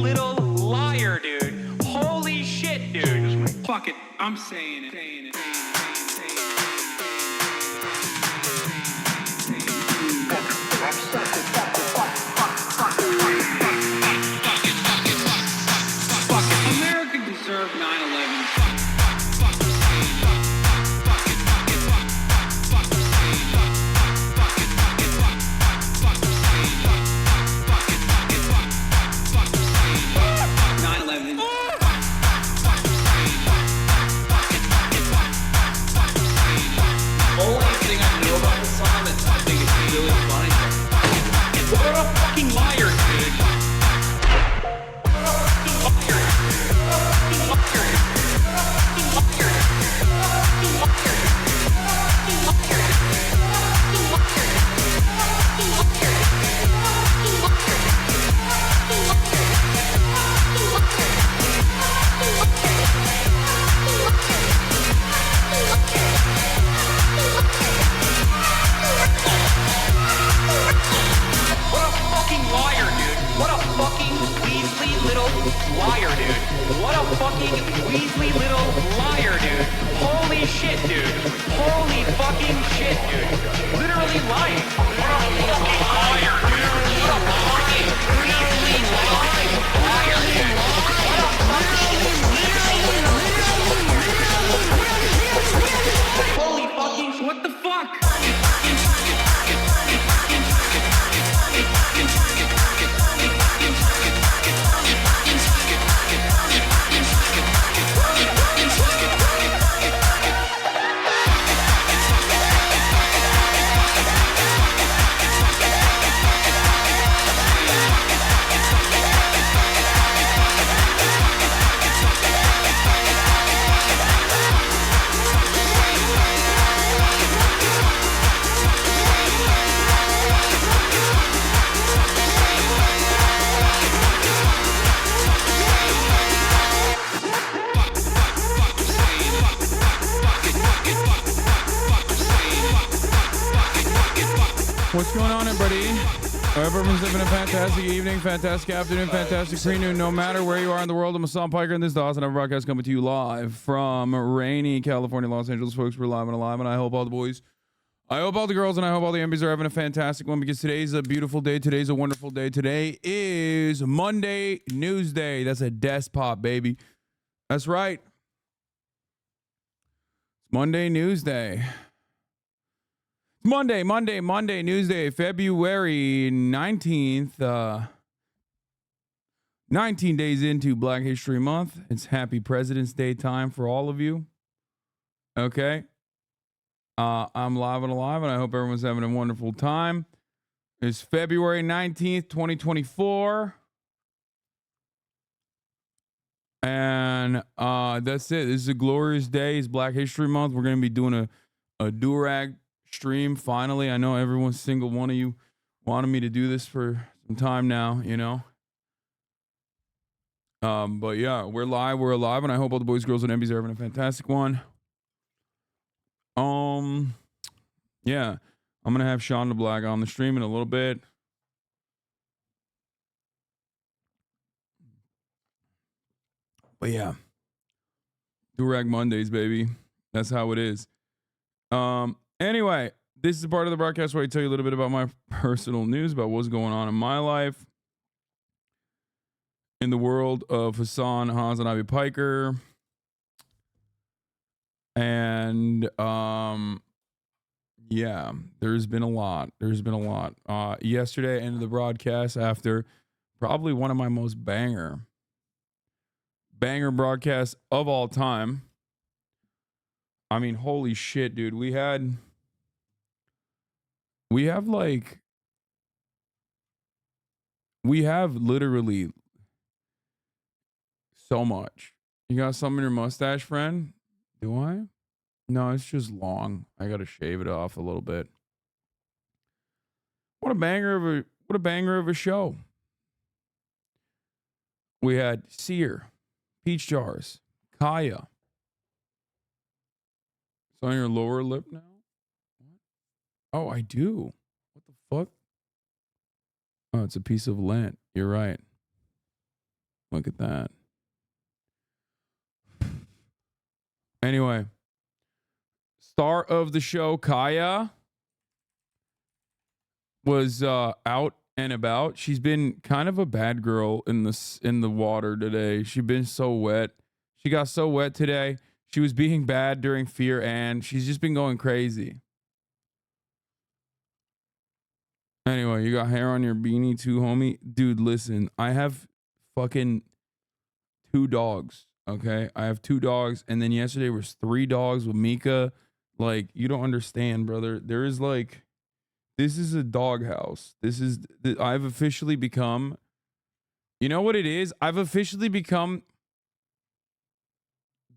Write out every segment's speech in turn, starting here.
little liar, dude. Holy shit, dude. Fuck it, I'm saying it. America deserved 9/11. What a fucking liar, dude. What a fucking weaselly little liar, dude. What a fucking weaselly little liar, dude. Holy shit, dude. Holy fucking shit, dude. Literally lying. What a fucking liar, dude. What a fucking weaselly liar, dude. What a fucking... Holy fucking... What the fuck? What's going on, everybody? I hope everyone's having a fantastic evening, fantastic afternoon, fantastic pre-noon, no matter where you are in the world. I'm Hasan Piker, and this is the HasanAbi broadcast coming to you live from rainy California, Los Angeles. Folks, we're live and alive, and I hope all the boys, I hope all the girls, and I hope all the MBs are having a fantastic one, because today's a beautiful day. Today's a wonderful day. Today is Monday Newsday. That's a despot, baby. That's right. It's Monday Newsday. Monday, Newsday, February 19th, 19 days into Black History Month. It's Happy President's Day time for all of you. Okay. I'm live and alive, and I hope everyone's having a wonderful time. It's February 19th, 2024. And that's it. This is a glorious day. It's Black History Month. We're going to be doing a DURAG stream finally. I know every single one of you wanted me to do this for some time now, you know. But yeah, we're alive, and I hope all the boys, girls, and MBs are having a fantastic one. Yeah, I'm gonna have SeanDaBlack on the stream in a little bit. But yeah, DURAG Mondays, baby. That's how it is. Anyway, this is a part of the broadcast where I tell you a little bit about my personal news, about what's going on in my life, in the world of HasanAbi Piker. And, yeah, there's been a lot. Yesterday, I ended the broadcast after probably one of my most banger broadcasts of all time. I mean, holy shit, dude. We have literally so much. You got something in your mustache, friend? Do I? No, it's just long. I gotta shave it off a little bit. What a banger of a show. We had Sear, Peach Jars, Kaya. It's on your lower lip now? Oh, I do. What the fuck? Oh, it's a piece of lint. You're right. Look at that. Anyway, star of the show, Kaya, was out and about. She's been kind of a bad girl in the water today. She's been so wet. She got so wet today. She was being bad during Fear, and she's just been going crazy. Anyway, you got hair on your beanie too, homie? Dude, listen, I have fucking 2 dogs, okay? I have 2 dogs, and then yesterday was 3 dogs with Mika. Like, you don't understand, brother. There is like, this is a doghouse. I've officially become, you know what it is? I've officially become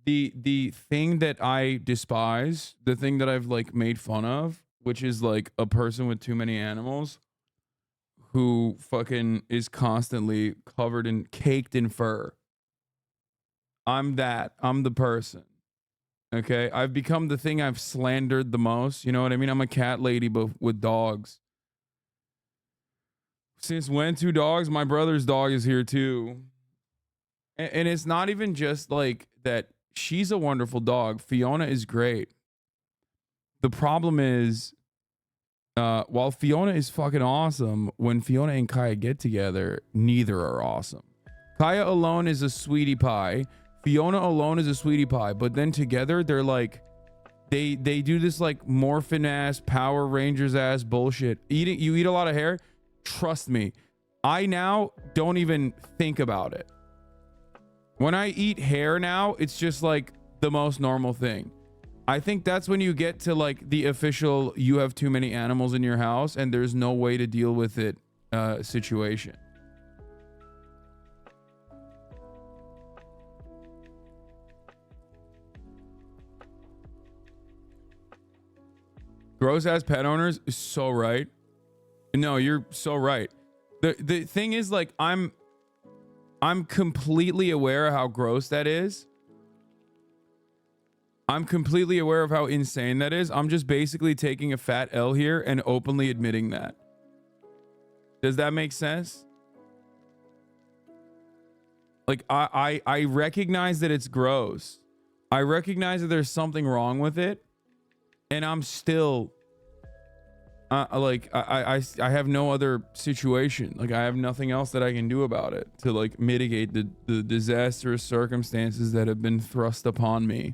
the thing that I despise, the thing that I've like made fun of, which is like a person with too many animals who fucking is constantly covered in caked in fur. I'm the person. Okay, I've become the thing I've slandered the most. You know what I mean? I'm a cat lady, but with dogs. Since when 2 dogs? My brother's dog is here too. And it's not even just like that. She's a wonderful dog. Fiona is great. The problem is, while Fiona is fucking awesome, when Fiona and Kaya get together, neither are awesome. Kaya alone is a sweetie pie. Fiona alone is a sweetie pie, but then together they're like, they do this like morphin ass Power Rangers ass bullshit. You eat a lot of hair. Trust me, I now don't even think about it. When I eat hair now, it's just like the most normal thing. I think that's when you get to like the official you have too many animals in your house and there's no way to deal with it situation. Gross ass pet owners is so right. No, you're so right. The thing is, like, I'm completely aware of how gross that is. I'm completely aware of how insane that is. I'm just basically taking a fat L here and openly admitting that. Does that make sense? Like, I recognize that it's gross. I recognize that there's something wrong with it. And I'm still like I have no other situation. Like, I have nothing else that I can do about it to like mitigate the disastrous circumstances that have been thrust upon me.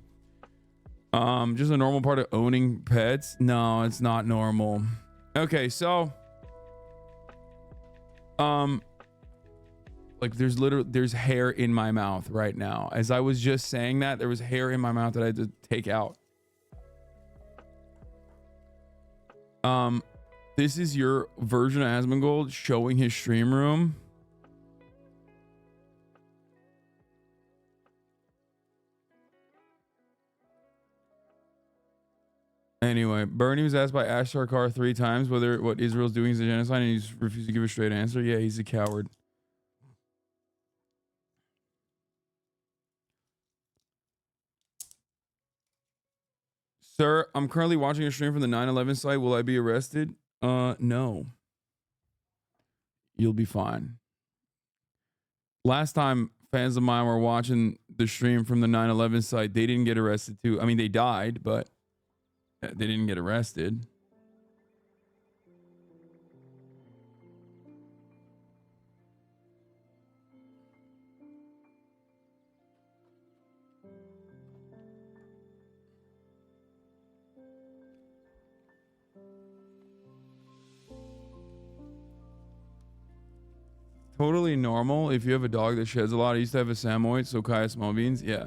Just a normal part of owning pets? No, it's not normal. Okay, like there's hair in my mouth right now. As I was just saying that, there was hair in my mouth that I had to take out. This is your version of Asmongold showing his stream room. Anyway, Bernie was asked by Ash Sarkar 3 times whether what Israel's doing is a genocide, and he's refused to give a straight answer. Yeah, he's a coward. Sir, I'm currently watching a stream from the 9/11 site. Will I be arrested? No. You'll be fine. Last time fans of mine were watching the stream from the 9/11 site, they didn't get arrested too. I mean, they died, but they didn't get arrested. Totally normal if you have a dog that sheds a lot. I used to have a Samoyed, so Kaya Small Beans. Yeah.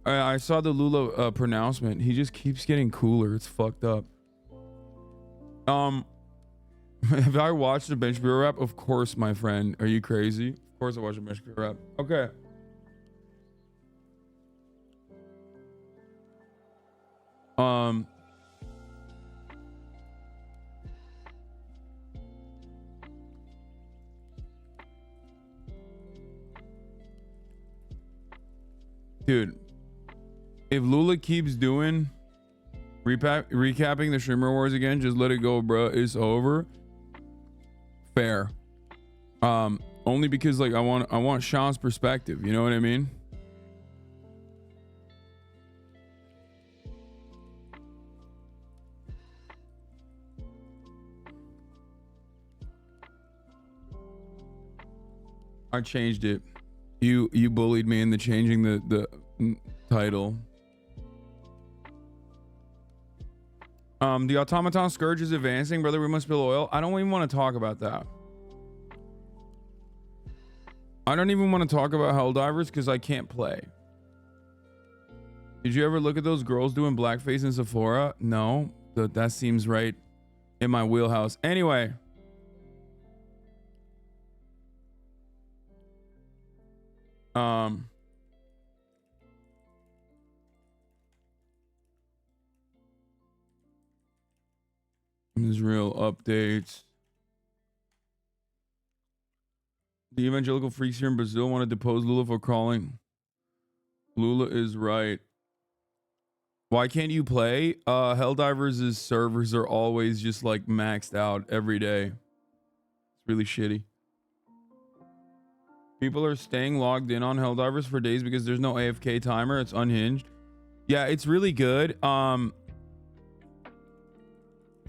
I saw the Lula pronouncement. He just keeps getting cooler. It's fucked up. Have I watched a Bench Bureau rap? Of course, my friend. Are you crazy? Of course I watched a Bench Bureau rap. Okay. Dude, if Lula keeps doing recapping the streamer wars again, just let it go, bro. It's over. Fair. Only because like I want Sean's perspective, you know what I mean? I changed it. You bullied me into changing the title. The automaton scourge is advancing, brother. We must spill oil. I don't even want to talk about that. I don't even want to talk about Helldivers because I can't play. Did you ever look at those girls doing blackface in Sephora? No, that seems right in my wheelhouse. Anyway. Israel updates. The evangelical freaks here in Brazil want to depose Lula for crawling. Lula is right. Why can't you play? Helldivers' servers are always just like maxed out every day. It's really shitty. People are staying logged in on Helldivers for days because there's no AFK timer. It's unhinged. Yeah, it's really good.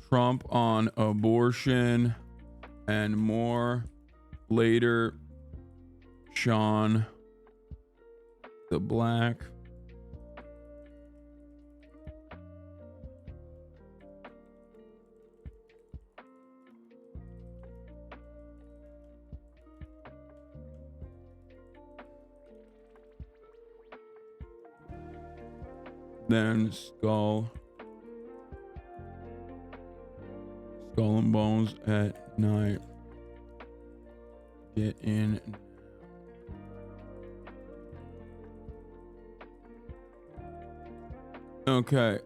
Trump on abortion and more later. Sean the Black. Then Skull and Bones at night. Get in. Okay.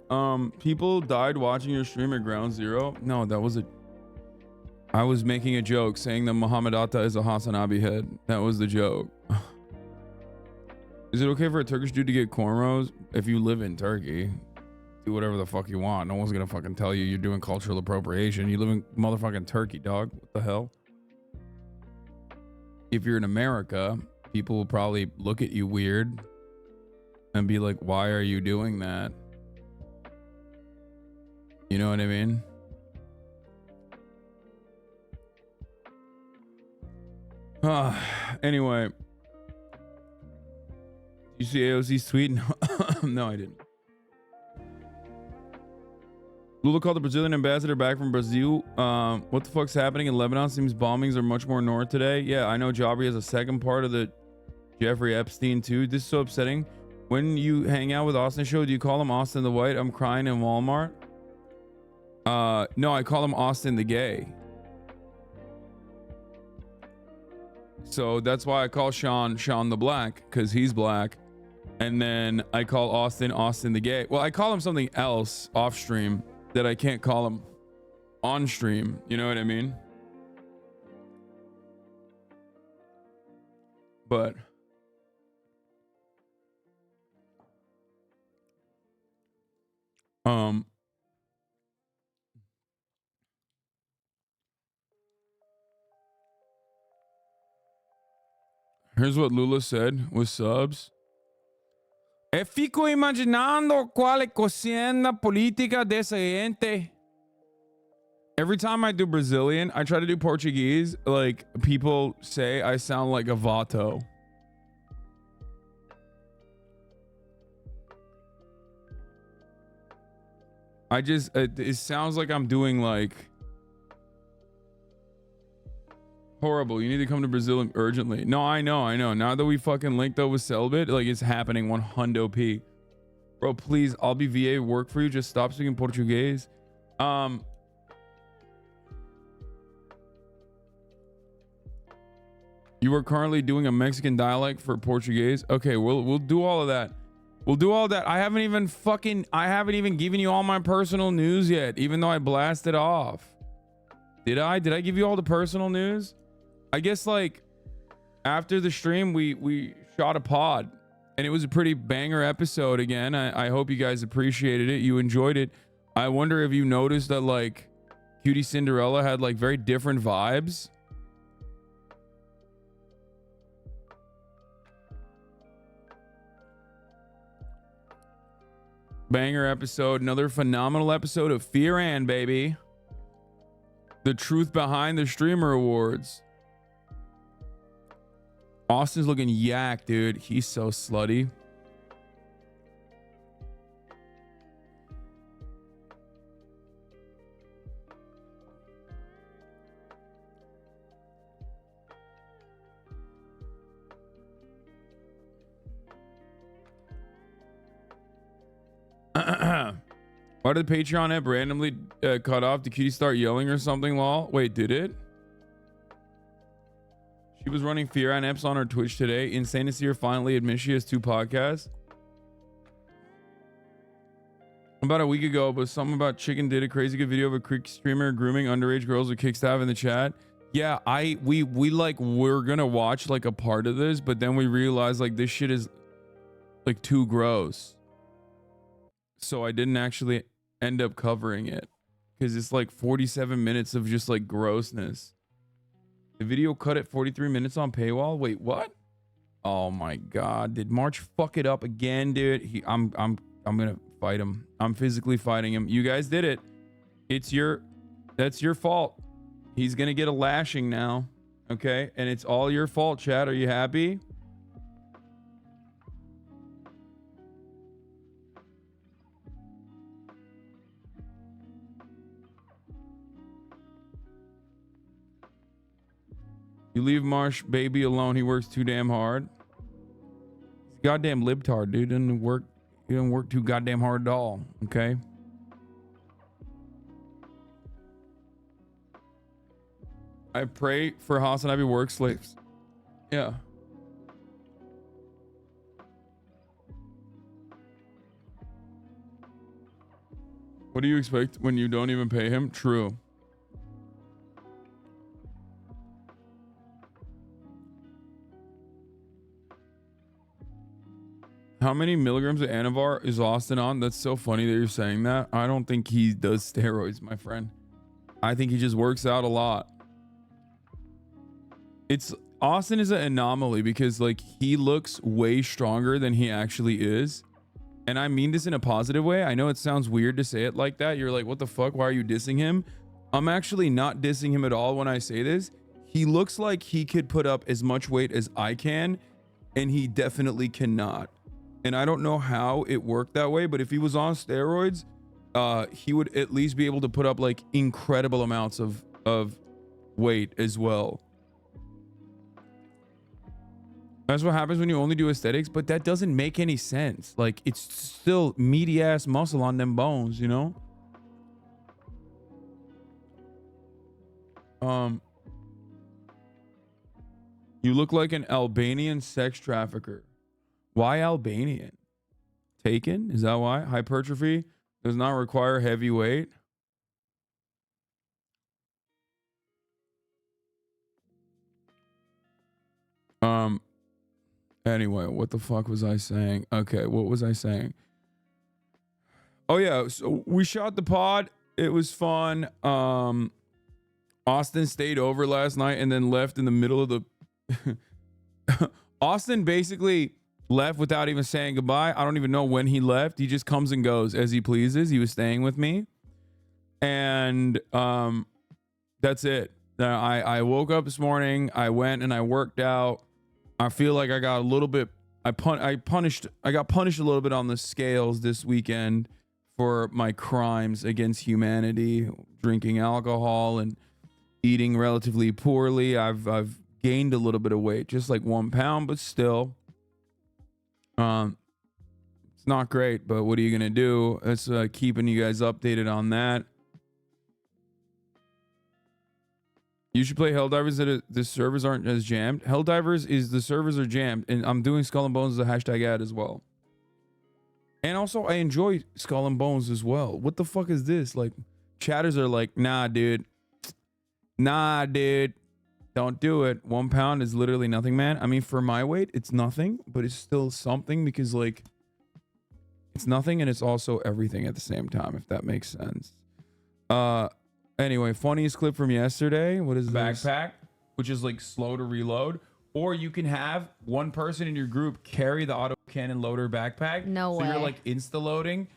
People died watching your stream at Ground Zero. No, that was I was making a joke saying that Muhammad Atta is a HasanAbi head. That was the joke. Is it okay for a Turkish dude to get cornrows? If you live in Turkey, do whatever the fuck you want. No one's gonna fucking tell you you're doing cultural appropriation. You live in motherfucking Turkey, dog. What the hell? If you're in America, people will probably look at you weird and be like, why are you doing that? You know what I mean? Anyway. You see AOC's tweet? No, no, I didn't. Lula called the Brazilian ambassador back from Brazil. What the fuck's happening in Lebanon? Seems bombings are much more north today. Yeah, I know Jabri has a second part of the Jeffrey Epstein too. This is so upsetting. When you hang out with Austin show, do you call him Austin the White? I'm crying in Walmart. No, I call him Austin the Gay. So that's why I call Sean the Black, because he's black. And then I call Austin the Gay. Well, I call him something else off stream that I can't call him on stream. You know what I mean? But here's what Lula said with subs. E fico imaginando quale cosienda politica dessa gente. Every time I do Brazilian, I try to do Portuguese. Like, people say I sound like a vato. It sounds like I'm doing like horrible. You need to come to Brazil urgently. No, I know. Now that we fucking linked up with Celibate, like it's happening 100p. Bro, please, I'll be VA work for you. Just stop speaking Portuguese. You are currently doing a Mexican dialect for Portuguese. Okay, we'll do all of that. We'll do all that. I haven't even given you all my personal news yet, even though I blasted off. Did I give you all the personal news? I guess like after the stream, we shot a pod and it was a pretty banger episode again. I hope you guys appreciated it. You enjoyed it. I wonder if you noticed that like Cutie Cinderella had like very different vibes. Banger episode. Another phenomenal episode of Fear Ann, baby. The truth behind the streamer awards. Austin's looking yak, dude. He's so slutty. Why did the Patreon app randomly cut off? Did Kitty start yelling or something, lol? Wait, did it? She was running Fear Ann Eps on her Twitch today. Insane to see her finally admit she has 2 podcasts. About a week ago, but something about Chicken did a crazy good video of a Creek streamer grooming underage girls with Kickstaff in the chat. Yeah, we're gonna watch like a part of this, but then we realized like this shit is like too gross. So I didn't actually end up covering it because it's like 47 minutes of just like grossness. The video cut at 43 minutes on paywall. Wait, what? Oh my god, did March fuck it up again, dude? I'm gonna fight him. I'm physically fighting him. You guys did it. That's your fault. He's gonna get a lashing now, okay? And it's all your fault, chat. Are you happy? You leave Marsh baby alone. He works too damn hard. He's a goddamn libtard, dude. He doesn't work too goddamn hard at all. Okay. I pray for HasanAbi work slaves. Yeah. What do you expect when you don't even pay him? True. How many milligrams of Anavar is Austin on? That's so funny that you're saying that. I don't think he does steroids, my friend. I think he just works out a lot. Austin is an anomaly because like he looks way stronger than he actually is. And I mean this in a positive way. I know it sounds weird to say it like that. You're like, what the fuck? Why are you dissing him? I'm actually not dissing him at all when I say this. He looks like he could put up as much weight as I can, and he definitely cannot. And I don't know how it worked that way, but if he was on steroids, he would at least be able to put up like incredible amounts of weight as well. That's what happens when you only do aesthetics, but that doesn't make any sense. Like it's still meaty ass muscle on them bones, you know? You look like an Albanian sex trafficker. Why Albanian? Taken? Is that why? Hypertrophy does not require heavy weight. Anyway, what the fuck was I saying? Okay, what was I saying? Oh yeah, so we shot the pod. It was fun. Austin stayed over last night and then left in the middle of the Austin basically left without even saying goodbye. I don't even know when he left. He just comes and goes as he pleases. He was staying with me. And that's it. I woke up this morning. I went and I worked out. I feel like I got a little bit I got punished a little bit on the scales this weekend for my crimes against humanity, drinking alcohol and eating relatively poorly. I've gained a little bit of weight, just like 1 pound, but still it's not great, but what are you gonna do? It's keeping you guys updated on that. You should play Helldivers that the servers aren't as jammed. Helldivers is the servers are jammed, and I'm doing Skull and Bones as a hashtag ad as well. And also, I enjoy Skull and Bones as well. What the fuck is this? Like, chatters are like, nah, dude. Nah, dude. Don't do it. 1 pound is literally nothing, man. I mean, for my weight, it's nothing, but it's still something because, like, it's nothing and it's also everything at the same time, if that makes sense. Anyway, funniest clip from yesterday. What is this? Backpack, which is like slow to reload. Or you can have one person in your group carry the auto cannon loader backpack. No way. So you're like insta loading.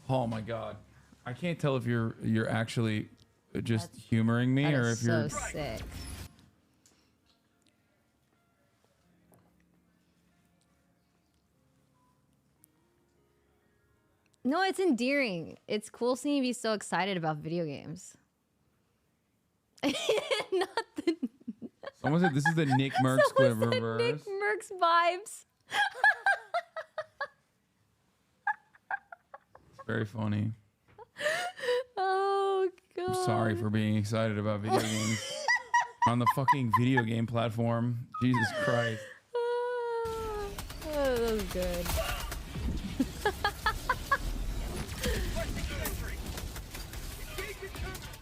Oh my god. I can't tell if you're actually just humoring me or if you're so sick. No, it's endearing. It's cool seeing you be so excited about video games. Nothing. Someone said this is the Nick Merckx clip reverse. Nick Merckx vibes. Very funny. Oh god. I'm sorry for being excited about video games on the fucking video game platform. Jesus Christ. Oh, that was good.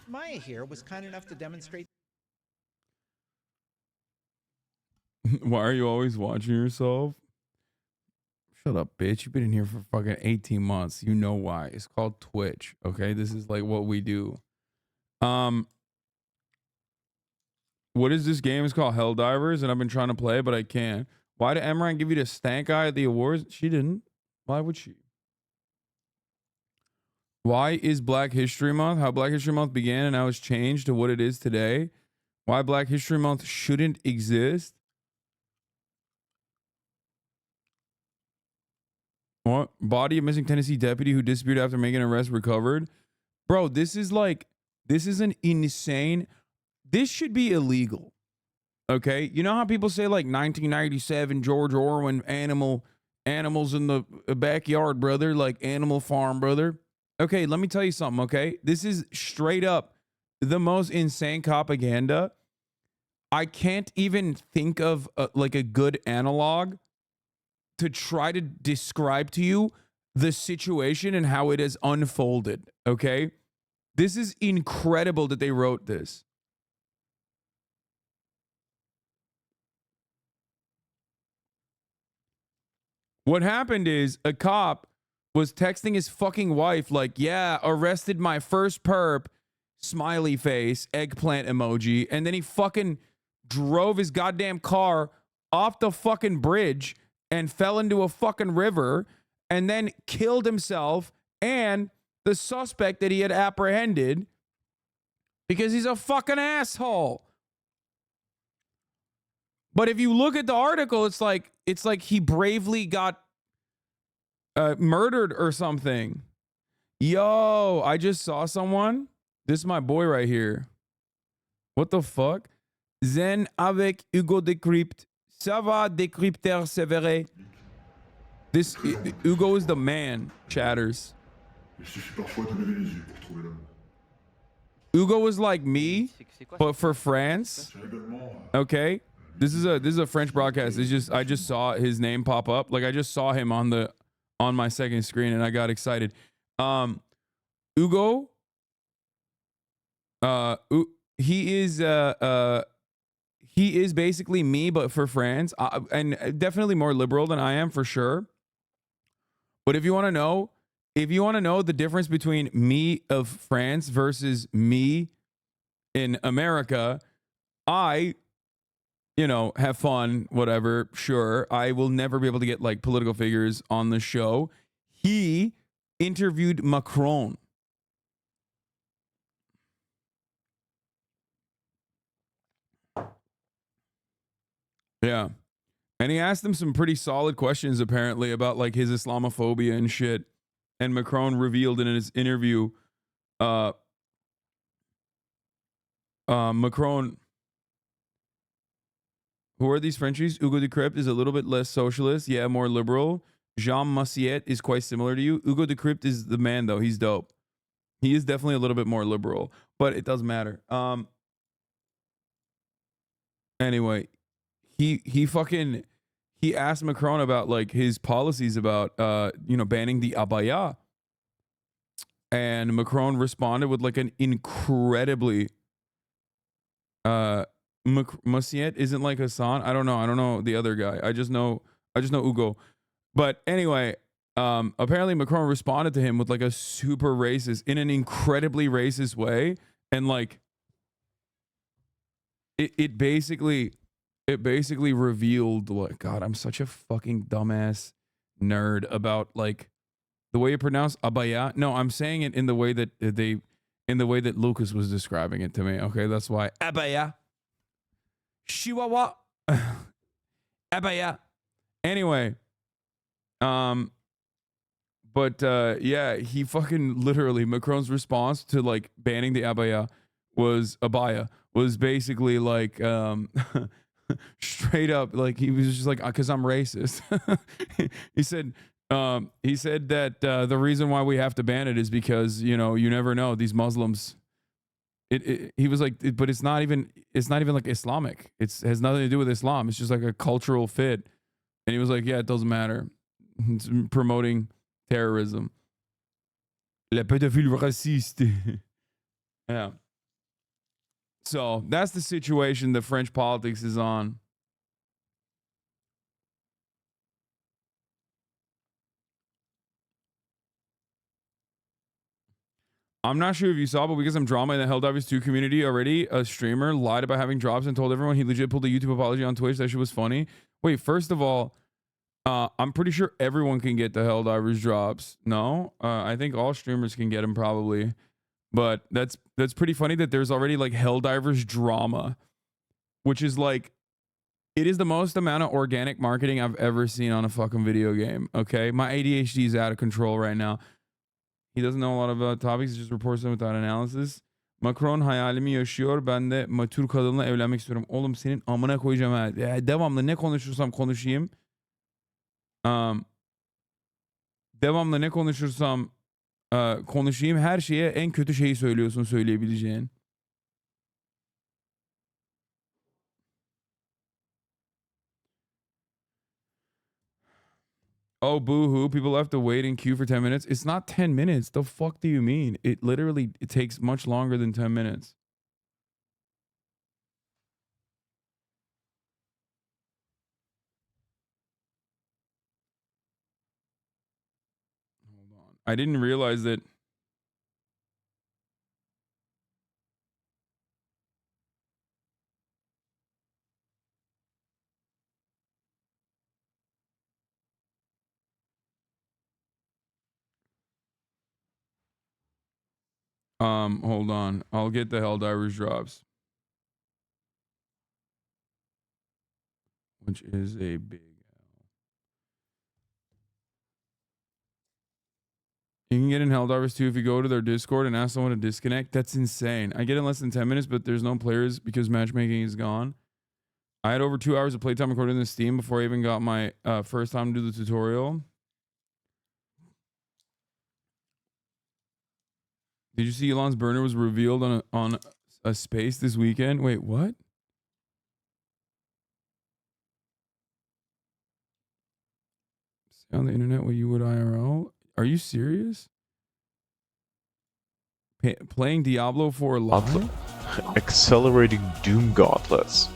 Maya here was kind enough to demonstrate. Why are you always watching yourself? Shut up, bitch. You've been in here for fucking 18 months. You know why. It's called Twitch. Okay? This is like what we do. What is this game? It's called Helldivers, and I've been trying to play, but I can't. Why did Emran give you the stank eye at the awards? She didn't. Why would she? Why is Black History Month? How Black History Month began and now it's changed to what it is today. Why Black History Month shouldn't exist. What? Body of missing Tennessee deputy who disappeared after making an arrest recovered. Bro, this is an insane. This should be illegal. Okay? You know how people say like 1997 George Orwell animals in the backyard, brother, like Animal Farm, brother. Okay, let me tell you something, okay? This is straight up the most insane propaganda. I can't even think of like a good analog to try to describe to you the situation and how it has unfolded, okay? This is incredible that they wrote this. What happened is a cop was texting his fucking wife like, yeah, arrested my first perp, smiley face, eggplant emoji, and then he fucking drove his goddamn car off the fucking bridge and fell into a fucking river and then killed himself and the suspect that he had apprehended because he's a fucking asshole. But if you look at the article, it's like he bravely got murdered or something. Yo, I just saw someone. This is my boy right here. What the fuck? Zen avec Hugo Decrypt. Ça va, décrypteur sévère. This Hugo is the man, chatters. Hugo is like me, but for France. Okay. This is a French broadcast. It's just I just saw his name pop up. Like I just saw him on my second screen and I got excited. Hugo, he is basically me, but for France, and definitely more liberal than I am for sure. But if you want to know the difference between me of France versus me in America, have fun, whatever, sure. I will never be able to get like political figures on the show. He interviewed Macron. Yeah. And he asked him some pretty solid questions apparently about like his Islamophobia and shit. And Macron revealed in his interview, Macron, who are these Frenchies? Hugo Decrypt is a little bit less socialist. Yeah, more liberal. Jean Massiette is quite similar to you. Hugo Decrypt is the man, though. He's dope. He is definitely a little bit more liberal, but it doesn't matter. Anyway, he asked Macron about like his policies about banning the abaya. And Macron responded with like an incredibly Massiette isn't like Hasan. I don't know the other guy. I just know Hugo. But anyway, apparently Macron responded to him with like a super racist, in an incredibly racist way, and like it basically revealed, like, God, I'm such a fucking dumbass nerd about like The way you pronounce abaya. No, I'm saying it in the way that Lucas was describing it to me. Okay, that's why abaya. Chihuahua. Abaya. Anyway, but yeah, he fucking literally, Macron's response to like banning the abaya was basically like straight up, like he was just like, because I'm racist. he said that the reason why we have to ban it is because, you know, you never know, these Muslims. He was like, but it's not even like Islamic. It has nothing to do with Islam. It's just like a cultural fit. And he was like, yeah, it doesn't matter. It's promoting terrorism. Le pédophile raciste. Yeah. So that's the situation that French politics is on. I'm not sure if you saw, but we got some drama in the Helldivers 2 community already. A streamer lied about having drops and told everyone he legit pulled a YouTube apology on Twitch. That shit was funny. Wait, first of all, I'm pretty sure everyone can get the Helldivers drops. No? I think all streamers can get them probably. But that's pretty funny that there's already like Helldivers drama, which is like, it is the most amount of organic marketing I've ever seen on a fucking video game. Okay? My ADHD is out of control right now. He doesn't know a lot about topics. He just reports them without analysis. Macron hayalimi yaşıyor. Ben de matur kadınla evlenmek istiyorum. Oğlum senin amına koyacağım ha. Devamlı ne konuşursam konuşayım. Devamlı ne konuşursam konuşayım. Her şeye en kötü şeyi söylüyorsun söyleyebileceğin. Oh, boo-hoo. People have to wait in queue for 10 minutes. It's not 10 minutes. The fuck do you mean? It takes much longer than 10 minutes. Hold on. I didn't realize that. Hold on. I'll get the Helldivers drops. Which is a big L. You can get in Helldivers too if you go to their Discord and ask someone to disconnect. That's insane. I get in less than 10 minutes, but there's no players because matchmaking is gone. I had over 2 hours of playtime according to Steam before I even got my first time to do the tutorial. Did you see Elon's burner was revealed on a space this weekend? Wait, what? Say on the internet what you would IRL? Are you serious? Playing Diablo 4 live? Accelerating Doom Gauntlets.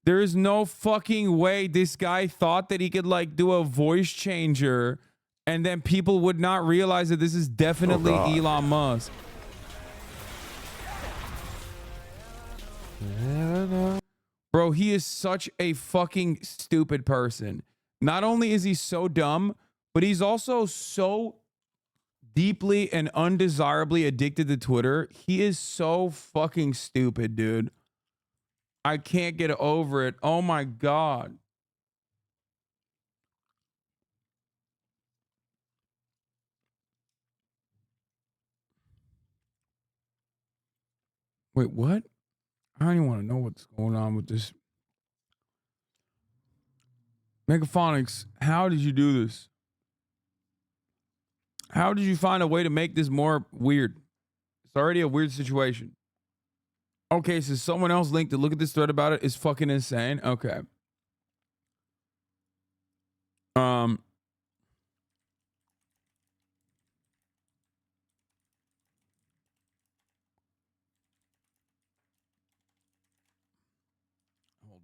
There is no fucking way this guy thought that he could like do a voice changer and then people would not realize that this is definitely Elon Musk. Bro, he is such a fucking stupid person. Not only is he so dumb, but he's also so deeply and undesirably addicted to Twitter. He is so fucking stupid, dude. I can't get over it. Oh my God. Wait, what? I don't even want to know what's going on with this. Megaphonics, how did you do this? How did you find a way to make this more weird? It's already a weird situation. Okay, so someone else linked it. Look at this thread about it. It's fucking insane. Okay. Hold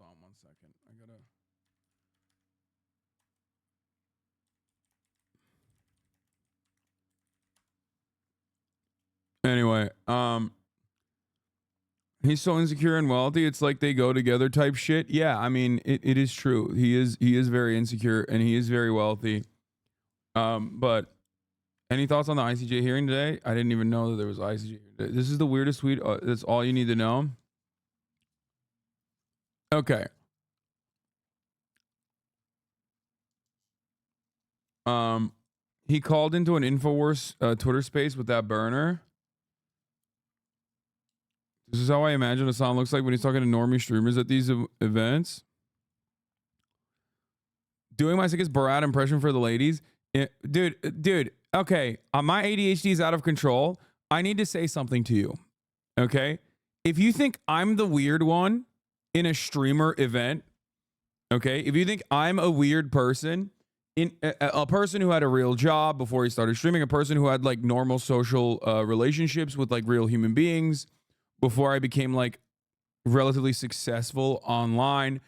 on 1 second. I gotta. Anyway, he's so insecure and wealthy. It's like they go together type shit. Yeah, I mean, it is true. He is very insecure and he is very wealthy. But any thoughts on the ICJ hearing today? I didn't even know that there was ICJ hearing today. This is the weirdest tweet. That's all you need to know. Okay. He called into an InfoWars Twitter space with that burner. This is how I imagine Hasan looks like when he's talking to normie streamers at these events. Doing my sickest Barat impression for the ladies. Dude, okay. My ADHD is out of control. I need to say something to you. Okay? If you think I'm the weird one in a streamer event, okay? If you think I'm a weird person, in a person who had a real job before he started streaming, a person who had like normal social relationships with like real human beings before I became like relatively successful online,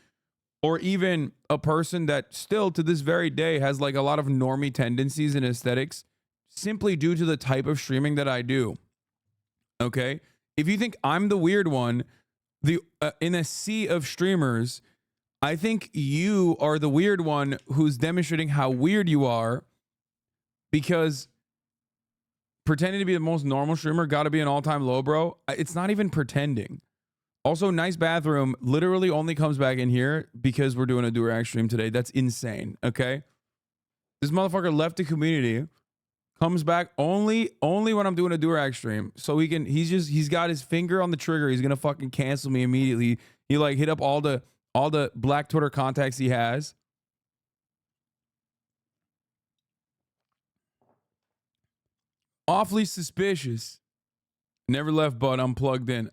or even a person that still to this very day has like a lot of normie tendencies and aesthetics simply due to the type of streaming that I do. Okay? If you think I'm the weird one, in a sea of streamers, I think you are the weird one who's demonstrating how weird you are, because pretending to be the most normal streamer got to be an all-time low, bro. It's not even pretending. Also, nice bathroom literally only comes back in here because we're doing a DURAG stream today. That's insane, okay? This motherfucker left the community, comes back only when I'm doing a DURAG stream. So he's got his finger on the trigger. He's going to fucking cancel me immediately. He like hit up all the black Twitter contacts he has. Awfully suspicious. Never left, but I'm plugged in.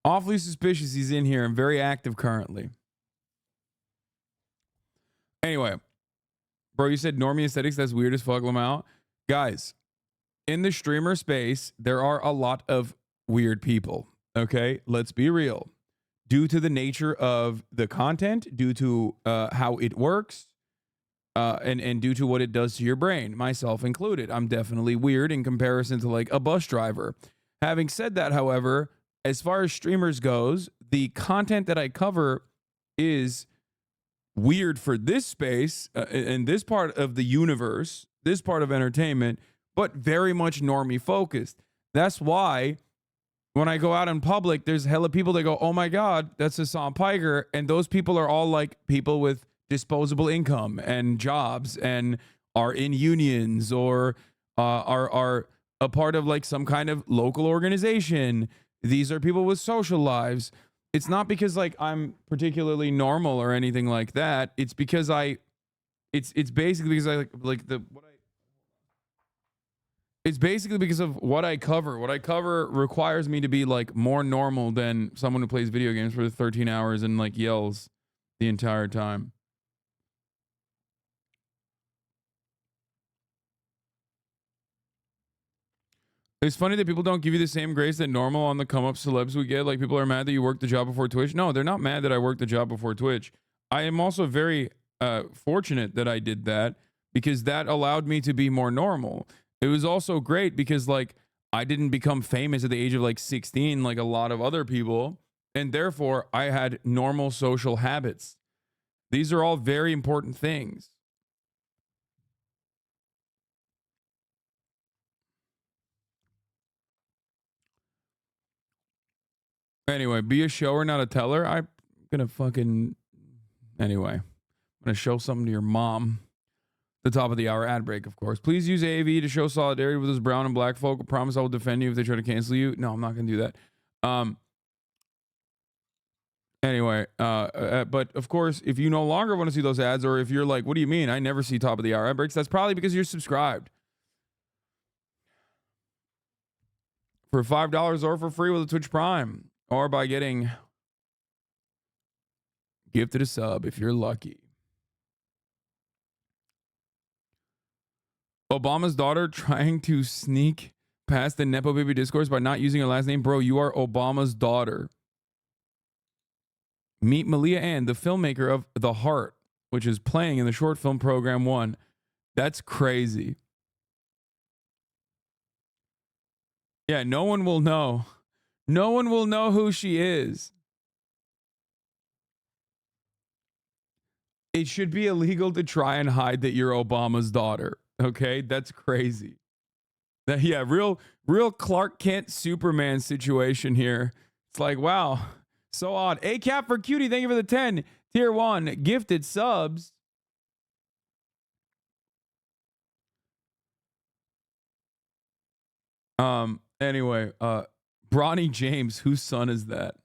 Awfully suspicious he's in here and very active currently. Anyway, bro, you said normie aesthetics. That's weird as fuck, Lamau. Guys, in the streamer space, there are a lot of weird people. Okay, let's be real. Due to the nature of the content, due to how it works, and due to what it does to your brain, myself included. I'm definitely weird in comparison to like a bus driver. Having said that, however, as far as streamers goes, the content that I cover is weird for this space and this part of the universe, this part of entertainment, but very much normie focused. That's why when I go out in public, there's hella people that go, oh my God, that's Hasan Piker. And those people are all like people with disposable income and jobs and are in unions or are a part of like some kind of local organization. These are people with social lives. It's not because like I'm particularly normal or anything like that. It's because it's basically because I it's basically because of what I cover. What I cover requires me to be like more normal than someone who plays video games for 13 hours and like yells the entire time. It's funny that people don't give you the same grace that normal on the come up celebs we get. Like people are mad that you worked the job before Twitch. No, they're not mad that I worked the job before Twitch. I am also very fortunate that I did that because that allowed me to be more normal. It was also great because like I didn't become famous at the age of like 16 like a lot of other people, and therefore I had normal social habits. These are all very important things. Anyway, be a shower, not a teller. I'm gonna fucking... Anyway, I'm gonna show something to your mom. The top of the hour ad break, of course. Please use AV to show solidarity with those brown and black folk. I promise I will defend you if they try to cancel you. No, I'm not gonna do that. Anyway, but of course, if you no longer want to see those ads, or if you're like, what do you mean? I never see top of the hour ad breaks. That's probably because you're subscribed. For $5 or for free with a Twitch Prime. Or by getting gifted a sub if you're lucky. Obama's daughter trying to sneak past the Nepo Baby discourse by not using her last name. Bro, you are Obama's daughter. Meet Malia Ann, the filmmaker of The Heart, which is playing in the short film program 1. That's crazy. Yeah, no one will know. No one will know who she is. it should be illegal to try and hide that you're Obama's daughter. Okay, that's crazy. That, yeah, real Clark Kent Superman situation here. It's like, wow, so odd. A cap for cutie, thank you for the 10 tier 1 gifted subs. Anyway, Bronny James, whose son is that?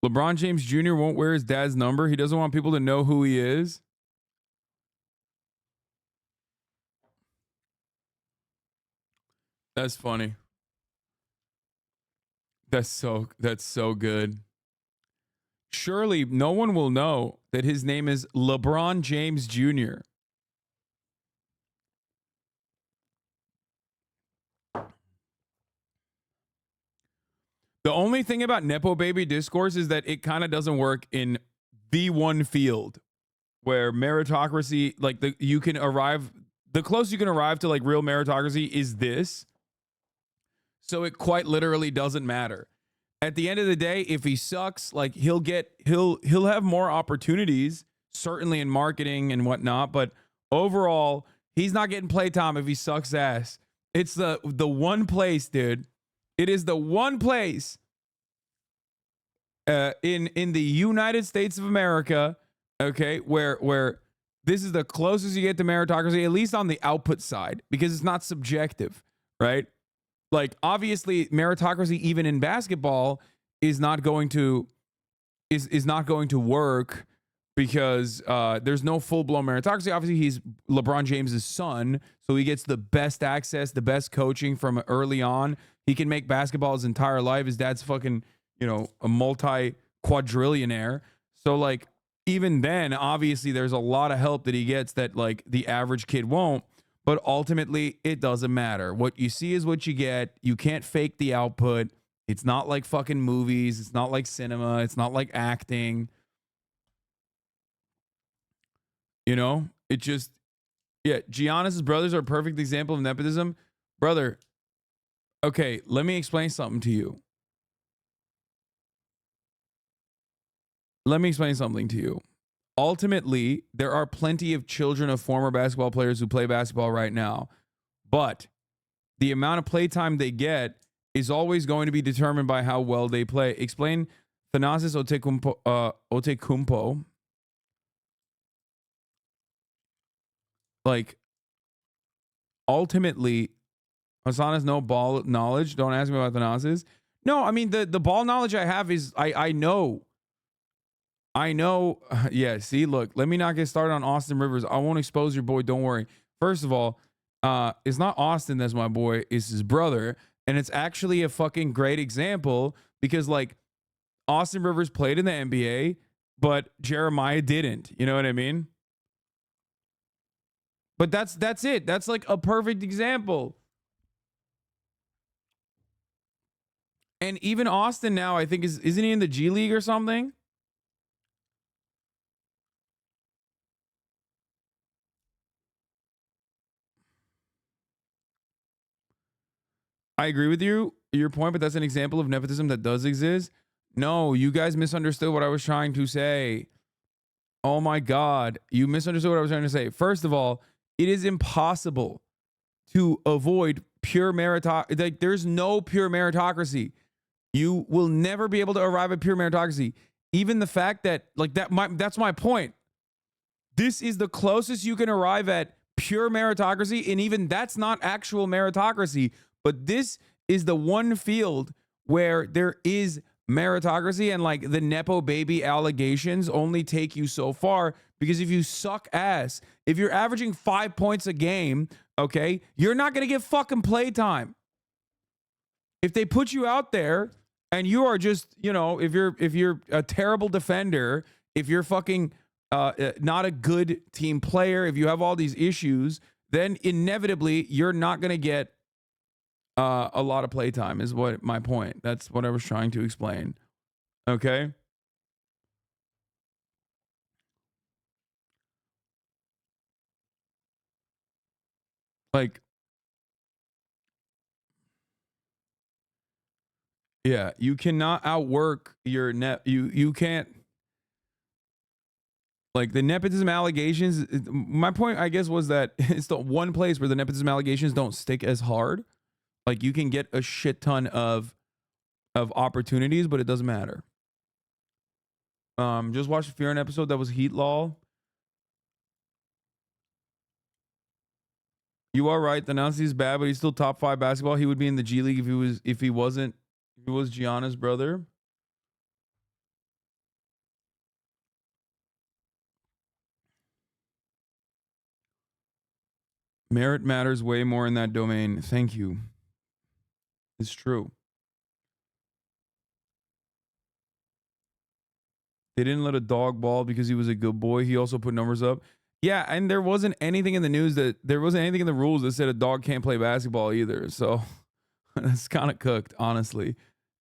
LeBron James Jr. won't wear his dad's number. He doesn't want people to know who he is. That's funny. That's so good. Surely no one will know that his name is LeBron James Jr. The only thing about Nepo Baby discourse is that it kind of doesn't work in the one field where meritocracy, like the closest you can arrive to like real meritocracy is this. So it quite literally doesn't matter. At the end of the day, if he sucks, like he'll have more opportunities, certainly in marketing and whatnot, but overall, he's not getting playtime if he sucks ass. It's the one place, dude. It is the one place in the United States of America, okay, where this is the closest you get to meritocracy, at least on the output side, because it's not subjective, right? Like obviously meritocracy even in basketball is not going to work because there's no full-blown meritocracy. Obviously he's LeBron James's son, so he gets the best access, the best coaching from early on. He can make basketball his entire life. His dad's fucking, a multi-quadrillionaire. So like even then, obviously there's a lot of help that he gets that like the average kid won't. But ultimately, it doesn't matter. What you see is what you get. You can't fake the output. It's not like fucking movies. It's not like cinema. It's not like acting. It just, yeah. Giannis's brothers are a perfect example of nepotism. Brother, okay, let me explain something to you. Ultimately, there are plenty of children of former basketball players who play basketball right now, but the amount of playtime they get is always going to be determined by how well they play. Explain Thanasis Otekumpo. Like, ultimately, Hasan has no ball knowledge. Don't ask me about Thanasis. No, I mean, the ball knowledge I have is I know. Yeah, see, look, let me not get started on Austin Rivers. I won't expose your boy. Don't worry. First of all, it's not Austin that's my boy. It's his brother. And it's actually a fucking great example because, like, Austin Rivers played in the NBA, but Jeremiah didn't. You know what I mean? But that's it. That's like a perfect example. And even Austin now, I think, isn't he in the G League or something? I agree with your point, but that's an example of nepotism that does exist. No, you guys misunderstood what I was trying to say. Oh my God, you misunderstood what I was trying to say. First of all, it is impossible to avoid pure meritocracy. Like, there's no pure meritocracy. You will never be able to arrive at pure meritocracy. Even the fact that, like, that's my point. This is the closest you can arrive at pure meritocracy, and even that's not actual meritocracy. But this is the one field where there is meritocracy, and like the Nepo Baby allegations only take you so far, because if you suck ass, if you're averaging 5 points a game, okay, you're not going to get fucking playtime. If they put you out there and you are just, if you're a terrible defender, if you're fucking not a good team player, if you have all these issues, then inevitably you're not going to get a lot of playtime, is what my point. That's what I was trying to explain. Okay. Like, yeah, you cannot outwork your you can't, like, the nepotism allegations. My point, I guess, was that it's the one place where the nepotism allegations don't stick as hard. Like, you can get a shit ton of opportunities, but it doesn't matter. Just watched the Fear episode that was Heat Law. You are right. The Nazi is bad, but he's still top 5 basketball. He would be in the G League if he was Gianna's brother. Merit matters way more in that domain. Thank you. It's true. They didn't let a dog ball because he was a good boy. He also put numbers up. Yeah, and there wasn't anything in the news there wasn't anything in the rules that said a dog can't play basketball either. So that's kind of cooked, honestly.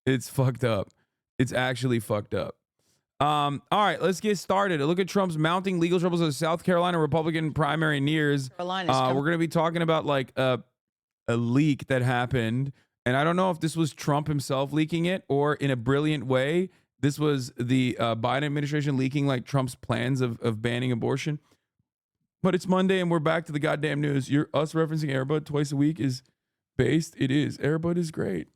It's fucked up. It's actually fucked up. All right, let's get started. Look at Trump's mounting legal troubles as South Carolina Republican primary nears. We're going to be talking about like a leak that happened. And I don't know if this was Trump himself leaking it or in a brilliant way. This was the Biden administration leaking like Trump's plans of banning abortion. But it's Monday and we're back to the goddamn news. Us referencing Airbud twice a week is based. It is. Airbud is great.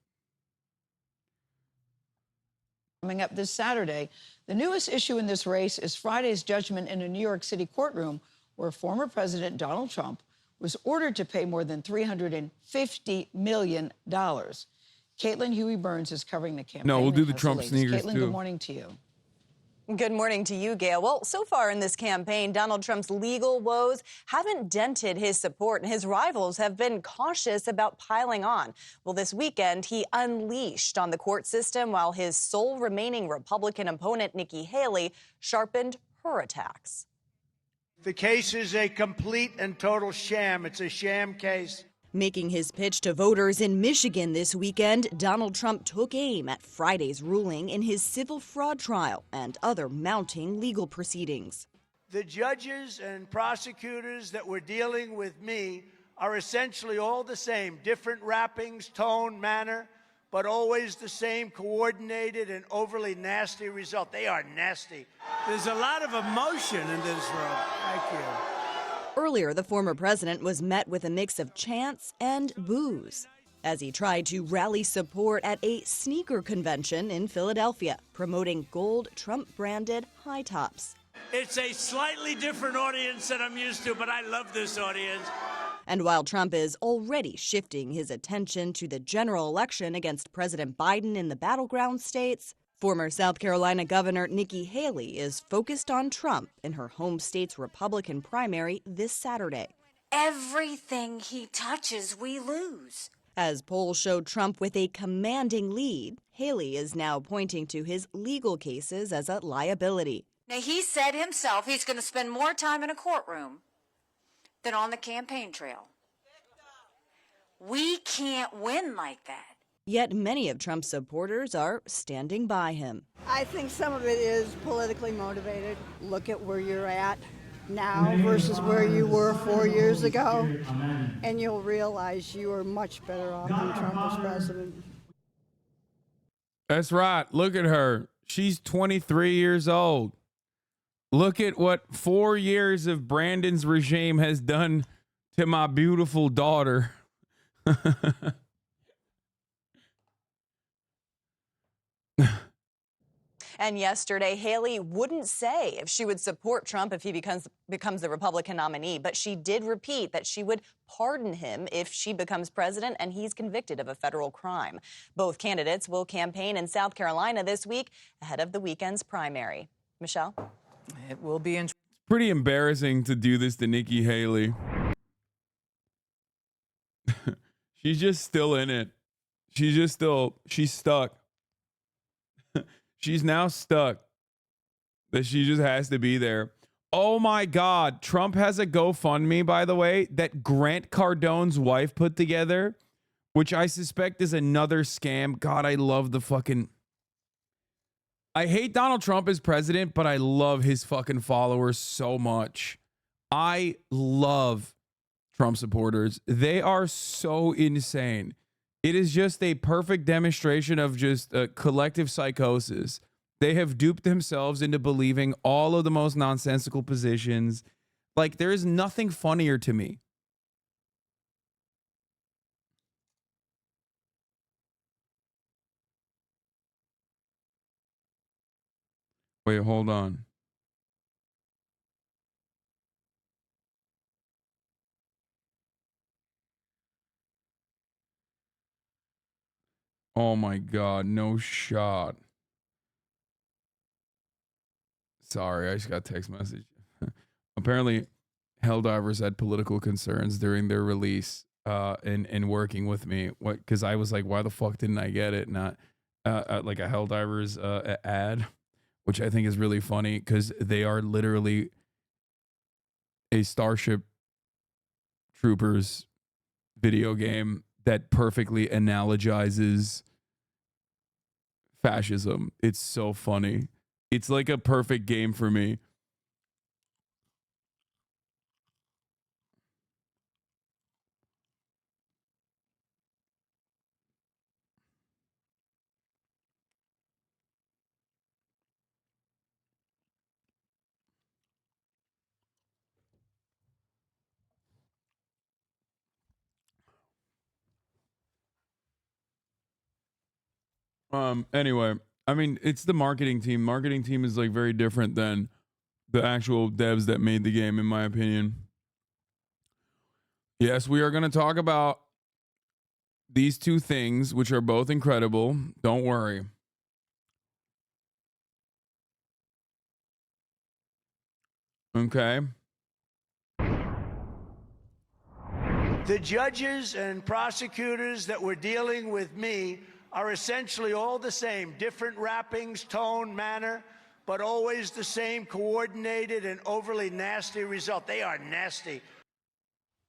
Coming up this Saturday, the newest issue in this race is Friday's judgment in a New York City courtroom where former President Donald Trump was ordered to pay more than $350 million. Caitlin Huey-Burns is covering the campaign. No, we'll do the Has Trump latest. sneakers Caitlin, too. good morning to you. Good morning to you, Gail. Well, so far in this campaign, Donald Trump's legal woes haven't dented his support, and his rivals have been cautious about piling on. Well, this weekend, he unleashed on the court system while his sole remaining Republican opponent, Nikki Haley, sharpened her attacks. The case is a complete and total sham. It's a sham case. Making his pitch to voters in Michigan this weekend, Donald Trump took aim at Friday's ruling in his civil fraud trial and other mounting legal proceedings. The judges and prosecutors that were dealing with me are essentially all the same, different wrappings, tone, manner, but always the same coordinated and overly nasty result. They are nasty. There's a lot of emotion in this room. Thank you. Earlier, the former president was met with a mix of chants and boos as he tried to rally support at a sneaker convention in Philadelphia, promoting gold Trump-branded high tops. It's a slightly different audience than I'm used to, but I love this audience. And while Trump is already shifting his attention to the general election against President Biden in the battleground states, former South Carolina Governor Nikki Haley is focused on Trump in her home state's Republican primary this Saturday. Everything he touches, we lose. As polls showed Trump with a commanding lead, Haley is now pointing to his legal cases as a liability. Now, he said himself he's going to spend more time in a courtroom than on the campaign trail. We can't win like that. Yet many of Trump's supporters are standing by him. I think some of it is politically motivated. Look at where you're at now versus where you were 4 years ago, and you'll realize you are much better off than Trump as president. That's right. Look at her. She's 23 years old. Look at what 4 years of Brandon's regime has done to my beautiful daughter. And yesterday, Haley wouldn't say if she would support Trump if he becomes the Republican nominee, but she did repeat that she would pardon him if she becomes president and he's convicted of a federal crime. Both candidates will campaign in South Carolina this week ahead of the weekend's primary. Michelle? It will be pretty embarrassing to do this to Nikki Haley. She's just still in it. She's stuck. She's now stuck that she just has to be there. Oh my God. Trump has a GoFundMe, by the way, that Grant Cardone's wife put together, which I suspect is another scam. God, I love the fucking... I hate Donald Trump as president, but I love his fucking followers so much. I love Trump supporters. They are so insane. It is just a perfect demonstration of just collective psychosis. They have duped themselves into believing all of the most nonsensical positions. Like, there is nothing funnier to me. Wait, hold on. Oh my God, no shot. Sorry, I just got a text message. Apparently, Helldivers had political concerns during their release in working with me. What? Because I was like, why the fuck didn't I get it? Not like a Helldivers ad, which I think is really funny because they are literally a Starship Troopers video game that perfectly analogizes fascism. It's so funny. It's like a perfect game for me. Anyway, I mean, it's the marketing team. Marketing team is like very different than the actual devs that made the game, in my opinion. Yes, we are going to talk about these two things, which are both incredible. Don't worry. Okay. The judges and prosecutors that were dealing with me are essentially all the same, different wrappings, tone, manner, but always the same coordinated and overly nasty result. They are nasty.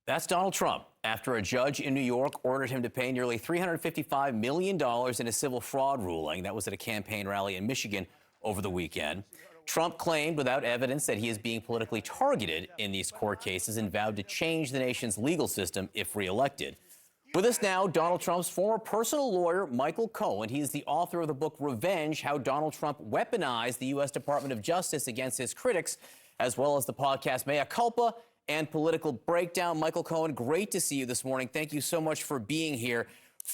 That's Donald Trump after a judge in New York ordered him to pay nearly $355 million in a civil fraud ruling. That was at a campaign rally in Michigan over the weekend. Trump claimed without evidence that he is being politically targeted in these court cases and vowed to change the nation's legal system if reelected. With us now, Donald Trump's former personal lawyer, Michael Cohen. He is the author of the book Revenge: How Donald Trump Weaponized the U.S. Department of Justice Against His Critics, as well as the podcast Mea Culpa and Political Breakdown. Michael Cohen, great to see you this morning. Thank you so much for being here.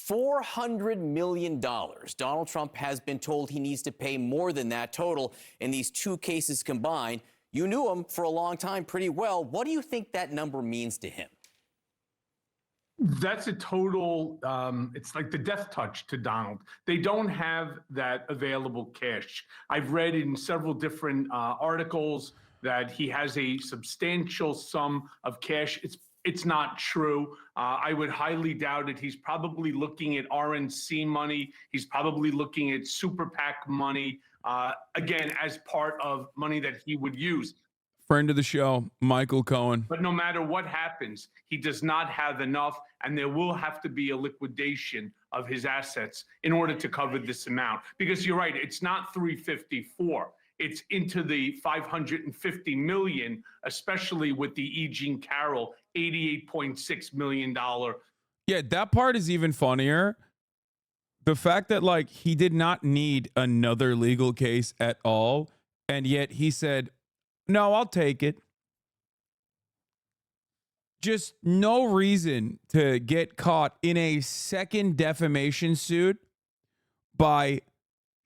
$400 million. Donald Trump has been told he needs to pay more than that total in these two cases combined. You knew him for a long time pretty well. What do you think that number means to him? That's a total, it's like the death touch to Donald. They don't have that available cash. I've read in several different articles that he has a substantial sum of cash. It's not true. I would highly doubt it. He's probably looking at RNC money. He's probably looking at super PAC money, again, as part of money that he would use. Friend of the show, Michael Cohen. But no matter what happens, he does not have enough, and there will have to be a liquidation of his assets in order to cover this amount. Because you're right, it's not 354. It's into the 550 million, especially with the E. Jean Carroll $88.6 million. Yeah, that part is even funnier. The fact that like he did not need another legal case at all, and yet he said, no, I'll take it. Just no reason to get caught in a second defamation suit by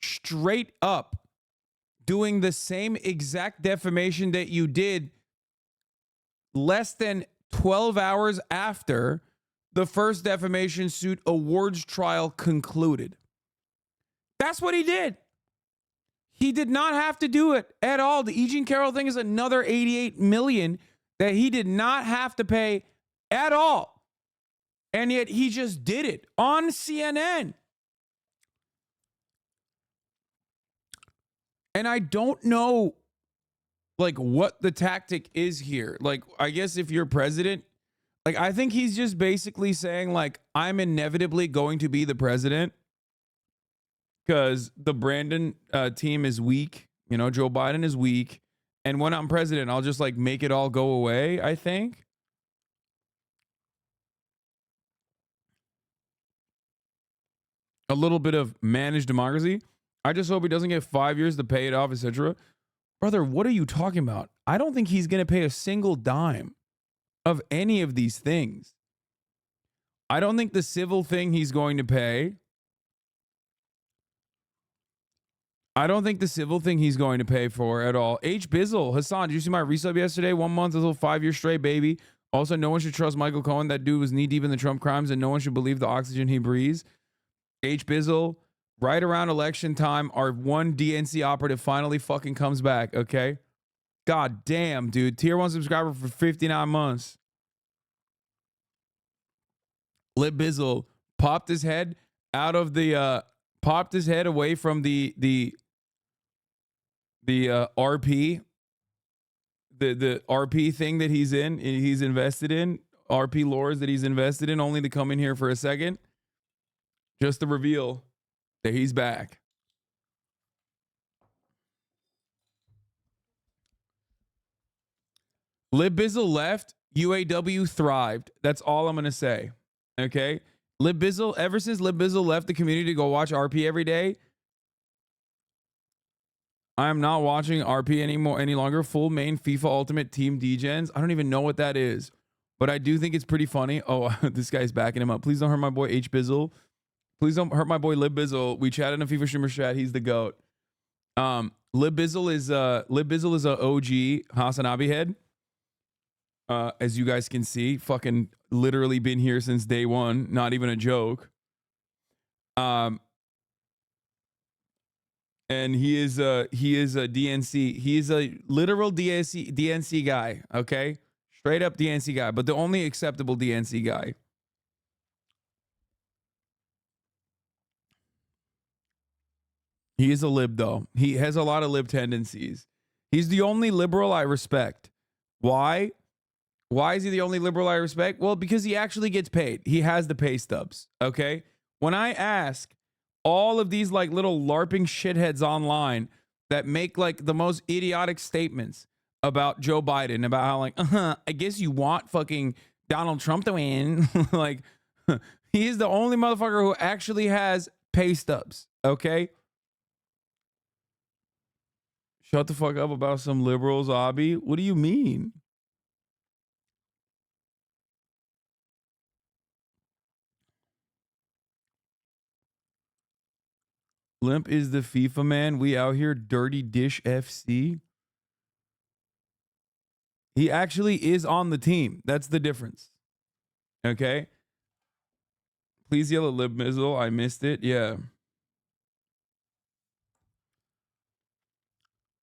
straight up doing the same exact defamation that you did less than 12 hours after the first defamation suit awards trial concluded. That's what he did. He did not have to do it at all. The E. Jean Carroll thing is another $88 million that he did not have to pay at all. And yet he just did it on CNN. And I don't know like what the tactic is here. Like, I guess if you're president, like, I think he's just basically saying like, I'm inevitably going to be the president because the Brandon team is weak. You know, Joe Biden is weak. And when I'm president, I'll just like make it all go away, I think. a little bit of managed democracy. I just hope he doesn't get 5 years to pay it off, etc. Brother, what are you talking about? I don't think he's going to pay a single dime of any of these things. I don't think the civil thing he's going to pay. I don't think the civil thing he's going to pay for at all. H. Bizzle, Hasan, did you see my resub yesterday? 1 month until 5 years straight, baby. Also, no one should trust Michael Cohen. That dude was knee deep in the Trump crimes, and no one should believe the oxygen he breathes. H. Bizzle, right around election time, our one DNC operative finally fucking comes back, okay? God damn, dude. Tier 1 subscriber for 59 months. Lip Bizzle popped his head out of the, popped his head away from the RP, the RP thing that he's invested in, RP lores that he's invested in, only to come in here for a second, just to reveal that he's back. Lib Bizzle left, UAW thrived. That's all I'm going to say. Okay? Lib Bizzle, ever since Lib Bizzle left the community to go watch RP every day, I'm not watching RP any longer. Full main FIFA Ultimate Team Degens. I don't even know what that is, but I do think it's pretty funny. Oh, this guy's backing him up. Please don't hurt my boy H Bizzle. Please don't hurt my boy Lib Bizzle. We chatted in a FIFA streamer chat. He's the GOAT. Lib Bizzle is a OG HasanAbi head. As you guys can see, fucking literally been here since day one. Not even a joke. And he is a DNC. He is a literal DNC guy. Okay, straight up DNC guy, but the only acceptable DNC guy. He is a lib though. He has a lot of lib tendencies. He's the only liberal I respect. Why? Why is he the only liberal I respect? Well, because he actually gets paid. He has the pay stubs. Okay. When I ask all of these like little LARPing shitheads online that make like the most idiotic statements about Joe Biden, about how like, I guess you want fucking Donald Trump to win. Like, he's the only motherfucker who actually has pay stubs. Okay. Shut the fuck up about some liberals, Abi. What do you mean? Limp is the FIFA man. We out here dirty dish FC. He actually is on the team. That's the difference. Okay. Please yell at Lib Mizzle. I missed it. Yeah.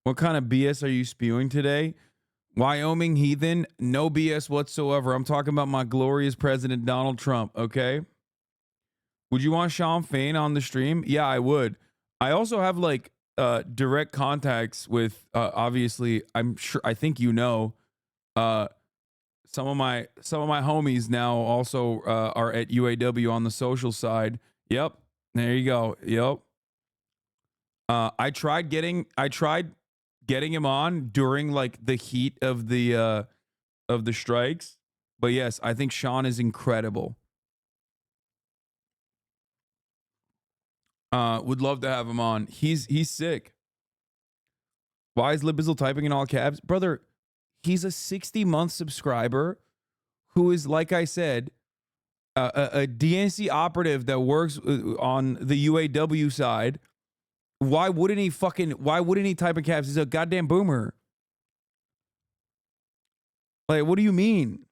What kind of BS are you spewing today? Wyoming heathen? No BS whatsoever. I'm talking about my glorious president, Donald Trump. Okay. Would you want Sean Fain on the stream? Yeah, I would. I also have like direct contacts with obviously I think you know some of my homies now also are at UAW on the social side. Yep. There you go. Yep. I tried getting him on during like the heat of the strikes. But yes, I think Sean is incredible. Would love to have him on. He's sick. Why is Libizzle typing in all caps? Brother, he's a 60-month subscriber who is, like I said, a DNC operative that works on the UAW side. Why wouldn't he type in caps? He's a goddamn boomer. Like, what do you mean?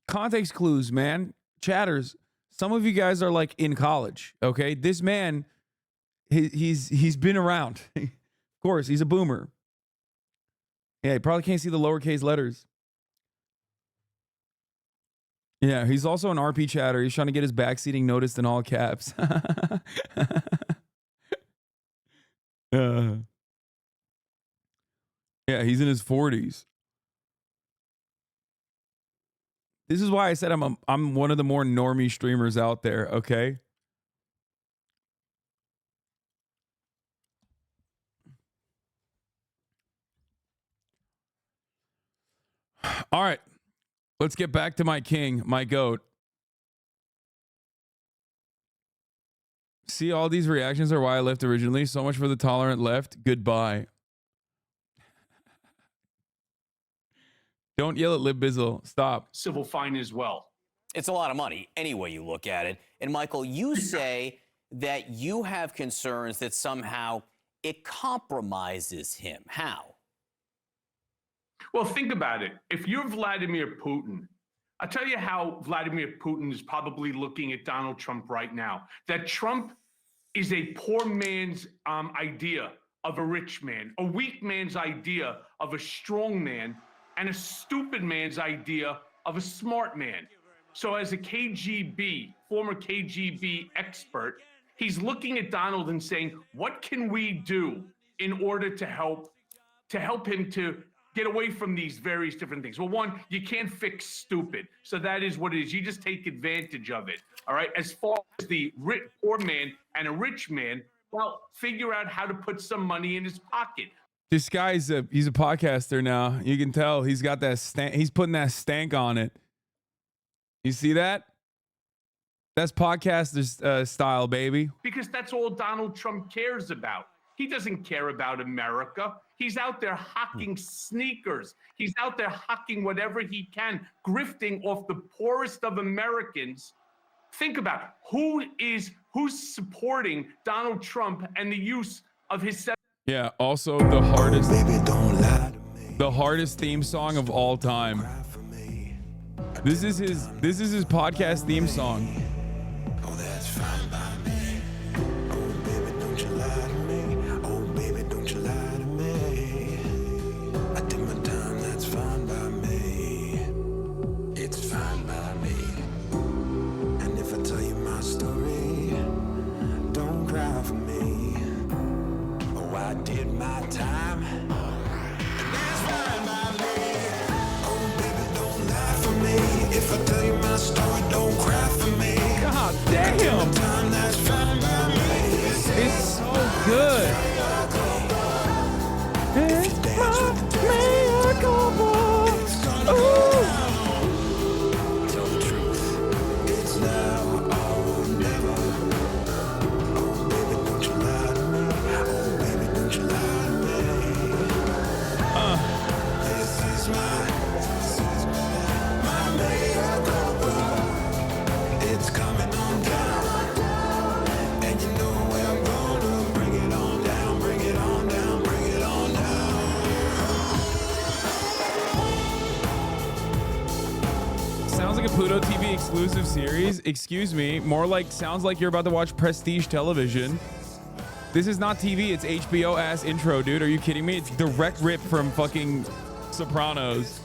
Context clues, man. Chatters, some of you guys are like in college, okay? This man, he's been around. Of course, he's a boomer. Yeah, he probably can't see the lowercase letters. Yeah, he's also an RP chatter. He's trying to get his backseating noticed in all caps. Yeah, he's in his 40s. This is why I said I'm one of the more normie streamers out there, okay? All right. Let's get back to my king, my GOAT. See, all these reactions are why I left originally. So much for the tolerant left. Goodbye. Don't yell at Lib Bizzle. Stop. Civil fine as well. It's a lot of money, any way you look at it. And Michael, you say that you have concerns that somehow it compromises him. How? Well, think about it. If you're Vladimir Putin, I'll tell you how Vladimir Putin is probably looking at Donald Trump right now. That Trump is a poor man's idea of a rich man, a weak man's idea of a strong man, and a stupid man's idea of a smart man. So as a KGB, former KGB expert, he's looking at Donald and saying, what can we do in order to help him to get away from these various different things? Well, one, you can't fix stupid. So that is what it is. You just take advantage of it. All right. As far as the poor man and a rich man, well, figure out how to put some money in his pocket. This guy's he's a podcaster now. You can tell he's got that he's putting that stank on it. You see that? That's podcaster style, baby. Because that's all Donald Trump cares about. He doesn't care about America. He's out there hawking sneakers. He's out there hawking whatever he can, grifting off the poorest of Americans. Think about it. Who's supporting Donald Trump and the use of his. Yeah. Also, the hardest theme song of all time. This is his podcast theme song. Oh, that's fine by me. Oh, baby, don't you lie to me. Oh, baby, don't you lie to me. I did my time, that's fine by me. It's fine by me. And if I tell you my story, don't cry for me. Oh, I did my time. And that's fine by me. Oh, baby, don't lie for me. If I tell you my story, don't cry for me. God damn! It's so good. It's my miracle. Tell the truth. It's now or never. Oh, baby, don't you lie to me. Oh, baby, don't you lie to me. This is my miracle. It's coming on down. And you know where I'm gonna bring it on down, bring it on down, bring it on down. Sounds like a Pluto TV exclusive series. Excuse me. More like sounds like you're about to watch prestige television. This is not TV. It's HBO ass intro, dude. Are you kidding me? It's direct rip from fucking Sopranos.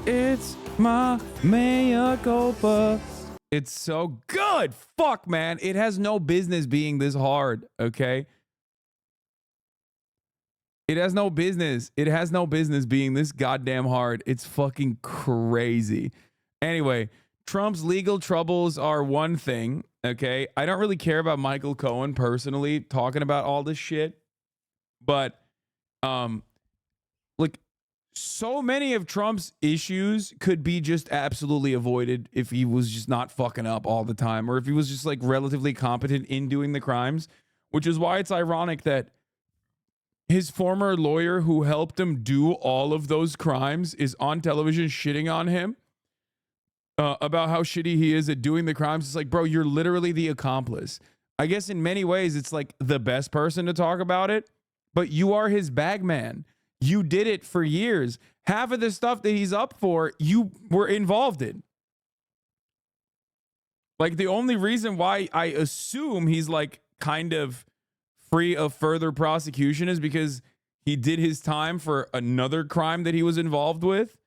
It's my mea culpa. It's so good. Fuck, man. It has no business being this hard, okay? It has no business. It has no business being this goddamn hard. It's fucking crazy. Anyway, Trump's legal troubles are one thing, okay? I don't really care about Michael Cohen personally talking about all this shit, but like so many of Trump's issues could be just absolutely avoided if he was just not fucking up all the time, or if he was just like relatively competent in doing the crimes, which is why it's ironic that his former lawyer who helped him do all of those crimes is on television shitting on him about how shitty he is at doing the crimes. It's like, bro, you're literally the accomplice. I guess in many ways it's like the best person to talk about it, but you are his bag man. You did it for years. Half of the stuff that he's up for, you were involved in. Like the only reason why I assume he's like kind of free of further prosecution is because he did his time for another crime that he was involved with.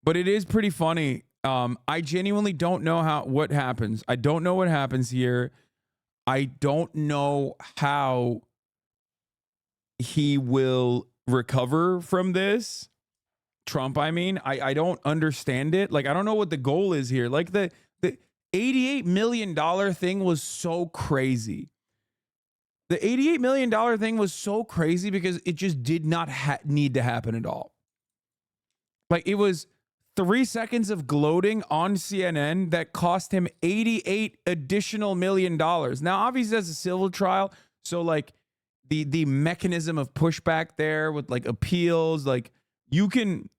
But it is pretty funny. I genuinely don't know what happens. I don't know what happens here. I don't know how he will recover from this. Trump, I mean, I don't understand it. Like, I don't know what the goal is here. Like the $88 million thing was so crazy. The $88 million thing was so crazy because it just did not need to happen at all. Like, it was 3 seconds of gloating on CNN that cost him $88 additional million. Now, obviously, that's a civil trial. So, like, the mechanism of pushback there with, like, appeals, like, you can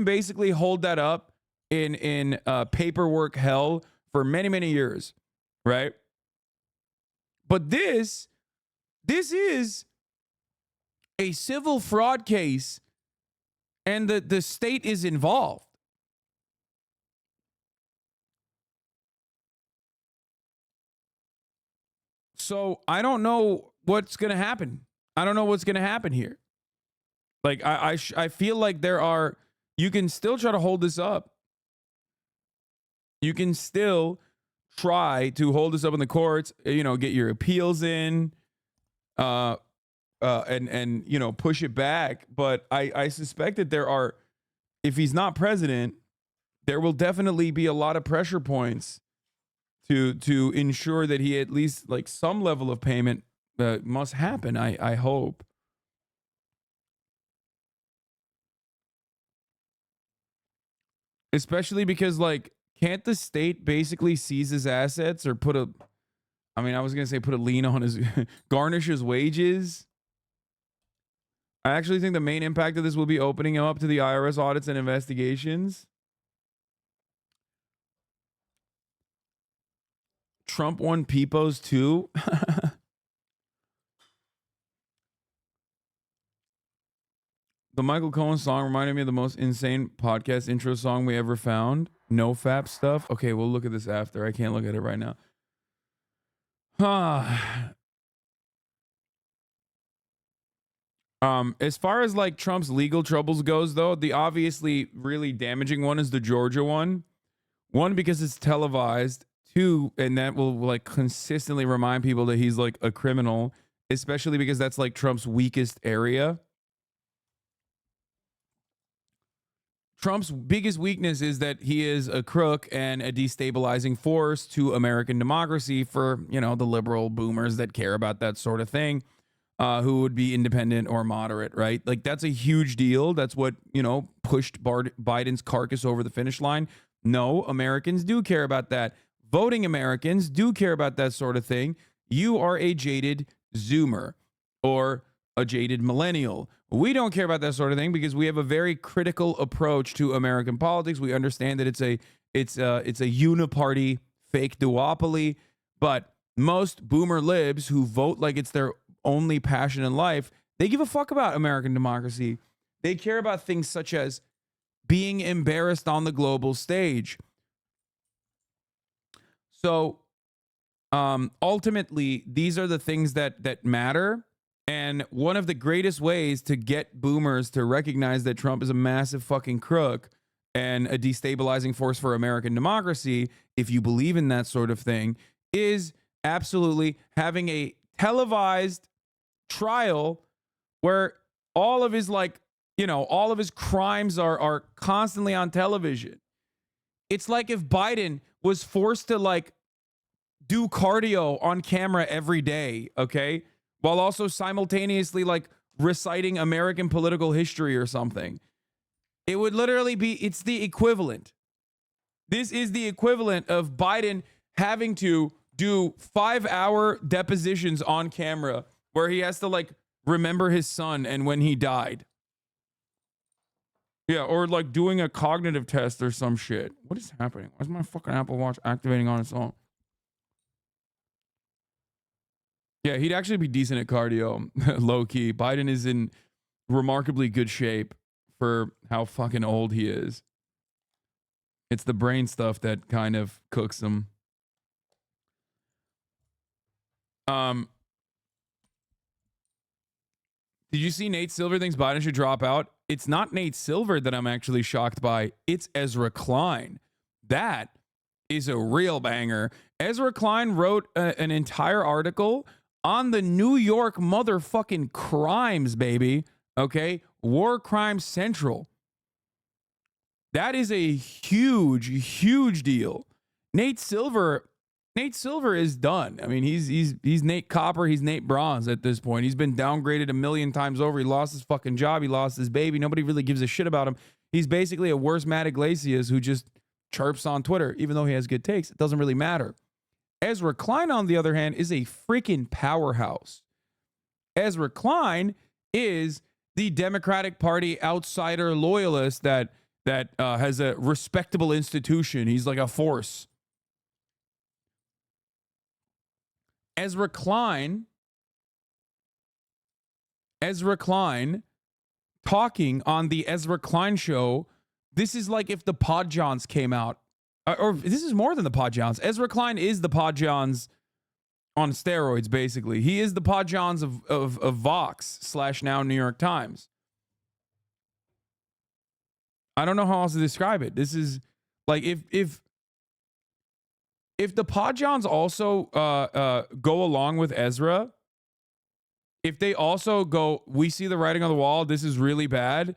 basically hold that up in paperwork hell for many, many years, right? But this is a civil fraud case, and the state is involved. So I don't know what's going to happen. I don't know what's going to happen here. Like, I feel like you can still try to hold this up. You can still try to hold this up in the courts, get your appeals in, and push it back. But I suspect that if he's not president, there will definitely be a lot of pressure points to ensure that he at least, like, some level of payment must happen. I hope. Especially because, like, can't the state basically seize his assets or put a lien on his, garnish his wages? I actually think the main impact of this will be opening him up to the IRS audits and investigations. Trump won Peoples too. The Michael Cohen song reminded me of the most insane podcast intro song we ever found. No fap stuff. Okay, we'll look at this after. I can't look at it right now. As far as, like, Trump's legal troubles goes, though, the obviously really damaging one is the Georgia one. One, because it's televised. Two, and that will, like, consistently remind people that he's, like, a criminal, especially because that's, like, Trump's weakest area. Trump's biggest weakness is that he is a crook and a destabilizing force to American democracy for, the liberal boomers that care about that sort of thing, who would be independent or moderate, right? Like, that's a huge deal. That's what, pushed Biden's carcass over the finish line. No, Americans do care about that. Voting Americans do care about that sort of thing. You are a jaded Zoomer or a jaded millennial. We don't care about that sort of thing because we have a very critical approach to American politics. We understand that it's a uniparty fake duopoly, but most boomer libs who vote like it's their only passion in life, they give a fuck about American democracy. They care about things such as being embarrassed on the global stage. So ultimately, these are the things that matter. And one of the greatest ways to get boomers to recognize that Trump is a massive fucking crook and a destabilizing force for American democracy, if you believe in that sort of thing, is absolutely having a televised trial where all of his, all of his crimes are constantly on television. It's like if Biden was forced to, like, do cardio on camera every day, okay? While also simultaneously, like, reciting American political history or something. It would literally it's the equivalent. This is the equivalent of Biden having to do 5-hour depositions on camera where he has to, like, remember his son and when he died. Yeah, or, like, doing a cognitive test or some shit. What is happening? Why is my fucking Apple Watch activating on its own? Yeah, he'd actually be decent at cardio, low key. Biden is in remarkably good shape for how fucking old he is. It's the brain stuff that kind of cooks him. Did you see Nate Silver thinks Biden should drop out? It's not Nate Silver that I'm actually shocked by. It's Ezra Klein. That is a real banger. Ezra Klein wrote an entire article on the New York motherfucking crimes, baby. Okay? War Crimes Central. That is a huge, huge deal. Nate Silver Nate Silver is done. I mean, he's Nate Copper, he's Nate Bronze at this point. He's been downgraded a million times over. He lost his fucking job. He lost his baby. Nobody really gives a shit about him. He's basically a worse Matt Iglesias who just chirps on Twitter, even though he has good takes. It doesn't really matter. Ezra Klein, on the other hand, is a freaking powerhouse. Ezra Klein is the Democratic Party outsider loyalist that has a respectable institution. He's like a force. Ezra Klein talking on the Ezra Klein show. This is like if the Pod Johns came out, or this is more than the Pod Johns. Ezra Klein is the Pod Johns on steroids, basically. He is the Pod Johns of Vox / now New York Times. I don't know how else to describe it. This is like if the Pod Johns also go along with Ezra, if they also go, we see the writing on the wall, this is really bad.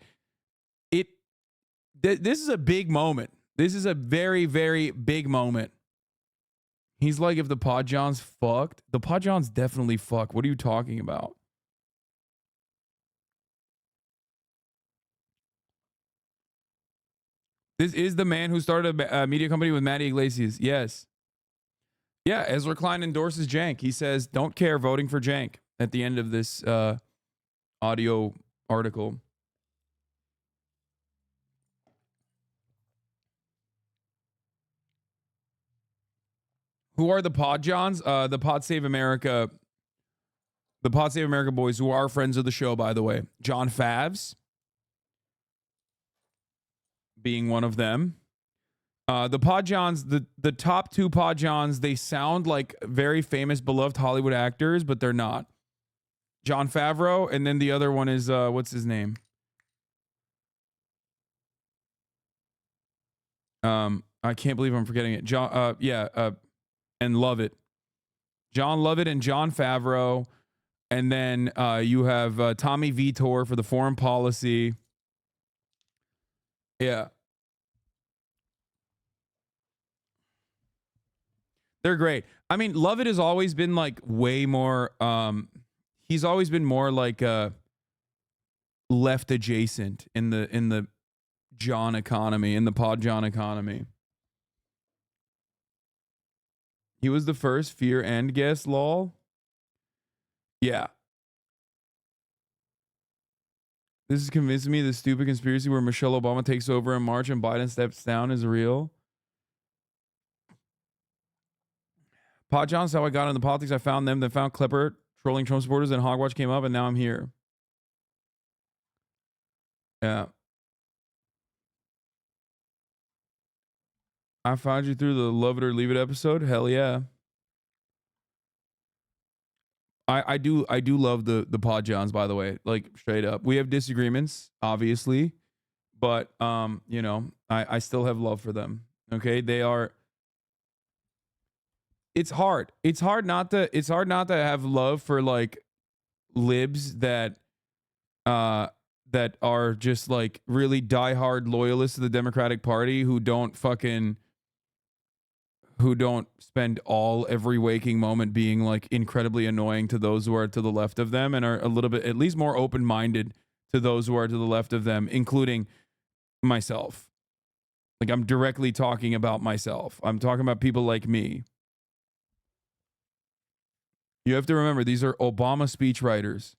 This is a big moment. This is a very, very big moment. He's like, if the Pod Johns fucked, the Pod Johns definitely fuck. What are you talking about? This is the man who started a media company with Matty Iglesias. Yes. Yeah, Ezra Klein endorses Jank. He says, don't care, voting for Jank at the end of this audio article. Who are the Pod Johns? The Pod Save America boys, who are friends of the show, by the way. John Favs being one of them. The Pod Johns, the top two Pod Johns, they sound like very famous, beloved Hollywood actors, but they're not. Jon Favreau, and then the other one is, what's his name? I can't believe I'm forgetting it. And Lovett. John Lovett and Jon Favreau. And then you have Tommy Vitor for the foreign policy. Yeah. They're great. I mean, Lovett has always been like way more, he's always been more like left adjacent in the John economy, in the Pod John economy. He was the first Fear and guest, lol. Yeah. This is convincing me the stupid conspiracy where Michelle Obama takes over in March and Biden steps down is real. Pod John's how I got into politics. I found them, then found Klepper trolling Trump supporters, and Hogwatch came up, and now I'm here. Yeah. I found you through the Love It or Leave It episode. Hell yeah. I do love the Pod Johns, by the way. Like, straight up. We have disagreements, obviously, but you know, I still have love for them. Okay? They are. It's hard. It's hard not to have love for like libs that are just like really diehard loyalists to the Democratic Party who don't spend every waking moment being like incredibly annoying to those who are to the left of them, and are a little bit at least more open-minded to those who are to the left of them, including myself. Like, I'm directly talking about myself. I'm talking about people like me. You have to remember, these are Obama speechwriters.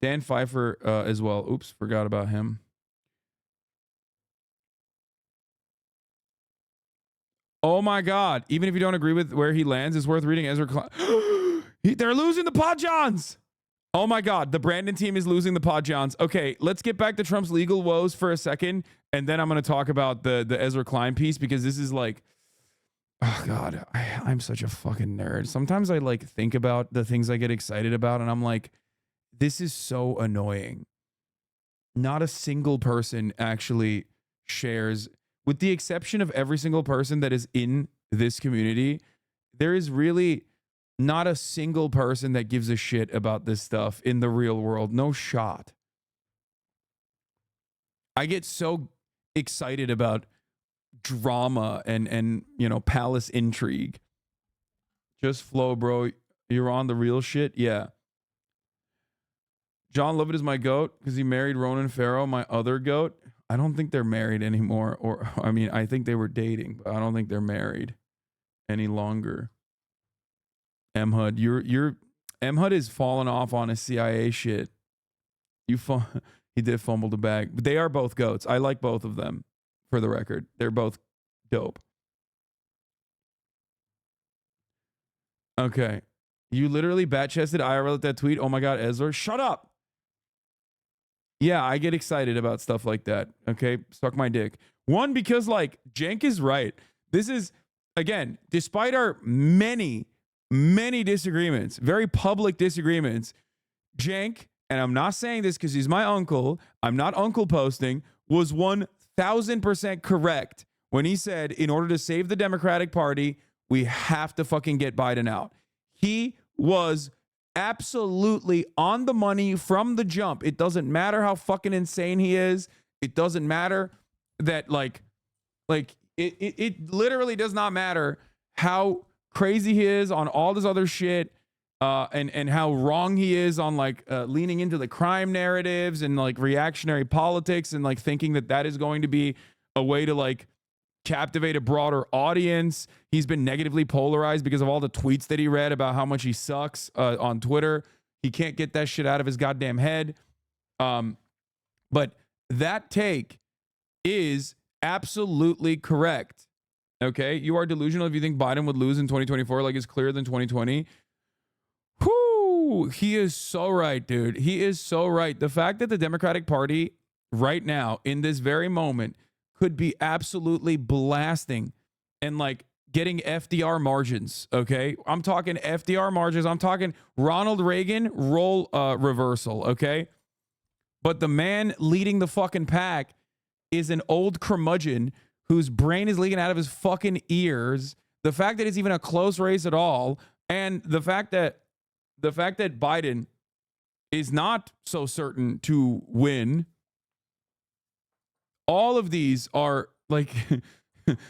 Dan Pfeiffer as well. Oops, forgot about him. Oh my God. Even if you don't agree with where he lands, it's worth reading Ezra Klein. They're losing the Pod Johns. Oh my God. The Brandon team is losing the Pod Johns. Okay, let's get back to Trump's legal woes for a second. And then I'm going to talk about the Ezra Klein piece, because this is like, oh God, I'm such a fucking nerd. Sometimes I like think about the things I get excited about, and I'm like, this is so annoying. Not a single person actually shares, with the exception of every single person that is in this community, there is really not a single person that gives a shit about this stuff in the real world. No shot. I get so excited about drama and you know, palace intrigue. Just flow, bro. You're on the real shit. Yeah. John Lovett is my goat because he married Ronan Farrow, my other goat. I don't think they're married anymore. Or, I mean, I think they were dating, but I don't think they're married any longer. M-HUD, M-HUD is falling off on his CIA shit. He did fumble the bag. But they are both goats. I like both of them, for the record. They're both dope. Okay. You literally bat-chested IRL at that tweet. Oh my God, Ezra. Shut up. Yeah, I get excited about stuff like that. Okay. Suck my dick. One, because like Cenk is right. This is, again, despite our many disagreements, very public disagreements, Cenk, and I'm not saying this because he's my uncle, I'm not uncle posting, was 1000% correct when he said, in order to save the Democratic Party, we have to fucking get Biden out. He was absolutely on the money from the jump. It doesn't matter how fucking insane he is. It doesn't matter that it literally does not matter how crazy he is on all this other shit, and how wrong he is on leaning into the crime narratives and like reactionary politics and like thinking that is going to be a way to like captivate a broader audience. He's been negatively polarized because of all the tweets that he read about how much he sucks on Twitter. He can't get that shit out of his goddamn head. But that take is absolutely correct. Okay, you are delusional if you think Biden would lose in 2024 like it's clearer than 2020. Whoo, he is so right, dude. He is so right. The fact that the Democratic Party right now, in this very moment, could be absolutely blasting and like getting FDR margins. Okay, I'm talking FDR margins. I'm talking Ronald Reagan role reversal. Okay, but the man leading the fucking pack is an old curmudgeon whose brain is leaking out of his fucking ears. The fact that it's even a close race at all, and the fact that Biden is not so certain to win. All of these are like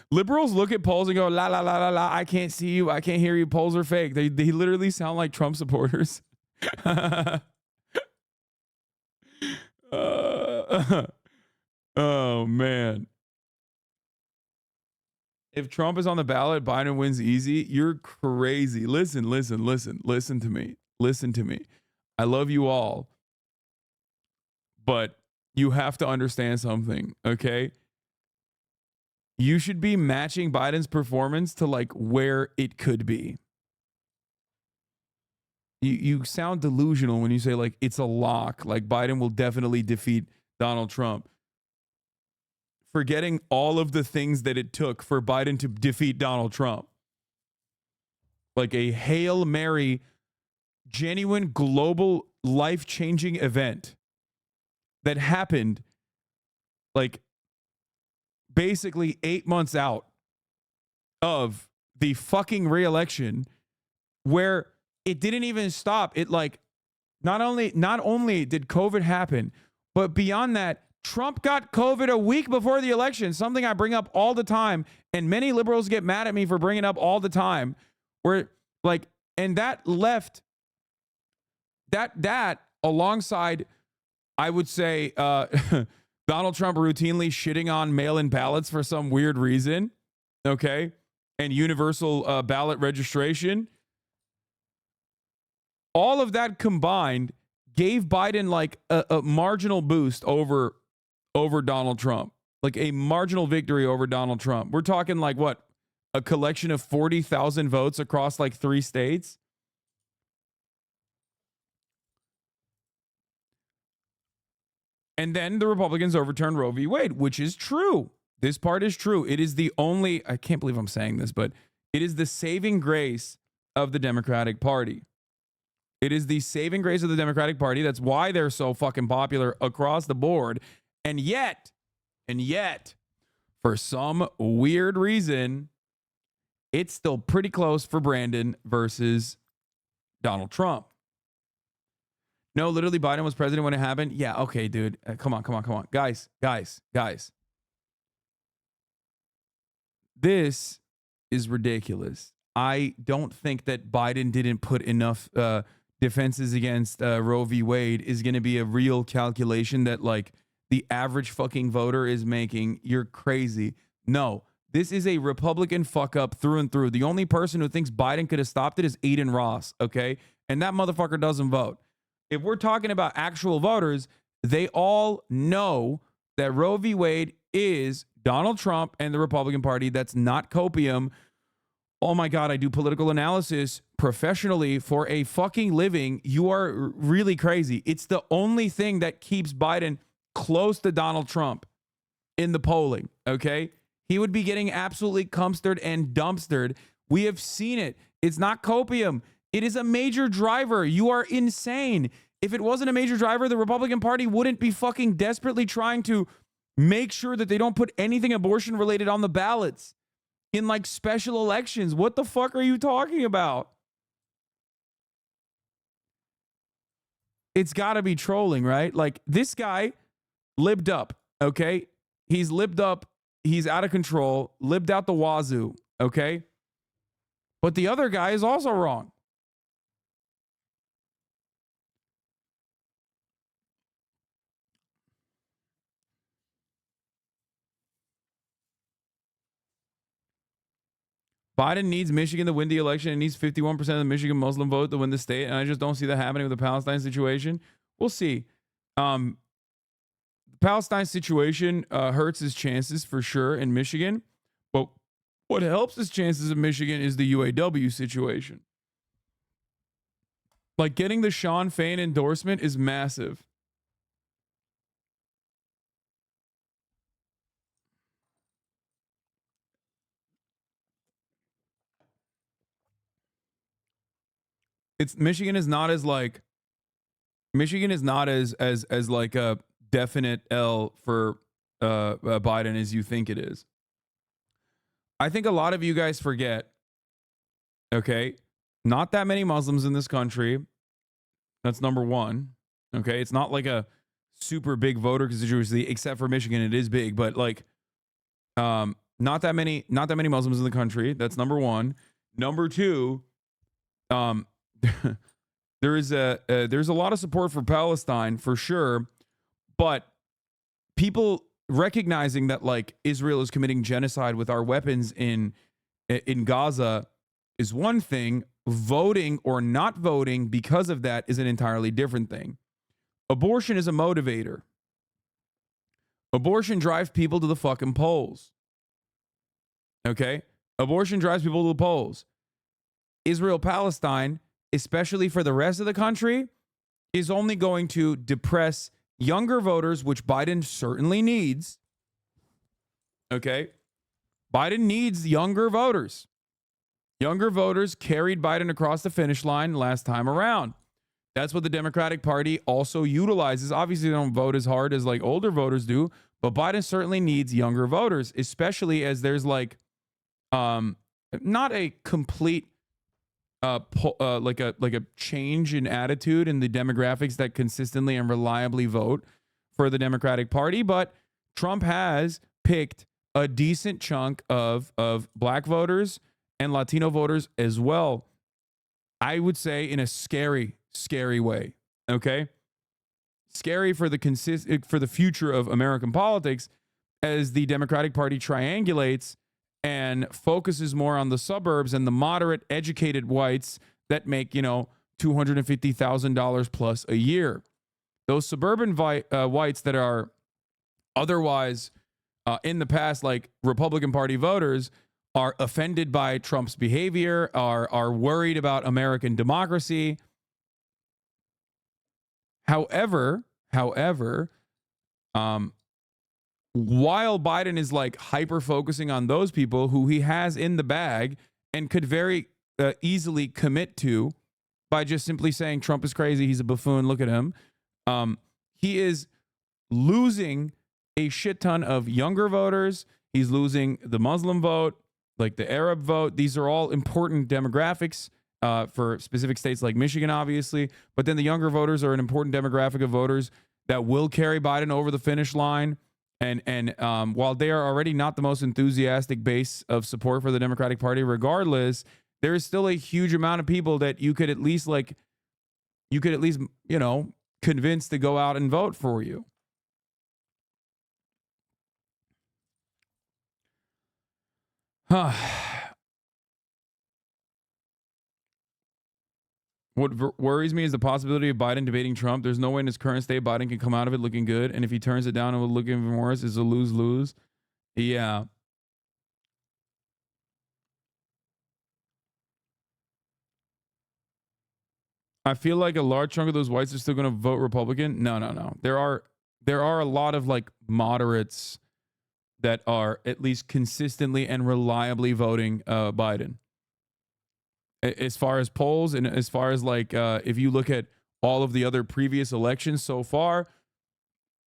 liberals look at polls and go, la, la, la, la, la. I can't see you. I can't hear you. Polls are fake. They literally sound like Trump supporters. Oh, man. If Trump is on the ballot, Biden wins easy. You're crazy. Listen to me. Listen to me. I love you all. But you have to understand something, okay? You should be matching Biden's performance to like where it could be. You sound delusional when you say like it's a lock, like Biden will definitely defeat Donald Trump. Forgetting all of the things that it took for Biden to defeat Donald Trump. Like a Hail Mary, genuine global life-changing event that happened like basically 8 months out of the fucking re-election, where it didn't even stop. It like not only did COVID happen, but beyond that, Trump got COVID a week before the election, something I bring up all the time, and many liberals get mad at me for bringing up all the time, where like, and that left that alongside, I would say, Donald Trump routinely shitting on mail-in ballots for some weird reason, okay, and universal ballot registration. All of that combined gave Biden like a marginal boost over Donald Trump, like a marginal victory over Donald Trump. We're talking like what, a collection of 40,000 votes across like 3 states. And then the Republicans overturned Roe v. Wade, which is true. This part is true. It is the only, I can't believe I'm saying this, but it is the saving grace of the Democratic Party. It is the saving grace of the Democratic Party. That's why they're so fucking popular across the board. And yet, for some weird reason, it's still pretty close for Brandon versus Donald Trump. No, literally, Biden was president when it happened. Yeah, okay, dude. Come on. Guys. This is ridiculous. I don't think that Biden didn't put enough defenses against Roe v. Wade is going to be a real calculation that like the average fucking voter is making. You're crazy. No, this is a Republican fuck up through and through. The only person who thinks Biden could have stopped it is Aiden Ross, okay? And that motherfucker doesn't vote. If we're talking about actual voters, they all know that Roe v. Wade is Donald Trump and the Republican Party. That's not copium. Oh my God, I do political analysis professionally for a fucking living. You are really crazy. It's the only thing that keeps Biden close to Donald Trump in the polling, okay? He would be getting absolutely cumstered and dumpstered. We have seen it. It's not copium. It is a major driver. You are insane. If it wasn't a major driver, the Republican Party wouldn't be fucking desperately trying to make sure that they don't put anything abortion related on the ballots in like special elections. What the fuck are you talking about? It's got to be trolling, right? Like this guy libbed up, okay? He's libbed up. He's out of control, libbed out the wazoo, okay? But the other guy is also wrong. Biden needs Michigan to win the election. It needs 51% of the Michigan Muslim vote to win the state. And I just don't see that happening with the Palestine situation. We'll see. The Palestine situation hurts his chances for sure in Michigan. But what helps his chances in Michigan is the UAW situation. Like getting the Sean Fain endorsement is massive. Michigan is not as like a definite L for Biden as you think it is. I think a lot of you guys forget, okay, not that many Muslims in this country. That's number one. Okay, it's not like a super big voter constituency, except for Michigan. It is big, but like not that many Muslims in the country. That's number one. Number two, there's a lot of support for Palestine for sure, but people recognizing that like Israel is committing genocide with our weapons in Gaza is one thing. Voting or not voting because of that is an entirely different thing. Abortion is a motivator. Abortion drives people to the fucking polls. Okay? Abortion drives people to the polls. Israel-Palestine, especially for the rest of the country, is only going to depress younger voters, which Biden certainly needs. Okay? Biden needs younger voters. Younger voters carried Biden across the finish line last time around. That's what the Democratic Party also utilizes. Obviously, they don't vote as hard as like older voters do, but Biden certainly needs younger voters, especially as there's like not a complete like a change in attitude in the demographics that consistently and reliably vote for the Democratic Party, but Trump has picked a decent chunk of black voters and Latino voters as well. I would say in a scary way. Okay, scary for the future of American politics as the Democratic Party triangulates and focuses more on the suburbs and the moderate educated whites that make, $250,000 plus a year. Those suburban whites that are otherwise in the past like Republican Party voters are offended by Trump's behavior, are worried about American democracy. However, while Biden is like hyper focusing on those people who he has in the bag and could very easily commit to by just simply saying Trump is crazy, he's a buffoon, look at him. He is losing a shit ton of younger voters. He's losing the Muslim vote, like the Arab vote. These are all important demographics for specific states like Michigan, obviously. But then the younger voters are an important demographic of voters that will carry Biden over the finish line. And while they are already not the most enthusiastic base of support for the Democratic Party, regardless, there is still a huge amount of people that you could at least convince to go out and vote for you. What worries me is the possibility of Biden debating Trump. There's no way in his current state Biden can come out of it looking good. And if he turns it down, it will look even worse. It's a lose-lose. Yeah. I feel like a large chunk of those whites are still going to vote Republican. No. There are a lot of like moderates that are at least consistently and reliably voting Biden. As far as polls and as far as like if you look at all of the other previous elections so far,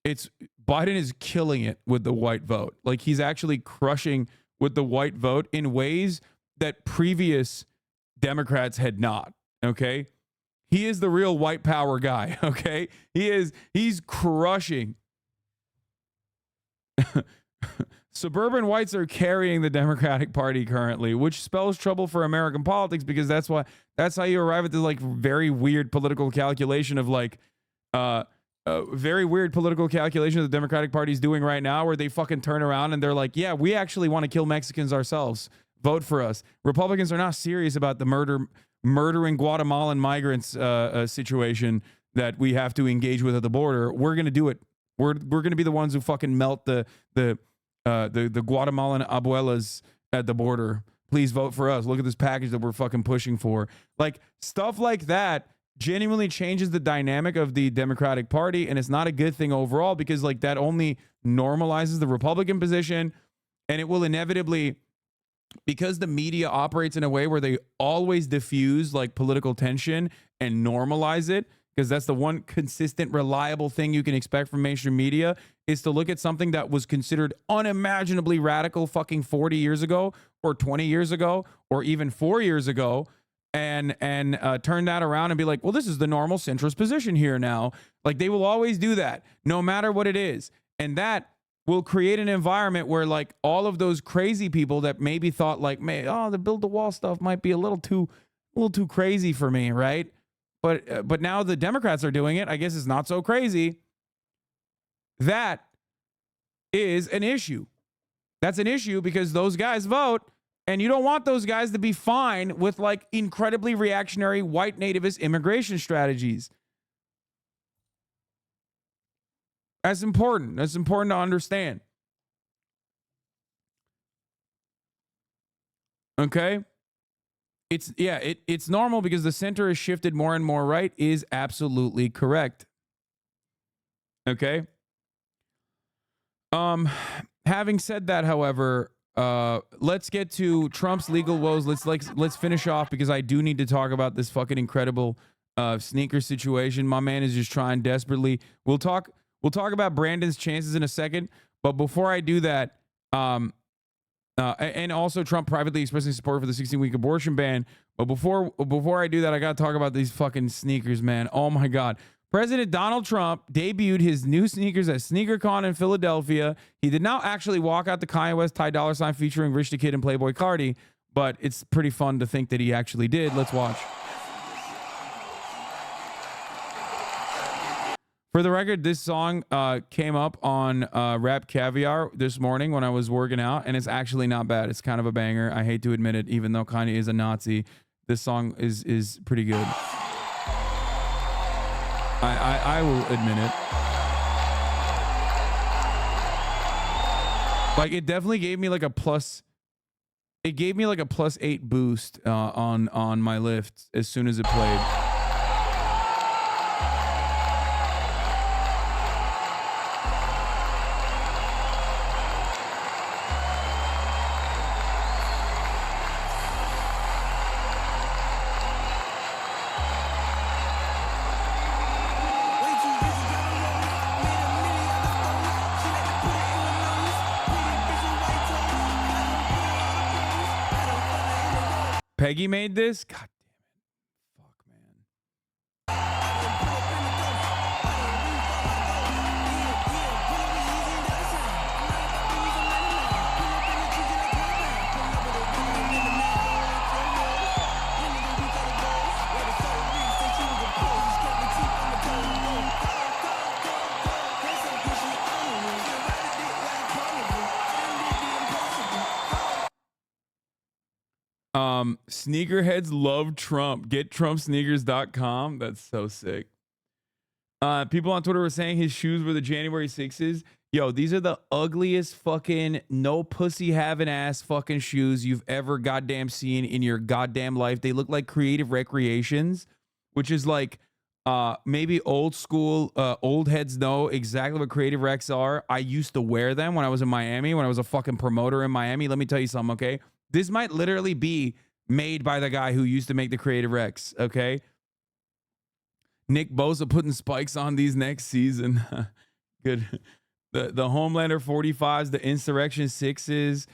Biden is killing it with the white vote. Like he's actually crushing with the white vote in ways that previous Democrats had not. Okay. He is the real white power guy. Okay. He's crushing. Suburban whites are carrying the Democratic Party currently, which spells trouble for American politics, because that's how you arrive at this like very weird political calculation of like very weird political calculation the Democratic Party is doing right now, where they fucking turn around and they're like, yeah, we actually want to kill Mexicans ourselves. Vote for us. Republicans are not serious about the murdering Guatemalan migrants situation that we have to engage with at the border. We're going to do it. We're going to be the ones who fucking melt the Guatemalan abuelas at the border. Please vote for us. Look at this package that we're fucking pushing for. Like stuff like that genuinely changes the dynamic of the Democratic Party, and it's not a good thing overall, because like that only normalizes the Republican position, and it will inevitably, because the media operates in a way where they always diffuse like political tension and normalize it, because that's the one consistent, reliable thing you can expect from mainstream media, is to look at something that was considered unimaginably radical fucking 40 years ago or 20 years ago or even 4 years ago and turn that around and be like, well, this is the normal centrist position here now. Like they will always do that no matter what it is. And that will create an environment where like all of those crazy people that maybe thought like, the build the wall stuff might be a little too crazy for me, right? But now the Democrats are doing it. I guess it's not so crazy. That is an issue. That's an issue because those guys vote, and you don't want those guys to be fine with like incredibly reactionary white nativist immigration strategies. That's important. That's important to understand. Okay? It's normal because the center is shifted more and more right, is absolutely correct. Okay? Having said that, however, let's get to Trump's legal woes. Let's finish off, because I do need to talk about this fucking incredible sneaker situation. My man is just trying desperately. We'll talk about Brandon's chances in a second, but before I do that, and also Trump privately expressing support for the 16-week abortion ban. But before I do that, I got to talk about these fucking sneakers, man. Oh my God. President Donald Trump debuted his new sneakers at SneakerCon in Philadelphia. He did not actually walk out the Kanye West Ty Dolla $ign featuring Rich the Kid and Playboi Carti, but it's pretty fun to think that he actually did. Let's watch. For the record, this song came up on Rap Caviar this morning when I was working out, and it's actually not bad. It's kind of a banger. I hate to admit it, even though Kanye is a Nazi. This song is pretty good. I will admit it. Like, it definitely gave me like a plus. It gave me like a +8 boost on my lift as soon as it played. Peggy made this? God damn it. Fuck, man. Sneakerheads love Trump. GetTrumpSneakers.com. That's so sick. People on Twitter were saying his shoes were the January 6s. Yo, these are the ugliest fucking no pussy having ass fucking shoes you've ever goddamn seen in your goddamn life. They look like Creative Recreations, which is like maybe old school. Old heads know exactly what Creative Recs are. I used to wear them when I was in Miami, when I was a fucking promoter in Miami. Let me tell you something, okay? This might literally be made by the guy who used to make the Creative Recs, okay? Nick Bosa putting spikes on these next season. Good. The Homelander 45s, the Insurrection 6s.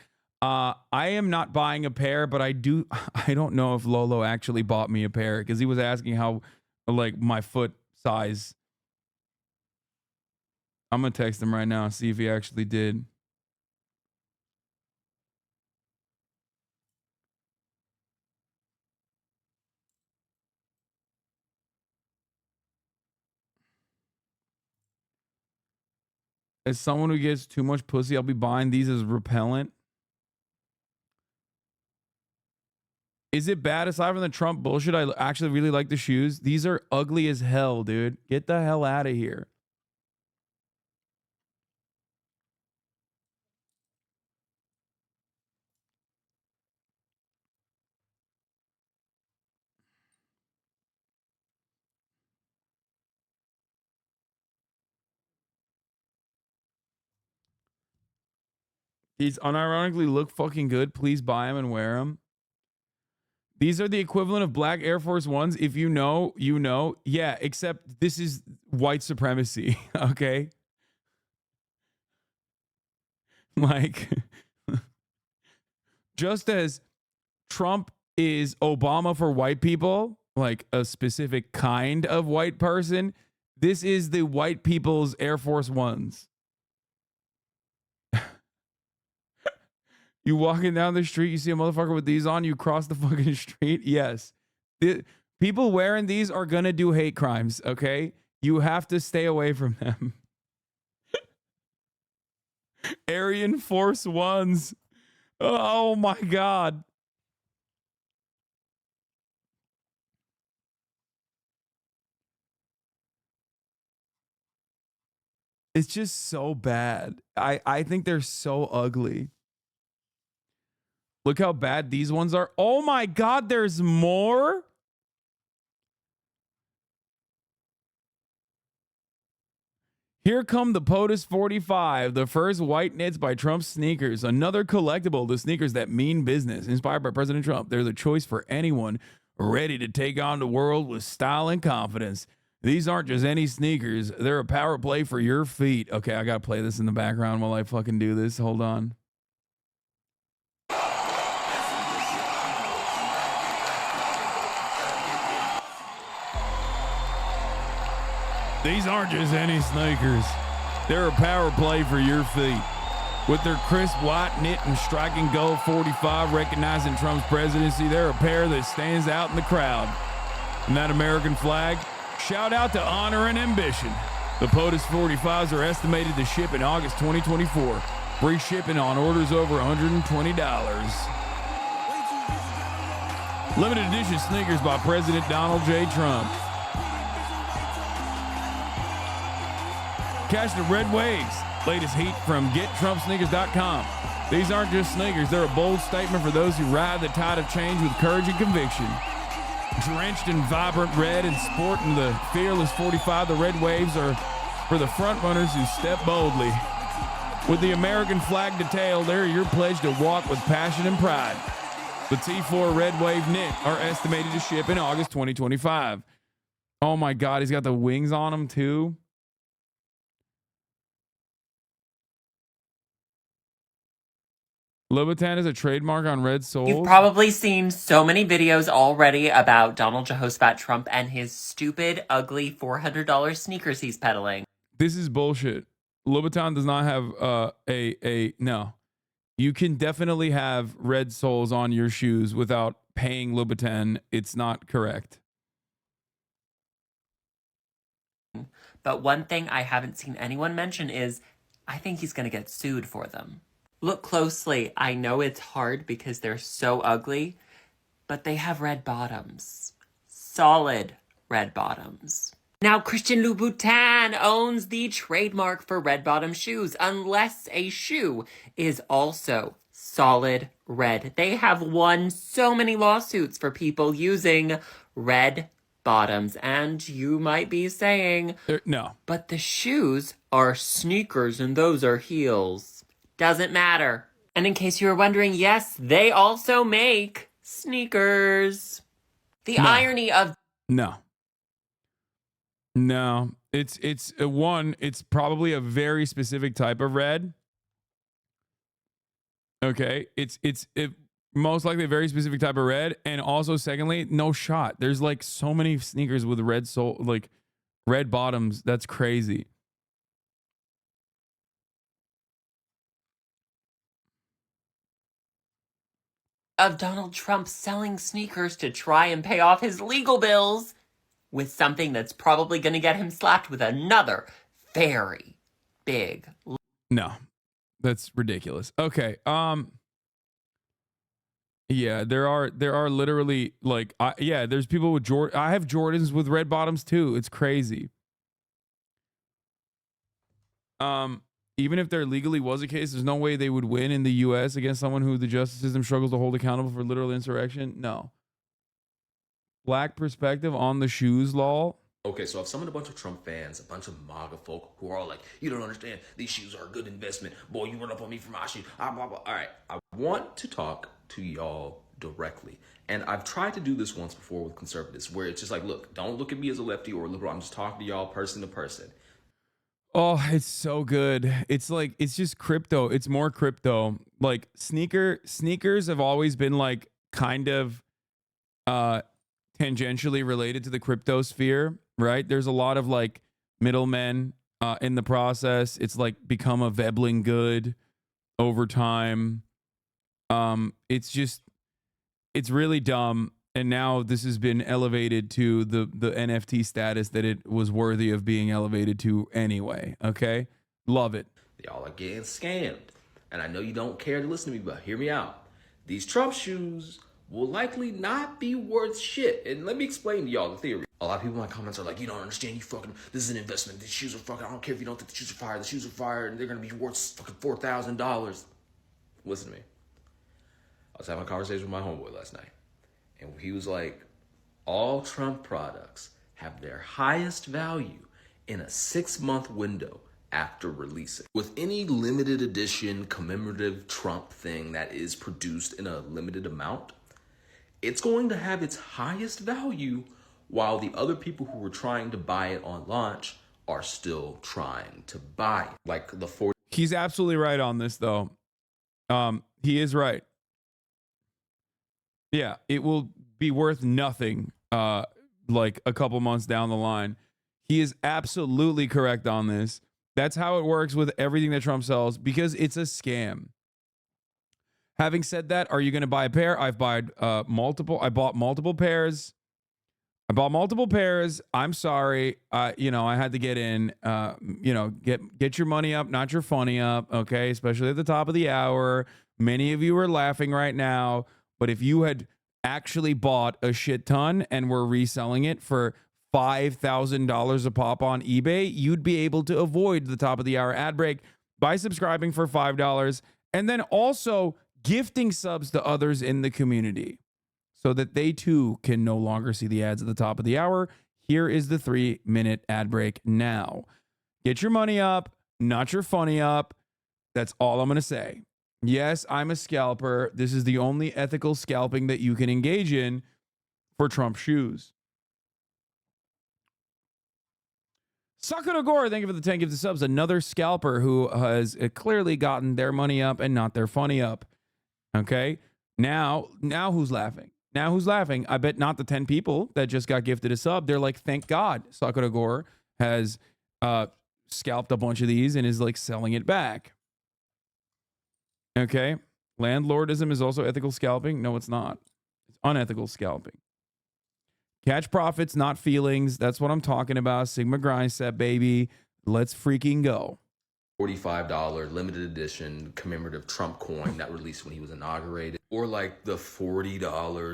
I am not buying a pair, but I don't know if Lolo actually bought me a pair because he was asking how, like, my foot size. I'm going to text him right now and see if he actually did. As someone who gets too much pussy, I'll be buying these as repellent. Is it bad aside from the Trump bullshit? I actually really like the shoes. These are ugly as hell, dude. Get the hell out of here. These unironically look fucking good. Please buy them and wear them. These are the equivalent of black Air Force Ones. If you know, you know. Yeah, except this is white supremacy, okay? Like, just as Trump is Obama for white people, like a specific kind of white person, this is the white people's Air Force Ones. You walking down the street, you see a motherfucker with these on, you cross the fucking street. Yes. People wearing these are going to do hate crimes, okay? You have to stay away from them. Aryan Force Ones. Oh my God. It's just so bad. I think they're so ugly. Look how bad these ones are. Oh my God, there's more? Here come the POTUS 45, the first white knits by Trump sneakers. Another collectible, the sneakers that mean business. Inspired by President Trump. They're the choice for anyone ready to take on the world with style and confidence. These aren't just any sneakers. They're a power play for your feet. Okay, I got to play this in the background while I fucking do this. Hold on. These aren't just any sneakers. They're a power play for your feet. With their crisp white knit and striking gold 45 recognizing Trump's presidency, they're a pair that stands out in the crowd. And that American flag, shout out to honor and ambition. The POTUS 45s are estimated to ship in August 2024. Free shipping on orders over $120. Limited edition sneakers by President Donald J. Trump. Catch the red waves. Latest heat from GetTrumpSneakers.com. These aren't just sneakers. They're a bold statement for those who ride the tide of change with courage and conviction. Drenched in vibrant red and sporting the fearless 45, the red waves are for the front runners who step boldly. With the American flag detail, they're your pledge to walk with passion and pride. The T4 Red Wave knit are estimated to ship in August 2025. Oh my God, he's got the wings on them too. Louboutin is a trademark on red soles. You've probably seen so many videos already about Donald Jehoshaphat Trump and his stupid, ugly $400 sneakers he's peddling. This is bullshit. Louboutin does not have no. You can definitely have red soles on your shoes without paying Louboutin. It's not correct. But one thing I haven't seen anyone mention is I think he's going to get sued for them. Look closely. I know it's hard because they're so ugly, but they have red bottoms. Solid red bottoms. Now, Christian Louboutin owns the trademark for red bottom shoes, unless a shoe is also solid red. They have won so many lawsuits for people using red bottoms, and you might be saying, no, but the shoes are sneakers and those are heels. Doesn't matter. And in case you were wondering, yes, they also make sneakers. The irony of... No, it's it's probably a very specific type of red. Okay, it's most likely a very specific type of red, and also secondly, no shot. There's like so many sneakers with red sole, like red bottoms. That's crazy. Of Donald Trump selling sneakers to try and pay off his legal bills with something that's probably going to get him slapped with another very big... No, that's ridiculous. Okay. Yeah, there are literally like, there's people with I have Jordans with red bottoms too. It's crazy. Even if there legally was a case, there's no way they would win in the U.S. against someone who the justice system struggles to hold accountable for literal insurrection. No. Black perspective on the shoes law. Okay, so I've summoned a bunch of Trump fans, a bunch of MAGA folk who are all like, you don't understand, these shoes are a good investment. Boy, you run up on me for my shoes. Blah, blah, blah. All right, I want to talk to y'all directly. And I've tried to do this once before with conservatives, where it's just like, look, don't look at me as a lefty or a liberal. I'm just talking to y'all person to person. Oh, it's so good. It's like, it's just crypto. It's more crypto. Like sneakers have always been like kind of tangentially related to the crypto sphere, right? There's a lot of like middlemen in the process. It's like become a Veblen good over time. It's really dumb. And now this has been elevated to the NFT status that it was worthy of being elevated to anyway. Okay? Love it. Y'all are getting scammed. And I know you don't care to listen to me, but hear me out. These Trump shoes will likely not be worth shit. And let me explain to y'all the theory. A lot of people in my comments are like, you don't understand, this is an investment. These shoes are fucking, I don't care if you don't think the shoes are fire. The shoes are fire and they're going to be worth fucking $4,000. Listen to me. I was having a conversation with my homeboy last night. And he was like, all Trump products have their highest value in a 6-month window after releasing. With any limited edition commemorative Trump thing that is produced in a limited amount, it's going to have its highest value while the other people who were trying to buy it on launch are still trying to buy it. Like the 40. He's absolutely right on this, though. He is right. Yeah, it will be worth nothing like a couple months down the line. He is absolutely correct on this. That's how it works with everything that Trump sells because it's a scam. Having said that, are you going to buy a pair? I've bought multiple. I bought multiple pairs. I'm sorry. I had to get in, get your money up, not your funny up. Okay. Especially at the top of the hour. Many of you are laughing right now, but if you had actually bought a shit ton and were reselling it for $5,000 a pop on eBay, you'd be able to avoid the top of the hour ad break by subscribing for $5 and then also gifting subs to others in the community so that they too can no longer see the ads at the top of the hour. Here is the 3-minute ad break now. Get your money up, not your funny up. That's all I'm going to say. Yes, I'm a scalper. This is the only ethical scalping that you can engage in for Trump shoes. Sakura Gore, thank you for the 10 gifted subs. Another scalper who has clearly gotten their money up and not their funny up. Okay, now who's laughing? Now who's laughing? I bet not the 10 people that just got gifted a sub. They're like, thank God Sakura Gore has scalped a bunch of these and is like selling it back. Okay, landlordism is also ethical scalping. No, it's not. It's unethical scalping. Catch profits, not feelings. That's what I'm talking about. Sigma grind set, baby. Let's freaking go. $45 limited edition commemorative Trump coin that released when he was inaugurated, or like the $40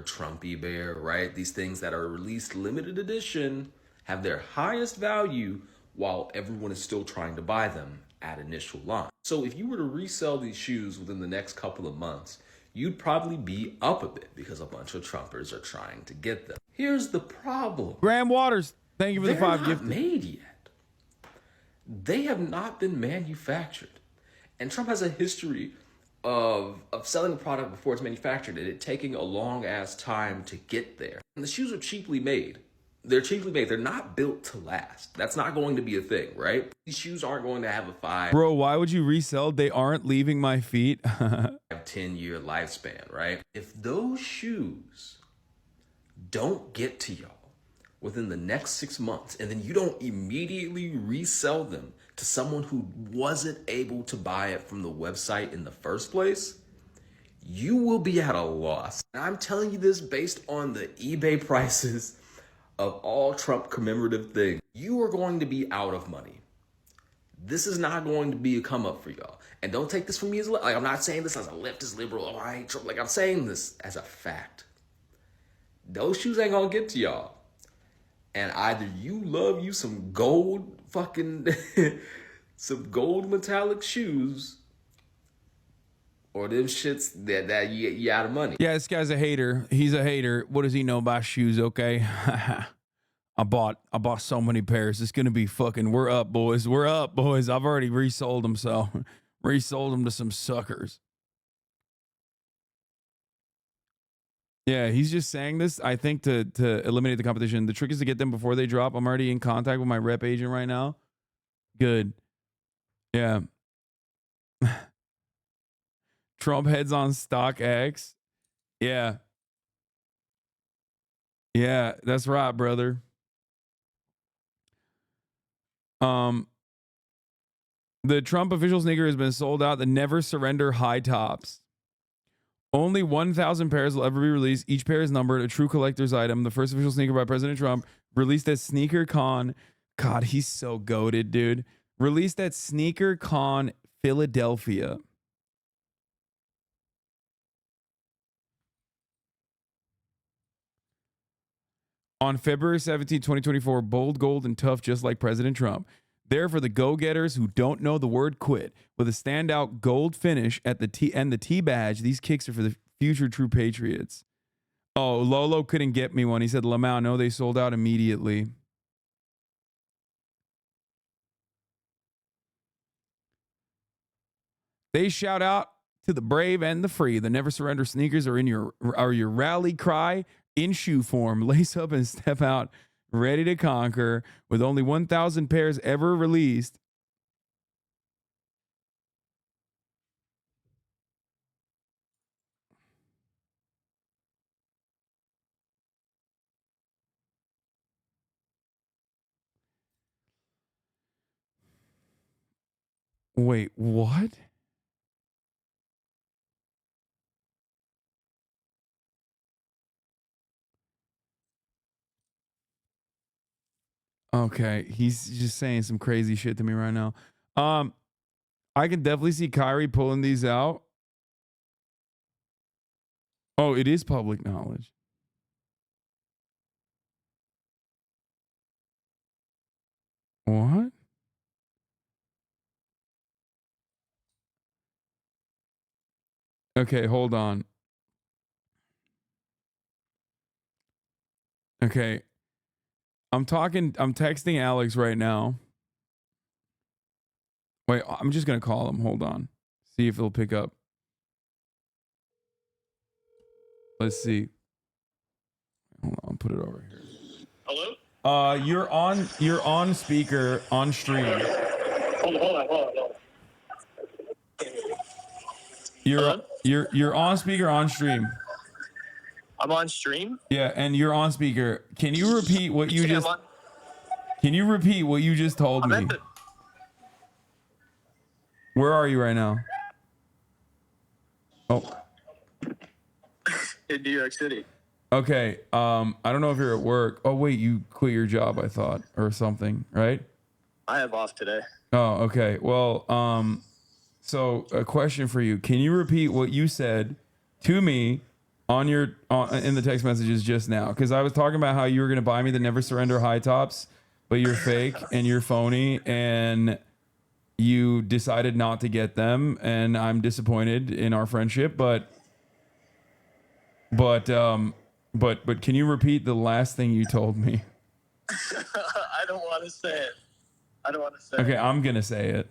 Trumpy bear, right? These things that are released limited edition have their highest value while everyone is still trying to buy them at initial launch. So if you were to resell these shoes within the next couple of months, you'd probably be up a bit because a bunch of Trumpers are trying to get them. Here's the problem. Graham Waters, thank you for the 5 gifts. They're not made yet. They have not been manufactured. And Trump has a history of selling a product before it's manufactured and it taking a long ass time to get there. And the shoes are cheaply made. They're cheaply made. They're not built to last. That's not going to be a thing, right? These shoes aren't going to have a 5. Bro, why would you resell? They aren't leaving my feet. 10-year lifespan, right? If those shoes don't get to y'all within the next 6 months, and then you don't immediately resell them to someone who wasn't able to buy it from the website in the first place, you will be at a loss. And I'm telling you this based on the eBay prices of all Trump commemorative things. You are going to be out of money. This is not going to be a come up for y'all. And don't take this from me as like, I'm not saying this as a leftist liberal. Oh, I hate Trump. Like, I'm saying this as a fact. Those shoes ain't gonna get to y'all. And either you love you some gold fucking, some gold metallic shoes, or them shits that you out of money. Yeah, this guy's a hater. He's a hater. What does he know about shoes, okay? I bought so many pairs. It's gonna be fucking, we're up, boys. We're up, boys. I've already resold them, so resold them to some suckers. Yeah, he's just saying this, I think, to eliminate the competition. The trick is to get them before they drop. I'm already in contact with my rep agent right now. Good. Yeah. Trump heads on StockX. Yeah. Yeah, that's right, brother. The Trump official sneaker has been sold out. The Never Surrender high tops. Only 1,000 pairs will ever be released. Each pair is numbered, a true collector's item. The first official sneaker by President Trump, released at SneakerCon. God, he's so goated, dude. Released at SneakerCon Philadelphia. On February 17, 2024, bold, gold, and tough, just like President Trump. There for the go-getters who don't know the word quit. With a standout gold finish at the T and the T badge, these kicks are for the future true patriots. Oh, Lolo couldn't get me one. He said, Lamau, no, they sold out immediately. They shout out to the brave and the free. The Never Surrender sneakers are your rally cry in shoe form. Lace up and step out ready to conquer. With only 1,000 pairs ever released, wait, what? Okay, he's just saying some crazy shit to me right now. I can definitely see Kyrie pulling these out. Oh, it is public knowledge. What? Okay, hold on. Okay. I'm texting Alex right now. Wait, I'm just going to call him. Hold on. See if he'll pick up. Let's see. Hold on, I'll put it over here. Hello? You're on speaker on stream. Hold on. You're on speaker on stream. I'm on stream? Yeah, and you're on speaker. Can you repeat what you just told me? Where are you right now? Oh. In New York City. Okay. I don't know if you're at work. Oh wait, you quit your job, I thought, or something, right? I have off today. Oh, okay. Well, so a question for you. Can you repeat what you said to me on your in the text messages just now? Because I was talking about how you were going to buy me the Never Surrender high tops, but you're fake and you're phony and you decided not to get them, and I'm disappointed in our friendship, but can you repeat the last thing you told me? I don't want to say it. Okay, I'm going to say it.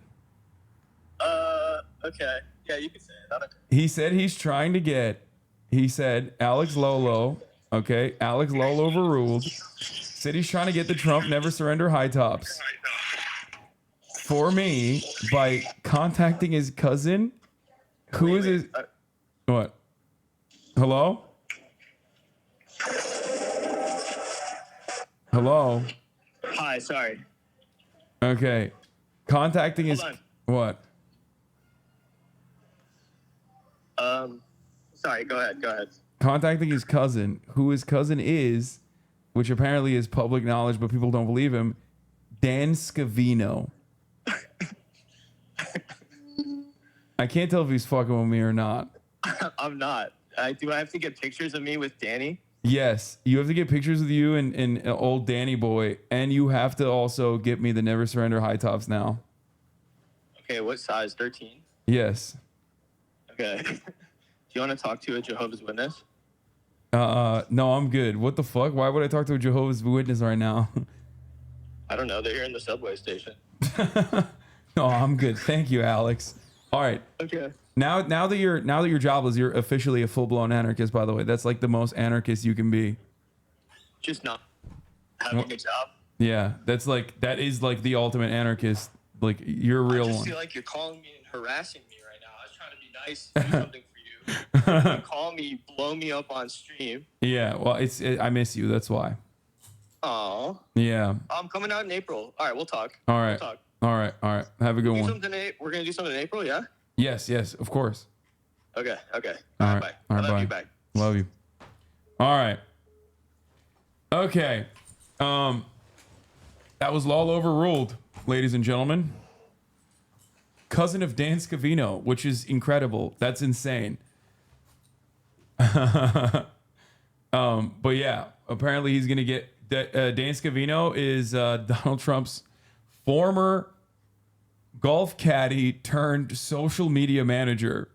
Okay. Yeah, you can say it. I don't care. He said he's trying to get, he said, Alex Lolo, okay, Alex Lolo overruled, said he's trying to get the Trump Never Surrender high tops for me by contacting his cousin, who is his, what? Hello? Hello? Hi, sorry. Okay. Contacting his, what? Sorry, go ahead. Contacting his cousin, who his cousin is, which apparently is public knowledge, but people don't believe him, Dan Scavino. I can't tell if he's fucking with me or not. I'm not. Do I have to get pictures of me with Danny? Yes, you have to get pictures of you and old Danny boy, and you have to also get me the Never Surrender high tops now. Okay, what size? 13? Yes. Okay. Do you want to talk to a Jehovah's Witness? No, I'm good. What the fuck? Why would I talk to a Jehovah's Witness right now? I don't know. They're here in the subway station. No, I'm good. Thank you, Alex. All right. Okay. Now that you're jobless, you're officially a full-blown anarchist, by the way. That's like the most anarchist you can be. Just not having a job. Yeah, that is like the ultimate anarchist. Like, you're a real I just one. feel like you're calling me and harassing me right now. I was trying to be nice, do something for you. You call me, blow me up on stream. Yeah, well, I miss you. That's why. Aw. Yeah. I'm coming out in April. All right, we'll talk. All right. We'll talk. All right. Have a good one. We're going to do something in April, yeah? Yes, of course. Okay. All right. Bye. All right, I love bye. you. Bye. Love you. All right. Okay. That was Law overruled, ladies and gentlemen. Cousin of Dan Scavino, which is incredible. That's insane. But yeah, apparently he's gonna get Dan Scavino is Donald Trump's former golf caddy turned social media manager.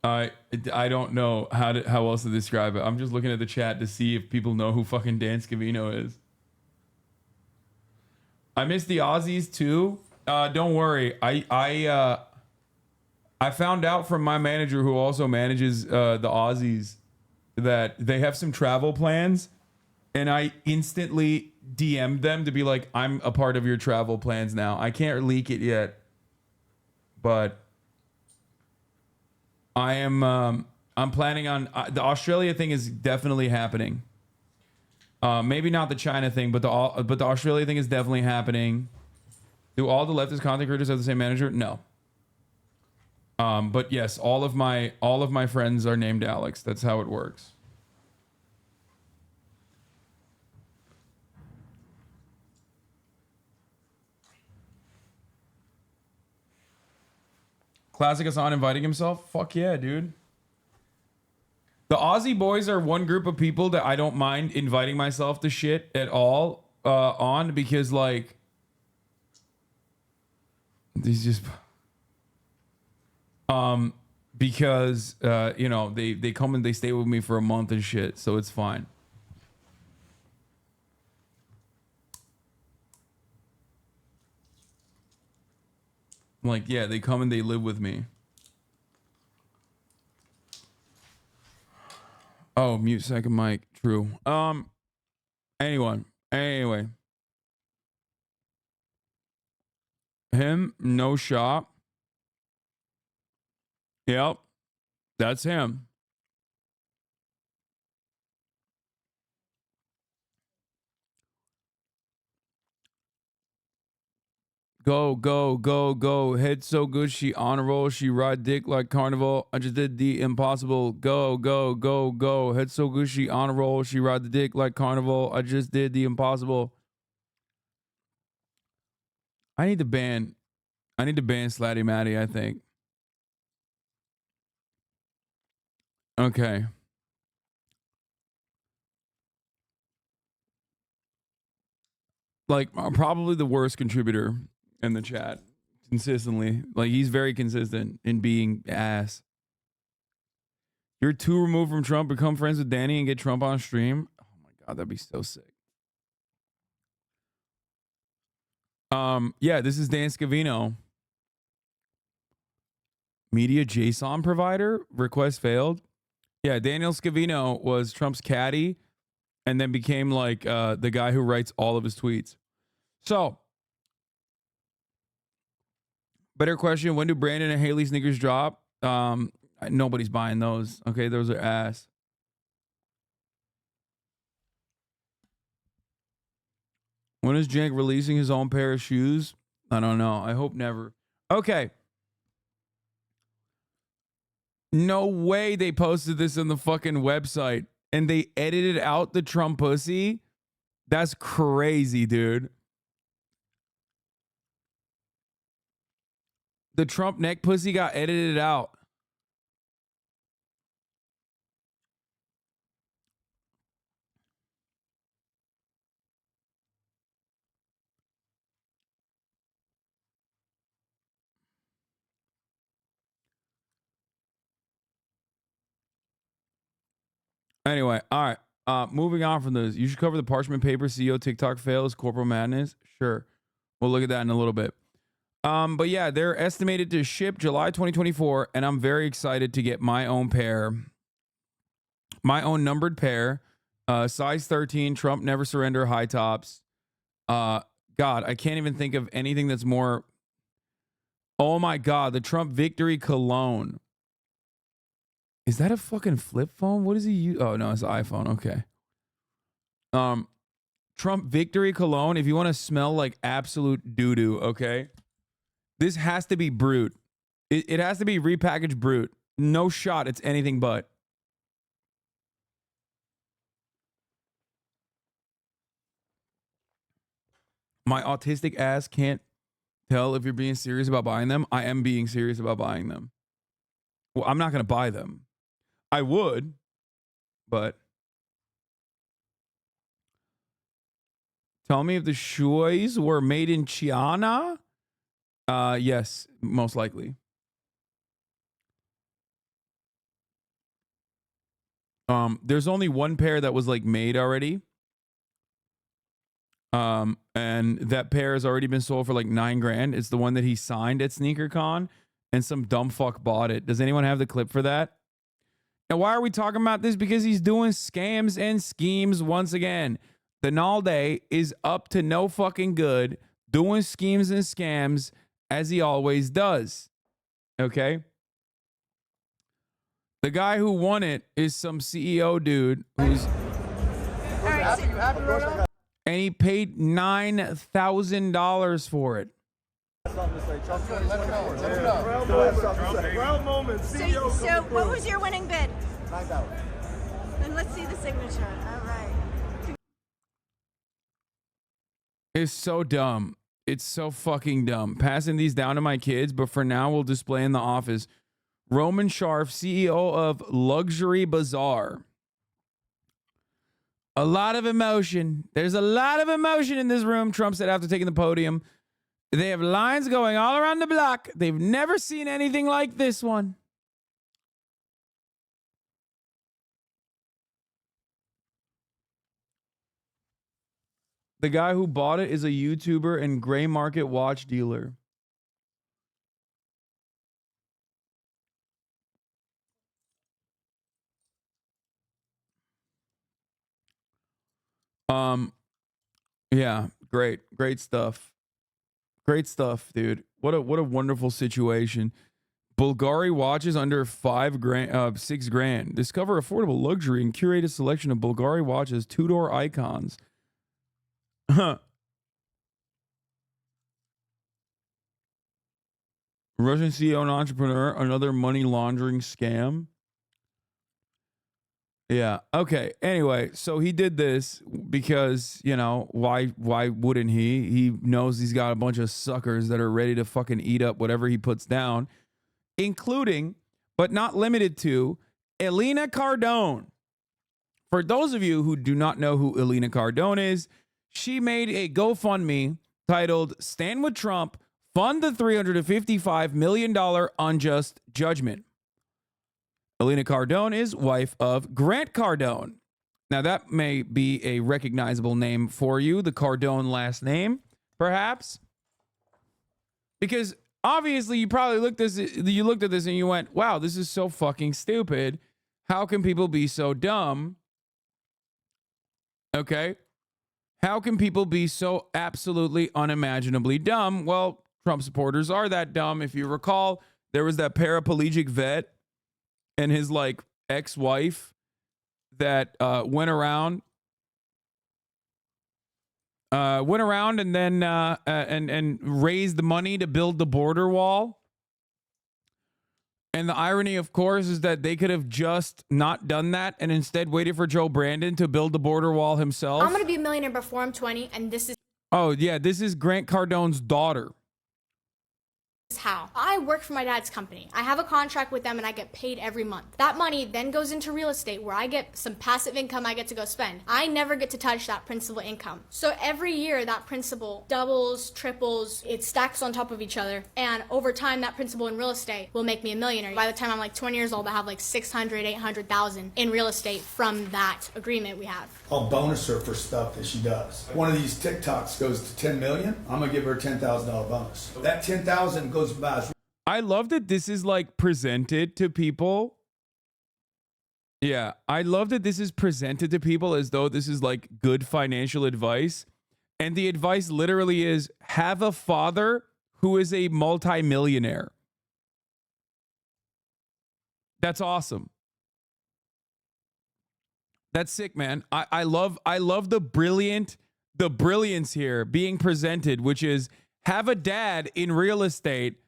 I don't know how else to describe it. I'm just looking at the chat to see if people know who fucking Dan Scavino is. I miss the Aussies too. Don't worry. I found out from my manager, who also manages the Aussies, that they have some travel plans, and I instantly DM'd them to be like, I'm a part of your travel plans now. I can't leak it yet, but I am. I'm planning on the Australia thing is definitely happening. Maybe not the China thing, but the Australia thing is definitely happening. Do all the leftist content creators have the same manager? No. But yes, all of my friends are named Alex. That's how it works. Classic Hasan inviting himself? Fuck yeah, dude. The Aussie boys are one group of people that I don't mind inviting myself to shit at all on, because like these just because you know, they come and they stay with me for a month and shit, so it's fine. Like, yeah, they come and they live with me. Oh, mute second mic. True. Anyway. Him, no shot. Yep. That's him. Go, go, go, go. Head so good, she on a roll. She ride dick like carnival. I just did the impossible. Go, go, go, go. Head so good, she on a roll. She ride the dick like carnival. I just did the impossible. I need to ban Slatty Matty, I think. Okay. Like, probably the worst contributor in the chat consistently. Like, he's very consistent in being ass. You're too removed from Trump. Become friends with Danny and get Trump on stream. Oh my God, that'd be so sick. Yeah, this is Dan Scavino. Media JSON provider. Request failed. Yeah, Daniel Scavino was Trump's caddy and then became like the guy who writes all of his tweets. So, better question. When do Brandon and Haley sneakers drop? Nobody's buying those. Okay, those are ass. When is Jank releasing his own pair of shoes? I don't know. I hope never. Okay. No way they posted this on the fucking website and they edited out the Trump pussy. That's crazy, dude. The Trump neck pussy got edited out. Anyway, all right. Moving on from this. You should cover the parchment paper CEO TikTok fails, corporal madness. Sure. We'll look at that in a little bit. But yeah, they're estimated to ship July 2024, and I'm very excited to get my own pair. My own numbered pair. Size 13, Trump Never Surrender high tops. God, I can't even think of anything that's more. Oh my God, the Trump Victory Cologne. Is that a fucking flip phone? What is he use? Oh no, it's an iPhone. Okay. Trump Victory Cologne. If you want to smell like absolute doo-doo, okay? This has to be Brute. It has to be repackaged Brute. No shot. It's anything but. My autistic ass can't tell if you're being serious about buying them. I am being serious about buying them. Well, I'm not going to buy them. I would, but tell me if the shoes were made in China. Yes, most likely. There's only one pair that was like made already. And that pair has already been sold for like $9 grand. It's the one that he signed at SneakerCon, and some dumb fuck bought it. Does anyone have the clip for that? And why are we talking about this? Because he's doing scams and schemes once again. The Nalde is up to no fucking good, doing schemes and scams as he always does. Okay? The guy who won it is some CEO dude who's... And he paid $9,000 for it. So what was your winning bid? Then let's see the signature. All right. It's so dumb. It's so fucking dumb. Passing these down to my kids, but for now we'll display in the office. Roman Sharf, CEO of Luxury Bazaar. A lot of emotion. There's a lot of emotion in this room, Trump said after taking the podium. They have lines going all around the block. They've never seen anything like this one. The guy who bought it is a YouTuber and gray market watch dealer. Yeah, great stuff. Great stuff, dude. What a wonderful situation. Bulgari watches under $6 grand. Discover affordable luxury and curate a selection of Bulgari watches, two-door icons. Russian CEO and entrepreneur, another money laundering scam. Yeah. Okay. Anyway, so he did this because, you know, why wouldn't he? He knows he's got a bunch of suckers that are ready to fucking eat up whatever he puts down, including, but not limited to, Elena Cardone. For those of you who do not know who Elena Cardone is, she made a GoFundMe titled Stand with Trump, Fund the $355 million unjust judgment. Elena Cardone is wife of Grant Cardone. Now, that may be a recognizable name for you, the Cardone last name, perhaps. Because obviously you probably looked at this and you went, wow, this is so fucking stupid. How can people be so dumb? Okay. How can people be so absolutely unimaginably dumb? Well, Trump supporters are that dumb. If you recall, there was that paraplegic vet and his like ex-wife that went around and then and raised money to build the border wall. And the irony, of course, is that they could have just not done that and instead waited for Joe Brandon to build the border wall himself. I'm going to be a millionaire before I'm 20, and this is Oh, yeah, this is Grant Cardone's daughter. how. I work for my dad's company. I have a contract with them and I get paid every month. That money then goes into real estate where I get some passive income I get to go spend. I never get to touch that principal income. So every year that principal doubles, triples, it stacks on top of each other. And over time that principal in real estate will make me a millionaire. By the time I'm like 20 years old, I have like 600, 800,000 in real estate from that agreement we have. I'll bonus her for stuff that she does. One of these TikToks goes to 10 million. I'm gonna give her a $10,000 bonus. That 10,000 goes by. I love that this is like presented to people. Yeah, I love that this is presented to people as though this is like good financial advice. And the advice literally is have a father who is a multimillionaire. That's awesome. That's sick, man. I love the brilliance here being presented, which is have a dad in real estate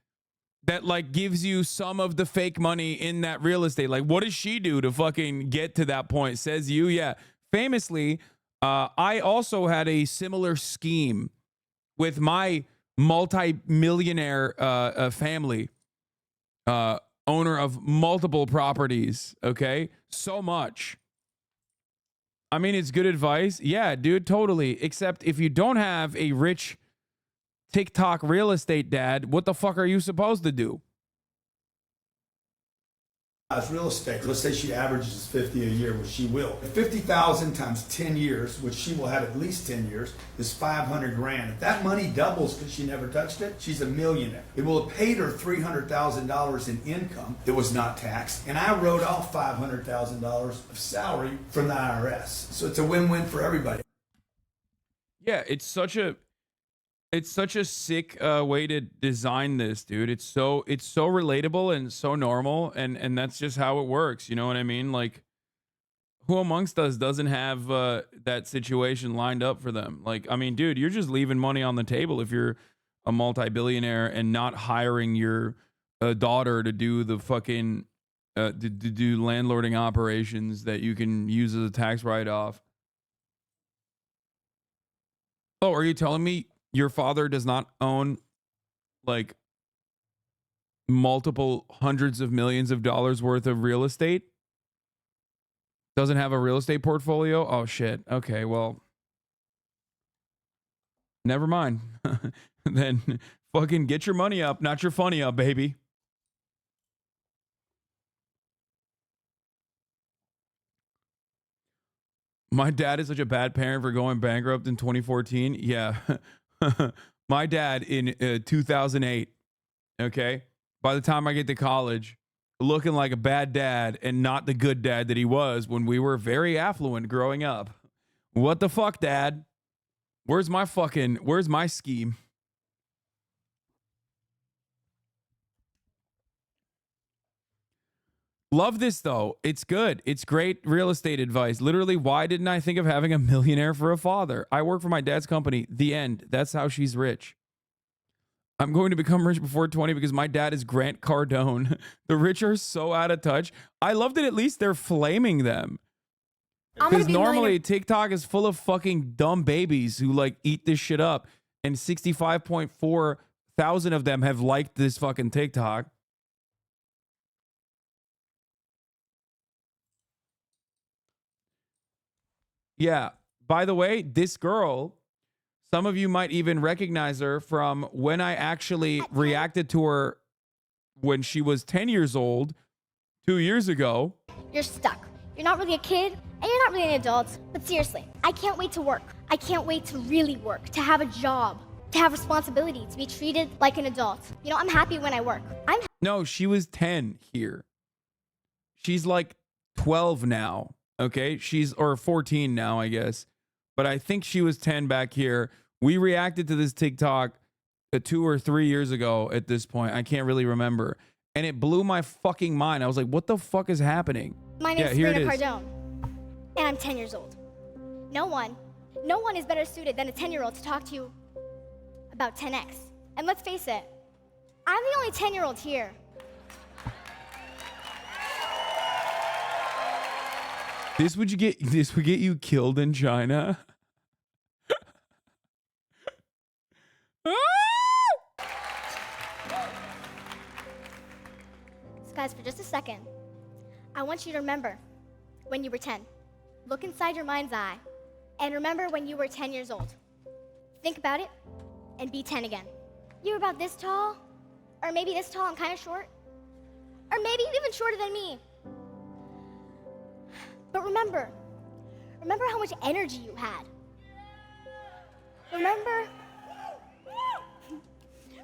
that like gives you some of the fake money in that real estate. Like, what does she do to fucking get to that point? Says you. Yeah. Famously, I also had a similar scheme with my multi-millionaire family, owner of multiple properties. Okay. So much. I mean, it's good advice. Yeah, dude, totally. Except if you don't have a rich TikTok real estate dad, what the fuck are you supposed to do? As real estate, let's say she averages 50 a year, which she will. 50,000 times 10 years, which she will have at least 10 years, is 500 grand. If that money doubles because she never touched it, she's a millionaire. It will have paid her $300,000 in income that was not taxed, and I wrote off $500,000 of salary from the IRS. So it's a win-win for everybody. Yeah, it's such a sick way to design this, dude. It's so relatable and so normal, and that's just how it works. You know what I mean? Like, who amongst us doesn't have that situation lined up for them? Like, I mean, dude, you're just leaving money on the table if you're a multi-billionaire and not hiring your daughter to do the fucking to do landlording operations that you can use as a tax write-off. Oh, are you telling me your father does not own like multiple hundreds of millions of dollars worth of real estate? Doesn't have a real estate portfolio? Oh shit. Okay, well, never mind. Then fucking get your money up, not your funny up, baby. My dad is such a bad parent for going bankrupt in 2014. Yeah. My dad in 2008, okay? By the time I get to college, looking like a bad dad and not the good dad that he was when we were very affluent growing up. What the fuck, Dad? Where's my scheme? Love this, though. It's good. It's great real estate advice. Literally, why didn't I think of having a millionaire for a father? I work for my dad's company. The end. That's how she's rich. I'm going to become rich before 20 because my dad is Grant Cardone. The rich are so out of touch. I love that at least they're flaming them. Because normally TikTok is full of fucking dumb babies who like eat this shit up. And 65.4 thousand of them have liked this fucking TikTok. Yeah. By the way, this girl, some of you might even recognize her from when I actually reacted to her when she was 10 years old 2 years ago. You're stuck. You're not really a kid, and you're not really an adult. But seriously, I can't wait to work. I can't wait to really work, to have a job, to have responsibility, to be treated like an adult. You know, I'm happy when I work. No, she was 10 here. She's like 12 now. Okay, or 14 now, I guess. But I think she was 10 back here. We reacted to this TikTok 2 or 3 years ago at this point. I can't really remember. And it blew my fucking mind. I was like, what the fuck is happening? My name's Sabrina Cardone, and I'm 10 years old. No one is better suited than a 10-year-old to talk to you about 10X. And let's face it, I'm the only 10-year-old here. This would get you killed in China. So guys, for just a second, I want you to remember when you were 10. Look inside your mind's eye and remember when you were 10 years old. Think about it and be 10 again. You were about this tall, or maybe this tall and kind of short, or maybe even shorter than me. But remember how much energy you had. Remember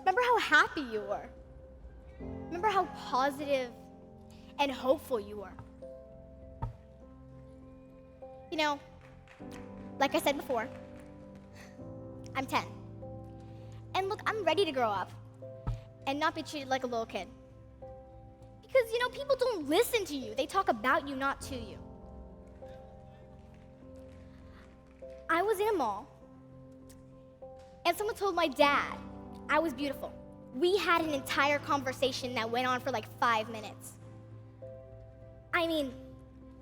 how happy you were. Remember how positive and hopeful you were. You know, like I said before, I'm 10. And look, I'm ready to grow up and not be treated like a little kid. Because, you know, people don't listen to you. They talk about you, not to you. I was in a mall, and someone told my dad I was beautiful. We had an entire conversation that went on for like 5 minutes. I mean,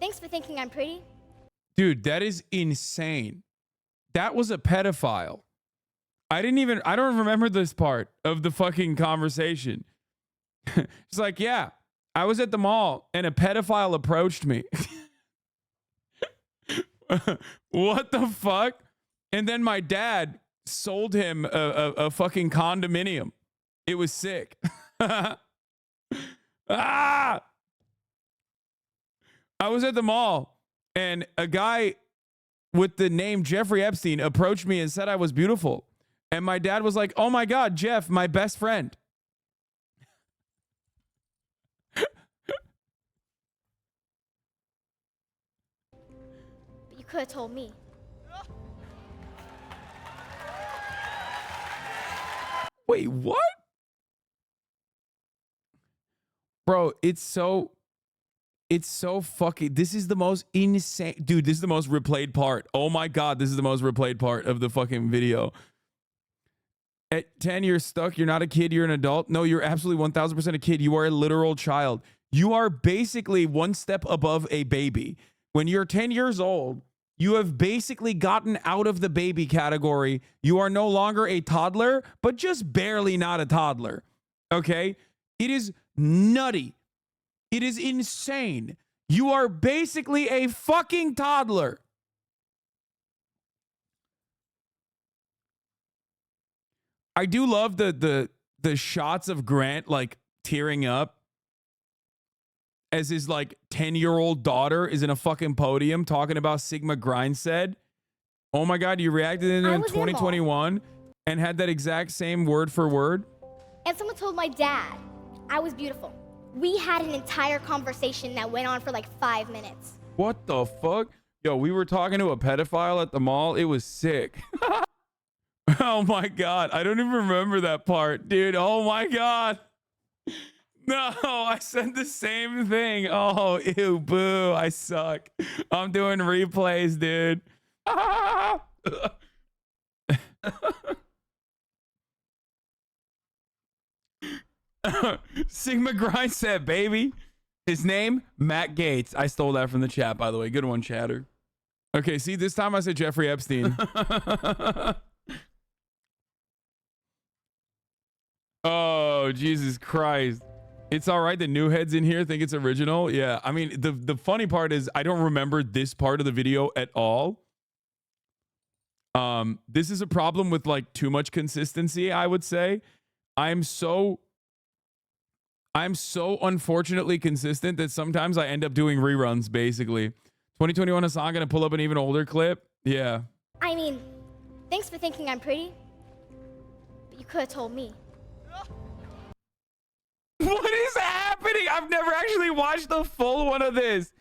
thanks for thinking I'm pretty. Dude, that is insane. That was a pedophile. I don't remember this part of the fucking conversation. It's like, yeah, I was at the mall and a pedophile approached me. What the fuck? And then my dad sold him a fucking condominium. It was sick. I was at the mall and a guy with the name Jeffrey Epstein approached me and said I was beautiful. And my dad was like, oh my God, Jeff, my best friend. You could have told me. Wait, what? Bro, it's so fucking, this is the most insane, dude, this is the most replayed part. Oh my God, this is the most replayed part of the fucking video. At 10, you're stuck. You're not a kid. You're an adult. No, you're absolutely 1000% a kid. You are a literal child. You are basically one step above a baby. When you're 10 years old, you have basically gotten out of the baby category. You are no longer a toddler, but just barely not a toddler. Okay? It is nutty. It is insane. You are basically a fucking toddler. I do love the shots of Grant like tearing up as his like 10-year-old daughter is in a fucking podium talking about Sigma Grind said. Oh my God, you reacted in 2021 and had that exact same word for word. And someone told my dad I was beautiful. We had an entire conversation that went on for like 5 minutes. What the fuck? Yo, we were talking to a pedophile at the mall. It was sick. Oh my God. I don't even remember that part, dude. Oh my God. No, I said the same thing. Oh, ew, boo. I suck. I'm doing replays, dude. Sigma Grind set, baby. His name, Matt Gates. I stole that from the chat, by the way. Good one, chatter. Okay, see, this time I said Jeffrey Epstein. Oh, Jesus Christ. It's all right. The new heads in here think it's original. Yeah, I mean, the funny part is I don't remember this part of the video at all. This is a problem with like too much consistency, I would say. I'm so unfortunately consistent that sometimes I end up doing reruns, basically. 2021 Hasan gonna pull up an even older clip. Yeah. I mean, thanks for thinking I'm pretty. But you could have told me. What is happening? I've never actually watched the full one of this.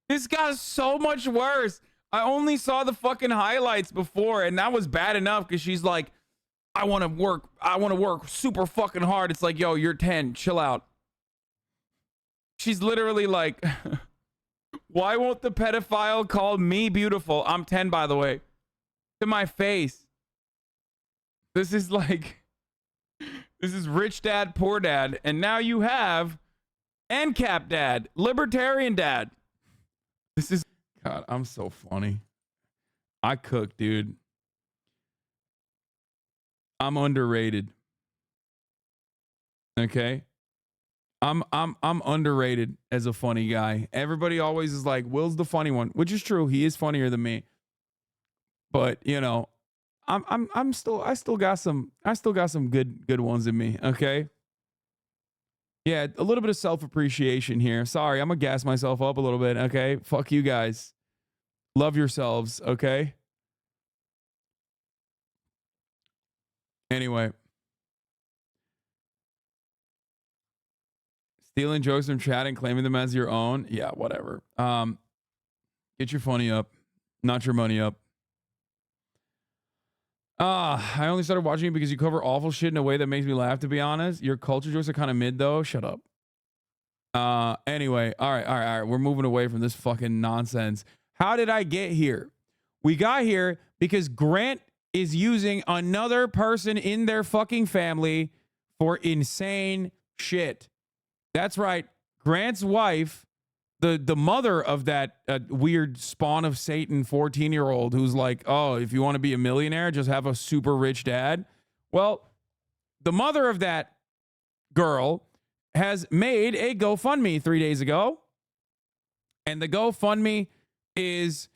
This got so much worse. I only saw the fucking highlights before, and that was bad enough because she's like, I want to work super fucking hard. It's like, yo, you're 10, chill out. She's literally like, why won't the pedophile call me beautiful? I'm 10, by the way. To my face. This is like, this is rich dad, poor dad. And now you have ANCAP dad, libertarian dad. This is, God, I'm so funny. I cook, dude. I'm underrated. Okay? I'm underrated as a funny guy. Everybody always is like, Will's the funny one, which is true. He is funnier than me. But, you know, I still got some good ones in me, okay? Yeah, a little bit of self-appreciation here. Sorry, I'm gonna gas myself up a little bit, okay? Fuck you guys. Love yourselves, okay? Anyway. Stealing jokes from chat and claiming them as your own. Yeah, whatever. Get your funny up, not your money up. I only started watching you because you cover awful shit in a way that makes me laugh, to be honest. Your culture jokes are kind of mid, though. Shut up. Anyway, all right. We're moving away from this fucking nonsense. How did I get here? We got here because Grant is using another person in their fucking family for insane shit. That's right. Grant's wife, the mother of that weird spawn of Satan 14-year-old who's like, oh, if you want to be a millionaire, just have a super rich dad. Well, the mother of that girl has made a GoFundMe 3 days ago. And the GoFundMe is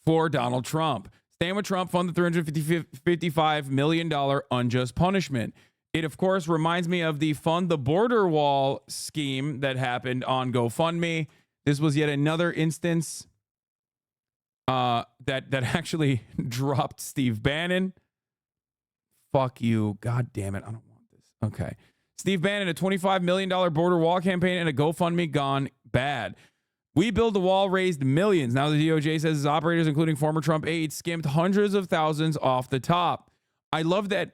for Donald Trump. Stand with Trump, fund the $355 million unjust punishment. It, of course, reminds me of the Fund the Border Wall scheme that happened on GoFundMe. This was yet another instance that actually dropped Steve Bannon. Fuck you. God damn it. I don't want this. Okay. Steve Bannon, a $25 million border wall campaign and a GoFundMe gone bad. We Build the Wall raised millions. Now the DOJ says its operators, including former Trump aides, skimmed hundreds of thousands off the top. I love that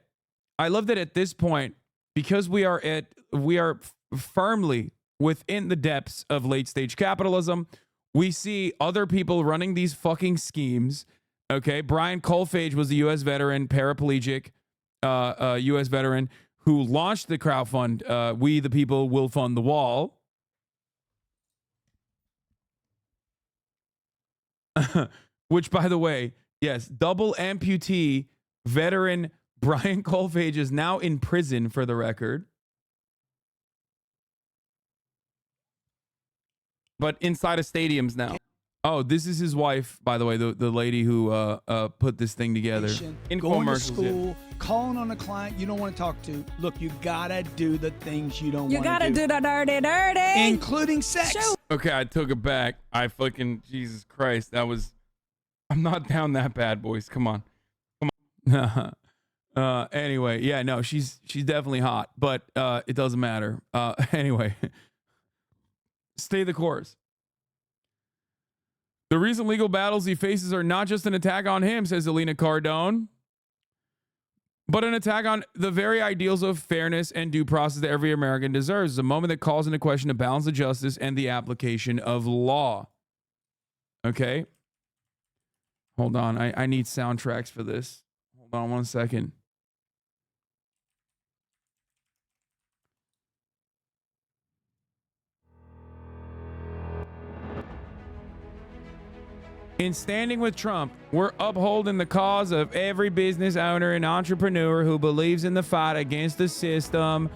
at this point, because we are firmly within the depths of late stage capitalism, we see other people running these fucking schemes. Okay, Brian Colfage was the U.S. veteran, paraplegic U.S. veteran who launched the crowdfund. We the people will fund the wall. Which, by the way, yes, double amputee veteran Brian Colfage is now in prison, for the record. But inside of stadiums now. Oh, this is his wife, by the way, the lady who put this thing together. Going to school, calling on a client you don't want to talk to. Look, you gotta do the things you don't want to do. You gotta do the dirty. Including sex. Shoot. Okay, I took it back. Jesus Christ. I'm not down that bad, boys. Come on. Anyway, yeah, no, she's definitely hot, but it doesn't matter. Anyway, stay the course. The recent legal battles he faces are not just an attack on him, says Elena Cardone, but an attack on the very ideals of fairness and due process that every American deserves. It's a moment that calls into question the balance of justice and the application of law. Okay? Hold on. I need soundtracks for this. Hold on 1 second. In standing with Trump, we're upholding the cause of every business owner and entrepreneur who believes in the fight against the system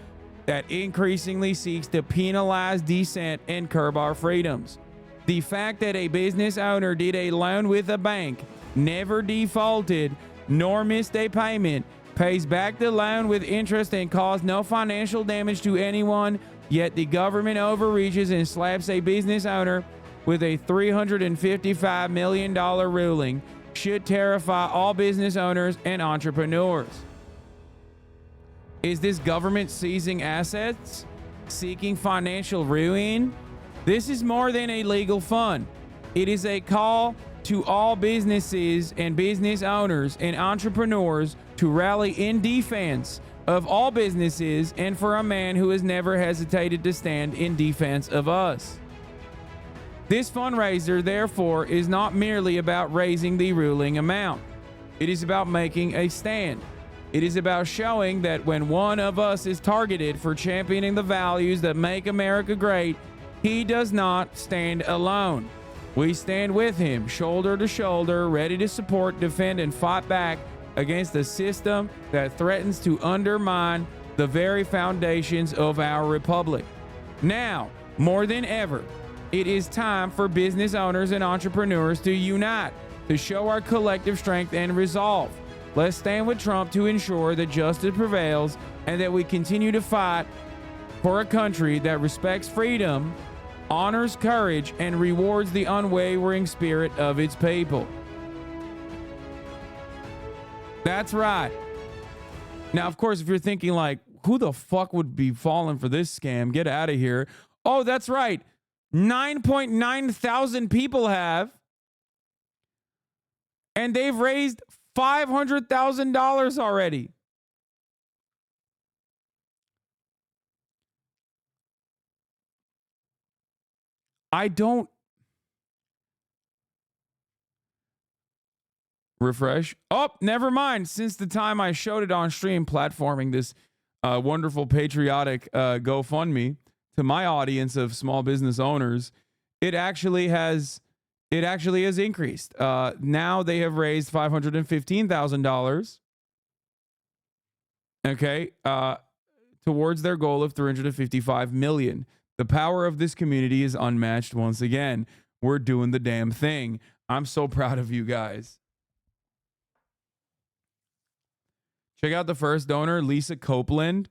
that increasingly seeks to penalize dissent and curb our freedoms. The fact that a business owner did a loan with a bank, never defaulted, nor missed a payment, pays back the loan with interest and caused no financial damage to anyone, yet the government overreaches and slaps a business owner with a $355 million ruling should terrify all business owners and entrepreneurs. Is this government seizing assets? Seeking financial ruin? This is more than a legal fund. It is a call to all businesses and business owners and entrepreneurs to rally in defense of all businesses and for a man who has never hesitated to stand in defense of us. This fundraiser, therefore, is not merely about raising the ruling amount. It is about making a stand. It is about showing that when one of us is targeted for championing the values that make America great, he does not stand alone. We stand with him, shoulder to shoulder, ready to support, defend, and fight back against a system that threatens to undermine the very foundations of our republic. Now, more than ever, it is time for business owners and entrepreneurs to unite, to show our collective strength and resolve. Let's stand with Trump to ensure that justice prevails and that we continue to fight for a country that respects freedom, honors courage, and rewards the unwavering spirit of its people. That's right. Now, of course, if you're thinking like, who the fuck would be falling for this scam? Get out of here. Oh, that's right. 9.9 thousand people have, and they've raised $500,000 already. I don't refresh. Oh, never mind. Since the time I showed it on stream, platforming this wonderful patriotic GoFundMe to my audience of small business owners, it actually has increased. Now they have raised $515,000. Okay, towards their goal of $355 million. The power of this community is unmatched once again. We're doing the damn thing. I'm so proud of you guys. Check out the first donor, Lisa Copeland.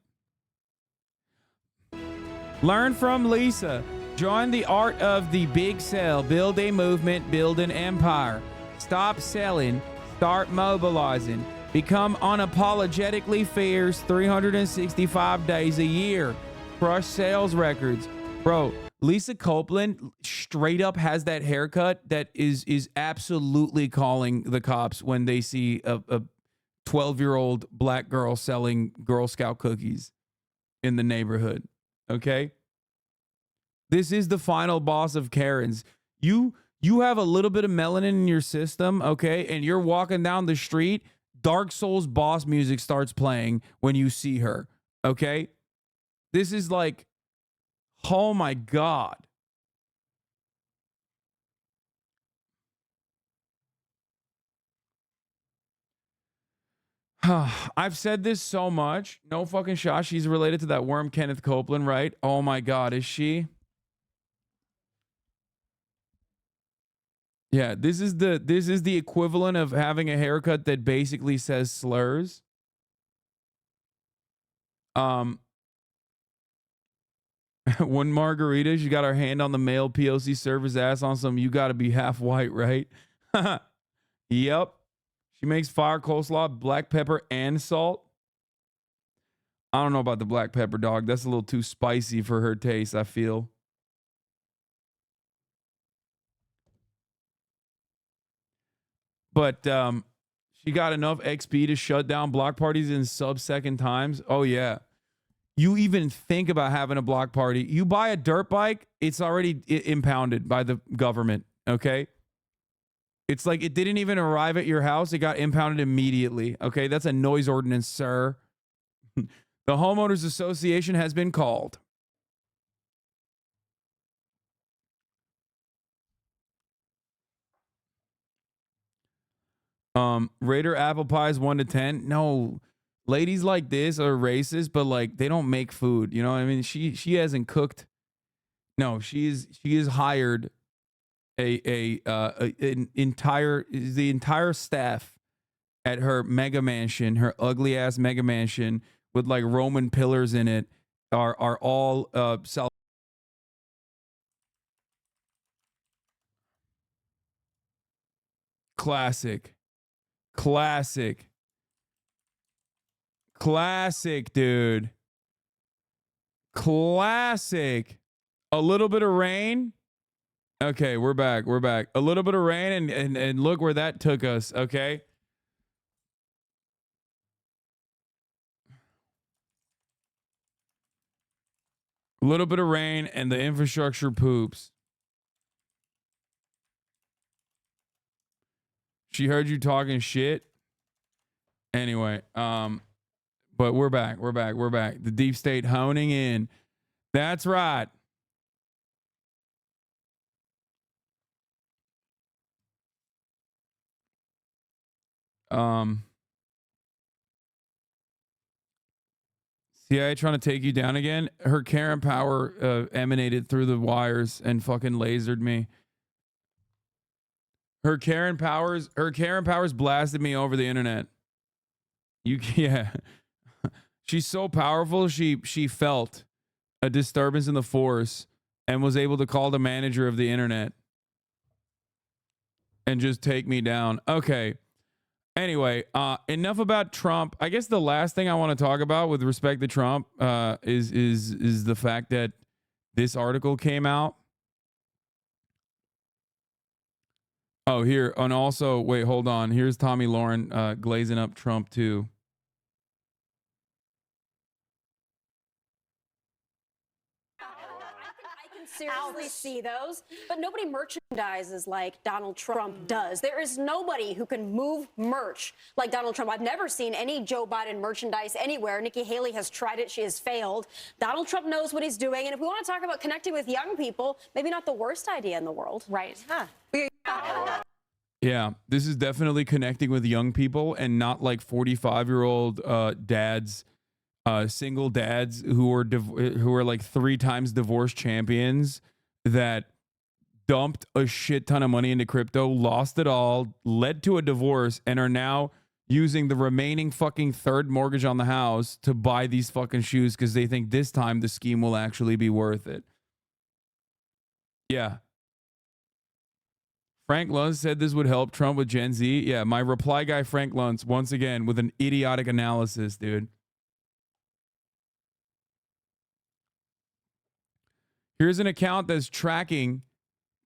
Learn from Lisa. Join the art of the big sell. Build a movement, build an empire. Stop selling, start mobilizing. Become unapologetically fierce 365 days a year. Crush sales records. Bro, Lisa Copeland straight up has that haircut that is absolutely calling the cops when they see a 12-year-old black girl selling Girl Scout cookies in the neighborhood. Okay? This is the final boss of Karens. You have a little bit of melanin in your system, okay? And you're walking down the street, Dark Souls boss music starts playing when you see her, okay? This is like, oh my God. I've said this so much. No fucking shot. She's related to that worm Kenneth Copeland, right? Oh my God, is she? Yeah, this is the equivalent of having a haircut that basically says slurs. One margarita, she got her hand on the male POC server's ass on some you gotta be half white, right? Yep. She makes fire coleslaw, black pepper, and salt. I don't know about the black pepper, dog. That's a little too spicy for her taste, I feel. But she got enough XP to shut down block parties in sub-second times. Oh, yeah. You even think about having a block party. You buy a dirt bike, it's already impounded by the government, okay? It's like it didn't even arrive at your house. It got impounded immediately, okay? That's a noise ordinance, sir. The Homeowners Association has been called. Raider apple pies 1 to 10. No, ladies like this are racist, but like they don't make food. You know what I mean? She hasn't cooked. No, she is hired the entire staff at her mega mansion, her ugly ass mega mansion with like Roman pillars in it, are all self. Classic, dude. Classic. A little bit of rain. Okay, we're back. A little bit of rain, and look where that took us. Okay. A little bit of rain and the infrastructure poops. She heard you talking shit. Anyway, but we're back. The deep state honing in. That's right. CIA trying to take you down again. Her Karen power emanated through the wires and fucking lasered me. Her Karen powers blasted me over the internet. Yeah. She's so powerful. She felt a disturbance in the force and was able to call the manager of the internet and just take me down. Okay. Anyway, enough about Trump. I guess the last thing I want to talk about with respect to Trump is the fact that this article came out. Oh, here. And also, wait, hold on. Here's Tommy Lauren glazing up Trump too. Seriously see those, but nobody merchandises like Donald Trump does. There is nobody who can move merch like Donald Trump. I've never seen any Joe Biden merchandise anywhere. Nikki Haley has tried it. She has failed. Donald Trump knows what he's doing. And if we want to talk about connecting with young people, maybe not the worst idea in the world. Right. Huh. Yeah, this is definitely connecting with young people and not like 45-year-old dads. Single dads who are like 3 times divorce champions that dumped a shit ton of money into crypto, lost it all, led to a divorce, and are now using the remaining fucking third mortgage on the house to buy these fucking shoes because they think this time the scheme will actually be worth it. Yeah. Frank Luntz said this would help Trump with Gen Z. Yeah, my reply guy Frank Luntz, once again, with an idiotic analysis, dude. Here's an account that's tracking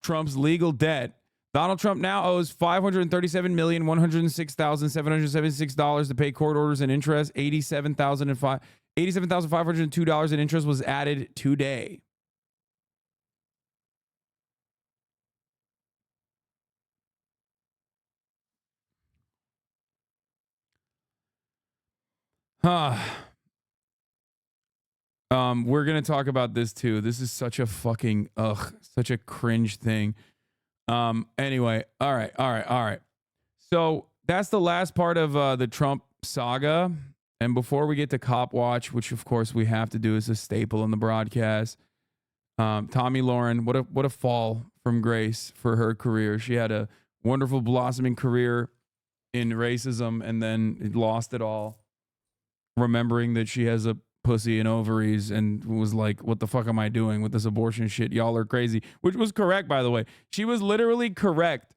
Trump's legal debt. Donald Trump now owes $537,106,776 to pay court orders and interest. $87,502 in interest was added today. We're going to talk about this too. This is such a fucking, such a cringe thing. Anyway, all right. So that's the last part of the Trump saga. And before we get to Cop Watch, which of course we have to do as a staple in the broadcast, Tommy Lauren, what a fall from grace for her career. She had a wonderful blossoming career in racism and then lost it all, remembering that she has a pussy and ovaries and was like, what the fuck am I doing with this abortion shit? Y'all are crazy. Which was correct, by the way. She was literally correct.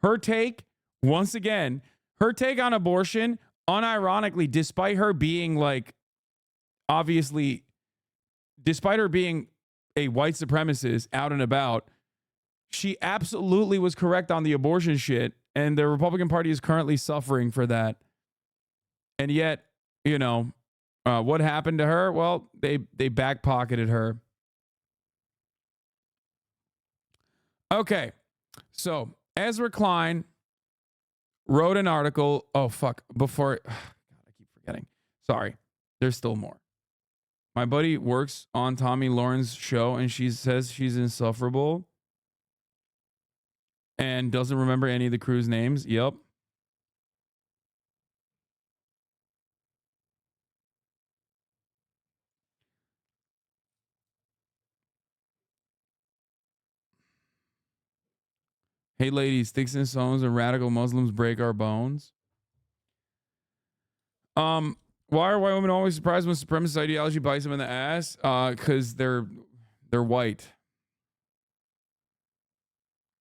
Her take, once again, her take on abortion, unironically, despite her being like, obviously, despite her being a white supremacist out and about, she absolutely was correct on the abortion shit. And the Republican Party is currently suffering for that. And yet, you know, what happened to her? Well, they back-pocketed her. Okay, so Ezra Klein wrote an article. Oh, fuck. Before, God, I keep forgetting. Sorry, there's still more. My buddy works on Tommy Lauren's show, and she says she's insufferable and doesn't remember any of the crew's names. Yep. Hey, ladies, sticks and stones and radical Muslims break our bones. Why are white women always surprised when supremacist ideology bites them in the ass? Because they're white.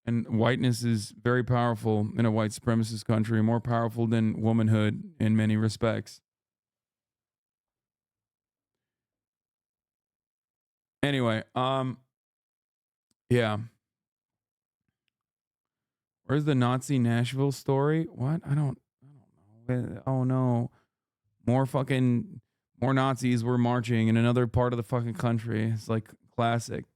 And whiteness is very powerful in a white supremacist country, more powerful than womanhood in many respects. Anyway, yeah. Where's the Nazi Nashville story? What? I don't know. Oh no. More Nazis were marching in another part of the fucking country. It's like classic.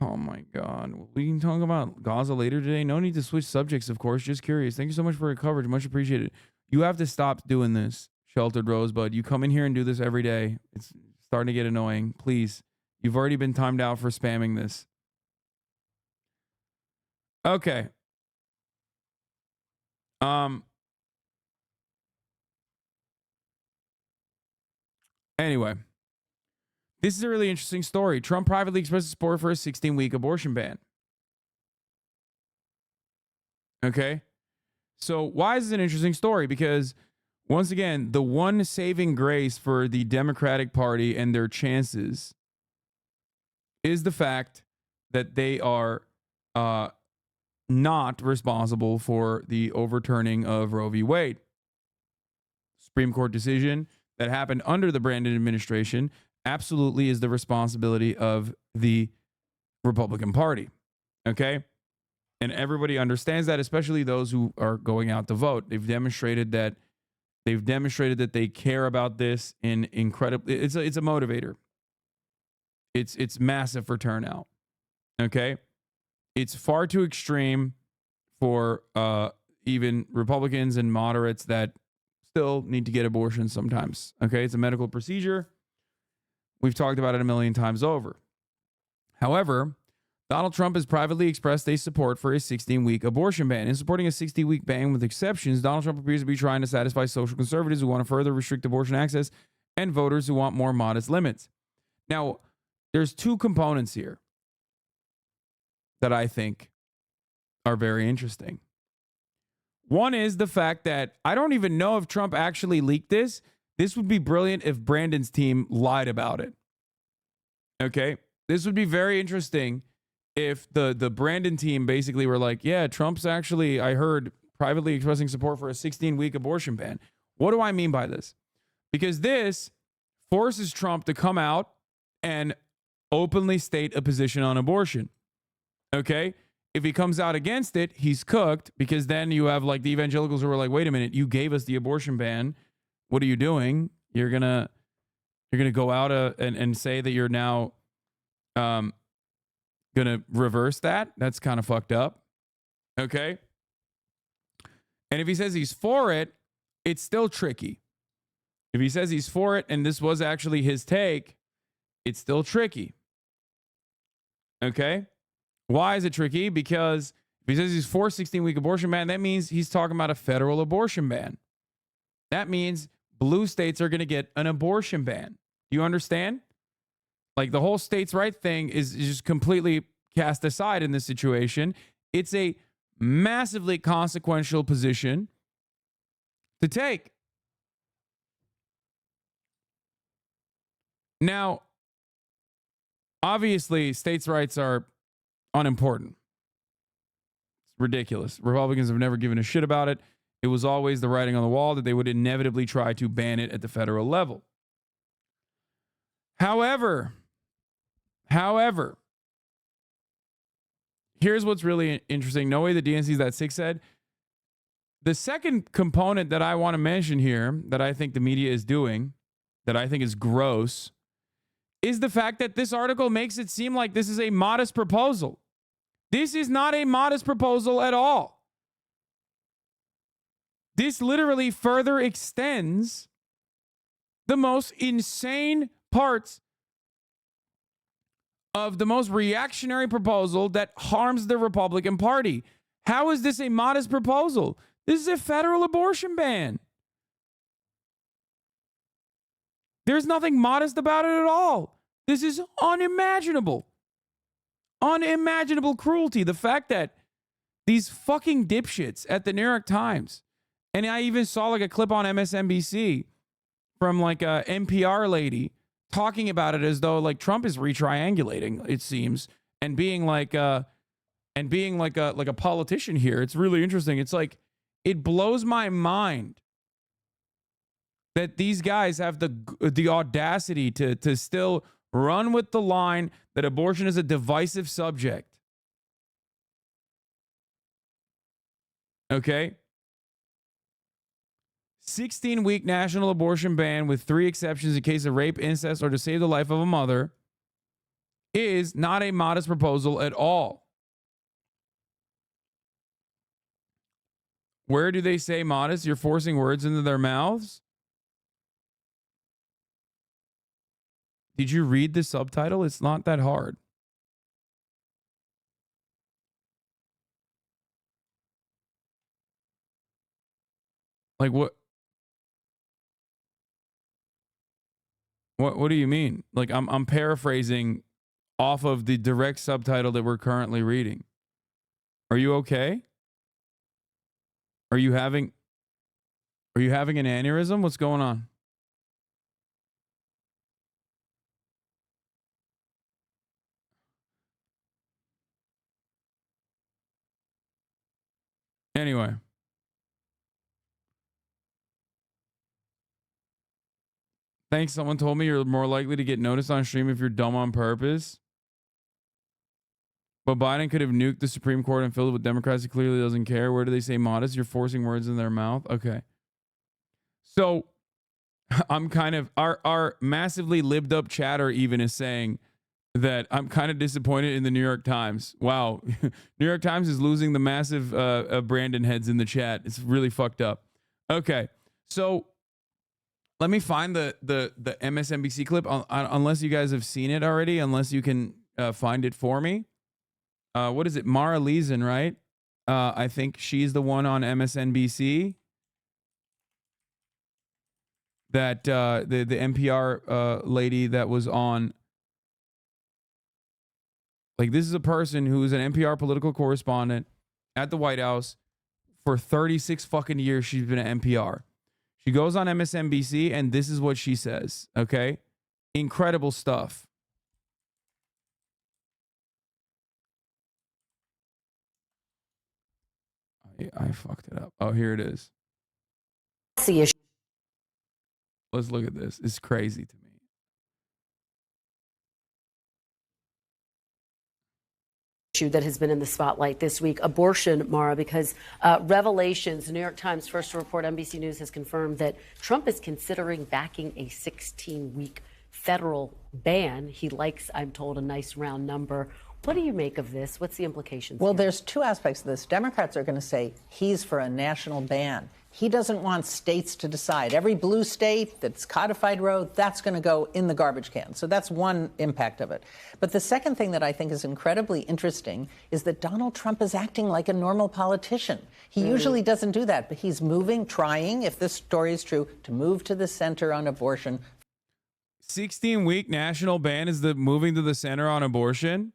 Oh my God. We can talk about Gaza later today. No need to switch subjects, of course. Just curious. Thank you so much for your coverage. Much appreciated. You have to stop doing this, Sheltered Rosebud. You come in here and do this every day. It's starting to get annoying. Please. You've already been timed out for spamming this. Okay. Anyway. This is a really interesting story. Trump privately expressed support for a 16-week abortion ban. Okay? So why is this an interesting story? Because, once again, the one saving grace for the Democratic Party and their chances is the fact that they are not responsible for the overturning of Roe v. Wade. Supreme Court decision that happened under the Brandon administration absolutely is the responsibility of the Republican Party. Okay? And everybody understands that, especially those who are going out to vote. They've demonstrated that they care about this in incredible. It's a motivator. It's massive for turnout. Okay? It's far too extreme for even Republicans and moderates that still need to get abortions sometimes. Okay? It's a medical procedure. We've talked about it a million times over. However, Donald Trump has privately expressed a support for a 16-week abortion ban. In supporting a 60-week ban with exceptions, Donald Trump appears to be trying to satisfy social conservatives who want to further restrict abortion access and voters who want more modest limits. Now, there's two components here that I think are very interesting. One is the fact that I don't even know if Trump actually leaked this. This would be brilliant if Brandon's team lied about it. Okay? This would be very interesting if the Brandon team basically were like, yeah, Trump's actually, I heard, privately expressing support for a 16-week abortion ban. What do I mean by this? Because this forces Trump to come out and openly state a position on abortion. Okay? If he comes out against it, he's cooked, because then you have like the evangelicals who are like, wait a minute, you gave us the abortion ban. What are you doing? You're gonna go out and say that you're now gonna reverse that? That's kind of fucked up. Okay? And if he says he's for it, it's still tricky. If he says he's for it and this was actually his take, it's still tricky. Okay? Why is it tricky? Because if he says he's for 16-week abortion ban, that means he's talking about a federal abortion ban. That means blue states are going to get an abortion ban. Do you understand? Like, the whole states' right thing is just completely cast aside in this situation. It's a massively consequential position to take. Now, obviously, states' rights are unimportant. It's ridiculous. Republicans have never given a shit about it. It was always the writing on the wall that they would inevitably try to ban it at the federal level. However, here's what's really interesting. No way the DNC is that sick said. The second component that I want to mention here that I think the media is doing, that I think is gross, is the fact that this article makes it seem like this is a modest proposal. This is not a modest proposal at all. This literally further extends the most insane parts of the most reactionary proposal that harms the Republican Party. How is this a modest proposal? This is a federal abortion ban. There's nothing modest about it at all. This is unimaginable. Unimaginable cruelty. The fact that these fucking dipshits at the New York Times, and I even saw like a clip on MSNBC from like a NPR lady talking about it as though like Trump is retriangulating, it seems, and being like a politician here. It's really interesting. It's like, it blows my mind that these guys have the audacity to still run with the line that abortion is a divisive subject. Okay? 16-week national abortion ban with 3 exceptions in case of rape, incest, or to save the life of a mother is not a modest proposal at all. Where do they say modest? You're forcing words into their mouths? Did you read the subtitle? It's not that hard. Like what do you mean? Like I'm paraphrasing off of the direct subtitle that we're currently reading. Are you okay? Are you having an aneurysm? What's going on? Anyway. Thanks. Someone told me you're more likely to get noticed on stream if you're dumb on purpose. But Biden could have nuked the Supreme Court and filled it with Democrats. He clearly doesn't care. Where do they say modest? You're forcing words in their mouth. Okay. So I'm kind of, our massively libbed up chatter even is saying that I'm kind of disappointed in the New York Times. Wow. New York Times is losing the massive Brandon heads in the chat. It's really fucked up. Okay. So let me find the MSNBC clip, unless you guys have seen it already, unless you can find it for me. What is it? Mara Leeson, right? I think she's the one on MSNBC that the NPR lady that was on. Like, this is a person who is an NPR political correspondent at the White House for 36 fucking years. She's been at NPR. She goes on MSNBC and this is what she says. Okay. Incredible stuff. I fucked it up. Oh, here it is. Let's look at this. It's crazy to me. Issue that has been in the spotlight this week, abortion, Mara, because revelations, the New York Times, first to report, NBC News has confirmed that Trump is considering backing a 16-week federal ban. He likes, I'm told, a nice round number. What do you make of this? What's the implications? Well, there's 2 aspects of this. Democrats are going to say he's for a national ban. He doesn't want states to decide. Every blue state that's codified road, that's going to go in the garbage can. So that's one impact of it. But the second thing that I think is incredibly interesting is that Donald Trump is acting like a normal politician. He usually doesn't do that, but he's trying, if this story is true, to move to the center on abortion. 16-week national ban is the moving to the center on abortion?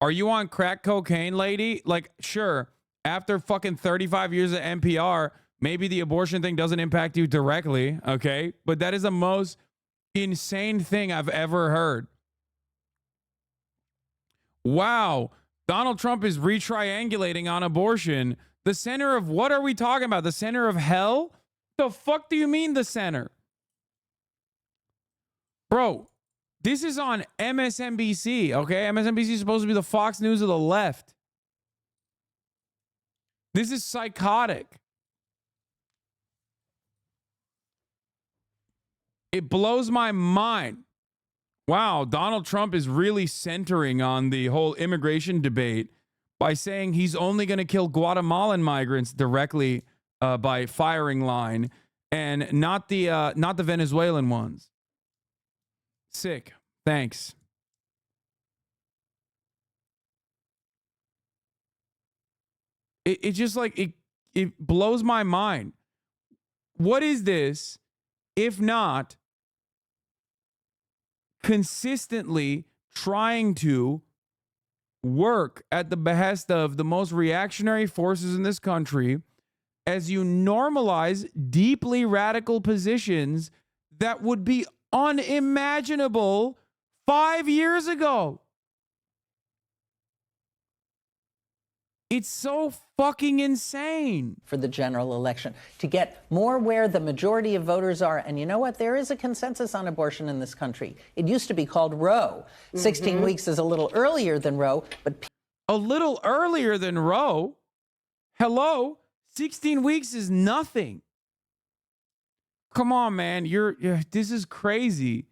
Are you on crack cocaine, lady? Like, sure, after fucking 35 years at NPR, maybe the abortion thing doesn't impact you directly, okay? But that is the most insane thing I've ever heard. Wow, Donald Trump is retriangulating on abortion. The center of what are we talking about? The center of hell? The fuck do you mean the center? Bro, this is on MSNBC, okay? MSNBC is supposed to be the Fox News of the left. This is psychotic. It blows my mind. Wow, Donald Trump is really centering on the whole immigration debate by saying he's only going to kill Guatemalan migrants directly by firing line and not the Venezuelan ones. Sick. Thanks. It just like it blows my mind. What is this if not consistently trying to work at the behest of the most reactionary forces in this country as you normalize deeply radical positions that would be unimaginable 5 years ago. It's so fucking insane. For the general election, to get more where the majority of voters are. And you know what? There is a consensus on abortion in this country. It used to be called Roe. 16 weeks is a little earlier than Roe, but a little earlier than Roe? Hello? 16 weeks is nothing. Come on, man. This is crazy.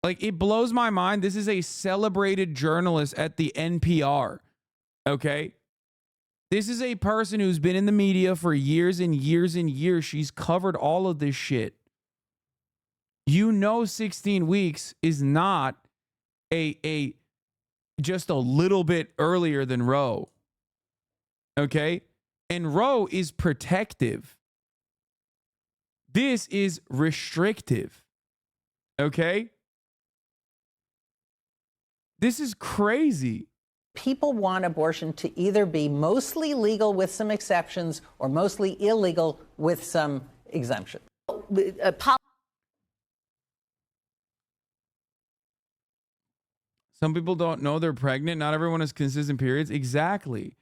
Like, it blows my mind. This is a celebrated journalist at the NPR. Okay? This is a person who's been in the media for years and years and years. She's covered all of this shit. You know 16 weeks is not just a little bit earlier than Roe. Okay? And Roe is protective. This is restrictive. Okay? This is crazy. people want abortion to either be mostly legal with some exceptions or mostly illegal with some exemptions. Some people don't know they're pregnant. Not everyone has consistent periods. Exactly.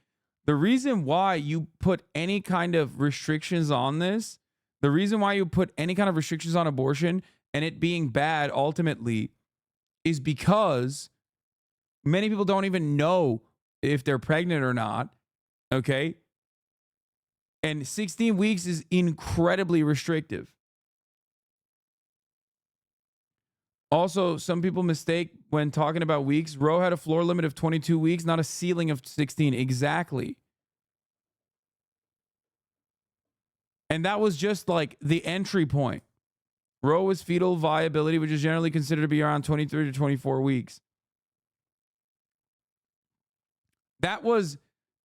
The reason why you put any kind of restrictions on this, the reason why you put any kind of restrictions on abortion and it being bad ultimately is because many people don't even know if they're pregnant or not. Okay. And 16 weeks is incredibly restrictive. Also, some people mistake when talking about weeks. Roe had a floor limit of 22 weeks, not a ceiling of 16. Exactly. And that was just like the entry point. Roe was fetal viability, which is generally considered to be around 23 to 24 weeks. That was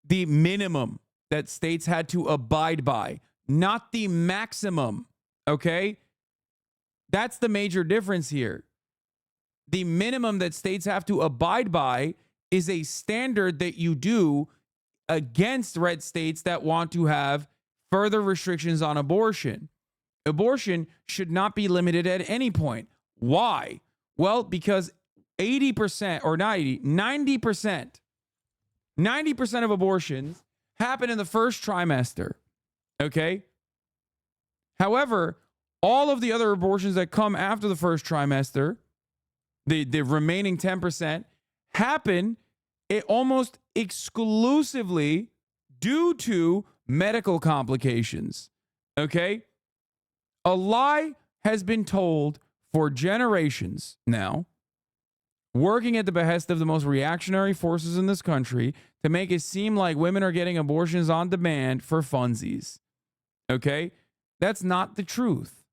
the minimum that states had to abide by, not the maximum. Okay? That's the major difference here. The minimum that states have to abide by is a standard that you do against red states that want to have further restrictions on abortion. Abortion should not be limited at any point. Why? Well, because 80% or 90% of abortions happen in the first trimester. Okay? However, all of the other abortions that come after the first trimester, the remaining 10%, happen almost exclusively due to medical complications. Okay? A lie has been told for generations now, working at the behest of the most reactionary forces in this country to make it seem like women are getting abortions on demand for funsies. Okay? That's not the truth.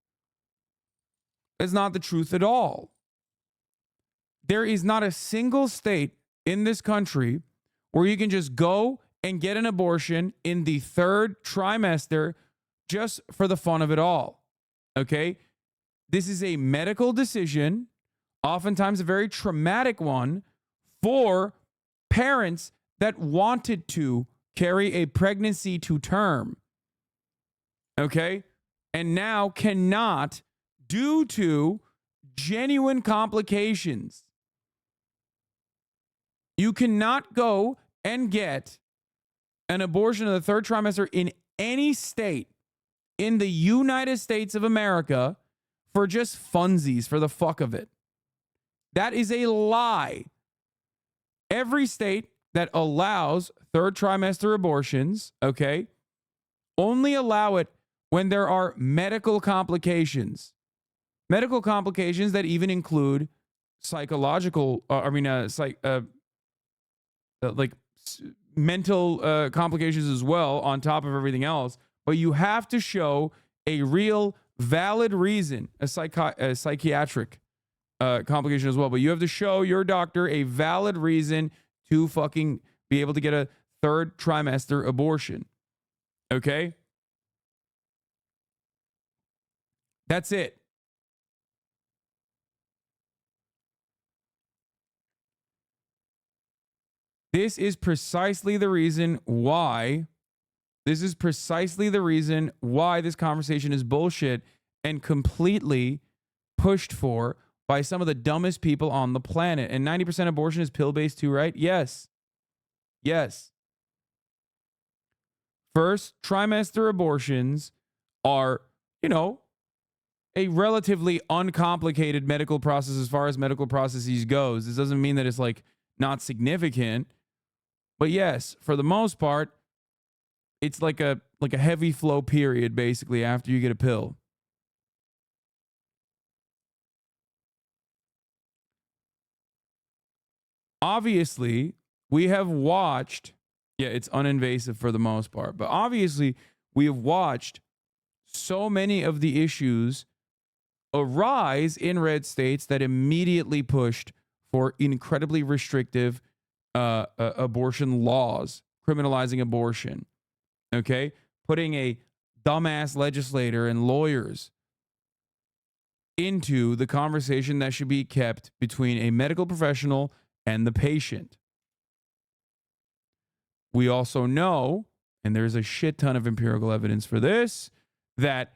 It's not the truth at all. There is not a single state in this country where you can just go and get an abortion in the third trimester just for the fun of it all. Okay? This is a medical decision, oftentimes a very traumatic one, for parents that wanted to carry a pregnancy to term. Okay? And now cannot due to genuine complications. You cannot go and get an abortion in the third trimester in any state in the United States of America for just funsies, for the fuck of it. That is a lie. Every state that allows third trimester abortions, okay, only allow it when there are medical complications. Medical complications that even include psychological, mental complications as well, on top of everything else. But you have to show a real valid reason, a psychiatric complication as well. But you have to show your doctor a valid reason to fucking be able to get a third trimester abortion. Okay? That's it. This is precisely the reason why. This conversation is bullshit and completely pushed for by some of the dumbest people on the planet. And 90% abortion is pill-based too, right? Yes. Yes. First trimester abortions are, a relatively uncomplicated medical process as far as medical processes goes. This doesn't mean that it's like not significant. But yes, for the most part, it's like a heavy flow period basically after you get a pill. Obviously, we have watched, it's uninvasive for the most part, but obviously we have watched so many of the issues arise in red states that immediately pushed for incredibly restrictive abortion laws, criminalizing abortion, okay? Putting a dumbass legislator and lawyers into the conversation that should be kept between a medical professional and the patient. We also know, and there's a shit ton of empirical evidence for this, that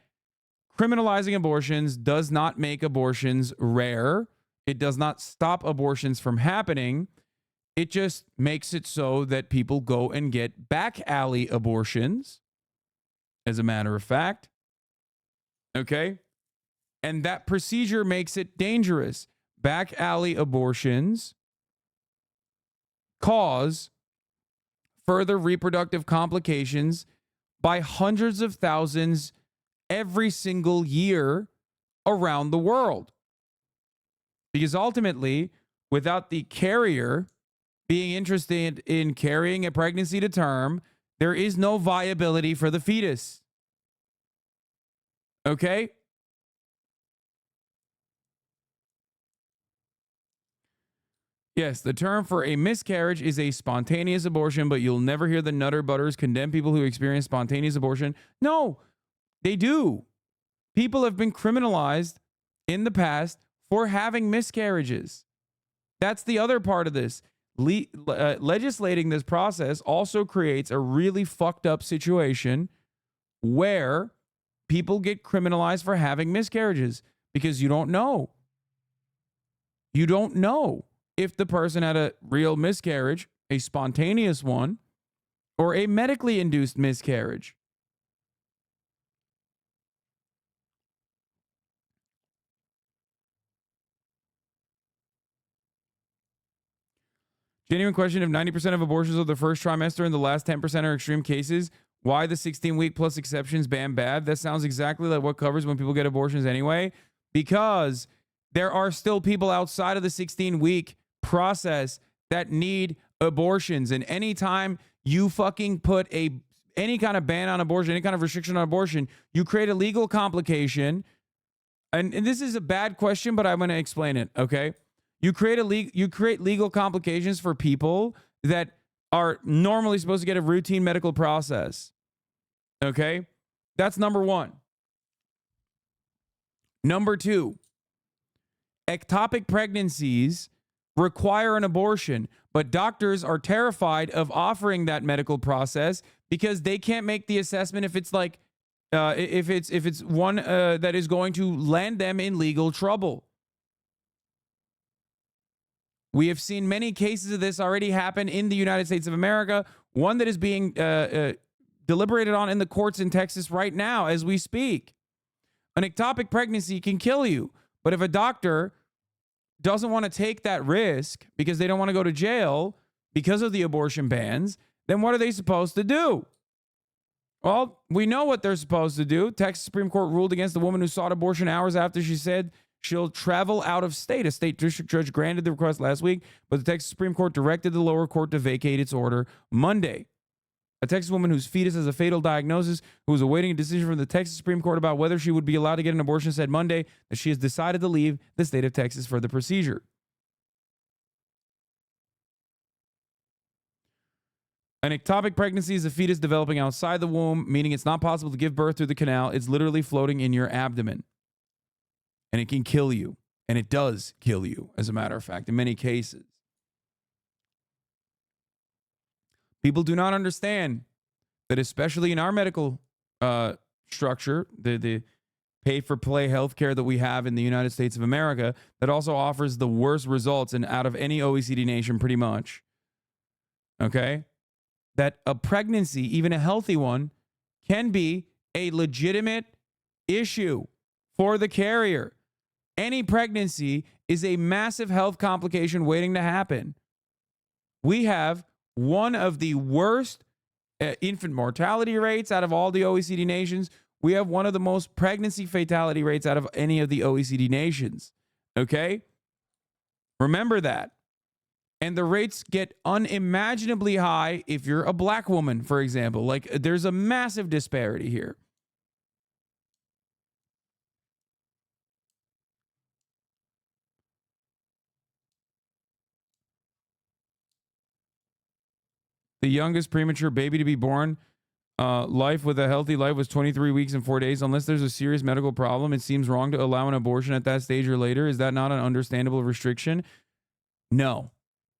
criminalizing abortions does not make abortions rare. It does not stop abortions from happening. It just makes it so that people go and get back alley abortions, as a matter of fact. Okay? And that procedure makes it dangerous. Back alley abortions cause further reproductive complications by hundreds of thousands every single year around the world. Because ultimately, without the carrier being interested in carrying a pregnancy to term, there is no viability for the fetus. Okay? Yes, the term for a miscarriage is a spontaneous abortion, but you'll never hear the Nutter Butters condemn people who experience spontaneous abortion. No, they do. People have been criminalized in the past for having miscarriages. That's the other part of this. Legislating this process also creates a really fucked up situation where people get criminalized for having miscarriages because you don't know. You don't know if the person had a real miscarriage, a spontaneous one, or a medically induced miscarriage. Genuine question: if 90% of abortions of the first trimester and the last 10% are extreme cases, why the 16-week plus exceptions ban bad? That sounds exactly like what covers when people get abortions anyway. Because there are still people outside of the 16-week process that need abortions. And anytime you fucking put any kind of ban on abortion, any kind of restriction on abortion, you create a legal complication. And this is a bad question, but I'm going to explain it, okay? You create legal complications for people that are normally supposed to get a routine medical process. Okay? That's number one. Number two, ectopic pregnancies require an abortion, but doctors are terrified of offering that medical process because they can't make the assessment if it's like if it's one that is going to land them in legal trouble. We have seen many cases of this already happen in the United States of America. One that is being deliberated on in the courts in Texas right now as we speak. An ectopic pregnancy can kill you, but if a doctor doesn't want to take that risk because they don't want to go to jail because of the abortion bans, then what are they supposed to do? Well, we know what they're supposed to do. Texas Supreme Court ruled against the woman who sought abortion hours after she said she'll travel out of state. A state district judge granted the request last week, but the Texas Supreme Court directed the lower court to vacate its order Monday. A Texas woman whose fetus has a fatal diagnosis, who was awaiting a decision from the Texas Supreme Court about whether she would be allowed to get an abortion, said Monday that she has decided to leave the state of Texas for the procedure. An ectopic pregnancy is a fetus developing outside the womb, meaning it's not possible to give birth through the canal. It's literally floating in your abdomen. And it can kill you. And it does kill you, as a matter of fact, in many cases. People do not understand that, especially in our medical structure, the pay-for-play healthcare that we have in the United States of America, that also offers the worst results and out of any OECD nation pretty much. Okay? That a pregnancy, even a healthy one, can be a legitimate issue for the carrier. Any pregnancy is a massive health complication waiting to happen. We have one of the worst infant mortality rates out of all the OECD nations. We have one of the most pregnancy fatality rates out of any of the OECD nations. Okay? Remember that. And the rates get unimaginably high if you're a black woman, for example. Like, there's a massive disparity here. The youngest premature baby to be born, life with a healthy life was 23 weeks and 4 days. Unless there's a serious medical problem, it seems wrong to allow an abortion at that stage or later. Is that not an understandable restriction? No,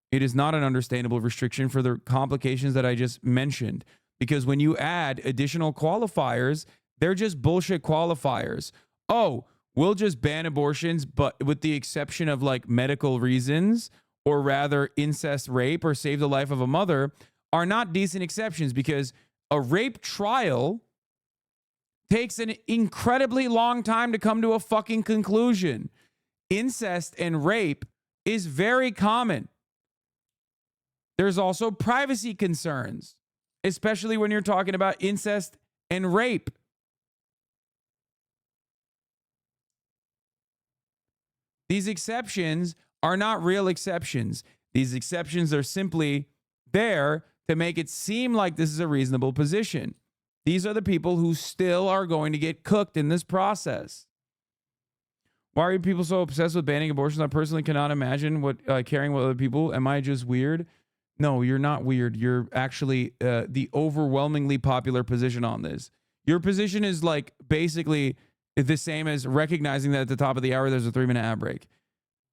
it is not an understandable restriction for the complications that I just mentioned. Because when you add additional qualifiers, they're just bullshit qualifiers. Oh, we'll just ban abortions, but with the exception of like medical reasons, or rather incest, rape, or save the life of a mother, are not decent exceptions, because a rape trial takes an incredibly long time to come to a fucking conclusion. Incest and rape is very common. There's also privacy concerns, especially when you're talking about incest and rape. These exceptions are not real exceptions. These exceptions are simply there to make it seem like this is a reasonable position. These are the people who still are going to get cooked in this process. Why are people so obsessed with banning abortions? I personally cannot imagine caring what other people. Am I just weird? No, you're not weird. You're actually the overwhelmingly popular position on this. Your position is like basically the same as recognizing that at the top of the hour there's a 3-minute ad break.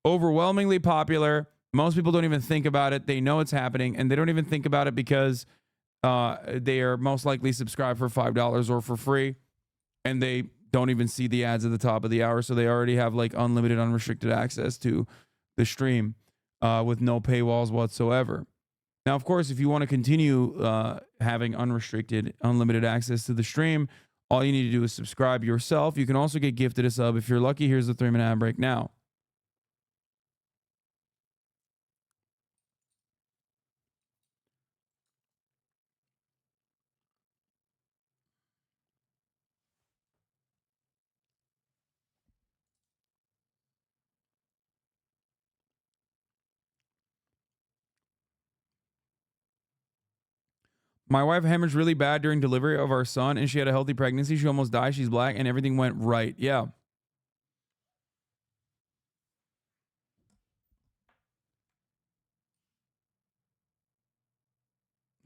Overwhelmingly popular. Most people don't even think about it. They know it's happening, and they don't even think about it because they are most likely subscribed for $5 or for free, and they don't even see the ads at the top of the hour, so they already have like unlimited, unrestricted access to the stream with no paywalls whatsoever. Now, of course, if you want to continue having unrestricted, unlimited access to the stream, all you need to do is subscribe yourself. You can also get gifted a sub. If you're lucky, here's the 3-minute ad break now. My wife hemorrhaged really bad during delivery of our son, and she had a healthy pregnancy. She almost died. She's black, and everything went right. Yeah.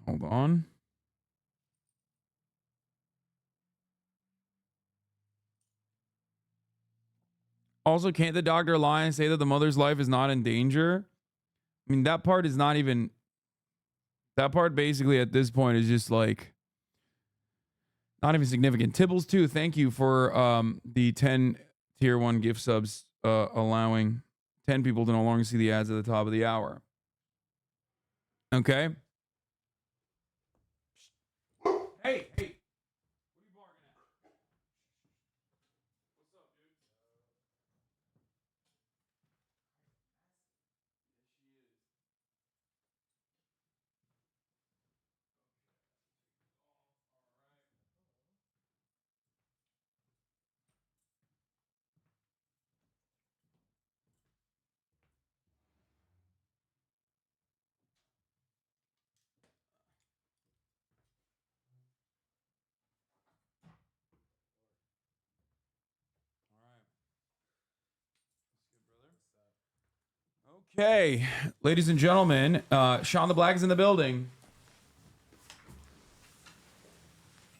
Hold on. Also, can't the doctor lie and say that the mother's life is not in danger? I mean, that part is not even... That part basically at this point is just like not even significant. Tibbles too, thank you for the 10 tier 1 gift subs, allowing 10 people to no longer see the ads at the top of the hour. Okay. Hey. Okay, ladies and gentlemen, SeanDaBlack is in the building.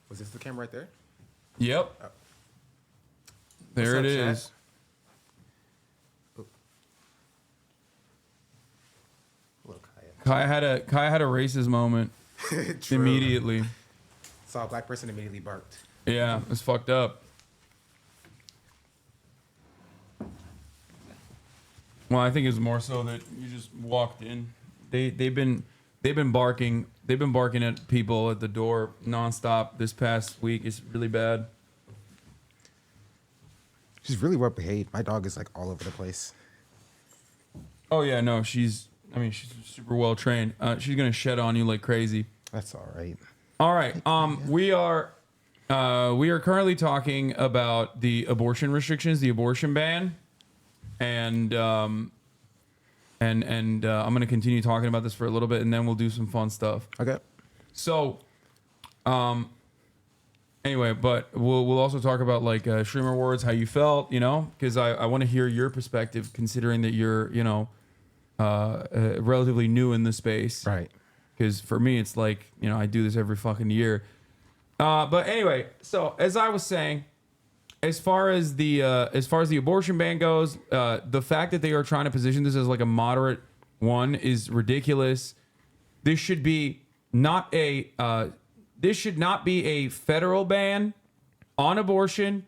Was this the camera right there? Yep. Oh. There it Chat? is. Hello, Kaya. Kaya had a racist moment. True. Immediately. Saw a black person, immediately barked. Yeah, it's fucked up. Well, I think it's more so that you just walked in. They've been barking. They've been barking at people at the door nonstop this past week. It's really bad. She's really well behaved. My dog is like all over the place. Oh yeah, no, she's super well trained. She's gonna shed on you like crazy. That's all right. All right. We are currently talking about the abortion restrictions, the abortion ban, and I'm gonna continue talking about this for a little bit, and then we'll do some fun stuff. Okay. So, anyway, but we'll also talk about like streamer awards, how you felt, because I want to hear your perspective, considering that you're relatively new in the space, right? Because for me, it's like I do this every fucking year. But anyway, so as I was saying, as far as the abortion ban goes, the fact that they are trying to position this as like a moderate one is ridiculous. This should not be a federal ban on abortion.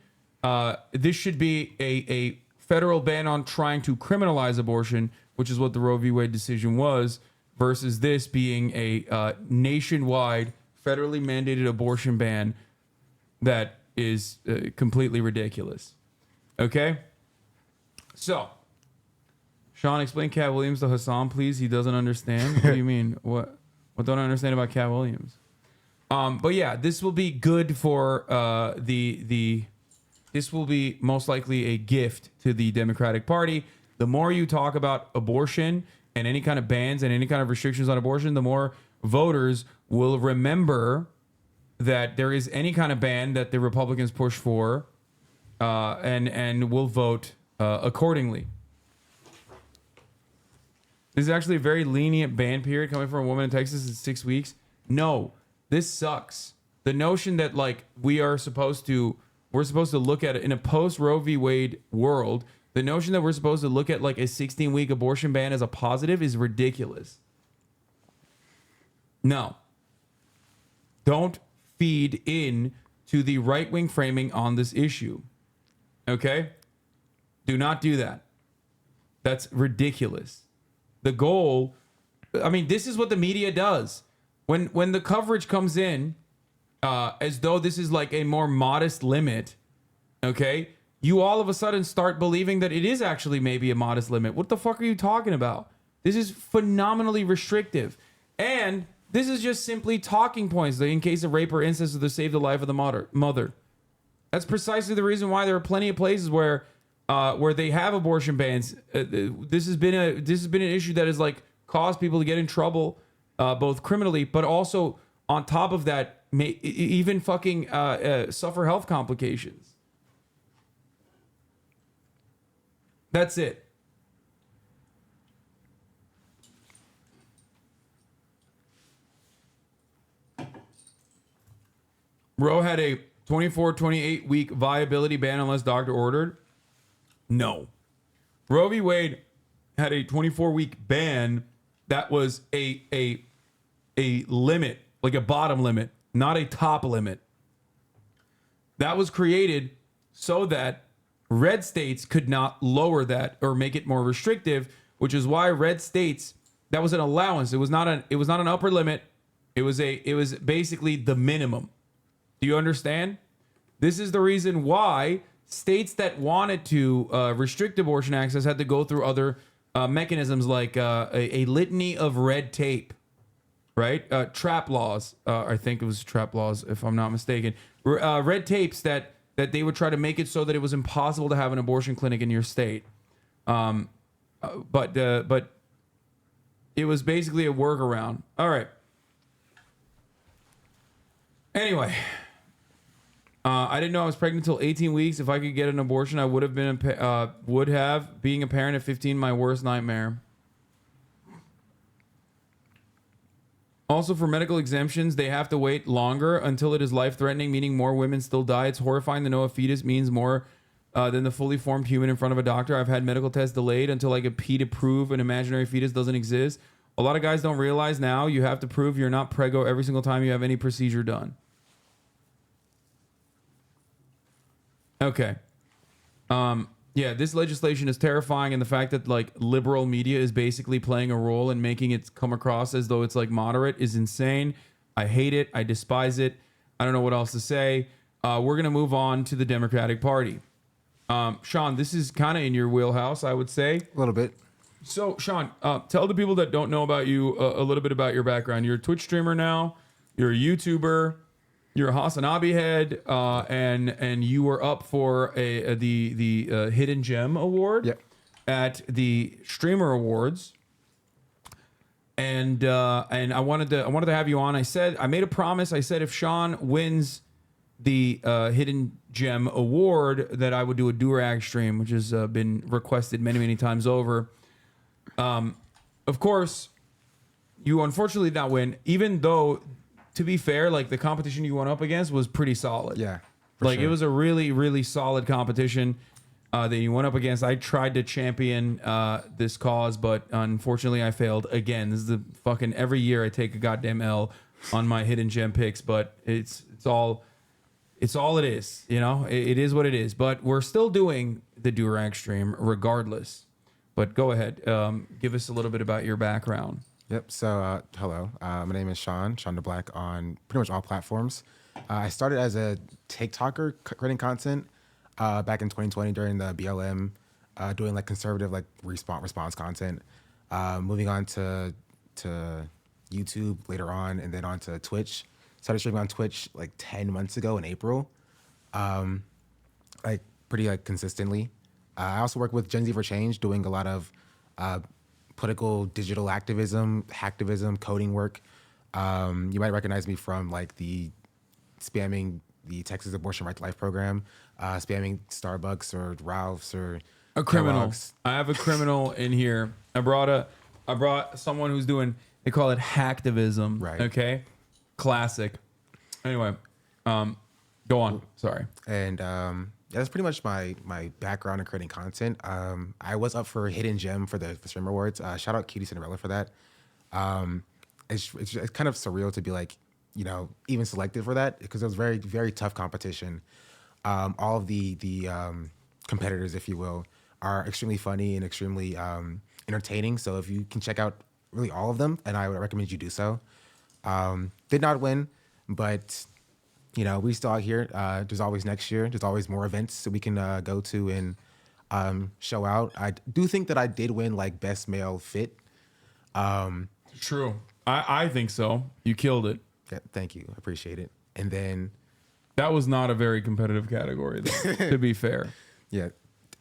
This should be a federal ban on trying to criminalize abortion, which is what the Roe v. Wade decision was, versus this being a nationwide, federally mandated abortion ban that is completely ridiculous. Okay? So, Sean, explain Cat Williams to Hasan, please. He doesn't understand. What do you mean? What don't I understand about Cat Williams? But yeah, this will be good for this will be most likely a gift to the Democratic Party. The more you talk about abortion and any kind of bans and any kind of restrictions on abortion, the more voters will remember that there is any kind of ban that the Republicans push for, and will vote accordingly. This is actually a very lenient ban period coming from a woman in Texas. It's 6 weeks. No, this sucks. The notion that like we're supposed to look at it in a post Roe v. Wade world. The notion that we're supposed to look at like a 16-week abortion ban as a positive is ridiculous. No. Don't feed in to the right-wing framing on this issue. Okay? Do not do that. That's ridiculous. The goal, this is what the media does. When the coverage comes in, as though this is like a more modest limit, okay? You all of a sudden start believing that it is actually maybe a modest limit. What the fuck are you talking about? This is phenomenally restrictive. And this is just simply talking points in case of rape or incest, to save the life of the mother. That's precisely the reason why there are plenty of places where they have abortion bans. This has been an issue that has like caused people to get in trouble, both criminally, but also on top of that, even fucking suffer health complications. That's it. Roe had a 28 week viability ban unless doctor ordered. No. Roe v. Wade had a 24-week ban that was a limit, like a bottom limit, not a top limit. That was created so that red states could not lower that or make it more restrictive, which is why red states, that was an allowance. It was not an upper limit. It was basically the minimum. Do you understand? This is the reason why states that wanted to restrict abortion access had to go through other mechanisms like a litany of red tape, right? Trap laws. I think it was trap laws, if I'm not mistaken. Red tapes that they would try to make it so that it was impossible to have an abortion clinic in your state. But it was basically a workaround. All right. Anyway, I didn't know I was pregnant until 18 weeks. If I could get an abortion, I would have been being a parent at 15, my worst nightmare. Also, for medical exemptions, they have to wait longer until it is life-threatening, meaning more women still die. It's horrifying to know a fetus means more than the fully formed human in front of a doctor. I've had medical tests delayed until I get pee to prove an imaginary fetus doesn't exist. A lot of guys don't realize now you have to prove you're not preggo every single time you have any procedure done. Okay. Yeah, this legislation is terrifying, and the fact that like liberal media is basically playing a role in making it come across as though it's like moderate is insane. I hate it. I despise it. I don't know what else to say. We're gonna move on to the Democratic Party. Sean, this is kind of in your wheelhouse, I would say. A little bit. So, Sean, tell the people that don't know about you a little bit about your background. You're a Twitch streamer now. You're a YouTuber. You're a HasanAbi head, and you were up for the Hidden Gem Award at the Streamer Awards. And I wanted to have you on. I made a promise. I said if Sean wins the Hidden Gem Award, that I would do a DURAG stream, which has been requested many times over. Of course, you unfortunately did not win, even though, to be fair, like the competition you went up against was pretty solid. Yeah. Like sure. It was a really solid competition that you went up against. I tried to champion this cause, but unfortunately I failed again. This is the fucking every year I take a goddamn L on my Hidden Gem picks, but it's all it is, you know. It is what it is. But we're still doing the DURAG stream regardless. But go ahead, give us a little bit about your background. Yep. So, hello. My name is SeanDaBlack on pretty much all platforms. I started as a TikToker creating content back in 2020 during the BLM, doing like conservative like response content. Moving on to YouTube later on, and then on to Twitch. Started streaming on Twitch like 10 months ago in April, like pretty like consistently. I also work with Gen Z for Change, doing a lot of political digital activism, hacktivism, coding work. You might recognize me from like the spamming the Texas Abortion Right to Life program, spamming Starbucks or Ralph's or a criminal. Kellogg's. I have a criminal in here. I brought someone who's doing, they call it hacktivism. Right. Okay. Classic. Anyway, go on. Sorry. And that's pretty much my background in creating content. I was up for Hidden Gem for the Streamer Awards. Shout out Cutie Cinderella for that. It's kind of surreal to be like, you know, even selected for that, because it was very tough competition. All of the competitors, if you will, are extremely funny and extremely entertaining. So if you can check out really all of them, and I would recommend you do so. Did not win, but you know, we still out here. There's always next year. There's always more events that we can go to and show out. I do think that I did win like best male fit. True. I think so. You killed it. Yeah, thank you. I appreciate it. And then that was not a very competitive category, though, to be fair. Yeah,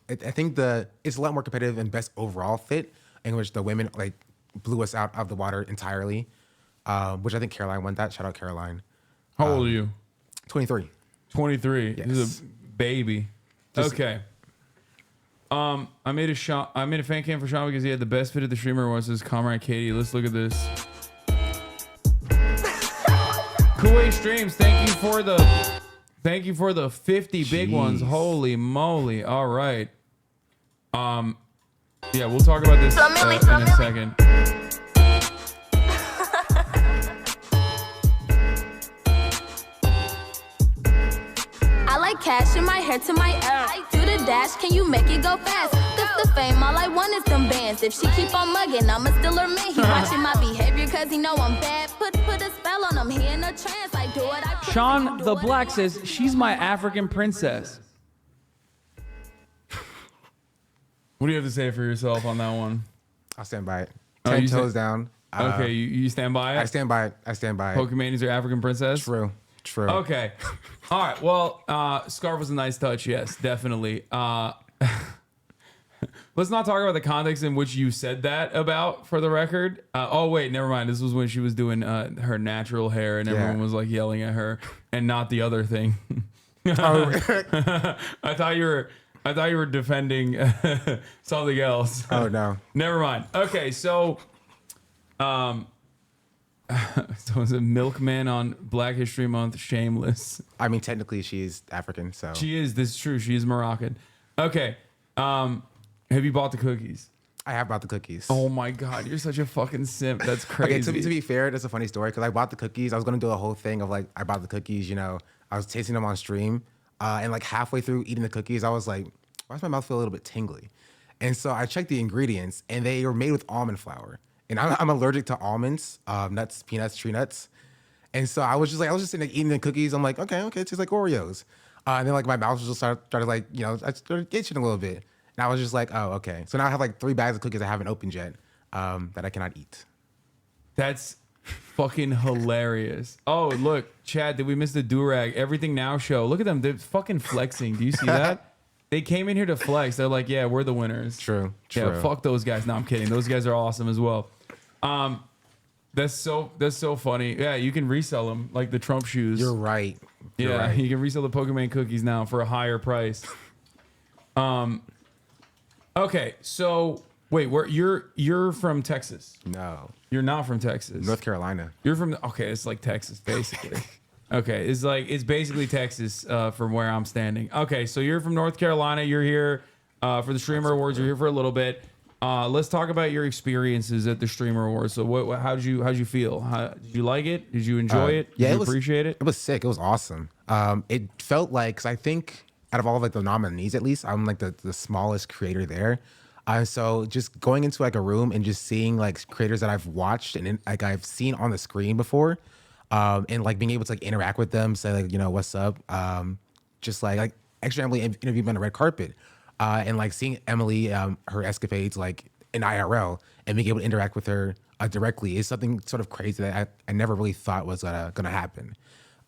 I think it's a lot more competitive in best overall fit, in which the women like blew us out of the water entirely. Which I think Caroline won that. Shout out Caroline. How old are you? 23. 23. Yes. This is a baby. Okay. I made a fan cam for Sean because he had the best fit of the streamer was his comrade Katie. Let's look at this. Kuwait Streams, thank you for the 50 big ones. Holy moly. All right. Yeah, we'll talk about this in a second. I like cash in my hair to my I do the dash, can you make it go fast? The fame, all I want is them bands. If she keep on mugging, I'ma still her man. He watching my behavior cause he know I'm bad. Put a spell on him, he in a trance. I do what I SeanDaBlack says she's my African princess. What do you have to say for yourself on that one? I'll stand by it. Oh, 10 toes down. Okay, you stand by it? I stand by it. Pokemon is your African princess? True. Okay. All right. Well, Scarf was a nice touch. Yes, definitely. Let's not talk about the context in which you said that about, for the record. Oh, wait, never mind. This was when she was doing her natural hair and everyone was like yelling at her, and not the other thing. I thought you were defending something else. Oh, no. Never mind. Okay, so so is a milkman on Black History Month shameless? I mean, technically she's African, so. She is. This is true. She is Moroccan. Okay. Have you bought the cookies? I have bought the cookies. Oh my God, you're such a fucking simp. That's crazy. Okay, to be fair, that's a funny story because I bought the cookies. I was gonna do a whole thing of like I bought the cookies. You know, I was tasting them on stream, and like halfway through eating the cookies, I was like, why does my mouth feel a little bit tingly? And so I checked the ingredients, and they were made with almond flour. And I'm allergic to almonds, nuts, peanuts, tree nuts. And so I was just sitting like eating the cookies. I'm like, okay, it tastes like Oreos. And then like my mouth just started like, you know, I started itching a little bit. And I was just like, oh, okay. So now I have like 3 bags of cookies I haven't opened yet that I cannot eat. That's fucking hilarious. Oh, look, Chad, did we miss the DURAG Everything Now show? Look at them. They're fucking flexing. Do you see that? They came in here to flex. They're like, yeah, we're the winners. True. Yeah, fuck those guys. No, I'm kidding. Those guys are awesome as well. That's so funny. Yeah, you can resell them like the Trump shoes. You're right. You can resell the Pokemon cookies now for a higher price. Okay, so wait, you're from Texas? No, you're not from Texas. North Carolina. You're from it's like Texas basically. Okay, it's basically Texas from where I'm standing. Okay, so you're from North Carolina. You're here for the Streamer Awards. You're here for a little bit. Let's talk about your experiences at the Streamer Awards. So how did you feel? Did you like it? Did you enjoy it? Yeah, did you appreciate it? It was sick. It was awesome. It felt like, cause I think out of all of like the nominees, at least I'm like the smallest creator there. So just going into like a room and just seeing like creators that I've watched and like I've seen on the screen before, and like being able to like interact with them, say like, you know, what's up? Just like actually Emily interviewed me on the red carpet, and like seeing Emily, her escapades like in IRL and being able to interact with her directly is something sort of crazy that I never really thought was gonna happen.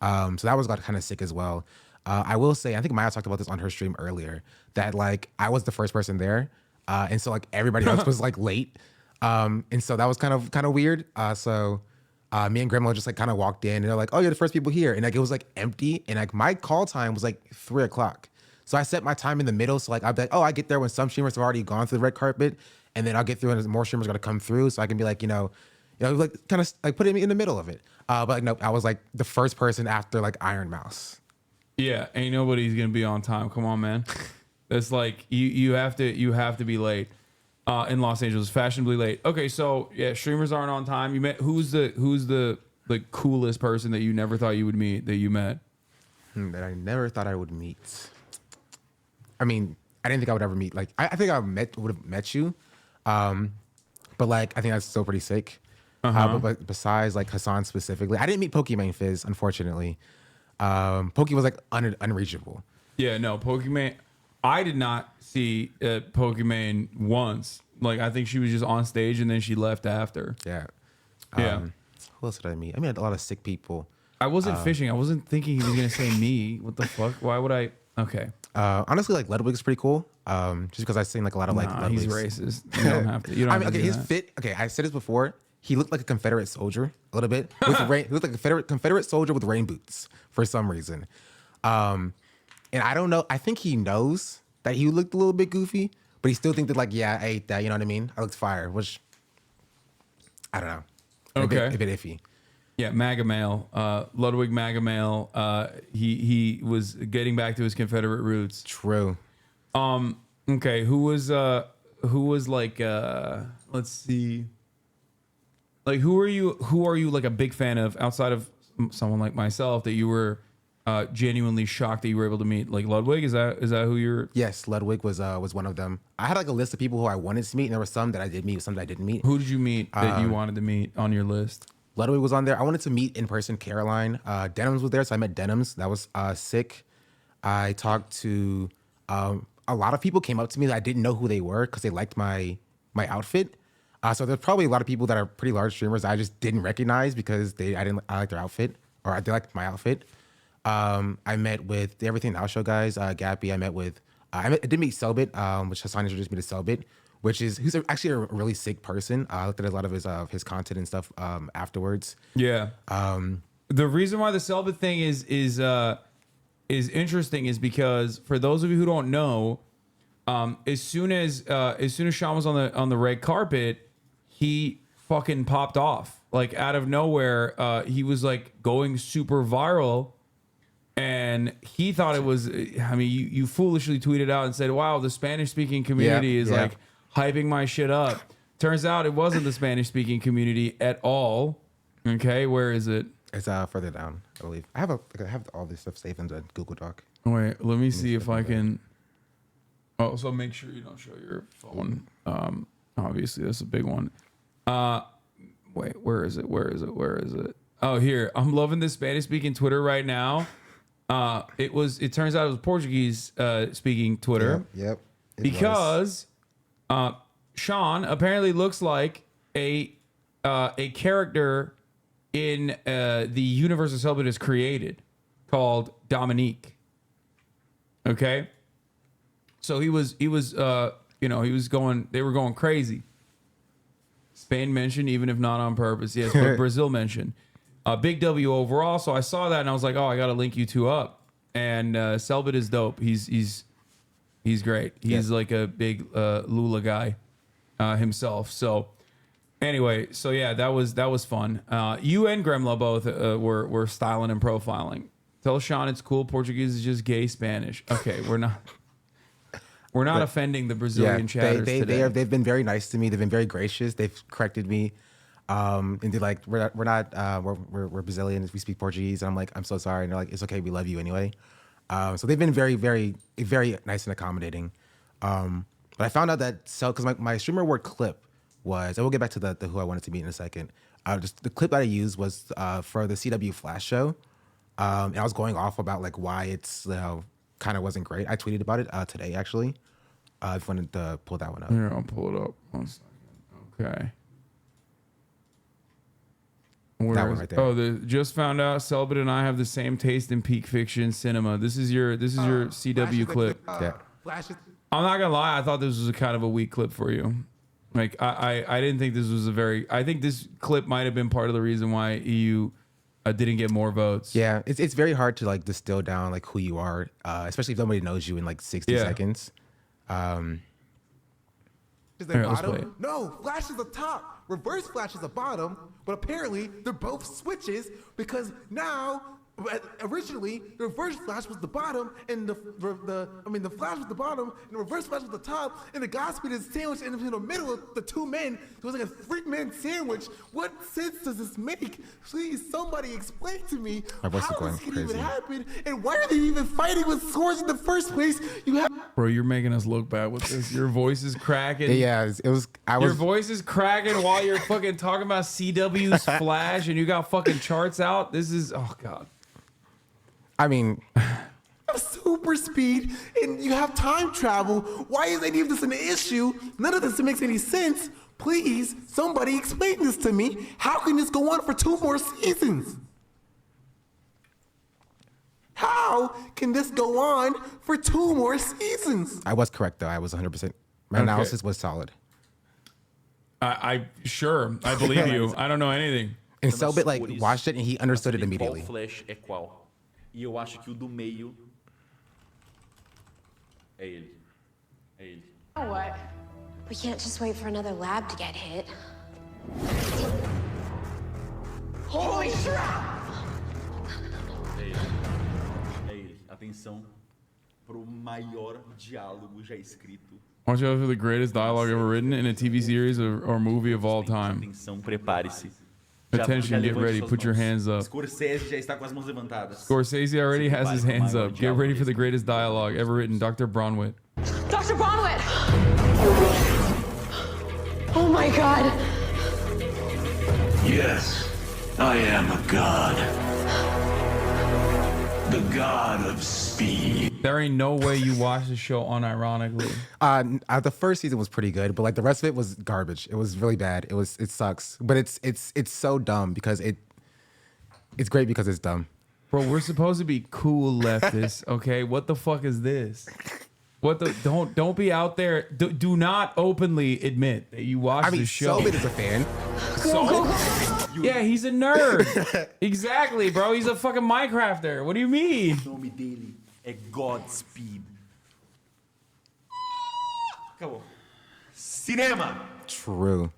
So that was kind of sick as well. I will say, I think Maya talked about this on her stream earlier, that like I was the first person there, and so like everybody else was like late, and so that was kind of weird. So me and Grandma just like kind of walked in, and they're like, "Oh, you're the first people here," and like it was like empty, and like my call time was like 3 o'clock. So I set my time in the middle, so like I'd be like, "Oh, I get there when some streamers have already gone through the red carpet, and then I'll get through, and more streamers are gonna come through, so I can be like, you know, like kind of like put it in the middle of it." But like no, I was like the first person after like Iron Mouse. Yeah, ain't nobody's gonna be on time. Come on, man. That's like you have to be late in Los Angeles, fashionably late. Okay, so yeah, streamers aren't on time. You met who's the coolest person that you never thought you would meet that you met? That I never thought I would meet. I mean, I didn't think I would ever meet. Like I think I would have met you, but like I think that's still pretty sick. But besides like Hasan specifically, I didn't meet Pokemon Fizz, unfortunately. Pokey was like unreachable. Yeah, no, Pokemon. I did not see Pokemon once. Like I think she was just on stage and then she left after. Yeah. Yeah. Who else did I meet? I met a lot of sick people. I wasn't fishing. I wasn't thinking he was gonna say me. What the fuck? Why would I? Okay. Honestly, like Ludwig's pretty cool. Just because I've seen like a lot of like. Nah, he's racist. You don't have to. You don't I mean, have to okay, do his that. fit. Okay, I said this before. He looked like a Confederate soldier a little bit. With rain, he looked like a Confederate soldier with rain boots for some reason. And I don't know. I think he knows that he looked a little bit goofy, but he still thinks that like, yeah, I ate that. You know what I mean? I looked fire, which I don't know. Okay. A bit iffy. Yeah, MAGA male, Ludwig MAGA male. He was getting back to his Confederate roots. True. Okay, who was like let's see. Like who are you like a big fan of outside of someone like myself that you were genuinely shocked that you were able to meet? Like Ludwig, is that who you're? Yes, Ludwig was one of them. I had like a list of people who I wanted to meet, and there were some that I did meet, some that I didn't meet. Who did you meet that you wanted to meet on your list? Ludwig was on there. I wanted to meet in person Caroline. Denims was there, so I met Denims. That was sick. I talked to a lot of people came up to me that I didn't know who they were because they liked my outfit. So there's probably a lot of people that are pretty large streamers that I just didn't recognize because I liked their outfit or they liked my outfit. I met with the Everything Now Show guys, Gappy. I met with I did meet Selbit, which Hasan introduced me to Selbit, who's actually a really sick person. I looked at a lot of his content and stuff afterwards. Yeah. The reason why the Selbit thing is interesting is because for those of you who don't know, as soon as Sean was on the red carpet, he fucking popped off. Like out of nowhere, he was like going super viral, and he thought it was. I mean, you foolishly tweeted out and said, "Wow, the Spanish speaking community is like hyping my shit up. Turns out it wasn't the Spanish-speaking community at all. Okay, where is it? It's further down, I believe. I have all this stuff saved in the Google Doc. Wait, let me see if I can. Oh, so make sure you don't show your phone. Obviously, that's a big one. Wait, where is it? Where is it? Where is it? Oh, here. I'm loving this Spanish-speaking Twitter right now. It turns out it was Portuguese speaking Twitter. Yep. Because Sean apparently looks like a character in the universe of Cellbit has created called Dominique. Okay. So they were going crazy. Spain mentioned, even if not on purpose. Yes, but Brazil mentioned. Big W overall. So I saw that and I was like, oh, I got to link you two up. And Cellbit is dope. He's great. He's like a big Lula guy himself. So anyway, so yeah, that was fun. You and Gremla both were styling and profiling. Tell Sean it's cool. Portuguese is just gay Spanish. Okay, we're not offending the Brazilian chatters today. They've been very nice to me. They've been very gracious. They've corrected me. And they're like, we're Brazilian. We speak Portuguese. And I'm like, I'm so sorry. And they're like, it's okay. We love you anyway. So they've been very, very, very nice and accommodating. But I found out that because my streamer word clip was, and we'll get back to the who I wanted to meet in a second. Just the clip that I used was for the CW Flash show. And I was going off about like why it's kind of wasn't great. I tweeted about it today actually. I wanted to pull that one up. Here, I'll pull it up. 1 second. Okay. That one right there. Just found out Cellbit and I have the same taste in peak fiction cinema. This is your CW clip. Yeah. I'm not gonna lie, I thought this was a kind of a weak clip for you. Like I didn't think this was I think this clip might have been part of the reason why you didn't get more votes. Yeah, it's very hard to like distill down like who you are, especially if nobody knows you in like 60 seconds. Is the bottom? No, Flash is the top. Reverse Flash is the bottom. But apparently they're both switches because now, originally the Reverse Flash was the bottom and the Flash was the bottom and the Reverse Flash was the top and the Godspeed is sandwiched in the middle of the two men. It was like a 3-man sandwich. What sense does this make? Please, somebody explain to me how this can even happen and why are they even fighting with swords in the first place? Bro, you're making us look bad with this. Your voice is cracking. Yeah, your voice is cracking while you're fucking talking about CW's Flash and you got fucking charts out. This is, oh God. I mean, super speed and you have time travel. Why is any of this an issue? None of this makes any sense. Please, somebody explain this to me. How can this go on for 2 more seasons? How can this go on for 2 more seasons? I was correct though. I was 100%. My analysis was solid. I believe you. I don't know anything. And Cellbit like watched it and he understood it immediately. Flash é qual? E eu acho que o do meio é ele. É ele. Oh, what? We can't just wait for another lab to get hit. Holy crap! É ele. É ele. Atenção pro maior diálogo já escrito. Watch out for the greatest dialogue ever written in a TV series or movie of all time. Atenção, prepare-se. Attention, get ready, put your hands up. Scorsese já está com as mãos levantadas. Scorsese already has his hands up. Get ready for the greatest dialogue ever written. Dr. Bronwit. Dr. Bronwit! Oh my God! Yes, I am a god. The god of speed. There ain't no way you watch the show unironically. The first season was pretty good, but like the rest of it was garbage. It was really bad. It sucks. But it's so dumb because it's great because it's dumb. Bro, we're supposed to be cool leftists, okay? What the fuck is this? Don't be out there. Do not openly admit that you watch the show. Cellbit is a fan. Yeah, he's a nerd. Exactly, bro. He's a fucking Minecrafter. What do you mean? O nome dele é Godspeed. Acabou. Cinema. True.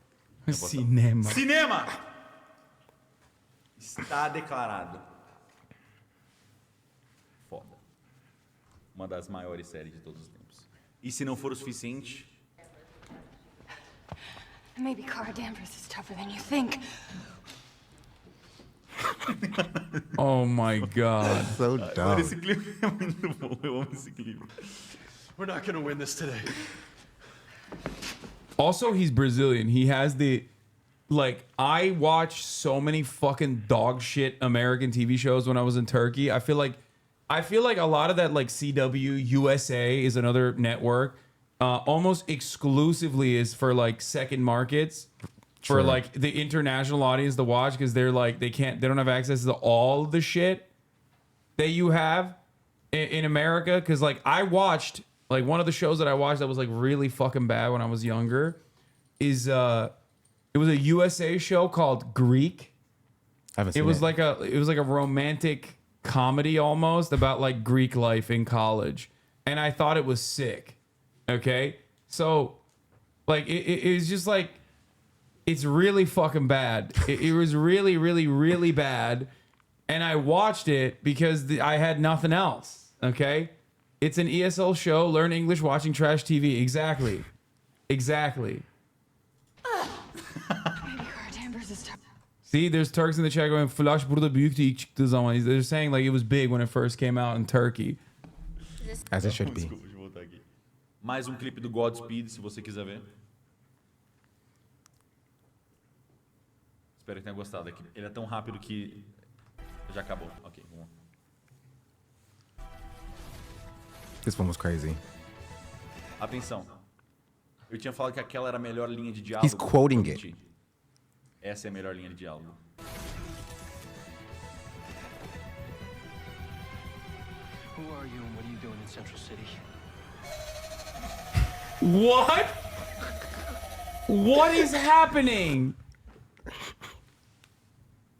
Cinema. Cinema. Está declarado. Foda. Uma das maiores séries de todos os tempos. E se não for o suficiente, Maybe Cara Danvers is tougher than you think. Oh my God. So dumb. Esse clipe é muito bom. Eu amo esse clipe. We're not gonna win this today. Also, he's Brazilian. He has the, like, I watched so many fucking dog shit American TV shows when I was in Turkey. I feel like a lot of that, like CW, USA is another network, almost exclusively is for like second markets, for like the international audience to watch, because they're like, they don't have access to all the shit that you have in America. Because like I watched, like one of the shows that I watched that was like really fucking bad when I was younger is it was a USA show called Greek. I haven't seen It was like a romantic comedy almost about like Greek life in college, and I thought it was sick. Okay, so like it was just like, it's really fucking bad. It was really, really, really bad, and I watched it because I had nothing else. Okay, it's an ESL show. Learn English watching trash TV. Exactly. See, there's Turks in the chat going, Flash burada büyüktü ilk çıktığı zaman. They're saying like it was big when it first came out in Turkey. As it should be. Desculpa, deixa eu voltar aqui. Mais clipe do Godspeed, se você quiser ver. Espero que tenha gostado aqui. Ele é tão rápido que já acabou. Ok, vamos lá. This one was crazy. Atenção. Eu tinha falado que aquela era a melhor linha de diálogo. He's quoting it. Essa é a melhor linha de diálogo. Who are you and what are you doing in Central City? What? What is happening?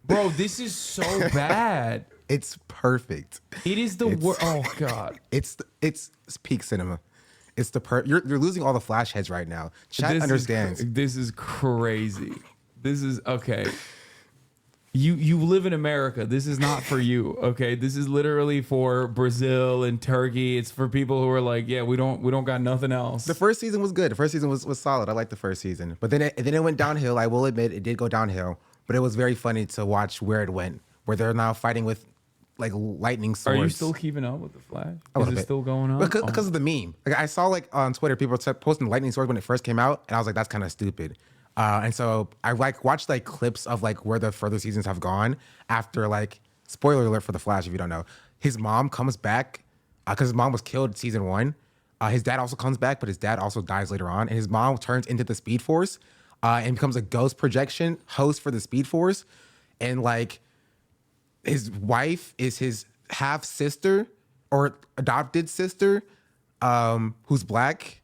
Bro, this is so bad. It's perfect. It is the worst. Oh God. It's peak cinema. It's the you're losing all the flash heads right now. Chat understands. This is crazy. This is okay. You live in America. This is not for you. Okay, this is literally for Brazil and Turkey. It's for people who are like, yeah, we don't got nothing else. The first season was good. The first season was solid. I liked the first season, but then it went downhill. I will admit it did go downhill. But it was very funny to watch where it went, where they're now fighting with like lightning swords. Are you still keeping up with the Flash? Is it still going on? Because of the meme. Like I saw like on Twitter, people posting lightning swords when it first came out, and I was like, that's kind of stupid. And so I like watched like clips of like where the further seasons have gone after, like, spoiler alert for the Flash if you don't know. His mom comes back because his mom was killed season 1. His dad also comes back, but his dad also dies later on. And his mom turns into the Speed Force and becomes a ghost projection host for the Speed Force. And like his wife is his half sister or adopted sister, who's black,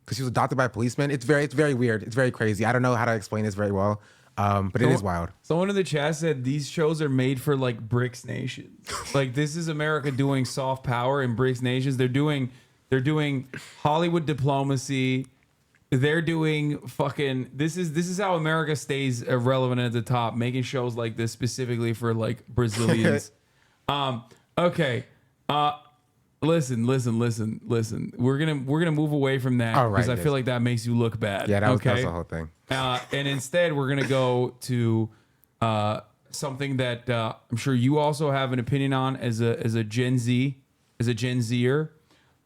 because she was adopted by a policeman. It's very weird. It's very crazy. I don't know how to explain this very well, but it is wild. Someone in the chat said these shows are made for like BRICS nations. Like this is America doing soft power in BRICS nations. They're doing Hollywood diplomacy. They're doing fucking. This is how America stays relevant at the top, making shows like this specifically for like Brazilians. Okay. Listen. We're gonna move away from that because I feel like that makes you look bad. Yeah, that was the whole thing. And instead, we're gonna go to something that I'm sure you also have an opinion on as a Gen Zer.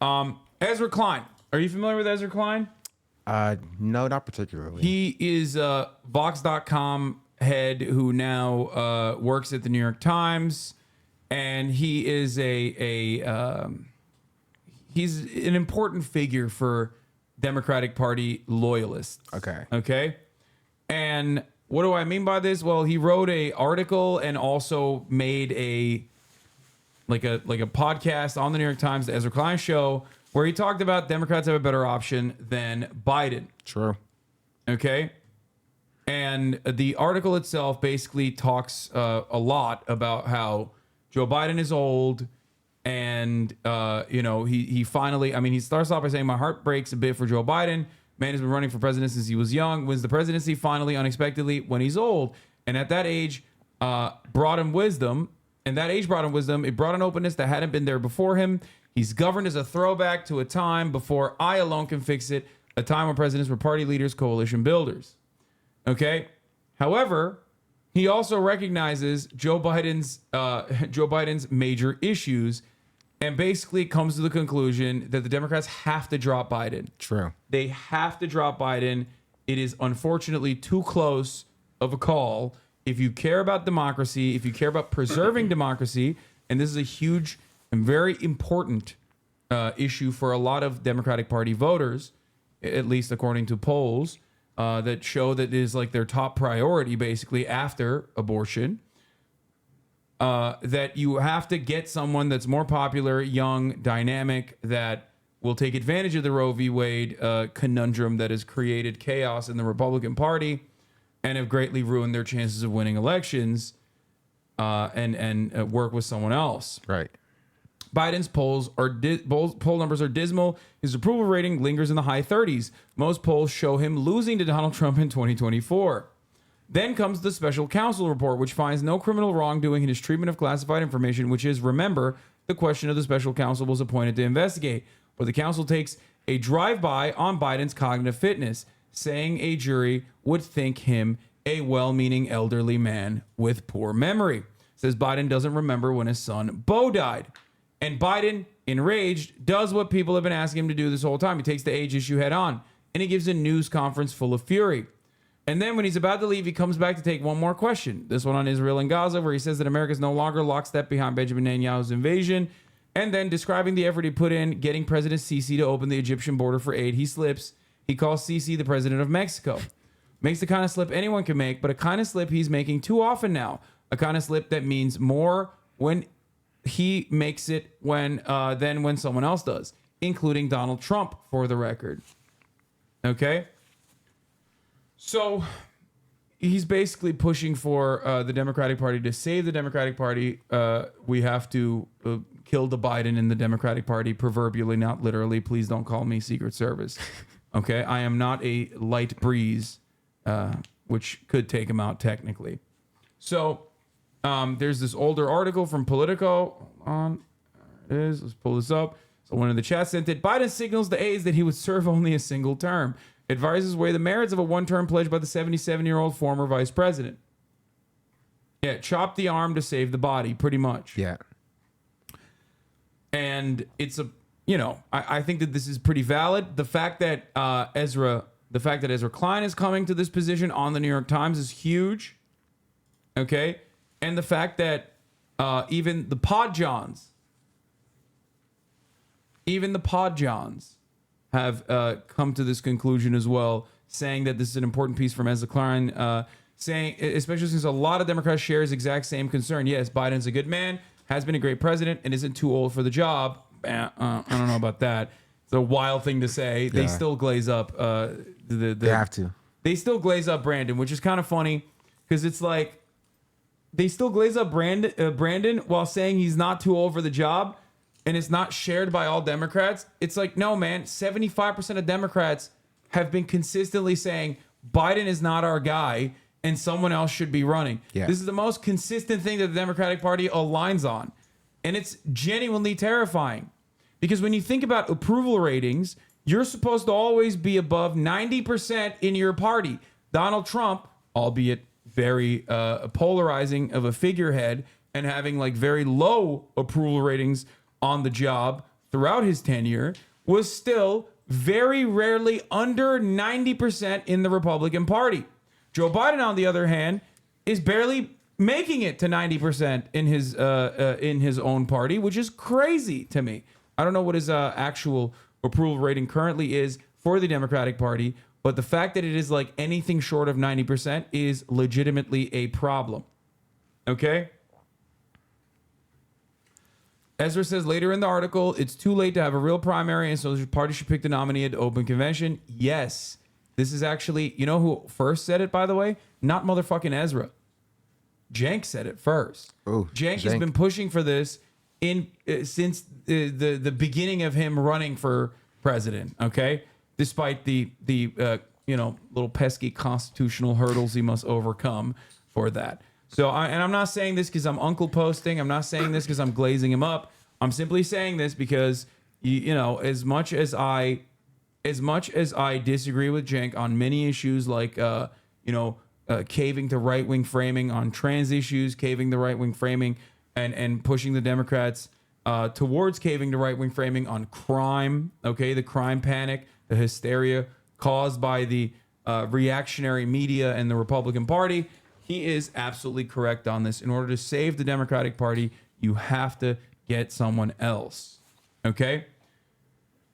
Ezra Klein. Are you familiar with Ezra Klein? No, not particularly. He is a Vox.com head who now works at the New York Times. And he is he's an important figure for Democratic Party loyalists. Okay. And what do I mean by this? Well, he wrote an article and also made a podcast on the New York Times, the Ezra Klein Show, where he talked about Democrats have a better option than Biden. True. Okay. And the article itself basically talks a lot about how Joe Biden is old, and he finally. I mean, he starts off by saying, "My heart breaks a bit for Joe Biden. Man has been running for president since he was young. Wins the presidency finally, unexpectedly, when he's old. And at that age, brought him wisdom. And that age brought him wisdom. It brought an openness that hadn't been there before him. He's governed as a throwback to a time before I alone can fix it. A time when presidents were party leaders, coalition builders." Okay. However, he also recognizes Joe Biden's major issues, and basically comes to the conclusion that the Democrats have to drop Biden. True. They have to drop Biden. It is unfortunately too close of a call. If you care about democracy, if you care about preserving democracy, and this is a huge and very important issue for a lot of Democratic Party voters, at least according to polls that show that it is like their top priority, basically after abortion, that you have to get someone that's more popular, young, dynamic, that will take advantage of the Roe v. Wade conundrum that has created chaos in the Republican Party and have greatly ruined their chances of winning elections, and work with someone else. Right. Biden's poll numbers are dismal. His approval rating lingers in the high 30s. Most polls show him losing to Donald Trump in 2024. Then comes the special counsel report, which finds no criminal wrongdoing in his treatment of classified information, which is, remember, the question of the special counsel was appointed to investigate. But the counsel takes a drive-by on Biden's cognitive fitness, saying a jury would think him a well-meaning elderly man with poor memory. Says Biden doesn't remember when his son Beau died. And Biden, enraged, does what people have been asking him to do this whole time. He takes the age issue head on, and he gives a news conference full of fury. And then when he's about to leave, he comes back to take one more question. This one on Israel and Gaza, where he says that America is no longer lockstep behind Benjamin Netanyahu's invasion. And then describing the effort he put in getting President Sisi to open the Egyptian border for aid, he slips. He calls Sisi the president of Mexico. Makes the kind of slip anyone can make, but a kind of slip he's making too often now. A kind of slip that means more when he makes it than when someone else does, including Donald Trump, for the record. Okay? So he's basically pushing for the Democratic Party to save the Democratic Party. We have to kill the Biden in the Democratic Party, proverbially, not literally. Please don't call me Secret Service. Okay? I am not a light breeze, which could take him out technically. So there's this older article from Politico. Hold on. There it is. Let's pull this up. Someone in the chat sent it. Biden signals the aides that he would serve only a single term. Advises weigh the merits of a one-term pledge by the 77-year-old former vice president. Yeah, chop the arm to save the body, pretty much. Yeah. And it's I think that this is pretty valid. The fact that Ezra Klein is coming to this position on the New York Times is huge. Okay? And the fact that even the Pod Johns have come to this conclusion as well, saying that this is an important piece from Ezra Klein, saying, especially since a lot of Democrats share his exact same concern. Yes, Biden's a good man, has been a great president, and isn't too old for the job. I don't know about that. It's a wild thing to say. Yeah. They still glaze up. They have to. They still glaze up Brandon, which is kind of funny because it's like they still glaze up Brandon while saying he's not too old for the job, and it's not shared by all Democrats. It's like, no, man, 75% of Democrats have been consistently saying Biden is not our guy and someone else should be running. Yeah. This is the most consistent thing that the Democratic Party aligns on. And it's genuinely terrifying because when you think about approval ratings, you're supposed to always be above 90% in your party. Donald Trump, albeit very polarizing of a figurehead and having like very low approval ratings on the job throughout his tenure, was still very rarely under 90% in the Republican Party. Joe Biden, on the other hand, is barely making it to 90% in his own party, which is crazy to me. I don't know what his actual approval rating currently is for the Democratic Party, but the fact that it is like anything short of 90% is legitimately a problem. Okay? Ezra says later in the article, it's too late to have a real primary, and so the party should pick the nominee at the open convention. Yes. This is actually, you know who first said it, by the way? Not motherfucking Ezra. Cenk said it first. Oh, Cenk has been pushing for this since the beginning of him running for president, okay? Despite the little pesky constitutional hurdles he must overcome for that. So, I'm not saying this because I'm uncle posting. I'm not saying this because I'm glazing him up. I'm simply saying this because, as much as I disagree with Cenk on many issues like, caving to right-wing framing on trans issues, caving to right-wing framing, and pushing the Democrats towards caving to right-wing framing on crime. Okay, the crime panic, the hysteria caused by the reactionary media and the Republican Party. He is absolutely correct on this. In order to save the Democratic Party, you have to get someone else. Okay?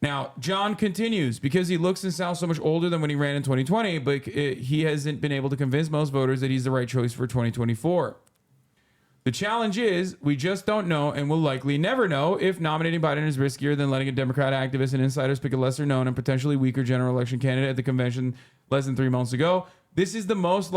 Now, John continues, because he looks and sounds so much older than when he ran in 2020, but he hasn't been able to convince most voters that he's the right choice for 2024. The challenge is, we just don't know, and will likely never know, if nominating Biden is riskier than letting a Democrat activist and insiders pick a lesser known and potentially weaker general election candidate at the convention less than 3 months ago. This is the most,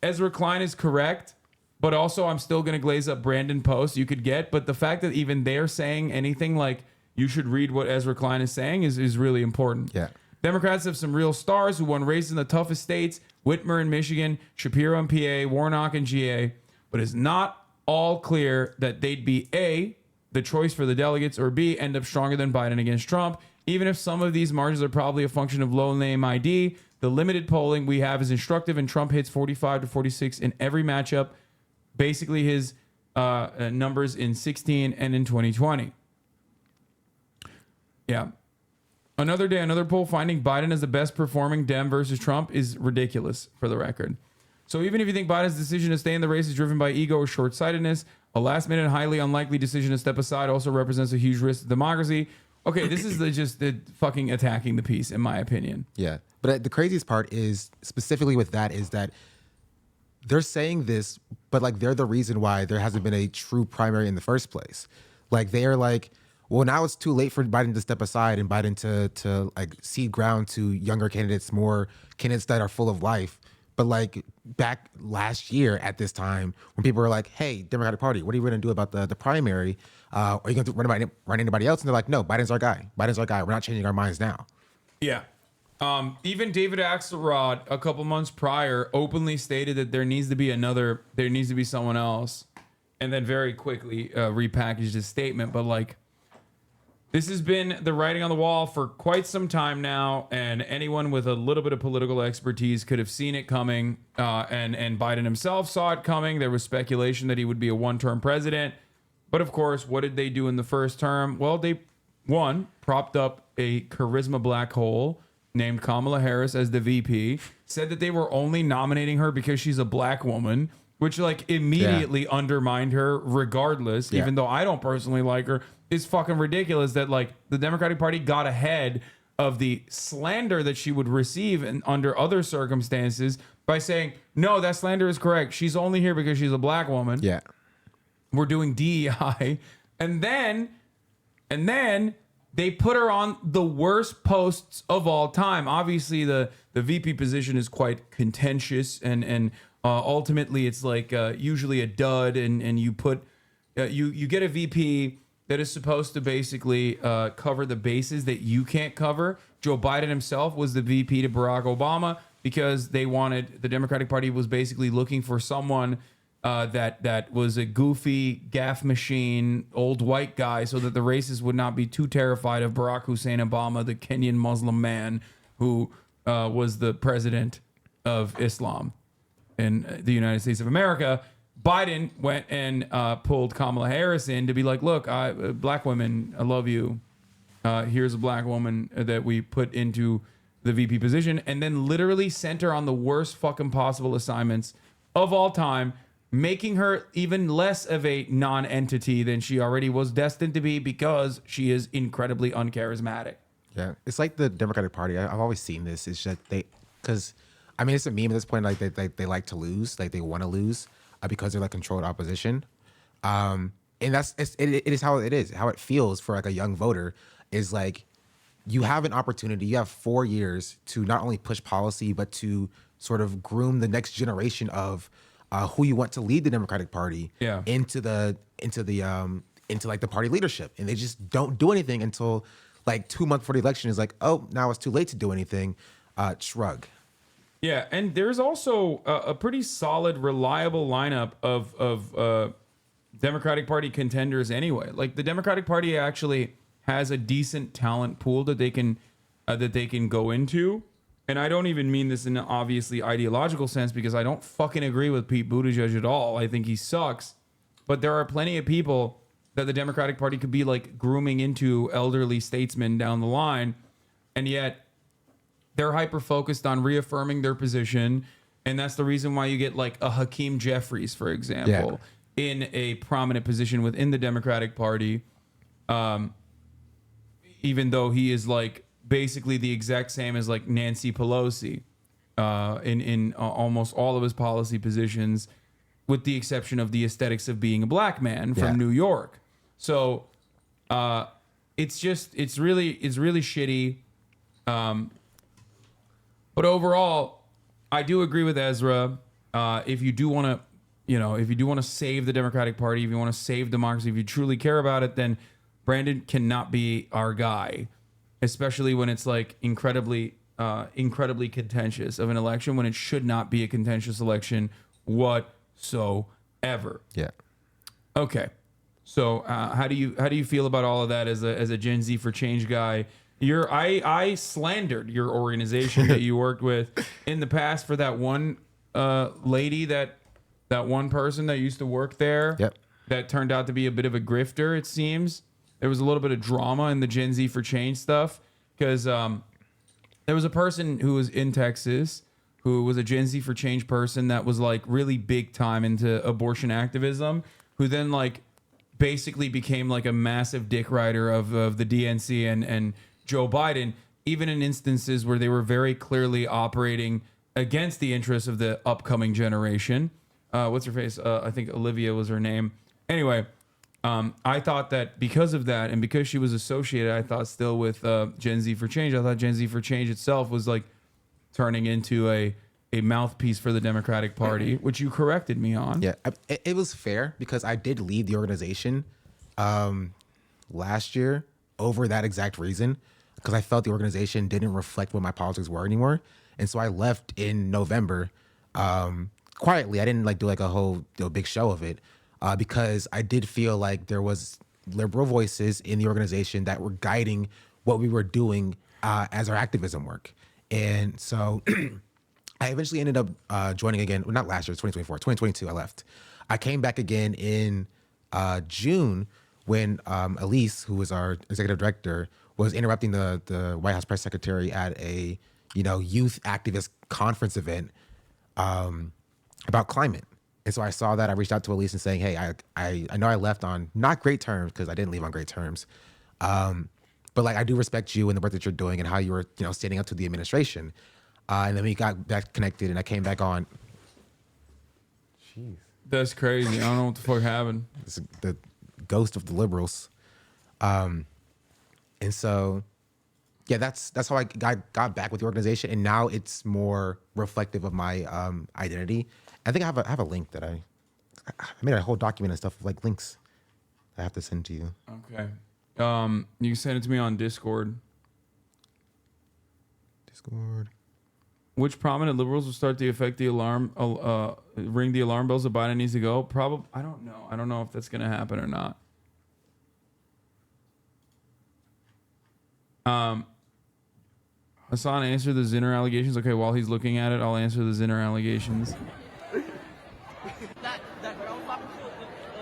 Ezra Klein is correct, but also I'm still going to glaze up Brandon Post you could get. But the fact that even they're saying anything like you should read what Ezra Klein is saying is really important. Yeah. Democrats have some real stars who won races in the toughest states, Whitmer in Michigan, Shapiro in PA, Warnock in GA, but it's not all clear that they'd be A, the choice for the delegates, or B, end up stronger than Biden against Trump. Even if some of these margins are probably a function of low name ID, the limited polling we have is instructive, and Trump hits 45 to 46 in every matchup. Basically his numbers in 16 and in 2020. Yeah. Another day, another poll finding Biden as the best performing Dem versus Trump is ridiculous, for the record. So even if you think Biden's decision to stay in the race is driven by ego or short-sightedness, a last-minute, highly unlikely decision to step aside also represents a huge risk to democracy. Okay, this is just the fucking attacking the piece, in my opinion. Yeah. But the craziest part is, specifically with that, is that they're saying this, but they're the reason why there hasn't been a true primary in the first place. They're well, now it's too late for Biden to step aside and Biden to cede ground to younger candidates, more candidates that are full of life. But back last year at this time, when people were like, "Hey, Democratic Party, what are you going to do about the primary? Are you going to run anybody else?" And they're like, "No, Biden's our guy. Biden's our guy. We're not changing our minds now." Yeah. Even David Axelrod a couple months prior openly stated that there needs to be someone else, and then very quickly repackaged his statement. But this has been the writing on the wall for quite some time now, and anyone with a little bit of political expertise could have seen it coming, and Biden himself saw it coming. There was speculation that he would be a one-term president. But of course, what did they do in the first term? Well, they, propped up a charisma black hole named Kamala Harris as the VP, said that they were only nominating her because she's a black woman, which immediately undermined her regardless, even though I don't personally like her. It's fucking ridiculous that the Democratic Party got ahead of the slander that she would receive under other circumstances by saying, no, that slander is correct. She's only here because she's a black woman. Yeah. We're doing DEI. And then they put her on the worst posts of all time. Obviously, the VP position is quite contentious, and ultimately it's usually a dud, and you put you get a VP that is supposed to basically cover the bases that you can't cover. Joe Biden himself was the VP to Barack Obama because the Democratic Party was basically looking for someone that was a goofy gaff machine, old white guy, so that the racists would not be too terrified of Barack Hussein Obama, the Kenyan Muslim man who was the president of Islam in the United States of America. Biden went and pulled Kamala Harris in to be like, look, black women, I love you. Here's a black woman that we put into the VP position, and then literally sent her on the worst fucking possible assignments of all time, making her even less of a non-entity than she already was destined to be because she is incredibly uncharismatic. Yeah. It's like the Democratic Party. I've always seen this. It's just it's a meme at this point. They like to lose. They want to lose. Because they're controlled opposition, and it is how it is. How it feels for a young voter is you have an opportunity. You have 4 years to not only push policy but to sort of groom the next generation of who you want to lead the Democratic Party into the party leadership, and they just don't do anything until 2 months before the election. Is oh, now it's too late to do anything. Shrug. Yeah, and there's also a pretty solid, reliable lineup of Democratic Party contenders anyway. The Democratic Party actually has a decent talent pool that they can go into, and I don't even mean this in an obviously ideological sense because I don't fucking agree with Pete Buttigieg at all. I think he sucks. But there are plenty of people that the Democratic Party could be like grooming into elderly statesmen down the line. And yet they're hyper focused on reaffirming their position. And that's the reason why you get like a Hakeem Jeffries, for example, in a prominent position within the Democratic Party. Even though he is like basically the exact same as like Nancy Pelosi in almost all of his policy positions, with the exception of the aesthetics of being a black man from New York. So it's really shitty. But overall, I do agree with Ezra. If you do want to save the Democratic Party, if you want to save democracy, if you truly care about it, then Brandon cannot be our guy, especially when it's like incredibly contentious of an election, when it should not be a contentious election whatsoever. Yeah. Okay. So how do you feel about all of that as a Gen Z for Change guy? I slandered your organization that you worked with in the past for that one lady, that one person that used to work there. Yep. That turned out to be a bit of a grifter, it seems. There was a little bit of drama in the Gen Z for Change stuff because there was a person who was in Texas who was a Gen Z for Change person that was like really big time into abortion activism, who then like basically became like a massive dick rider of the DNC and Joe Biden, even in instances where they were very clearly operating against the interests of the upcoming generation. What's her face? I think Olivia was her name. Anyway, I thought that because of that and because she was associated, I thought still with Gen Z for Change, I thought Gen Z for Change itself was like turning into a mouthpiece for the Democratic Party, which you corrected me on. Yeah, it was fair because I did leave the organization last year over that exact reason, because I felt the organization didn't reflect what my politics were anymore. And so I left in November quietly. I didn't like do like a whole big show of it. Because I did feel like there was liberal voices in the organization that were guiding what we were doing as our activism work. And so I eventually ended up joining again. Well, not last year, 2024, 2022, I left. I came back again in June when Elise, who was our executive director, was interrupting the White House press secretary at a youth activist conference event about climate. And so I saw that. I reached out to Elise and saying, hey, I know I left on not great terms, because I didn't leave on great terms. But like, I do respect you and the work that you're doing and how you were, standing up to the administration. And then we got back connected and I came back on. Jeez. That's crazy. I don't know what the fuck happened. It's the ghost of the liberals. And so, yeah, that's how I got back with the organization. And now it's more reflective of my identity. I think I have a link that I made a whole document and stuff of like links I have to send to you. Okay. You can send it to me on Discord. Which prominent liberals will start to affect the alarm, ring the alarm bells that Biden needs to go? Probably. I don't know. I don't know if that's going to happen or not. Hasan, answer the Zinner allegations. Okay, while he's looking at it, I'll answer the Zinner allegations.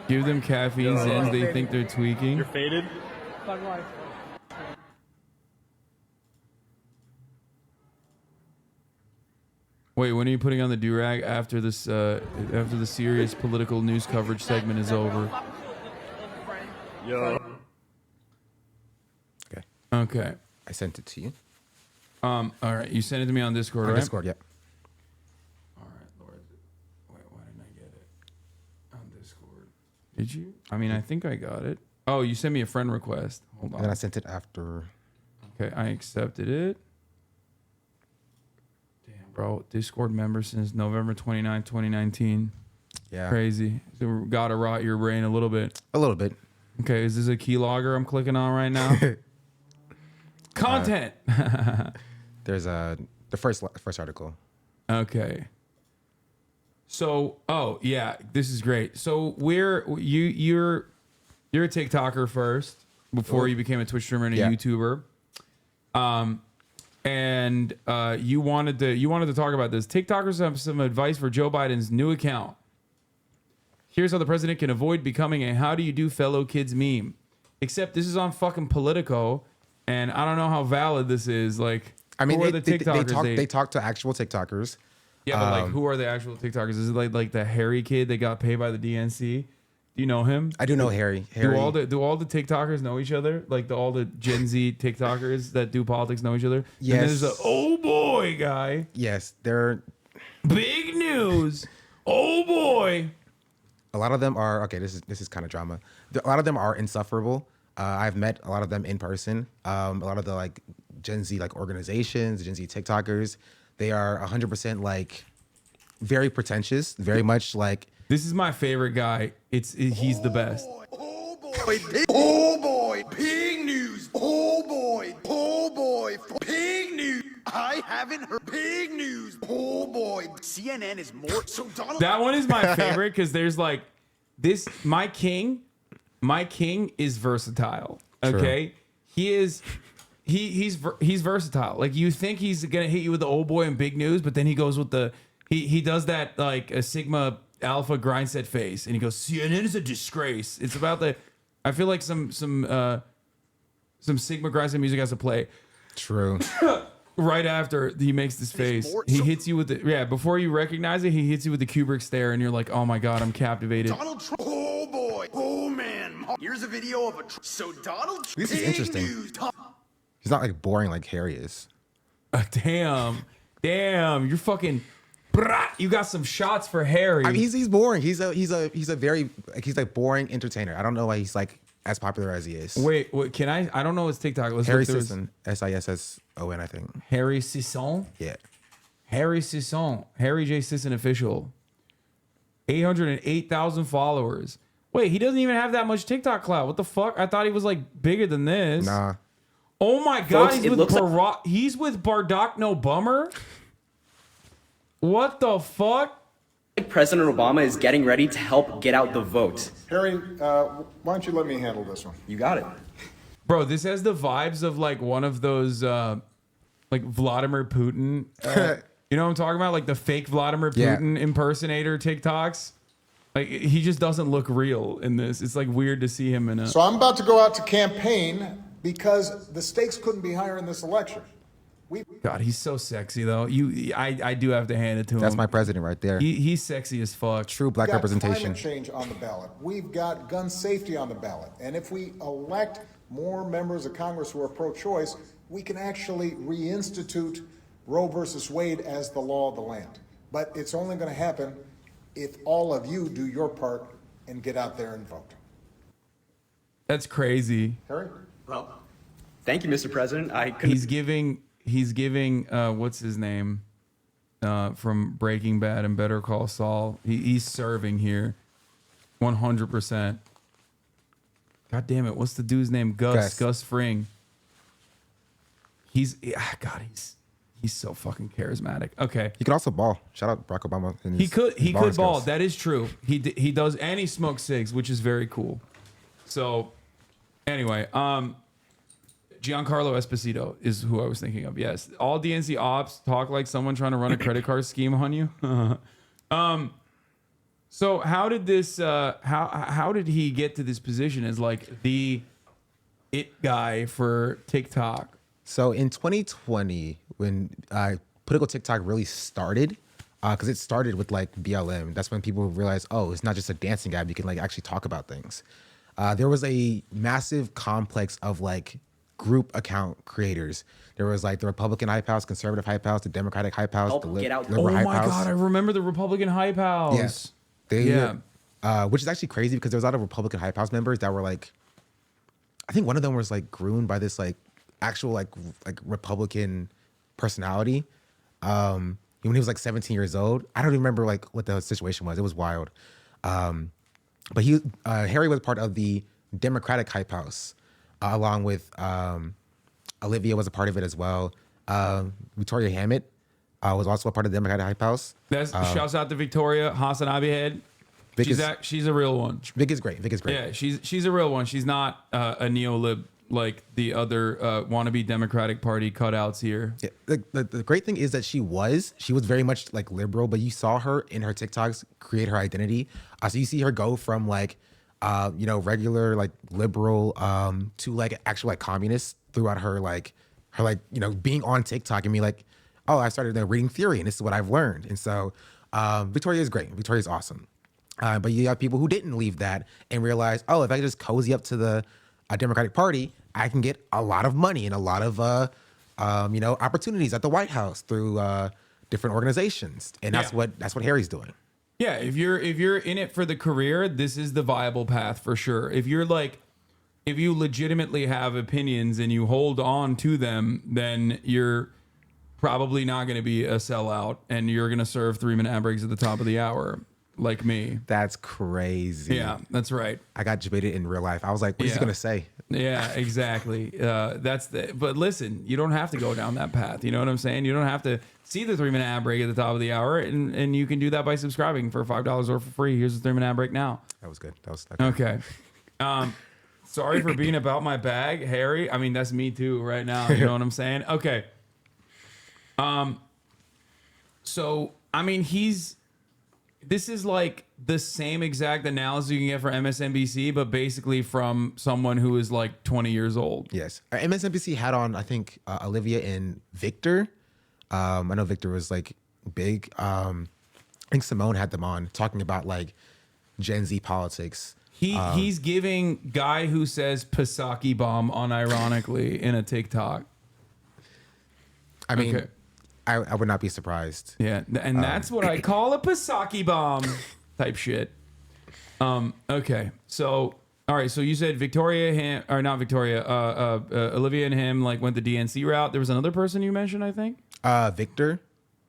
Give them caffeine Zins. They think they're tweaking. You're faded? Wait, when are you putting on the DURAG after this? After the serious political news coverage segment is over? Yo. Okay. Okay. I sent it to you. All right. You sent it to me on Discord, right? On Discord, yep. All right, Lord. Wait, why didn't I get it? On Discord. Did you? I mean, I think I got it. Oh, you sent me a friend request. Hold on. And then I sent it after. Okay, I accepted it. Damn, bro. Discord member since November 29, 2019. Yeah. Crazy. So gotta rot your brain a little bit. A little bit. Okay, is this a keylogger I'm clicking on right now? Content. There's the first article. Okay. So, oh yeah, this is great. So you're a TikToker first before you became a Twitch streamer and a YouTuber. and you wanted to talk about this. TikTokers have some advice for Joe Biden's new account. Here's how the president can avoid becoming a "how do you do fellow kids" meme. Except this is on fucking Politico, and I don't know how valid this is. Like, I mean, who are the TikTokers? they talk to actual TikTokers. Yeah, but like, who are the actual TikTokers? Is it like the Harry kid that got paid by the DNC? Do you know him? I do know Harry. Do all the TikTokers know each other? Like all the Gen Z TikTokers that do politics know each other? Yes. And there's a oh boy guy. Yes, they're big news. Oh boy. A lot of them are okay. This is kind of drama. A lot of them are insufferable. I've met a lot of them in person. A lot of the like Gen Z like organizations, Gen Z TikTokers, they are 100% like very pretentious, very much like. This is my favorite guy. He's the best. Oh boy, pig news. Oh boy, pig news. I haven't heard pig news. Oh boy, CNN is more. So Donald. That one is my favorite because there's like this. My king is versatile. Okay, True. he's versatile. Like you think he's gonna hit you with the old boy and big news, but then he goes with the he does that like a Sigma Alpha grind set face, and he goes, CNN is a disgrace. It's about I feel like some Sigma grind set music has to play. True. Right after he makes this face, he hits you with before you recognize it, he hits you with the Kubrick stare, and you're like, oh my god, I'm captivated. Donald Trump. Oh boy. Oh man. Here's a video of so Donald Trump. This is interesting. He's not like boring like Harry is. Damn, you're fucking. You got some shots for Harry. I mean, he's boring. He's a very he's like boring entertainer. I don't know why he's like as popular as he is. Wait, can I don't know his TikTok. Let's Harry look through Sisson, SISSON, I think. Harry Sisson? Yeah. Harry Sisson, Harry J. Sisson official. 808,000 followers. Wait, he doesn't even have that much TikTok clout. What the fuck? I thought he was like bigger than this. Nah. Oh my god, Folks, he's with Bardock No Bummer? What the fuck? President Obama is getting ready to help get out the vote. Harry, why don't you let me handle this one? You got it. Bro, this has the vibes of like one of those like Vladimir Putin. You know what I'm talking about? Like the fake Vladimir Putin impersonator TikToks. Like he just doesn't look real in this. It's like weird to see him in a. So I'm about to go out to campaign because the stakes couldn't be higher in this election. God, he's so sexy though. I do have to hand it to him. That's my president right there. He's sexy as fuck. True black representation. Climate change on the ballot. We've got gun safety on the ballot. And if we elect more members of Congress who are pro-choice, we can actually reinstitute Roe versus Wade as the law of the land. But it's only going to happen if all of you do your part and get out there and vote. That's crazy. Harry? Well, thank you, Mr. President. He's giving what's his name from Breaking Bad and Better Call Saul. He's serving here 100%. God damn it. What's the dude's name? Gus Fring. He's so fucking charismatic. Okay. He could also ball. Shout out Barack Obama. He could ball. That is true. He does, and he smokes cigs, which is very cool. So anyway, Giancarlo Esposito is who I was thinking of. Yes, all DNC ops talk like someone trying to run a credit card scheme on you. So how did this? How did he get to this position as like the it guy for TikTok? So in 2020, when political TikTok really started, because it started with like BLM, that's when people realized, oh, it's not just a dancing app. You can like actually talk about things. There was a massive complex of like group account creators. There was like the Republican Hype House, Conservative Hype House, the Democratic Hype House, the Liberal Hype House. Oh my God, I remember the Republican Hype House. Which is actually crazy because there was a lot of Republican Hype House members that were like, I think one of them was like groomed by this like actual like Republican personality. When he was like 17 years old. I don't even remember like what the situation was. It was wild. But Harry was part of the Democratic Hype House, along with Olivia was a part of it as well. Victoria Hammett was also a part of the Democratic Hype House. Shouts out to Victoria, HasanAbi head. She's a real one. Vic is great. Yeah, she's a real one. She's not a neo-lib like the other wannabe Democratic Party cutouts here. Yeah, the great thing is that she was very much like liberal, but you saw her in her TikToks create her identity. So you see her go from like, regular like liberal to like actual like communist throughout her being on TikTok and be like, oh, I started reading theory and this is what I've learned. And so Victoria is great. Victoria is awesome. But you have people who didn't leave that and realize, oh, if I just cozy up to the Democratic Party, I can get a lot of money and a lot of opportunities at the White House through different organizations, and that's what Harry's doing. Yeah, if you're in it for the career, this is the viable path for sure. If you legitimately have opinions and you hold on to them, then you're probably not going to be a sellout, and you're going to serve 3-minute ad breaks at the top of the hour. Like me. That's crazy. Yeah, that's right. I got debated in real life. I was like, what is he going to say? Yeah, exactly. But listen, you don't have to go down that path. You know what I'm saying? You don't have to see the 3-minute ad break at the top of the hour, and you can do that by subscribing for $5 or for free. Here's the 3-minute ad break now. That was good. That was okay. Sorry for being about my bag, Harry. I mean, that's me too right now. You know what I'm saying? Okay. So, I mean, this is like the same exact analysis you can get for MSNBC, but basically from someone who is like 20 years old. Yes. MSNBC had on, I think, Olivia and Victor. I know Victor was like big. I think Simone had them on talking about like Gen Z politics. He's giving guy who says Pisaki bomb unironically in a TikTok. I mean, okay. I would not be surprised. Yeah, and that's what I call a Pisaki bomb type shit. Okay, so all right, so you said Olivia and him like went the DNC route. There was another person you mentioned, I think. Victor,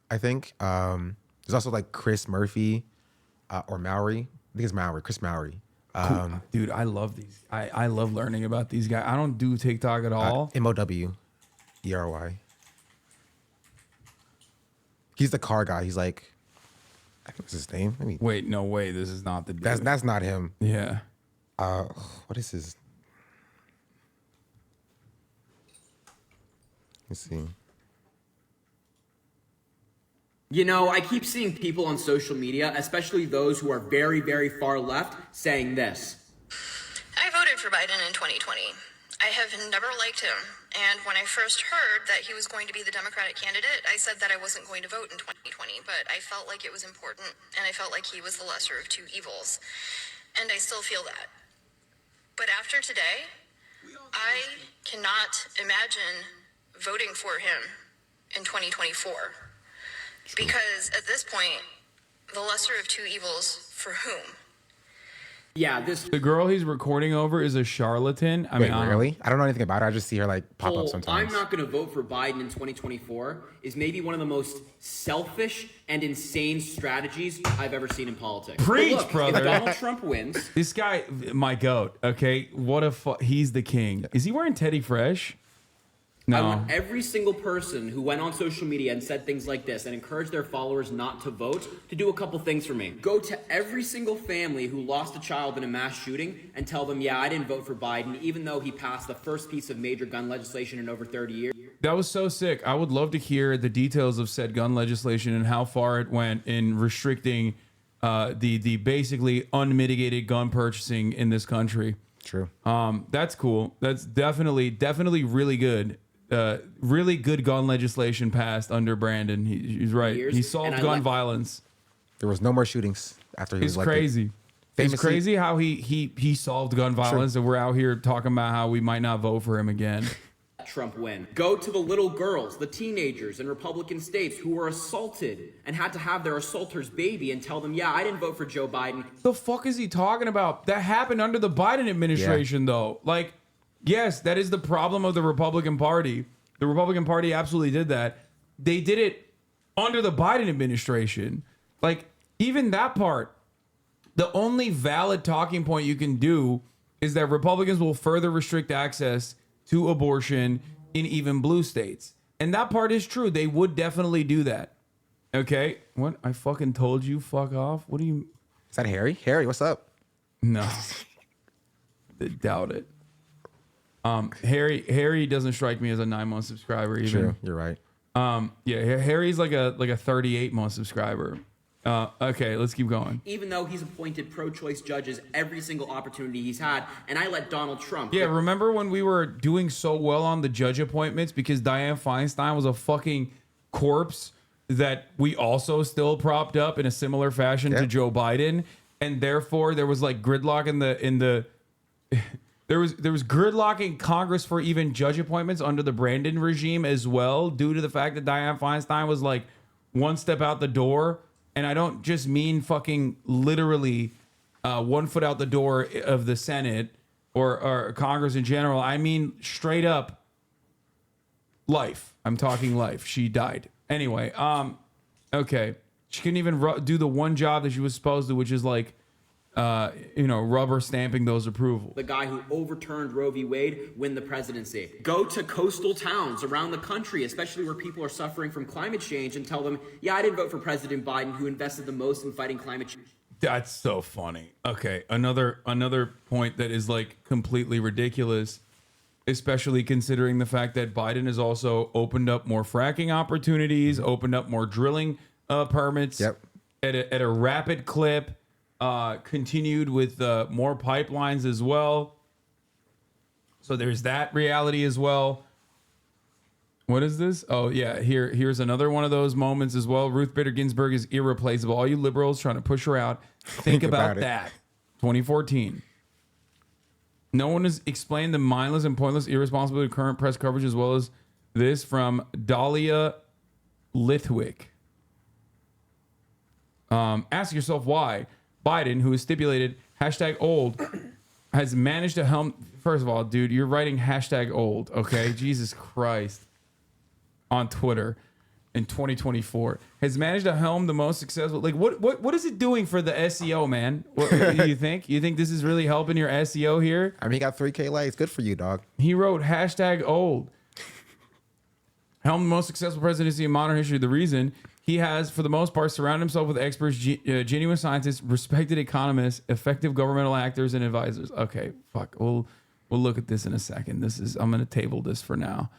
I think. There's also like Chris Murphy, or Mowry. I think it's Mowry. Chris Mowry. Cool. Dude, I love these. I love learning about these guys. I don't do TikTok at all. MOWERY. He's the car guy. He's like, I think that's his name. Wait, no way. This is not the dude. That's not him. Yeah. What is his? Let's see. You know, I keep seeing people on social media, especially those who are very, very far left, saying this. I voted for Biden in 2020. I have never liked him. And when I first heard that he was going to be the Democratic candidate, I said that I wasn't going to vote in 2020, but I felt like it was important, and I felt like he was the lesser of two evils. And I still feel that. But after today, I cannot imagine voting for him in 2024. Because at this point, the lesser of two evils for whom? Yeah, the girl he's recording over is a charlatan. Wait, really? I don't know anything about her. I just see her like pop up sometimes. I'm not going to vote for Biden in 2024 is maybe one of the most selfish and insane strategies I've ever seen in politics. Preach, look, brother. If Donald Trump wins, this guy, my goat. Okay, he's the king. Is he wearing Teddy Fresh? No. I want every single person who went on social media and said things like this and encouraged their followers not to vote to do a couple things for me. Go to every single family who lost a child in a mass shooting and tell them, yeah, I didn't vote for Biden, even though he passed the first piece of major gun legislation in over 30 years. That was so sick. I would love to hear the details of said gun legislation and how far it went in restricting the basically unmitigated gun purchasing in this country. True. That's cool. That's definitely really good. Really good gun legislation passed under Brandon. He's right. He solved gun violence. There was no more shootings after he was elected. Crazy. It's crazy how he solved gun violence, and we're out here talking about how we might not vote for him again. Trump win. Go to the little girls, the teenagers in Republican states who were assaulted and had to have their assaulter's baby and tell them, yeah, I didn't vote for Joe Biden. The fuck is he talking about? That happened under the Biden administration, though. Like, yes, that is the problem of the Republican Party. The Republican Party absolutely did that. They did it under the Biden administration. Like, even that part, the only valid talking point you can do is that Republicans will further restrict access to abortion in even blue states. And that part is true. They would definitely do that. Okay? What? I fucking told you, fuck off. What do you... Is that Harry? Harry, what's up? No. I doubt it. Harry doesn't strike me as a 9-month subscriber. Even. True, you're right. Yeah, Harry's like a 38-month subscriber. Okay, let's keep going. Even though he's appointed pro-choice judges every single opportunity he's had, and I let Donald Trump. Yeah, remember when we were doing so well on the judge appointments because Dianne Feinstein was a fucking corpse that we also still propped up in a similar fashion to Joe Biden, and therefore there was like gridlock in the there was gridlock in Congress for even judge appointments under the Brandon regime as well, due to the fact that Dianne Feinstein was like one step out the door. And I don't just mean fucking literally 1 foot out the door of the Senate or Congress in general. I mean straight up life. I'm talking life. She died. Anyway, okay. She couldn't even do the one job that she was supposed to, which is like, rubber stamping those approvals. The guy who overturned Roe v. Wade win the presidency. Go to coastal towns around the country, especially where people are suffering from climate change, and tell them, yeah, I didn't vote for President Biden, who invested the most in fighting climate change. That's so funny. Okay, another point that is like completely ridiculous, especially considering the fact that Biden has also opened up more fracking opportunities, opened up more drilling permits at a rapid clip. Continued with more pipelines as well. So there's that reality as well. What is this? Oh, yeah. Here's another one of those moments as well. Ruth Bader Ginsburg is irreplaceable. All you liberals trying to push her out, think about that. 2014. No one has explained the mindless and pointless irresponsibility of current press coverage, as well as this from Dahlia Lithwick. Ask yourself why Biden, who has stipulated #old, has managed to helm. First of all, dude, you're writing #old, okay? Jesus Christ. On Twitter in 2024 has managed to helm the most successful. Like, what is it doing for the SEO, man? What do you think? You think this is really helping your SEO here? I mean, he got 3K likes. Good for you, dog. He wrote #old. Helmed the most successful presidency in modern history. The reason he has, for the most part, surrounded himself with experts, genuine scientists, respected economists, effective governmental actors, and advisors. Okay, fuck. We'll look at this in a second. I'm going to table this for now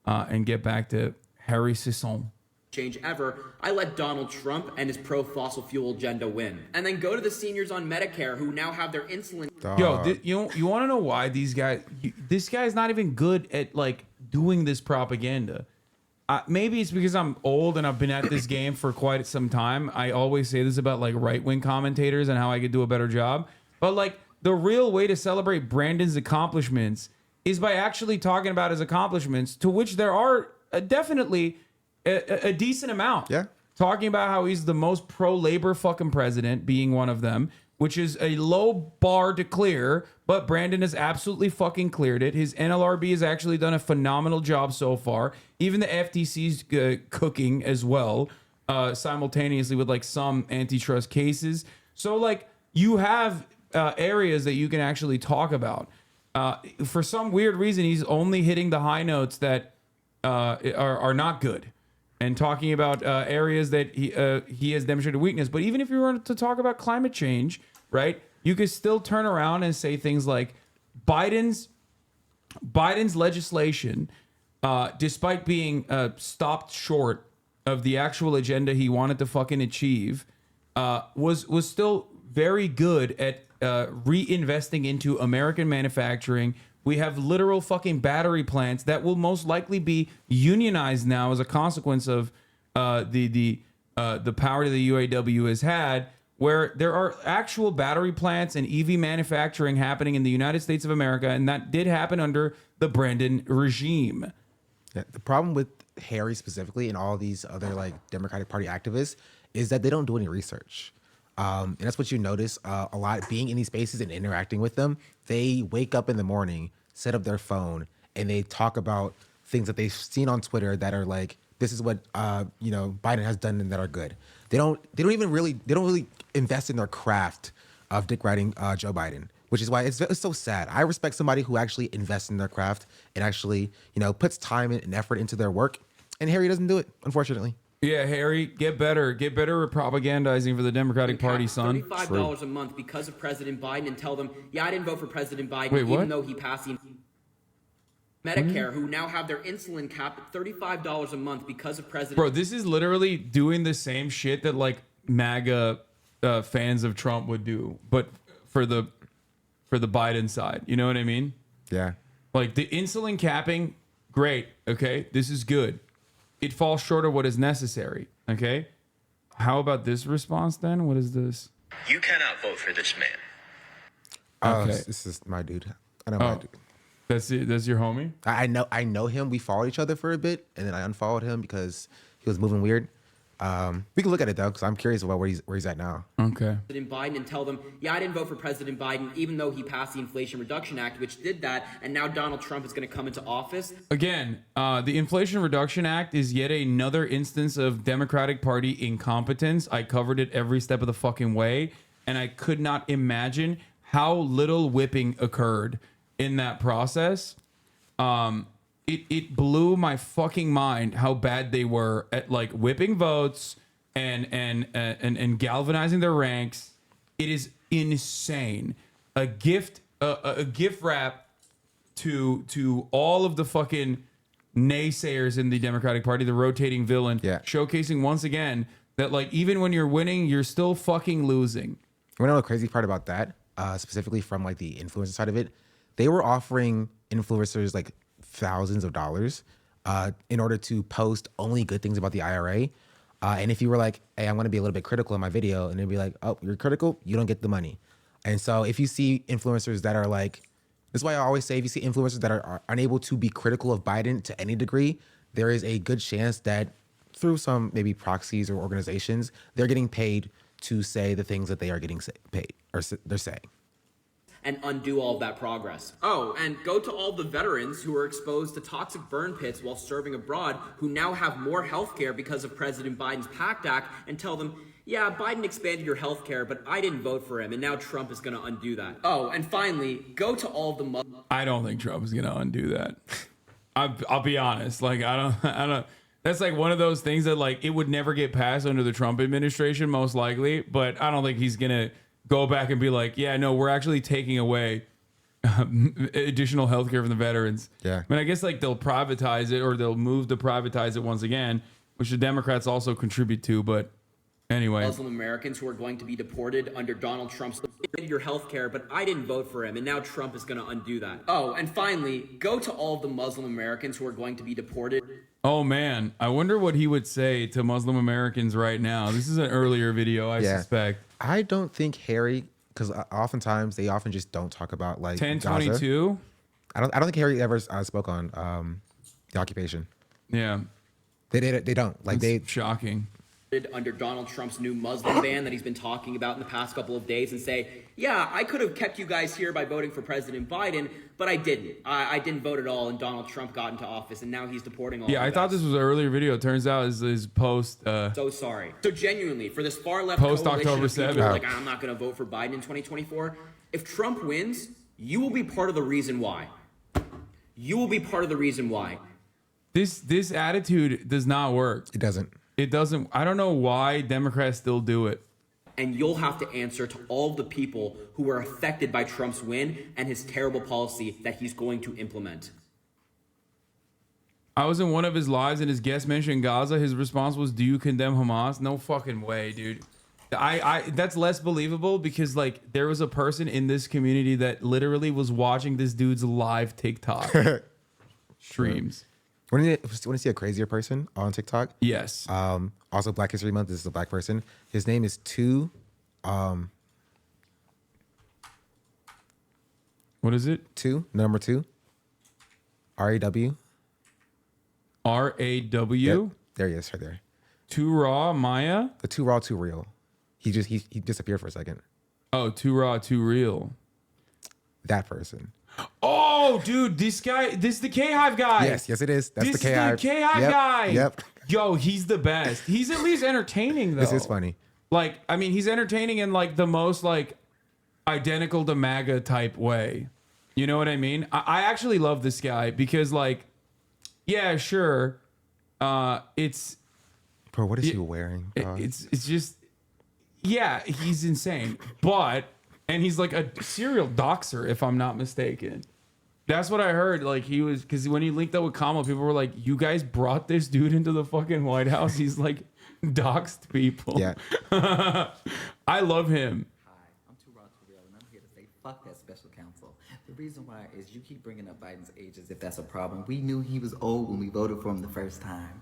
and get back to Harry Sisson. Change ever, I let Donald Trump and his pro-fossil fuel agenda win. And then go to the seniors on Medicare who now have their insulin. Yo, you want to know why these guys? This guy's not even good at like doing this propaganda. Maybe it's because I'm old and I've been at this game for quite some time. I always say this about like right-wing commentators and how I could do a better job. But like the real way to celebrate Brandon's accomplishments is by actually talking about his accomplishments, to which there are definitely a decent amount. Yeah. Talking about how he's the most pro-labor fucking president, being one of them, which is a low bar to clear, but Brandon has absolutely fucking cleared it. His NLRB has actually done a phenomenal job so far. Even the FTC's cooking as well, simultaneously with like some antitrust cases. So like you have areas that you can actually talk about. For some weird reason, he's only hitting the high notes that are not good, and talking about areas that he has demonstrated weakness. But even if you were to talk about climate change, right, you could still turn around and say things like Biden's legislation, despite being stopped short of the actual agenda he wanted to fucking achieve, was still very good at reinvesting into American manufacturing. We have literal fucking battery plants that will most likely be unionized now as a consequence of the power that the UAW has had, where there are actual battery plants and EV manufacturing happening in the United States of America, and that did happen under the Brandon regime. Yeah, the problem with Harry specifically and all these other like Democratic Party activists is that they don't do any research. And that's what you notice a lot being in these spaces and interacting with them. They wake up in the morning, set up their phone, and they talk about things that they've seen on Twitter that are like, this is what Biden has done and that are good. They don't really invest in their craft of dick riding Joe Biden, which is why it's so sad. I respect somebody who actually invests in their craft and actually puts time and effort into their work, and Harry doesn't do it, unfortunately. Yeah, Harry, get better at propagandizing for the Democratic Party, son. $35 a month because of President Biden, and tell them, yeah, I didn't vote for President Biden, Wait, what? even though he passed the... Medicare, who now have their insulin capped at $35 a month because of President. Bro, this is literally doing the same shit that like MAGA fans of Trump would do, but for the Biden side. You know what I mean? Yeah. Like the insulin capping, great. Okay, this is good. It falls short of what is necessary. Okay. How about this response then? What is this? You cannot vote for this man. Okay. This is my dude. I know my dude. That's it. That's your homie? I know him. We followed each other for a bit, and then I unfollowed him because he was moving weird. We can look at it though, because I'm curious about where he's at now. Okay. President Biden and tell them, yeah, I didn't vote for President Biden, even though he passed the Inflation Reduction Act, which did that, and now Donald Trump is going to come into office. Again, the Inflation Reduction Act is yet another instance of Democratic Party incompetence. I covered it every step of the fucking way, and I could not imagine how little whipping occurred in that process. It blew my fucking mind how bad they were at like whipping votes and galvanizing their ranks. It is insane. A gift wrap to all of the fucking naysayers in the Democratic Party, the rotating villain, showcasing once again that like even when you're winning, you're still fucking losing. You know the crazy part about that, specifically from like the influencer side of it, they were offering influencers like thousands of dollars in order to post only good things about the IRA. And if you were like, hey, I'm going to be a little bit critical in my video, and they'd be like, oh, you're critical, you don't get the money. And so if you see influencers that are like, this is why I always say, if you see influencers that are unable to be critical of Biden to any degree, there is a good chance that through some maybe proxies or organizations, they're getting paid to say the things that they are getting paid or they're saying. And undo all of that progress. Oh, and go to all the veterans who were exposed to toxic burn pits while serving abroad, who now have more health care because of President Biden's PACT Act, and tell them, yeah, Biden expanded your health care, but I didn't vote for him, and now Trump is going to undo that. Oh, and finally, go to all the I don't think Trump is going to undo that. I'll be honest. Like, I don't. That's like one of those things that like it would never get passed under the Trump administration, most likely, but I don't think he's going to go back and be like, yeah, no, we're actually taking away additional healthcare from the veterans. Yeah. I mean, I guess like they'll privatize it or they'll move to privatize it once again, which the Democrats also contribute to. But anyway. Muslim Americans who are going to be deported under Donald Trump's your health care, but I didn't vote for him, and now Trump is going to undo that. Oh, and finally, go to all of the Muslim Americans who are going to be deported. Oh, man. I wonder what he would say to Muslim Americans right now. This is an earlier video, I suspect. I don't think Harry, because oftentimes they often just don't talk about like 1022. I don't think Harry ever spoke on the occupation. Yeah, they don't like. It's shocking. Under Donald Trump's new Muslim ban that he's been talking about in the past couple of days, and say, yeah, I could have kept you guys here by voting for President Biden, but I didn't. I didn't vote at all, and Donald Trump got into office, and now he's deporting all Yeah, of I thought this was an earlier video. It turns out is post. So sorry. So genuinely, for this far left post coalition October of people 7th, who are like, I'm not going to vote for Biden in 2024. If Trump wins, you will be part of the reason why. You will be part of the reason why. This attitude does not work. It doesn't. It doesn't. I don't know why Democrats still do it. And you'll have to answer to all of the people who were affected by Trump's win and his terrible policy that he's going to implement. I was in one of his lives and his guest mentioned Gaza. His response was, do you condemn Hamas? No fucking way, dude. I that's less believable because like there was a person in this community that literally was watching this dude's live TikTok streams. Want to see a crazier person on TikTok? Yes. Also, Black History Month. This is a black person. His name is what is it? Number 2. R-A-W. R-A-W? Yep. There he is, right there. Too Raw Maya? The Too Raw, Too Real. He disappeared for a second. Oh, Too Raw, Too Real. That person. Oh, dude, this is the K-Hive guy. Yes, it is. That's this the K-Hive. Is the K-Hive guy. Yep. Yo, he's the best. He's at least entertaining, though. This is funny. Like, I mean, he's entertaining in like the most like identical to MAGA type way. You know what I mean? I actually love this guy because like, yeah, sure. It's Bro, what is he wearing? It's just, yeah, he's insane. And he's like a serial doxer, if I'm not mistaken. That's what I heard. Like he was, because when he linked up with Kamala, people were like, "You guys brought this dude into the fucking White House. He's like doxed people." Yeah. I love him. I'm too raw to real, and I'm here to say fuck that special counsel. The reason why is you keep bringing up Biden's age as if that's a problem. We knew he was old when we voted for him the first time.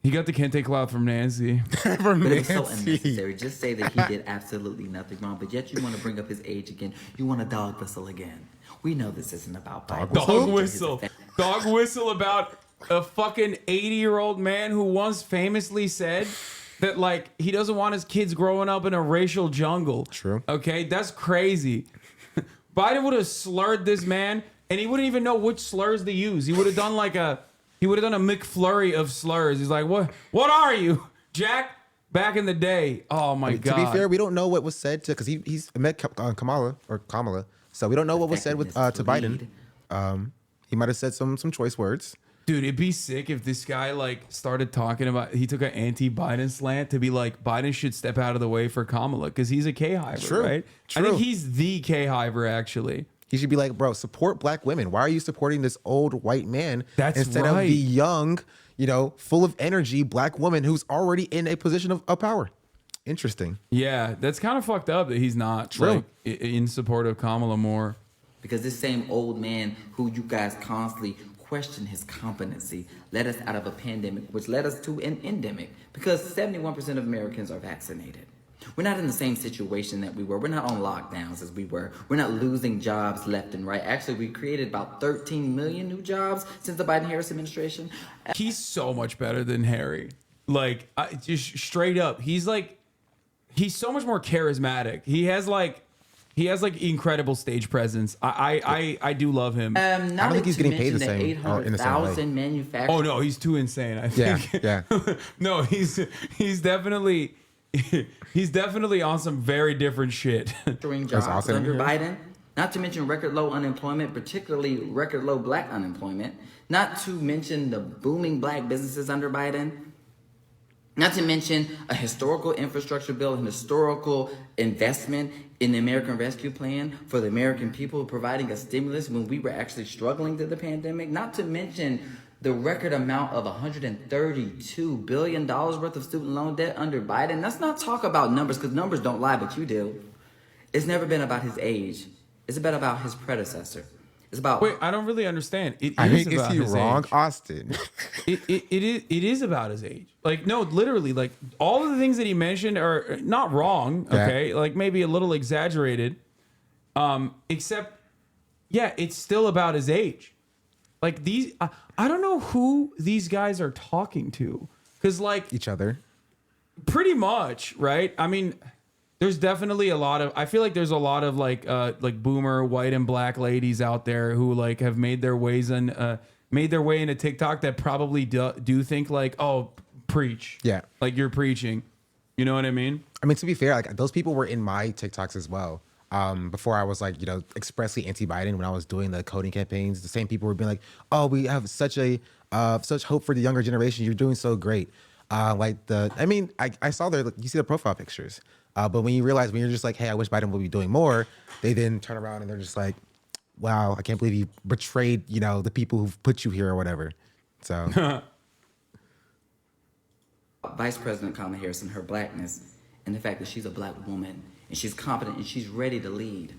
He got the kente cloth from Nancy. But it was so unnecessary. Just say that he did absolutely nothing wrong, but yet you want to bring up his age again. You want to dog whistle again. We know this isn't about Biden. Dog whistle. Dog whistle about a fucking 80-year-old man who once famously said that, like, he doesn't want his kids growing up in a racial jungle. True. Okay, that's crazy. Biden would have slurred this man, and he wouldn't even know which slurs to use. He would have done like a McFlurry of slurs. He's like, what are you, Jack? Back in the day. Oh my God. To be fair, we don't know what was said to, because he's met Kamala. So we don't know what was said with to Biden. He might have said some choice words. Dude, it'd be sick if this guy like started talking about, he took an anti-Biden slant to be like, Biden should step out of the way for Kamala because he's a K-hiver, right? True. I think he's the K-hiver, actually. He should be like, bro, support black women. Why are you supporting this old white man instead of right. the young, full of energy black woman who's already in a position of power? Interesting. Yeah, that's kind of fucked up that he's not like in support of Kamala more. Because this same old man who you guys constantly question his competency led us out of a pandemic, which led us to an endemic. Because 71% of Americans are vaccinated. We're not in the same situation that we were. We're not on lockdowns as we were. We're not losing jobs left and right. Actually, we created about 13 million new jobs since the Biden-Harris administration. He's so much better than Harry. Like, just straight up. He's so much more charismatic. He has incredible stage presence. I do love him. I don't think he's getting paid the same. 800,000 manufacturers. Oh no, he's too insane. I think. Yeah. No, he's definitely on some very different shit. Jobs awesome. under Biden. Not to mention record low unemployment, particularly record low black unemployment. Not to mention the booming black businesses under Biden. Not to mention a historical infrastructure bill, an historical investment in the American Rescue Plan for the American people, providing a stimulus when we were actually struggling through the pandemic. Not to mention the record amount of $132 billion worth of student loan debt under Biden. Let's not talk about numbers, because numbers don't lie, but you do. It's never been about his age. It's been about his predecessor. It's about... Wait, I don't really understand. Is he wrong, Austin? It is about his age. Like, no, literally, like, all of the things that he mentioned are not wrong, okay? Yeah. Like, maybe a little exaggerated. Except, yeah, it's still about his age. Like, I don't know who these guys are talking to. Because, like... Each other. Pretty much, right? I mean... There's definitely a lot of, I feel like there's a lot of like boomer white and black ladies out there who like have made their way into TikTok that probably do think like, oh, preach. Yeah. Like you're preaching. You know what I mean? I mean, to be fair, like those people were in my TikToks as well. Before I was like, expressly anti-Biden when I was doing the coding campaigns, the same people were being like, oh, we have such hope for the younger generation. You're doing so great. I saw you see the profile pictures. But when you're just like, hey, I wish Biden would be doing more, they then turn around and they're just like, wow, I can't believe you betrayed, the people who've put you here or whatever. So. Vice President Kamala Harris and her blackness and the fact that she's a black woman and she's competent and she's ready to lead.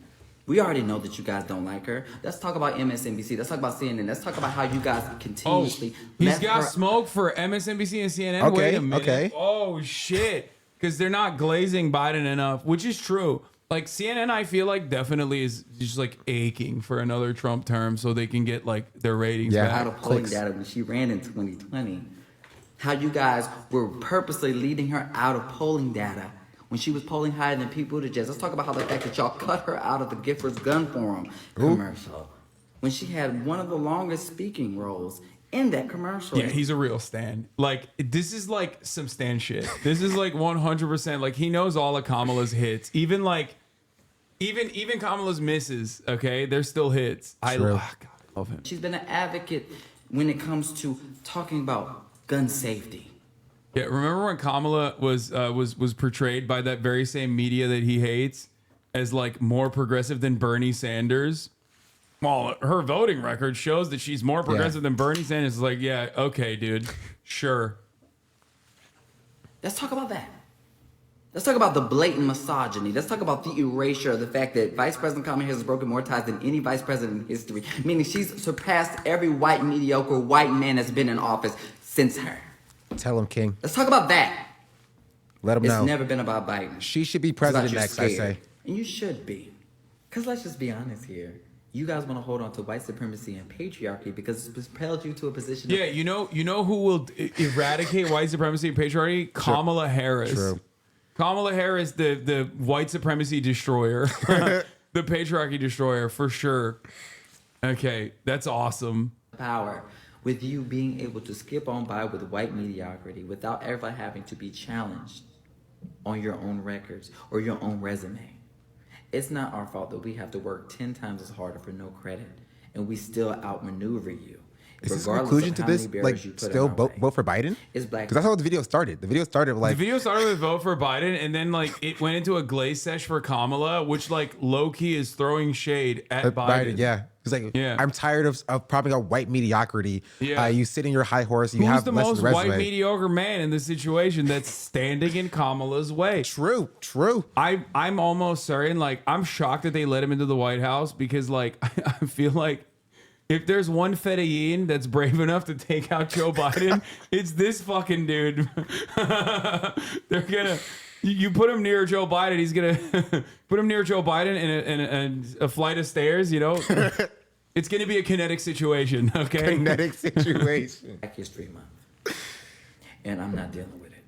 We already know that you guys don't like her. Let's talk about MSNBC. Let's talk about CNN. Let's talk about how you guys continuously... he's got smoke for MSNBC and CNN? Okay, wait a minute. okay. Oh, shit. Because they're not glazing Biden enough, which is true. Like CNN, I feel like definitely is just like aching for another Trump term so they can get like their ratings back. Out of polling data when she ran in 2020. How you guys were purposely leading her out of polling data when she was polling higher than Pete Buttigieg. Let's talk about how the fact that y'all cut her out of the Giffords Gun Forum commercial when she had one of the longest speaking roles in that commercial. Yeah, he's a real stan. Like, this is like some stan shit. This is like 100%. Like, he knows all of Kamala's hits. Even Kamala's misses, okay? They're still hits. I love him. She's been an advocate when it comes to talking about gun safety. Yeah, remember when Kamala was portrayed by that very same media that he hates as like more progressive than Bernie Sanders? Well, her voting record shows that she's more progressive than Bernie Sanders. It's like, yeah, okay, dude, sure. Let's talk about that. Let's talk about the blatant misogyny. Let's talk about the erasure of the fact that Vice President Kamala Harris has broken more ties than any vice president in history, meaning she's surpassed every white, mediocre white man that's been in office since her. Tell him, King. Let's talk about that. Let him know. It's never been about Biden. She should be president next, I say. And you should be. Because let's just be honest here. You guys want to hold on to white supremacy and patriarchy because it's propelled you to a position. Yeah, you know who will eradicate white supremacy and patriarchy? Kamala Harris. True. Kamala Harris, the white supremacy destroyer, the patriarchy destroyer for sure. Okay, that's awesome. Power with you being able to skip on by with white mediocrity without ever having to be challenged on your own records or your own resume. It's not our fault that we have to work 10 times as harder for no credit, and we still outmaneuver you. Is this a conclusion to this? Like, still vote for Biden? It's black. Because that's how the video started. The video started like... The video started with vote for Biden, and then, like, it went into a glaze sesh for Kamala, which, like, low-key is throwing shade at Biden. Yeah. It's like, I'm tired of propping up white mediocrity. Yeah. You sit in your high horse. You have the less most resume. white mediocre man in this situation that's standing in Kamala's way? True. I'm almost certain, like, I'm shocked that they let him into the White House because, like, I feel like if there's one Fedayeen that's brave enough to take out Joe Biden, it's this fucking dude. They're gonna... You put him near Joe Biden, he's gonna put him near Joe Biden in a flight of stairs, you know? It's gonna be a kinetic situation, okay? Kinetic situation. Black History Month. And I'm not dealing with it.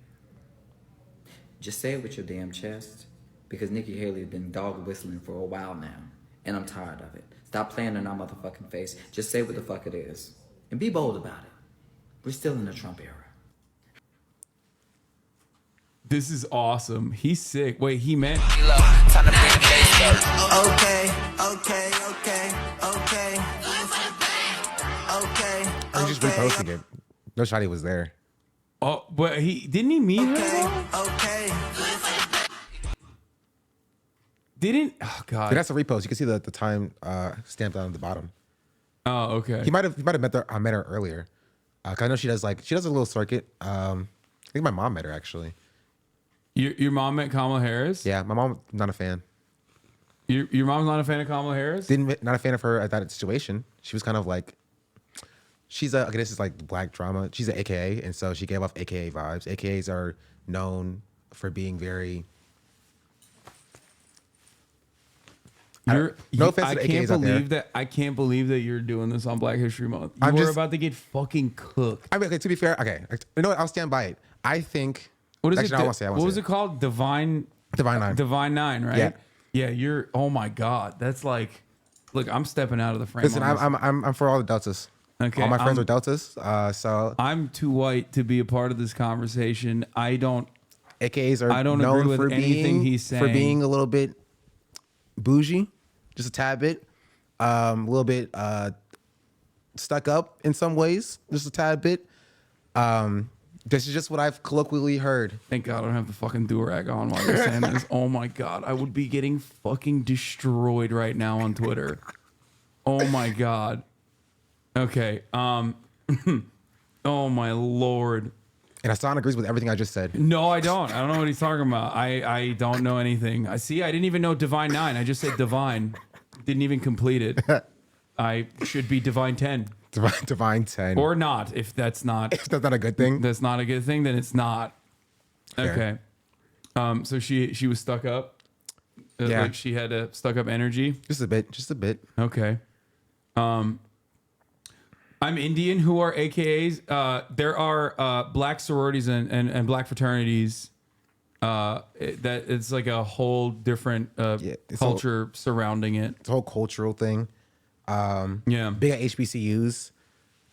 Just say it with your damn chest, because Nikki Haley has been dog whistling for a while now, and I'm tired of it. Stop playing in our motherfucking face. Just say what the fuck it is. And be bold about it. We're still in the Trump era. This is awesome. He's sick. Wait, he meant... Okay. I'm just reposting it. No shot he was there. Oh, but didn't he meet her? Okay. Didn't... Oh, God. Dude, that's a repost. You can see the time stamped on the bottom. Oh, okay. He might have met her earlier. 'Cause I know she does a little circuit. I think my mom met her, actually. Your mom met Kamala Harris? Yeah, my mom not a fan. Your mom's not a fan of Kamala Harris? Not a fan of her at that situation. She was kind of like, I guess it's like black drama. She's an AKA, and so she gave off AKA vibes. AKAs are known for being very... No offense to the AKAs out there. I can't believe that you're doing this on Black History Month. You're about to get fucking cooked. I mean, okay, to be fair, okay, you know what? I'll stand by it. I think... What is actually, it? What was it called? Divine 9. Divine 9, right? Yeah. Yeah, you're... Oh, my God. That's like... Look, I'm stepping out of the frame. Listen, I'm for all the deltas. Okay, all my friends are deltas, so... I'm too white to be a part of this conversation. I don't... AKAs are I don't known agree with for anything he's saying. For being a little bit bougie, just a tad bit. A little bit stuck up in some ways, just a tad bit. This is just what I've colloquially heard. Thank God I don't have the fucking DURAG on while you're saying this. Oh my God. I would be getting fucking destroyed right now on Twitter. Oh my God. Okay. Oh my Lord. And Hasan agrees with everything I just said. No, I don't. I don't know what he's talking about. I don't know anything. I didn't even know Divine 9. I just said Divine. Didn't even complete it. I should be Divine 10. Divine 10. Or not, if that's not... If that's not a good thing? That's not a good thing, then it's not. Fair. Okay. So she was stuck up? Yeah. Like she had a stuck up energy? Just a bit. Okay. I'm Indian who are AKAs. There are black sororities and black fraternities. That it's like a whole different culture surrounding it. It's a whole cultural thing. Yeah. Big at HBCUs.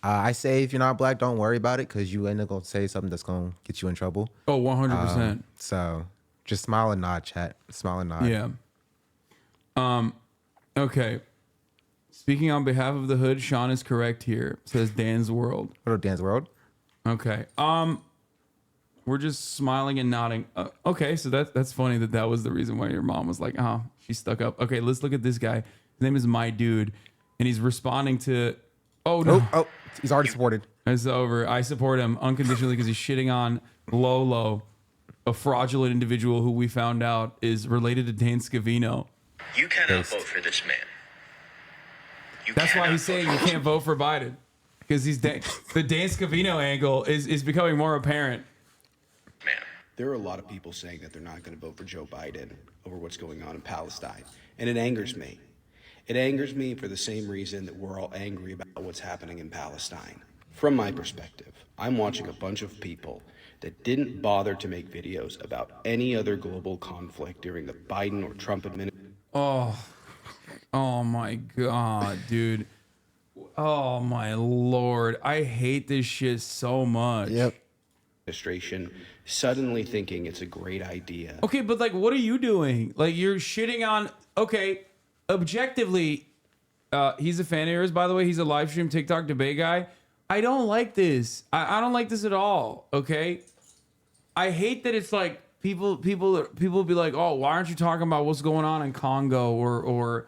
I say if you're not black, don't worry about it because you end up going to say something that's going to get you in trouble. Oh, 100%. So just smile and nod, chat. Smile and nod. Yeah. Okay. Speaking on behalf of the hood, Sean is correct here. Says Dan's World. What up, Dan's World? Okay. We're just smiling and nodding. Okay, so that's funny that was the reason why your mom was like, she's stuck up. Okay, let's look at this guy. His name is My Dude. and he's responding to. Oh no! Oh, he's already supported. It's over. I support him unconditionally because he's shitting on Lolo, a fraudulent individual who we found out is related to Dan Scavino. You cannot vote for this man. That's why he's saying you can't vote for Biden, because the Dan Scavino angle is becoming more apparent. There are a lot of people saying that they're not going to vote for Joe Biden over what's going on in Palestine, and it angers me. It angers me for the same reason that we're all angry about what's happening in Palestine. From my perspective, I'm watching a bunch of people that didn't bother to make videos about any other global conflict during the Biden or Trump administration. Oh my God, dude. Oh my Lord. I hate this shit so much. Administration suddenly thinking it's a great idea. Okay, but like, what are you doing? Like, you're shitting on. Okay, objectively, he's a fan of yours, by the way. He's a live stream TikTok debate guy. I don't like this. I don't like this at all. Okay, I hate that it's like people be like, oh, why aren't you talking about what's going on in Congo or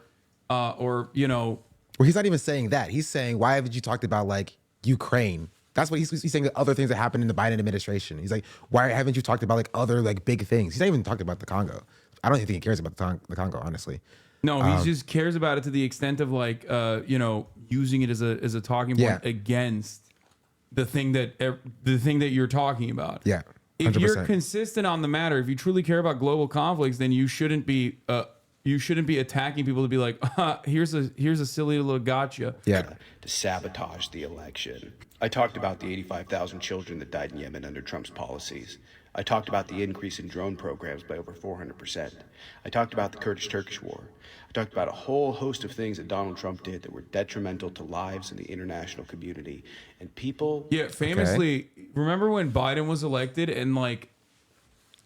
you know? Well, he's not even saying that. He's saying, why haven't you talked about like Ukraine? That's what he's saying. Other things that happened in the Biden administration. He's like, why haven't you talked about like other like big things? He's not even talking about the Congo. I don't even think he cares about the Congo, honestly. No, he just cares about it to the extent of like, you know, using it as a talking point against the thing that you're talking about. Yeah, 100%. If you're consistent on the matter, if you truly care about global conflicts, then you shouldn't be attacking people to be like, here's a silly little gotcha. To sabotage the election. I talked about the 85,000 children that died in Yemen under Trump's policies. I talked about the increase in drone programs by over 400%. I talked about the Kurdish-Turkish war. I talked about a whole host of things that Donald Trump did that were detrimental to lives in the international community. And people... Yeah, famously, remember when Biden was elected and like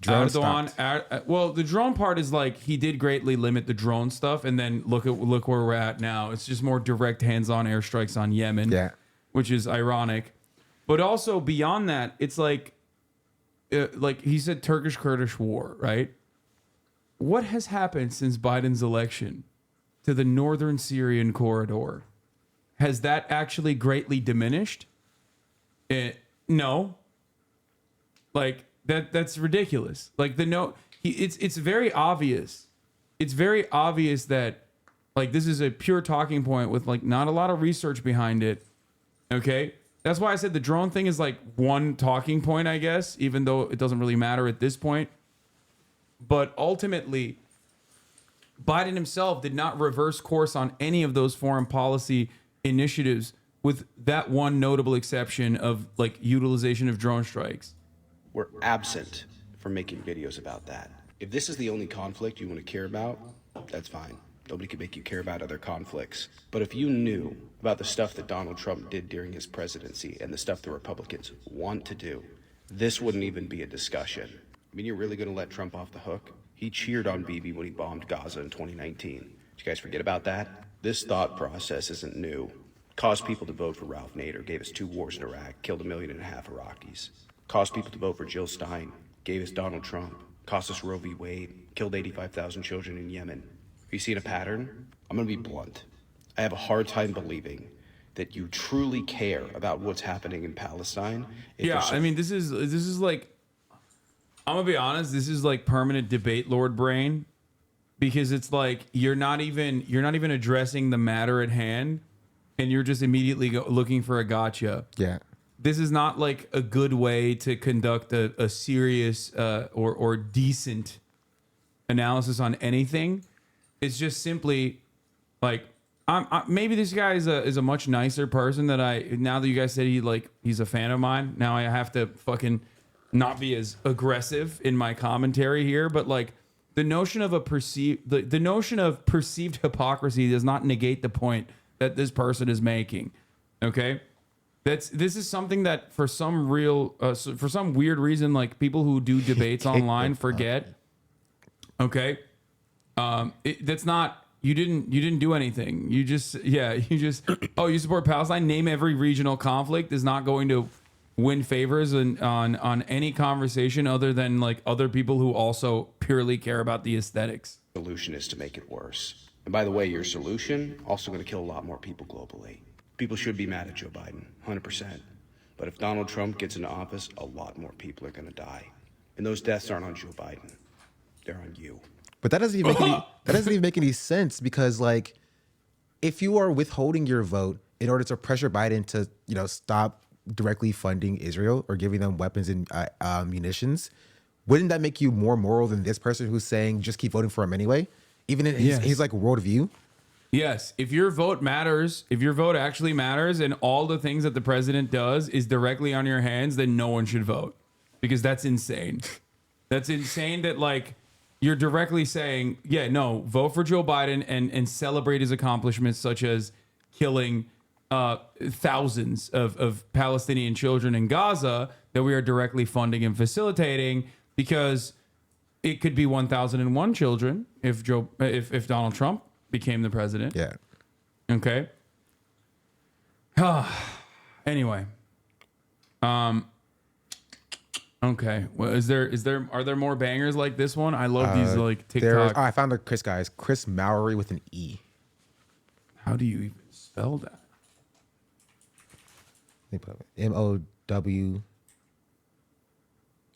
drone Erdogan... well, the drone part is like he did greatly limit the drone stuff, and then look where we're at now. It's just more direct hands-on airstrikes on Yemen. Yeah. Which is ironic. But also beyond that, it's like he said Turkish-Kurdish war, right? What has happened since Biden's election to the northern Syrian corridor? Has that actually greatly diminished? No. Like that's ridiculous. Like it's very obvious. It's very obvious that like this is a pure talking point with like not a lot of research behind it. Okay, that's why I said the drone thing is like one talking point, I guess, even though it doesn't really matter at this point. But ultimately, Biden himself did not reverse course on any of those foreign policy initiatives, with that one notable exception of like utilization of drone strikes. We're absent from making videos about that. If this is the only conflict you want to care about, that's fine. Nobody can make you care about other conflicts. But if you knew about the stuff that Donald Trump did during his presidency and the stuff the Republicans want to do, this wouldn't even be a discussion. I mean, you're really going to let Trump off the hook? He cheered on Bibi when he bombed Gaza in 2019. Did you guys forget about that? This thought process isn't new. Caused people to vote for Ralph Nader, gave us 2 wars in Iraq, killed 1.5 million Iraqis. Caused people to vote for Jill Stein, gave us Donald Trump, cost us Roe v. Wade, killed 85,000 children in Yemen. Are you seeing a pattern? I'm going to be blunt. I have a hard time believing that you truly care about what's happening in Palestine. Yeah, I mean, this is like, I'm gonna be honest, this is like permanent debate lord brain, because it's like you're not even addressing the matter at hand, and you're just immediately looking for a gotcha. Yeah. This is not like a good way to conduct a serious or decent analysis on anything. It's just simply like maybe this guy is a much nicer person that now that you guys said he's a fan of mine, now I have to fucking not be as aggressive in my commentary here, but like the notion of the notion of perceived hypocrisy does not negate the point that this person is making. Okay? This is something that for some weird reason, like people who do debates online forget. Okay? That's not, you didn't do anything. You support Palestine. Name every regional conflict is not going to win favors on any conversation other than like other people who also purely care about the aesthetics. The solution is to make it worse. And by the way, your solution also going to kill a lot more people globally. People should be mad at Joe Biden, 100%. But if Donald Trump gets into office, a lot more people are going to die. And those deaths aren't on Joe Biden. They're on you. But that doesn't even make any sense, because like, if you are withholding your vote in order to pressure Biden to, stop directly funding Israel or giving them weapons and munitions, wouldn't that make you more moral than this person who's saying just keep voting for him anyway, even in his like worldview? Yes, if your vote matters, if your vote actually matters, and all the things that the president does is directly on your hands, then no one should vote, because that's insane. That's insane that like you're directly saying, yeah, no, vote for Joe Biden and celebrate his accomplishments, such as killing thousands of Palestinian children in Gaza that we are directly funding and facilitating, because it could be 1,001 children if Donald Trump became the president. Yeah. Okay. Anyway. Okay. Well, are there more bangers like this one? I love these like TikTok. I found a Chris, guys. Chris Mowry with an E. How do you even spell that?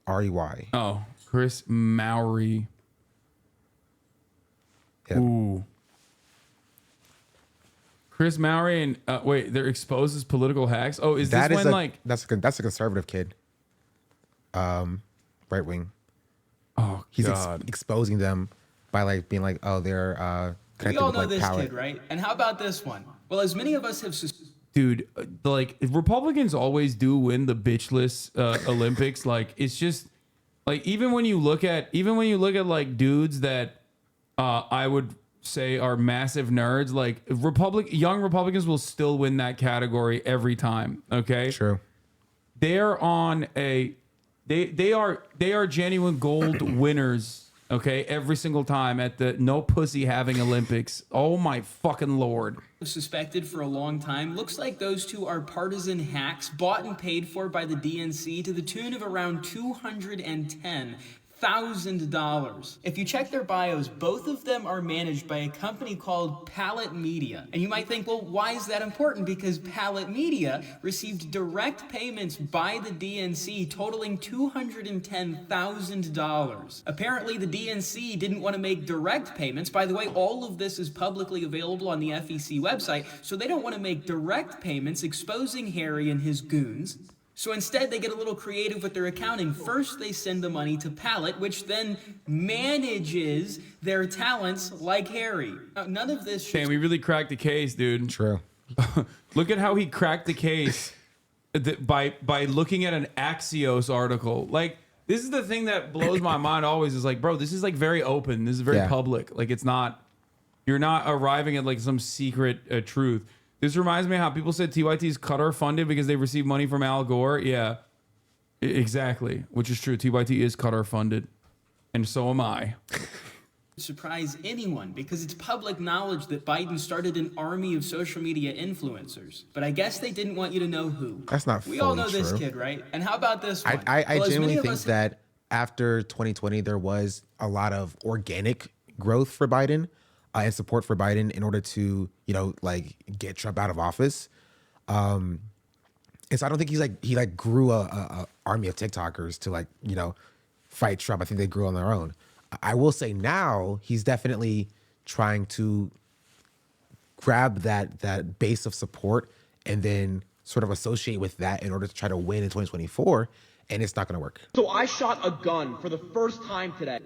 MOWREY. Oh, Chris Mowry. Yep. Ooh. Chris Mowry and wait, they're exposed as political hacks. Oh, is this when that's a conservative kid, right wing. Oh, he's God. exposing them by like being like, oh, they're we all know with, like, this power. kid, right? And how about this one? Well, as many of us have Dude, like Republicans always do win the bitchless Olympics. Like it's just like even when you look at like dudes that I would say are massive nerds, like young Republicans will still win that category every time. Okay, true. They're on a they are genuine gold winners. Okay, every single time at the no pussy having Olympics. Oh my fucking Lord. Suspected for a long time. Looks like those two are partisan hacks bought and paid for by the DNC to the tune of around $210,000. If you check their bios, both of them are managed by a company called Palette Media. And you might think, well, why is that important? Because Palette Media received direct payments by the DNC totaling $210,000. Apparently, the DNC didn't want to make direct payments. By the way, all of this is publicly available on the FEC website, so they don't want to make direct payments exposing Harry and his goons. So instead, they get a little creative with their accounting. First, they send the money to Palette, which then manages their talents like Harry. Now, none of this... Damn, we really cracked the case, dude. True. Look at how he cracked the case by looking at an Axios article. Like, this is the thing that blows my mind always, is like, bro, this is like very open. This is very public. Like, it's not... You're not arriving at like some secret truth. This reminds me of how people said TYT's Qatar funded because they received money from Al Gore. Yeah, exactly. Which is true. TYT is Qatar funded. And so am I. Surprise anyone, because it's public knowledge that Biden started an army of social media influencers. But I guess they didn't want you to know who. That's not We all know fully this true. kid, right? And how about this one? I Well, as genuinely many of think us- that after 2020, there was a lot of organic growth for Biden and support for Biden in order to, like get Trump out of office. And so I don't think he grew a army of TikTokers to fight Trump. I think they grew on their own. I will say now he's definitely trying to grab that base of support and then sort of associate with that in order to try to win in 2024. And it's not going to work. So I shot a gun for the first time today.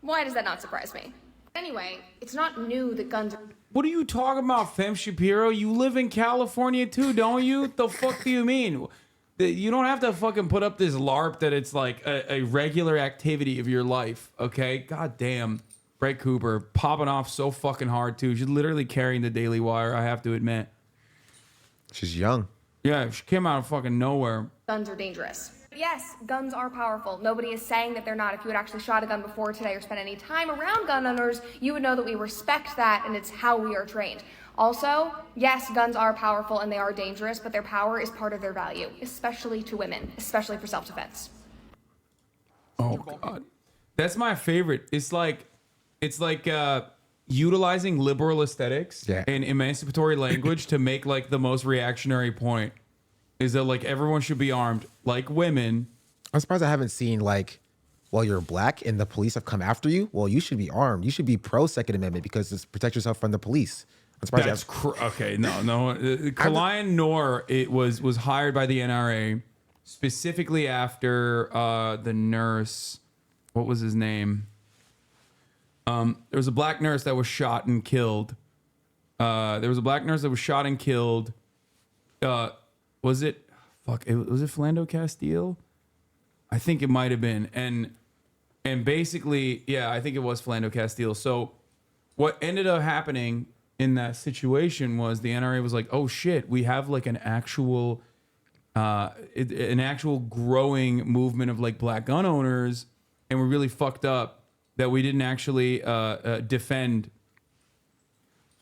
Why does that not surprise me? Anyway, it's not new that guns are... What are you talking about, Fem Shapiro? You live in California too, don't you? What the fuck do you mean? You don't have to fucking put up this LARP that it's like a regular activity of your life, okay? God damn. Brett Cooper popping off so fucking hard too. She's literally carrying the Daily Wire, I have to admit. She's young. Yeah, she came out of fucking nowhere. Guns are dangerous. Yes, guns are powerful. Nobody is saying that they're not. If you had actually shot a gun before today or spent any time around gun owners, you would know that we respect that and it's how we are trained. Also, yes, guns are powerful and they are dangerous, but their power is part of their value, especially to women, especially for self-defense. Oh God, that's my favorite. It's like utilizing liberal aesthetics and emancipatory language to make like the most reactionary point is that like everyone should be armed like women. I'm surprised I haven't seen like, well, you're black and the police have come after you. Well, you should be armed. You should be pro Second Amendment because it's protect yourself from the police. I'm surprised. That's okay. No. Klein Noor was hired by the NRA specifically after the nurse. What was his name? There was a black nurse that was shot and killed. Was it Philando Castile? I think it might have been. And basically, yeah, I think it was Philando Castile. So what ended up happening in that situation was the NRA was like, oh shit, we have like an actual growing movement of like black gun owners, and we're really fucked up that we didn't actually defend.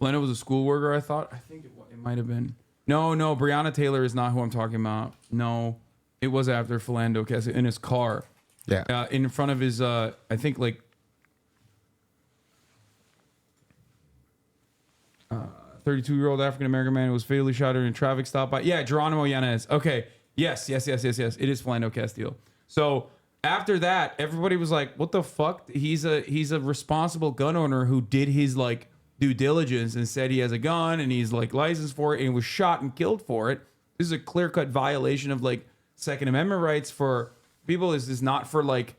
Philando was a school worker, I think it might have been. No, Breonna Taylor is not who I'm talking about. No, it was after Philando Castile in his car. Yeah. In front of his, I think like 32-year-old African-American man who was fatally shot in a traffic stop by, Geronimo Yanez. Okay. Yes. It is Philando Castile. So after that, everybody was like, what the fuck? He's a responsible gun owner who did his like due diligence and said he has a gun and he's like licensed for it and was shot and killed for it. This is a clear-cut violation of like Second Amendment rights for people. Is this not for like,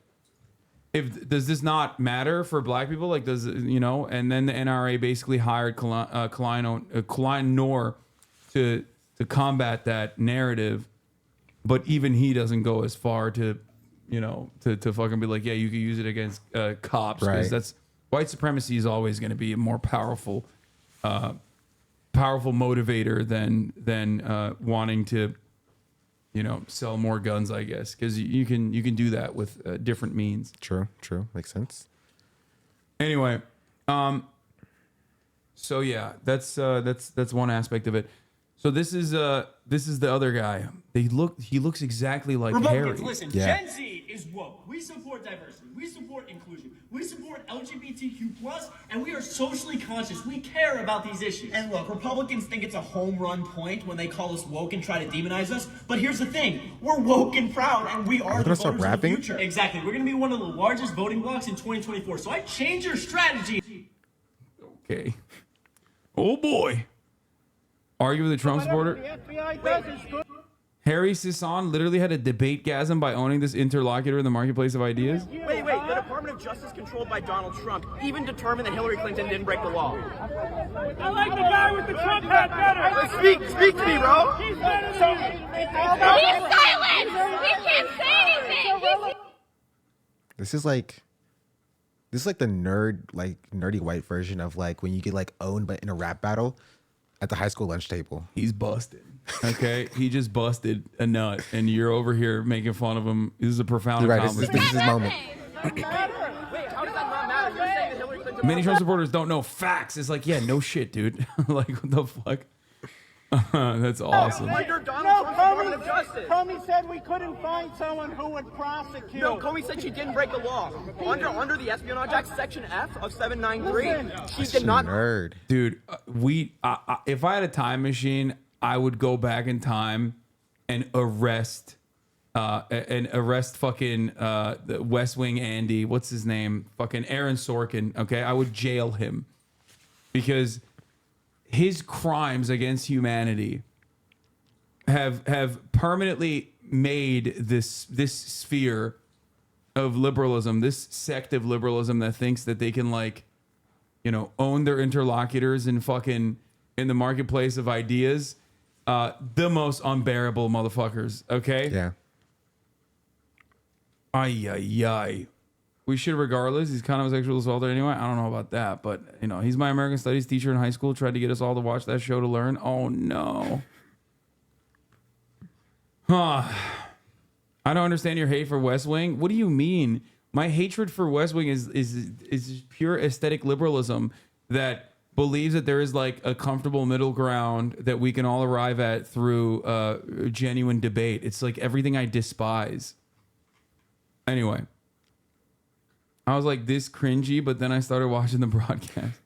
does this not matter for black people? Like, does and then the NRA basically hired Klein Noor to combat that narrative, but even he doesn't go as far to fucking be like, yeah, you can use it against cops, because that's white supremacy is always going to be a more powerful motivator than wanting to sell more guns, I guess, because you can do that with different means. True, makes sense. Anyway, so yeah, that's one aspect of it. So this is the other guy. He looks exactly like Harry. Listen, Gen Z is woke. We support diversity. We support inclusion. We support LGBTQ+, and we are socially conscious. We care about these issues. And look, Republicans think it's a home run point when they call us woke and try to demonize us. But here's the thing: we're woke and proud, and we are the voters of the future. Exactly. We're going to be one of the largest voting blocs in 2024. So I change your strategy. Okay. Oh boy. Argue with a Trump supporter. Harry Hasan literally had a debate-gasm by owning this interlocutor in the marketplace of ideas. Wait. The Department of Justice controlled by Donald Trump even determined that Hillary Clinton didn't break the law. I like the guy with the Trump hat better. Speak to me, bro. He's silent. He can't say anything. This is like the nerdy white version of like when you get like owned but in a rap battle at the high school lunch table. He's busted. Okay, he just busted a nut, and you're over here making fun of him. This is a profound accomplishment. This is his moment. Many Trump supporters don't know facts. It's like, yeah, no shit, dude. Like, what the fuck? That's awesome. Comey said we couldn't find someone who would prosecute. No, Comey said she didn't break the law. Under the Espionage Act, Section F of 793, she did not. Nerd. Dude, if I had a time machine, I would go back in time and arrest fucking the West Wing Andy. What's his name? Fucking Aaron Sorkin. Okay, I would jail him because his crimes against humanity have permanently made this sphere of liberalism, this sect of liberalism that thinks that they can own their interlocutors and fucking in the marketplace of ideas, the most unbearable motherfuckers. Okay. Yeah. Ay. We should, regardless. He's kind of a sexual assaulter anyway. I don't know about that, but he's my American Studies teacher in high school. Tried to get us all to watch that show to learn. Oh no. I don't understand your hate for West Wing. What do you mean? My hatred for West Wing is pure aesthetic liberalism that believes that there is like a comfortable middle ground that we can all arrive at through genuine debate. It's like everything I despise. Anyway, I was like this cringy, but then I started watching the broadcast.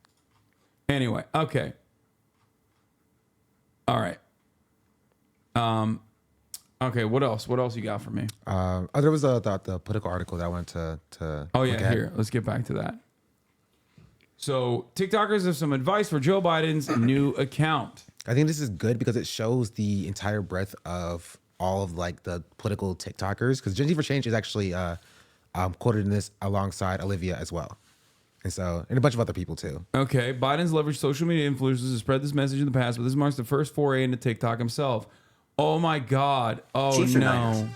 Anyway, okay. All right. Okay, what else? What else you got for me? There was the Politico article that I wanted to Oh, look yeah, at. here. Let's get back to that. So, TikTokers have some advice for Joe Biden's new account. I think this is good because it shows the entire breadth of all of like the political TikTokers. Because Gen Z for Change is actually quoted in this alongside Olivia as well. And a bunch of other people too. Okay, Biden's leveraged social media influencers to spread this message in the past, but this marks the first foray into TikTok himself. Oh my God. Oh Chiefs no.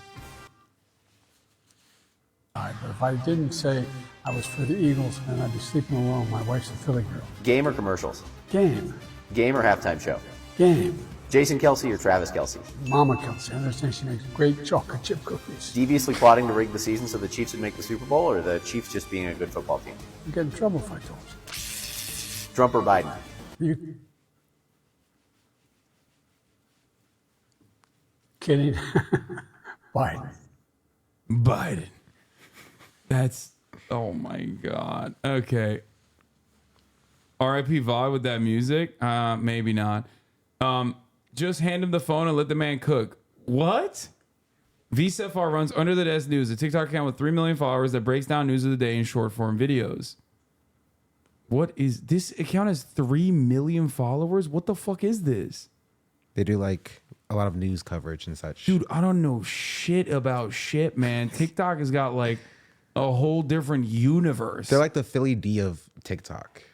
But if I didn't say I was for the Eagles, then I'd be sleeping alone. My wife's a Philly girl. Game or commercials? Game. Game or halftime show? Game. Jason Kelsey or Travis Kelsey? Mama Kelsey. I understand she makes great chocolate chip cookies. Deviously plotting to rig the season so the Chiefs would make the Super Bowl, or the Chiefs just being a good football team? I'd get in trouble if I told you. Trump or Biden? You kidding? Biden. Biden. That's, oh my God. Okay. R.I.P. VOD with that music? Maybe not. Just hand him the phone and let the man cook. What? VSFR runs Under the Desk News, a TikTok account with 3 million followers that breaks down news of the day in short form videos. What is this account has 3 million followers? What the fuck is this? They do like a lot of news coverage and such. Dude, I don't know shit about shit, man. TikTok has got like a whole different universe. They're like the Philly D of TikTok.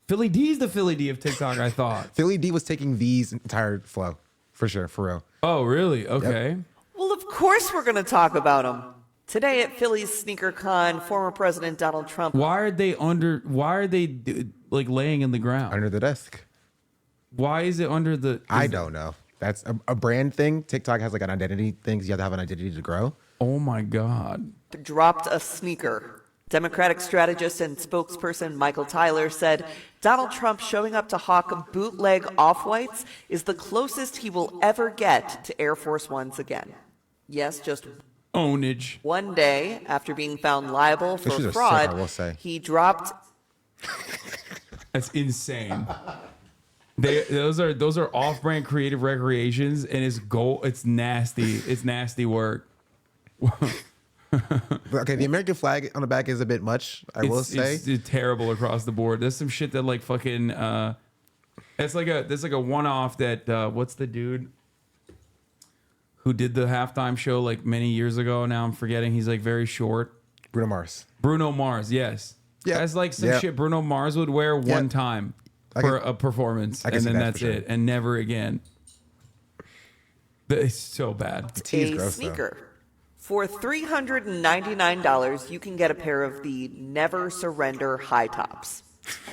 Philly D is the Philly D of TikTok, I thought. Philly D was taking V's entire flow. For sure, for real. Oh, really? Okay. Yep. Well, of course we're going to talk about him. Today at Philly's Sneaker Con, former President Donald Trump. Why are they like laying in the ground? Under the desk. Why is it under the... I don't know. That's a brand thing. TikTok has like an identity thing. So you have to have an identity to grow. Oh my God. Dropped a sneaker. Democratic strategist and spokesperson Michael Tyler said Donald Trump showing up to hawk bootleg off-whites is the closest he will ever get to Air Force Ones again. Yes, just ownage. One day after being found liable for fraud, sick, I will say. he dropped. That's insane. Those are off-brand creative recreations, and it's nasty. It's nasty work. Okay, the American flag on the back is a bit much, I will say. It's terrible across the board. There's some shit that like fucking that's like a one-off that what's the dude who did the halftime show like many years ago? Now I'm forgetting. He's like very short. Bruno Mars. Bruno Mars, yes. Yeah. That's like some shit Bruno Mars would wear one time for a performance, and then that's it, and never again. It's so bad. A sneaker. For $399, you can get a pair of the Never Surrender high tops.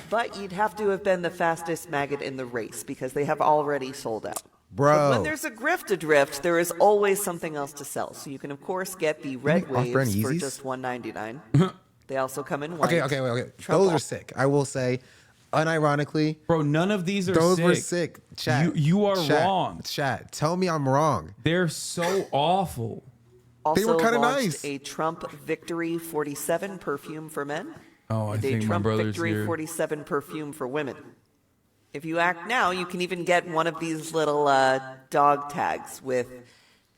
But you'd have to have been the fastest maggot in the race because they have already sold out. Bro. But when there's a grift adrift, there is always something else to sell. So you can, of course, get the red waves for just $199. They also come in white. Okay. Those are sick. I will say, unironically. Bro, none of these are those sick. Those were sick. Chat. You are wrong. Chat. Tell me I'm wrong. They're so awful. Also they were kind of launched nice. A Trump Victory 47 perfume for men. Oh, I and think a my Trump brother's Victory here. 47 perfume for women. If you act now, you can even get one of these little dog tags with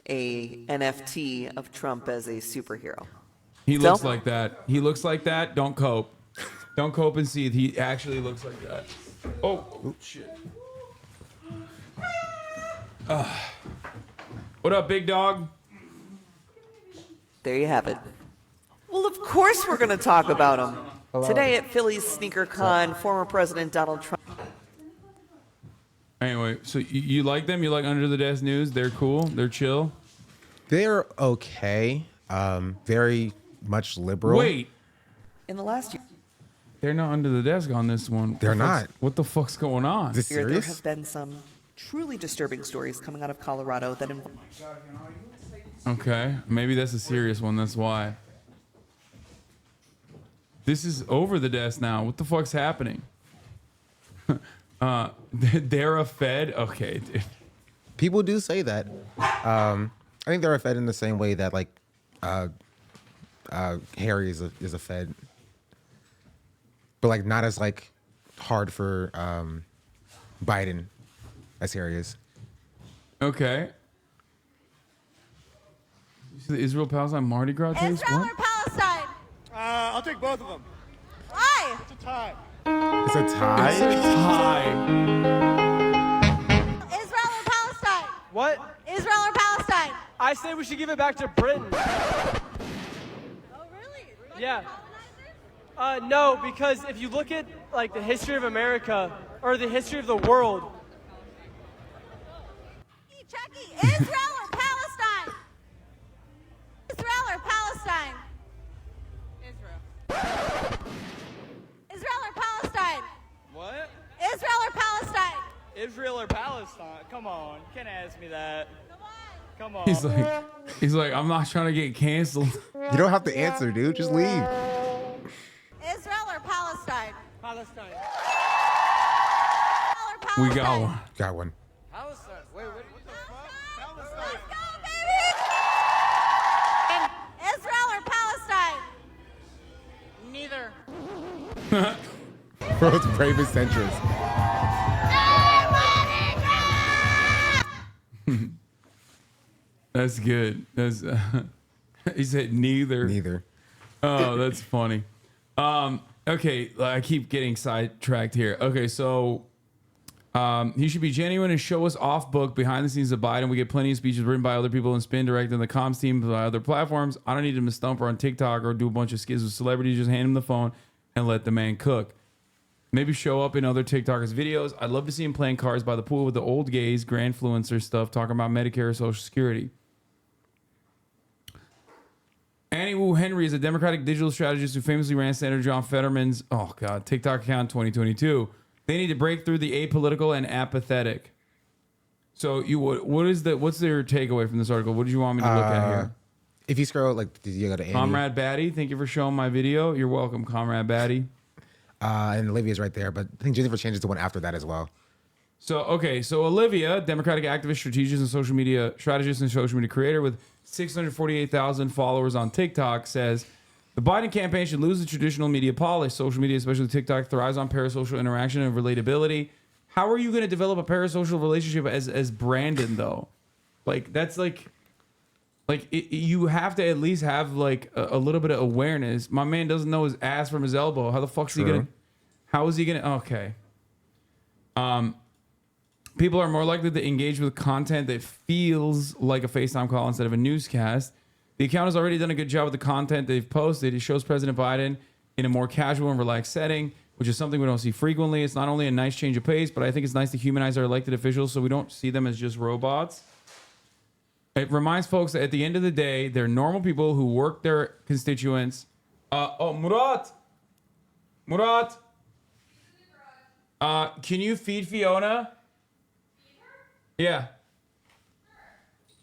a NFT of Trump as a superhero. He looks like that. He looks like that. Don't cope. Don't cope and see. He actually looks like that. Oh, shit. What up, big dog? There you have it. Well, of course we're going to talk about him. Hello. Today at Philly's Sneaker Con, former President Donald Trump. Anyway, so you like them? You like Under the Desk News? They're cool? They're chill? They're okay. Very much liberal. Wait. In the last year. They're not under the desk on this one. They're not. What the fuck's going on? Is this serious? There have been some truly disturbing stories coming out of Colorado that involve. Okay, maybe that's a serious one. That's why. This is over the desk now. What the fuck's happening? They're a Fed? Okay, dude. People do say that. I think they're a Fed in the same way that like Harry is a Fed. But like not as like hard for Biden as areas. Okay. The Israel-Palestine Mardi Gras taste? Israel What? or Palestine? I'll take both of them. Why? It's a tie. It's a tie? It's a tie. Israel or Palestine? What? Israel or Palestine? I say we should give it back to Britain. Oh, really? Yeah. No, because if you look at like the history of America or the history of the world. Chucky, Israel or Palestine? Israel or Palestine? Israel. Israel or Palestine? What? Israel or Palestine? Israel or Palestine? Come on, you can't ask me that. Come on. He's like, I'm not trying to get canceled. You don't have to answer, dude. Just leave. Israel or Palestine? Palestine. We got one. Got one. Palestine. Wait, what the fuck? Let's go, baby! Israel or Palestine? Neither. World's bravest centrist. That's good. That's he said neither. Neither. Oh, that's funny. Okay, I keep getting sidetracked here. Okay, so he should be genuine and show us off book behind the scenes of Biden. We get plenty of speeches written by other people and spin directed in the comms team by other platforms. I don't need him to stump her on TikTok or do a bunch of skits with celebrities. Just hand him the phone and let the man cook. Maybe show up in other TikTokers' videos. I'd love to see him playing cards by the pool with the old gays, grandfluencer stuff, talking about Medicare or Social Security. Annie Wu Henry is a Democratic digital strategist who famously ran Senator John Fetterman's TikTok account in 2022. They need to break through the apolitical and apathetic. So what's their takeaway from this article? What did you want me to look at here? If you scroll, you go to Annie. Comrade Batty, thank you for showing my video. You're welcome, Comrade Batty. And Olivia's right there, but I think Jennifer changes the one after that as well. So Olivia, Democratic activist, strategist, and social media creator with 648,000 followers on TikTok, says the Biden campaign should lose the traditional media polish. Social media, especially TikTok, thrives on parasocial interaction and relatability. How are you going to develop a parasocial relationship as Brandon though? You have to at least have a little bit of awareness. My man doesn't know his ass from his elbow. How the fuck's he gonna? How is he gonna? Okay. People are more likely to engage with content that feels like a FaceTime call instead of a newscast. The account has already done a good job with the content they've posted. It shows President Biden in a more casual and relaxed setting, which is something we don't see frequently. It's not only a nice change of pace, but I think it's nice to humanize our elected officials so we don't see them as just robots. It reminds folks that at the end of the day, they're normal people who work their constituents. Murat! Can you feed Fiona? Yeah.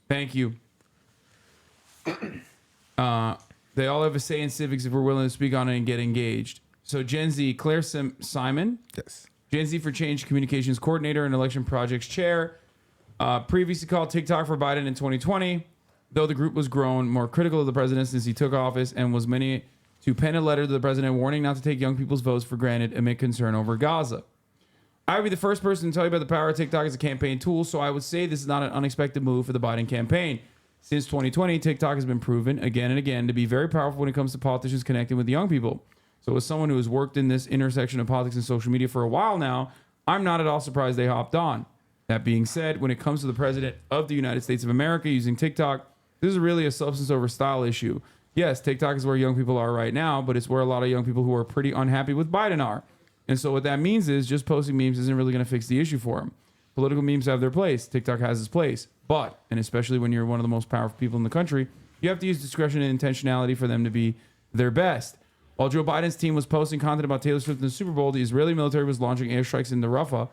Thank you. They all have a say in civics if we're willing to speak on it and get engaged. So Gen Z, Claire Simon. Yes. Gen Z for Change Communications Coordinator and Election Projects Chair. Previously called TikTok for Biden in 2020, though the group was grown more critical of the president since he took office and was many to pen a letter to the president warning not to take young people's votes for granted amid concern over Gaza. I would be the first person to tell you about the power of TikTok as a campaign tool, so I would say this is not an unexpected move for the Biden campaign. Since 2020, TikTok has been proven again and again to be very powerful when it comes to politicians connecting with young people. So as someone who has worked in this intersection of politics and social media for a while now, I'm not at all surprised they hopped on. That being said, when it comes to the president of the United States of America using TikTok, this is really a substance over style issue. Yes, TikTok is where young people are right now, but it's where a lot of young people who are pretty unhappy with Biden are. And so what that means is just posting memes isn't really going to fix the issue for them. Political memes have their place. TikTok has its place. But, and especially when you're one of the most powerful people in the country, you have to use discretion and intentionality for them to be their best. While Joe Biden's team was posting content about Taylor Swift in the Super Bowl, the Israeli military was launching airstrikes into Rafah.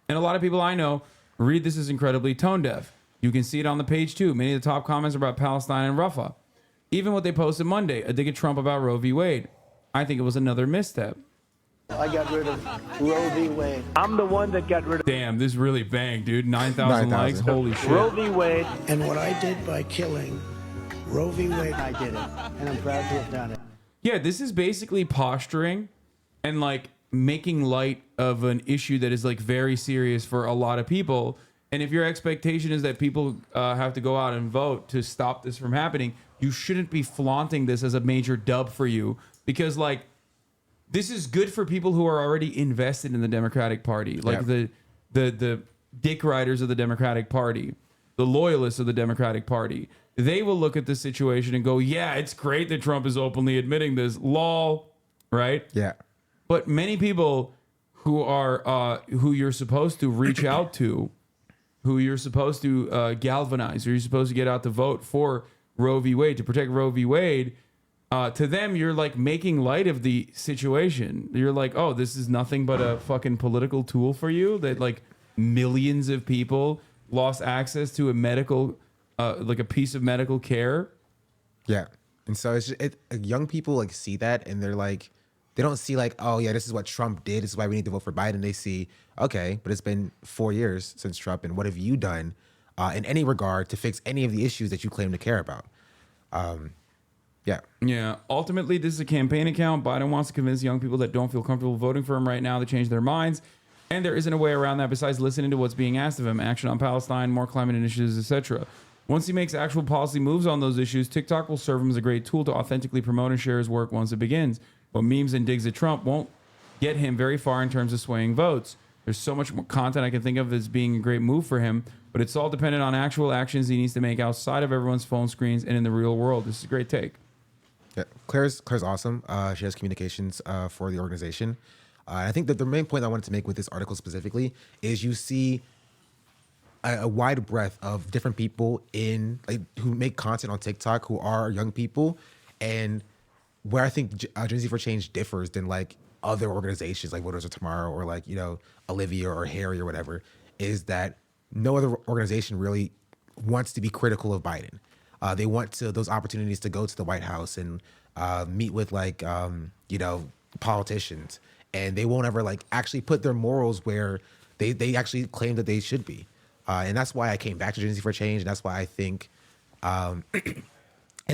And a lot of people I know read this as incredibly tone deaf. You can see it on the page too. Many of the top comments are about Palestine and Rafah. Even what they posted Monday, a dig at Trump about Roe v. Wade. I think it was another misstep. I got rid of Roe v. Wade. I'm the one that got rid of. Damn, this really banged, dude. 9,000 likes. Holy shit. Roe v. Wade. And what I did by killing Roe v. Wade, I did it. And I'm proud to have done it. Yeah, this is basically posturing and making light of an issue that is like very serious for a lot of people. And if your expectation is that people have to go out and vote to stop this from happening, you shouldn't be flaunting this as a major dub for you, because like this is good for people who are already invested in the Democratic Party, like the dick riders of the Democratic Party, the loyalists of the Democratic Party. They will look at this situation and go, yeah, it's great that Trump is openly admitting this, lol, right? Yeah. But many people who are who you're supposed to reach out to, who you're supposed to galvanize, or you're supposed to get out to vote for Roe v. Wade, to protect Roe v. Wade, to them, you're like making light of the situation. You're like, oh, this is nothing but a fucking political tool for you, that like millions of people lost access to a medical, like a piece of medical care. Yeah. And so it's just, young people like see that and they're like, they don't see like, oh yeah, this is what Trump did, this is why we need to vote for Biden. They see, okay, but it's been 4 years since Trump, and what have you done in any regard to fix any of the issues that you claim to care about? Yeah. Ultimately, this is a campaign account. Biden wants to convince young people that don't feel comfortable voting for him right now to change their minds. And there isn't a way around that besides listening to what's being asked of him. Action on Palestine, more climate initiatives, etc. Once he makes actual policy moves on those issues, TikTok will serve him as a great tool to authentically promote and share his work once it begins. But memes and digs at Trump won't get him very far in terms of swaying votes. There's so much more content I can think of as being a great move for him, but it's all dependent on actual actions he needs to make outside of everyone's phone screens and in the real world. This is a great take. Yeah, Claire's awesome. She has communications for the organization. I think that the main point I wanted to make with this article specifically is you see a wide breadth of different people in like who make content on TikTok who are young people, and where I think Gen Z for Change differs than like other organizations like Voters of Tomorrow or like, you know, Olivia or Harry or whatever, is that no other organization really wants to be critical of Biden. They want those opportunities to go to the White House and meet with like, you know, politicians, and they won't ever like actually put their morals where they actually claim that they should be. And that's why I came back to Gen Z for Change. And that's why I think, at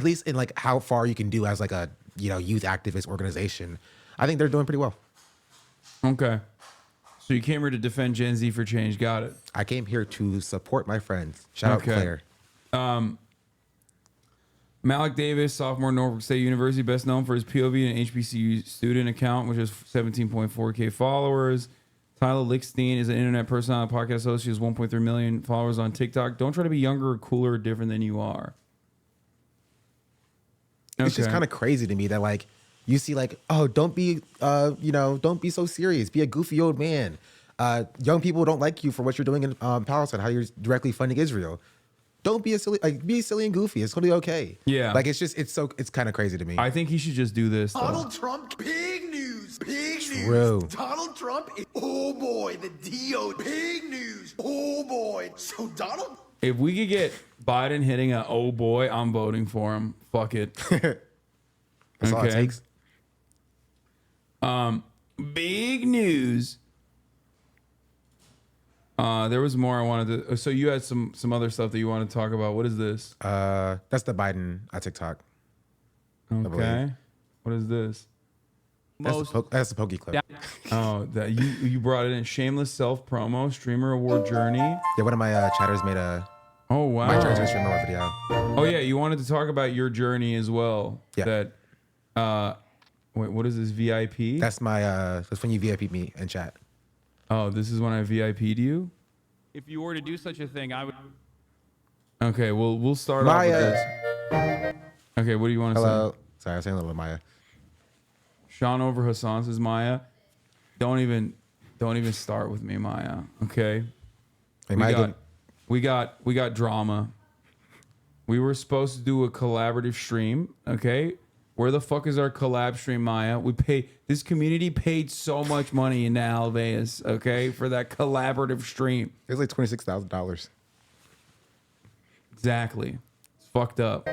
least in like how far you can do as like a, you know, youth activist organization, I think they're doing pretty well. Okay. So you came here to defend Gen Z for Change. Got it. I came here to support my friends. Shout out Claire. Malik Davis, sophomore, Norfolk State University, best known for his POV and HBCU student account, which has 17.4K followers. Tyler Lickstein is an internet personality, podcast host. He has 1.3 million followers on TikTok. Don't try to be younger or cooler or different than you are. It's just kind of crazy to me that like you see like, oh, don't be don't be so serious. Be a goofy old man. Young people don't like you for what you're doing in Palestine, how you're directly funding Israel. Don't be be silly and goofy. It's totally okay. Yeah. Like it's kind of crazy to me. I think he should just do this. Donald Trump, big news. True. Donald Trump, oh boy, the DO, big news. Oh boy. So Donald. If we could get Biden hitting a oh boy, I'm voting for him. Fuck it. That's all it takes. Big news. There was more I wanted to. So you had some other stuff that you want to talk about. What is this? That's the Biden TikTok. Okay. What is this? That's the pokey clip. Yeah. Oh, that you brought it in. Shameless self promo, streamer award journey. Yeah, one of my chatters made a. Oh wow. My chatter streamer award video. Oh yeah, you wanted to talk about your journey as well. Yeah. That. Wait, what is this VIP? That's my. That's when you VIP me in chat. Oh, this is when I VIP'd you? If you were to do such a thing, I would. Okay, well, we'll start off with this. Okay, what do you want to say? Hello. Sorry, I was saying a little bit, Maya. Sean over Hasan says, Maya, don't even start with me, Maya. Okay. Hey, we got drama. We were supposed to do a collaborative stream. Okay. Where the fuck is our collab stream, Maya? This community paid so much money into Alveus, okay, for that collaborative stream. It was like $26,000. Exactly. It's fucked up.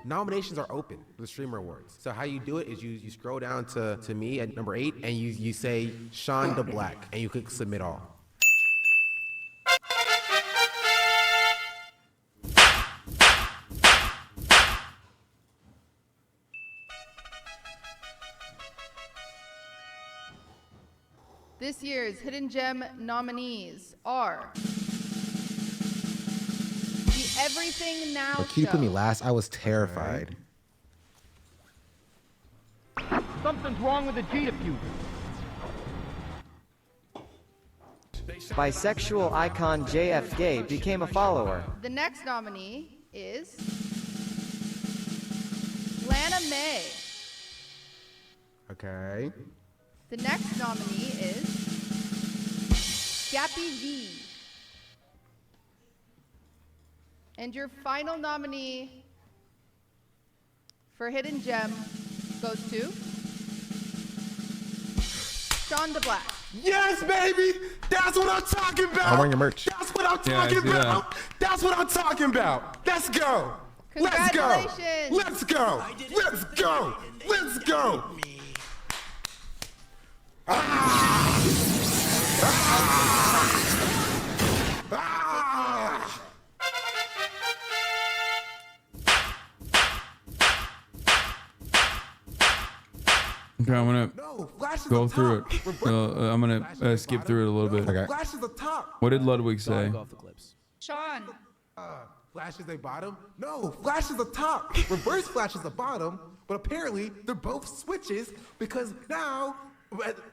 Nominations are open for the Streamer Awards. So how you do it is you scroll down to me at number 8 and you say SeanDaBlack and you click submit all. This year's Hidden Gem nominees are the Everything Now But Kitty Show. put me last. I was terrified. Something's wrong with the G diffuser. Bisexual icon JF Gay became a follower. The next nominee is Lana May. Okay. The next nominee is Gappy V. And your final nominee for Hidden Gem goes to SeanDaBlack. Yes, baby! That's what I'm talking about! I'm wearing your merch. That's what I'm Yeah, I talking see about! That's what I'm talking about! Let's go! Let's go! Congratulations. Let's go! Let's go! Let's go! Okay, I'm gonna go through it. I'm gonna skip through it a little bit. Okay. Flash is the top! What did Ludwig say? Sean. Flash is the bottom? No, Flash is the top. Reverse Flash is the bottom, but apparently they're both switches because now,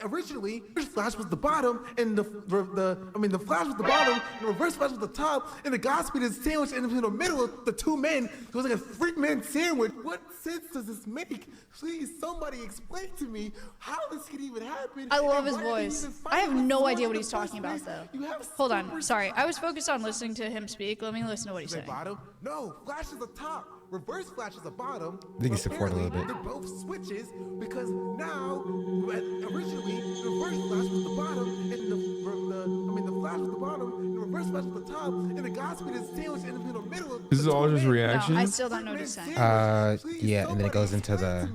originally, Flash was the bottom and the Flash was the bottom and the Reverse Flash was the top and the Godspeed is sandwiched in the middle of the two men. It was like a three-man sandwich. What sense does this make? Please, somebody explain to me how this could even happen. I love and his why are they voice. even I have fighting no with idea Lula what in he's the first talking about, place? though. You have Hold on. Sorry. I was focused on listening to him speak. Let me listen to what he's saying. Bottom? No, Flash is the top. Reverse Flash is the bottom. I think he's support a little bit. They're both switches because now, originally, the Reverse Flash was the bottom, and the Flash was the bottom, and the Reverse Flash was the top, and the Godspeed is sandwiched in the middle of. This is all just reaction. No, I still don't know what he's saying. Yeah, and then it goes into the.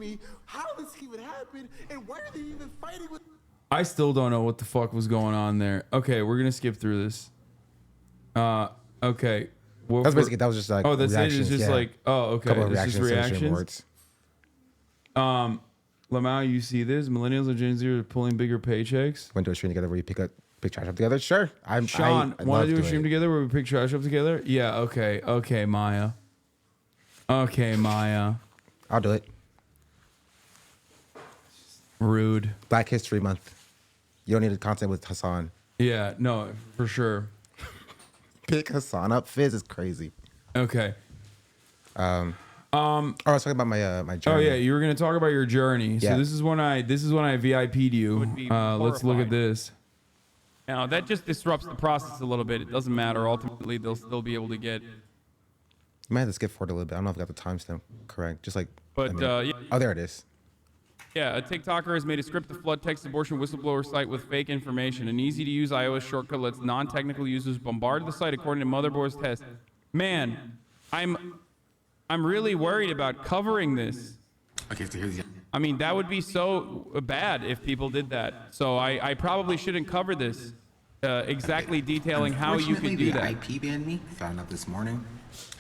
How this even happened, and why are they even fighting with? I still don't know what the fuck was going on there. Okay, we're gonna skip through this. Okay. Well, That's basically that was just like. Oh, that's it. It's reactions, just yeah. like. Oh, okay. Couple of It's just reactions to the reactions. awards. Lamau, you see this? Millennials and Gen Z are pulling bigger paychecks. Went to a stream together where you pick trash up together. Sure. Sean, I want love to do a doing stream it. together where we pick trash up together? Yeah. Okay. Okay, Maya. Okay, Maya. I'll do it. Rude. Black History Month. You don't need content with Hasan. Yeah. No, for sure. Pick Hasan up. Fizz is crazy. Okay. I was talking about my journey. Oh yeah, you were gonna talk about your journey. Yeah. So this is when I VIP'd you. Let's look at this. Now that just disrupts the process a little bit. It doesn't matter. Ultimately, they'll still be able to get. You might have to skip forward a little bit. I don't know if I got the timestamp correct. Just like. But, yeah. Oh, there it is. Yeah, a TikToker has made a script to flood text abortion whistleblower site with fake information. An easy-to-use iOS shortcut lets non-technical users bombard the site according to Motherboard's test. Man, I'm really worried about covering this. Okay, so here's the. I mean, that would be so bad if people did that. So I probably shouldn't cover this, exactly detailing how you can do that. IP banned me. Found out this morning.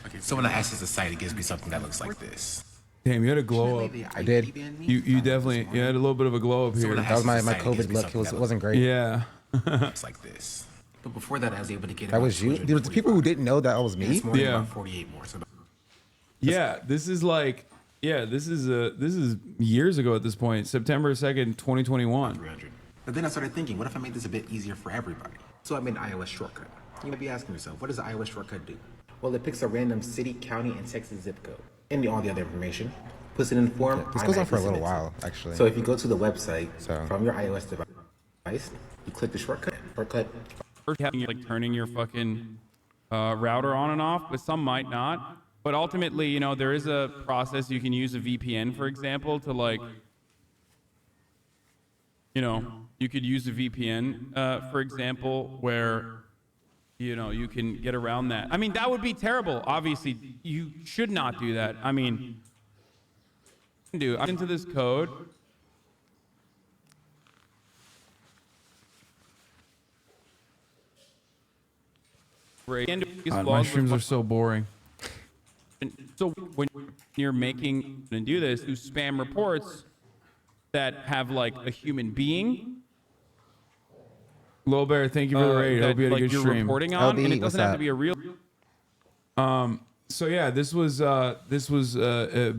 Okay, so when I access the site, it gives me something that looks like this. Damn, you had a glow up. I did. You definitely had a little bit of a glow up here. That was my COVID look. It wasn't great. Yeah. It's like this. But before that, I was able to get. That about was you. There was people who didn't know that was me. Yeah. About 48 more. So Yeah, this is like, this is years ago at this point, September 2nd, 2021. 300. But then I started thinking, what if I made this a bit easier for everybody? So I made an iOS shortcut. You might be asking yourself, what does the iOS shortcut do? Well, it picks a random city, county, and Texas zip code, and all the other information, puts it in the form. This goes on for a little while, actually. So if you go to the website from your iOS device, you click the shortcut. First, like turning your fucking router on and off, but some might not. But ultimately, you know, there is a process. You can use a VPN, for example, to like, you know, you could use a VPN, for example, where, you know, you can get around that. I mean, that would be terrible. Obviously, you should not do that. I mean, I'm into this code. God, my streams are so boring. So when you're making and do this, do spam reports that have like a human being Lil Bear, thank you for the raid. Hope you had a good you're stream. reporting on, LB, and it what's doesn't have to up? be a real. So yeah, this was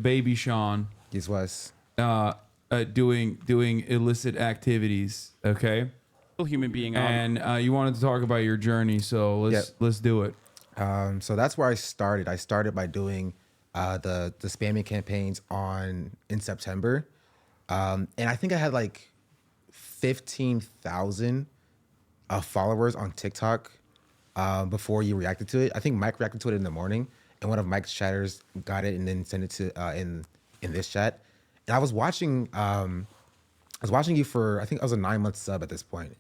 baby Sean. This was doing illicit activities. Okay. Human being on. And you wanted to talk about your journey, so let's do it. So that's where I started. I started by doing the spamming campaigns in September, and I think I had like 15,000 followers on TikTok before you reacted to it. I think Mike reacted to it in the morning, and one of Mike's chatters got it and then sent it to in this chat. And I was watching you for, I think I was a 9-month sub at this point.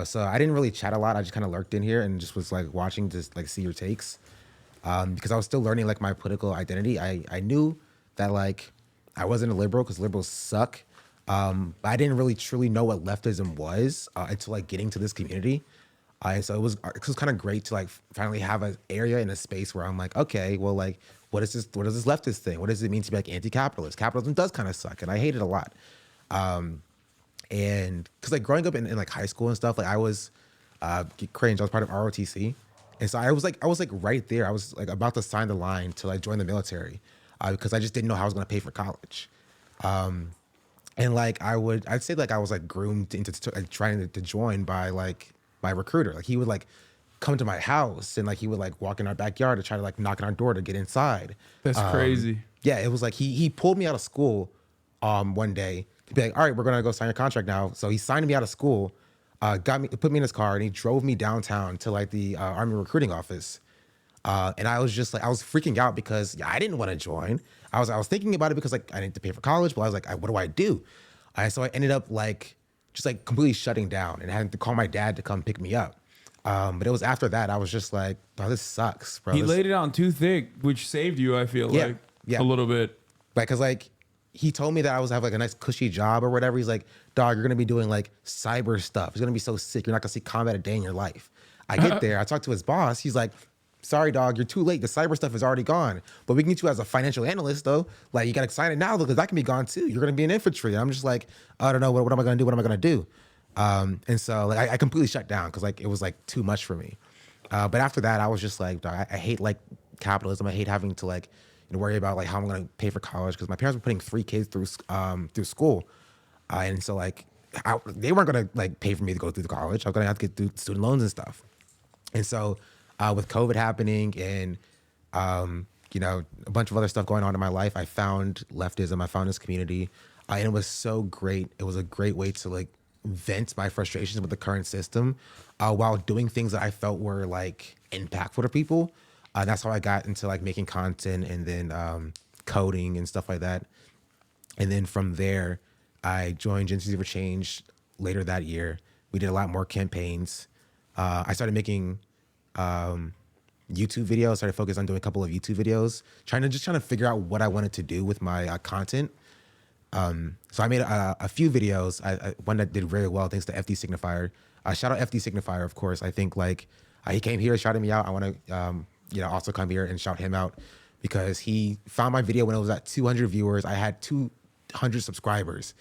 So I didn't really chat a lot. I just kind of lurked in here and just was like watching, just like see your takes. Because I was still learning like my political identity. I knew that like I wasn't a liberal because liberals suck. But I didn't really truly know what leftism was until like getting to this community. So it was kind of great to like finally have an area in a space where I'm like, okay, well, like, what is this leftist thing? What does it mean to be like anti-capitalist? Capitalism does kind of suck, and I hate it a lot. And because like growing up in like high school and stuff, like I was cringe. I was part of ROTC, and so I was like right there. I was like about to sign the line to like join the military because I just didn't know how I was going to pay for college. And like I'd say like I was like groomed into trying to join by like my recruiter. Like he would like come to my house and like he would like walk in our backyard to try to like knock on our door to get inside. That's crazy. Yeah, it was like he pulled me out of school one day to be like, all right, we're gonna go sign your contract now. So he signed me out of school, put me in his car, and he drove me downtown to like the Army recruiting office. And I was just like, I was freaking out because I didn't want to join. I was thinking about it because like I need to pay for college, but I was like, what do I do? So I ended up like just like completely shutting down and having to call my dad to come pick me up. But it was after that I was just like, oh, this sucks, bro. He laid it on too thick, which saved you, I feel like a little bit. Like, cause like he told me that I was have like a nice cushy job or whatever. He's like, dog, you're gonna be doing like cyber stuff. It's gonna be so sick. You're not gonna see combat a day in your life. I get there. I talk to his boss. He's like, sorry, dog, you're too late. The cyber stuff is already gone. But we can get you as a financial analyst, though. Like, you got to sign it now because that can be gone, too. You're going to be in infantry. And I'm just like, I don't know. What am I going to do? What am I going to do? And so, like, I completely shut down because, like, it was, like, too much for me. But after that, I was just like, dog, I hate, like, capitalism. I hate having to, like, worry about, like, how I'm going to pay for college because my parents were putting 3 kids through school. And so, like, they weren't going to, like, pay for me to go through the college. I was going to have to get through student loans and stuff. And so with COVID happening and, you know, a bunch of other stuff going on in my life, I found leftism. I found this community. And it was so great. It was a great way to, like, vent my frustrations with the current system while doing things that I felt were, like, impactful to people. That's how I got into, like, making content and then coding and stuff like that. And then from there, I joined Gen Z for Change later that year. We did a lot more campaigns. I started making YouTube videos, started focus on doing a couple of YouTube videos, trying to figure out what I wanted to do with my content. So I made a few videos. One that did very well, thanks to FD Signifier. Shout out FD Signifier, of course. I think like he came here, shouted me out. I want to also come here and shout him out because he found my video when it was at 200 viewers. I had 200 subscribers.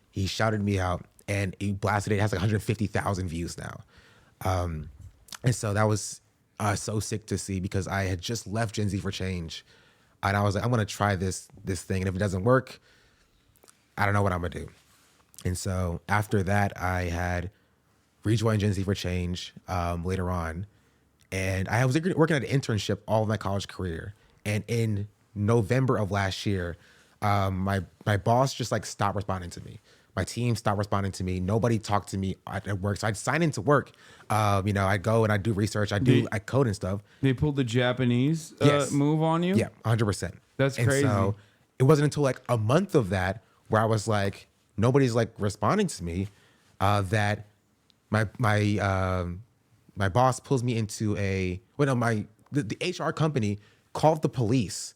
He shouted me out and he blasted it. It has like 150,000 views now. And so that was so sick to see because I had just left Gen Z for Change. And I was like, I'm going to try this thing. And if it doesn't work, I don't know what I'm going to do. And so after that, I had rejoined Gen Z for Change later on. And I was working at an internship all of my college career. And in November of last year, my boss just like stopped responding to me. My team stopped responding to me. Nobody talked to me at work. So I'd sign into work. I go and I do research. I code and stuff. They pulled the Japanese move on you? Yeah, 100%. That's crazy. And so it wasn't until like a month of that where I was like, nobody's like responding to me, that my boss pulls me into the HR company called the police.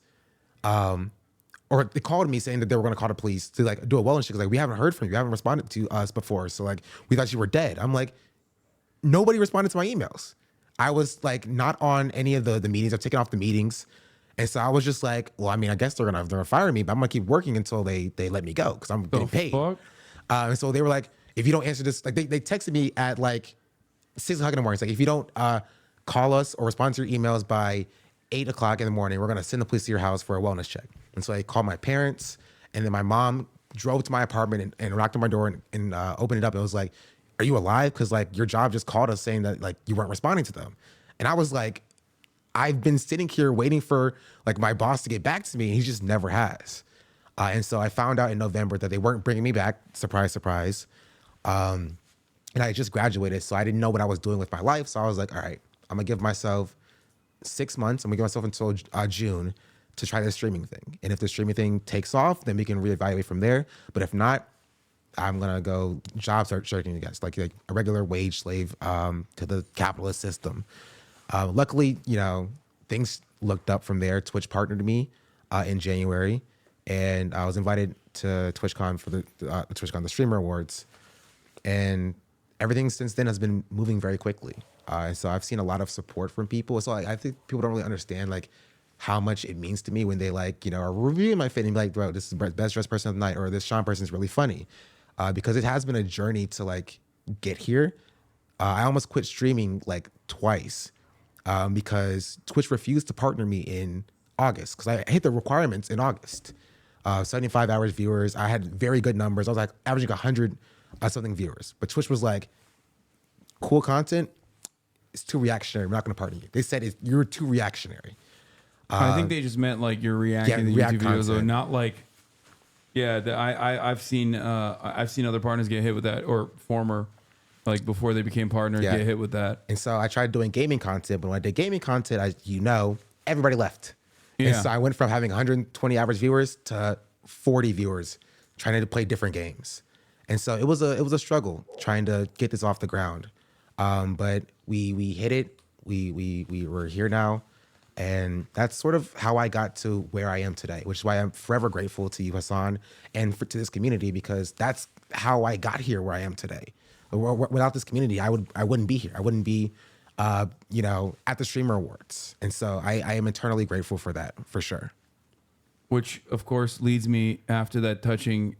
Or they called me saying that they were going to call the police to like do a wellness check. Like, we haven't heard from you. You haven't responded to us before. So like, we thought you were dead. I'm like, nobody responded to my emails. I was like not on any of the meetings. I've taken off the meetings. And so I was just like, well, I mean, I guess they're going to fire me, but I'm going to keep working until they let me go because I'm getting paid. And so they were like, if you don't answer this, like they texted me at like 6 o'clock in the morning. It's like, if you don't call us or respond to your emails by 8 o'clock in the morning, we're going to send the police to your house for a wellness check. And so I called my parents, and then my mom drove to my apartment and knocked on my door and opened it up. It was like, are you alive? Because like your job just called us saying that like you weren't responding to them. And I was like, I've been sitting here waiting for like my boss to get back to me, and he just never has. And so I found out in November that they weren't bringing me back. Surprise, surprise. And I just graduated, so I didn't know what I was doing with my life. So I was like, all right, I'm gonna give myself 6 months. I'm gonna give myself until June to try this streaming thing. And if the streaming thing takes off, then we can reevaluate from there. But if not, I'm gonna go job searching against like a regular wage slave to the capitalist system. Luckily, you know, things looked up from there. Twitch partnered me in January, and I was invited to TwitchCon for the TwitchCon, the Streamer Awards, and everything since then has been moving very quickly. And so I've seen a lot of support from people. So I think people don't really understand like how much it means to me when they like, you know, are reviewing my fit and be like, bro, this is the best dressed person of the night, or this Sean person is really funny, because it has been a journey to like get here. I almost quit streaming like twice. Because Twitch refused to partner me in August, because I hit the requirements in August. 75 hours viewers. I had very good numbers. I was like averaging 100 something viewers. But Twitch was like, cool content, it's too reactionary. We're not going to partner you. They said you're too reactionary. I think they just meant like you're reacting to YouTube videos, though, not like. Yeah, I've seen other partners get hit with that, or former. Like before they became partners, get hit with that. And so I tried doing gaming content, but when I did gaming content, everybody left. Yeah. And so I went from having 120 average viewers to 40 viewers trying to play different games. And so it was a struggle trying to get this off the ground. But we hit it. We were here now. And that's sort of how I got to where I am today, which is why I'm forever grateful to you, Hasan, and to this community, because that's how I got here where I am today. Without this community, I wouldn't be here. I wouldn't be, at the Streamer Awards. And so I am eternally grateful for that, for sure. Which, of course, leads me after that touching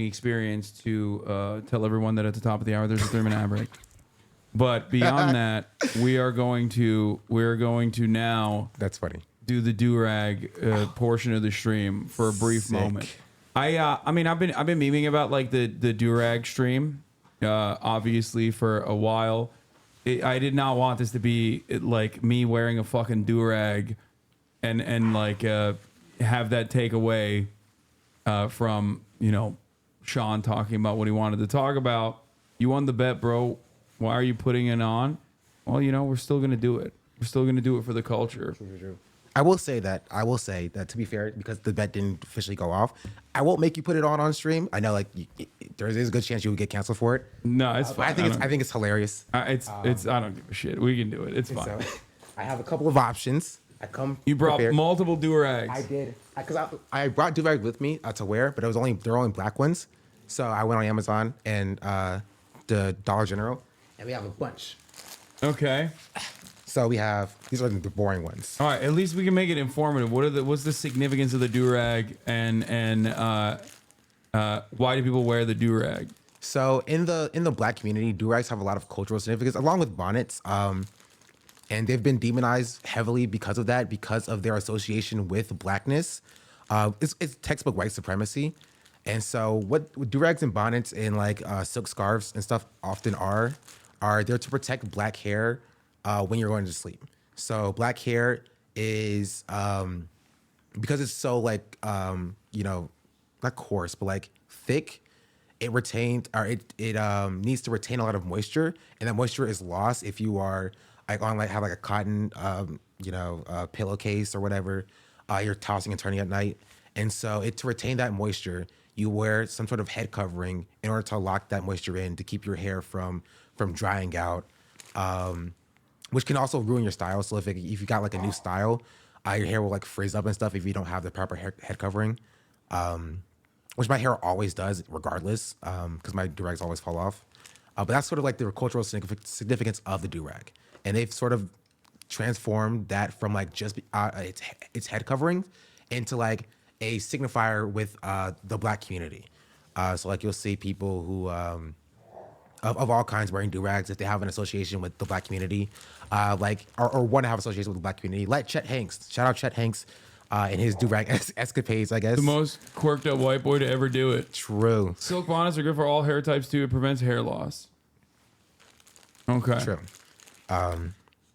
experience to tell everyone that at the top of the hour there's a 3-minute ad break. But beyond that, we are going to now. That's funny. Do the DURAG portion of the stream for a brief moment. I've been memeing about like the DURAG stream, obviously for a while. I did not want this to be like me wearing a fucking DURAG, and like have that take away from Sean talking about what he wanted to talk about. You won the bet, bro. Why are you putting it on? Well, we're still gonna do it. We're still gonna do it for the culture. True. I will say that to be fair, because the bet didn't officially go off, I won't make you put it on stream. I know, like, there's a good chance you would get canceled for it. No, it's fine. I think it's hilarious. I don't give a shit. We can do it. It's fine. So, I have a couple of options. You brought prepared. Multiple DURAGs. I did, because I brought DURAG with me to wear, but they're only black ones. So I went on Amazon and the Dollar General, and we have a bunch. Okay. So these are the boring ones. All right, at least we can make it informative. What's the significance of the DURAG, and why do people wear the DURAG? So in the black community, DURAGs have a lot of cultural significance, along with bonnets. And they've been demonized heavily because of that, because of their association with blackness. It's textbook white supremacy. And so what DURAGs and bonnets and like silk scarves and stuff often are there to protect black hair when you're going to sleep. So black hair is because it's so like not coarse, but like thick. It needs to retain a lot of moisture, and that moisture is lost if you are like have like a cotton pillowcase or whatever. You're tossing and turning at night, and so to retain that moisture, you wear some sort of head covering in order to lock that moisture in to keep your hair from drying out. Which can also ruin your style. So if you got like a new style, your hair will like frizz up and stuff if you don't have the proper head covering, which my hair always does regardless, because my durags always fall off. But that's sort of like the cultural significance of the durag, and they've sort of transformed that from like just its head covering into like a signifier with the black community. So like you'll see people who of all kinds wearing do-rags if they have an association with the black community, or want to have association with the black community. Like Chet Hanks. Shout out Chet Hanks and his do-rag escapades, I guess. The most quirked up white boy to ever do it. True. Silk bonnets are good for all hair types too. It prevents hair loss. Okay. True.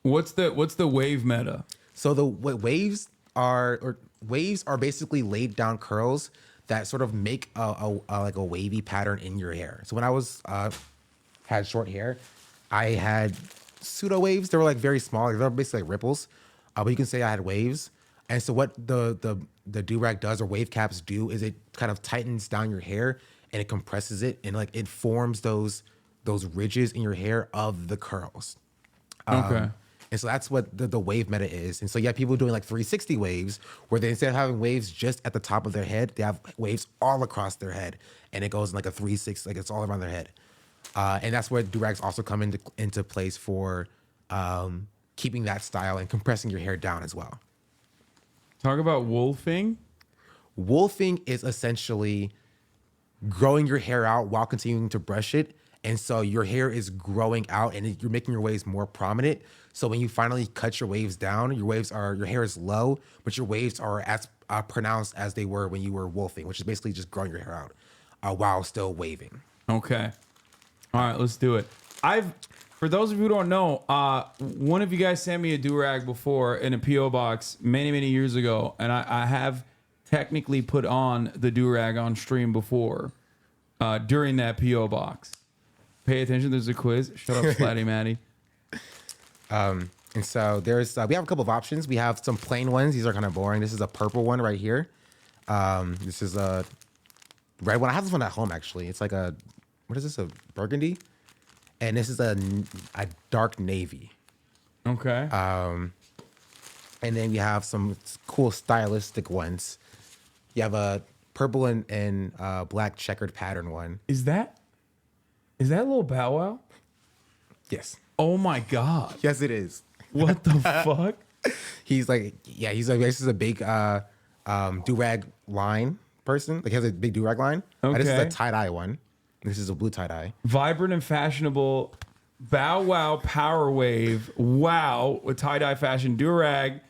What's the wave meta? So waves are basically laid down curls that sort of make like a wavy pattern in your hair. So when I was had short hair, I had pseudo waves. They were like very small. They were basically like ripples, but you can say I had waves. And so what the do-rag does, or wave caps do, is it kind of tightens down your hair and it compresses it, and like it forms those ridges in your hair of the curls. Okay. And so that's what the wave meta is. And so you have people doing like 360 waves, where they, instead of having waves just at the top of their head, they have waves all across their head, and it goes in like a 360, like it's all around their head. And that's where do-rags also come into place for keeping that style and compressing your hair down as well. Talk about wolfing. Wolfing is essentially growing your hair out while continuing to brush it. And so your hair is growing out and you're making your waves more prominent. So when you finally cut your waves down, your hair is low, but your waves are as pronounced as they were when you were wolfing, which is basically just growing your hair out while still waving. Okay. All right, let's do it. For those of you who don't know, one of you guys sent me a do-rag before in a P.O. box many, many years ago, and I have technically put on the do-rag on stream before during that P.O. box. Pay attention, there's a quiz. Shut up, Splatty Matty. And so there's we have a couple of options. We have some plain ones. These are kind of boring. This is a purple one right here. This is a red one. I have this one at home, actually. It's like what is this, a burgundy? And this is a dark navy. Okay. And then we have some cool stylistic ones. You have a purple and black checkered pattern one. Is that Lil Bow Wow? Yes. Oh my God. Yes, it is. What the fuck? He's this is a big do-rag line person. Like, he has a big do-rag line. Okay. This is a tie-dye one. This is a blue tie-dye. Vibrant and fashionable Bow Wow Power Wave. Wow. With tie-dye fashion do-rag.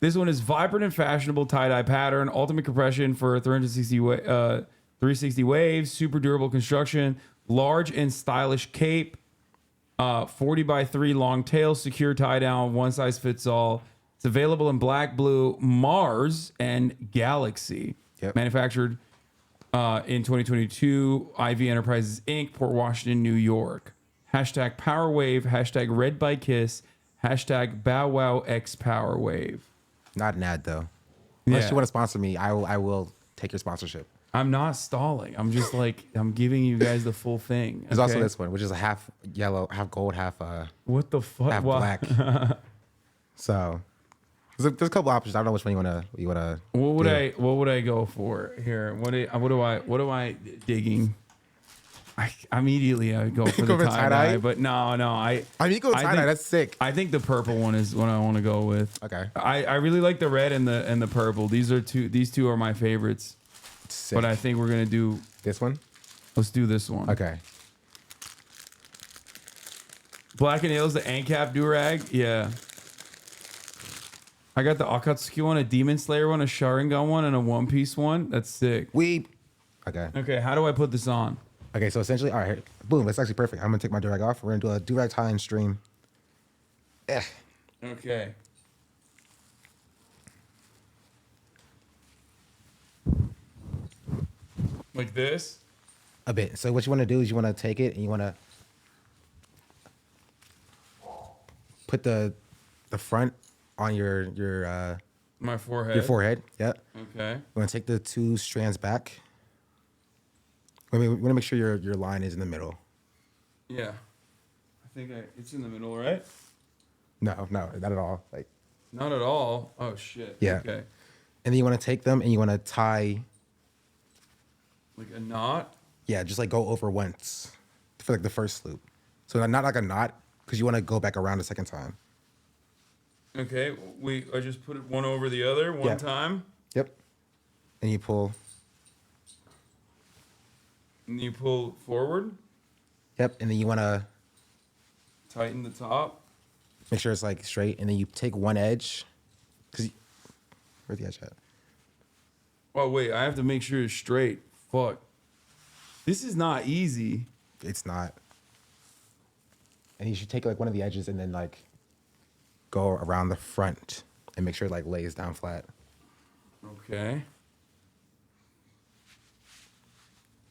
This one is vibrant and fashionable tie-dye pattern. Ultimate compression for 360 waves. Super durable construction. Large and stylish cape. 40 by 3 long tail. Secure tie-down. One size fits all. It's available in black, blue, Mars, and Galaxy. Yep. Manufactured in 2022, IV Enterprises Inc., Port Washington, New York. Hashtag Power Wave, hashtag Red by Kiss, hashtag Bow Wow X Power Wave. Not an ad, though. Unless you want to sponsor me, I will take your sponsorship. I'm not stalling. I'm just I'm giving you guys the full thing. There's also this one, which is a half yellow, half gold, half what the fuck? Half black. So there's a couple options. I don't know which one you wanna. What would I go for here? What am I digging? I immediately go for the tie-dye, but no. I mean, you go tie-dye. That's sick. I think the purple one is what I want to go with. Okay. I really like the red and the purple. These two are my favorites. Sick. But I think we're gonna do this one. Let's do this one. Okay. Black and Nails, the ANCAP do-rag. Yeah. I got the Akatsuki one, a Demon Slayer one, a Sharingan one, and a One Piece one. That's sick. Okay. Okay, how do I put this on? Okay, so essentially, all right, boom, that's actually perfect. I'm gonna take my do-rag off. We're gonna do a do-rag tie and stream. Okay. Like this? A bit. So what you want to do is you want to take it and you want to put the front on your my forehead. Your forehead. Yep. Okay. You want to take the two strands back. We want to make sure your line is in the middle. Yeah. I think it's in the middle, right? No, not at all. Like, not at all. Oh shit. Yeah. Okay. And then you want to take them and you want to tie. Like a knot? Yeah, just like go over once for like the first loop. So not like a knot, because you want to go back around a second time. Okay, I just put it one over the other one time. Yep. And you pull. And you pull forward? Yep, and then you want to Tighten the top. make sure it's like straight, and then you take one edge. Where's the edge at? Oh wait, I have to make sure it's straight. Fuck. This is not easy. It's not. And you should take like one of the edges and then like go around the front and make sure it like lays down flat. Okay.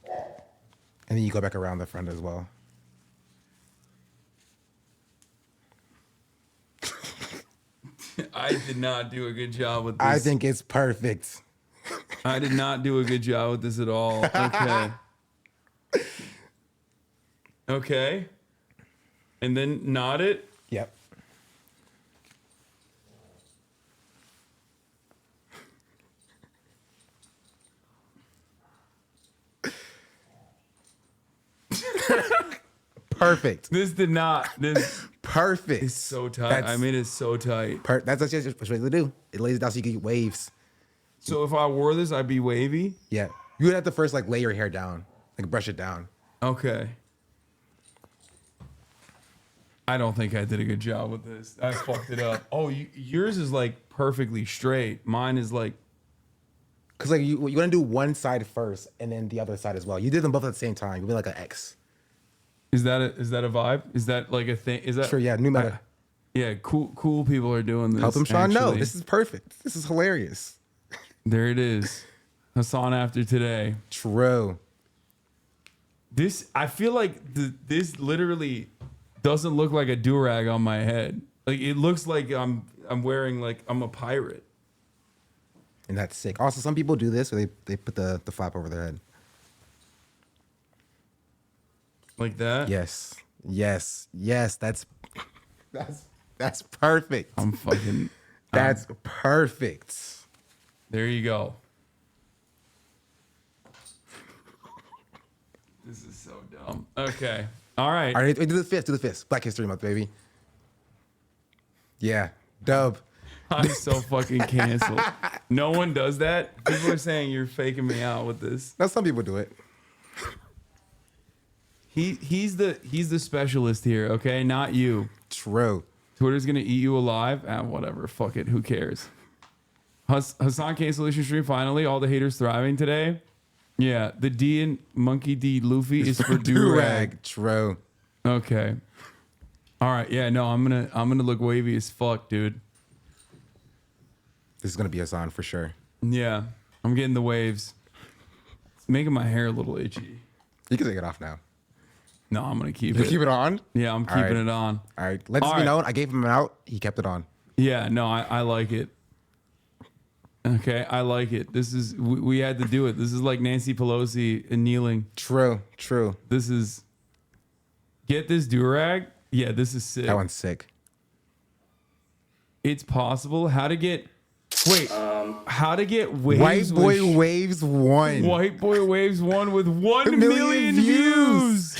And then you go back around the front as well. I did not do a good job with this. I think it's perfect. I did not do a good job with this at all. Okay. Okay. And then knot it. Yep. Perfect. This did not. This perfect. It's so tight. I mean, it's so tight. That's what you're supposed to do. It lays it down so you can get waves. So if I wore this, I'd be wavy? Yeah. You would have to first like lay your hair down, like brush it down. Okay. I don't think I did a good job with this. I fucked it up. Oh, yours is like perfectly straight. Mine is like. Cause like you want to do one side first and then the other side as well. You did them both at the same time. You'll be like an X. Is that a vibe? Is that like a thing? Is that sure? Yeah, new meta. Yeah, cool people are doing this. Help them, Sean. No, actually. this is perfect. This is hilarious. There it is. Hasan after today. True. This, I feel like this literally doesn't look like a DURAG on my head. Like it looks like I'm wearing like I'm a pirate. And that's sick. Also, some people do this where they put the flap over their head. Like that? Yes. That's perfect. I'm fucking. That's perfect. There you go. This is so dumb. Okay. All right. All right. Do the fist. Do the fist. Black History Month, baby. Yeah. Dub. I'm so fucking canceled. No one does that. People are saying you're faking me out with this. No, some people do it. He's the specialist here, okay? Not you. True. Twitter's gonna eat you alive. Whatever. Fuck it. Who cares? Hasan cancellation stream finally. All the haters thriving today. Yeah, the D in Monkey D Luffy is for DURAG. True. Okay. All right. Yeah. No, I'm gonna look wavy as fuck, dude. This is gonna be Hasan for sure. Yeah, I'm getting the waves. It's making my hair a little itchy. You can take it off now. No, I'm gonna keep You it. keep it on? Yeah, I'm keeping it on. All right. Let this be known. I gave him out. He kept it on. Yeah. No, I like it. Okay, I like it. This is we had to do it. This is like Nancy Pelosi and kneeling. True. This is get this DURAG. Yeah, this is sick. That one's sick. It's possible. How to get waves? White Boy Waves 1. White Boy Waves 1 with 1 million views.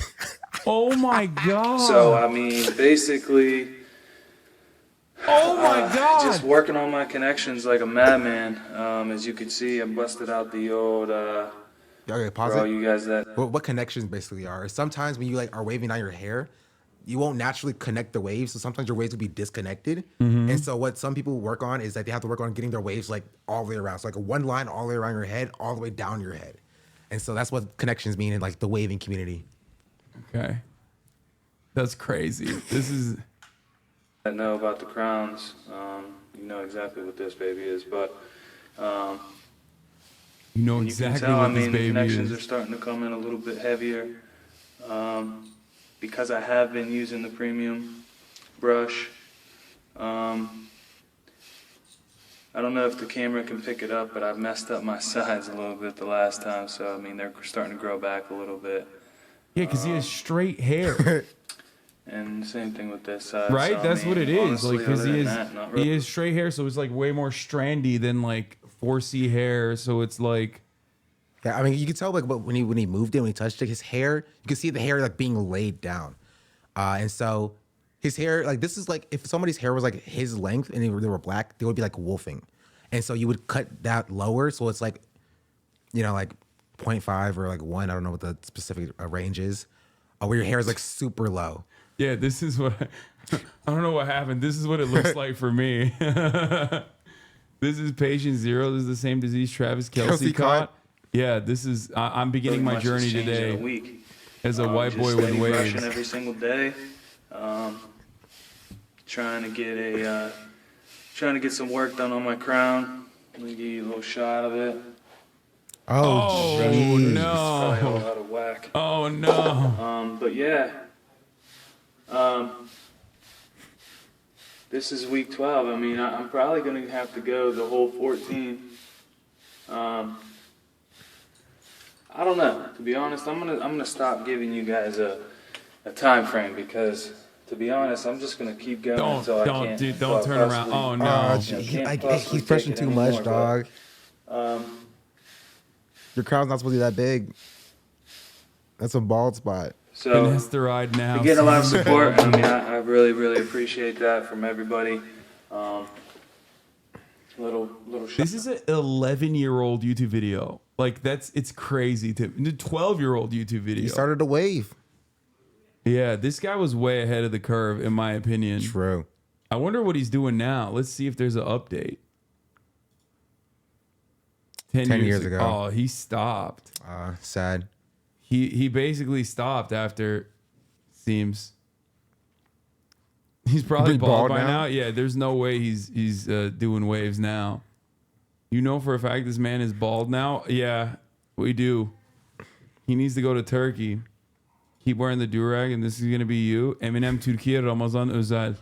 Oh my god. So I mean, basically. Oh my god! Just working on my connections like a madman. As you can see, I busted out the old. Okay, pause for all it. you guys that. What connections basically are? Sometimes when you like are waving down your hair, you won't naturally connect the waves. So sometimes your waves will be disconnected. Mhm. And so what some people work on is that they have to work on getting their waves like all the way around. So like a one line all the way around your head, all the way down your head. And so that's what connections mean in like the waving community. Okay. That's crazy. This is. I know about the crowns. You know exactly what this baby is, but You know you exactly can tell, what I this mean, baby connections is. are starting to come in a little bit heavier because I have been using the premium brush. I don't know if the camera can pick it up, but I've messed up my sides a little bit the last time, so I mean they're starting to grow back a little bit. Yeah, because he has straight hair. And same thing with this side. Right? So, I That's mean, what it is. honestly, Like, because other he than is that, not really. he has straight hair, so it's like way more strandy than like 4C hair. So it's like. Yeah, I mean you can tell like when he moved it, when he touched it, his hair, you can see the hair like being laid down. And so his hair, like this is like if somebody's hair was like his length and they were black, they would be like wolfing. And so you would cut that lower, so it's like, you know, like 0.5 or like 1. I don't know what the specific range is. Oh, where your hair is like super low. Yeah, this is what I don't know what happened. This is what it looks like for me. This is patient 0. This is the same disease Travis Kelce caught. Yeah, this is. I'm beginning my journey today as a white boy with waves. Every single day, trying to get some work done on my crown. Let me give you a little shot of it. Oh no! Probably all out of whack. Oh no! But yeah. This is week 12. I mean, I'm probably going to have to go the whole 14. I don't know. To be honest, I'm gonna stop giving you guys a time frame because, to be honest, I'm just gonna keep going until I can't. Dude, don't turn around. Oh no! He's pressing too much, dog. Your crown's not supposed to be that big. That's a bald spot. So finasteride now. You're getting a lot of support. I mean, I really, really appreciate that from everybody. Little. This is an 11-year-old YouTube video. Like it's crazy to 12-year-old YouTube video. He started a wave. Yeah, this guy was way ahead of the curve, in my opinion. True. I wonder what he's doing now. Let's see if there's an update. 10 years ago. Oh, he stopped. Sad. He basically stopped after. Seems. He's probably bald by now. Yeah, there's no way he's doing waves now. You know for a fact this man is bald now? Yeah, we do. He needs to go to Turkey. Keep wearing the durag, and this is gonna be you. Eminem Türkiye Ramazan Özel.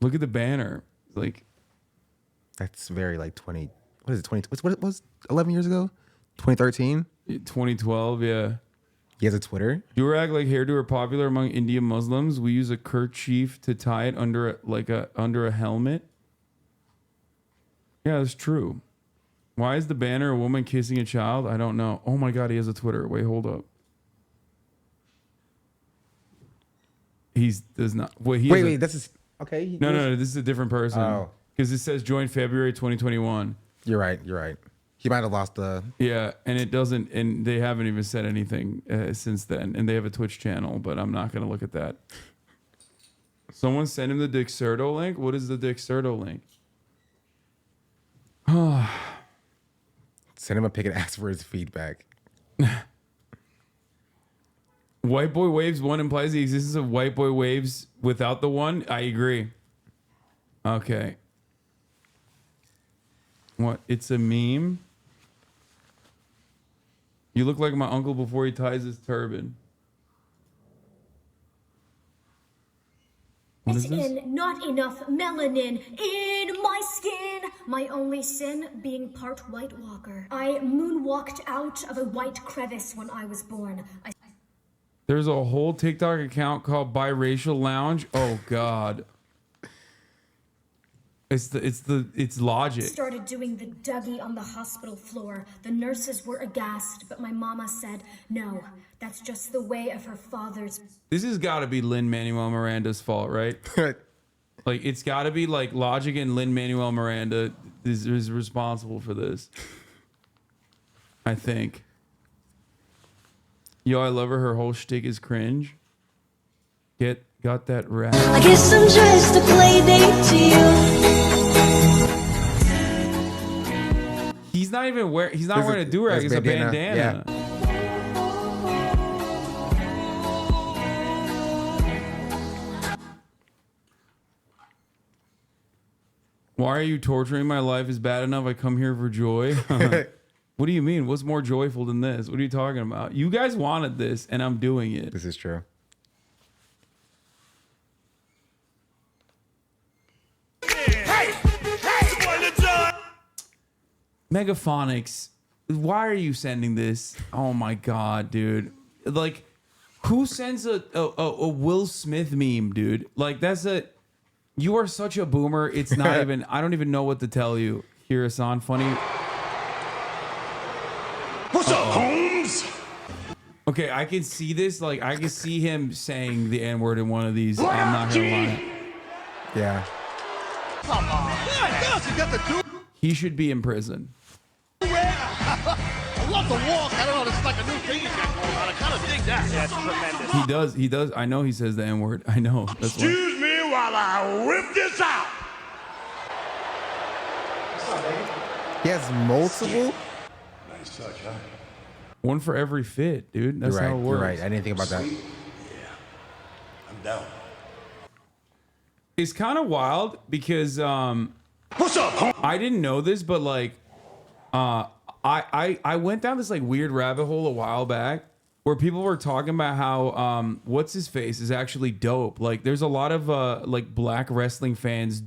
Look at the banner. Like, that's very like 20. What is it? 20? What was 11 years ago? 2013. 2012. Yeah. He has a Twitter. Durag like hairdo are popular among Indian Muslims. We use a kerchief to tie it under a helmet. Yeah, that's true. Why is the banner a woman kissing a child? I don't know. Oh my God, he has a Twitter. Wait, hold up. Does not. Wait, this is okay. No, this is a different person. Oh, because it says join February 2021. You're right. He might have lost the. Yeah, and it doesn't, and they haven't even said anything since then. And they have a Twitch channel, but I'm not gonna look at that. Someone send him the Dexerto link. What is the Dexerto link? Send him a pic and ask for his feedback. White boy waves 1 implies the existence of white boy waves without the 1. I agree. Okay. What? It's a meme? You look like my uncle before he ties his turban. What is this? Not enough melanin in my skin. My only sin being part White Walker. I moonwalked out of a white crevice when I was born. There's a whole TikTok account called Biracial Lounge. Oh God. It's logic. Started doing the Dougie on the hospital floor. The nurses were aghast, but my mama said, no, that's just the way of her father's. This has got to be Lin-Manuel Miranda's fault, right? Like, it's got to be like Logic and Lin-Manuel Miranda is responsible for this. I think. Yo, I love her. Her whole shtick is cringe. Got that rap. I guess I'm just a play date to you. He's not even wearing a durag. It's a bandana. Yeah. Why are you torturing my life? Is bad enough. I come here for joy. What do you mean? What's more joyful than this? What are you talking about? You guys wanted this, and I'm doing it. This is true. Megaphonics, why are you sending this? Oh my God, dude. Like, who sends a Will Smith meme, dude? Like, you are such a boomer. It's not even, I don't even know what to tell you. Here, Hasan, funny. What's up, Holmes? Okay, I can see this. Like, I can see him saying the N-word in one of these. I'm not gonna lie. Yeah. Come on. Yeah, you got the dude. He should be in prison. I love the walk. I don't know. This is like a new thing he's got going on. I kind of dig that. Yeah, it's tremendous. He does. I know he says the N-word. I know. That's why. Excuse me while I rip this out. He has multiple. Nice touch, huh? One for every fit, dude. That's You're right. how it works. You're right. I didn't think about that. Yeah, I'm down. It's kind of wild because what's up? I didn't know this, but like I went down this like weird rabbit hole a while back where people were talking about how what's his face is actually dope. Like there's a lot of like black wrestling fans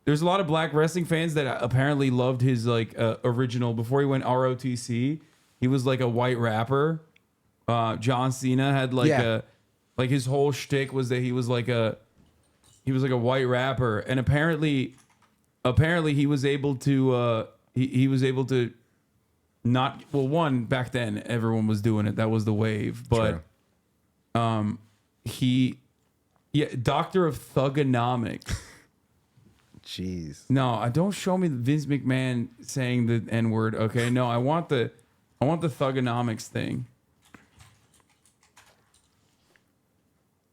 there's a lot of black wrestling fans that apparently loved his like original before he went ROTC. He was like a white rapper. John Cena had like his whole shtick was that he was like a white rapper, and apparently he was able to he was able to not, well, one, back then everyone was doing it, that was the wave, but Doctor of Thugonomics. Jeez. No, don't show me Vince McMahon saying the N-word. Okay, no, I want the Thugonomics thing.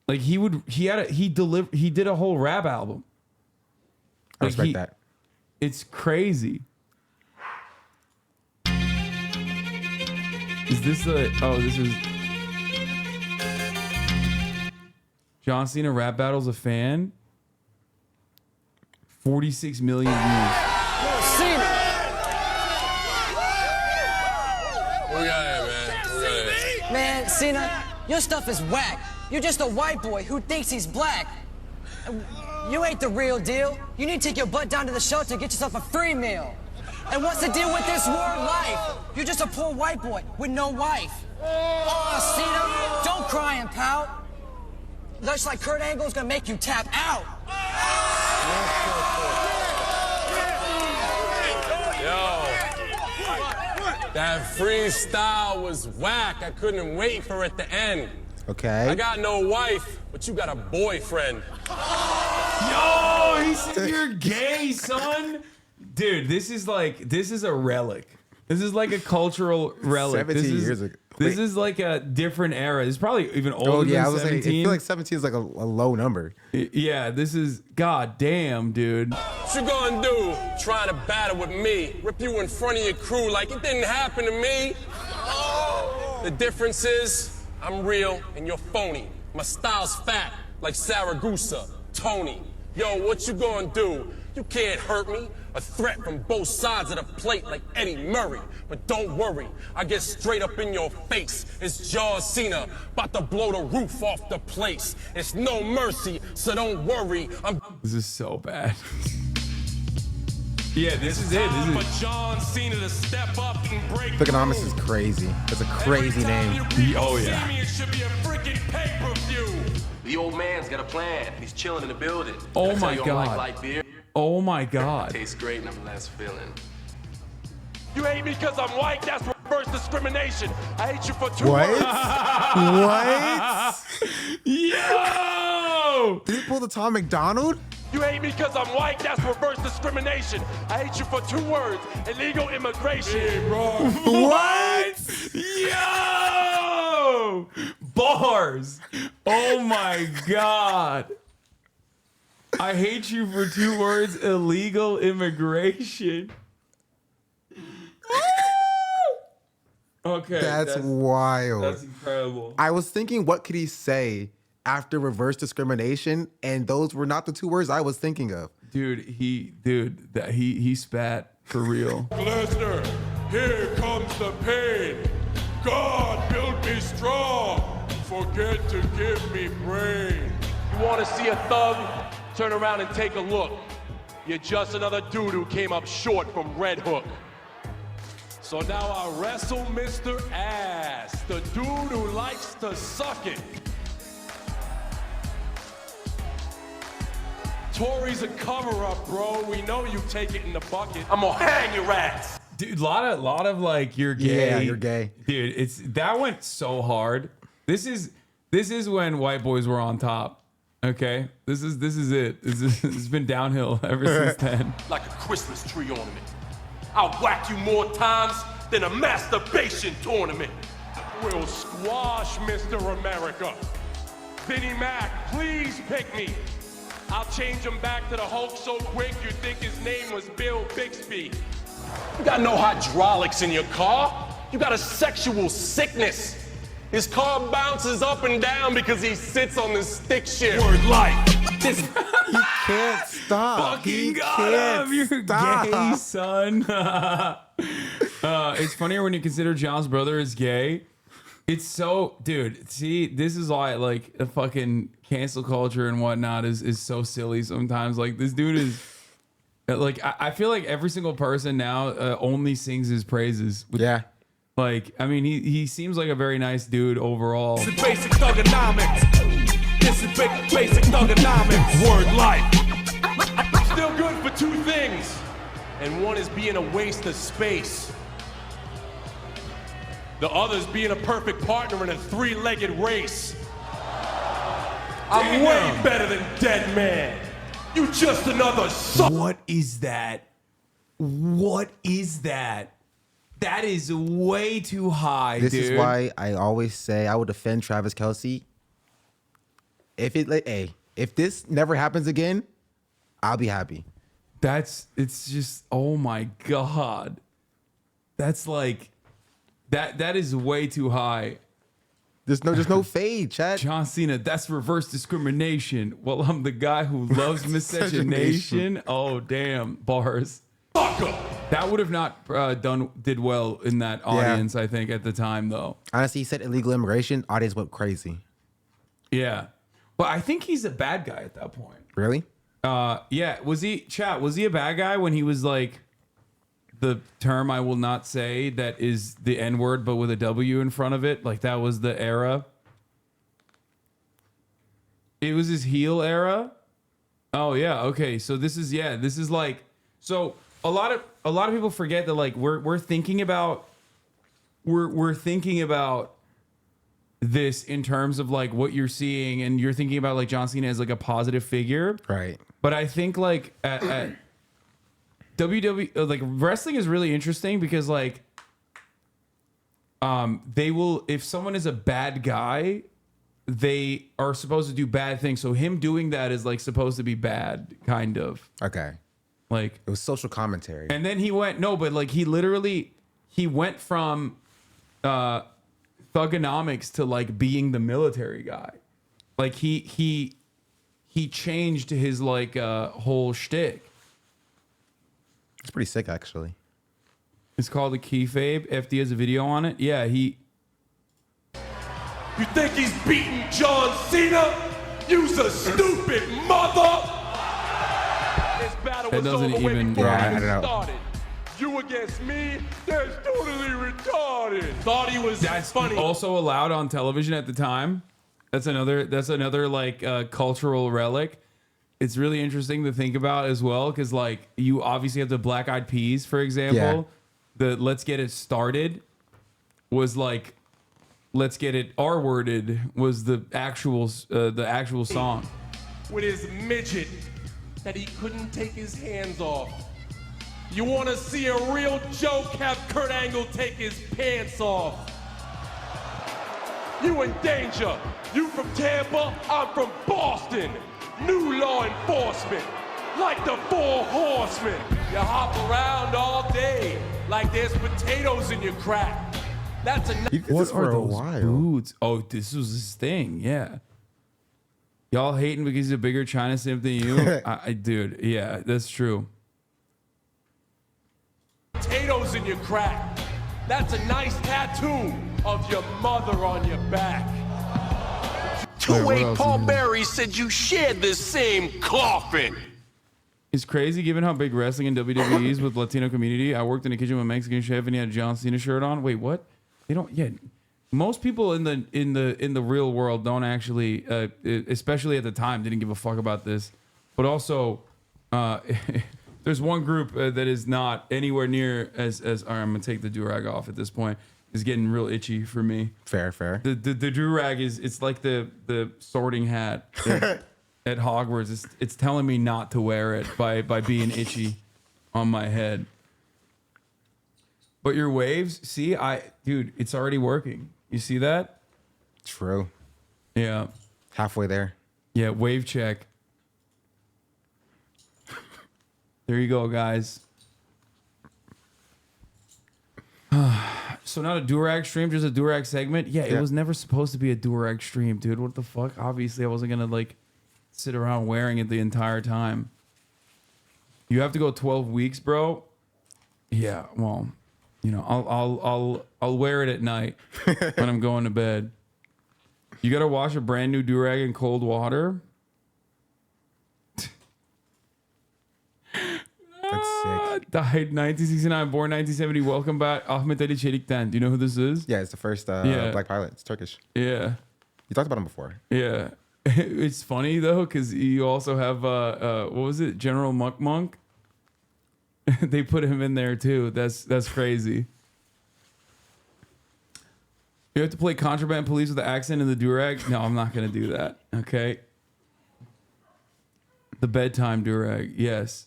Like he did a whole rap album. I respect that. It's crazy. Is this this is John Cena rap battles a fan. 46 million views. Cena. What we got here, man? What we got here? Man, Cena, your stuff is whack. You're just a white boy who thinks he's black. You ain't the real deal. You need to take your butt down to the shelter and get yourself a free meal. And what's the deal with this war life? You're just a poor white boy with no wife. Oh, Cena, don't cry and pout. Looks like Kurt Angle's gonna make you tap out. Yo, that freestyle was whack. I couldn't wait for it to end. Okay. I got no wife, but you got a boyfriend. Yo, he said you're gay, son. Dude, this is a relic. This is like a cultural relic. 17 years ago. This is like a different era. It's probably even older Oh yeah, I than was 17. saying, I feel like 17 is like a low number. Yeah, this is goddamn, dude. What you gonna do? Trying to battle with me? Rip you in front of your crew like it didn't happen to me? The difference is, I'm real and you're phony. My style's fat, like Saragusa, Tony. Yo, what you gonna do? You can't hurt me. A threat from both sides of the plate like Eddie Murray. But don't worry, I get straight up in your face. It's John Cena, about to blow the roof off the place. It's no mercy, so don't worry. This is so bad. Yeah, this is it. For John Cena to step up and break Thugonomics is crazy. It's a crazy name. Oh yeah. It should be a freaking pay-per-view. The old man's got a plan. He's chilling in the building. Oh I tell my you, I don't God. like light beer. Oh my God. Tastes great nonetheless feeling. You hate me because I'm white? That's reverse discrimination. I hate you for two What? words. What? Yo! Did he pull the Tom McDonald? You hate me because I'm white? That's reverse discrimination. I hate you for two words. Illegal immigration. Hey, bro. What? Yo! Bars. Oh my God. I hate you for two words, illegal immigration. Okay. That's wild. That's incredible. I was thinking, what could he say after reverse discrimination? And those were not the two words I was thinking of. Dude, he spat for real. Lesnar, here comes the pain. God built me strong. Forget to give me brain. You want to see a thug? Turn around and take a look. You're just another dude who came up short from Red Hook. So now I wrestle Mr. Ass, the dude who likes to suck it. Tory's a cover-up, bro. We know you take it in the bucket. I'm gonna hang your ass. Dude, lot of like you're gay. Yeah, you're gay. Dude, that went so hard. This is when white boys were on top. Okay, this is it. It's been downhill ever since then. Like a Christmas tree ornament. I'll whack you more times than a masturbation tournament. We'll squash Mr. America. Vinnie Mac, please pick me. I'll change him back to the Hulk so quick you think his name was Bill Bixby. You got no hydraulics in your car. You got a sexual sickness. His car bounces up and down because he sits on the stick shift. Word life. This He can't stop. Fucking He got can't him. You're stop. gay, son. It's funnier when you consider John's brother is gay. It's so, dude, see, this is why, like, a fucking cancel culture and whatnot is so silly sometimes. Like, this dude is, like, I feel like every single person now only sings his praises. Yeah. Like, I mean, he seems like a very nice dude overall. is basic thugonomics. This is basic thugonomics. Word life. Still good for two things. And one is being a waste of space. The other's being a perfect partner in a three-legged race. I'm way better than Dead Man. You just another son. What is that? What is that? That is way too high, This dude. is why I always say I would defend Travis Kelce. If this never happens again, I'll be happy. It's just, oh my God. That's like, that is way too high. There's no fade, Chad. John Cena, that's reverse discrimination. Well, I'm the guy who loves miscegenation. Oh, damn. Bars. That would have not did well in that audience, I think, at the time, though. Honestly, he said illegal immigration. Audience went crazy. Yeah. But I think he's a bad guy at that point. Really? Yeah. Was he a bad guy when he was like, the term I will not say that is the N-word, but with a W in front of it? Like, that was the era? It was his heel era? Oh, yeah. Okay. So this is like, so a lot of people forget that, like, we're thinking about this in terms of like what you're seeing, and you're thinking about like John Cena as like a positive figure, right? But I think like at WWE, like, wrestling is really interesting because like they will, if someone is a bad guy, they are supposed to do bad things. So him doing that is like supposed to be bad, kind of. Okay. Like, it was social commentary. And then he went, no, but like he went from thugonomics to like being the military guy. Like he changed his like whole shtick. It's pretty sick, actually. It's called a kayfabe. FD has a video on it. Yeah, You think he's beating John Cena? You's a stupid mother! This battle was over when the I don't know. started. You against me? That's totally retarded. Thought he was funny. Also allowed on television at the time. That's another like cultural relic. It's really interesting to think about as well, because like you obviously have the Black Eyed Peas, for example. The "Let's Get It Started" was like "Let's Get It R-worded" was the actual song. With his midget that he couldn't take his hands off. You want to see a real joke? Have Kurt Angle take his pants off. You in danger. You from Tampa, I'm from Boston. New law enforcement, like the Four Horsemen. You hop around all day like there's potatoes in your crack. That's a What are those boots? Oh, this was his thing. Yeah. Y'all hating because he's a bigger China simp than you? Dude, yeah, that's true. potatoes in your crack. That's a nice tattoo of your mother on your back. Two-way Paul Berry said you shared the same coffin. It's crazy given how big wrestling in WWE is with Latino community. I worked in a kitchen with a Mexican chef and he had a John Cena shirt on. Wait, what? They don't. Yeah, most people in the real world don't actually, especially at the time, didn't give a fuck about this. But also, there's one group that is not anywhere near as. All right, I'm gonna take the DURAG off at this point. It's getting real itchy for me. Fair. The DURAG it's like the sorting hat at Hogwarts. It's telling me not to wear it by being itchy on my head. But your waves, see, dude, it's already working. You see that? True. Yeah. Halfway there. Yeah, wave check. There you go, guys. So not a DURAG stream, just a DURAG segment? Yeah, it was never supposed to be a DURAG stream, dude. What the fuck? Obviously, I wasn't going to, like, sit around wearing it the entire time. You have to go 12 weeks, bro? Yeah, well, you know, I'll wear it at night when I'm going to bed. You got to wash a brand new DURAG in cold water? That's sick. Died 1969, born 1970. Welcome back, Ahmet Ali Çelik'ten. Do you know who this is? Yeah, it's the first black pilot. It's Turkish. Yeah. You talked about him before. Yeah. It's funny, though, because you also have, what was it? General Monk. They put him in there, too. That's crazy. You have to play Contraband Police with the accent in the DURAG? No, I'm not going to do that. Okay. The bedtime DURAG. Yes.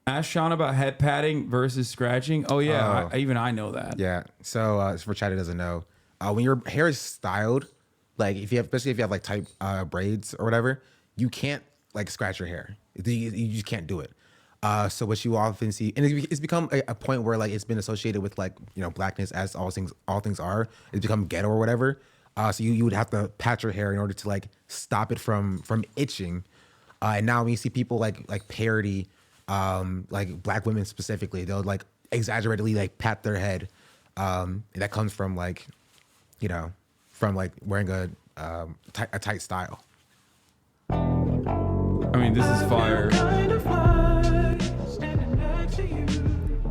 Ask Sean about head patting versus scratching. Oh, yeah. I know that. Yeah. So for Chad who doesn't know, when your hair is styled, like especially if you have like tight braids or whatever, you can't like scratch your hair. You just can't do it. So what you often see, and it's become a point where like it's been associated with like, you know, blackness, as all things are. It's become ghetto or whatever. So you would have to pat your hair in order to like stop it from itching. And now when you see people like parody, like black women specifically, they'll like exaggeratedly like pat their head. And that comes from like, you know, from like wearing a tight style. I mean, this is fire.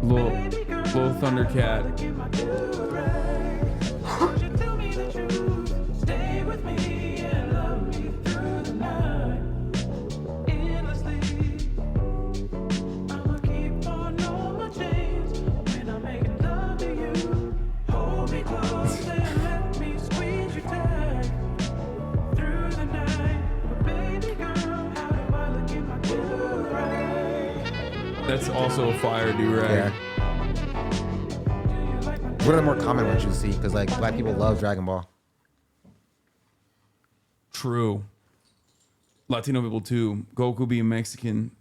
Little Thundercat. That's also a fire DURAG. Yeah. What are the more common ones you see? Because like black people love Dragon Ball. True. Latino people too. Goku being Mexican.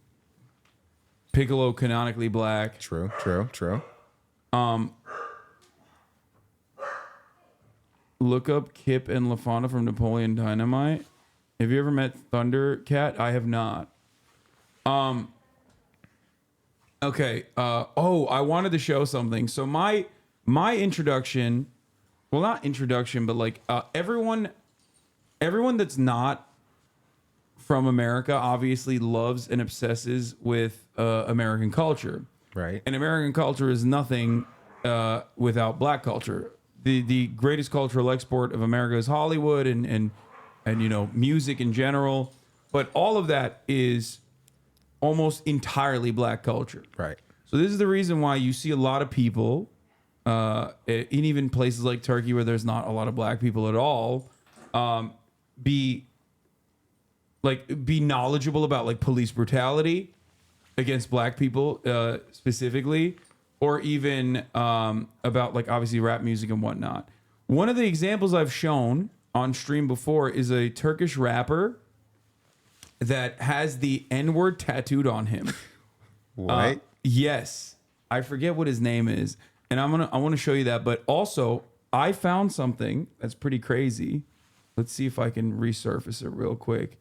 Piccolo canonically black. True. Look up Kip and LaFauna from Napoleon Dynamite. Have you ever met Thundercat? I have not. Okay. I wanted to show something. So my introduction, well, not introduction, but like everyone that's not from America obviously loves and obsesses with American culture. Right. And American culture is nothing without black culture. The greatest cultural export of America is Hollywood and you know, music in general. But all of that is almost entirely black culture. Right. So this is the reason why you see a lot of people in even places like Turkey where there's not a lot of black people at all, be knowledgeable about like police brutality against black people specifically, or even about like obviously rap music and whatnot. One of the examples I've shown on stream before is a Turkish rapper that has the N-word tattooed on him. What? Yes. I forget what his name is. And I want to show you that. But also, I found something that's pretty crazy. Let's see if I can resurface it real quick.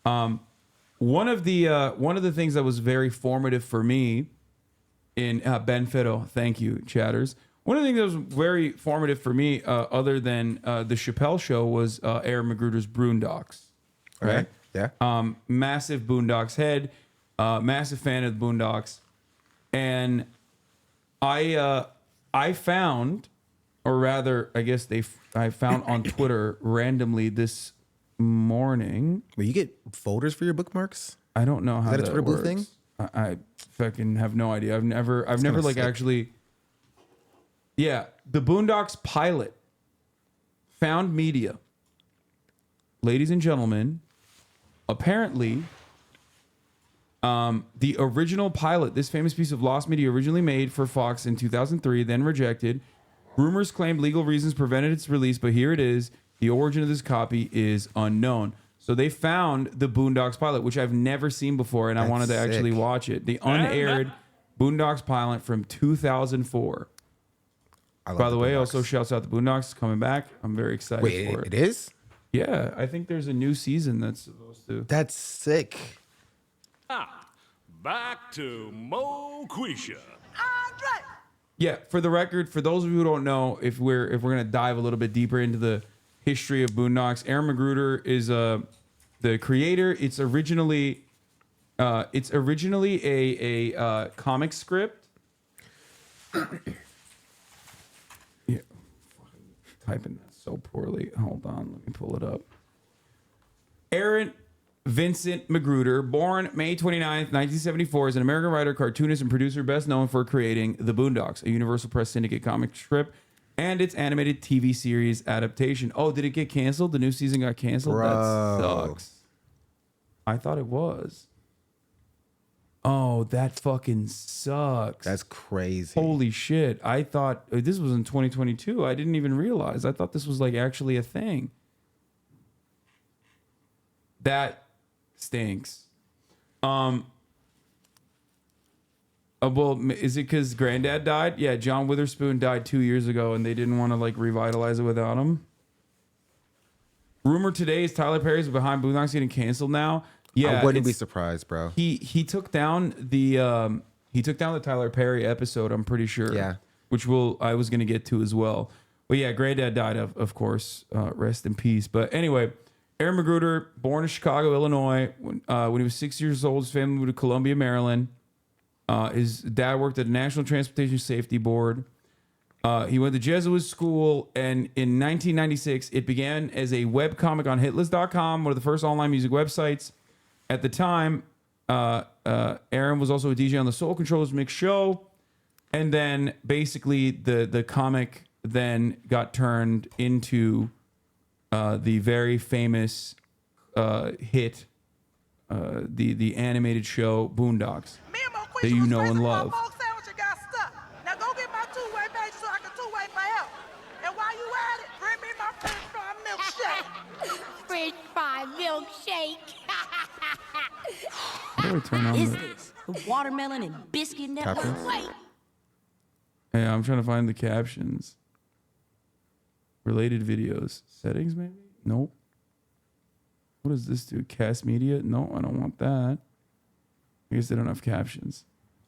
One of the things that was very formative for me in Ben Fiddle, thank you, chatters. One of the things that was very formative for me, other than the Chappelle Show, was Aaron Magruder's Boondocks. Right? Okay. Yeah. Massive Boondocks head, massive fan of the Boondocks, and I found, or rather, I guess I found on Twitter randomly this morning. Well, you get folders for your bookmarks? I don't know how that that a Twitter works. blue thing? I fucking have no idea. I've never like sick. actually. Yeah, the Boondocks pilot found media. Ladies and gentlemen, apparently The original pilot, this famous piece of lost media, originally made for Fox in 2003, then rejected. Rumors claimed legal reasons prevented its release, but here it is. The origin of this copy is unknown. So they found the Boondocks pilot, which I've never seen before, and I wanted to actually watch it. The unaired Boondocks pilot from 2004. By the way, also shouts out the Boondocks coming back. I'm very excited for it. It is? Yeah, I think there's a new season that's supposed to. That's sick. Back to Mo Quisha. Yeah, for the record, for those of you who don't know, if we're gonna dive a little bit deeper into the history of Boondocks, Aaron Magruder is the creator. It's originally a comic script. Yeah, typing that so poorly. Hold on, let me pull it up. Aaron Vincent Magruder, born May 29th, 1974, is an American writer, cartoonist, and producer best known for creating The Boondocks, a Universal Press Syndicate comic strip, and its animated TV series adaptation. Oh, did it get canceled? The new season got canceled? Bro. That sucks. I thought it was. Oh, that fucking sucks. That's crazy. Holy shit. I thought this was in 2022. I didn't even realize. I thought this was like actually a thing. That stinks. Well, is it because Granddad died? Yeah, John Witherspoon died 2 years ago, and they didn't want to like revitalize it without him. Rumor today is Tyler Perry's behind Boondocks getting canceled now. Yeah, I wouldn't be surprised, bro. He took down the Tyler Perry episode. I'm pretty sure. Yeah, which I was gonna get to as well. But yeah, Granddad died of course. Rest in peace. But anyway. Aaron Magruder, born in Chicago, Illinois. When he was 6 years old, his family moved to Columbia, Maryland. His dad worked at the National Transportation Safety Board. He went to Jesuit school, and in 1996, it began as a webcomic on Hitlist.com, one of the first online music websites. At the time, Aaron was also a DJ on the Soul Controllers Mix show. And then basically the comic then got turned into the very famous hit, the animated show Boondocks that you know and love. Now go get my two-way page so I can two-way for help. And while you at it, bring me my French fry milkshake. French fry milkshake. How do I turn on Is the this the watermelon and biscuit network? captions? Wait. Hey, I'm trying to find the captions. Related videos. Settings, maybe? Nope. What does this do? Cast media? No, I don't want that. I guess they don't have captions.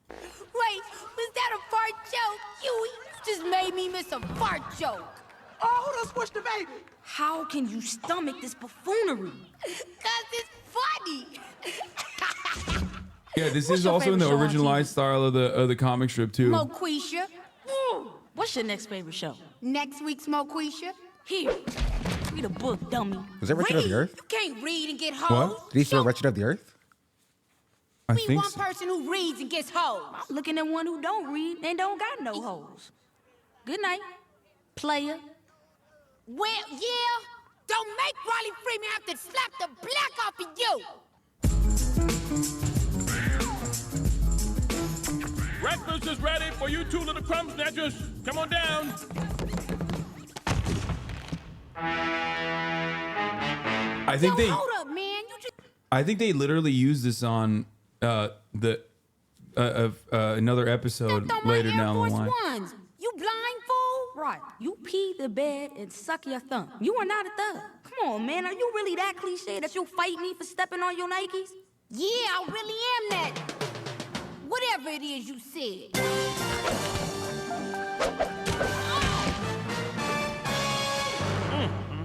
Wait, was that a fart joke? You just made me miss a fart joke. Oh, who done squished the baby? How can you stomach this buffoonery? Cause it's funny. Yeah, this What's is your also in the favorite show on originalized style of the comic strip too. Moquisha. What's your next favorite show? Next week's Moquisha. Here, read a book, dummy. Was that Wretched of the Earth? You can't read and get hoes. What? Did he say Wretched of the Earth? I We think one so. person who reads and gets hoes. I'm looking at one who don't read and don't got no hoes. Good night, player. Well, yeah. Don't make Riley Freeman have to slap the black off of you. Breakfast is ready for you two little crumb snatchers. Come on down. I think they. Hold up, man. You just I think they literally used this on another episode later down the line. Ones. You blind fool? Right. You pee the bed and suck your thumb. You are not a thug. Come on, man. Are you really that cliche that you'll fight me for stepping on your Nikes? Yeah, I really am that. Whatever it is you said.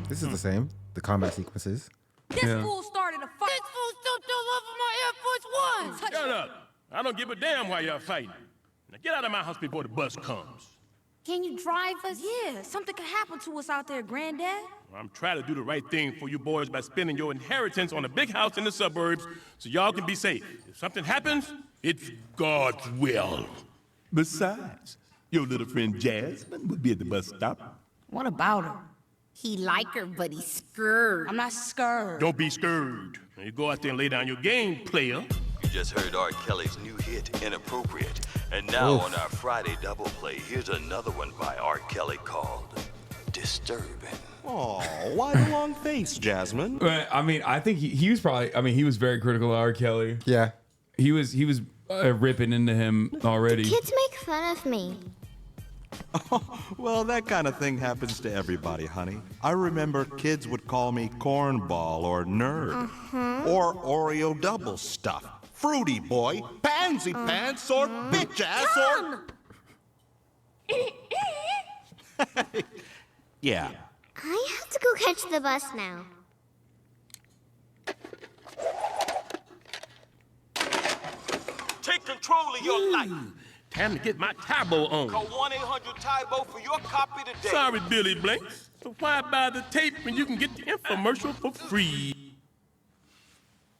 This is the same. The combat sequences. This fool started a fight. This fool stooped all over my Air Force Ones. Shut up. I don't give a damn why y'all fighting. Now get out of my house before the bus comes. Can you drive us? Yeah, something could happen to us out there, Granddad. I'm trying to do the right thing for you boys by spending your inheritance on a big house in the suburbs so y'all can be safe. If something happens, it's God's will. Besides, your little friend Jasmine would be at the bus stop. What about her? He like her, but he's scared. I'm not scared. Don't be scared. Now you go out there and lay down your game, player. You just heard R. Kelly's new hit, Inappropriate. And now on our Friday double play, here's another one by R. Kelly called Disturbing. Oh, why the long face, Jasmine? I mean, I think he was probably. I mean, he was very critical of R. Kelly. Yeah, he was ripping into him already. Kids make fun of me. Well, that kind of thing happens to everybody, honey. I remember kids would call me cornball or nerd or Oreo double stuff, fruity boy, pansy pants, or bitch ass or. Yeah. I have to go catch the bus now. Take control of your life. Time to get my Tybo on. Call 1-800-TYBO for your copy today. Sorry, Billy Blanks. But why buy the tape when you can get the infomercial for free?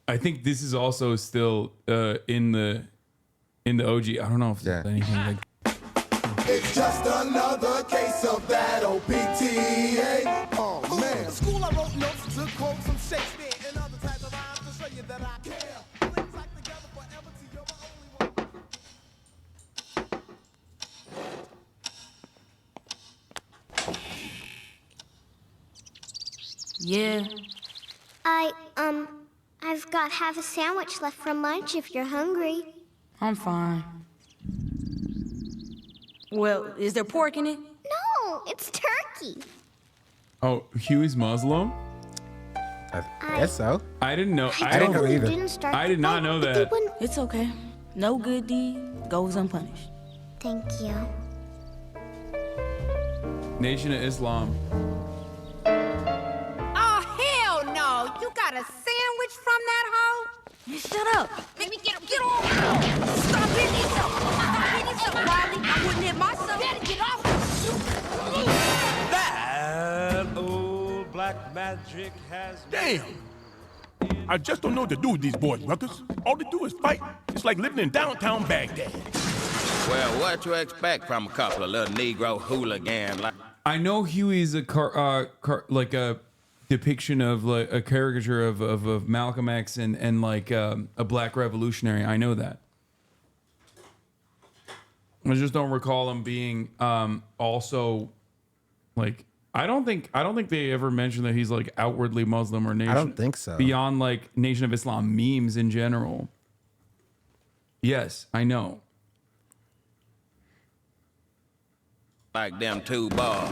I think this is also still in the OG. I don't know if there's anything like. It's just another case of that OPTA. Oh man. In school I wrote notes to quote from Shakespeare and other types of rhymes to show you that I care. Things like together forever till you're the only one. Yeah. I've got half a sandwich left from lunch if you're hungry. I'm fine. Well, is there pork in it? No, it's turkey. Oh, Huey's Muslim? I guess so. I didn't know. I didn't know either. I did not know that. It's okay. No good deed goes unpunished. Thank you. Nation of Islam. Oh, hell no. You got a sandwich from that hoe? Man, shut up. Let me get him. Get on. Stop hitting yourself. Stop hitting yourself, Riley. I wouldn't hit myself. Better get off. That old black magic has... Damn! I just don't know what to do with these boys, Ruckus. All they do is fight. It's like living in downtown Baghdad. Well, what you expect from a couple of little Negro hooligans like... I know Huey's a like a depiction of like a caricature of Malcolm X and like a black revolutionary. I know that. I just don't recall him being also like I don't think they ever mentioned that he's like outwardly Muslim or nation. I don't think so. Beyond like Nation of Islam memes in general. Yes, I know. Like them two boys.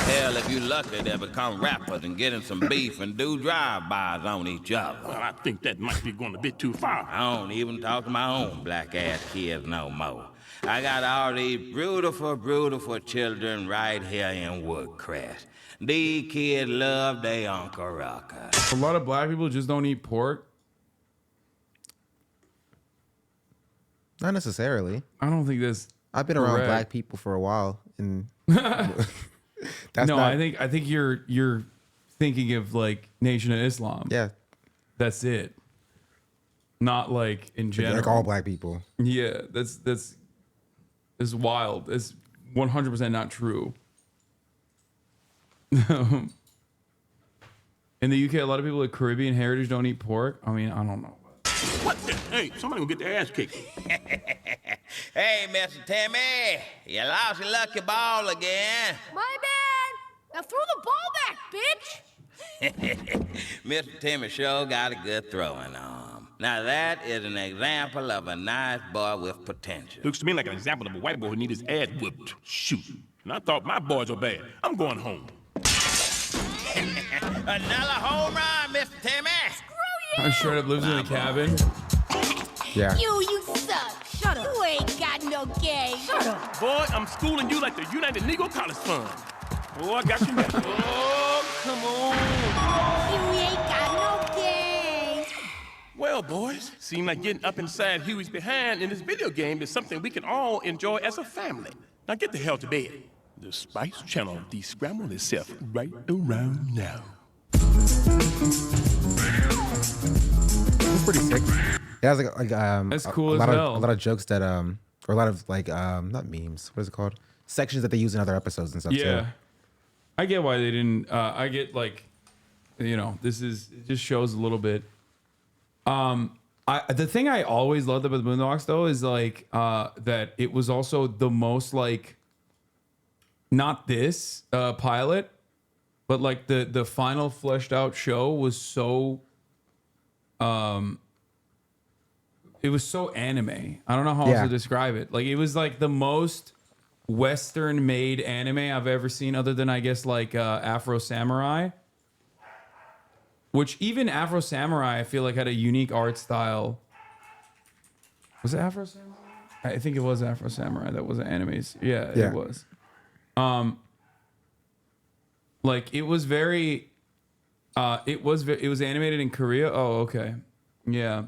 Hell, if you lucky, they'll become rappers and get in some beef and do drive-bys on each other. Well, I think that might be going a bit too far. I don't even talk to my own black-ass kids no more. I got all these beautiful, beautiful children right here in Woodcrest. These kids love their Uncle Ruckus. A lot of black people just don't eat pork. Not necessarily. I don't think that's. I've been around black people for a while, and that's no. not, I think you're thinking of like Nation of Islam. Yeah, that's it. Not like in general. Like all black people. Yeah, that's wild. It's 100% not true. In the UK, a lot of people with Caribbean heritage don't eat pork. I mean, I don't know. What the? Hey, somebody gonna get their ass kicked. Hey, Mr. Timmy, you lost your lucky ball again. My bad. Now throw the ball back, bitch. Mr. Timmy sure got a good throwing arm. Now that is an example of a nice boy with potential. Looks to me like an example of a white boy who needs his ass whooped. Shoot. And I thought my boys were bad. I'm going home. Another home run, Mr. Timmy. I straight up lives in a cabin. Yeah. You suck. Shut up. You ain't got no game. Shut up. Boy, I'm schooling you like the United Negro College Fund. Oh, I got you now. Oh, come on. You ain't got no game. Well, boys, seem like getting up inside Huey's behind in this video game is something we can all enjoy as a family. Now get the hell to bed. The Spice Channel de-scramble itself right around now. It's pretty sick. It has like that's cool a as lot hell. Of, a lot of jokes that or a lot of like not memes. What is it called? Sections that they use in other episodes and stuff. Yeah, too. I get why they didn't. I get like, you know, it just shows a little bit. I The thing I always loved about the Boondocks though is like that it was also the most like not this pilot, but like the final fleshed out show was so it was so anime. I don't know how else to describe it. Like it was like the most Western made anime I've ever seen, other than I guess like Afro Samurai. Which even Afro Samurai, I feel like had a unique art style. Was it Afro Samurai? I think it was Afro Samurai. That was an anime. Yeah, it was. Like it was very. It was animated in Korea. Oh, okay. Yeah.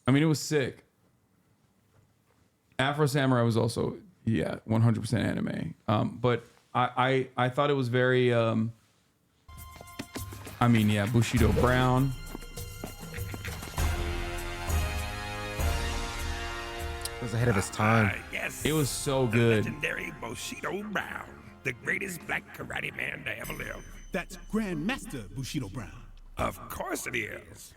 I mean, it was sick. Afro Samurai was also 100% anime. But I thought it was very. I mean, Bushido Brown. It was ahead of his time. Yes. It was so good. Legendary Bushido Brown, the greatest black karate man to ever live. That's Grandmaster Bushido Brown. Of course it is.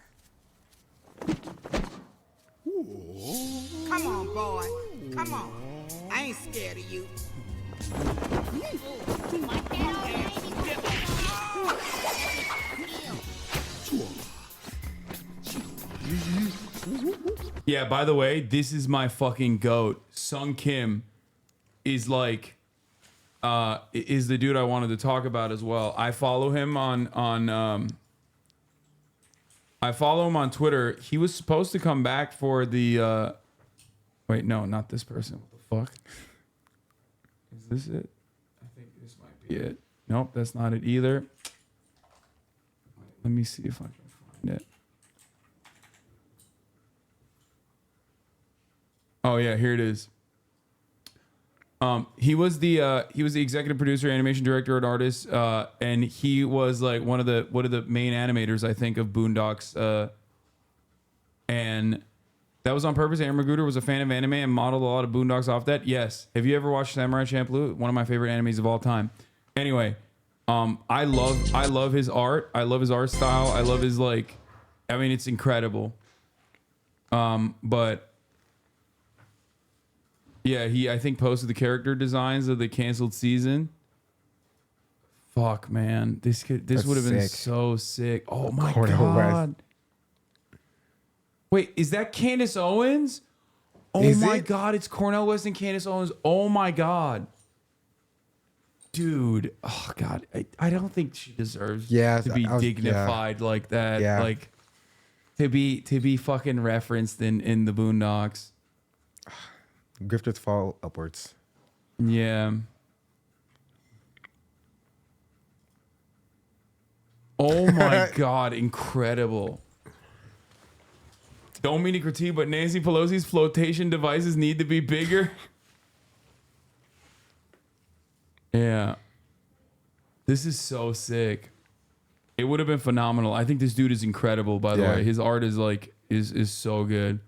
Come on, boy. Come on. I ain't scared of you. Yeah, by the way, this is my fucking goat. Sung Kim is like is the dude I wanted to talk about as well. I follow him on Twitter. He was supposed to come back for the wait, no, not this person. What the fuck? Is this it? I think this might be it. Nope, that's not it either. Let me see if I can find it. Oh yeah, here it is. He was the executive producer, animation director, and artist, and he was like one of the main animators, I think, of Boondocks. And that was on purpose. Aaron Magruder was a fan of anime and modeled a lot of Boondocks off that. Yes. Have you ever watched Samurai Champloo? One of my favorite animes of all time. Anyway, I love his art. I love his art style. I love his like, I mean, it's incredible. But. Yeah, he I think posted the character designs of the canceled season. Fuck, man, this would have been so sick. Oh my god! Wait, is that Candace Owens? Oh my god, it's Cornel West and Candace Owens. Oh my god, dude. Oh god, I don't think she deserves to be dignified like that. Yeah. Like to be fucking referenced in the Boondocks. Grifters fall upwards. Yeah. Oh my god, incredible. Don't mean to critique, but Nancy Pelosi's flotation devices need to be bigger. Yeah. This is so sick. It would have been phenomenal. I think this dude is incredible, by the way. His art is like is so good.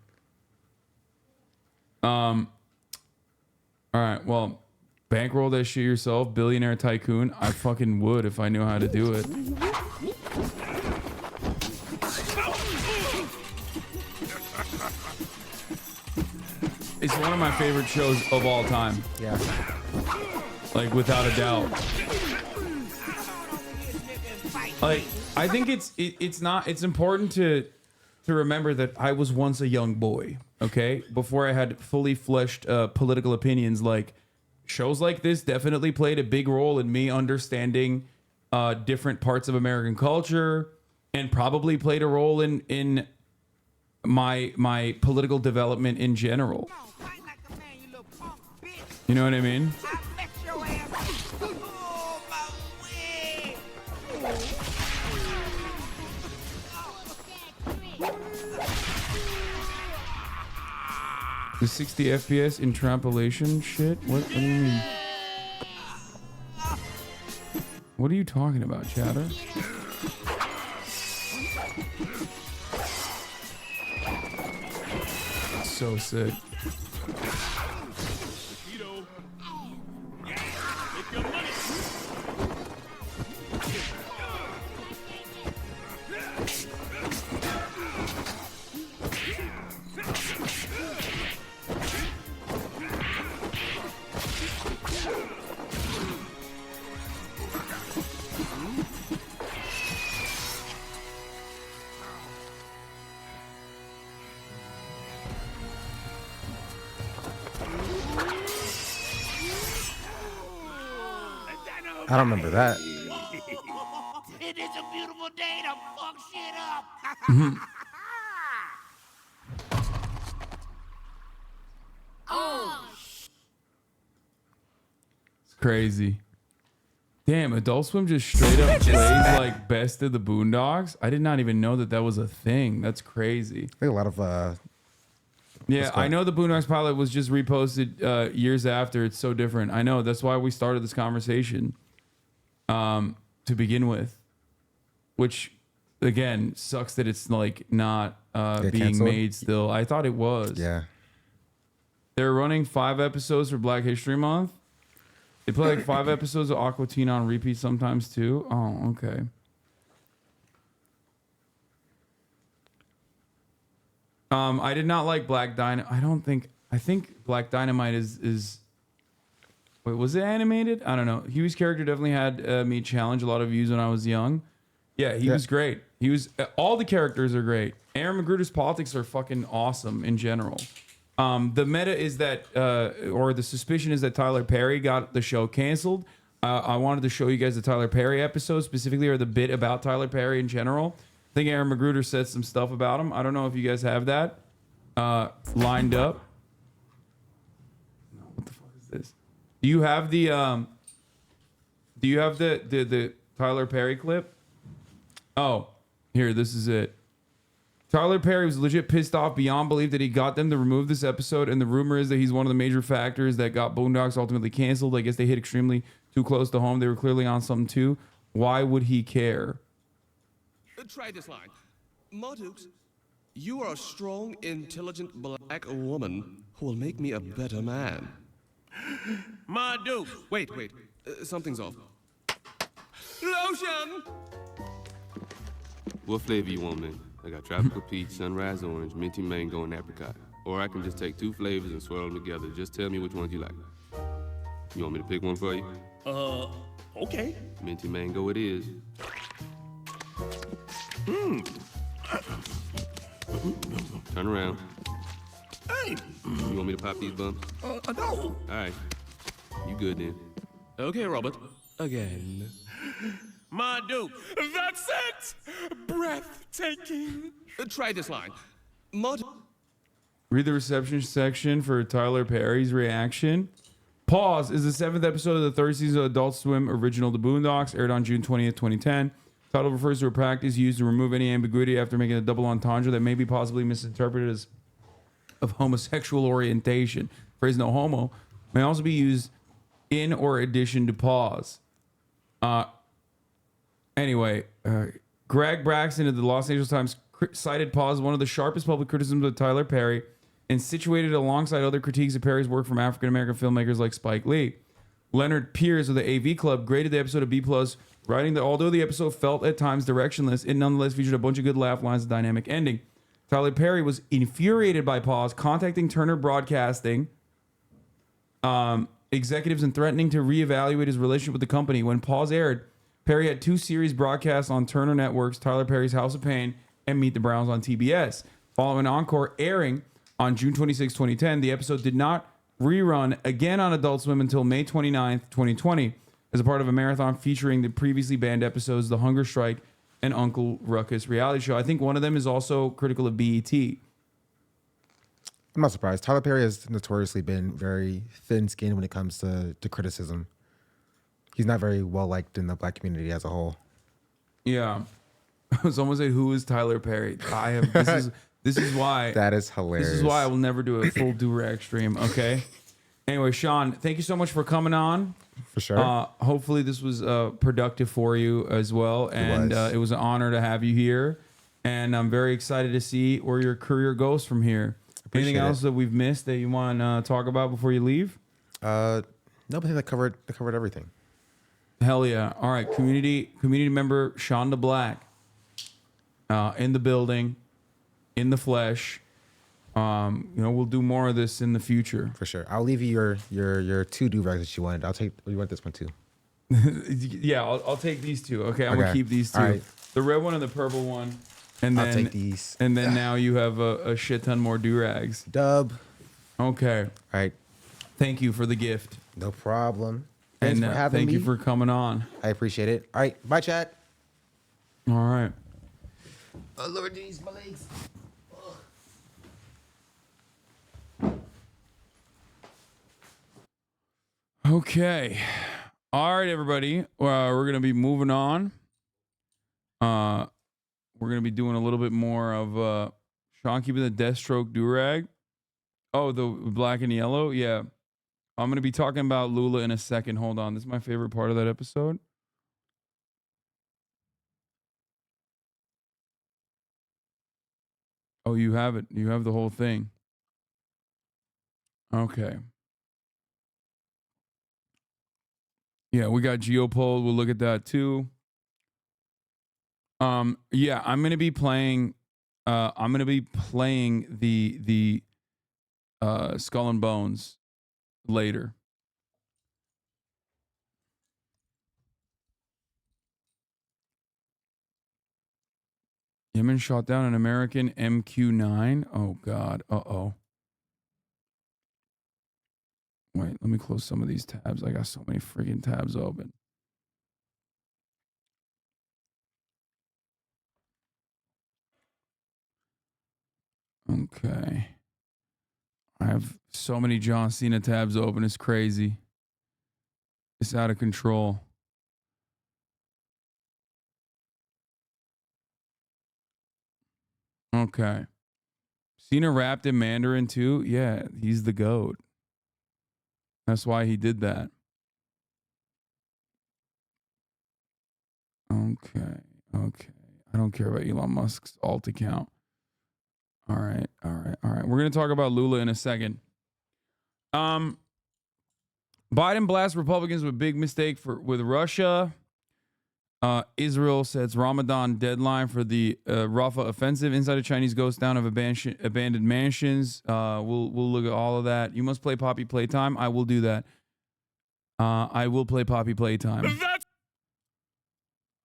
All right, well, bankroll that shit yourself, billionaire tycoon. I fucking would if I knew how to do it. It's one of my favorite shows of all time. Yeah. Like, without a doubt. Like, I think it's important to remember that I was once a young boy, okay? Before I had fully fleshed political opinions. Like, shows like this definitely played a big role in me understanding different parts of American culture, and probably played a role in my political development in general. You know what I mean? The 60 FPS in trampolation shit? What do you mean? What are you talking about, chatter? So sick. I don't remember that. It is a beautiful day to fuck shit up. It's crazy. Damn, Adult Swim just straight up plays like Best of the Boondocks. I did not even know that that was a thing. That's crazy. I think a lot of yeah, I know the Boondocks pilot was just reposted years after. It's so different. I know. That's why we started this conversation to begin with, which again sucks that it's like not being canceled? made still. I thought it was. Yeah. They're running 5 episodes for Black History Month. They play like 5 episodes of Aqua Teen on repeat sometimes too. Oh, okay. I did not like Black Dynamite. I think Black Dynamite is. Wait, was it animated? I don't know. Huey's character definitely had me challenge a lot of views when I was young. Yeah, he was great. He was. All the characters are great. Aaron McGruder's politics are fucking awesome in general. The meta is that, or the suspicion is that Tyler Perry got the show canceled. I wanted to show you guys the Tyler Perry episode specifically, or the bit about Tyler Perry in general. I think Aaron Magruder said some stuff about him. I don't know if you guys have that lined up. What the fuck is this? Do you have the the Tyler Perry clip? Oh, here, this is it. Tyler Perry was legit pissed off beyond belief that he got them to remove this episode, and the rumor is that he's one of the major factors that got Boondocks ultimately canceled. I guess they hit extremely too close to home. They were clearly on something too. Why would he care? Try this line. Mardukes, you are a strong, intelligent black woman who will make me a better man. Marduk. Wait. Something's off. Lotion! What flavor you want, man? I got tropical peach, sunrise orange, minty mango, and apricot. Or I can just take 2 flavors and swirl them together. Just tell me which ones you like. You want me to pick one for you? Okay. Minty mango it is. Turn around. Hey. You want me to pop these bumps? No. All right. You good then? Okay, Robert. Again. Marduk. That's it! Breathtaking. Try this line. Read the reception section for Tyler Perry's reaction. Pause is the 7th episode of the 3rd season of Adult Swim original The Boondocks, aired on June 20th, 2010. Title refers to a practice used to remove any ambiguity after making a double entendre that may be possibly misinterpreted as of homosexual orientation. Phrase no homo may also be used in or addition to pause. Anyway, Greg Braxton of the Los Angeles Times cited pause as one of the sharpest public criticisms of Tyler Perry and situated it alongside other critiques of Perry's work from African-American filmmakers like Spike Lee. Leonard Pierce of the AV Club graded the episode a B+, writing that although the episode felt at times directionless, it nonetheless featured a bunch of good laugh lines and dynamic ending. Tyler Perry was infuriated by pause, contacting Turner Broadcasting executives and threatening to reevaluate his relationship with the company. When pause aired, Perry had 2 series broadcasts on Turner Networks, Tyler Perry's House of Pain and Meet the Browns on TBS. Following Encore airing on June 26, 2010, the episode did not rerun again on Adult Swim until May 29th, 2020, as a part of a marathon featuring the previously banned episodes The Hunger Strike and Uncle Ruckus reality show. I think one of them is also critical of BET. I'm not surprised. Tyler Perry has notoriously been very thin-skinned when it comes to criticism. He's not very well liked in the black community as a whole. Yeah. Someone said, "Who is Tyler Perry?" I have. This is why. That is hilarious. This is why I will never do a full DURAG stream. Okay. Anyway, Sean, thank you so much for coming on. For sure. Hopefully this was productive for you as well, and it was an honor to have you here. And I'm very excited to see where your career goes from here. Anything else that we've missed that you want to talk about before you leave? No, but I think that covered everything. Hell yeah. All right. Community member SeanDaBlack in the building, in the flesh. We'll do more of this in the future. For sure. I'll leave you your 2 do-rags that you wanted. You want this one too? Yeah, I'll take these 2. Okay, I'm gonna keep these 2. Right. The red one and the purple one. And then I'll take these. And then now you have a shit ton more do-rags. Dub. Okay. All right. Thank you for the gift. No problem. Thanks for having thank me. you for coming on. I appreciate it. All right. Bye, chat. All right. Oh, Lord, these my legs. Okay. All right, everybody. We're going to be moving on. We're going to be doing a little bit more of Sean keeping the Deathstroke DURAG. Oh, the black and yellow? Yeah. I'm going to be talking about Lula in a second. Hold on. This is my favorite part of that episode. Oh, you have it. You have the whole thing. Okay. Yeah, we got Geopoll. We'll look at that too. Yeah, I'm gonna be playing the Skull and Bones later. Yemen shot down an American MQ-9. Oh God. Uh-oh. Wait, let me close some of these tabs. I got so many freaking tabs open. Okay. I have so many John Cena tabs open. It's crazy. It's out of control. Okay. Cena rapped in Mandarin too? Yeah, he's the GOAT. That's why he did that. Okay. Okay. I don't care about Elon Musk's alt account. All right. All right. All right. We're going to talk about Lula in a second. Biden blasts Republicans with big mistake with Russia. Israel sets Ramadan deadline for the Rafah offensive. Inside a Chinese ghost town of abandoned mansions. We'll look at all of that. You must play Poppy Playtime. I will do that. I will play Poppy Playtime.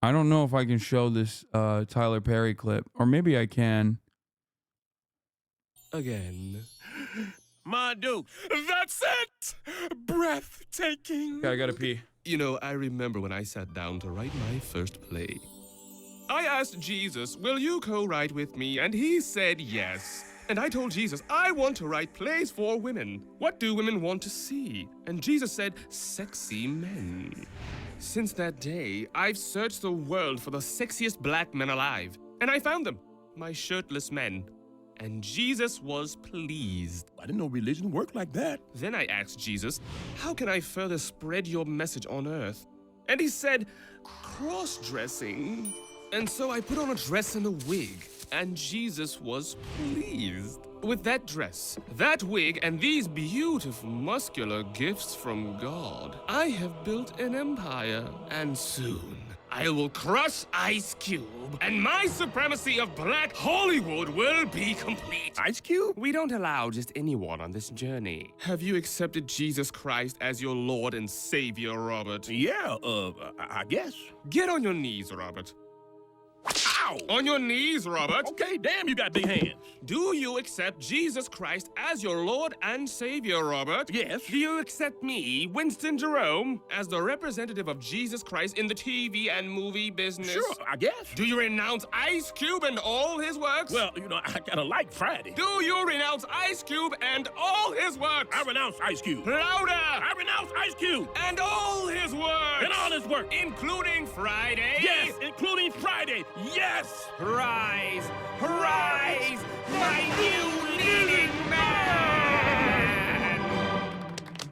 I don't know if I can show this Tyler Perry clip, or maybe I can. Again. My dude, that's it! Breathtaking. Okay, I gotta pee. You know, I remember when I sat down to write my first play. I asked Jesus, will you co-write with me? And he said yes. And I told Jesus, I want to write plays for women. What do women want to see? And Jesus said, sexy men. Since that day, I've searched the world for the sexiest black men alive. And I found them, my shirtless men. And Jesus was pleased. I didn't know religion worked like that. Then I asked Jesus, how can I further spread your message on earth? And he said, cross-dressing. And so I put on a dress and a wig, and Jesus was pleased. With that dress, that wig, and these beautiful muscular gifts from God, I have built an empire, and soon I will crush Ice Cube, and my supremacy of black Hollywood will be complete. Ice Cube? We don't allow just anyone on this journey. Have you accepted Jesus Christ as your Lord and Savior, Robert? Yeah, I guess. Get on your knees, Robert. Ow! On your knees, Robert. Okay, damn, you got big hands. Do you accept Jesus Christ as your Lord and Savior, Robert? Yes. Do you accept me, Winston Jerome, as the representative of Jesus Christ in the TV and movie business? Sure, I guess. Do you renounce Ice Cube and all his works? Well, you know, I kinda like Friday. Do you renounce Ice Cube and all his works? I renounce Ice Cube. Louder! I renounce Ice Cube. And all his works! And all his work. Including Friday? Yes, including Friday. Yes! Rise, rise, my new leading man!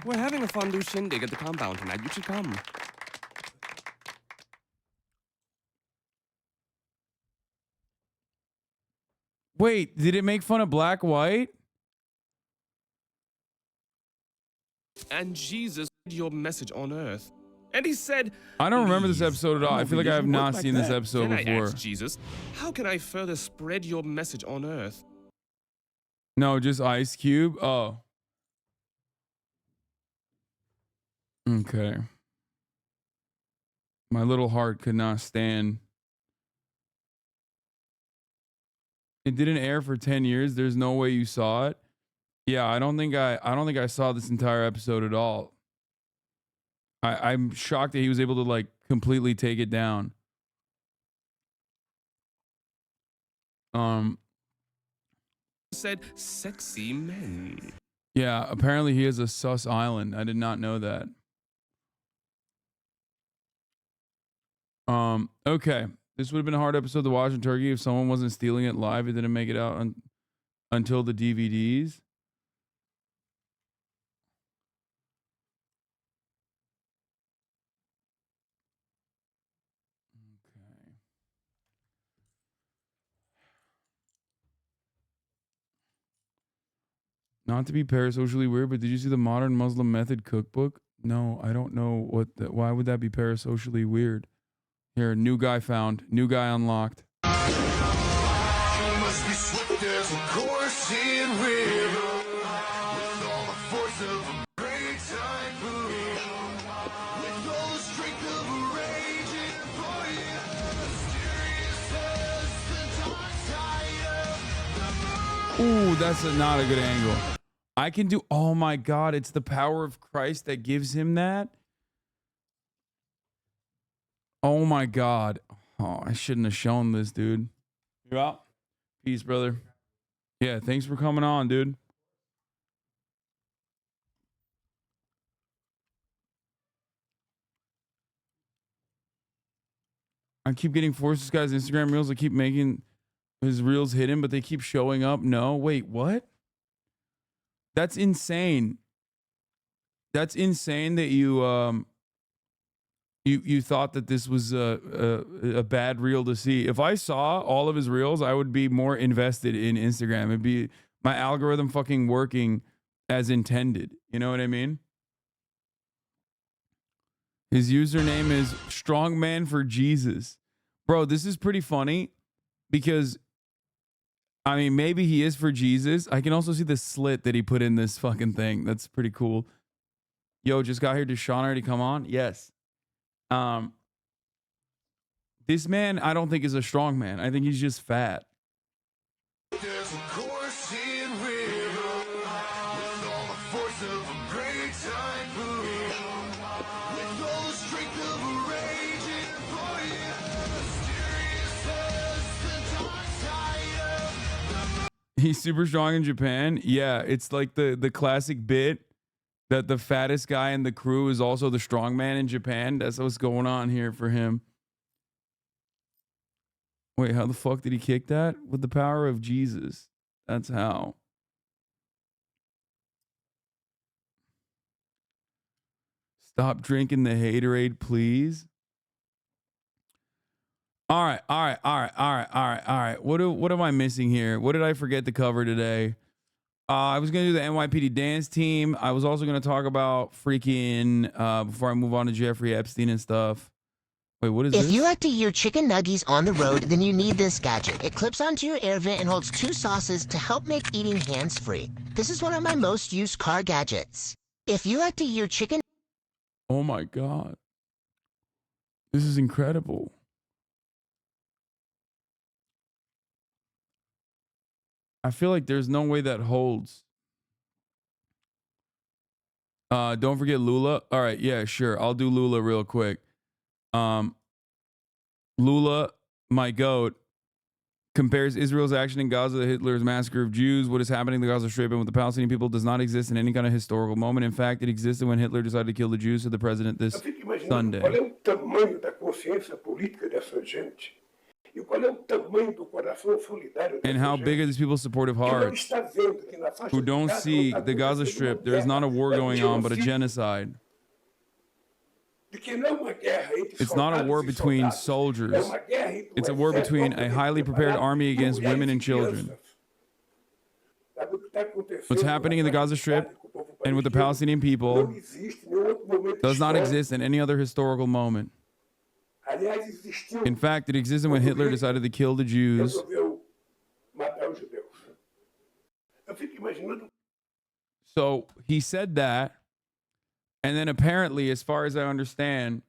We're having a fondue shindig at the compound tonight. You should come. Wait, did it make fun of black, white? And Jesus said your message on earth. And he said, I don't remember this episode at all. I feel like I have not seen this episode then before. I asked Jesus, how can I further spread your message on earth? No, just Ice Cube. Oh. Okay. My little heart could not stand. It didn't air for 10 years. There's no way you saw it. Yeah, I don't think I saw this entire episode at all. I'm shocked that he was able to like completely take it down. Said sexy men. Yeah, apparently he is a sus island. I did not know that. Okay. This would have been a hard episode to watch in Turkey if someone wasn't stealing it live. It didn't make it out until the DVDs. Okay. Not to be parasocially weird, but did you see the Modern Muslim Method cookbook? No, I don't know why would that be parasocially weird? Here, new guy found, new guy unlocked. You must be swift as a coursing river, with all the force of a great typhoon, with all the strength of a raging fire, mysterious as the dark side of the moon. Ooh, that's not a good angle. I can do, oh my God, it's the power of Christ that gives him that. Oh my God. Oh, I shouldn't have shown this, dude. You're out. Peace, brother. Yeah, thanks for coming on, dude. I keep getting Forces Guy's Instagram reels. I keep making his reels hidden, but they keep showing up. No, wait, what? That's insane. That's insane that you you thought that this was a bad reel to see. If I saw all of his reels, I would be more invested in Instagram. It'd be my algorithm fucking working as intended. You know what I mean? His username is Strongman for Jesus. Bro, this is pretty funny because, I mean, maybe he is for Jesus. I can also see the slit that he put in this fucking thing. That's pretty cool. Yo, just got here. Did Sean already come on? Yes. This man, I don't think is a strong man. I think he's just fat. There's a coursing river, with all the force of a great typhoon, with all the strength of a raging fire, mysterious as the dark side of the moon. He's super strong in Japan. Yeah, it's like the classic bit that the fattest guy in the crew is also the strong man in Japan. That's what's going on here for him. Wait, how the fuck did he kick that? With the power of Jesus. That's how. Stop drinking the haterade, please. All right. What am I missing here? What did I forget to cover today? I was going to do the NYPD dance team. I was also going to talk about freaking, before I move on to Jeffrey Epstein and stuff. Wait, what is this? If you like to hear chicken nuggies on the road, then you need this gadget. It clips onto your air vent and holds 2 sauces to help make eating hands-free. This is one of my most used car gadgets. If you like to hear chicken... Oh my God. This is incredible. I feel like there's no way that holds. Don't forget Lula. All right, yeah, sure. I'll do Lula real quick. Lula, my goat, compares Israel's action in Gaza to Hitler's massacre of Jews. What is happening in the Gaza Strip and with the Palestinian people does not exist in any kind of historical moment. In fact, it existed when Hitler decided to kill the Jews, said the president this Sunday. Qual é o tamanho da consciência política dessa gente? E qual é o tamanho do coração solidário And how big are these people's supportive hearts who don't see the Gaza Strip? There is not a war going on, but a genocide. It's not a war between soldiers. It's a war between a highly prepared army against women and children. What's happening in the Gaza Strip and with the Palestinian people does not exist in any other historical moment. In fact, it existed when Hitler decided to kill the Jews. So he said that, and then apparently, as far as I understand,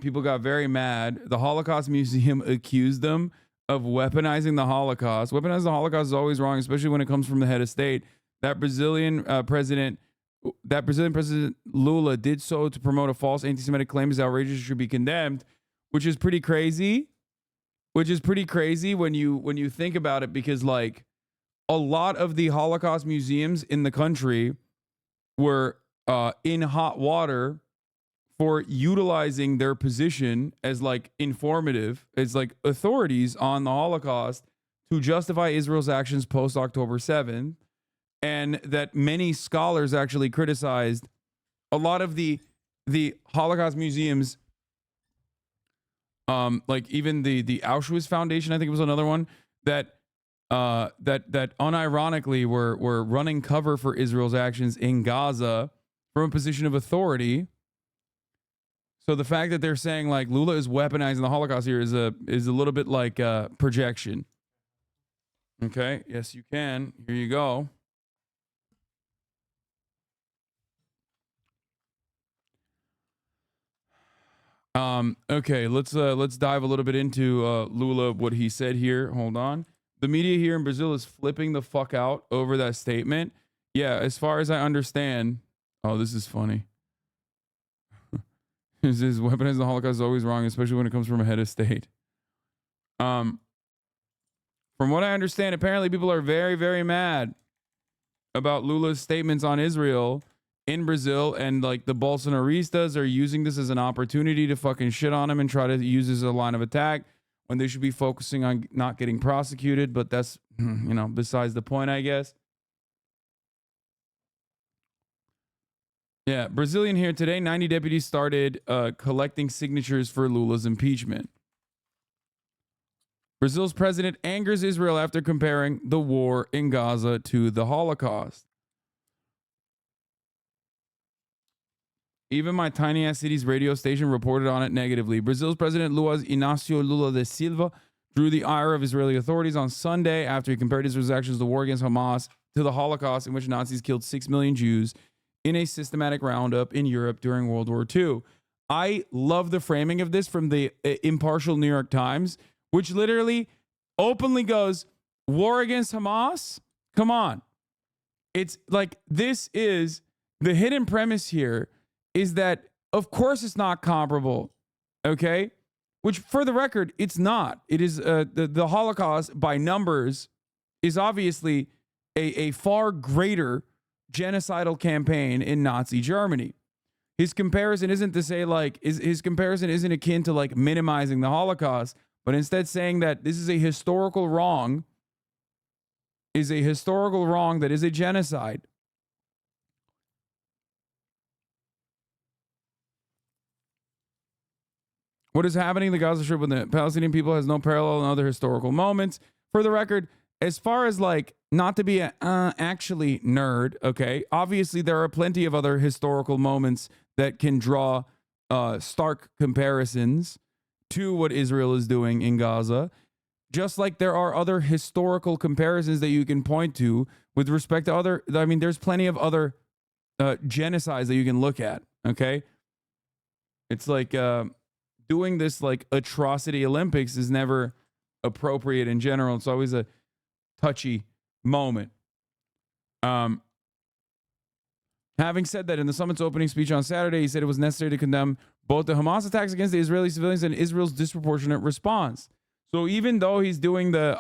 people got very mad. The Holocaust Museum accused them of weaponizing the Holocaust. Weaponizing the Holocaust is always wrong, especially when it comes from the head of state. That Brazilian president that Brazilian President Lula did so to promote a false anti-Semitic claim is outrageous, should be condemned, which is pretty crazy. Which is pretty crazy when you think about it, because like a lot of the Holocaust museums in the country were in hot water for utilizing their position as like informative, as like authorities on the Holocaust to justify Israel's actions post October 7th, and that many scholars actually criticized a lot of the Holocaust museums, like even the Auschwitz Foundation, I think it was another one that unironically were running cover for Israel's actions in Gaza from a position of authority. So the fact that they're saying like Lula is weaponizing the Holocaust here is a little bit like projection. Okay, yes you can. Here you go. Okay, let's dive a little bit into Lula, what he said here. Hold on. The media here in Brazil is flipping the fuck out over that statement. Yeah, as far as I understand, oh, this is funny. This is weaponizing the Holocaust is always wrong, especially when it comes from a head of state. From what I understand, apparently people are very, very mad about Lula's statements on Israel in Brazil, and like the Bolsonaristas are using this as an opportunity to fucking shit on him and try to use this as a line of attack when they should be focusing on not getting prosecuted. But that's, besides the point, I guess. Yeah, Brazilian here today. 90 deputies started collecting signatures for Lula's impeachment. Brazil's president angers Israel after comparing the war in Gaza to the Holocaust. Even my tiny-ass city's radio station reported on it negatively. Brazil's President Luiz Inácio Lula da Silva drew the ire of Israeli authorities on Sunday after he compared Israel's actions to the war against Hamas to the Holocaust, in which Nazis killed 6 million Jews in a systematic roundup in Europe during World War II. I love the framing of this from the impartial New York Times, which literally openly goes, war against Hamas? Come on. It's like, this is the hidden premise here, is that, of course, it's not comparable, okay? Which, for the record, it's not. It is the Holocaust, by numbers, is obviously a far greater genocidal campaign in Nazi Germany. His comparison isn't to say, like, his comparison isn't akin to, like, minimizing the Holocaust, but instead saying that this is a historical wrong, that is a genocide. What is happening in the Gaza Strip with the Palestinian people has no parallel in other historical moments. For the record, as far as like, not to be a actually nerd, okay, obviously there are plenty of other historical moments that can draw stark comparisons to what Israel is doing in Gaza, just like there are other historical comparisons that you can point to with respect to other, I mean, there's plenty of other genocides that you can look at, okay? It's like, doing this like atrocity Olympics is never appropriate in general. It's always a touchy moment. Having said that, in the summit's opening speech on Saturday, he said it was necessary to condemn both the Hamas attacks against the Israeli civilians and Israel's disproportionate response. So even though he's doing the,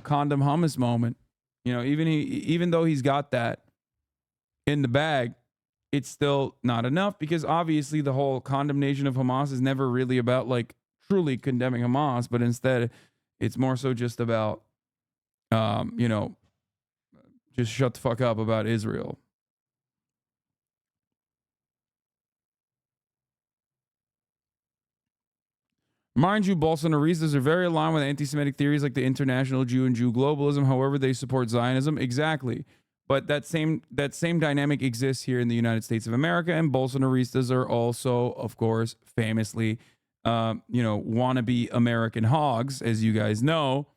condom hummus moment, even though he's got that in the bag, it's still not enough, because obviously the whole condemnation of Hamas is never really about like truly condemning Hamas, but instead it's more so just about, just shut the fuck up about Israel. Mind you, Bolsonaristas are very aligned with anti-Semitic theories like the international Jew and Jew globalism. However, they support Zionism. Exactly. But that same dynamic exists here in the United States of America, and Bolsonaristas are also, of course, famously, wannabe American hogs, as you guys know.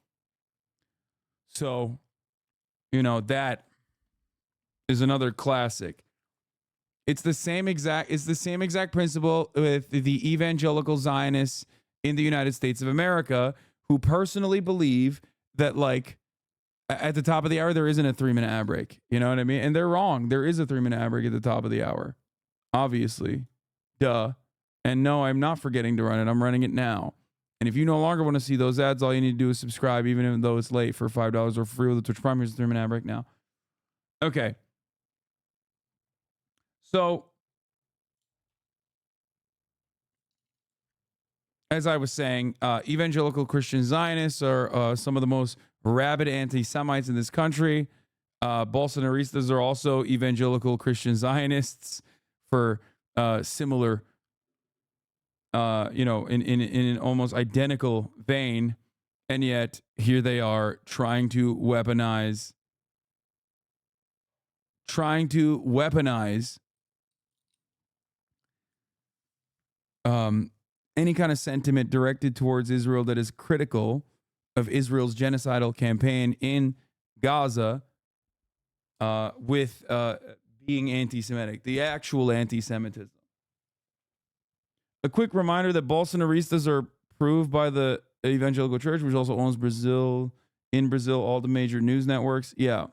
So, that is another classic. It's the same exact principle with the evangelical Zionists in the United States of America, who personally believe that, like, At the top of the hour, there isn't a 3-minute ad break. You know what I mean? And they're wrong. There is a 3-minute ad break at the top of the hour. Obviously. Duh. And no, I'm not forgetting to run it. I'm running it now. And if you no longer want to see those ads, all you need to do is subscribe, even though it's late, for $5 or free with the Twitch Prime. Here's the 3-minute ad break now. Okay. So, as I was saying, evangelical Christian Zionists are some of the most rabid anti-Semites in this country. Bolsonaristas are also evangelical Christian Zionists for similar, in an almost identical vein. And yet, here they are trying to weaponize any kind of sentiment directed towards Israel that is critical of Israel's genocidal campaign in Gaza with being anti-Semitic, the actual anti-Semitism. A quick reminder that Bolsonaristas are approved by the Evangelical Church, which also owns Brazil, all the major news networks. Yeah.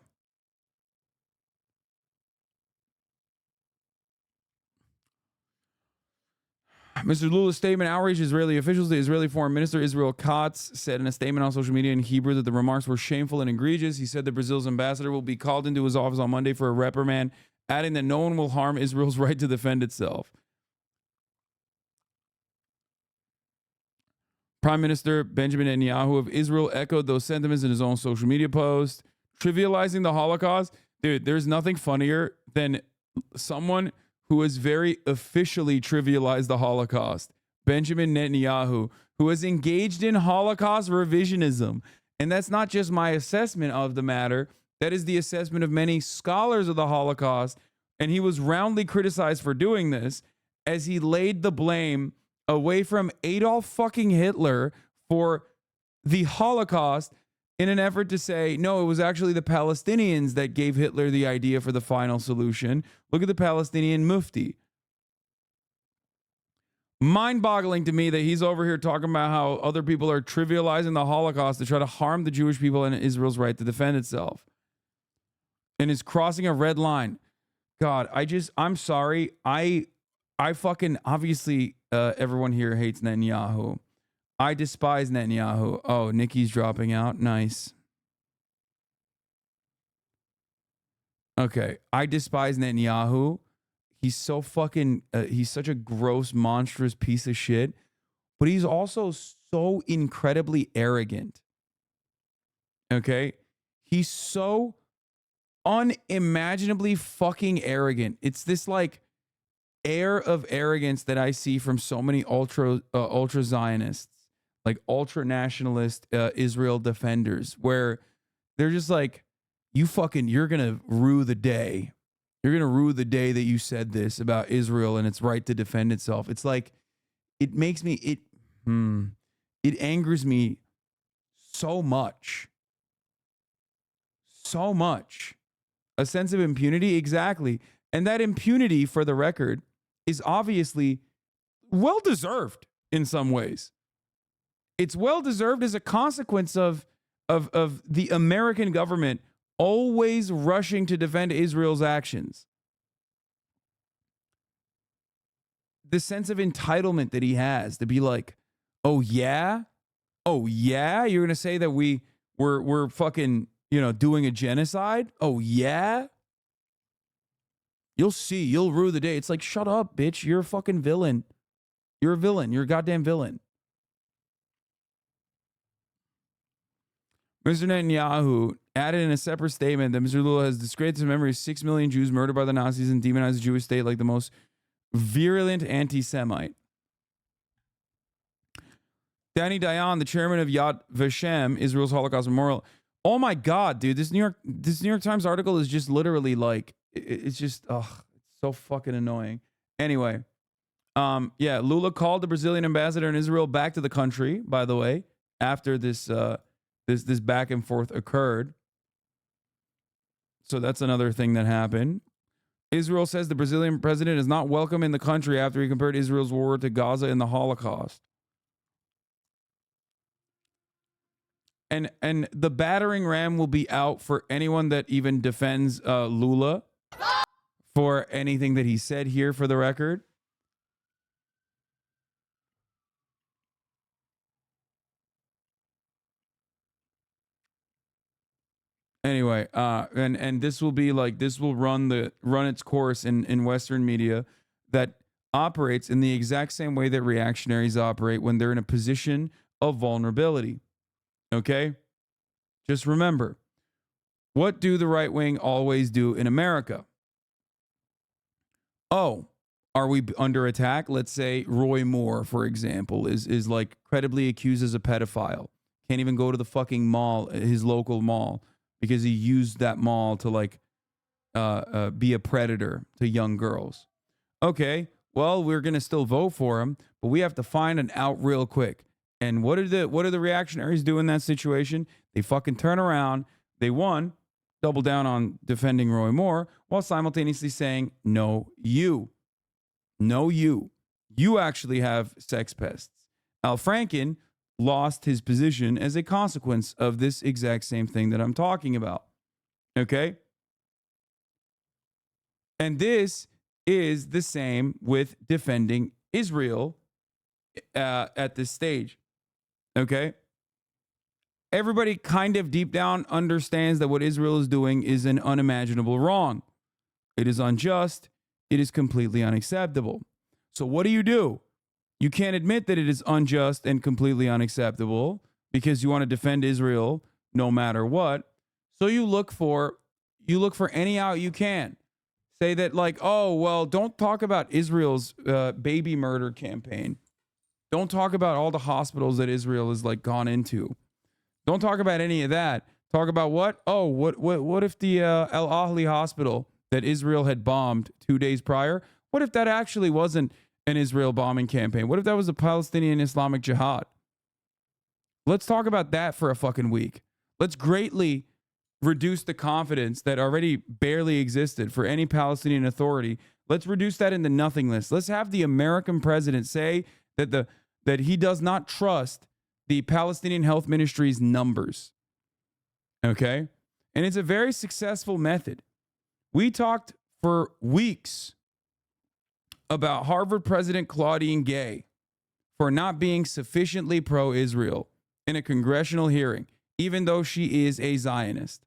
Mr. Lula's statement outraged Israeli officials. The Israeli Foreign Minister Israel Katz said in a statement on social media in Hebrew that the remarks were shameful and egregious. He said that Brazil's ambassador will be called into his office on Monday for a reprimand, adding that no one will harm Israel's right to defend itself. Prime Minister Benjamin Netanyahu of Israel echoed those sentiments in his own social media post. Trivializing the Holocaust. Dude, there's nothing funnier than someone who has very officially trivialized the Holocaust. Benjamin Netanyahu, who has engaged in Holocaust revisionism. And that's not just my assessment of the matter. That is the assessment of many scholars of the Holocaust. And he was roundly criticized for doing this as he laid the blame away from Adolf fucking Hitler for the Holocaust in an effort to say, no, it was actually the Palestinians that gave Hitler the idea for the final solution. Look at the Palestinian Mufti. Mind-boggling to me that he's over here talking about how other people are trivializing the Holocaust to try to harm the Jewish people and Israel's right to defend itself. And is crossing a red line. God, I'm sorry. I fucking, obviously, everyone here hates Netanyahu. I despise Netanyahu. Oh, Nikki's dropping out. Nice. Okay. I despise Netanyahu. He's so fucking, he's such a gross, monstrous piece of shit. But he's also so incredibly arrogant. Okay? He's so unimaginably fucking arrogant. It's this like air of arrogance that I see from so many ultra Zionists, like ultra nationalist Israel defenders, where they're just like, you're gonna rue the day. You're gonna rue the day that you said this about Israel and its right to defend itself. It's like, it makes me, it angers me so much. So much. A sense of impunity, exactly. And that impunity, for the record, is obviously well-deserved in some ways. It's well-deserved as a consequence of the American government always rushing to defend Israel's actions. The sense of entitlement that he has to be like, oh yeah? Oh yeah? You're going to say that we're fucking, doing a genocide? Oh yeah? You'll see. You'll rue the day. It's like, shut up, bitch. You're a fucking villain. You're a villain. You're a goddamn villain. Mr. Netanyahu added in a separate statement that Mr. Lula has disgraced his memory of 6 million Jews murdered by the Nazis and demonized the Jewish state like the most virulent anti-Semite. Danny Dayan, the chairman of Yad Vashem, Israel's Holocaust Memorial. Oh my God, dude. This New York Times article is just literally like, it's just, it's so fucking annoying. Anyway, Lula called the Brazilian ambassador in Israel back to the country, by the way, after this back and forth occurred. So that's another thing that happened. Israel says the Brazilian president is not welcome in the country after he compared Israel's war to Gaza and the Holocaust. And the battering ram will be out for anyone that even defends Lula for anything that he said here, for the record. Anyway, and this will be like, this will run its course in Western media that operates in the exact same way that reactionaries operate when they're in a position of vulnerability. Okay? Just remember, what do the right wing always do in America? Oh, are we under attack? Let's say Roy Moore, for example, is like credibly accused as a pedophile. Can't even go to the fucking mall, his local mall, because he used that mall to like be a predator to young girls. Okay, well, we're gonna still vote for him, but we have to find an out real quick. And what do the reactionaries do in that situation? They fucking turn around. They double down on defending Roy Moore while simultaneously saying, no, you. No, you. You actually have sex pests. Al Franken lost his position as a consequence of this exact same thing that I'm talking about. Okay? And this is the same with defending Israel at this stage. Okay? Everybody kind of deep down understands that what Israel is doing is an unimaginable wrong. It is unjust. It is completely unacceptable. So what do? You can't admit that it is unjust and completely unacceptable because you want to defend Israel no matter what. So you look for any out you can. Say that like, oh, well, don't talk about Israel's baby murder campaign. Don't talk about all the hospitals that Israel has like gone into. Don't talk about any of that. Talk about what? Oh, what if the Al Ahli hospital that Israel had bombed 2 days prior, what if that actually wasn't an Israel bombing campaign? What if that was a Palestinian Islamic Jihad? Let's talk about that for a fucking week. Let's greatly reduce the confidence that already barely existed for any Palestinian authority. Let's reduce that into nothingness. Let's have the American president say that he does not trust the Palestinian Health Ministry's numbers. Okay? And it's a very successful method. We talked for weeks about Harvard President Claudine Gay for not being sufficiently pro-Israel in a congressional hearing, even though she is a Zionist.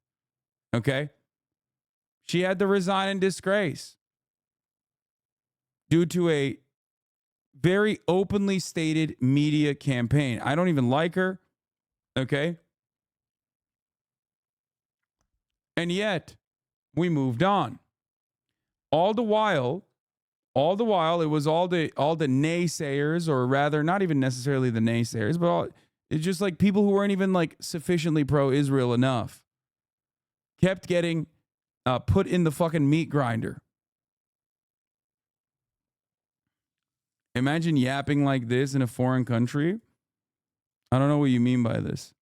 Okay? She had to resign in disgrace due to a very openly stated media campaign. I don't even like her. Okay? And yet, we moved on. All the while, it was all the naysayers, or rather, not even necessarily the naysayers, but it's just like people who weren't even like sufficiently pro-Israel enough kept getting put in the fucking meat grinder. Imagine yapping like this in a foreign country. I don't know what you mean by this.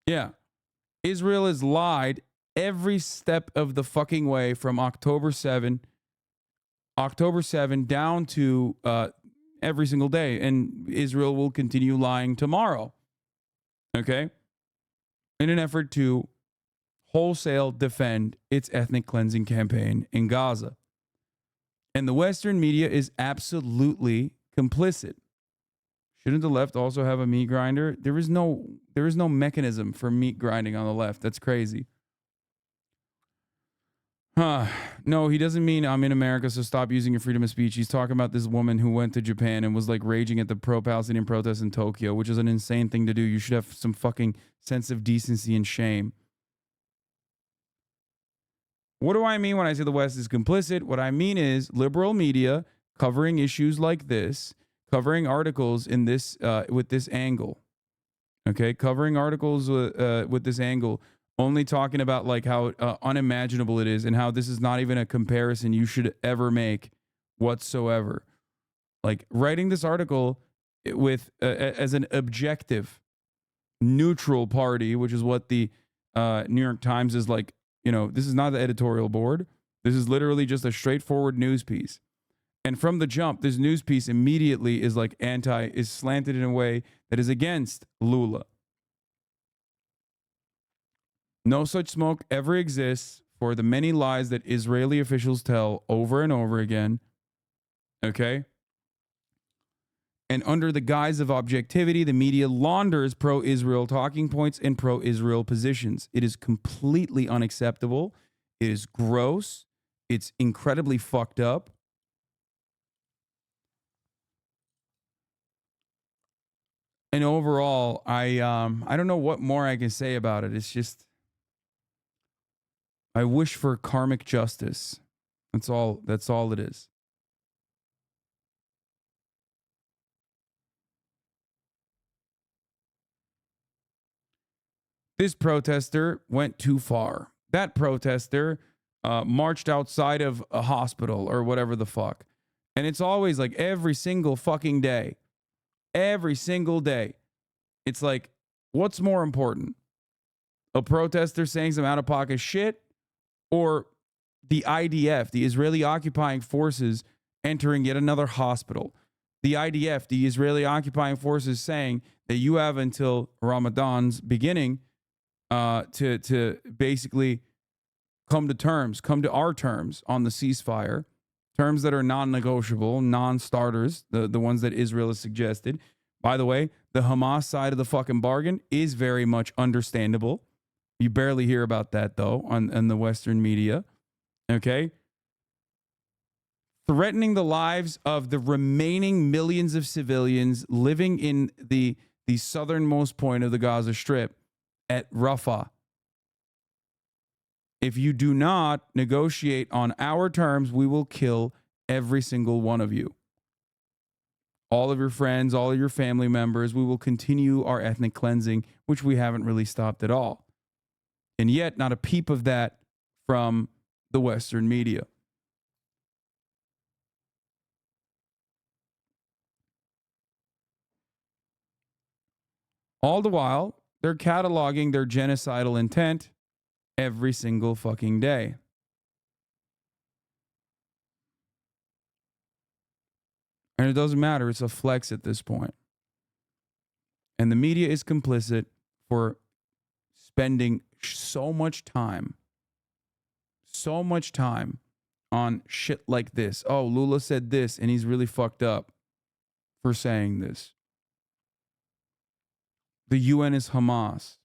Yeah. Israel has lied every step of the fucking way from October 7 down to every single day. And Israel will continue lying tomorrow. Okay? In an effort to wholesale defend its ethnic cleansing campaign in Gaza. And the Western media is absolutely complicit. Shouldn't the left also have a meat grinder? There is no mechanism for meat grinding on the left. That's crazy. No, he doesn't mean I'm in America, so stop using your freedom of speech. He's talking about this woman who went to Japan and was like raging at the pro-Palestinian protests in Tokyo, which is an insane thing to do. You should have some fucking sense of decency and shame. What do I mean when I say the West is complicit? What I mean is liberal media covering issues like this, covering articles in this with this angle. Okay, covering articles with this angle, only talking about like how unimaginable it is and how this is not even a comparison you should ever make whatsoever. Like writing this article with as an objective, neutral party, which is what the New York Times is like. You know, this is not the editorial board. This is literally just a straightforward news piece. And from the jump, this news piece immediately is like is slanted in a way that is against Lula. No such smoke ever exists for the many lies that Israeli officials tell over and over again. Okay? And under the guise of objectivity, the media launders pro-Israel talking points and pro-Israel positions. It is completely unacceptable. It is gross. It's incredibly fucked up. And overall, I don't know what more I can say about it. It's just, I wish for karmic justice. That's all it is. This protester went too far. That protester marched outside of a hospital or whatever the fuck. And it's always like every single fucking day. Every single day. It's like, what's more important? A protester saying some out-of-pocket shit, or the IDF, the Israeli occupying forces, entering yet another hospital? The IDF, the Israeli occupying forces, saying that you have until Ramadan's beginning to basically come to our terms on the ceasefire, terms that are non-negotiable, non-starters, the ones that Israel has suggested. By the way, the Hamas side of the fucking bargain is very much understandable. You barely hear about that, though, on the Western media. Okay? Threatening the lives of the remaining millions of civilians living in the southernmost point of the Gaza Strip at Rafah. If you do not negotiate on our terms, we will kill every single one of you. All of your friends, all of your family members. We will continue our ethnic cleansing, which we haven't really stopped at all. And yet, not a peep of that from the Western media. All the while, they're cataloging their genocidal intent every single fucking day. And it doesn't matter. It's a flex at this point. And the media is complicit for spending so much time on shit like this. Oh, Lula said this, and he's really fucked up for saying this. The UN is Hamas.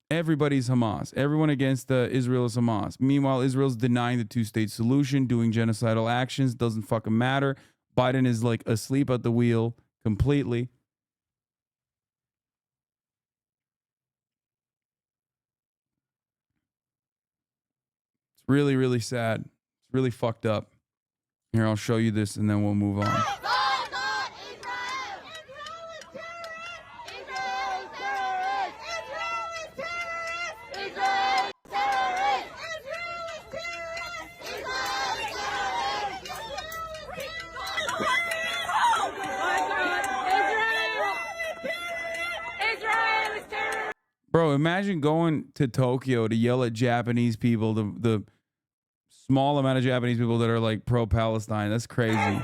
Everybody's Hamas. Everyone against Israel is Hamas. Meanwhile, Israel's denying the two-state solution, doing genocidal actions. Doesn't fucking matter. Biden is like asleep at the wheel completely. It's really, really sad. It's really fucked up. Here, I'll show you this and then we'll move on. Bro, imagine going to Tokyo to yell at Japanese people, the small amount of Japanese people that are like pro-Palestine. That's crazy.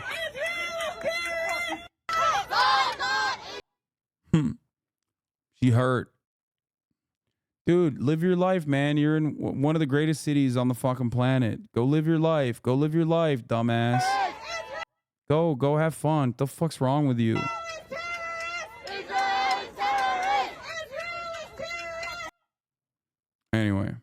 She hurt. Dude, live your life, man. You're in one of the greatest cities on the fucking planet. Go live your life. Go live your life, dumbass. Go have fun. What the fuck's wrong with you? Anyway.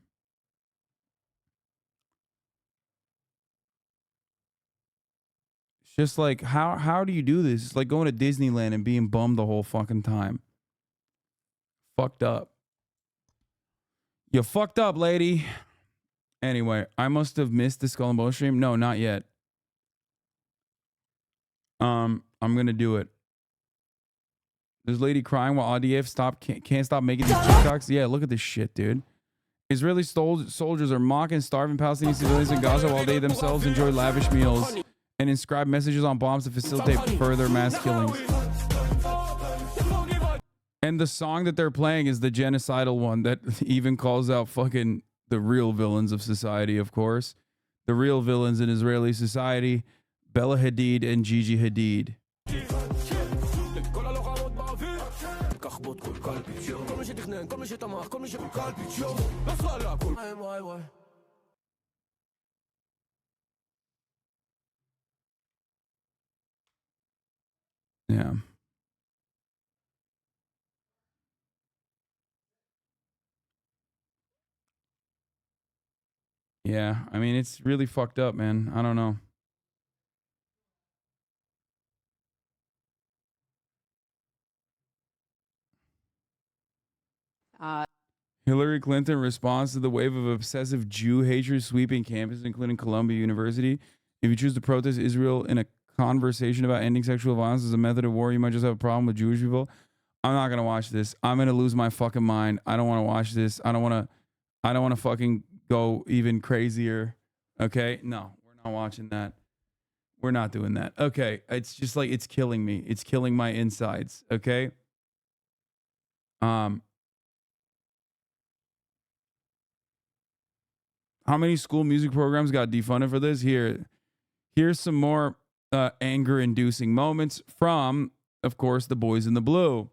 It's just like, how do you do this? It's like going to Disneyland and being bummed the whole fucking time. Fucked up. You fucked up, lady. Anyway, I must have missed the Skull and Bones stream. No, not yet. I'm gonna do it. This lady crying while ADF can't stop making these TikToks. Yeah, look at this shit, dude. Israeli soldiers are mocking starving Palestinian civilians in Gaza while they themselves enjoy lavish meals and inscribe messages on bombs to facilitate further mass killings. And the song that they're playing is the genocidal one that even calls out fucking the real villains of society, of course. The real villains in Israeli society Bella Hadid and Gigi Hadid. Yeah. Yeah, I mean, it's really fucked up, man. I don't know. Hillary Clinton responds to the wave of obsessive Jew hatred sweeping campuses, including Columbia University. If you choose to protest Israel in a conversation about ending sexual violence as a method of war, you might just have a problem with Jewish people. I'm not gonna watch this. I'm gonna lose my fucking mind. I don't want to watch this. I don't want to fucking go even crazier. Okay, no, we're not watching that. We're not doing that. Okay, it's just like it's killing me. It's killing my insides. Okay. How many school music programs got defunded for this? Here's some more anger-inducing moments from, of course, the boys in the blue.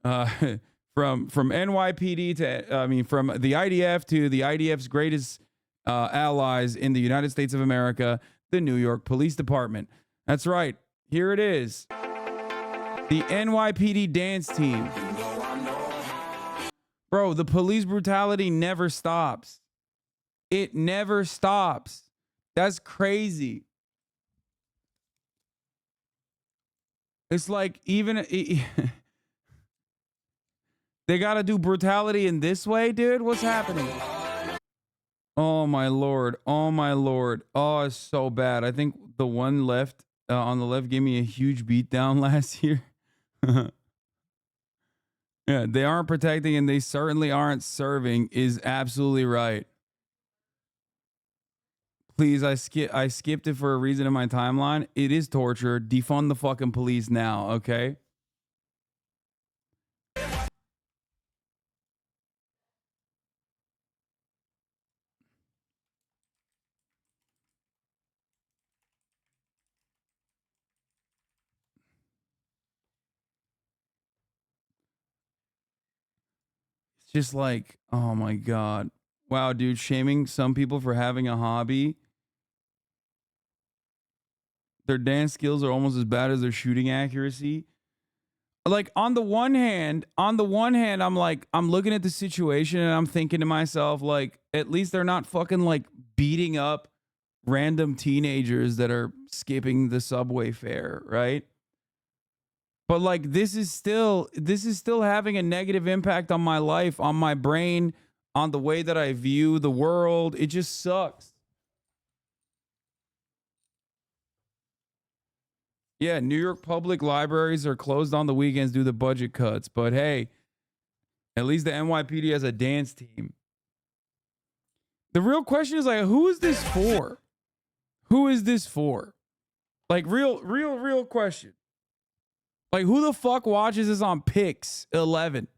From NYPD to, from the IDF to the IDF's greatest allies in the United States of America, the New York Police Department. That's right. Here it is. The NYPD dance team. Bro, the police brutality never stops. It never stops. That's crazy. It's like even they got to do brutality in this way, dude. What's happening? Oh my lord. Oh my lord. Oh, it's so bad. I think the one left on the left gave me a huge beatdown last year. Yeah, they aren't protecting and they certainly aren't serving is absolutely right. Please, I skipped it for a reason in my timeline. It is torture. Defund the fucking police now, okay? It's just like, oh my God. Wow, dude, shaming some people for having a hobby. Their dance skills are almost as bad as their shooting accuracy. Like on the one hand, I'm like, I'm looking at the situation and I'm thinking to myself, like, at least they're not fucking like beating up random teenagers that are skipping the subway fare, right? But like, this is still having a negative impact on my life, on my brain, on the way that I view the world. It just sucks. Yeah, New York public libraries are closed on the weekends due to budget cuts. But hey, at least the NYPD has a dance team. The real question is like, who is this for? Who is this for? Like real question. Like who the fuck watches this on Pix 11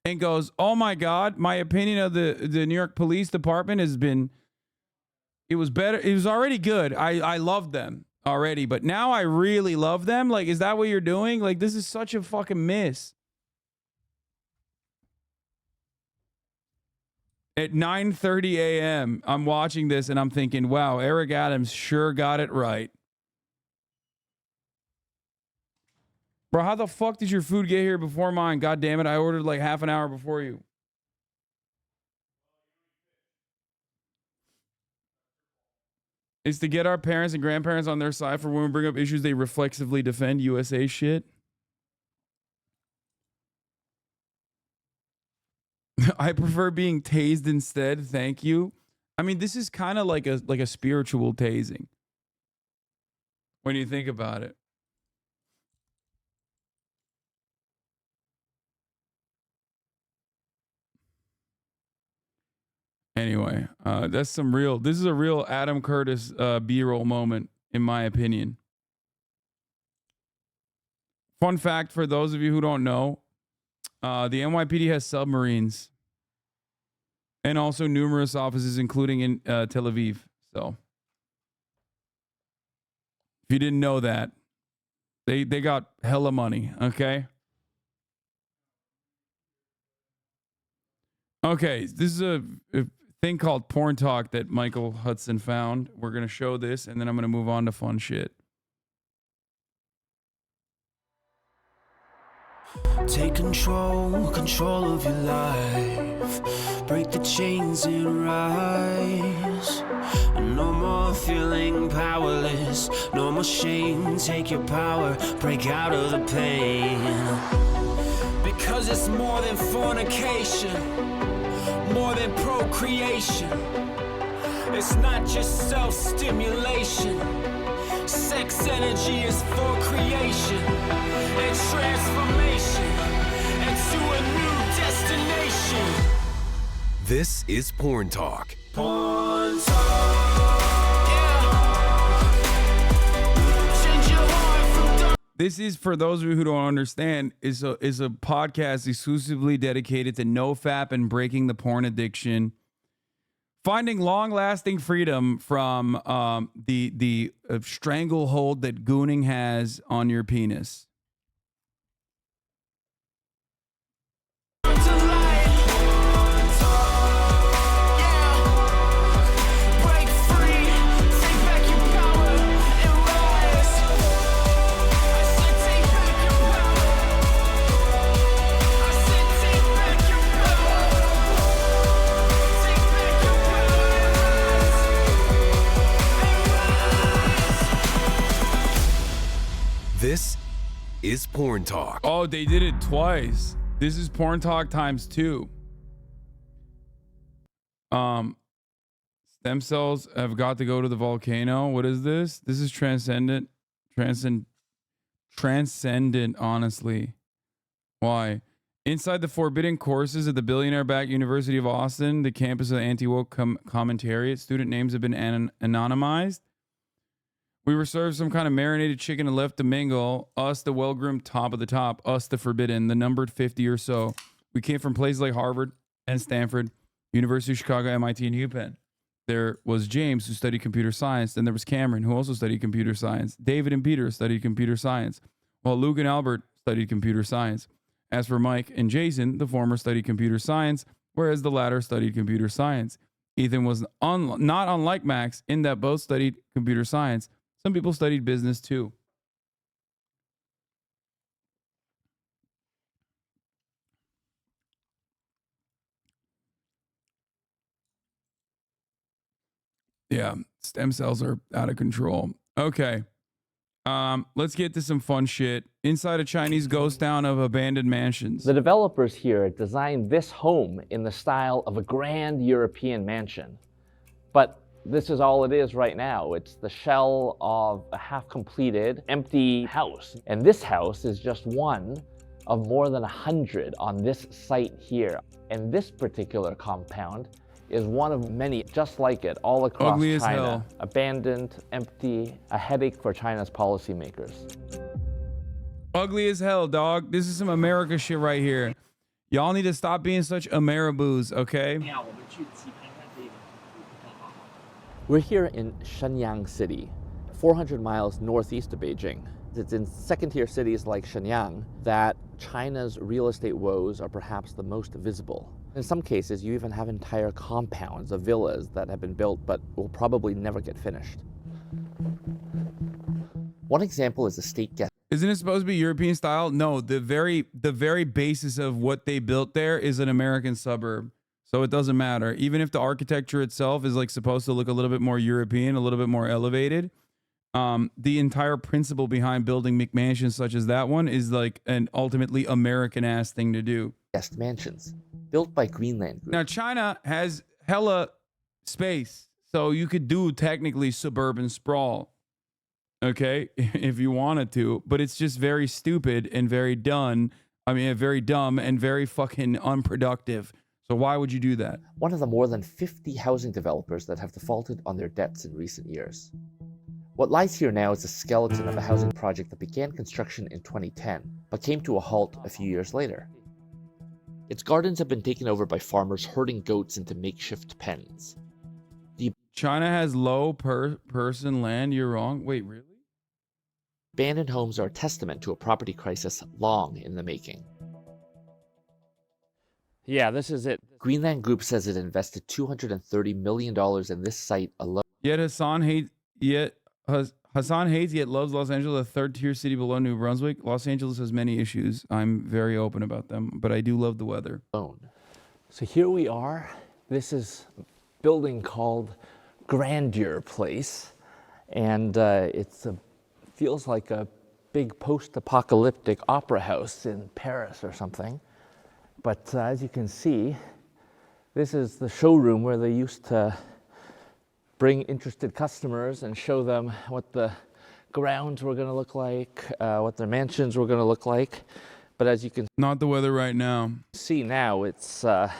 and goes, oh my God, my opinion of the New York Police Department it was better. It was already good. I loved them already, but now I really love them. Like, is that what you're doing? Like, this is such a fucking miss. At 9:30 a.m., I'm watching this and I'm thinking, wow, Eric Adams sure got it right. Bro, how the fuck did your food get here before mine? God damn it, I ordered like half an hour before you. It's to get our parents and grandparents on their side for when we bring up issues they reflexively defend USA shit. I prefer being tased instead, thank you. I mean, this is kind of like a spiritual tasing when you think about it. Anyway, this is a real Adam Curtis B-roll moment, in my opinion. Fun fact for those of you who don't know, the NYPD has submarines and also numerous offices, including in Tel Aviv. So, if you didn't know that, they got hella money, okay? Okay, this is a thing called PornTalk that Michael Hudson found. We're going to show this, and then I'm going to move on to fun shit. Take control of your life. Break the chains and rise. No more feeling powerless. No more shame. Take your power. Break out of the pain. Because it's more than fornication. More than procreation. It's not just self-stimulation. Sex energy is for creation and transformation into a new destination. This is Porn Talk. Porn Talk. Yeah. Change your heart from This is, for those of you who don't understand, is a podcast exclusively dedicated to NoFap and breaking the porn addiction. Finding long-lasting freedom from the stranglehold that gooning has on your penis. This is Porn Talk. Oh, they did it twice. This is Porn Talk times 2. Stem cells have got to go to the volcano. What is this? This is transcendent, honestly. Why? Inside the forbidden courses at the billionaire-backed University of Austin, the campus of the anti-woke commentariat, student names have been anonymized. We were served some kind of marinated chicken and left to mingle. Us, the well-groomed top of the top. Us, the forbidden, the numbered 50 or so. We came from places like Harvard and Stanford, University of Chicago, MIT, and UPenn. There was James, who studied computer science. Then there was Cameron, who also studied computer science. David and Peter studied computer science, while Luke and Albert studied computer science. As for Mike and Jason, the former studied computer science, whereas the latter studied computer science. Ethan was not unlike Max in that both studied computer science. Some people studied business too. Yeah, stem cells are out of control. Okay. Let's get to some fun shit. Inside a Chinese ghost town of abandoned mansions. The developers here designed this home in the style of a grand European mansion. But this is all it is right now. It's the shell of a half-completed, empty house. And this house is just one of more than 100 on this site here. And this particular compound is one of many just like it all across Ugly as China. hell. Abandoned, empty, a headache for China's policymakers. Ugly as hell, dog. This is some America shit right here. Y'all need to stop being such Ameriboos, okay? We're here in Shenyang City, 400 miles northeast of Beijing. It's in second-tier cities like Shenyang that China's real estate woes are perhaps the most visible. In some cases, you even have entire compounds of villas that have been built but will probably never get finished. One example is a state guest. Isn't it supposed to be European style? No, the very basis of what they built there is an American suburb. So it doesn't matter. Even if the architecture itself is like supposed to look a little bit more European, a little bit more elevated, the entire principle behind building McMansions such as that one is like an ultimately American-ass thing to do. Guest mansions built by Greenland Group. Now, China has hella space, so you could do technically suburban sprawl, okay, if you wanted to, but it's just very stupid and very dumb and very fucking unproductive. So why would you do that? One of the more than 50 housing developers that have defaulted on their debts in recent years. What lies here now is the skeleton of a housing project that began construction in 2010, but came to a halt a few years later. Its gardens have been taken over by farmers herding goats into makeshift pens. China has low per person land. You're wrong. Wait, really? Abandoned homes are a testament to a property crisis long in the making. Yeah, this is it. Greenland Group says it invested $230 million in this site alone. Yet Hasan hates yet loves Los Angeles, a third-tier city below New Brunswick. Los Angeles has many issues. I'm very open about them, but I do love the weather. So here we are. This is a building called Grandeur Place, and feels like a big post-apocalyptic opera house in Paris or something. But as you can see, this is the showroom where they used to bring interested customers and show them what the grounds were going to look like, what their mansions were going to look like. But as you can not the weather right now. See now, it's not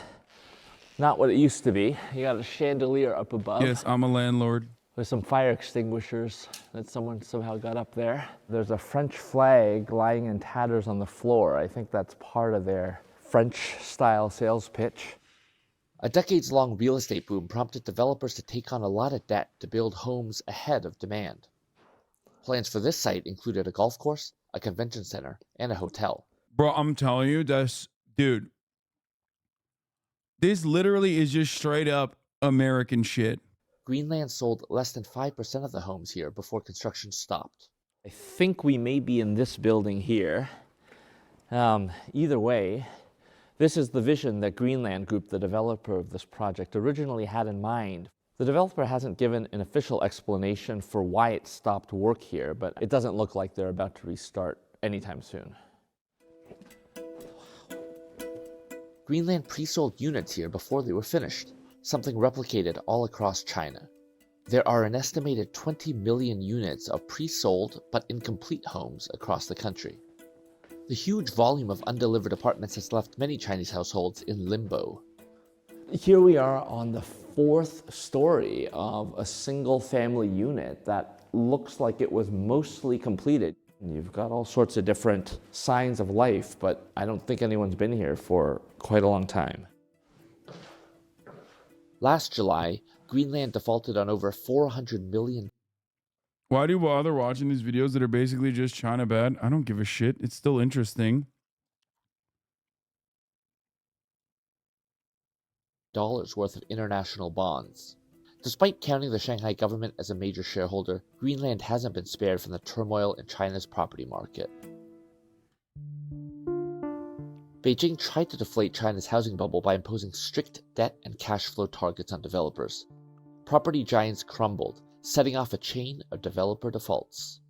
what it used to be. You got a chandelier up above. Yes, I'm a landlord. With some fire extinguishers that someone somehow got up there. There's a French flag lying in tatters on the floor. I think that's part of their French-style sales pitch. A decades-long real estate boom prompted developers to take on a lot of debt to build homes ahead of demand. Plans for this site included a golf course, a convention center, and a hotel. Bro, I'm telling you, dude, this literally is just straight up American shit. Greenland sold less than 5% of the homes here before construction stopped. I think we may be in this building here. Either way, this is the vision that Greenland Group, the developer of this project, originally had in mind. The developer hasn't given an official explanation for why it stopped work here, but it doesn't look like they're about to restart anytime soon. Greenland pre-sold units here before they were finished, something replicated all across China. There are an estimated 20 million units of pre-sold but incomplete homes across the country. The huge volume of undelivered apartments has left many Chinese households in limbo. Here we are on the 4th story of a single family unit that looks like it was mostly completed. You've got all sorts of different signs of life, but I don't think anyone's been here for quite a long time. Last July, Greenland defaulted on over $400 million. Why do you bother watching these videos that are basically just China bad? I don't give a shit. It's still interesting. Worth of international bonds. Despite counting the Shanghai government as a major shareholder, Greenland hasn't been spared from the turmoil in China's property market. Beijing tried to deflate China's housing bubble by imposing strict debt and cash flow targets on developers. Property giants crumbled, setting off a chain of developer defaults.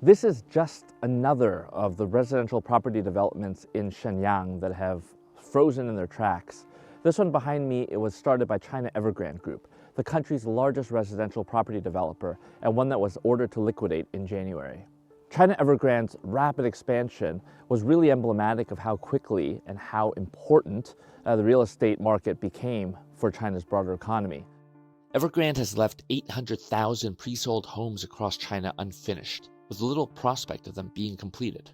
This is just another of the residential property developments in Shenyang that have frozen in their tracks. This one behind me, it was started by China Evergrande Group, the country's largest residential property developer, and one that was ordered to liquidate in January. China Evergrande's rapid expansion was really emblematic of how quickly and how important the real estate market became for China's broader economy. Evergrande has left 800,000 pre-sold homes across China unfinished, with little prospect of them being completed.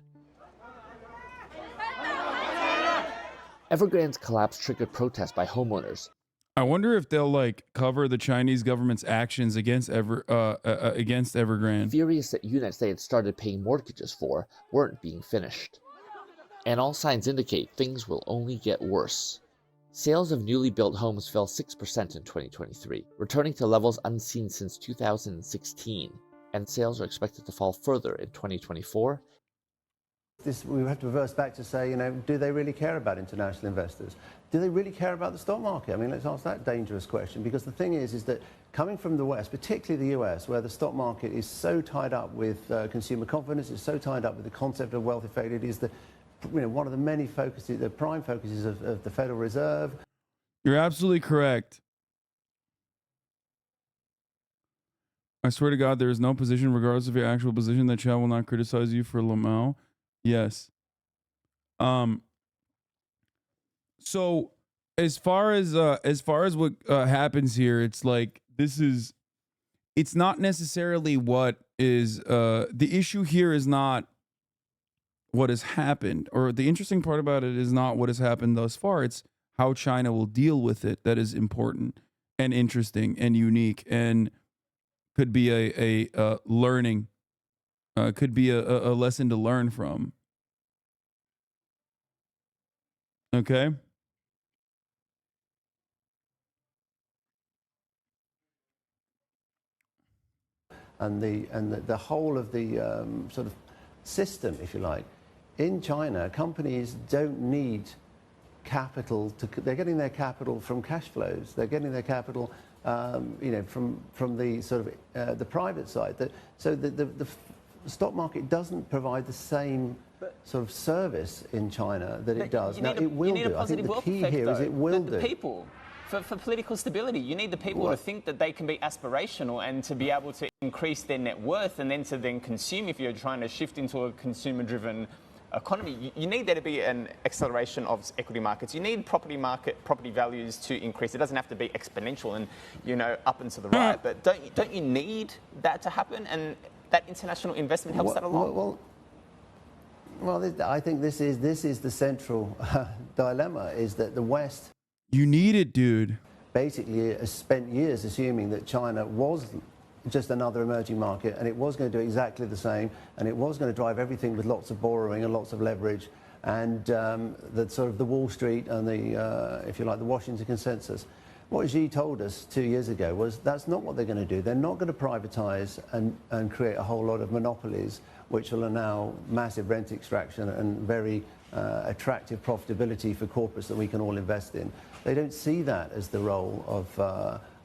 Evergrande's collapse triggered protests by homeowners. I wonder if they'll cover the Chinese government's actions against Evergrande. Furious that units they had started paying mortgages for weren't being finished. And all signs indicate things will only get worse. Sales of newly built homes fell 6% in 2023, returning to levels unseen since 2016, and sales are expected to fall further in 2024. We have to reverse back to say, do they really care about international investors? Do they really care about the stock market? I mean, let's ask that dangerous question, because the thing is that coming from the West, particularly the US, where the stock market is so tied up with consumer confidence, it's so tied up with the concept of wealth effect, it is one of the many focuses, the prime focuses of the Federal Reserve. You're absolutely correct. I swear to God, there is no position, regardless of your actual position, that Ciao will not criticize you for Lamau. Yes. So as far as what happens here, it's it's not necessarily what is the issue here is not what has happened, or the interesting part about it is not what has happened thus far. It's how China will deal with it that is important and interesting and unique and could be a learning could be a lesson to learn from. Okay. And the whole of the sort of system, if you like, in China, companies don't need capital they're getting their capital from cash flows. They're getting their capital, from the sort of the private side. So the stock market doesn't provide the same sort of service in China that it does. Now, it will do. I think the key here is it will do. The people. For political stability, you need the people to think that they can be aspirational and to be able to increase their net worth and then to then consume if you're trying to shift into a consumer-driven economy. You need there to be an acceleration of equity markets. You need property values to increase. It doesn't have to be exponential and, up and to the right. But don't you need that to happen? And that international investment helps that along. Well, I think this is the central dilemma, is that the West... You need it, dude. Basically, has spent years assuming that China was just another emerging market and it was going to do exactly the same and it was going to drive everything with lots of borrowing and lots of leverage and the sort of the Wall Street and the, if you like, the Washington consensus. What Xi told us 2 years ago was that's not what they're going to do. They're not going to privatize and create a whole lot of monopolies which will allow massive rent extraction and very attractive profitability for corporates that we can all invest in. They don't see that as the role of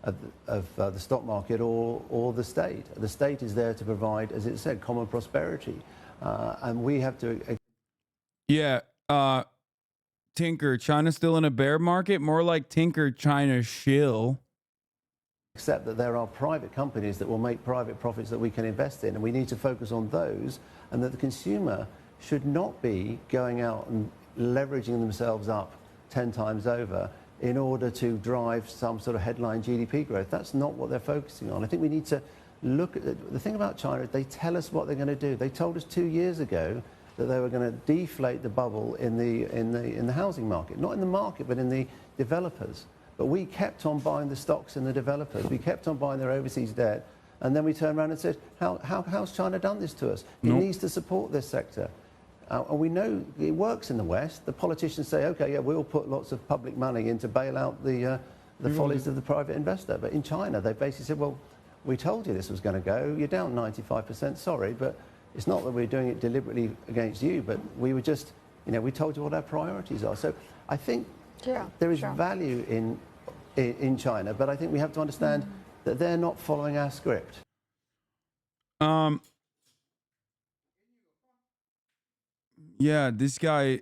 the stock market or the state. The state is there to provide, as it said, common prosperity. And we have to... Yeah. Tinker, China's still in a bear market? More like Tinker, China shill. Except that there are private companies that will make private profits that we can invest in, and we need to focus on those, and that the consumer should not be going out and leveraging themselves up 10 times over in order to drive some sort of headline GDP growth. That's not what they're focusing on. I think we need to look at the thing about China. They tell us what they're going to do. They told us 2 years ago that they were going to deflate the bubble in the housing market, not in the market, but in the developers. But we kept on buying the stocks in the developers. We kept on buying their overseas debt, and then we turned around and said, how's China done this to us? It needs to support this sector. And we know it works in the West. The politicians say, OK, yeah, we'll put lots of public money in to bail out the follies of the private investor. But in China, they basically said, well, we told you this was going to go. You're down 95%, sorry, but it's not that we're doing it deliberately against you, but we were just, we told you what our priorities are. So I think there is value in China, but I think we have to understand that they're not following our script. Yeah, this guy,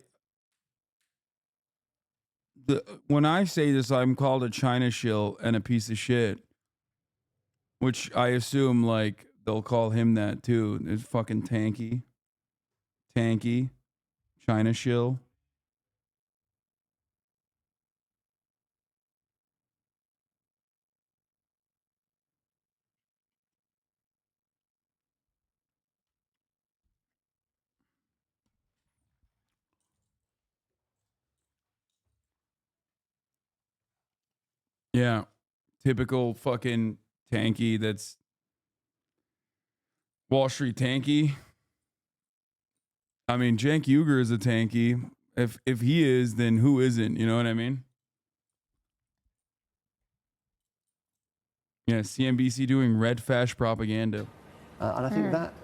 when I say this, I'm called a China shill and a piece of shit, which I assume, like, they'll call him that too. It's fucking tanky, China shill. Yeah, typical fucking tanky. That's Wall Street tanky. I mean, Cenk Uygur is a tanky. If he is, then who isn't? You know what I mean? Yeah, CNBC doing red fash propaganda. And I think that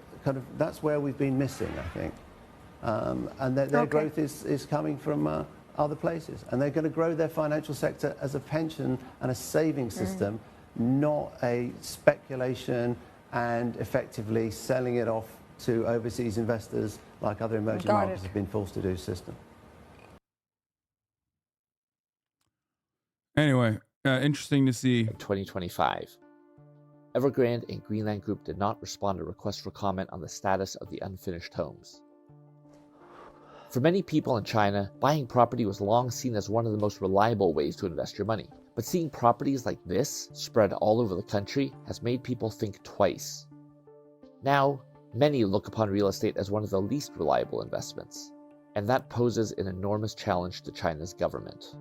that's where we've been missing, I think. And their growth is coming from other places. And they're going to grow their financial sector as a pension and a saving system, not a speculation and effectively selling it off to overseas investors like other emerging markets have been forced to do system. Anyway, interesting to see. In 2025, Evergrande and Greenland Group did not respond to requests for comment on the status of the unfinished homes. For many people in China, buying property was long seen as one of the most reliable ways to invest your money. But seeing properties like this spread all over the country has made people think twice. Now, many look upon real estate as one of the least reliable investments, and that poses an enormous challenge to China's government.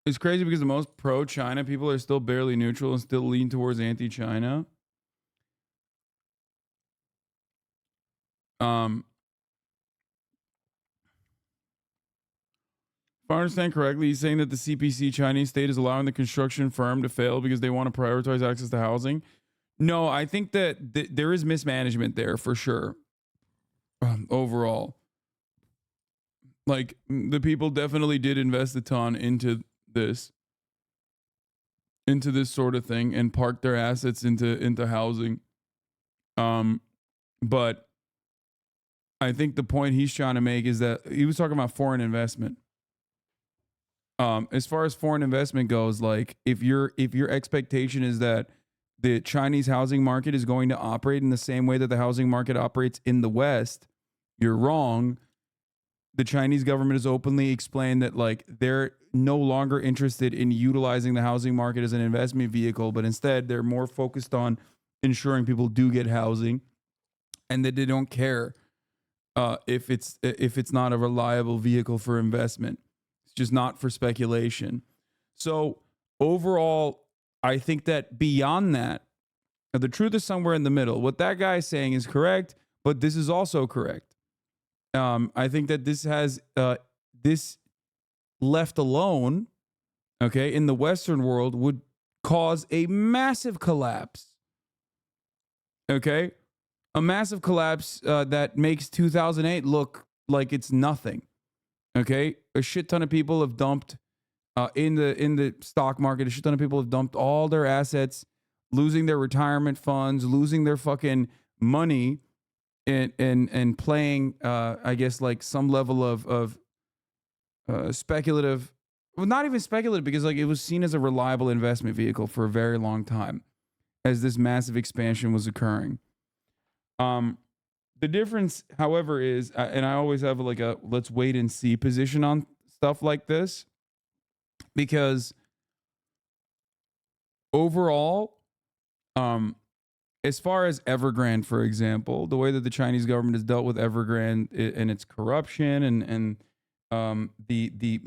It's crazy because the most pro-China people are still barely neutral and still lean towards anti-China. If I understand correctly, he's saying that the CPC Chinese state is allowing the construction firm to fail because they want to prioritize access to housing. No, I think that there is mismanagement there for sure. Overall, like the people definitely did invest a ton into this sort of thing and park their assets into housing. But I think the point he's trying to make is that he was talking about foreign investment. As far as foreign investment goes, like if your expectation is that the Chinese housing market is going to operate in the same way that the housing market operates in the West, you're wrong. The Chinese government has openly explained that like they're no longer interested in utilizing the housing market as an investment vehicle, but instead they're more focused on ensuring people do get housing, and that they don't care if it's not a reliable vehicle for investment. It's just not for speculation. So overall, I think that beyond that, the truth is somewhere in the middle. What that guy is saying is correct, but this is also correct. I think that this has this left alone, okay, in the Western world would cause a massive collapse. Okay, a massive collapse that makes 2008 look like it's nothing. Okay, a shit ton of people have dumped in the stock market. A shit ton of people have dumped all their assets, losing their retirement funds, losing their fucking money, and playing, I guess, like some level of speculative. Well, not even speculative, because like it was seen as a reliable investment vehicle for a very long time as this massive expansion was occurring. The difference, however, is, and I always have like a let's wait and see position on stuff like this, because overall, as far as Evergrande, for example, the way that the Chinese government has dealt with Evergrande and its corruption and the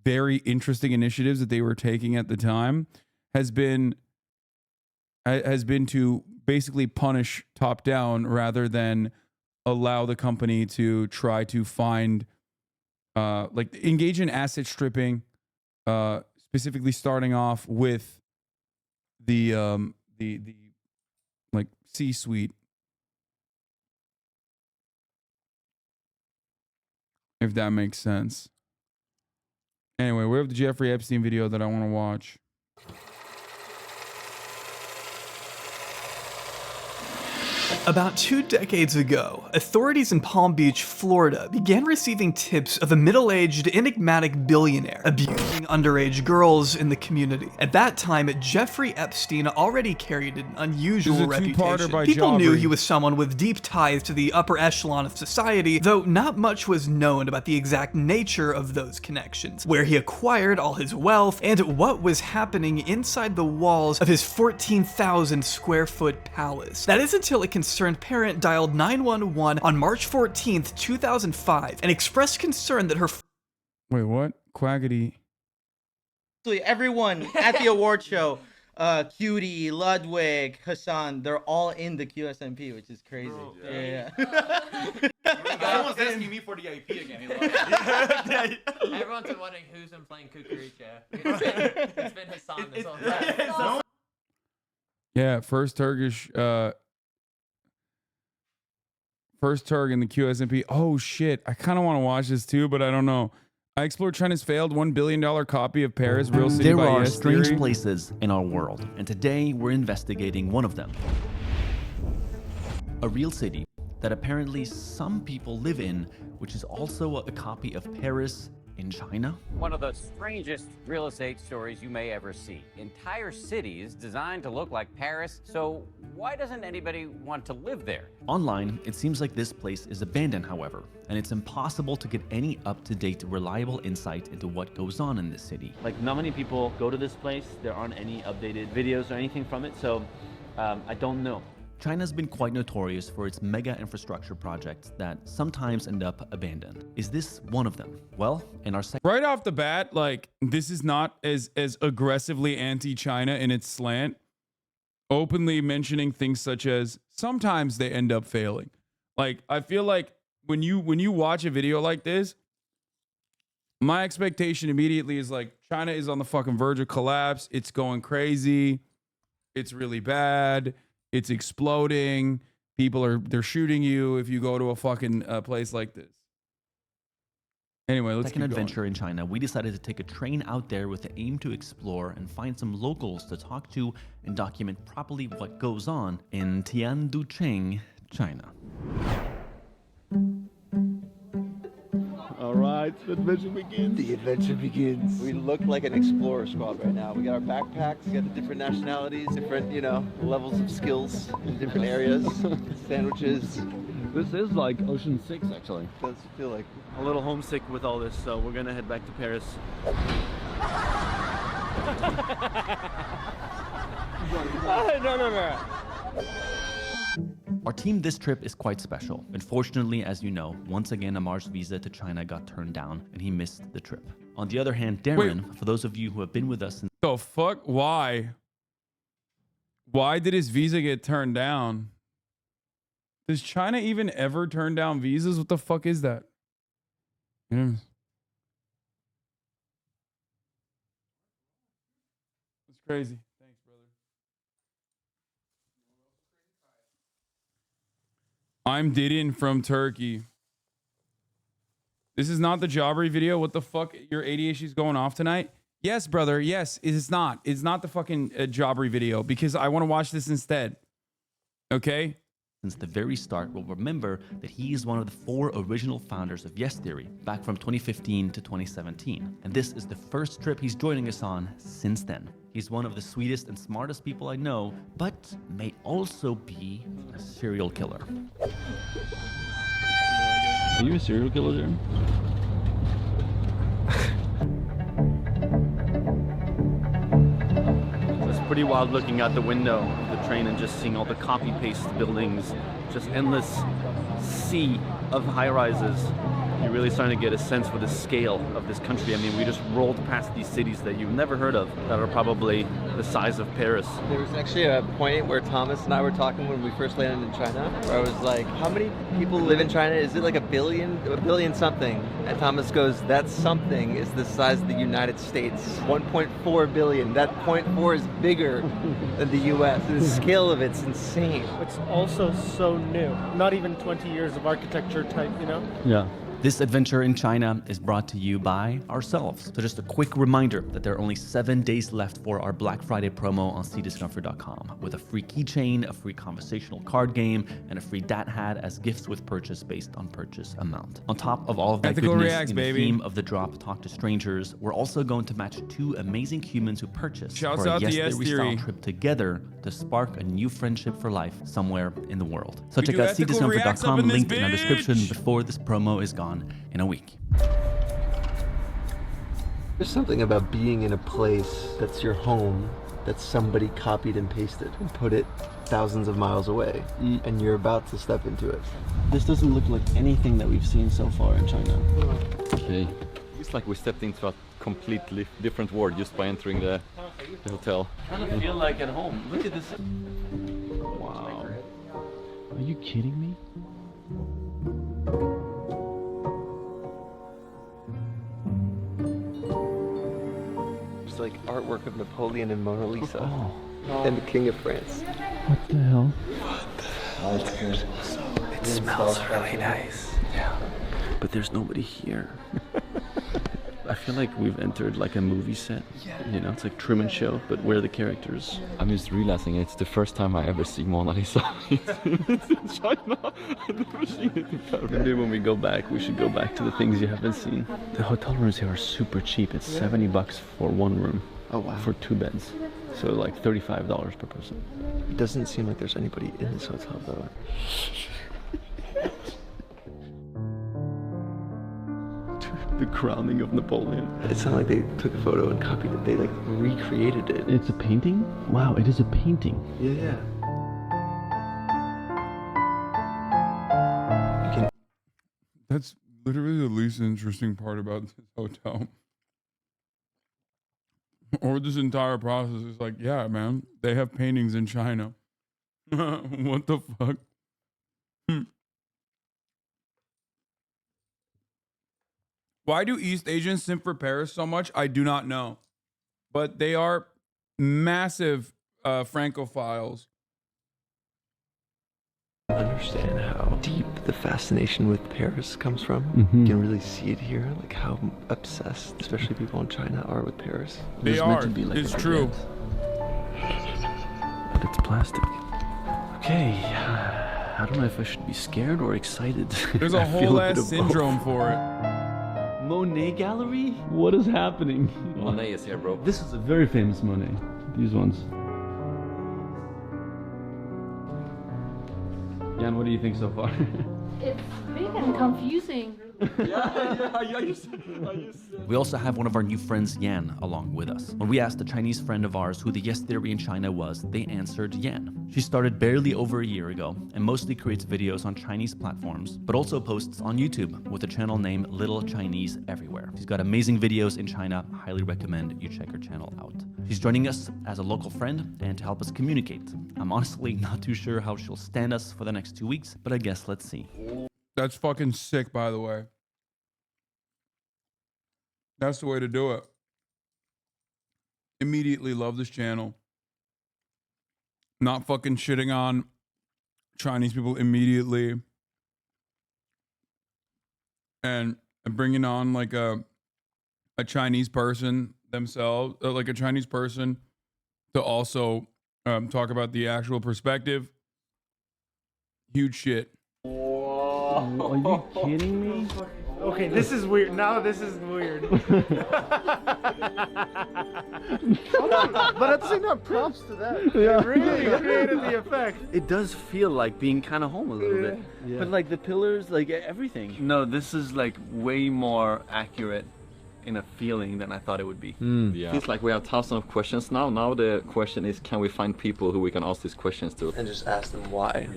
very interesting initiatives that they were taking at the time has been to basically punish top down rather than allow the company to try to find, like engage in asset stripping, specifically starting off with the like C-suite. If that makes sense. Anyway, we have the Jeffrey Epstein video that I want to watch. About 2 decades ago, authorities in Palm Beach, Florida began receiving tips of a middle-aged, enigmatic billionaire abusing underage girls in the community. At that time, Jeffrey Epstein already carried an unusual reputation. People knew he was someone with deep ties to the upper echelon of society, though not much was known about the exact nature of those connections, where he acquired all his wealth, and what was happening inside the walls of his 14,000 square foot palace. That is until a concerned parent dialed 911 on March 14th, 2005 and expressed concern that her... Wait, what? Quaggity. Everyone at the award show, Cutie, Ludwig, Hasan, they're all in the QSMP, which is crazy. Bro, yeah. Someone's asking me for the IP again. Everyone's been wondering who's been playing Kukuricha. It's been Hasan this whole time. Yeah, first Turkish... First Turk in the QSMP. Oh shit! I kind of want to watch this too, but I don't know. I explored China's failed $1 billion copy of Paris, Real City There by are Yes strange Theory. places in our world, and today we're investigating one of them. A real city that apparently some people live in, which is also a copy of Paris in China. One of the strangest real estate stories you may ever see. Entire cities designed to look like Paris, so why doesn't anybody want to live there? Online, it seems like this place is abandoned, however, and it's impossible to get any up-to-date, reliable insight into what goes on in this city. Like, not many people go to this place. There aren't any updated videos or anything from it, so I don't know. China's been quite notorious for its mega infrastructure projects that sometimes end up abandoned. Is this one of them? Well, in our right off the bat, like, this is not as aggressively anti-China in its slant, openly mentioning things such as sometimes they end up failing. Like, I feel like when you watch a video like this, my expectation immediately is like, China is on the fucking verge of collapse. It's going crazy. It's really bad. It's exploding. They're shooting you if you go to a fucking place like this. Anyway, let's keep going. Adventure in China, we decided to take a train out there with the aim to explore and find some locals to talk to and document properly what goes on in Tianducheng, China. All right, the adventure begins. The adventure begins. We look like an explorer squad right now. We got our backpacks, we got the different nationalities, different, levels of skills in different areas, sandwiches. This is like Ocean 6, actually. It does feel like. A little homesick with all this, so we're gonna head back to Paris. No. Our team this trip is quite special. Unfortunately, as you know, once again Amar's visa to China got turned down and he missed the trip. On the other hand, Darren, for those of you who have been with us since... The fuck? Why? Why did his visa get turned down? Does China even ever turn down visas? What the fuck is that? It's crazy. Thanks, brother. I'm Didin from Turkey. This is not the Jabri video. What the fuck? Your ADHD is going off tonight? Yes, brother. Yes, it's not. It's not the fucking Jabri video because I want to watch this instead. Okay? Since the very start will remember that he is one of the 4 original founders of Yes Theory, back from 2015 to 2017. And this is the first trip he's joining us on since then. He's one of the sweetest and smartest people I know, but may also be a serial killer. Are you a serial killer, Darren? It's pretty wild looking out the window of the train and just seeing all the copy-paste buildings, just endless sea of high-rises. You're really starting to get a sense for the scale of this country. I mean, we just rolled past these cities that you've never heard of that are probably the size of Paris. There was actually a point where Thomas and I were talking when we first landed in China, where I was like, how many people live in China? Is it like a billion something? And Thomas goes, that something is the size of the United States. 1.4 billion. That 0.4 is bigger than the US. The scale of it's insane. It's also so new. Not even 20 years of architecture type, Yeah. This adventure in China is brought to you by ourselves. So just a quick reminder that there are only 7 days left for our Black Friday promo on cdiscomfort.com with a free keychain, a free conversational card game, and a free dat hat as gifts with purchase based on purchase amount. On top of all of that Ethical goodness, reacts, in the baby. theme of the drop, Talk to Strangers, we're also going to match 2 amazing humans who purchased Shouts for a out to Yes Yes Theory Theory. style trip together to spark a new friendship for life somewhere in the world. So We check do out ethical reacts up cdiscomfort.com, in this link in our description bitch. before this promo is gone in a week. There's something about being in a place that's your home that somebody copied and pasted and put it thousands of miles away, and you're about to step into it. This doesn't look like anything that we've seen so far in China. Okay. It's like we stepped into a completely different world just by entering the hotel. I kind of feel like at home. Look at this. Wow. Are you kidding me? It's like artwork of Napoleon and Mona Lisa, and the King of France. What the hell? It smells really nice. Yeah. But there's nobody here. I feel like we've entered like a movie set. You know, it's like Truman Show, but we're the characters. I'm just realizing it's the first time I ever see Mona Lisa. It's in China. I've never seen it in Paris. Maybe when we go back, we should go back to the things you haven't seen. The hotel rooms here are super cheap. It's $70 for 1 room. Oh wow. For 2 beds. So like $35 per person. It doesn't seem like there's anybody in this hotel though. The crowning of Napoleon. It's not like they took a photo and copied it. They like recreated it. It's a painting? Wow, it is a painting. Yeah. That's literally the least interesting part about this hotel. Or this entire process is like, yeah, man, they have paintings in China. What the fuck? Why do East Asians simp for Paris so much? I do not know. But they are massive Francophiles. I understand how deep the fascination with Paris comes from. You can really see it here, like how obsessed, especially people in China, are with Paris. They are. It's true. But it's plastic. Okay, I don't know if I should be scared or excited. There's a whole ass syndrome for it. Monet Gallery? What is happening? Monet is here, bro. This is a very famous Monet. These ones. Jan, what do you think so far? It's big and confusing. We also have one of our new friends, Yan, along with us. When we asked a Chinese friend of ours who the yes theory in China was, they answered Yan. She started barely over a year ago and mostly creates videos on Chinese platforms, but also posts on YouTube with a channel named Little Chinese Everywhere. She's got amazing videos in China. Highly recommend you check her channel out. She's joining us as a local friend and to help us communicate. I'm honestly not too sure how she'll stand us for the next 2 weeks, but I guess let's see. That's fucking sick, by the way. That's the way to do it. Immediately love this channel. Not fucking shitting on Chinese people immediately. And bringing on like a Chinese person themselves, like a Chinese person to also talk about the actual perspective. Huge shit. Are you kidding me? Okay, this is weird. Now this is weird. But at the same time, props to that. Yeah. It really created the effect. It does feel like being kind of home a little bit. Yeah. But like the pillars, like everything. No, this is like way more accurate in a feeling than I thought it would be. Yeah. Feels like we have thousands of questions now. Now the question is, can we find people who we can ask these questions to? And just ask them why.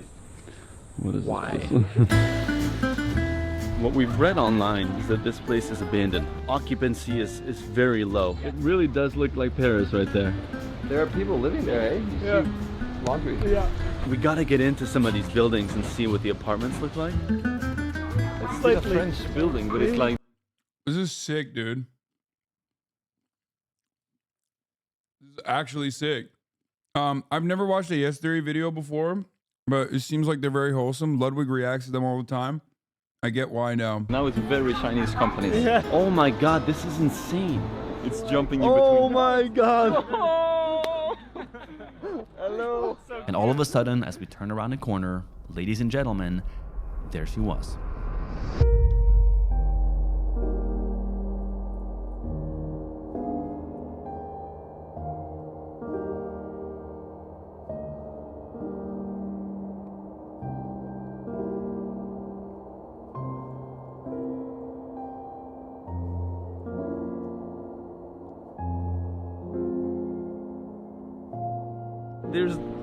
What is why? What we've read online is that this place is abandoned. Occupancy is very low. It really does look like Paris right there. There are people living there, eh? Yeah. Laundry. Yeah. We gotta get into some of these buildings and see what the apartments look like. It's still a French building, but it's like... This is sick, dude. This is actually sick. I've never watched a Yes Theory video before, but it seems like they're very wholesome. Ludwig reacts to them all the time. I get why now. Now it's very Chinese companies. Yeah. Oh my god, this is insane. It's jumping in between. Oh my god. Hello. And all of a sudden, as we turn around the corner, ladies and gentlemen, there she was.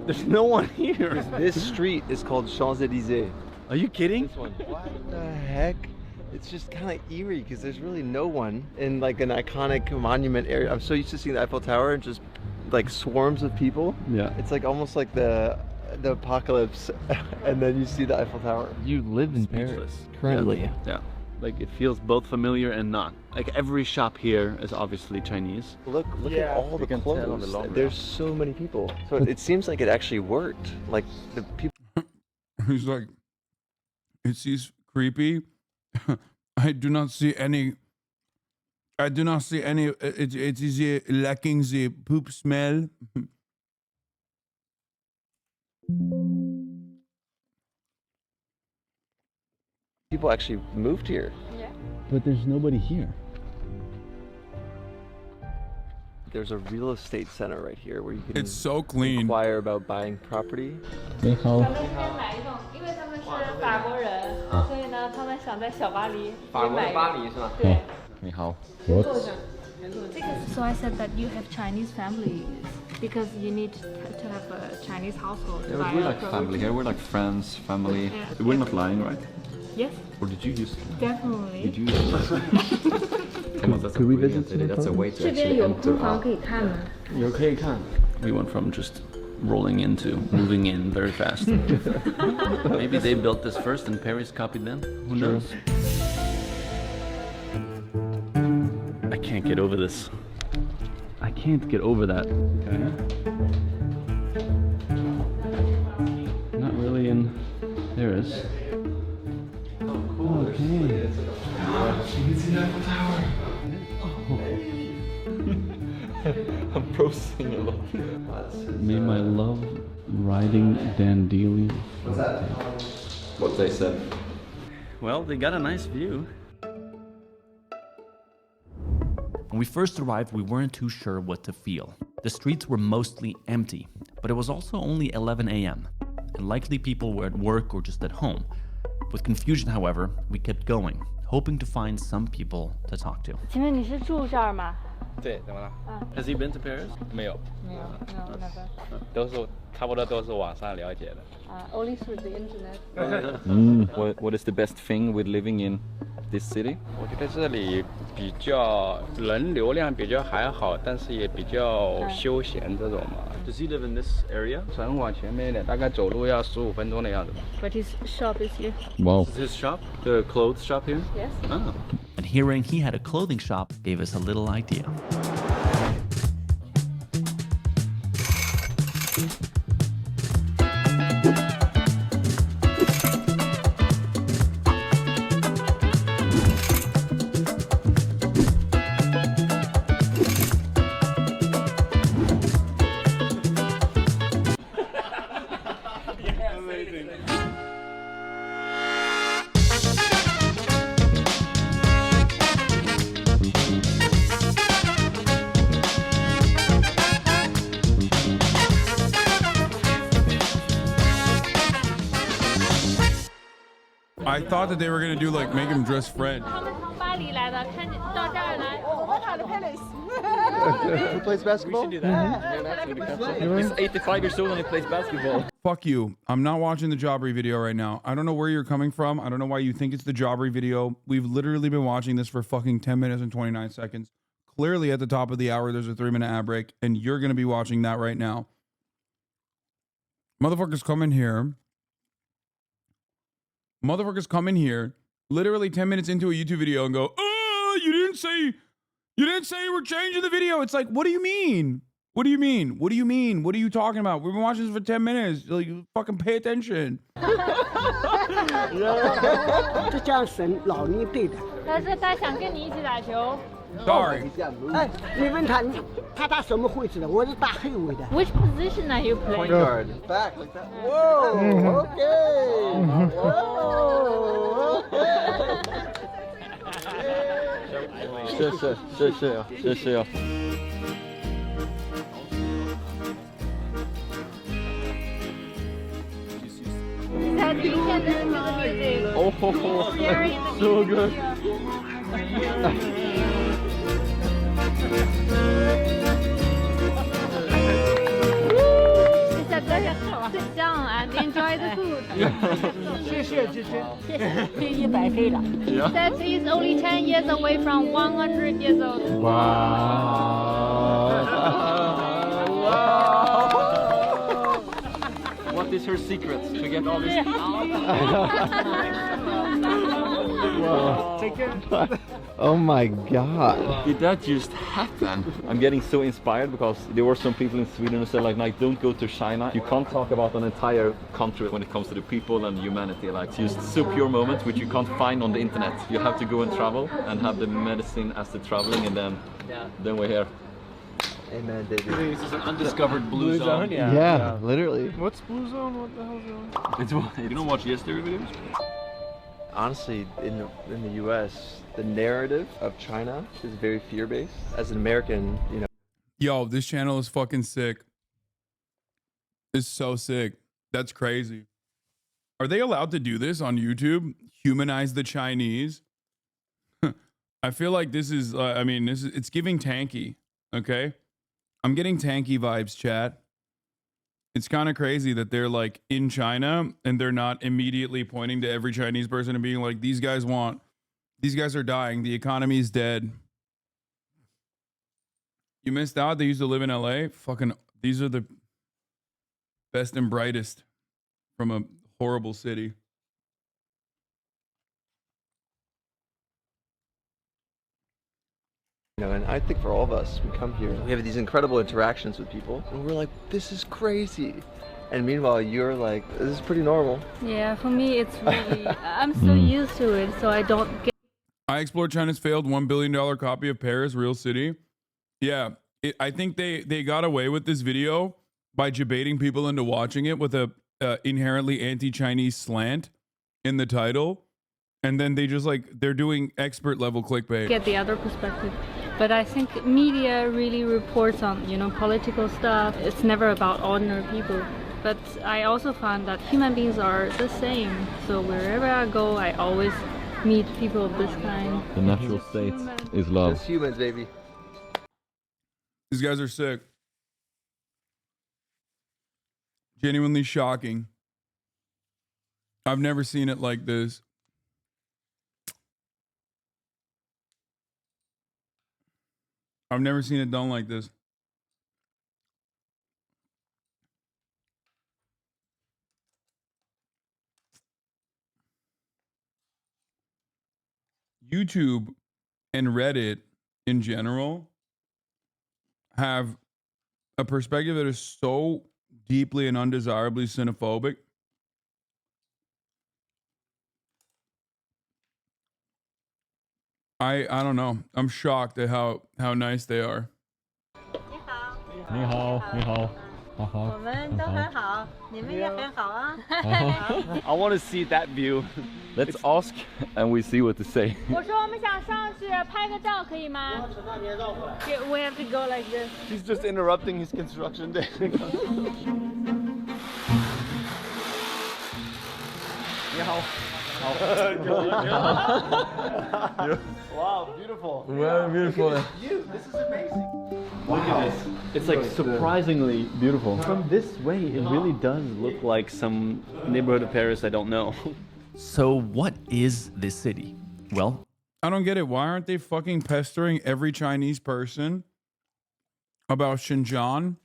There's no one here. This street is called Champs-Élysées. Are you kidding? This one. What the heck? It's just kind of eerie because there's really no one in like an iconic monument area. I'm so used to seeing the Eiffel Tower and just like swarms of people. Yeah. It's like almost like the apocalypse, and then you see the Eiffel Tower. You live in Paris currently. Yeah. Like it feels both familiar and not. Like every shop here is obviously Chinese. Look at all the clothes. There's so many people. So it seems like it actually worked. Like the people. He's like, it seems creepy. I do not see any. It is lacking the poop smell. People actually moved here. Yeah. But there's nobody here. There's a real estate center right here where you can It's so clean. inquire about buying property. 你好。因为他们是法国人，所以呢，他们想在小巴黎法国的巴黎是吧？对。你好。So I said that you have Chinese families because you need to have a Chinese household. Yeah, but we're like family here. We're like friends, family. Yeah. We're not lying, right? Yes, Or did you use? definitely. Did you use? Come on, that's Could we visit city. That's a way to 这边 actually 有 enter 空房 up. 可以看吗？ You okay, Khan? We went from just rolling into moving in very fast. Maybe they built this first and Paris copied them. Who knows? I can't get over this. I can't get over that. Okay. Not really in Paris. Oh, cool. Okay. You can see that tower. I'm processing a lot. Made my love riding dandelion. What's that? What they said. Well, they got a nice view. When we first arrived, we weren't too sure what to feel. The streets were mostly empty, but it was also only 11 a.m., and likely people were at work or just at home. With confusion, however, we kept going, hoping to find some people to talk to. 请问你是住这儿吗？对，怎么了？ Has he been to Paris? 没有，没有，no, never. 都是差不多都是网上了解的。 Only through the internet. What is the best thing with living in this city? 我觉得这里比较人流量比较还好，但是也比较休闲这种嘛。 Does he live in this area? 很往前面一点，大概走路要15分钟的样子吧。 But his shop is here. Wow. This is his shop? The clothes shop here? Yes. Oh. And hearing he had a clothing shop gave us a little idea. I thought that they were gonna do like make him dress French. 他们从巴黎来的，看见到这儿来。 Who plays basketball? He's 85 years old and he plays basketball. Fuck you. I'm not watching the Jobbery video right now. I don't know where you're coming from. I don't know why you think it's the Jobbery video. We've literally been watching this for fucking 10 minutes and 29 seconds. Clearly at the top of the hour, there's a 3-minute ad break, and you're gonna be watching that right now. Motherfuckers come in here. Motherfuckers come in here literally 10 minutes into a YouTube video and go, oh, you didn't say we're changing the video. It's like, what do you mean? What do you mean? What do you mean? What are you talking about? We've been watching this for 10 minutes. Like, fucking pay attention. 这叫神老一辈的。但是他想跟你一起打球。 Sorry. 哎，你问他，他打什么位置的？我是打后卫的。 Which position are you playing? Point guard. Back like that. Whoa. Okay. Whoa. 是。 Is that you can listen to the music? Oh, Very in the so music good. video. It's a pleasure. Sit down and enjoy the food. 谢谢，谢谢。这100岁了。That is only 10 years away from 100 years old. What is her secret to get all this? Take care. Oh my god. Did that just happen? I'm getting so inspired because there were some people in Sweden who said like don't go to China. You can't talk about an entire country when it comes to the people and humanity. Like it's just so pure moments which you can't find on the internet. You have to go and travel and have the medicine as the traveling, and then we're here. Amen, baby. This is an undiscovered blue zone. Yeah, literally. What's Blue Zone? What the hell's going on? It's what you don't watch yesterday videos? Honestly, in the U.S., the narrative of China is very fear-based. As an American, you know. Yo, this channel is fucking sick. It's so sick. That's crazy. Are they allowed to do this on YouTube? Humanize the Chinese? I feel like this is, it's giving tanky, okay? I'm getting tanky vibes, chat. It's kind of crazy that they're like in China and they're not immediately pointing to every Chinese person and being like, these guys are dying. The economy is dead. You missed out. They used to live in LA. Fucking, these are the best and brightest from a horrible city. You know, and I think for all of us, we come here, we have these incredible interactions with people, and we're like, this is crazy. And meanwhile, you're like, this is pretty normal. Yeah, for me, it's really, I'm so used to it, so I don't get. I explored China's failed $1 billion copy of Paris, Real City. Yeah, I think they got away with this video by debating people into watching it with a inherently anti-Chinese slant in the title. And then they just like, they're doing expert level clickbait. Get the other perspective. But I think media really reports on, you know, political stuff. It's never about ordinary people. But I also find that human beings are the same. So wherever I go, I always meet people of this kind. The natural state is love. It's humans, baby. These guys are sick. Genuinely shocking. I've never seen it like this. I've never seen it done like this. YouTube and Reddit in general have a perspective that is so deeply and undesirably xenophobic. I don't know. I'm shocked at how nice they are. 你好，你好，好好。我们都很好，你们也很好啊。 I want to see that view. Let's ask and we see what to say. 我说我们想上去拍个照，可以吗？ We have to go like this. He's just interrupting his construction day. 你好。 Wow, beautiful. Very beautiful. This is amazing. Look at this. It's like surprisingly beautiful. From this way, it really does look like some neighborhood of Paris I don't know. So what is this city? Well, I don't get it. Why aren't they fucking pestering every Chinese person about Xinjiang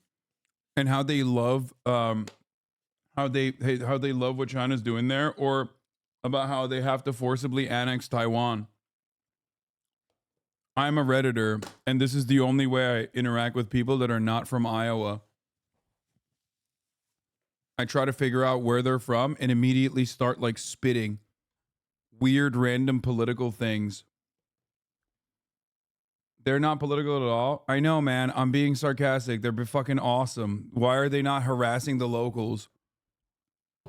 and how they love how they love what China's doing there, or about how they have to forcibly annex Taiwan? I'm a Redditor, and this is the only way I interact with people that are not from Iowa. I try to figure out where they're from and immediately start like spitting weird random political things. They're not political at all. I know, man. I'm being sarcastic. They're fucking awesome. Why are they not harassing the locals?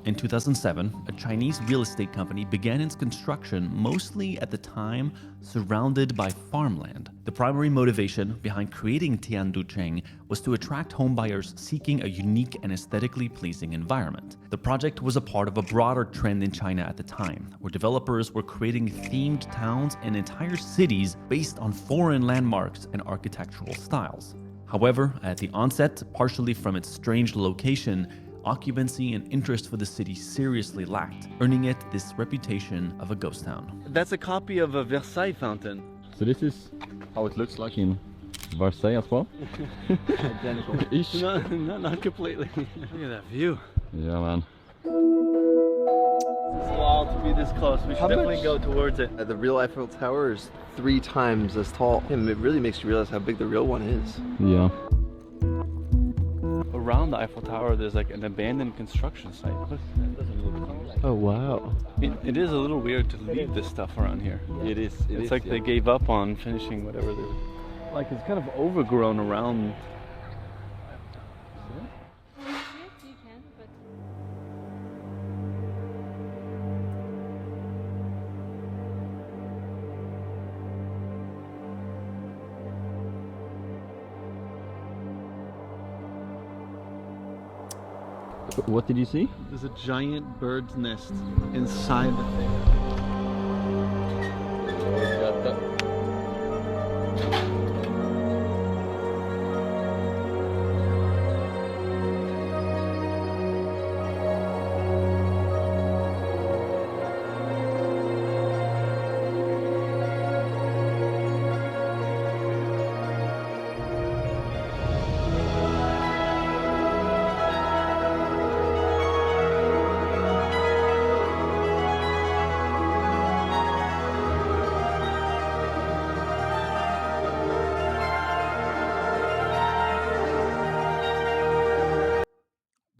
in 2007, a Chinese real estate company began its construction mostly at the time surrounded by farmland. The primary motivation behind creating Tianducheng was to attract homebuyers seeking a unique and aesthetically pleasing environment. The project was a part of a broader trend in China at the time, where developers were creating themed towns and entire cities based on foreign landmarks and architectural styles. However, at the onset, partially from its strange location, occupancy and interest for the city seriously lacked, earning it this reputation of a ghost town. That's a copy of a Versailles fountain. So this is how it looks like in Versailles as well? Identical. Ish. No, not completely. Look at that view. Yeah, man. It's wild to be this close. We should definitely go towards it. The real Eiffel Tower is 3 times as tall. And it really makes you realize how big the real one is. Yeah. Around the Eiffel Tower, there's like an abandoned construction site. Look, that doesn't look like. Oh, wow. It is a little weird to leave this stuff around here. It is. It's like they gave up on finishing whatever they. Like it's kind of overgrown around. What did you see? There's a giant bird's nest inside the thing.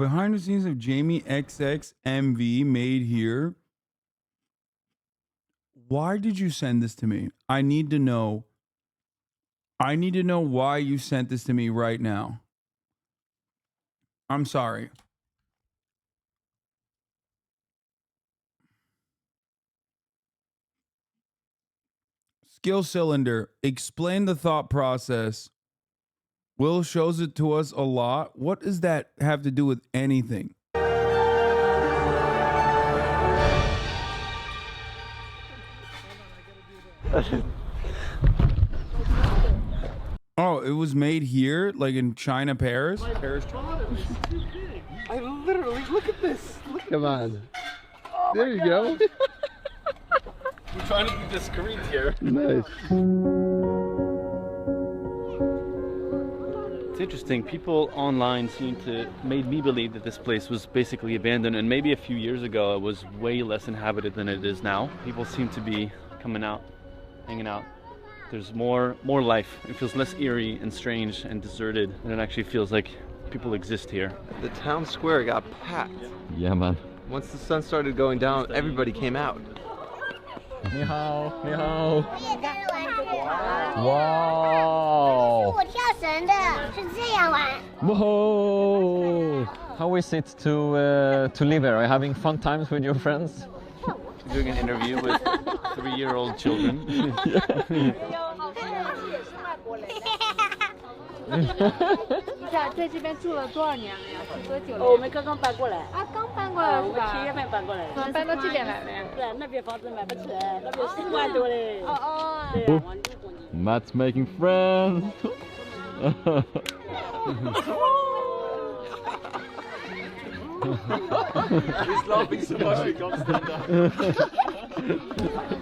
Behind the scenes of Jamie XXMV made here. Why did you send this to me? I need to know. I need to know why you sent this to me right now. I'm sorry. Skill Cylinder, explain the thought process. Will shows it to us a lot. What does that have to do with anything? Oh, it was made here, like in China, Paris? Paris, China. I literally, look at this. Come on. There you go. We're trying to be discreet here. Nice. It's interesting. People online seem to made me believe that this place was basically abandoned, and maybe a few years ago it was way less inhabited than it is now. People seem to be coming out, hanging out. There's more life. It feels less eerie and strange and deserted, and it actually feels like people exist here. The town square got packed. Yeah, man. Once the sun started going down, everybody came out. 你好，你好。Wow. 我跳绳的，是这样玩。 Whoa. How is it to live here? Are you having fun times with your friends? Doing an interview with 3-year-old children. 在这边住了多少年了呀？住多久了？我们刚刚搬过来。啊，刚搬过来是吧？7月份搬过来。搬到这边来了呀？对，那边房子买不起来，那边4万多嘞。哦哦。对啊。 Matt's making friends. He's laughing so much he can't stand up.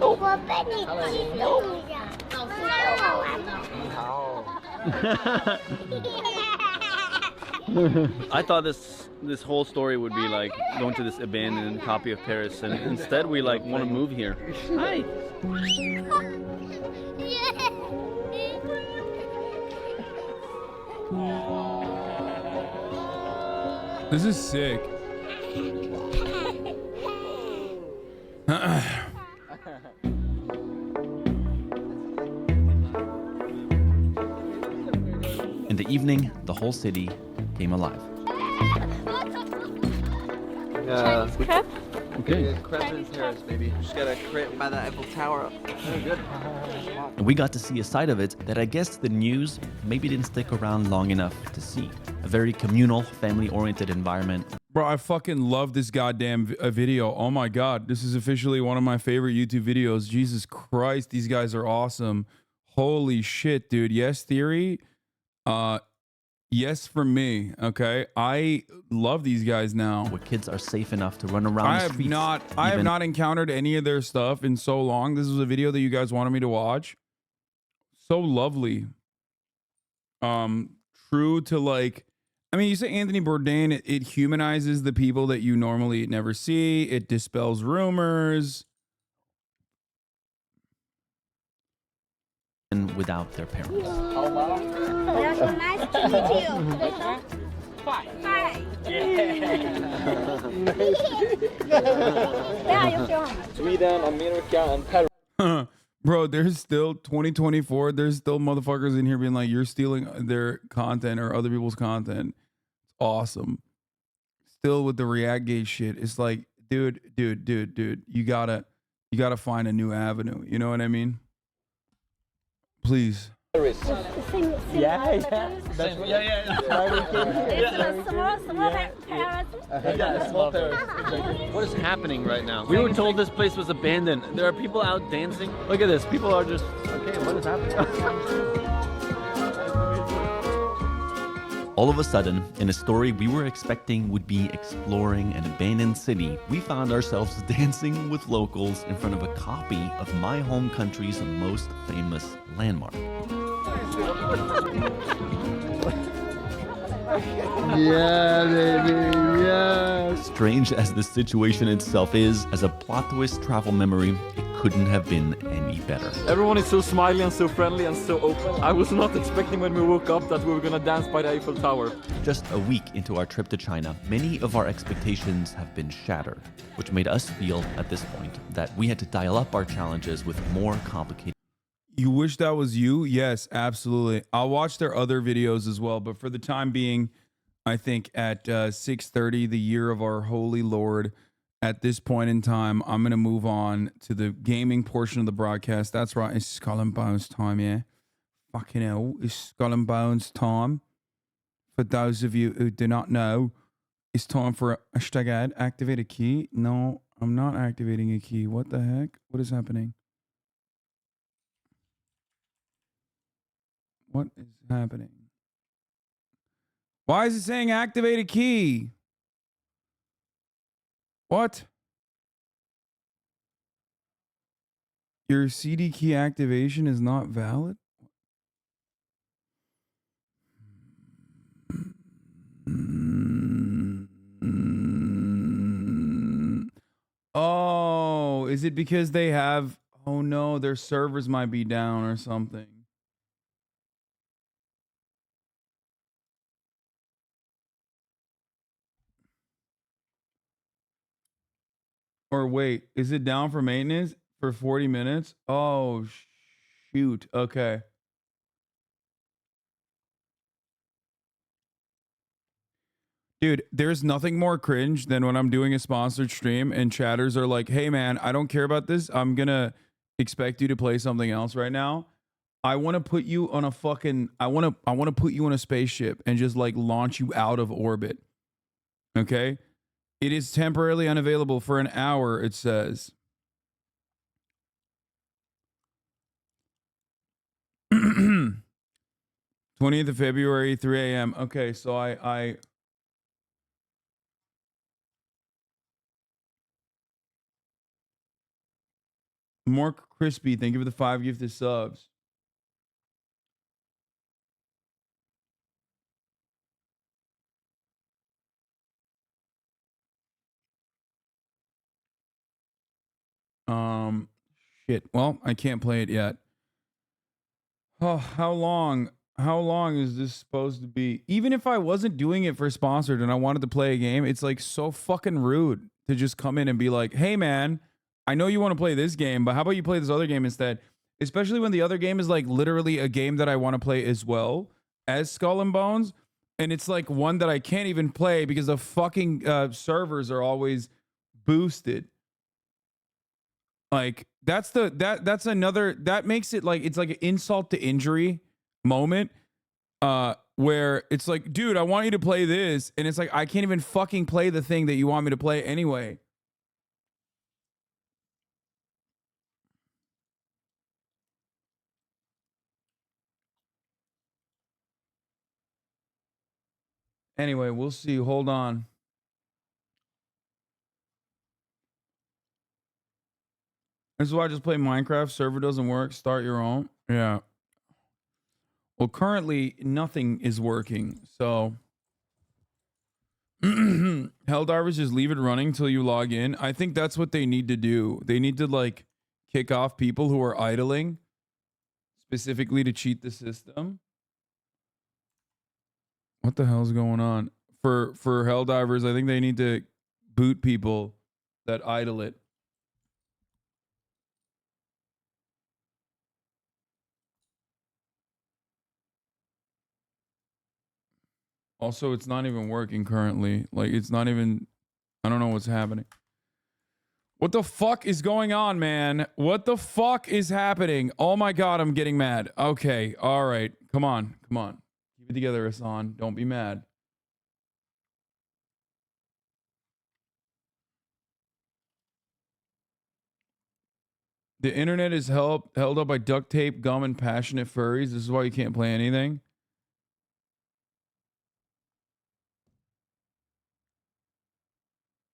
我被你激动一下，老师让我玩了。你好。 I thought this whole story would be like going to this abandoned copy of Paris, and instead we like want to move here. Hi. This is sick. In the evening, the whole city came alive. Chinese crepe? Okay. Crepe in Paris, baby. Just got a crepe by the Eiffel Tower. Very good. And we got to see a side of it that I guess the news maybe didn't stick around long enough to see. A very communal, family-oriented environment. Bro, I fucking love this goddamn video. Oh my God. This is officially one of my favorite YouTube videos. Jesus Christ, these guys are awesome. Holy shit, dude. Yes, Theory. Yes, for me. Okay. I love these guys now. Where kids are safe enough to run around the streets. I have not encountered any of their stuff in so long. This was a video that you guys wanted me to watch. So lovely. True to like, I mean, you say Anthony Bourdain, it humanizes the people that you normally never see. It dispels rumors. And without their parents. Nice to meet you. Hi. Where are you from? Sweden, America, and Paris. Bro, there's still 2024. There's still motherfuckers in here being like, you're stealing their content or other people's content. It's awesome. Still with the Reactgate shit. It's like, dude, you gotta find a new avenue. You know what I mean? Please. Yeah. It's a small Paris. Small Paris. What is happening right now? We were told this place was abandoned. There are people out dancing. Look at this. People are just, okay, what is happening? All of a sudden, in a story we were expecting would be exploring an abandoned city, we found ourselves dancing with locals in front of a copy of my home country's most famous landmark. Yeah, baby, yeah. Strange as the situation itself is, as a plot twist travel memory, it couldn't have been any better. Everyone is so smiley and so friendly and so open. I was not expecting when we woke up that we were gonna dance by the Eiffel Tower. Just a week into our trip to China, many of our expectations have been shattered, which made us feel at this point that we had to dial up our challenges with more complicated. You wish that was you? Yes, absolutely. I'll watch their other videos as well, but for the time being, I think at 6:30, the year of our holy Lord, at this point in time, I'm going to move on to the gaming portion of the broadcast. That's right. It's Skull and Bones time, yeah? Fucking hell. It's Skull and Bones time. For those of you who do not know, it's time for a hashtag ad. Activate a key. No, I'm not activating a key. What the heck? What is happening? What is happening? Why is it saying activate a key? What? Your CD key activation is not valid? Oh, is it because they have... Oh no, their servers might be down or something. Or wait, is it down for maintenance for 40 minutes? Oh, shoot. Okay. Dude, there's nothing more cringe than when I'm doing a sponsored stream and chatters are like, hey man, I don't care about this. I'm gonna expect you to play something else right now. I want to put you on a fucking, I want to put you on a spaceship and just like launch you out of orbit. Okay? It is temporarily unavailable for an hour, it says. "20th of February, 3 a.m. Okay, so I More crispy, thank you for the 5 gifted subs. Shit. Well, I can't play it yet. Oh, how long is this supposed to be? Even if I wasn't doing it for sponsored and I wanted to play a game, it's like so fucking rude to just come in and be like, hey man, I know you want to play this game, but how about you play this other game instead? Especially when the other game is like literally a game that I want to play as well as Skull and Bones. And it's like one that I can't even play because the fucking servers are always boosted. Like that's another, that makes it like, it's like an insult to injury moment where it's like, dude, I want you to play this. And it's like, I can't even fucking play the thing that you want me to play anyway. Anyway, we'll see. Hold on. This is why I just play Minecraft. Server doesn't work. Start your own. Yeah. Well, currently nothing is working. So Helldivers, just leave it running till you log in. I think that's what they need to do. They need to like kick off people who are idling specifically to cheat the system. What the hell's going on? For Helldivers, I think they need to boot people that idle it. Also, it's not even working currently. Like, it's not even... I don't know what's happening. What the fuck is going on, man? What the fuck is happening? Oh my god, I'm getting mad. Okay, all right. Come on, come on. Keep it together, Hasan. Don't be mad. The internet is held up by duct tape, gum, and passionate furries. This is why you can't play anything.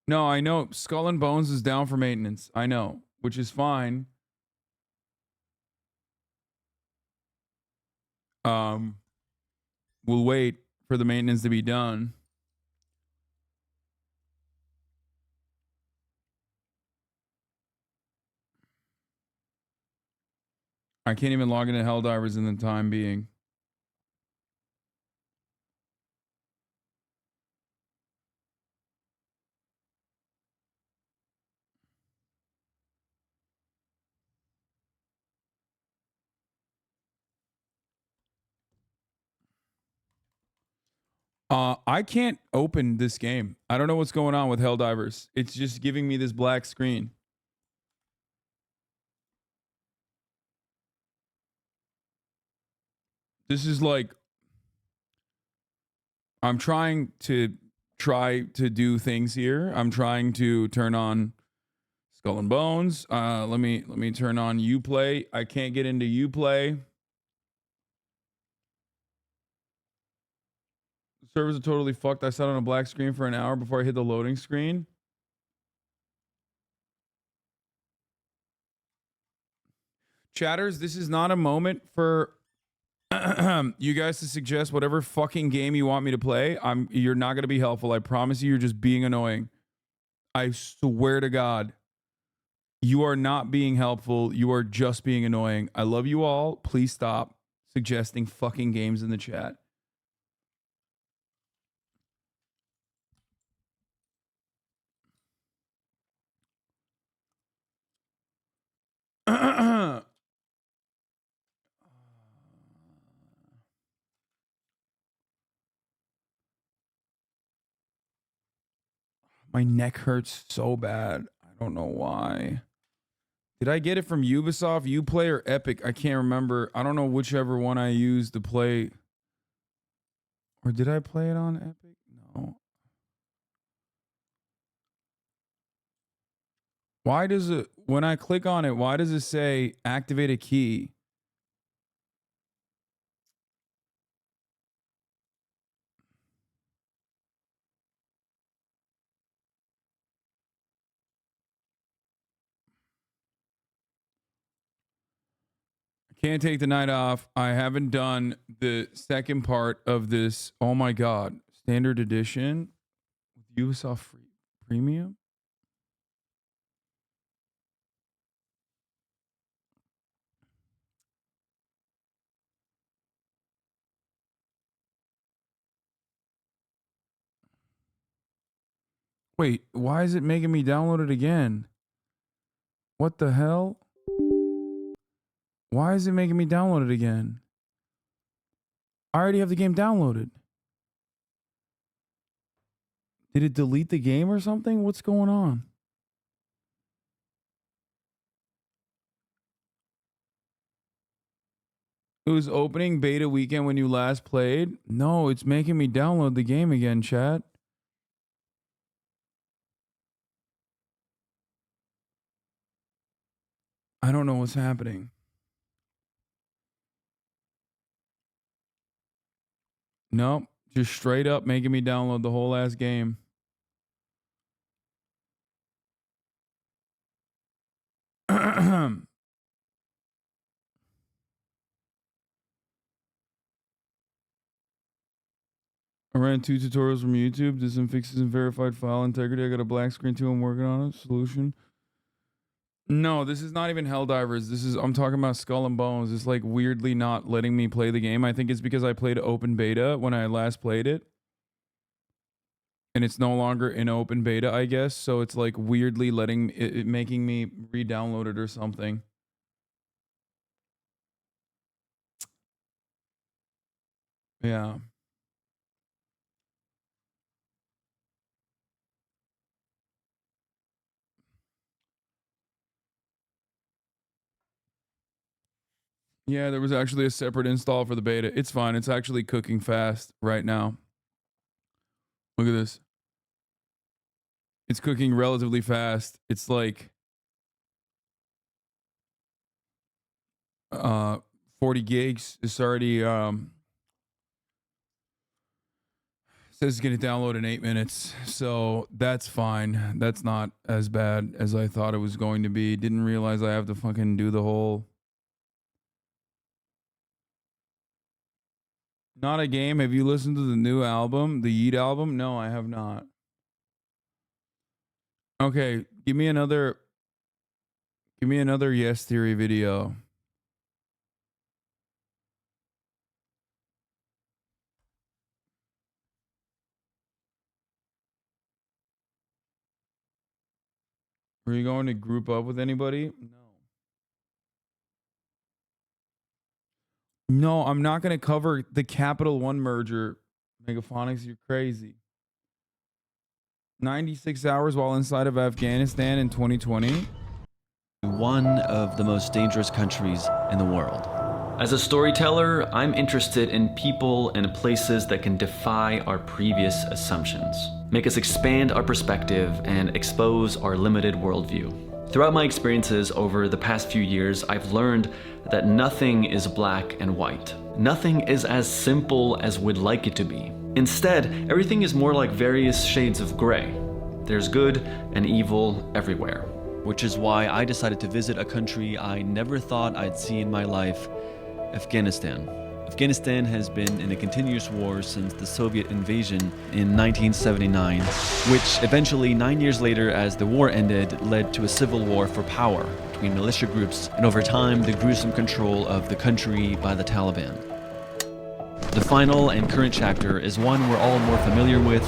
No, I know. Skull and Bones is down for maintenance. I know, which is fine. We'll wait for the maintenance to be done. I can't even log into Helldivers in the time being. I can't open this game. I don't know what's going on with Helldivers. It's just giving me this black screen. This is like, I'm trying to do things here. I'm trying to turn on Skull and Bones. Let me turn on Uplay. I can't get into Uplay. The servers are totally fucked. I sat on a black screen for an hour before I hit the loading screen. Chatters, this is not a moment for you guys to suggest whatever fucking game you want me to play. You're not going to be helpful. I promise you, you're just being annoying. I swear to God. You are not being helpful. You are just being annoying. I love you all. Please stop suggesting fucking games in the chat. My neck hurts so bad. I don't know why. Did I get it from Ubisoft, Uplay, or Epic? I can't remember. I don't know whichever one I used to play. Or did I play it on Epic? No. Why does it, when I click on it, why does it say activate a key? Can't take the night off. I haven't done the second part of this. Oh my God. Standard edition with Ubisoft free premium. Wait, why is it making me download it again? What the hell? Why is it making me download it again? I already have the game downloaded. Did it delete the game or something? What's going on? It was opening beta weekend when you last played? No, it's making me download the game again, chat. I don't know what's happening. Nope. Just straight up making me download the whole ass game. I ran 2 tutorials from YouTube. Did some fixes and verified file integrity. I got a black screen too. I'm working on it. Solution. No, this is not even Helldivers. I'm talking about Skull and Bones. It's like weirdly not letting me play the game. I think it's because I played open beta when I last played it. And it's no longer in open beta, I guess. So it's like weirdly letting it making me re-download it or something. Yeah. Yeah, there was actually a separate install for the beta. It's fine. It's actually cooking fast right now. Look at this. It's cooking relatively fast. It's like 40 gigs. It's already says it's going to download in 8 minutes. So that's fine. That's not as bad as I thought it was going to be. Didn't realize I have to fucking do the whole. Not a game. Have you listened to the new album, the Yeet album? No, I have not. Okay, give me another Yes Theory video. Are you going to group up with anybody? No, I'm not going to cover the Capital One merger. Megaphonics, you're crazy. 96 hours while inside of Afghanistan in 2020. One of the most dangerous countries in the world. As a storyteller, I'm interested in people and places that can defy our previous assumptions, make us expand our perspective, and expose our limited worldview. Throughout my experiences over the past few years, I've learned that nothing is black and white. Nothing is as simple as we'd like it to be. Instead, everything is more like various shades of gray. There's good and evil everywhere. Which is why I decided to visit a country I never thought I'd see in my life, Afghanistan. Afghanistan has been in a continuous war since the Soviet invasion in 1979, which eventually, 9 years later, as the war ended, led to a civil war for power between militia groups and, over time, the gruesome control of the country by the Taliban. The final and current chapter is one we're all more familiar with,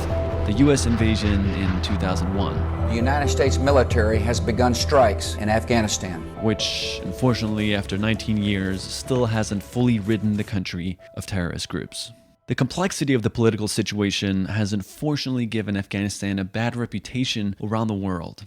the U.S. invasion in 2001. The United States military has begun strikes in Afghanistan, which, unfortunately, after 19 years, still hasn't fully ridden the country of terrorist groups. The complexity of the political situation has unfortunately given Afghanistan a bad reputation around the world,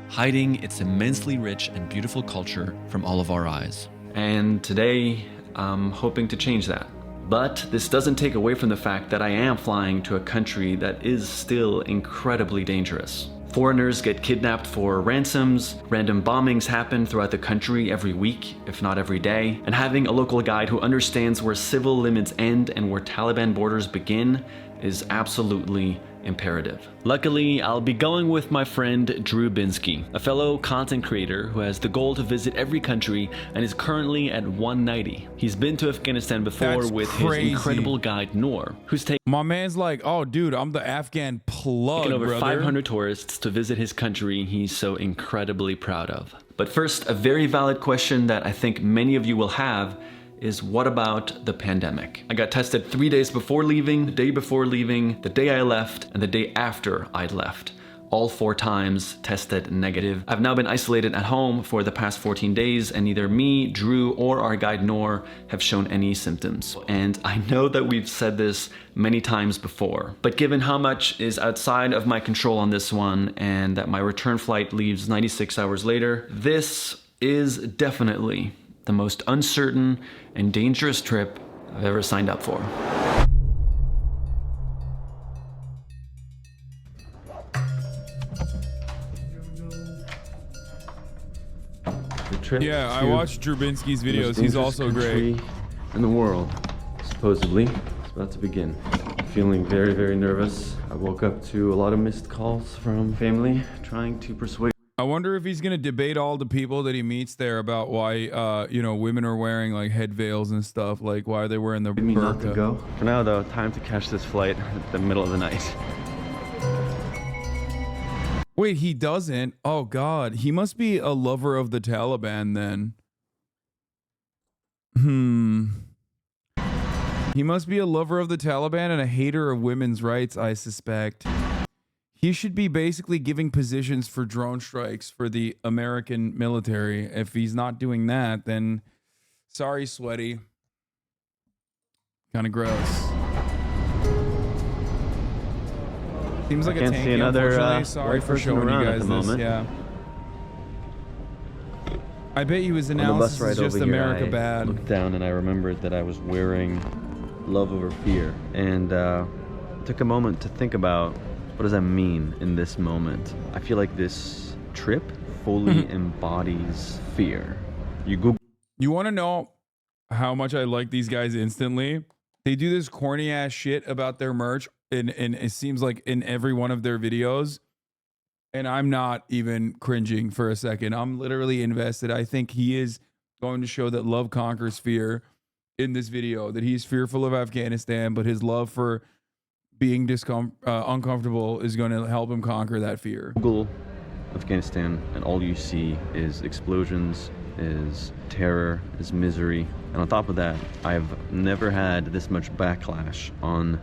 hiding its immensely rich and beautiful culture from all of our eyes. And today, I'm hoping to change that. But this doesn't take away from the fact that I am flying to a country that is still incredibly dangerous. Foreigners get kidnapped for ransoms, random bombings happen throughout the country every week, if not every day, and having a local guide who understands where civil limits end and where Taliban borders begin is absolutely imperative. Luckily, I'll be going with my friend Drew Binsky, a fellow content creator who has the goal to visit every country and is currently at 190. He's been to Afghanistan before with his incredible guide Noor, who's taken my man's like, oh dude, I'm the Afghan plug, over brother. 500 tourists to visit his country he's so incredibly proud of. But first, a very valid question that I think many of you will have is, what about the pandemic? I got tested 3 days before leaving, the day before leaving, the day I left, and the day after I left. All 4 times tested negative. I've now been isolated at home for the past 14 days, and neither me, Drew, or our guide Noor have shown any symptoms. And I know that we've said this many times before, but given how much is outside of my control on this one, and that my return flight leaves 96 hours later, this is definitely the most uncertain and dangerous trip I've ever signed up for. Yeah, I watched Drew Binsky's videos. He's also great. In the world, supposedly, it's about to begin. I'm feeling very, very nervous. I woke up to a lot of missed calls from family trying to persuade. I wonder if he's gonna debate all the people that he meets there about why, you know, women are wearing like head veils and stuff. Like, why are they wearing the burqa? Not to go. For now, though, time to catch this flight at the middle of the night. Wait, he doesn't? Oh God, he must be a lover of the Taliban then. He must be a lover of the Taliban and a hater of women's rights, I suspect. He should be basically giving positions for drone strikes for the American military. If he's not doing that, then sorry, sweaty. Kind of gross. Seems like a tank. Unfortunately, sorry for showing you guys this. Yeah. I bet you his analysis is just America bad. I looked down and I remembered that I was wearing love over fear, and took a moment to think about, what does that mean in this moment? I feel like this trip fully embodies fear. You want to know how much I like these guys instantly? They do this corny ass shit about their merch, and it seems like in every one of their videos, and I'm not even cringing for a second. I'm literally invested. I think he is going to show that love conquers fear in this video, that he's fearful of Afghanistan, but his love for being uncomfortable is going to help him conquer that fear. Google Afghanistan and all you see is explosions, is terror, is misery. And on top of that, I've never had this much backlash on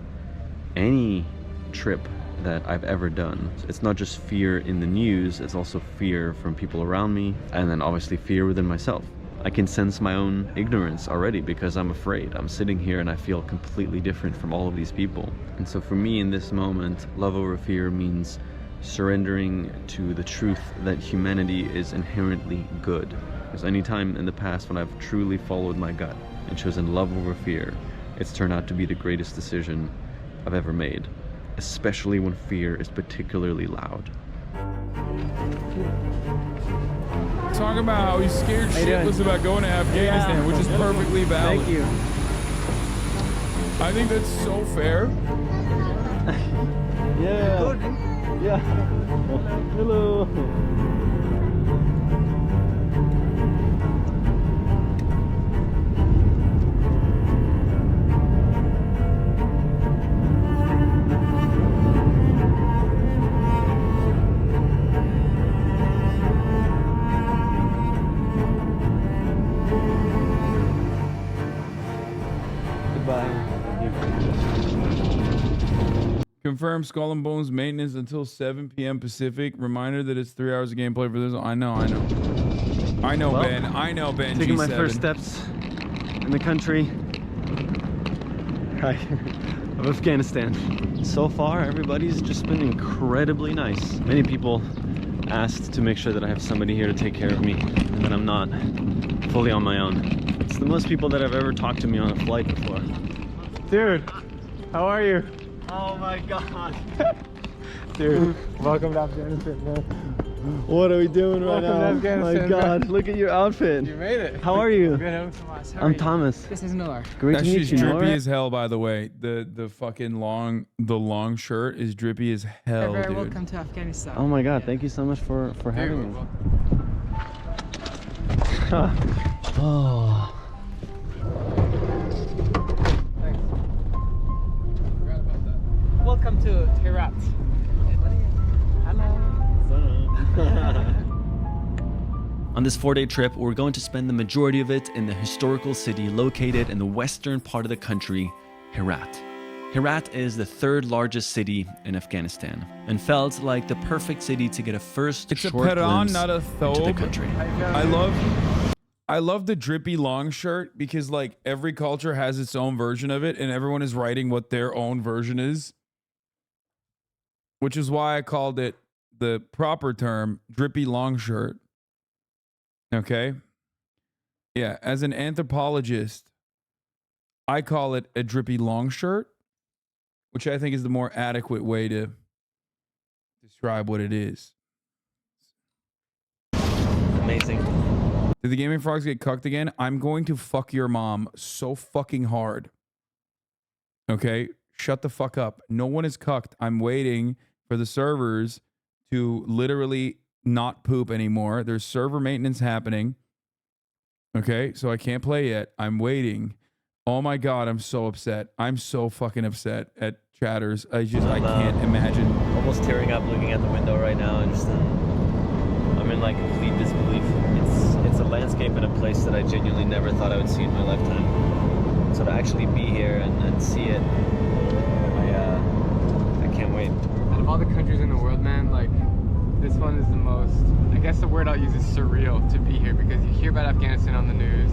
any trip that I've ever done. It's not just fear in the news, it's also fear from people around me, and then obviously fear within myself. I can sense my own ignorance already because I'm afraid. I'm sitting here and I feel completely different from all of these people. And so for me in this moment, love over fear means surrendering to the truth that humanity is inherently good. Because anytime in the past when I've truly followed my gut and chosen love over fear, it's turned out to be the greatest decision I've ever made, especially when fear is particularly loud. Talk about how he's scared shitless about going to Afghanistan, which is perfectly valid. Thank you. I think that's so fair. Yeah. Good. Yeah. Hello. Confirm Skull and Bones maintenance until 7 p.m. Pacific. Reminder that it's 3 hours of gameplay for this. I know, well, Ben. I know, Ben. Taking G7. my first steps in the country of Afghanistan. So far, everybody's just been incredibly nice. Many people asked to make sure that I have somebody here to take care of me and that I'm not fully on my own. It's the most people that have ever talked to me on a flight before. Dude, how are you? Oh my god. Dude, welcome to Afghanistan, man. What are we doing right now? Welcome to Afghanistan. My god, look at your outfit. You made it. How are you? Good. I'm Thomas. This is Noor. Great That to meet shit's you, drippy Noor. as hell, by the way. The fucking long shirt is drippy as hell, You're very dude. welcome to Afghanistan. Oh my god, thank you so much for having me. Oh. Welcome to Herat. On this 4-day trip, we're going to spend the majority of it in the historical city located in the western part of the country, Herat. Herat is the third largest city in Afghanistan and felt like the perfect city to get a first It's a short Peran, glimpse not a into the thobe. country. I love the drippy long shirt because like every culture has its own version of it and everyone is writing what their own version is. Which is why I called it the proper term, drippy long shirt. Okay? Yeah, as an anthropologist, I call it a drippy long shirt, which I think is the more adequate way to describe what it is. Amazing. Did the Gaming Frogs get cucked again? I'm going to fuck your mom so fucking hard. Okay? Shut the fuck up. No one is cucked. I'm waiting for the servers to literally not poop anymore. There's server maintenance happening. Okay? So I can't play yet. I'm waiting. Oh my god, I'm so upset. I'm so fucking upset at chatters. I can't imagine. Almost tearing up looking at the window right now. And just, I'm in like complete disbelief. It's a landscape and a place that I genuinely never thought I would see in my lifetime. So to actually be here and see it, I can't wait. Out of all the countries in the world, man, like this one is the most, I guess the word I'll use is surreal to be here, because you hear about Afghanistan on the news,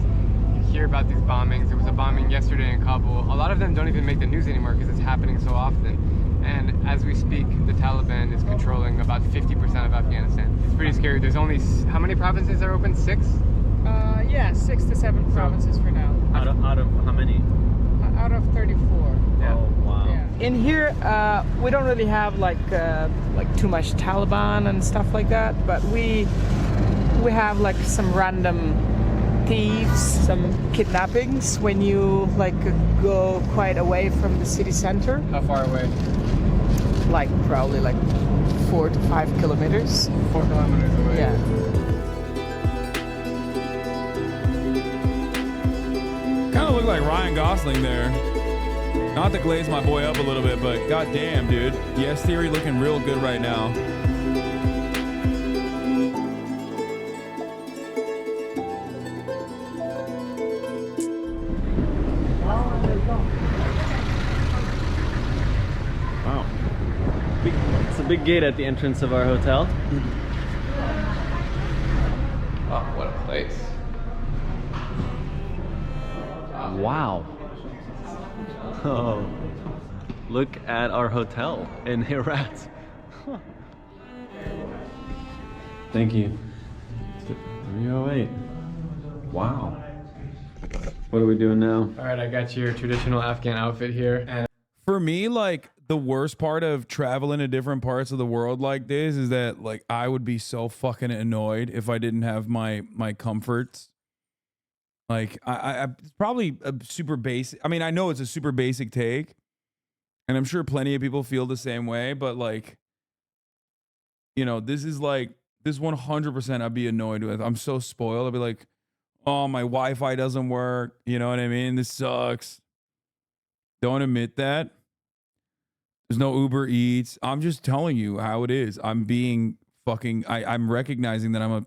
you hear about these bombings. There was a bombing yesterday in Kabul. A lot of them don't even make the news anymore because it's happening so often. And as we speak, the Taliban is controlling about 50% of Afghanistan. It's pretty scary. There's only, how many provinces are open? 6? Yeah, 6 to 7 provinces for now. Out of how many? Out of 34. Yeah. Oh, wow. Yeah. In here, we don't really have like too much Taliban and stuff like that, but we have like some random thieves, some kidnappings when you like go quite away from the city center. How far away? Like probably like 4 to 5 kilometers. 4 kilometers away. Yeah. Kind of look like Ryan Gosling there. Not to glaze my boy up a little bit, but goddamn, dude. Yes Theory looking real good right now. Wow. Big a big gate at the entrance of our hotel. Oh, what a place. Wow. Oh, look at our hotel in Herat. Thank you. 308. Wow. What are we doing now? All right, I got your traditional Afghan outfit here. And For me, like, the worst part of traveling to different parts of the world like this is that, like, I would be so fucking annoyed if I didn't have my comforts. Like, I it's probably a super basic. I mean, I know it's a super basic take, and I'm sure plenty of people feel the same way. But like, you know, this is like this 100%. I'd be annoyed with. I'm so spoiled. I'd be like, oh, my Wi-Fi doesn't work. You know what I mean? This sucks. Don't admit that. There's no Uber Eats. I'm just telling you how it is. I'm being fucking. I'm recognizing that I'm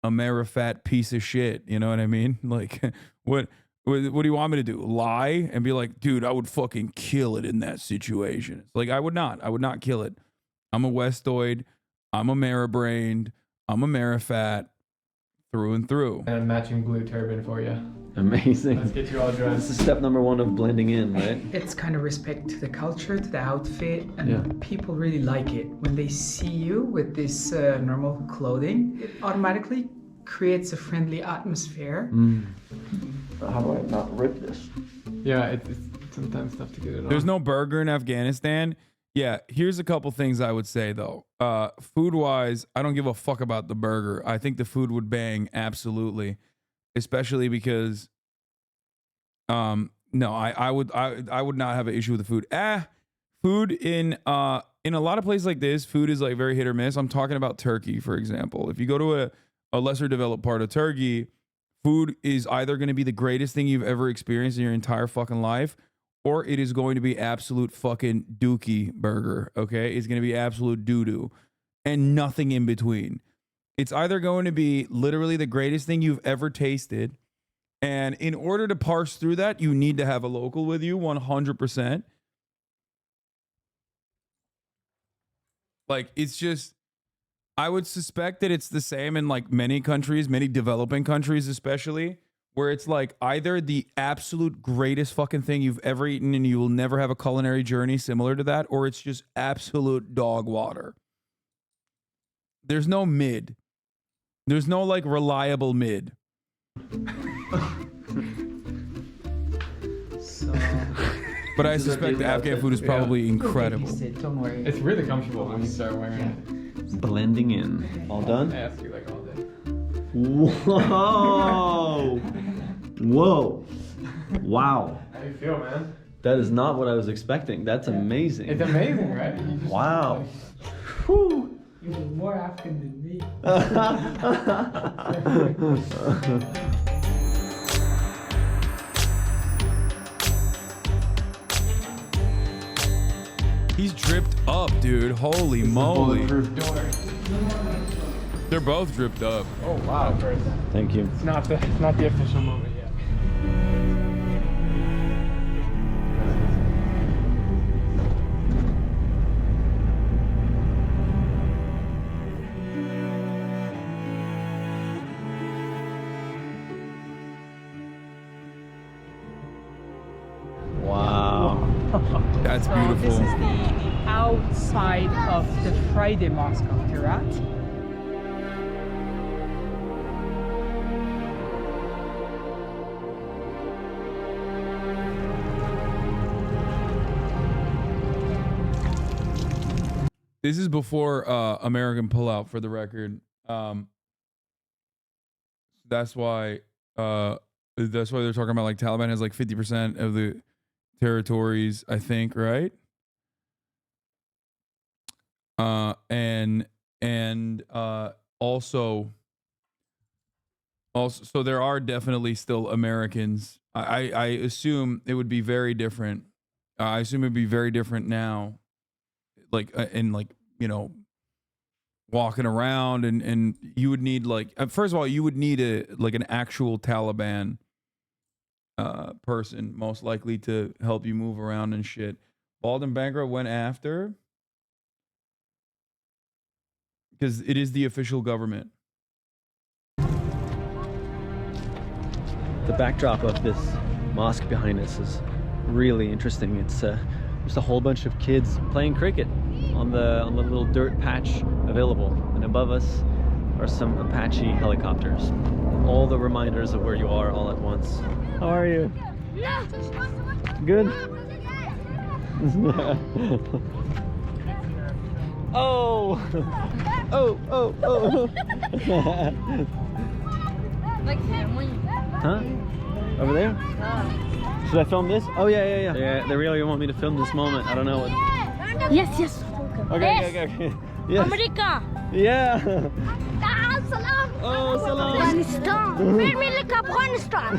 a Marifat piece of shit. You know what I mean? Like, what do you want me to do? Lie and be like, dude, I would fucking kill it in that situation. It's like, I would not kill it. I'm a Westoid. I'm a Marabrained. I'm a Marifat through and through. a matching blue turban for you. Amazing. Let's get you all dressed. This is step number 1 of blending in, right? It's kind of respect to the culture, to the outfit, and Yeah. people really like it. When they see you with this normal clothing, it automatically creates a friendly atmosphere. How do I not rip this? Yeah, it's sometimes tough to get it on. There's no burger in Afghanistan. Yeah, here's a couple things I would say though. Food-wise, I don't give a fuck about the burger. I think the food would bang absolutely, especially because, no, I would not have an issue with the food. Food in a lot of places like this, food is like very hit or miss. I'm talking about Turkey, for example. If you go to a lesser developed part of Turkey, food is either going to be the greatest thing you've ever experienced in your entire fucking life, or it is going to be absolute fucking dookie burger, okay? It's going to be absolute doo-doo and nothing in between. It's either going to be literally the greatest thing you've ever tasted, and in order to parse through that, you need to have a local with you 100%. Like, it's just, I would suspect that it's the same in like many countries, many developing countries especially, where it's like either the absolute greatest fucking thing you've ever eaten and you will never have a culinary journey similar to that, or it's just absolute dog water. There's no mid. There's no like reliable mid. But I suspect the Afghan food is probably incredible. Don't worry. It's really comfortable when you start wearing it. Blending in. All done? I ask you like all day. Whoa! Whoa! Wow! How do you feel, man? That is not what I was expecting. That's amazing. It's amazing, right? Wow. Whew. You're more African than me. He's dripped up, dude. Holy moly. They're both dripped up. Oh wow. Thank you. It's not the official moment yet. Wow. That's So beautiful. this is the outside of the Friday Mosque of Herat. This is before American pullout, for the record. That's why they're talking about like Taliban has like 50% of the territories, I think, right? And also, so there are definitely still Americans. I assume it would be very different. I assume it'd be very different now. Like, and like, you know, walking around and you would need like, first of all, you would need an actual Taliban person, most likely, to help you move around and shit. Bald and Bankrupt went after. because it is the official government. The backdrop of this mosque behind us is really interesting. It's just a whole bunch of kids playing cricket on the little dirt patch available, and above us are some Apache helicopters. All the reminders of where you are all at once. How are you? Good. Oh! Oh! Oh! Oh! Huh? Over there? Should I film this? Oh yeah. They really want me to film this moment. I don't know what. Yes. Okay. Yes. America. Yeah. Salam. Oh, salam. Afghanistan. Afghanistan.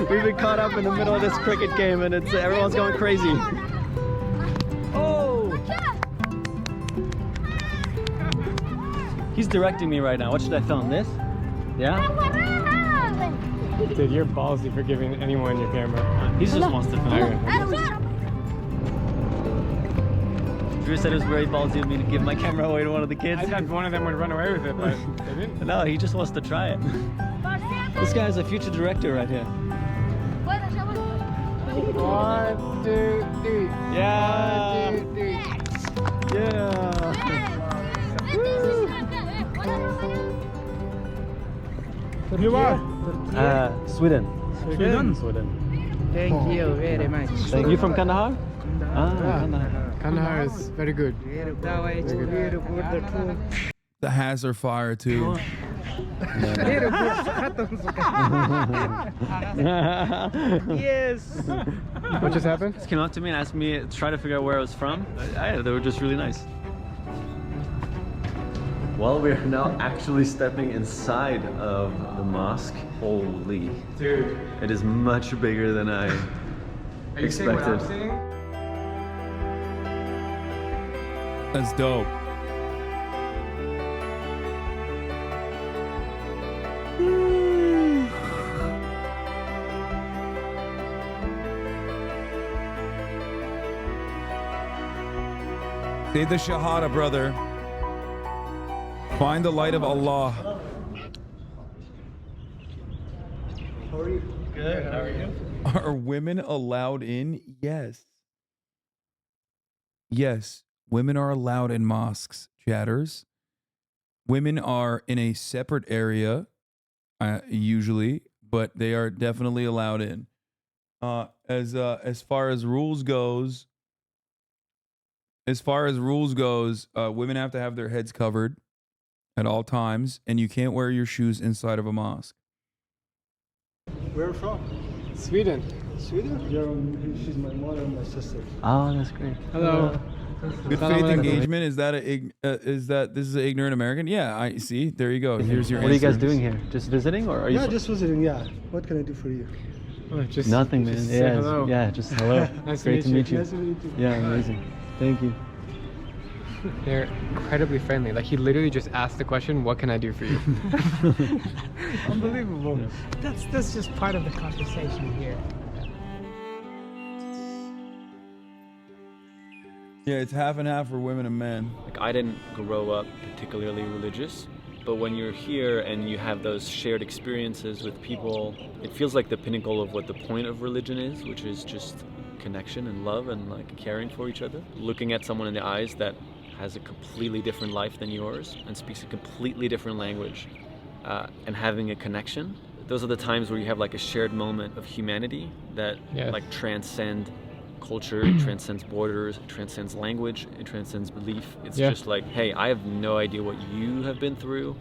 We've been caught up in the middle of this cricket game, and it's everyone's going crazy. Oh. He's directing me right now. What should I film? This? Yeah. Dude, you're ballsy for giving anyone your camera. He just wants to film. Drew said it was very ballsy of me to give my camera away to one of the kids. I thought one of them would run away with it, but they didn't. No, he just wants to try it. This guy's a future director right here. 1, 2, 3. Yeah. 1, 2, 3. Yeah. Who you are? Sweden. Sweden. Thank you very much. Thank you. From Kandahar? Kandahar is very good. The hats are fire too. Yes. What just happened? Just came up to me and asked me to try to figure out where I was from. They were just really nice. Well, we are now actually stepping inside of the mosque. Holy. Dude. It is much bigger than I expected. That's dope. Say the Shahada, brother. Find the light of Allah. How are you? Good. How are you? Are women allowed in? Yes. Yes. Women are allowed in mosques, chatters. Women are in a separate area, usually, but they are definitely allowed in. As far as rules goes, women have to have their heads covered at all times, and you can't wear your shoes inside of a mosque. Where are you from? Sweden. Sweden? She's my mother and my sister. Oh, that's great. Hello. Good faith engagement. Is that this is an ignorant American? Yeah, I see. There you go. Here's your. What are you guys doing here? Just visiting, or are you? Yeah, just visiting. Yeah. What can I do for you? Oh, just nothing, man. Just yeah, hello. Yeah, just hello. Nice Great to meet you. Nice to meet you. Yeah, amazing. Thank you. They're incredibly friendly. Like, he literally just asked the question, "What can I do for you?" Unbelievable. Yeah. That's just part of the conversation here. Yeah, it's half and half for women and men. Like, I didn't grow up particularly religious, but when you're here and you have those shared experiences with people, it feels like the pinnacle of what the point of religion is, which is just connection and love and like caring for each other. Looking at someone in the eyes that has a completely different life than yours and speaks a completely different language, and having a connection. Those are the times where you have like a shared moment of humanity that like transcend culture, it transcends borders, it transcends language, it transcends belief. It's just like, hey, I have no idea what you have been through,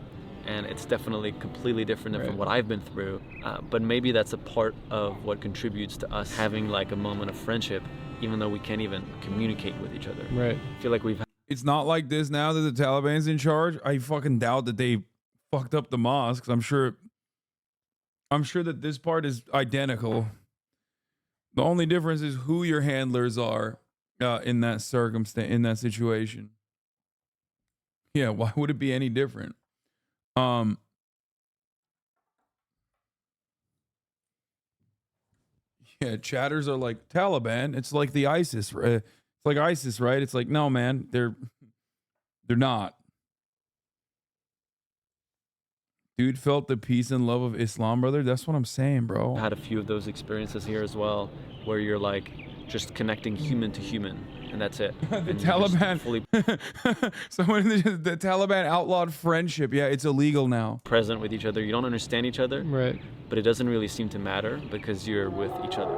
and it's definitely completely different from what I've been through, but maybe that's a part of what contributes to us having like a moment of friendship, even though we can't even communicate with each other. Right. I feel like we've It's not like this now that the Taliban's in charge. I fucking doubt that they fucked up the mosques. I'm sure that this part is identical. The only difference is who your handlers are in that circumstance, in that situation. Yeah, why would it be any different? Yeah, chatters are like Taliban. It's like the ISIS. It's like ISIS, right? It's like, no, man, they're not. Dude felt the peace and love of Islam, brother. That's what I'm saying, bro. I had a few of those experiences here as well, where you're like just connecting human to human, and that's it. The And you're just Taliban. fully Someone, the Taliban outlawed friendship. Yeah, it's illegal now. present with each other. You don't understand each other, Right. but it doesn't really seem to matter because you're with each other.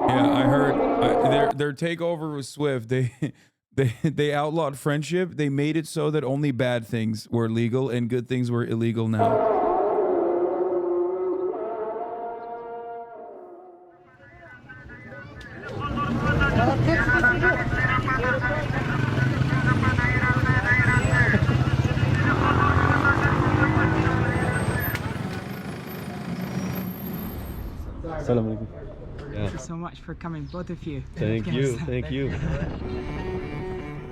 Yeah, I heard their takeover was swift. They outlawed friendship. They made it so that only bad things were legal and good things were illegal now. Thank you so much for coming, both of you. Thank you. Thank you.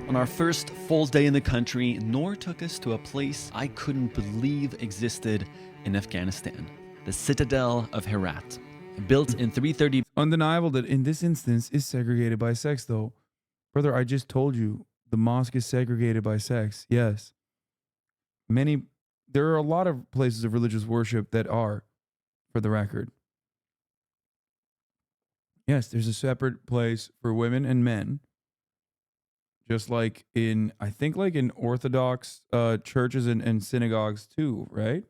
On our first full day in the country, Noor took us to a place I couldn't believe existed in Afghanistan, the Citadel of Herat. Built in 330. Undeniable that in this instance is segregated by sex, though. Brother, I just told you the mosque is segregated by sex. Yes. There are a lot of places of religious worship that are, for the record. Yes, there's a separate place for women and men. Just like I think like in Orthodox churches and synagogues too, right?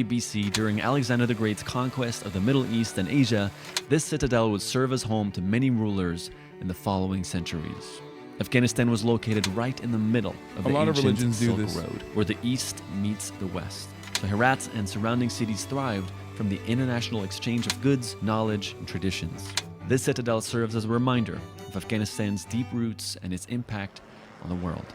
BC, during Alexander the Great's conquest of the Middle East and Asia, this citadel would serve as home to many rulers in the following centuries. Afghanistan was located right in the middle of the ancient Silk Road, where the east meets the west. So Herat and surrounding cities thrived from the international exchange of goods, knowledge, and traditions. This citadel serves as a reminder of Afghanistan's deep roots and its impact on the world.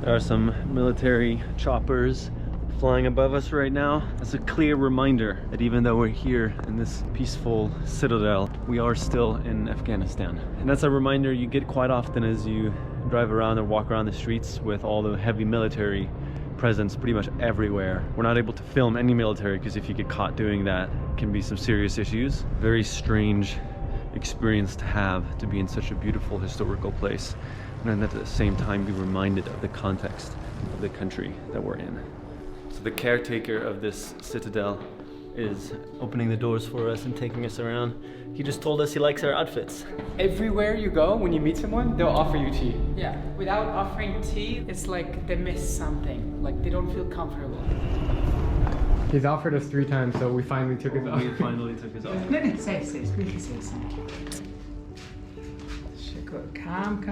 There are some military choppers flying above us right now. That's a clear reminder that even though we're here in this peaceful citadel, we are still in Afghanistan. And that's a reminder you get quite often as you drive around or walk around the streets with all the heavy military presence pretty much everywhere. We're not able to film any military because if you get caught doing that, it can be some serious issues. Very strange experience to have, to be in such a beautiful historical place and at the same time be reminded of the context of the country that we're in. So the caretaker of this citadel is opening the doors for us and taking us around. He just told us he likes our outfits. Everywhere you go, when you meet someone, they'll offer you tea. Yeah, without offering tea, it's like they miss something. Like they don't feel comfortable. He's offered us 3 times, so we finally took his offer. We finally took his offer. No, say, really say something. Come,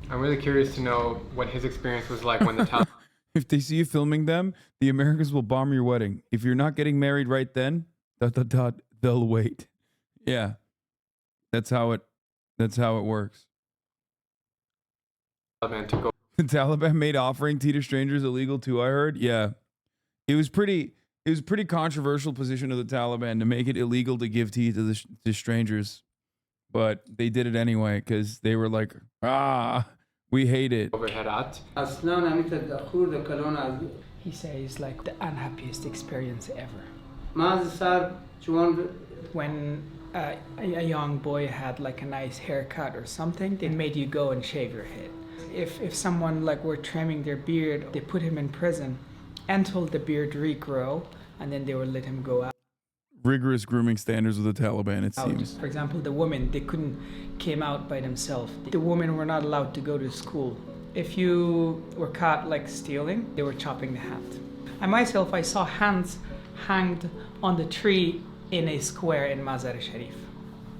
I'm really curious to know what his experience was like when the Taliban. If they see you filming them, the Americans will bomb your wedding. If you're not getting married right then, ... they'll wait. Yeah. That's how it works. took The Taliban made offering tea to strangers illegal too, I heard. Yeah. It was pretty controversial position of the Taliban to make it illegal to give tea to strangers. But they did it anyway because they were like, we hate it. He says like the unhappiest experience ever. When a young boy had like a nice haircut or something, they made you go and shave your head. If someone like were trimming their beard, they put him in prison until the beard regrow, and then they would let him go out. Rigorous grooming standards with the Taliban, it seems. For example, the women, they couldn't came out by themselves. The women were not allowed to go to school. If you were caught like stealing, they were chopping the hand. I saw hands hanged on the tree in a square in Mazar-e-Sharif.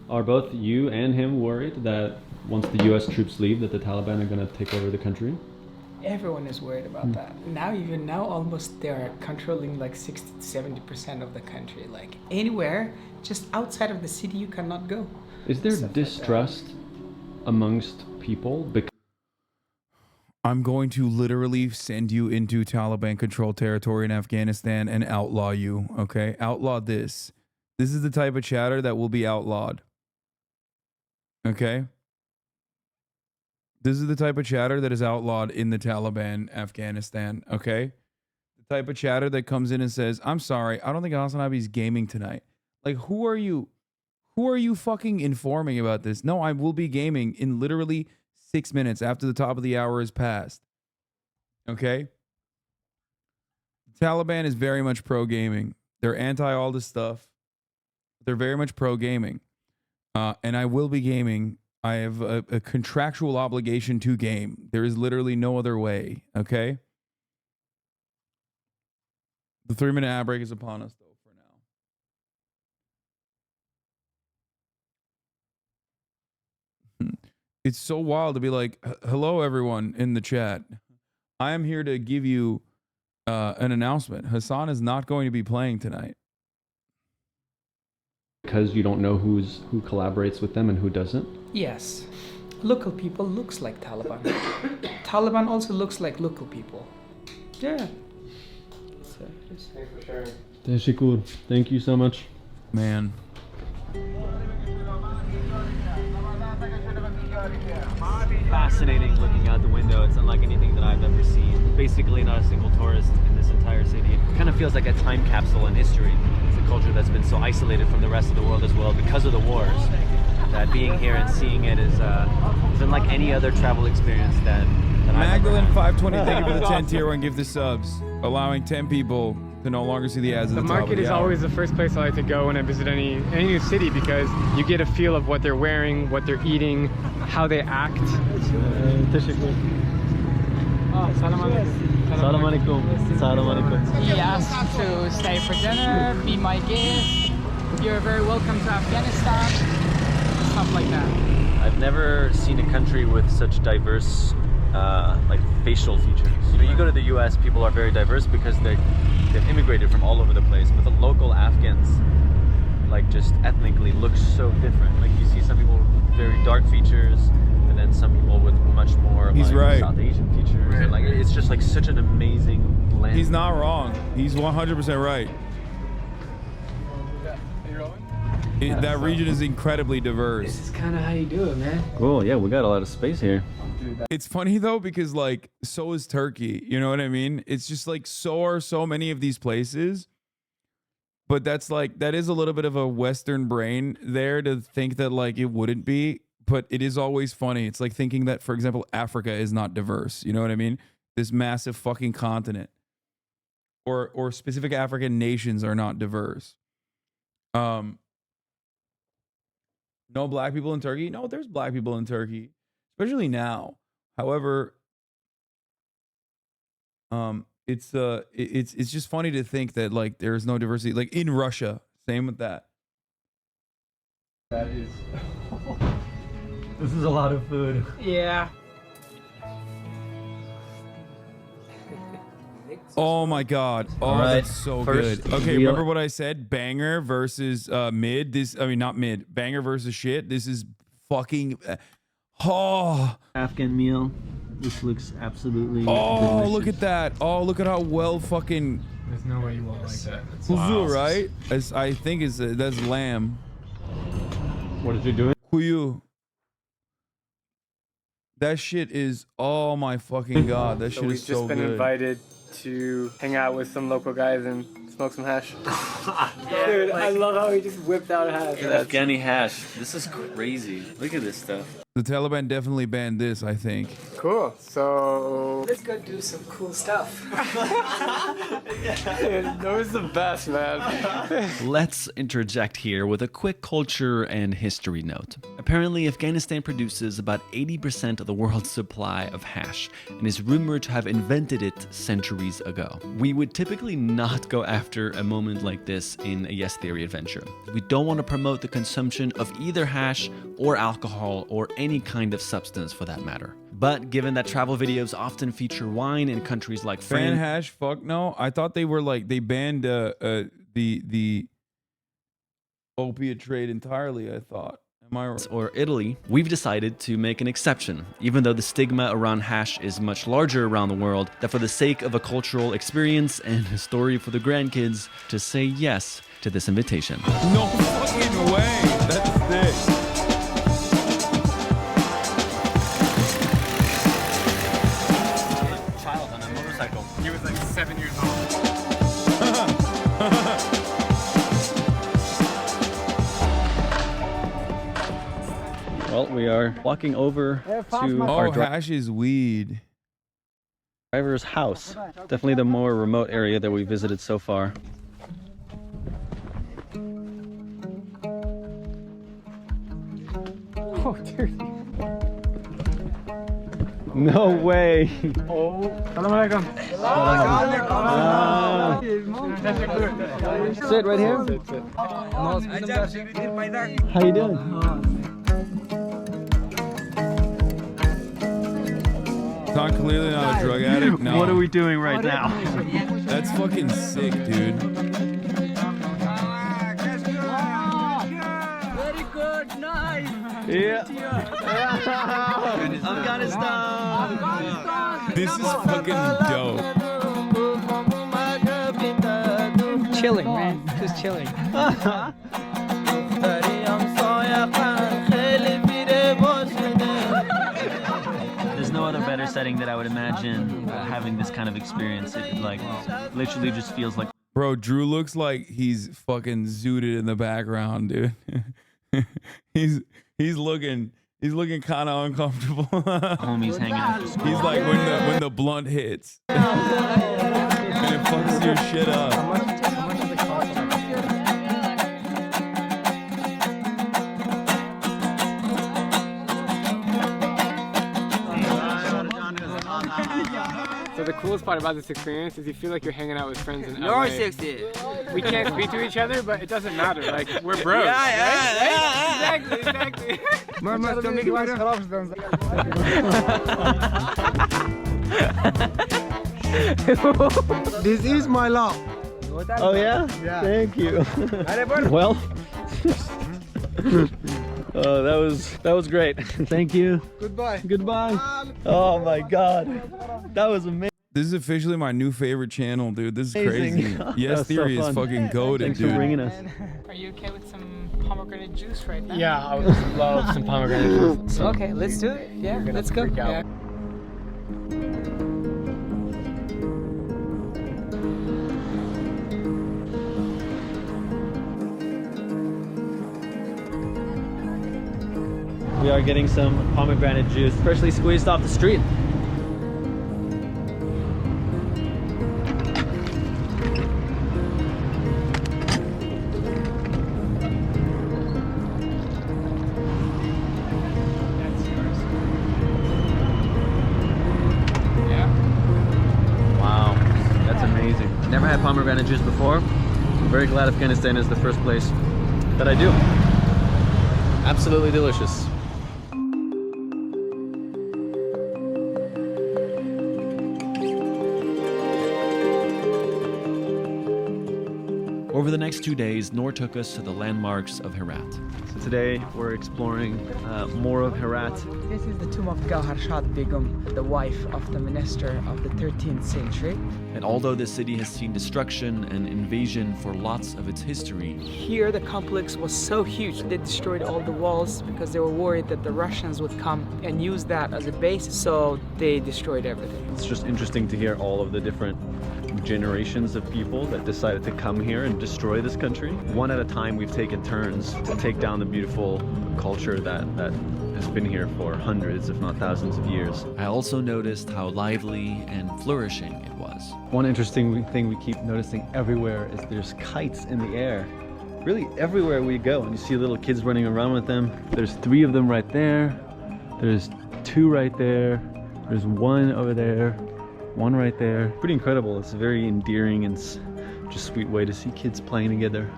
Are both you and him worried that once the US troops leave that the Taliban are going to take over the country? Everyone is worried about that. Now almost they're controlling like 60 to 70% of the country. Like anywhere, just outside of the city, you cannot go. Is there distrust amongst people? I'm going to literally send you into Taliban controlled territory in Afghanistan and outlaw you, okay? Outlaw this. This is the type of chatter that will be outlawed. Okay? This is the type of chatter that is outlawed in the Taliban, Afghanistan. Okay? The type of chatter that comes in and says, I'm sorry, I don't think HasanAbi is gaming tonight. Like, who are you? Who are you fucking informing about this? No, I will be gaming in literally 6 minutes after the top of the hour is passed. Okay? The Taliban is very much pro-gaming. They're anti all this stuff. They're very much pro-gaming. And I will be gaming. I have a contractual obligation to game. There is literally no other way. Okay? The 3-minute ad break is upon us, though, for now. It's so wild to be like, hello, everyone in the chat. I am here to give you an announcement. Hasan is not going to be playing tonight. Because you don't know who collaborates with them and who doesn't? Yes. Local people looks like Taliban. Taliban also looks like local people. Yeah. Thanks for sharing. Tashikkur. Thank you so much. Man. Fascinating looking out the window. It's unlike anything that I've ever seen. Basically not a single tourist in this entire city. It kind of feels like a time capsule in history. It's a culture that's been so isolated from the rest of the world as well because of the wars, that being here and seeing it is unlike any other travel experience that Magdalene 520, thank you for the 10 tier 1 gift of subs, allowing 10 people to no longer see the ads at the top of the hour. The market is always the first place I like to go when I visit any new city, because you get a feel of what they're wearing, what they're eating, how they act. Salam alaikum. Salam alaikum. He asked to stay for dinner, be my guest. You're very welcome to Afghanistan. Stuff like that. I've never seen a country with such diverse like facial features. You know, you go to the US, people are very diverse because they've immigrated from all over the place, but the local Afghans, like, just ethnically look so different. Like, you see some people with very dark features, and then some people with much more like South Asian features. And, like, it's just like such an amazing blend. He's not wrong. He's 100% right. That region is incredibly diverse. This is kind of how you do it, man. Cool, yeah, we got a lot of space here. It's funny though, because like, so is Turkey, you know what I mean? It's just like, so are so many of these places, but that's like, that is a little bit of a Western brain there to think that like it wouldn't be, but it is always funny. It's like thinking that, for example, Africa is not diverse, you know what I mean? This massive fucking continent, or specific African nations are not diverse. No black people in Turkey? No, there's black people in Turkey, especially now. However, it's just funny to think that like there's no diversity. Like in Russia, same with that. That is. This is a lot of food. Yeah. Oh my god. Oh, All right. that's so First good. Okay, real- remember what I said? Banger versus mid. Not mid. Banger versus shit. This is fucking Afghan meal. This looks absolutely delicious. Look at that. Oh, look at how well fucking There's no way you won't like that. Kuzu, right? I think that's lamb. What is he doing? Kuyu. That shit is, oh my fucking god. That shit We've is so just been good. invited to hang out with some local guys and smoke some hash. Dude, I love how he just whipped out hash. Afghani hash. This is crazy. Look at this stuff. The Taliban definitely banned this, I think. Cool. So Let's go do some cool stuff. that was the best, man. Let's interject here with a quick culture and history note. Apparently, Afghanistan produces about 80% of the world's supply of hash and is rumored to have invented it centuries ago. We would typically not go after a moment like this in a Yes Theory adventure. We don't want to promote the consumption of either hash or alcohol or any kind of substance for that matter. But given that travel videos often feature wine in countries like Ban France, hash? Fuck no. I thought they were like, they banned the opiate trade entirely, I thought. Am I right? or Italy, we've decided to make an exception, even though the stigma around hash is much larger around the world, that for the sake of a cultural experience and a story for the grandkids, to say yes, to this invitation. No fucking way. That's sick. Child on a motorcycle. He was like 7 years old. Well, we are walking over to our Hash's weed. driver's house. Definitely the more remote area that we visited so far. Oh, dude. No way. Oh. Assalamualaikum. Sit right here. How you doing? Not clearly not a drug addict. No. What are we doing right now? That's fucking sick, dude. Very good, nice. Yeah. Afghanistan. This is fucking dope. Chilling, man. Just chilling. There's no other better setting that I would imagine having this kind of experience. It like literally just feels like. Bro, Drew looks like he's fucking zooted in the background, dude. he's looking kind of uncomfortable. Homies hanging after school. He's like when the blunt hits and it fucks your shit up. So the coolest part about this experience is you feel like you're hanging out with friends in LA. We can't speak to each other, but it doesn't matter. Like, we're bros. Yeah. Exactly. This is my love. Oh yeah? Yeah. Thank you. Well, oh, that was great. Thank you. Goodbye. Goodbye. Oh my God, that was amazing. This is officially my new favorite channel, dude. This is Amazing. crazy. Yes That's Theory so is fun. fucking goated, Thanks dude. for bringing us. Are you okay with some pomegranate juice right now? Yeah, I would love some pomegranate juice. Okay, let's do it. Yeah, let's go. Yeah. We are getting some pomegranate juice, freshly squeezed off the street. Wow, that's amazing. Never had pomegranate juice before. I'm very glad Afghanistan is the first place that I do. Absolutely delicious. Over the next 2 days, Noor took us to the landmarks of Herat. So today we're exploring more of Herat. This is the tomb of Gauhar Shah Begum, the wife of the minister of the 13th century. And although the city has seen destruction and invasion for lots of its history, Here the complex was so huge they destroyed all the walls because they were worried that the Russians would come and use that as a base, so they destroyed everything. It's just interesting to hear all of the different generations of people that decided to come here and destroy this country. One at a time, we've taken turns to take down the beautiful culture that has been here for hundreds, if not thousands of years. I also noticed how lively and flourishing it was. One interesting thing we keep noticing everywhere is there's kites in the air. Really everywhere we go, and you see little kids running around with them. There's 3 of them right there. There's 2 right there. There's 1 over there. 1 right there. Pretty incredible. It's a very endearing and just sweet way to see kids playing together.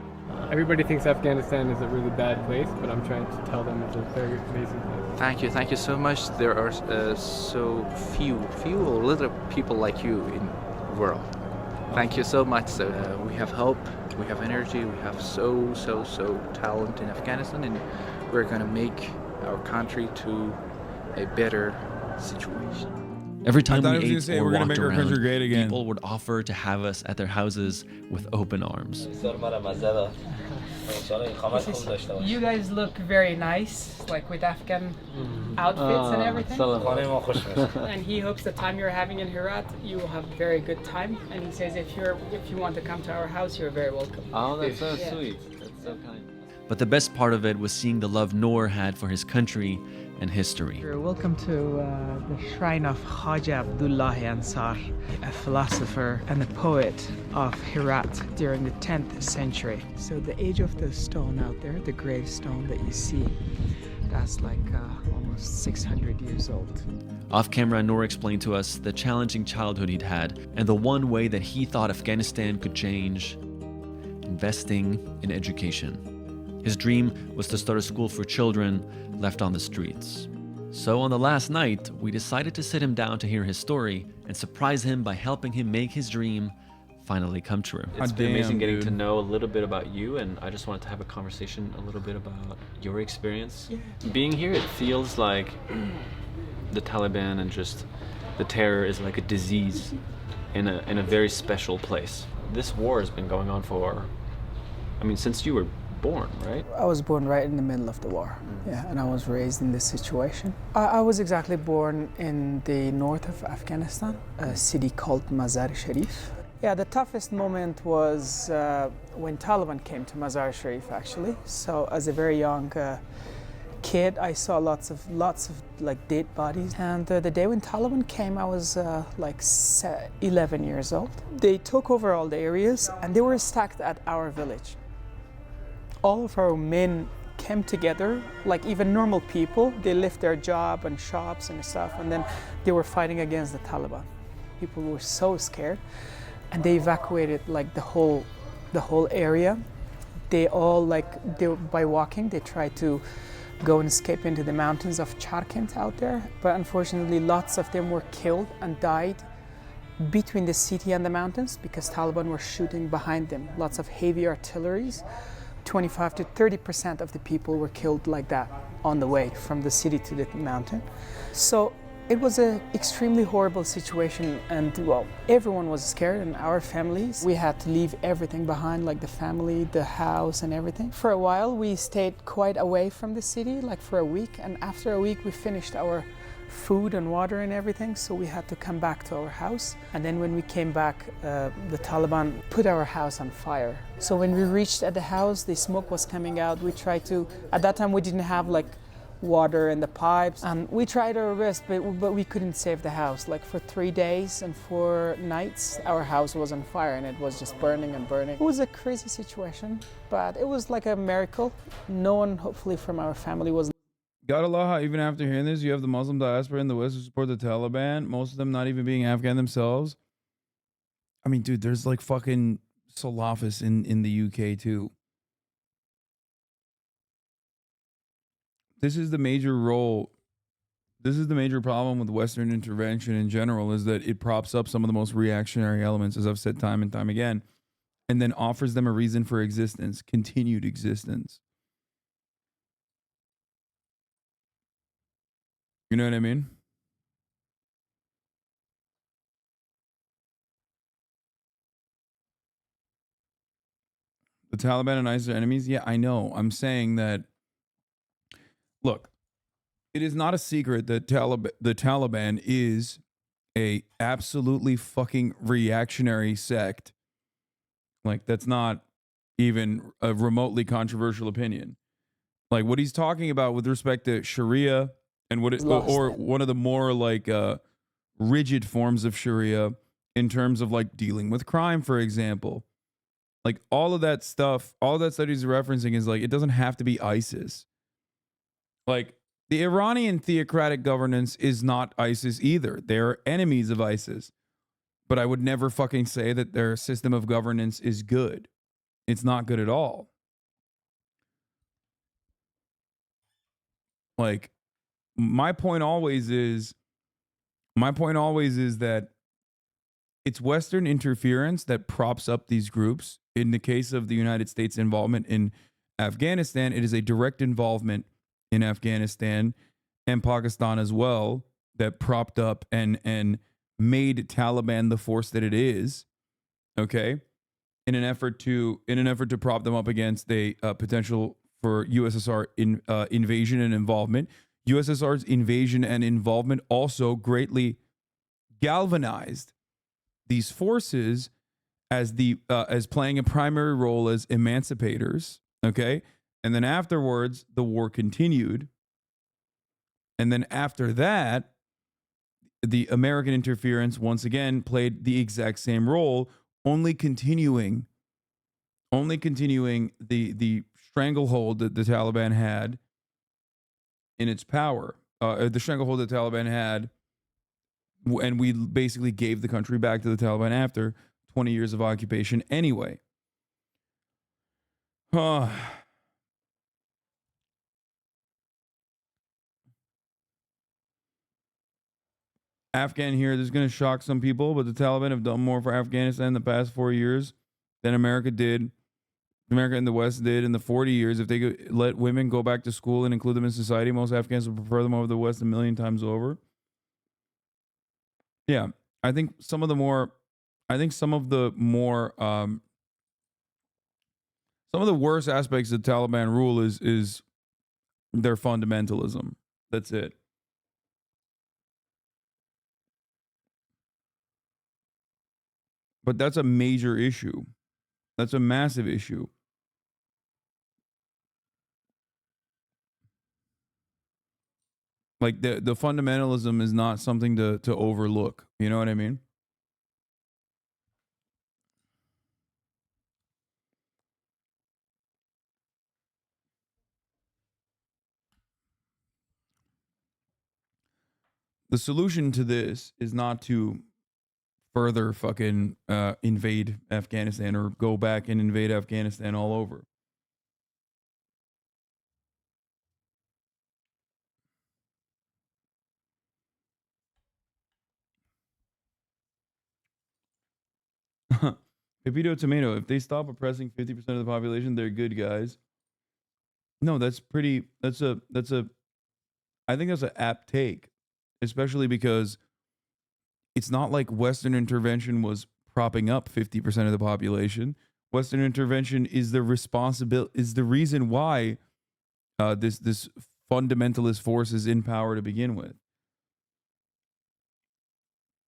Everybody thinks Afghanistan is a really bad place, but I'm trying to tell them it's a very amazing place. Thank you so much. There are so few little people like you in the world. Thank you so much. So we have hope, we have energy, we have so talent in Afghanistan, and we're gonna make our country to a better situation. Every time thought we he was ate gonna say, or we're gonna walked make our country around, great again. people would offer to have us at their houses with open arms. You guys look very nice, like with Afghan outfits and everything. And he hopes the time you're having in Herat, you will have a very good time. And he says if you want to come to our house, you're very welcome. Oh, that's so sweet. That's so kind. But the best part of it was seeing the love Noor had for his country and history. You're welcome to the shrine of Haji Abdullah Ansar, a philosopher and a poet of Herat during the 10th century. So the age of the stone out there, the gravestone that you see, that's like almost 600 years old. Off camera, Noor explained to us the challenging childhood he'd had and the one way that he thought Afghanistan could change: investing in education. His dream was to start a school for children left on the streets. So on the last night, we decided to sit him down to hear his story and surprise him by helping him make his dream finally come true. It's been amazing getting to know a little bit about you, and I just wanted to have a conversation a little bit about your experience. Yeah. Being here, it feels like the Taliban and just the terror is like a disease in a very special place. This war has been going on for, I mean, since you were born, right? I was born right in the middle of the war, yeah, and I was raised in this situation. I was exactly born in the north of Afghanistan, a city called Mazar-e-Sharif. Yeah, the toughest moment was when Taliban came to Mazar-e-Sharif, actually. So as a very young kid, I saw lots of like dead bodies. And the day when Taliban came, I was like 11 years old. They took over all the areas, and they were stacked at our village. All of our men came together, like even normal people. They left their job and shops and stuff, and then they were fighting against the Taliban. People were so scared, and they evacuated like the whole area. They all by walking, they tried to go and escape into the mountains of Charkent out there, but unfortunately lots of them were killed and died between the city and the mountains because Taliban were shooting behind them. Lots of heavy artilleries. 25 to 30% of the people were killed like that on the way from the city to the mountain. So it was an extremely horrible situation, and well, everyone was scared in our families. We had to leave everything behind, like the family, the house and everything. For a while we stayed quite away from the city, like for a week, and after a week we finished our food and water and everything, so we had to come back to our house. And then when we came back, the Taliban put our house on fire. So when we reached at the house, the smoke was coming out. We tried to, at that time we didn't have like water in the pipes, and we tried our best, but we couldn't save the house. Like for 3 days and 4 nights, our house was on fire and it was just burning and burning. It was a crazy situation, but it was like a miracle. No one, hopefully from our family, was. Gotta love how even after hearing this, you have the Muslim diaspora in the West who support the Taliban, most of them not even being Afghan themselves. I mean, dude, there's like fucking Salafis in the UK too. This is the major role. This is the major problem with Western intervention in general, is that it props up some of the most reactionary elements, as I've said time and time again, and then offers them a reason for existence, continued existence. You know what I mean? The Taliban and ISIS are enemies? Yeah, I know. I'm saying that, look, it is not a secret that the Taliban is a absolutely fucking reactionary sect. Like, that's not even a remotely controversial opinion. Like, what he's talking about with respect to Sharia and what it, or one of the more like rigid forms of Sharia in terms of like dealing with crime, for example. Like all of that stuff, all that he's referencing is like, it doesn't have to be ISIS. Like the Iranian theocratic governance is not ISIS either. They're enemies of ISIS. But I would never fucking say that their system of governance is good. It's not good at all. Like, my point always is that it's Western interference that props up these groups. In the case of the United States involvement in Afghanistan, it is a direct involvement in Afghanistan and Pakistan as well that propped up and made Taliban the force that it is, okay, in an effort to prop them up against a potential for USSR invasion and involvement. USSR's invasion and involvement also greatly galvanized these forces as playing a primary role as emancipators, okay? And then afterwards, the war continued. And then after that, the American interference once again played the exact same role, only continuing the stranglehold that the Taliban had in its power. The stranglehold that the Taliban had, and we basically gave the country back to the Taliban after 20 years of occupation anyway. Afghan here, this is going to shock some people, but the Taliban have done more for Afghanistan in the past 4 years than America and the West did in the 40 years. If they could let women go back to school and include them in society, most Afghans would prefer them over the West a million times over. Yeah, I think some of the worst aspects of the Taliban rule is their fundamentalism. That's it. But that's a major issue. That's a massive issue. Like the fundamentalism is not something to overlook. You know what I mean? The solution to this is not to further fucking invade Afghanistan or go back and invade Afghanistan all over. Pepito Tomato, if they stop oppressing 50% of the population, they're good guys. No, I think that's an apt take, especially because it's not like Western intervention was propping up 50% of the population. Western intervention is the reason why this fundamentalist force is in power to begin with.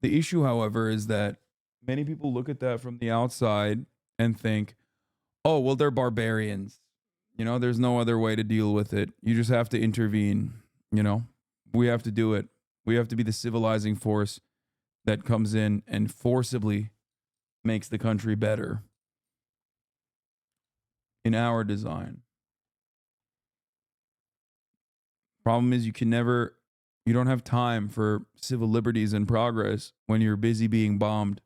The issue, however, is that many people look at that from the outside and think, oh, well, they're barbarians. You know, there's no other way to deal with it. You just have to intervene. You know, we have to do it. We have to be the civilizing force that comes in and forcibly makes the country better in our design. Problem is, you don't have time for civil liberties and progress when you're busy being bombed.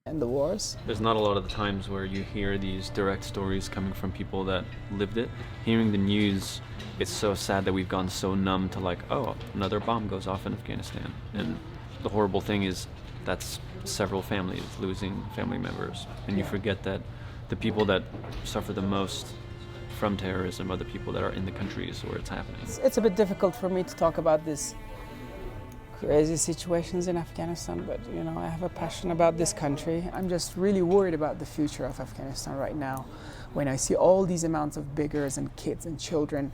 And the wars. There's not a lot of the times where you hear these direct stories coming from people that lived it. Hearing the news, it's so sad that we've gone so numb to like, oh, another bomb goes off in Afghanistan. And the horrible thing is that's several families losing family members. And you forget that the people that suffer the most from terrorism are the people that are in the countries where it's happening. It's a bit difficult for me to talk about this crazy situations in Afghanistan, but you know, I have a passion about this country. I'm just really worried about the future of Afghanistan right now when I see all these amounts of beggars and kids and children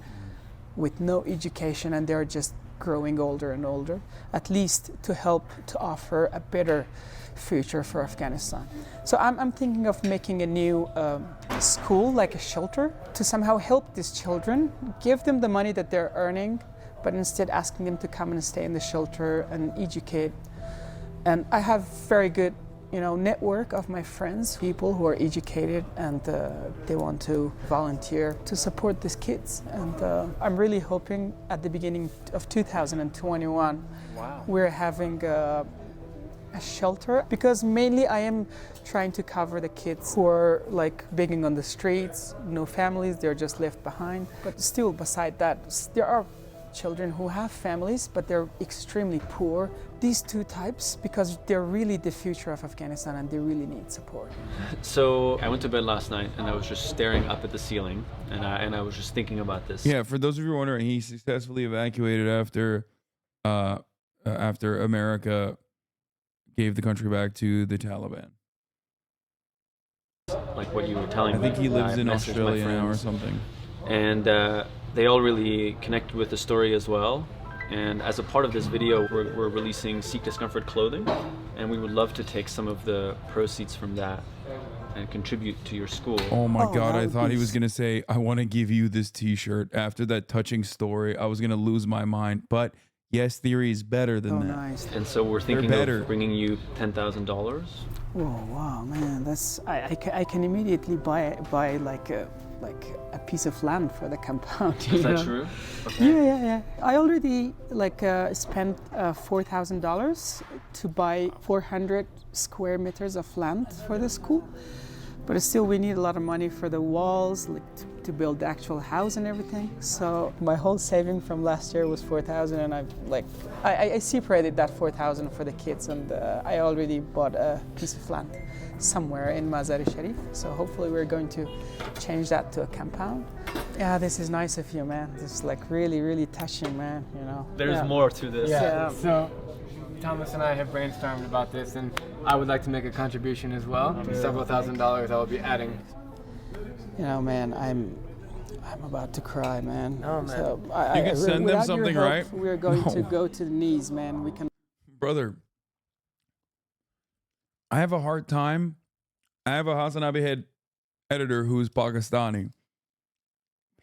with no education, and they're just growing older and older, at least to help to offer a better future for Afghanistan. So I'm thinking of making a new school, like a shelter, to somehow help these children, give them the money that they're earning, but instead asking them to come and stay in the shelter and educate. And I have very good, network of my friends, people who are educated, and they want to volunteer to support these kids. And I'm really hoping at the beginning of 2021, we're having a shelter, because mainly I am trying to cover the kids who are like begging on the streets, no families, they're just left behind. But still, beside that, there are children who have families, but they're extremely poor. These two types, because they're really the future of Afghanistan and they really need support. So I went to bed last night and I was just staring up at the ceiling and I was just thinking about this. Yeah, for those of you wondering, he successfully evacuated after America gave the country back to the Taliban. Like what you were telling me. I think he lives in messaged my Australia now or friends. something. And they all really connected with the story as well. And as a part of this video, we're releasing Seek Discomfort clothing, and we would love to take some of the proceeds from that and contribute to your school. Oh my God, I thought he was going to say, I want to give you this t-shirt. After that touching story, I was going to lose my mind. But yes, theory is better than that. Nice. And so we're thinking better. of bringing you $10,000. Oh wow, man, that's I can immediately buy like a piece of land for the compound. Is that know? true? Okay. Yeah. I already spent $4,000 to buy 400 square meters of land for the school, but still we need a lot of money for the walls, to build the actual house and everything. So my whole saving from last year was 4,000, and I separated that 4,000 for the kids, and I already bought a piece of land somewhere in Mazar-e-Sharif. So hopefully we're going to change that to a compound. Yeah, this is nice of you, man. This is like really, really touching, man. You know. There's more to this. Yeah. So Thomas and I have brainstormed about this, and I would like to make a contribution as well. Several $1,000s I will be adding. You know, man, I'm about to cry, man. Oh, man. So You can send them something, right? We're going to go to the knees, man. We can. Brother, I have a hard time. I have a HasanAbi head editor who's Pakistani.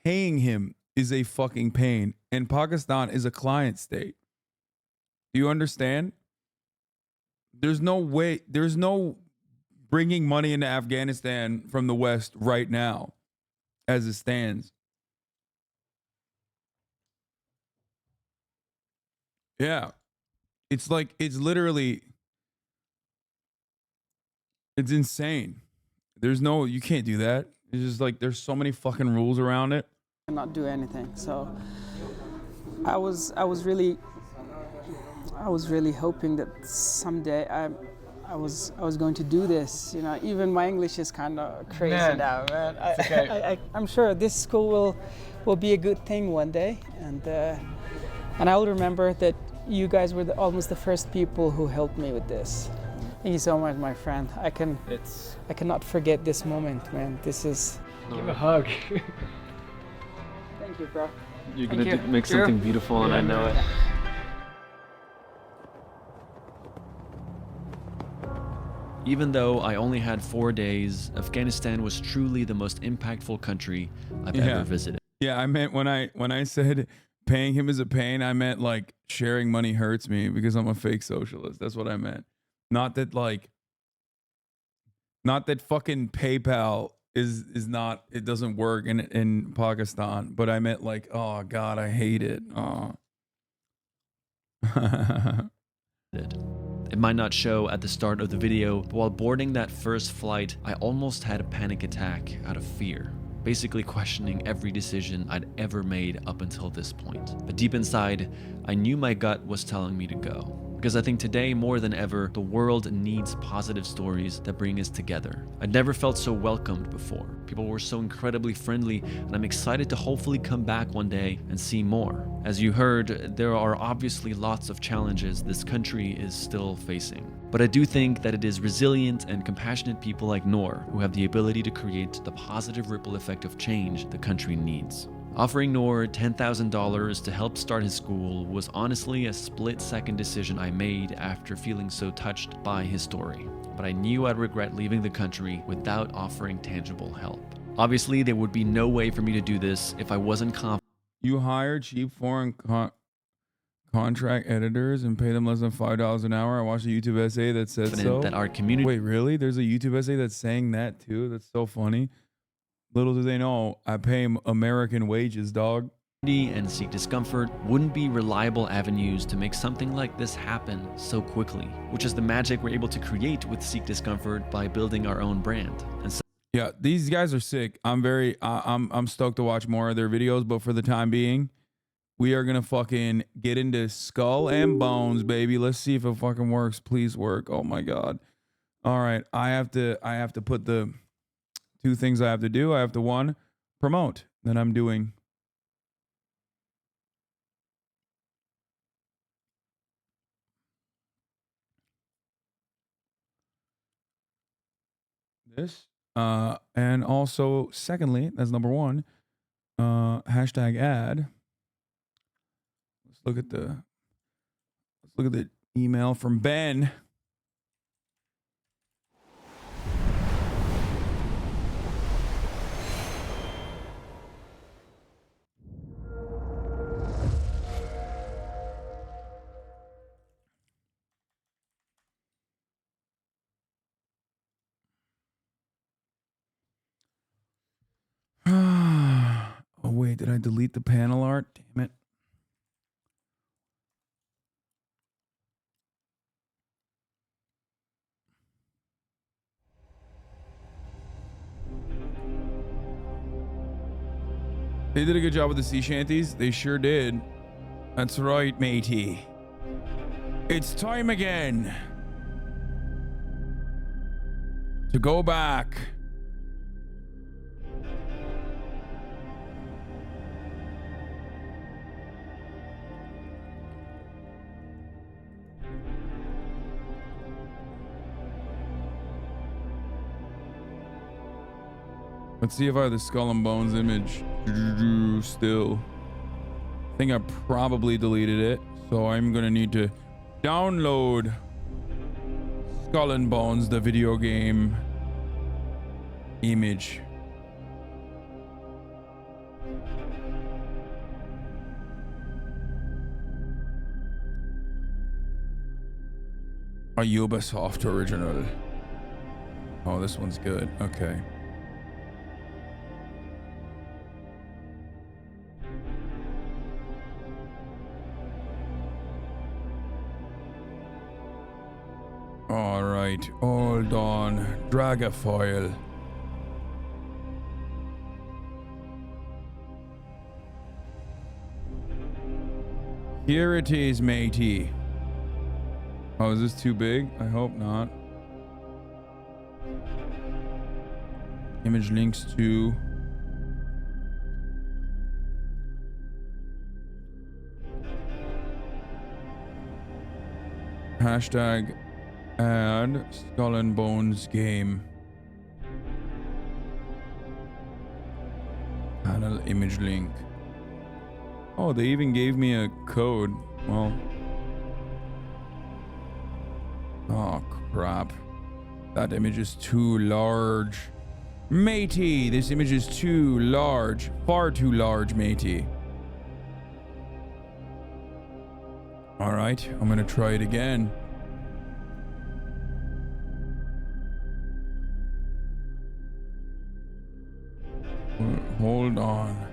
Paying him is a fucking pain. And Pakistan is a client state. Do you understand? There's no way, there's no bringing money into Afghanistan from the West right now as it stands. Yeah. It's like, it's literally, it's insane. There's no, you can't do that. It's just like, there's so many fucking rules around it. Cannot do anything. So I was really hoping that someday I was going to do this. You know, even my English is kind of crazy now, man. I'm sure this school will be a good thing one day, and I will remember that you guys were almost the first people who helped me with this. Thank you so much, my friend. I cannot forget this moment, man. This is. Give a hug. Thank you, bro. You're gonna make something beautiful, and I know it. Even though I only had 4 days, Afghanistan was truly the most impactful country I've ever visited. Yeah, I meant when I said paying him is a pain, I meant like sharing money hurts me because I'm a fake socialist. That's what I meant. Not that fucking PayPal is not, it doesn't work in Pakistan, but I meant like, oh God, I hate it. Oh. It might not show at the start of the video, but while boarding that first flight, I almost had a panic attack out of fear, basically questioning every decision I'd ever made up until this point. But deep inside, I knew my gut was telling me to go. Because I think today, more than ever, the world needs positive stories that bring us together. I'd never felt so welcomed before. People were so incredibly friendly, and I'm excited to hopefully come back one day and see more. As you heard, there are obviously lots of challenges this country is still facing. But I do think that it is resilient and compassionate people like Noor who have the ability to create the positive ripple effect of change the country needs. Offering Noor $10,000 to help start his school was honestly a split-second decision I made after feeling so touched by his story. But I knew I'd regret leaving the country without offering tangible help. Obviously, there would be no way for me to do this if I wasn't confident. You hire cheap foreign contract editors and pay them less than $5 an hour. I watched a YouTube essay that said so. That our community. Wait, really? There's a YouTube essay that's saying that too? That's so funny. Little do they know, I pay American wages, dog. And Seek Discomfort wouldn't be reliable avenues to make something like this happen so quickly, which is the magic we're able to create with Seek Discomfort by building our own brand. And so yeah, these guys are sick. I'm stoked to watch more of their videos, but for the time being, We are gonna fucking get into Skull and Bones, baby. Let's see if it fucking works. Please work. Oh my god. All right, I have to put the two things I have to do. I have to, one, promote. Then I'm doing this. And also, secondly, that's number one. Hashtag ad. Let's look at the email from Ben. Oh wait, did I delete the panel art? Damn it. They did a good job with the sea shanties. They sure did. That's right, matey. It's time again to go back. Let's see if I have the Skull and Bones image still. I think I probably deleted it, so I'm gonna need to download Skull and Bones, the video game image. A Ubisoft original. Oh, this one's good. Okay. All right, hold on. Dragafoil. Here it is, matey. Oh, is this too big? I hope not. Image links to hashtag add Skull and Bones game. Panel image link. Oh, they even gave me a code. Well. Oh, crap. That image is too large. Matey, this image is too large. Far too large, matey. All right, I'm gonna try it again. Hold on.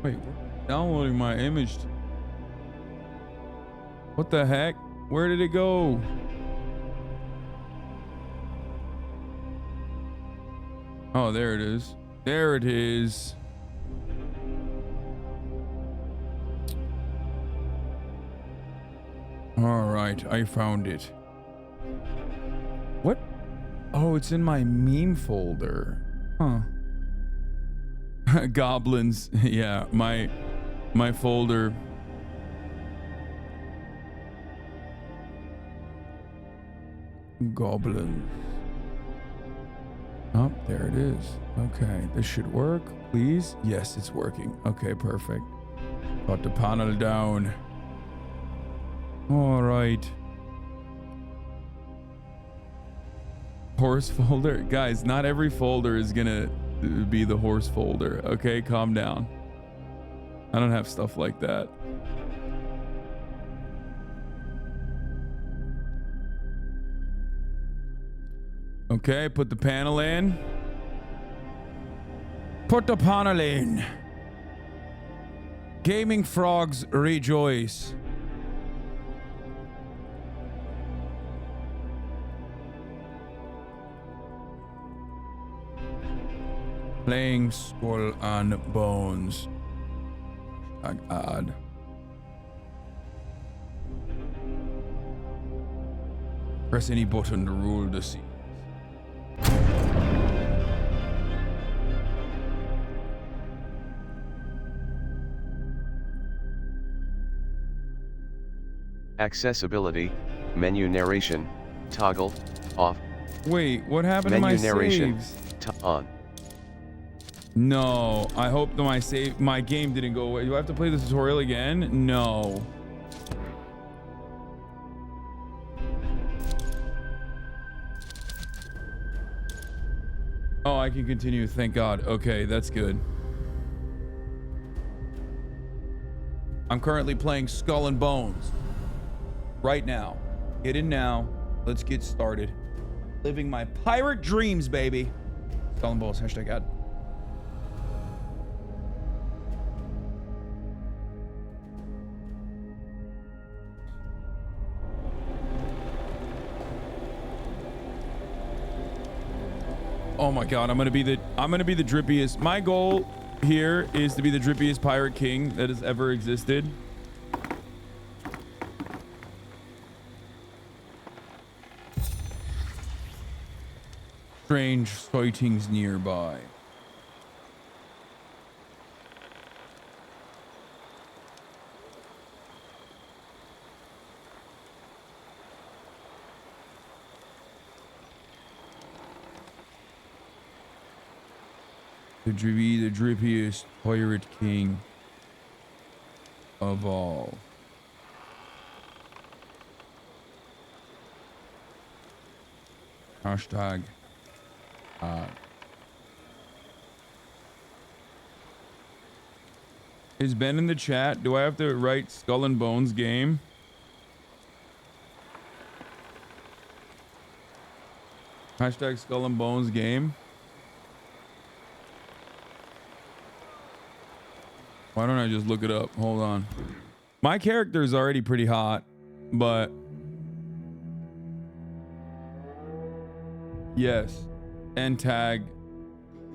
Wait, downloading my image. What the heck? Where did it go? Oh, there it is. There it is. All right, I found it. What? Oh, it's in my meme folder. Huh. Goblins. Yeah, my folder. Goblins. Oh, there it is. Okay, this should work, please. Yes, it's working. Okay, perfect. Got the panel down. All right. Horse folder. Guys, not every folder is gonna be the horse folder. Okay, calm down. I don't have stuff like that. Okay, put the panel in. Put the panel in. Gaming frogs rejoice. Playing Skull and Bones. Odd. Press any button to rule the sea. Accessibility, menu narration, toggle, off. Wait, what happened to my narration, saves? on. No, I hope that my game didn't go away. Do I have to play the tutorial again? No. Oh, I can continue. Thank God. Okay, that's good. I'm currently playing Skull and Bones. Right now. Get in now. Let's get started. Living my pirate dreams, baby. Skull and Bones, hashtag ad. Oh my God, I'm gonna be the drippiest. My goal here is to be the drippiest pirate king that has ever existed. Strange sightings nearby. To be the drippiest pirate king of all. Hashtag Is Ben in the chat? Do I have to write Skull and Bones game? Hashtag Skull and Bones game. Why don't I just look it up? Hold on. My character is already pretty hot, but yes. And tag.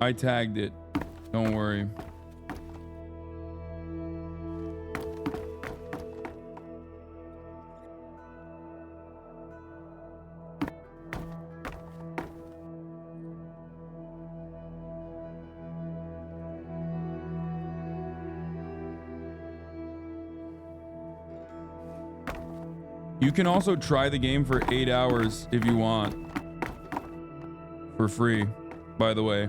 I tagged it. Don't worry. You can also try the game for 8 hours if you want. For free, by the way.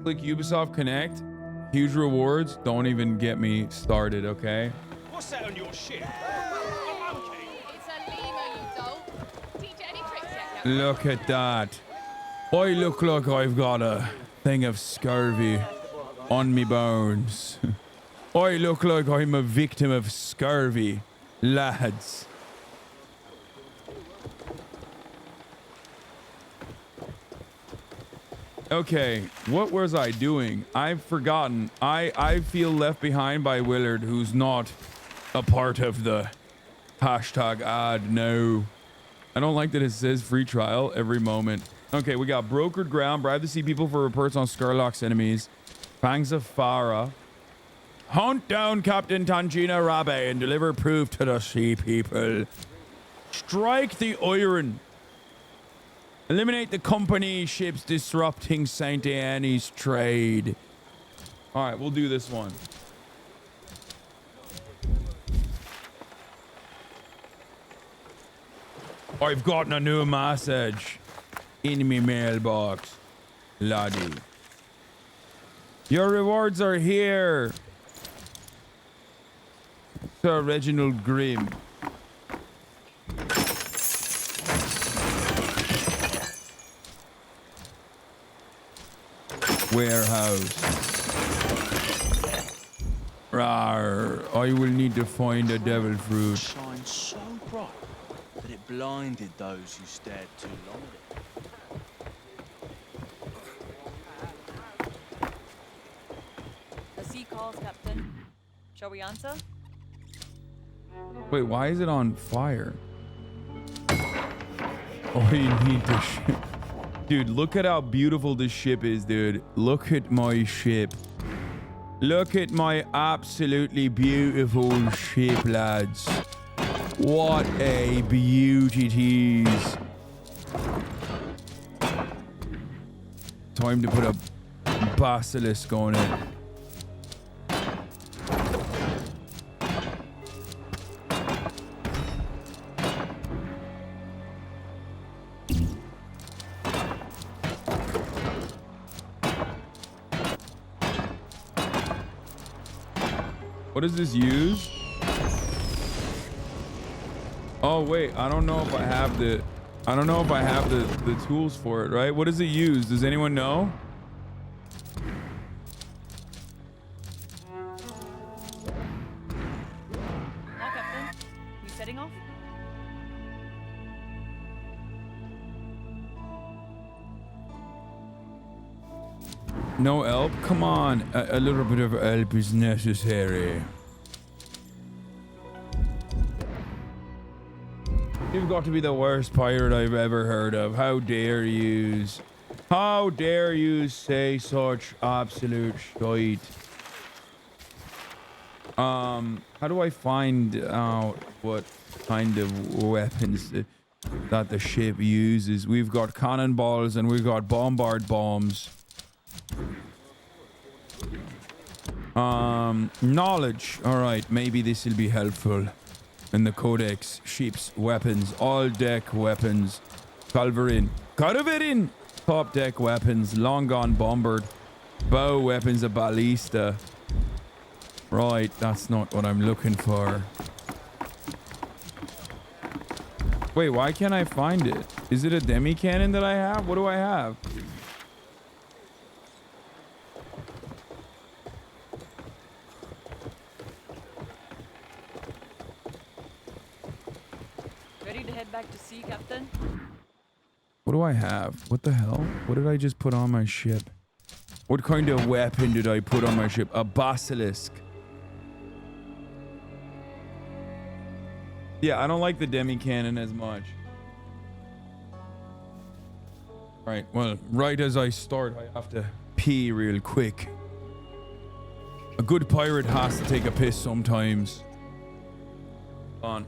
Click Ubisoft Connect. Huge rewards. Don't even get me started, okay? What's that on your ship? Look at that. I look like I've got a thing of scurvy on me bones. I look like I'm a victim of scurvy, lads. Okay, what was I doing? I've forgotten. I feel left behind by Willard, who's not a part of the hashtag ad. No. I don't like that it says free trial every moment. Okay, we got brokered ground, bribe to see people for reports on Skurlock's enemies. Fangs of Farah. Hunt down Captain Tangina Rabe and deliver proof to the sea people. Strike the iron. Eliminate the company ships disrupting St. Annie's trade. All right, we'll do this one. I've gotten a new message in me mailbox, laddie. Your rewards are here. Sir Reginald Grimm. Warehouse. Rawr. I will need to find a devil fruit. Shines so bright that it blinded those who stared too long at it. calls, Captain. Shall we answer? Wait, why is it on fire? Oh, you need the ship. Dude, look at how beautiful this ship is, dude. Look at my ship. Look at my absolutely beautiful ship, lads. What a beauty it is. Time to put a basilisk on it. What does this use? Oh wait, I don't know if I have the tools for it, right? What does it use? Does anyone know? Now, Captain, we setting off? No help? Come on, a little bit of help is necessary. You've got to be the worst pirate I've ever heard of. How dare you? How dare you say such absolute shite? How do I find out what kind of weapons that the ship uses? We've got cannonballs and we've got bombard bombs. Knowledge. All right, maybe this will be helpful. In the codex, ships, weapons, all deck weapons, culverin, top deck weapons, long gone bombard, bow weapons, a ballista. Right, that's not what I'm looking for. Wait, why can't I find it? Is it a demi cannon that I have? What do I have? Back to sea, Captain. What do I have? What the hell? What did I just put on my ship? What kind of weapon did I put on my ship? A basilisk. Yeah, I don't like the demi cannon as much. Right, well, right as I start, I have to pee real quick. A good pirate has to take a piss sometimes. On.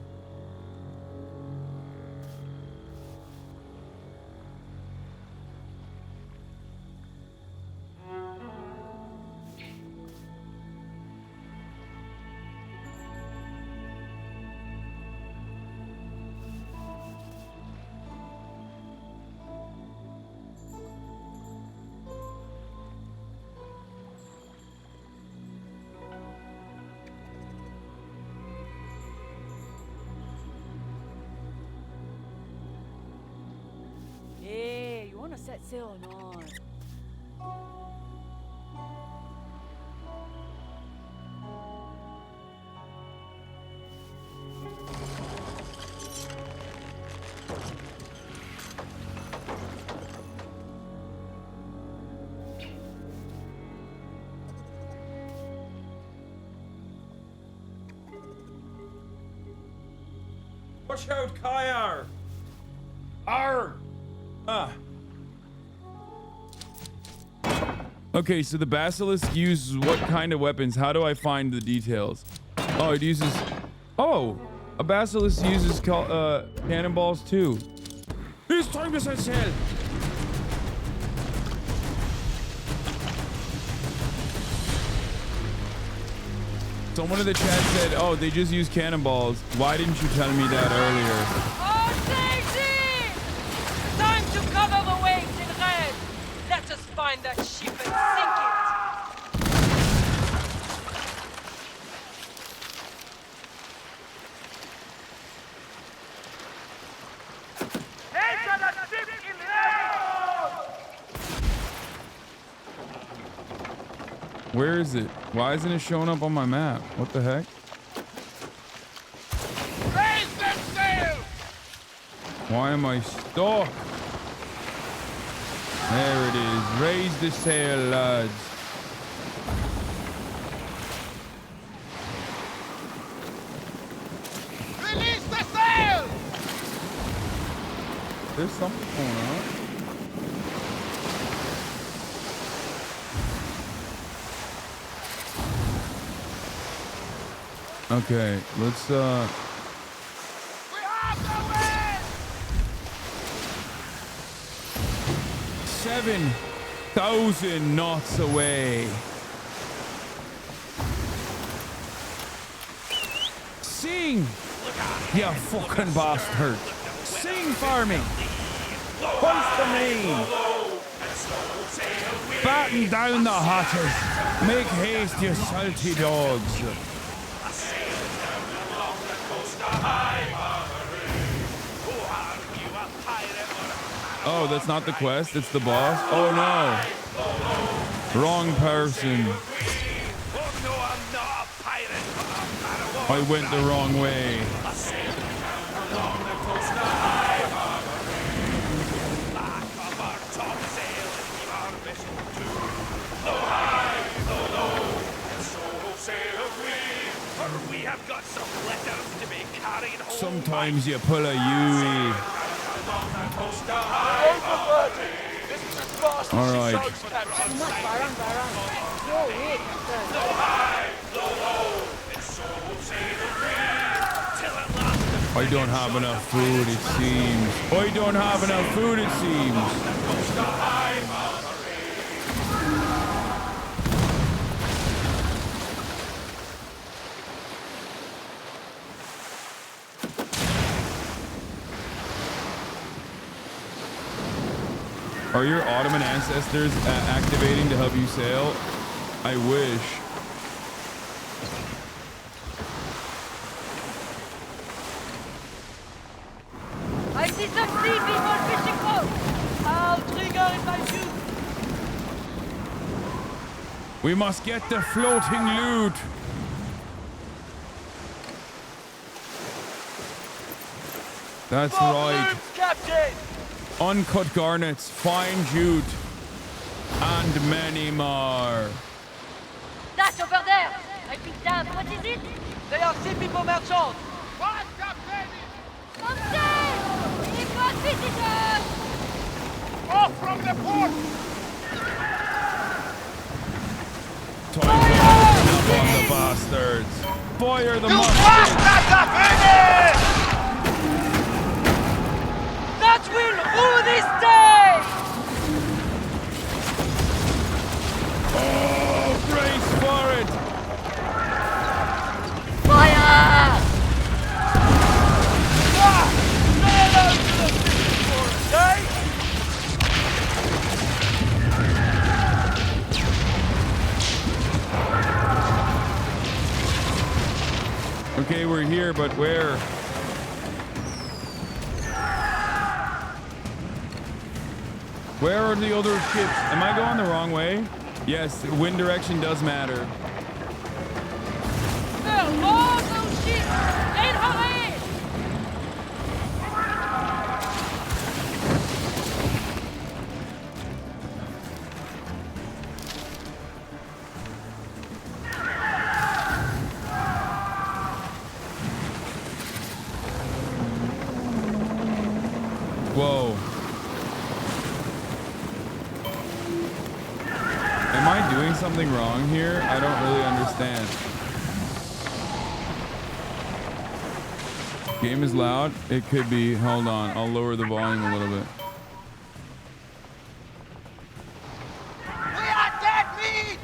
Set sail or not? Watch out, Kayar! Arr! Ah. Okay, so the basilisk uses what kind of weapons? How do I find the details? Oh, it uses... Oh! A basilisk uses cannonballs too. It's time to set sail! Someone in the chat said, oh, they just use cannonballs. Why didn't you tell me that earlier? Oh, safety! Time to cover the waves in red. Let us find that ship and sink it. Where is it? Why isn't it showing up on my map? What the heck? Raise the sail! Why am I stuck? There it is. Raise the sail, lads. There's something going on. Okay, let's 7,000 knots away. Sing! You fucking bastard! Sing for me! Hoist the main! Batten down the hatters! Make haste, you salty dogs! Oh, that's not the quest, it's the boss? Oh no! Wrong person. I went the wrong way. Sometimes you pull a Yui. All right. I don't have enough food, it seems. I don't have enough food, it seems. Are your Ottoman ancestors activating to help you sail? I wish. I see some sea people fishing boats. I'll trigger if I shoot. We must get the floating loot. That's right. Captain! Uncut garnets, fine jute, and many more. That's over there! I picked up. What is it? They are sea people merchants. What, Captain? Captain! We've got visitors! Off from the port! Time to open up on the bastards. Fire the muskets! That will rule this day! Oh, brace for it! Fire! Say hello to the fishing for us, eh? Okay, we're here, but where? Where are the other ships? Am I going the wrong way? Yes, wind direction does matter. There are those ships! In hurry! Whoa. Am I doing something wrong here? I don't really understand. Game is loud. It could be. Hold on. I'll lower the volume a little bit. We are dead meat!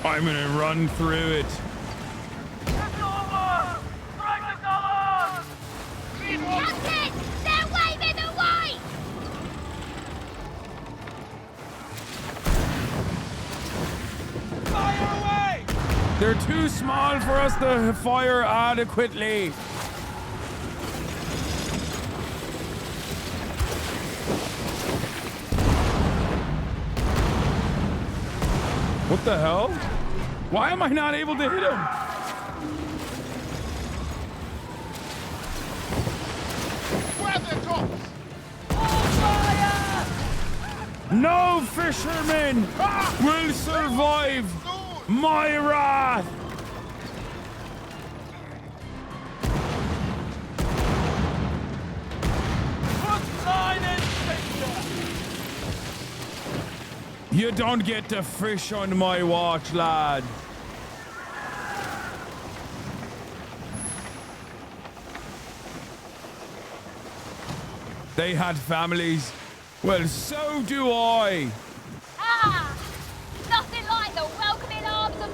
I'm gonna run through it. Captain! They're waving away! Fire away! They're too small for us to fire adequately. What the hell? Why am I not able to hit him? No fisherman will survive my wrath. You don't get to fish on my watch, lad. They had families. Well, so do I. Ah! Nothing like the welcoming arms of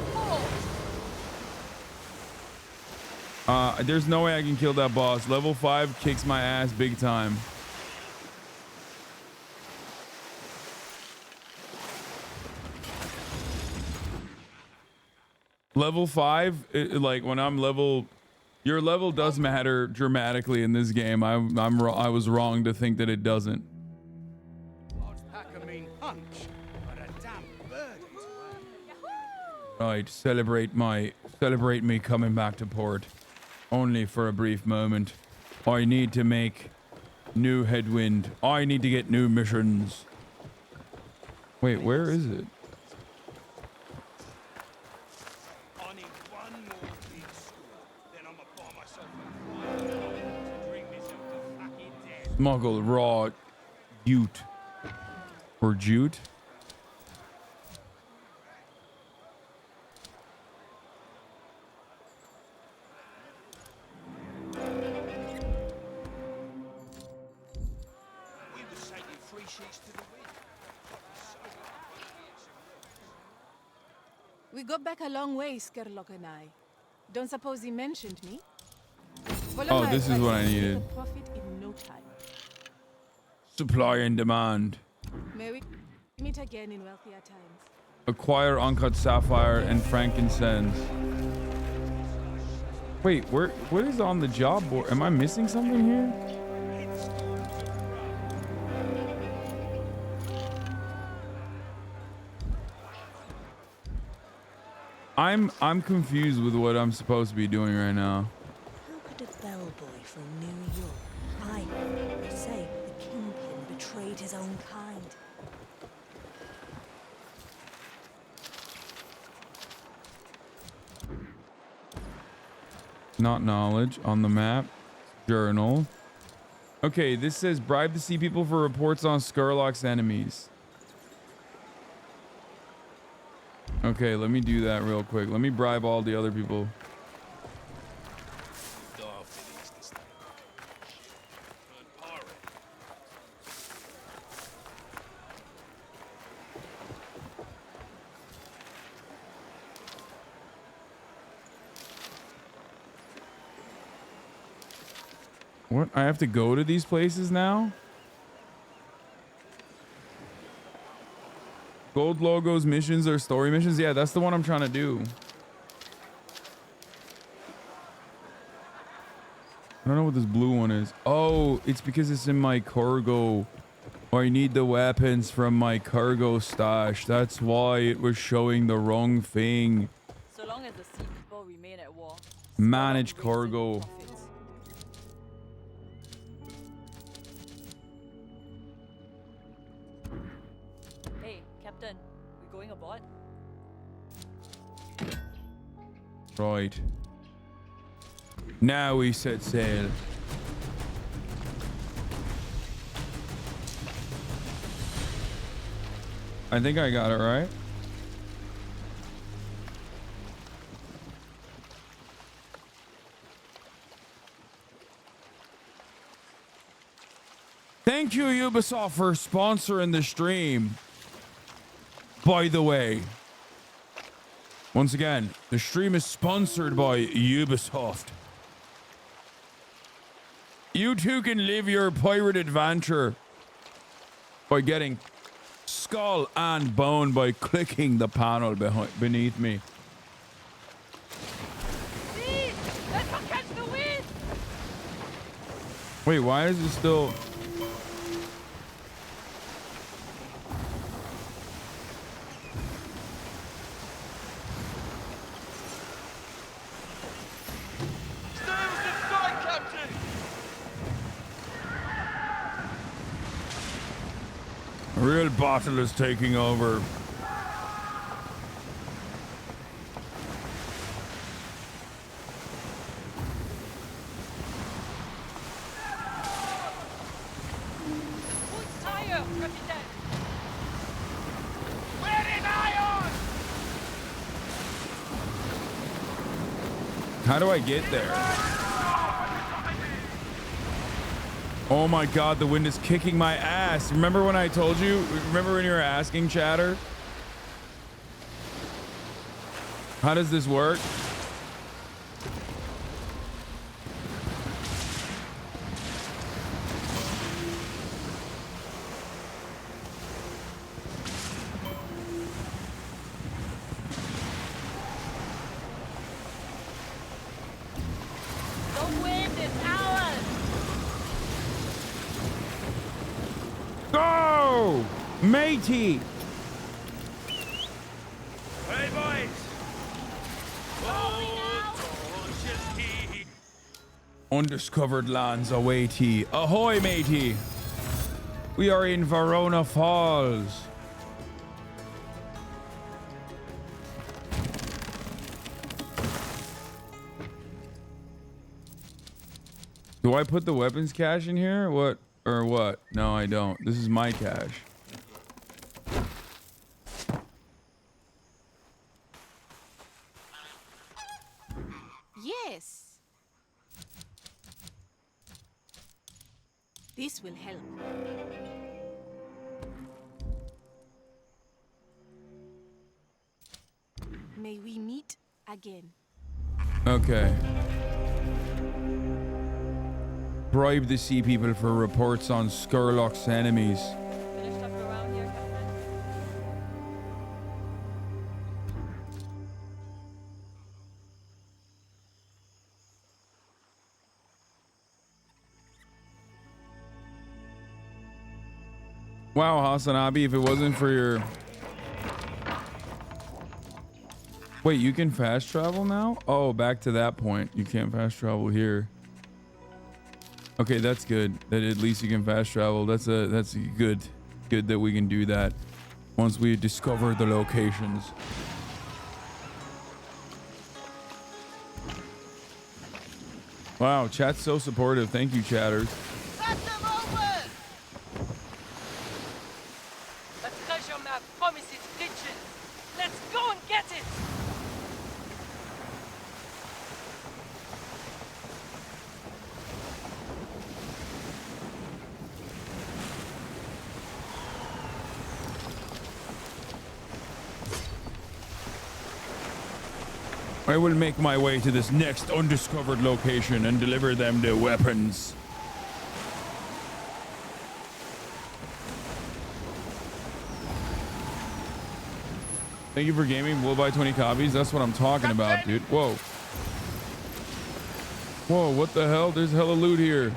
port. There's no way I can kill that boss. Level 5 kicks my ass big time. Level 5, like when I'm level, your level does matter dramatically in this game. I was wrong to think that it doesn't. Right, celebrate me coming back to port, only for a brief moment. I need to make new headwind. I need to get new missions. Wait, where is it? Smuggle raw jute or jute. We got back a long way, Skerlock and I. Don't suppose he mentioned me? Oh, this is what I needed. Profit in no time. Supply and demand. May we meet again in wealthier times. Acquire uncut sapphire and frankincense. Wait, what is on the job board? Am I missing something here? I'm confused with what I'm supposed to be doing right now. How could a bellboy from New York say the kingpin betrayed his own kind? Not knowledge on the map. Journal. Okay, this says bribe to see people for reports on Skurlock's enemies. Okay, let me do that real quick. Let me bribe all the other people. What? I have to go to these places now? Gold logos, missions, or story missions? Yeah, that's the one I'm trying to do. I don't know what this blue one is. Oh, it's because it's in my cargo. I need the weapons from my cargo stash. That's why it was showing the wrong thing. So long as the sea people remain at war. Manage cargo. Hey, Captain, we going aboard? Right. Now we set sail. I think I got it right. Thank you, Ubisoft, for sponsoring the stream. By the way, once again, the stream is sponsored by Ubisoft. You too can live your pirate adventure by getting skull and bone by clicking the panel beneath me. See? Let's go catch the wind! Wait, why is it still... Real bottle is taking over. Tire, Captain. Where is Iron? How do I get there? Oh my god, the wind is kicking my ass. Remember when I told you? Remember when you were asking, chatter? How does this work? Don't wave this hours. Go! Matey! Hey, boys. Undiscovered lands await ye. Ahoy, matey! We are in Verona Falls. Do I put the weapons cache in here? What? Or what? No, I don't. This is my cache. Yes. This will help. May we meet again. Okay. Bribe the sea people for reports on Skurlock's enemies. Finished up around here, Captain? Wow, HasanAbi, if it wasn't for your... Wait, you can fast travel now? Oh, back to that point. You can't fast travel here. Okay, that's good. That at least you can fast travel. That's good that we can do that once we discover the locations. Wow, chat's so supportive. Thank you, chatters. Pass them over. The treasure map promises riches. Let's go and get it. I will make my way to this next undiscovered location and deliver them the weapons. Thank you for gaming. We'll buy 20 copies. That's what I'm talking about, dude. Whoa. Whoa, what the hell? There's hella loot here.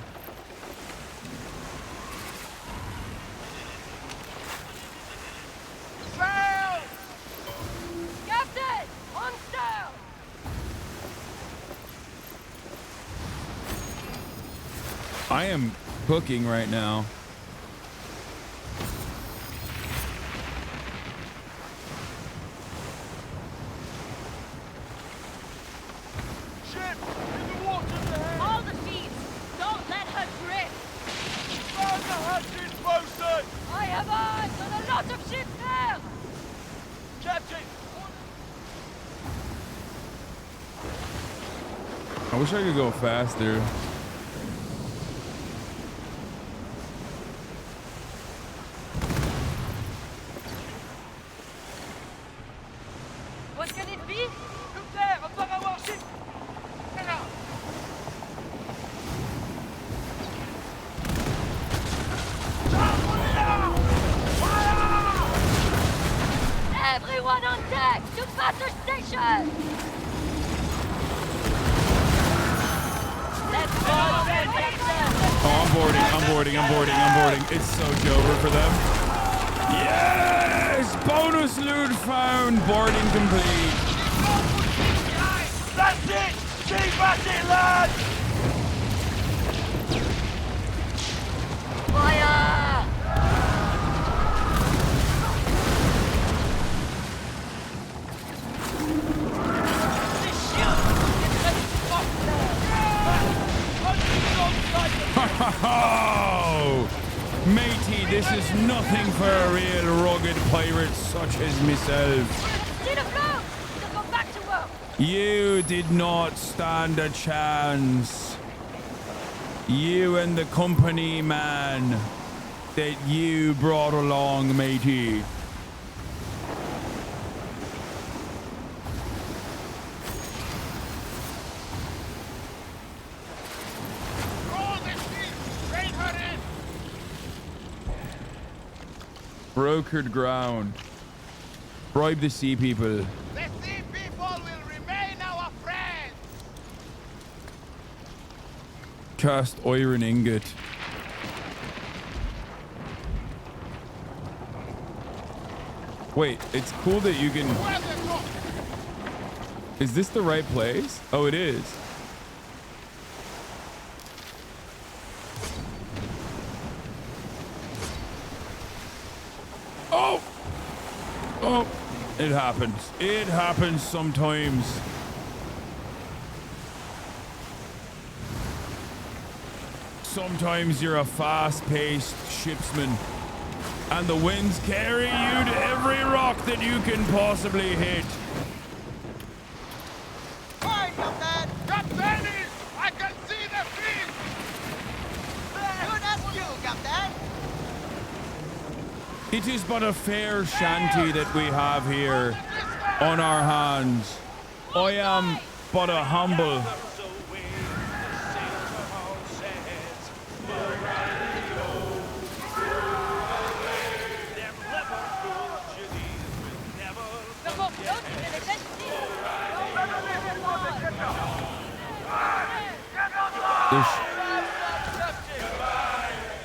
Captain, on down. I am cooking right now. All the feet. Don't let her drift. I have eyes on a lot of ships there. Captain. I wish I could go faster. What can it be? Look there, a power ship. Everyone on deck to battle station. Let's go. Oh, I'm boarding. It's so Jover for them. Yes! Bonus loot found. Boarding complete. That's it. Keep at it, lads. Fire! Oh! Matey, this is nothing for a real rugged pirate such as myself. See the boat! We'll go back to work! You did not stand a chance. You and the company man that you brought along, matey. Brokered ground. Bribe the sea people. The sea people will remain our friends. Cast iron ingot. Wait, it's cool that you can... Is this the right place? Oh, it is. Oh! Oh, it happens. It happens sometimes. Sometimes you're a fast-paced shipsman, and the winds carry you to every rock that you can possibly hit. Hi, Captain! Captain! I can see the fish! Good as you, Captain! It is but a fair shanty that we have here on our hands. I am but a humble...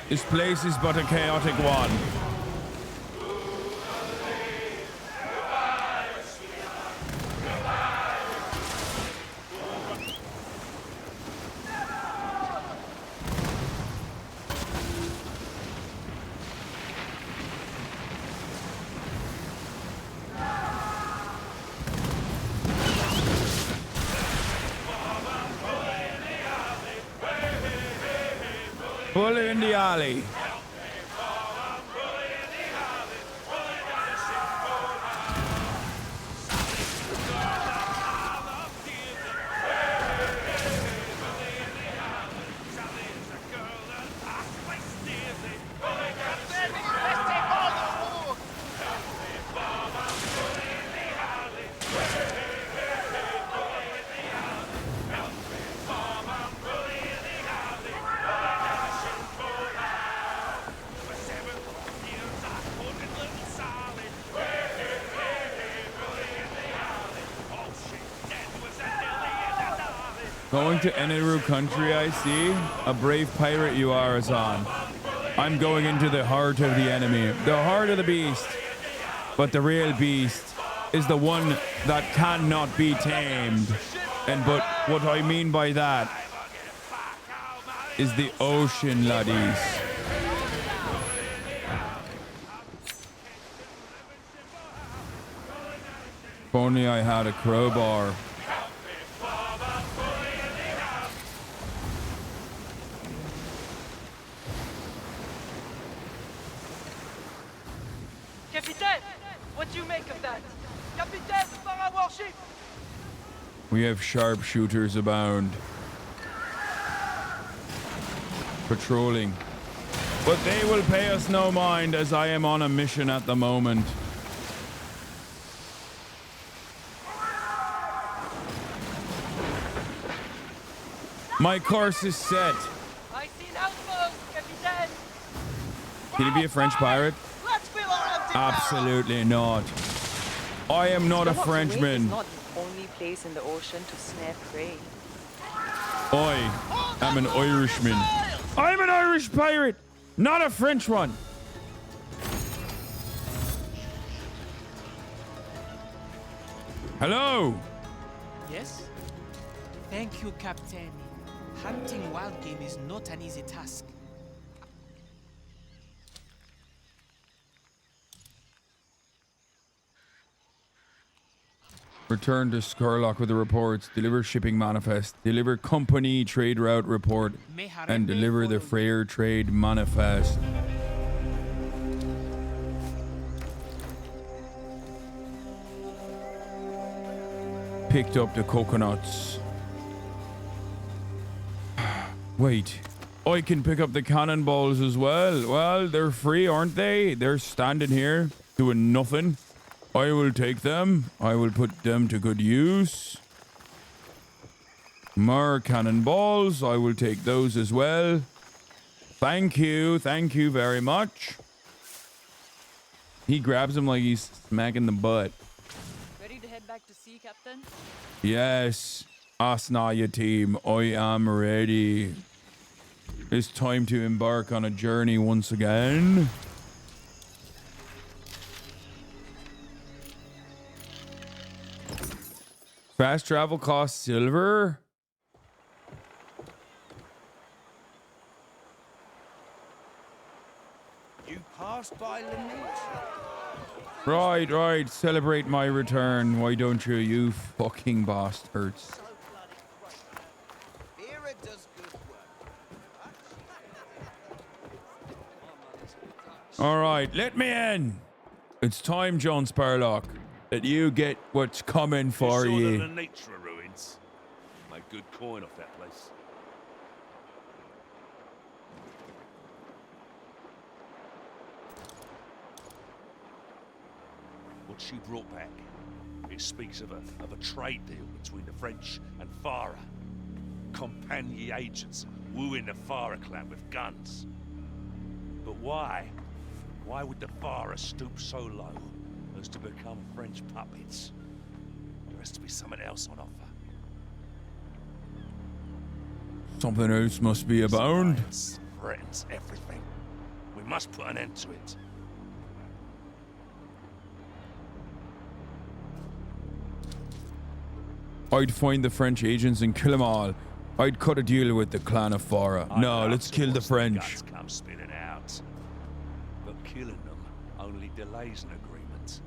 This place is but a chaotic one. Bully in the alley. Going to Eneru country, I see. A brave pirate you are, Hasan. I'm going into the heart of the enemy, the heart of the beast. But the real beast is the one that cannot be tamed. But what I mean by that is the ocean, laddies. If only I had a crowbar. Capitaine, what do you make of that? Capitaine, par un warship! We have sharpshooters abound. Patrolling. But they will pay us no mind as I am on a mission at the moment. My course is set. I see an outpost, Capitaine! Can you be a French pirate? Absolutely not. I am not a Frenchman. It's not the only place in the ocean to snare prey. I am an Irishman. I'm an Irish pirate, not a French one. Hello. Yes? Thank you, Captain. Hunting wild game is not an easy task. Return to Skurlock with the reports. Deliver shipping manifest. Deliver company trade route report. And deliver the Freyr trade manifest. Picked up the coconuts. Wait. I can pick up the cannonballs as well. Well, they're free, aren't they? They're standing here doing nothing. I will take them. I will put them to good use. More cannonballs. I will take those as well. Thank you. Thank you very much. He grabs him like he's smacking the butt. Ready to head back to sea, Captain? Yes. Asnaya team, I am ready. It's time to embark on a journey once again. Fast travel costs silver. You passed by Right. Celebrate my return. Why don't you, you fucking bastards? All right, let me in. It's time, John Spurlock, that you get what's coming for you. The Lenitra ruins. Made good coin off that place. What she brought back, it speaks of a trade deal between the French and Farah. Compagnie agents wooing the Farah clan with guns. But why? Why would the Farah stoop so low as to become French puppets? There has to be something else on offer. Something else must be abound. Science threatens everything. We must put an end to it. I'd find the French agents and kill them all. I'd cut a deal with the clan of Farah. No, let's kill the French. Come spinning out. But killing them only delays an agreement.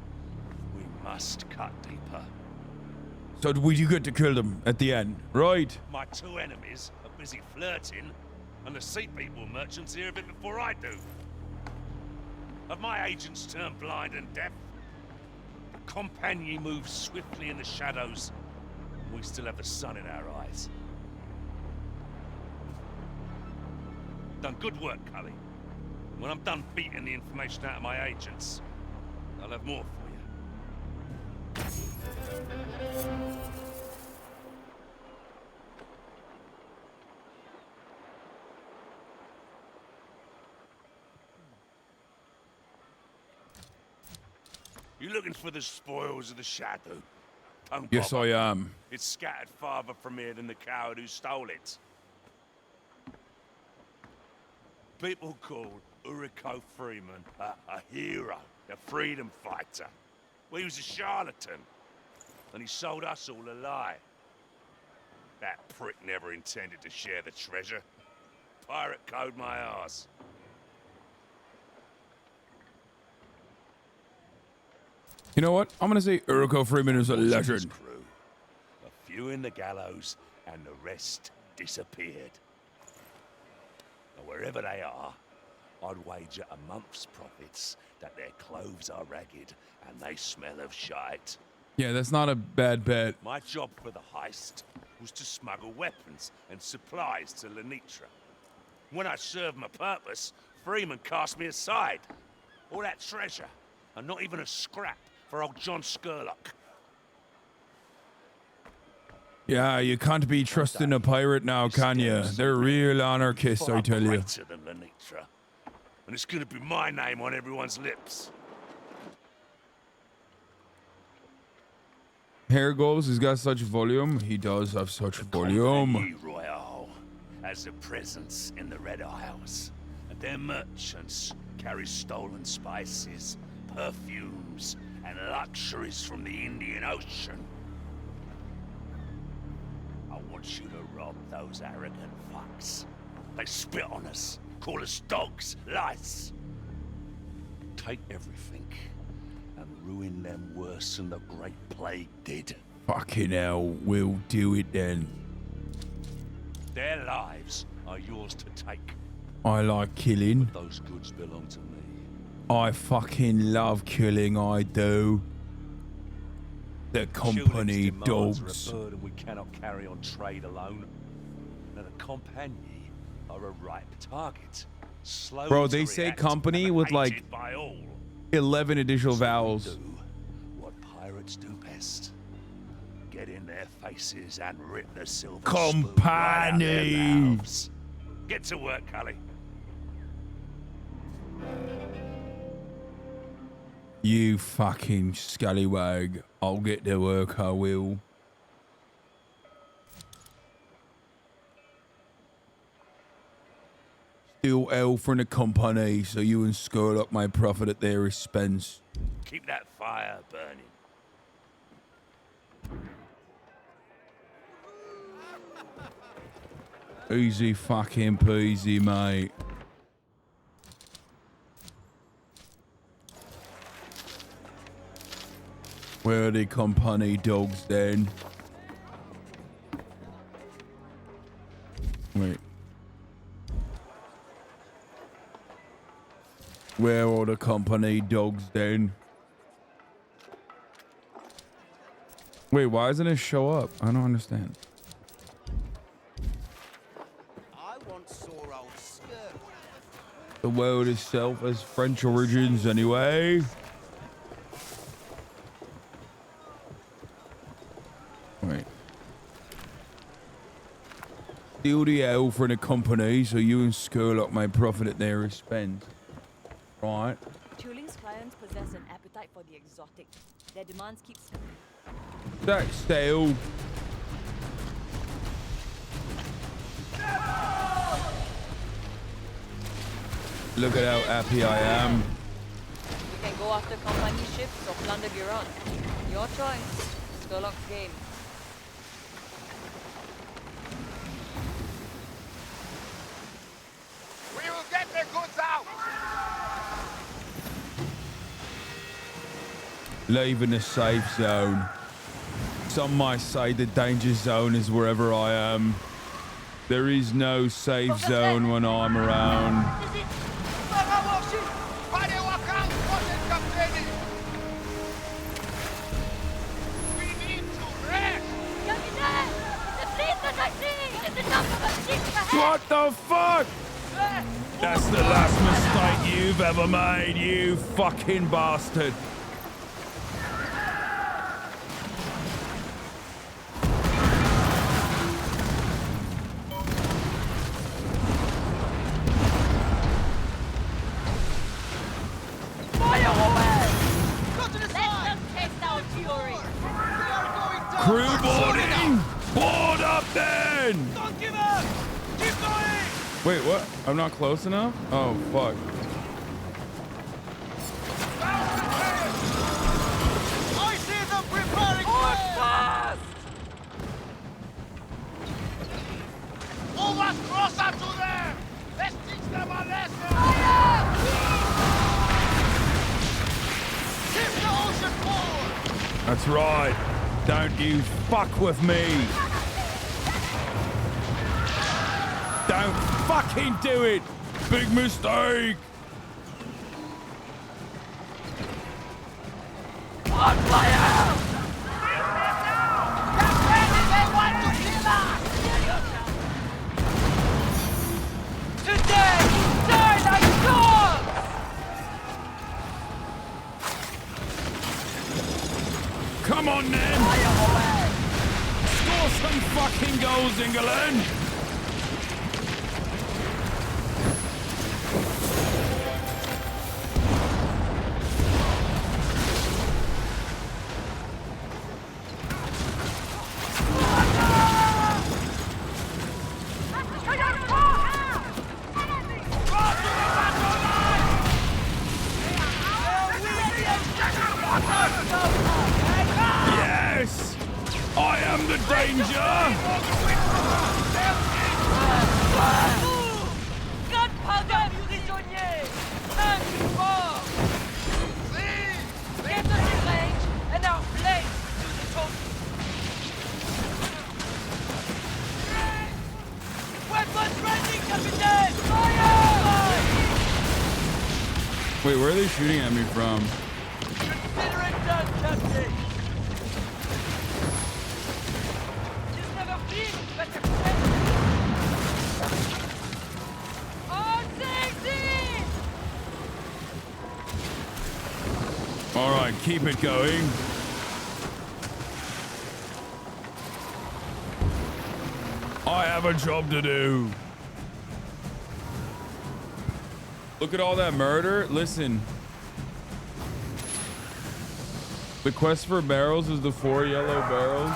We must cut deeper. So you get to kill them at the end, right? My two enemies are busy flirting, and the sea people merchants hear of it before I do. Have my agents turned blind and deaf? The Compagnie moves swiftly in the shadows. We still have the sun in our eyes. Done good work, Cully. When I'm done beating the information out of my agents, I'll have more for you. You looking for the spoils of the shadow? Don't Yes, bother. I am. It's scattered farther from here than the coward who stole it. People call Uriko Freeman a hero, a freedom fighter. Well, he was a charlatan, and he sold us all a lie. That prick never intended to share the treasure. Pirate code my arse. You know what? I'm gonna say Uriko Freeman is a legend. Crew. A few in the gallows, and the rest disappeared. Now, wherever they are, I'd wager a month's profits that their clothes are ragged and they smell of shite. Yeah, that's not a bad bet. My job for the heist was to smuggle weapons and supplies to Lenitra. When I served my purpose, Freeman cast me aside. All that treasure, and not even a scrap for old John Skurlock. Yeah, you can't be trusting a pirate now, can you? They're real anarchists, I tell you. Greater than Lenitra. And it's gonna be my name on everyone's lips. Hair goals, he's got such volume. He does have such volume. Compagnie Royale has a presence in the Red Isles. And their merchants carry stolen spices, perfumes, and luxuries from the Indian Ocean. I want you to rob those arrogant fucks. They spit on us, call us dogs, lice. Take everything and ruin them worse than the Great Plague did. Fucking hell, we'll do it then. Their lives are yours to take. I like killing. But those goods belong to me. I fucking love killing, I do. The company dogs. Are a burden we cannot carry on trade alone. And the company are a ripe target. Slow Bro, to they say react company and with like hated by all. 11 additional vowels. What pirates do best. Get in their faces and rip the silver Company. spoon right out their mouths. Get to work, Cully. You fucking scallywag. I'll get to work, I will. Steal L from the company so you and Skurlock may profit at their expense. Keep that fire burning. Easy fucking peasy, mate. Where are the company dogs then? Wait. Where are the company dogs then? Wait, why doesn't it show up? I don't understand. The world itself has French origins anyway. Wait. Steal the L for the company so you and Skurlock may profit at their expense. Right. Tuling's clients possess an appetite for the exotic. Their demands keep... That's stale. Look at how happy I am. You can go after company ships or plunder Giron. Your choice. Skurlock's game. We will get the goods out! Leaving the safe zone. Some might say the danger zone is wherever I am. There is no safe zone when I'm around. What the fuck? That's the last mistake you've ever made, you fucking bastard. Crew boarding! Board up then! Don't give up! Keep going! Wait, what? I'm not close enough? Oh, fuck. I see them preparing fast! Move us closer to them! Let's teach them a lesson! Keep the ocean forward! That's right. Don't you fuck with me. Don't fucking do it. Big mistake. On fire! They want to kill us! Today, die like dogs! Come on, then. Score some fucking goals, England. Yes! I am the danger! Gunpowder, prisonniers! Un mort! Get us in range and our blades to the trophy! Wait, where are they shooting at me from? Consider it done, Captain. You've never been better friends. On safety! All right, keep it going. I have a job to do. Look at all that murder. Listen. The quest for barrels is the 4 yellow barrels.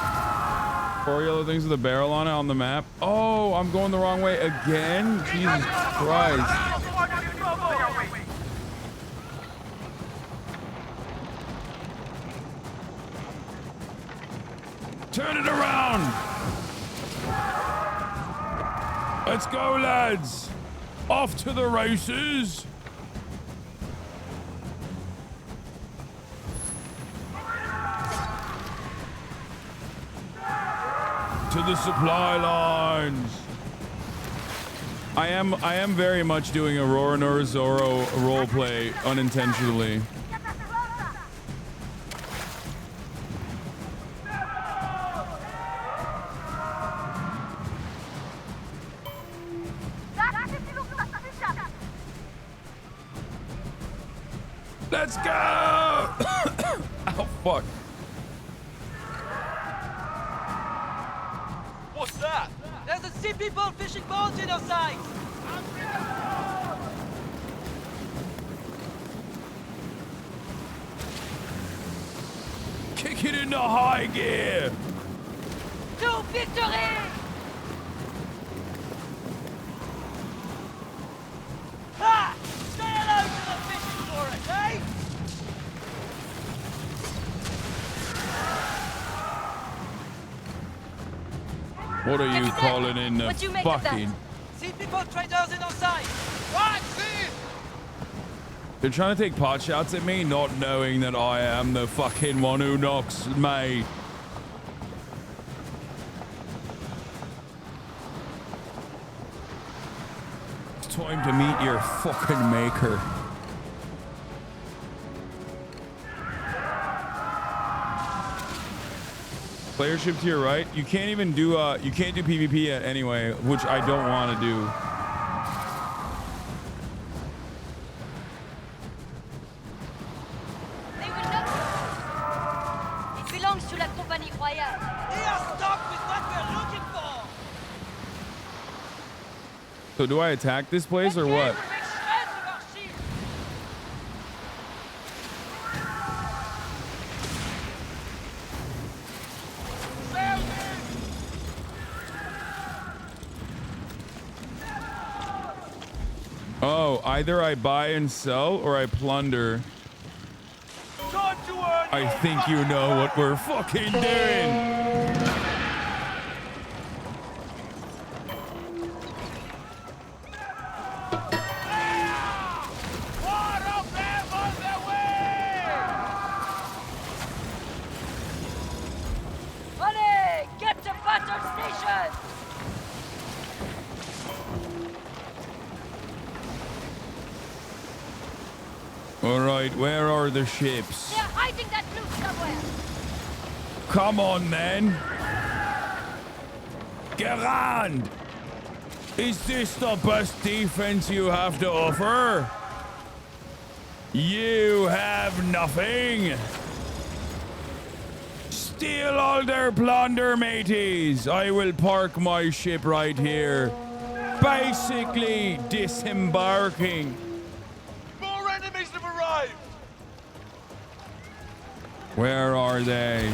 4 yellow things with a barrel on it on the map. Oh, I'm going the wrong way again? Jesus Christ. Turn it around. Let's go, lads. Off to the races. To the supply lines. I am very much doing a Roronoa Zorro roleplay unintentionally. Let's go! Oh, fuck. What's that? There's a sea people fishing boats in our sight. Kick it into high gear. To victory! Ha! Say hello to the fishing for us, eh? What are you calling in the fucking... See people traders in our sight. What? See? They're trying to take pot shots at me, not knowing that I am the fucking one who knocks me. It's time to meet your fucking maker. Player ship to your right. You can't even do you can't do PvP yet anyway, which I don't want to do. They will not. It belongs to la Compagnie Royale. We are stuck with what we're looking for. So do I attack this place or what? Oh, either I buy and sell or I plunder. I think you know what we're fucking doing. Allez, get to battle station! All right, where are the ships? They're hiding that loot somewhere. Come on, then. Gerand! Is this the best defense you have to offer? You have nothing. Steal all their plunder, mateys. I will park my ship right here. Basically disembarking. More enemies have arrived. Where are they?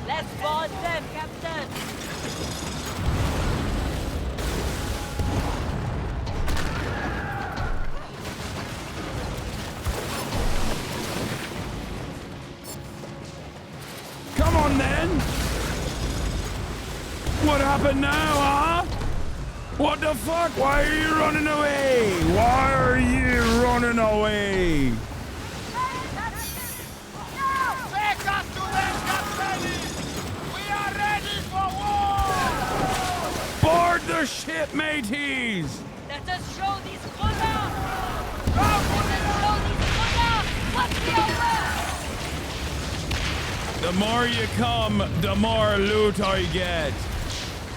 Let's board them, Captain. Come on, then. What happened now, huh? What the fuck? Why are you running away? Why are you running away? Take us to them, Captain! We are ready for war! Board the ship, mateys! Let us show these colors! Let us show these colors what we are worth! The more you come, the more loot I get.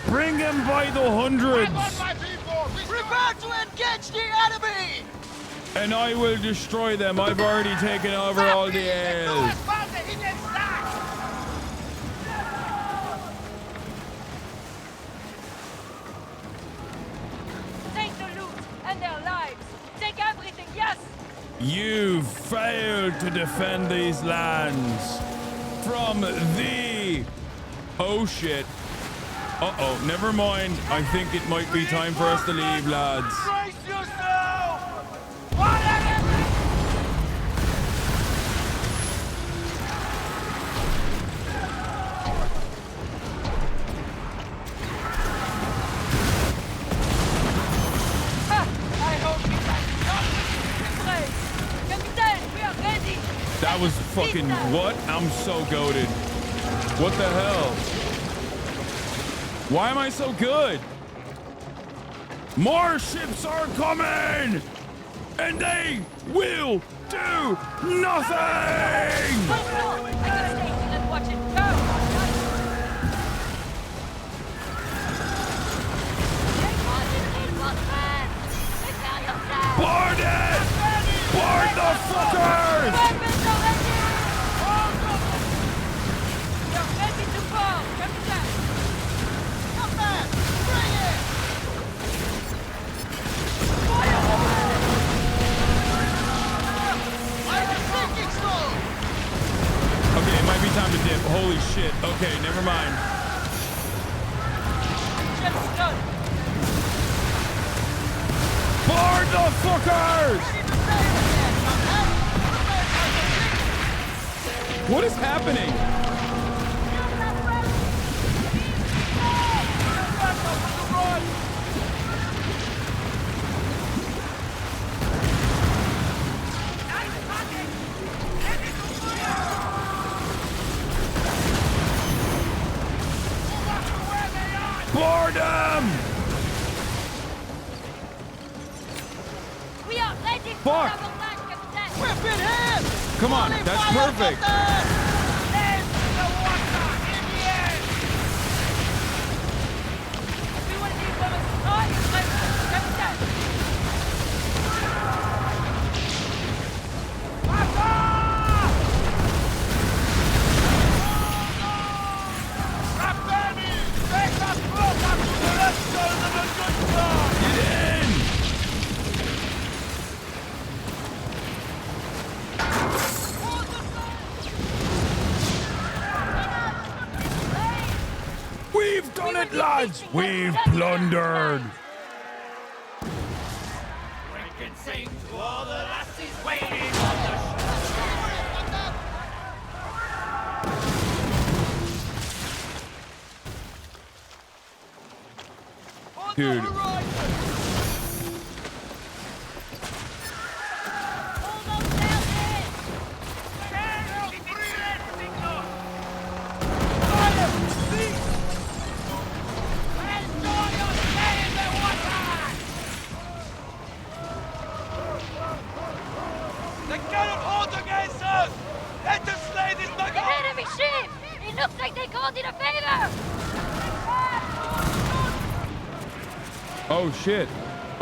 Bring them by the hundreds. Prepare to engage the enemy! And I will destroy them. I've already taken over all the airs. Take the loot and their lives. Take everything, yes! You failed to defend these lands from the... Oh shit. Uh-oh, never mind. I think it might be time for us to leave, lads. Brace yourself! I hope you guys not embrace. Captain, we are ready. That was fucking what? I'm so goated. What the hell? Why am I so good? More ships are coming! And they will do nothing! I gotta stay here and watch it go. Board it! Board the fuckers! You're ready to board, Captain. Come back! Bring it! Okay, it might be time to dip. Holy shit. Okay, never mind. Ship's done. Board the fuckers! What is happening? Board them! We are ready for Fuck! our land, Captain. Whip it in! Come on, that's perfect. We've done it, lads! We've plundered! We can sing to all the lassies waiting on the Dude. They cannot hold against us! Let us slay this bugger! The enemy ship! It looks like they called in a favor! Oh shit.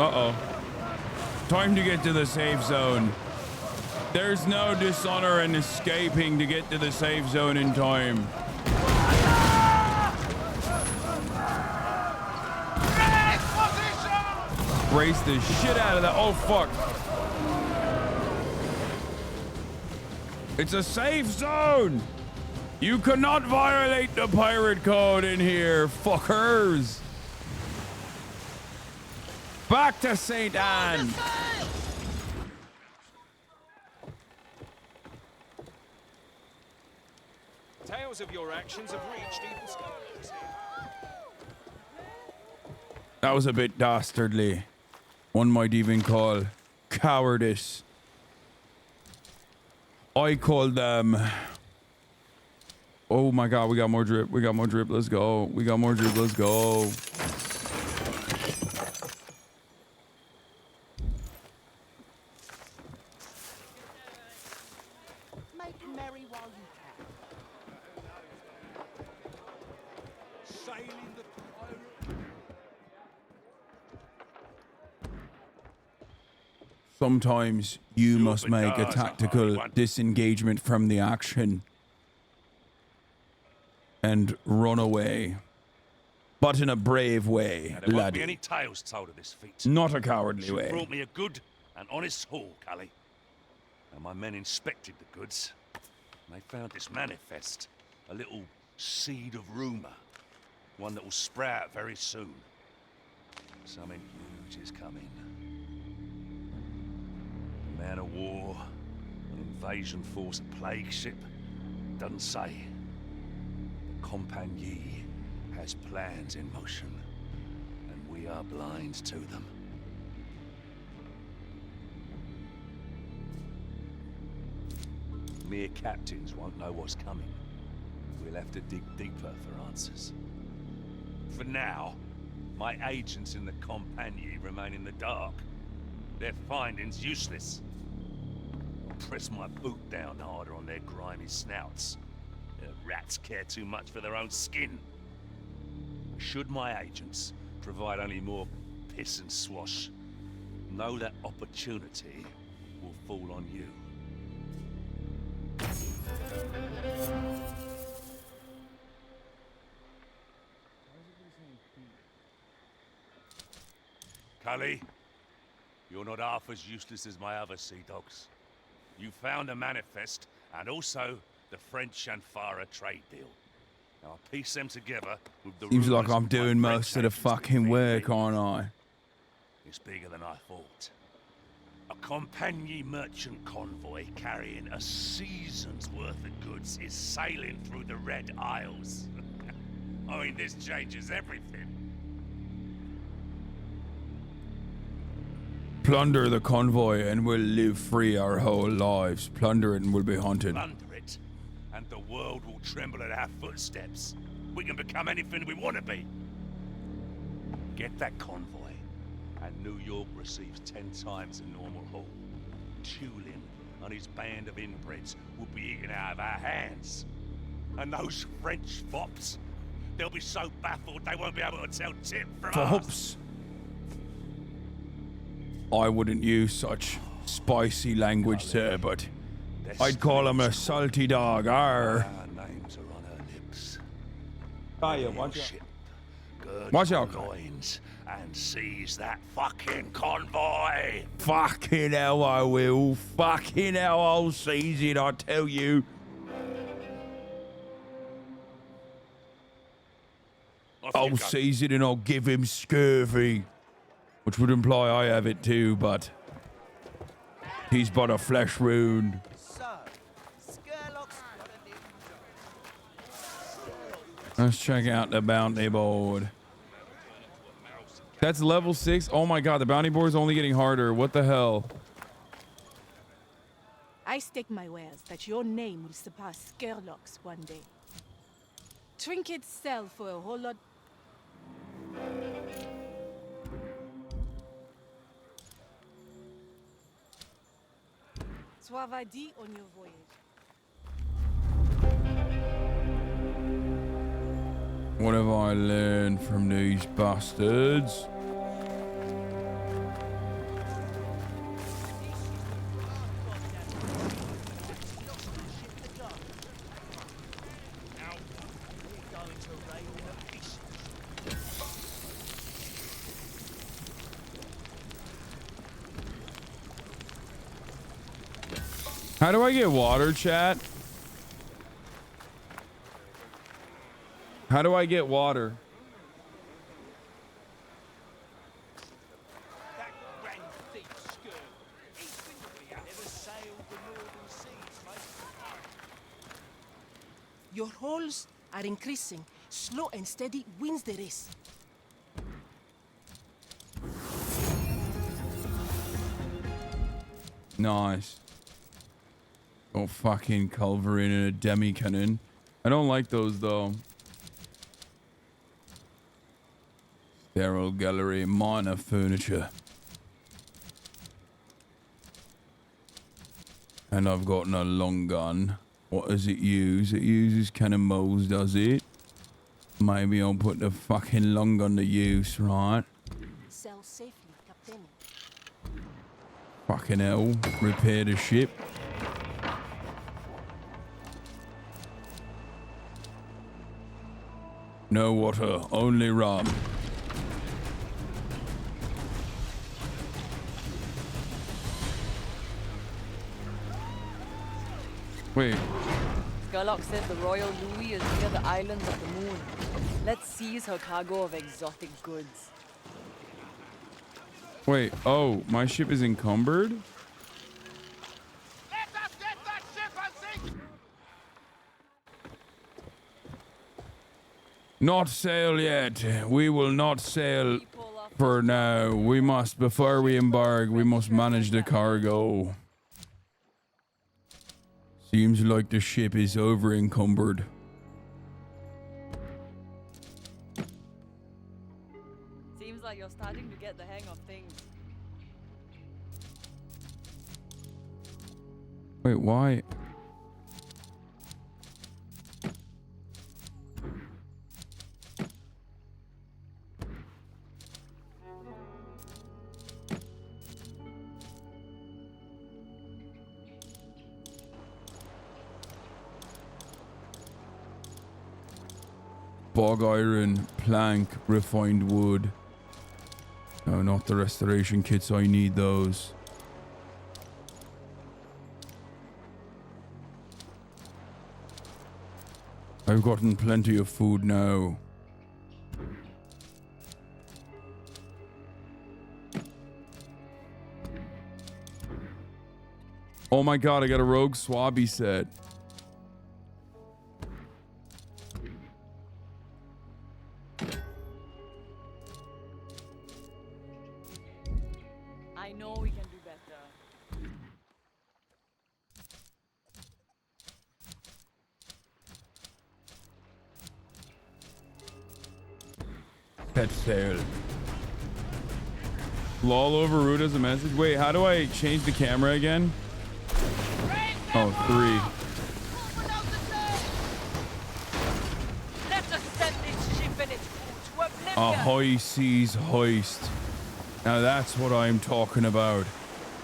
Uh-oh. Time to get to the safe zone. There's no dishonor in escaping to get to the safe zone in time. Brace the shit out of that. Oh fuck. It's a safe zone. You cannot violate the pirate code in here, fuckers. Back to St. Anne. Tales of your actions have reached even skies. That was a bit dastardly. One might even call cowardice. I call them... Oh my god, we got more drip. We got more drip. Let's go. We got more drip. Let's go. Make merry while you can. Sailing the pirate. Sometimes you must make a tactical disengagement from the action and run away, but in a brave way, Now, there won't be laddie. any tales told of this feat. Not a cowardly She way. brought me a good and honest haul, Cully. And my men inspected the goods. And they found this manifest, a little seed of rumour, one that will sprout very soon. Something huge is coming. A man of war, an invasion force, a plague ship, doesn't say. The Compagnie has plans in motion, and we are blind to them. Mere captains won't know what's coming. We'll have to dig deeper for answers. For now, my agents in the Compagnie remain in the dark. Their findings useless. I'll press my boot down harder on their grimy snouts. The rats care too much for their own skin. Should my agents provide only more piss and swash, know that opportunity will fall on you. Cully, you're not half as useless as my other sea dogs. You found a manifest and also the French and Farah trade deal. Now I piece them together with the Seems like rumours I'm of my doing French most of the agents fucking defeating work, me. aren't I? It's bigger than I thought. A Compagnie merchant convoy carrying a season's worth of goods is sailing through the Red Isles. I mean, this changes everything. Plunder the convoy and we'll live free our whole lives. Plunder it and we'll be hunted. Plunder it, and the world will tremble at our footsteps. We can become anything we want to be. Get that convoy, and New York receives 10 times the normal haul. Tulin and his band of inbreds will be eaten out of our hands. And those French fops, they'll be so baffled they won't be able to tell tip from us. Fops. I wouldn't use such spicy language, sir, but I'd call him a salty dog. Arr. Our names are on her lips. Kaya, watch out. Ship girds Watch her out. loins and seize that fucking convoy. Fucking hell, I will. Fucking hell, I'll seize it, I tell you. I'll seize it and I'll give him scurvy. Which would imply I have it too, but he's but a flesh wound. Let's check out the bounty board. That's level 6. Oh my god, the bounty board is only getting harder. What the hell? I stake my wares that your name will surpass Skerlock's one day. Trinkets sell for a whole lot. Soivadi on your voyage. What have I learned from these bastards? How do I get water, chat? How do I get water? Your hauls are increasing. Slow and steady wins the race. Nice. Oh, fucking culverin and a demi cannon. I don't like those though. Sterile gallery, minor furniture. And I've got a long gun. What does it use? It uses cannonballs, does it? Maybe I'll put the fucking long gun to use, right? Sail safely, Captain. Fucking hell. Repair the ship. No water, only rum. Wait. Sherlock says the Royal Louis is near the islands of the moon. Let's seize her cargo of exotic goods. Wait, oh, my ship is encumbered? Not sail yet. We will not sail for now. We must, before we embark, we must manage the cargo. Seems like the ship is over encumbered. Seems like you're starting to get the hang of things. Wait, why? Bog iron, plank, refined wood. No, not the restoration kits. I need those. I've gotten plenty of food now. Oh my god, I got a rogue swabby set. I know we can do better. Set sail. Lol overruled as a message. Wait, how do I change the camera again? Oh, 3. Let us send this ship and its crew to oblivion. A high seas heist. Now that's what I'm talking about.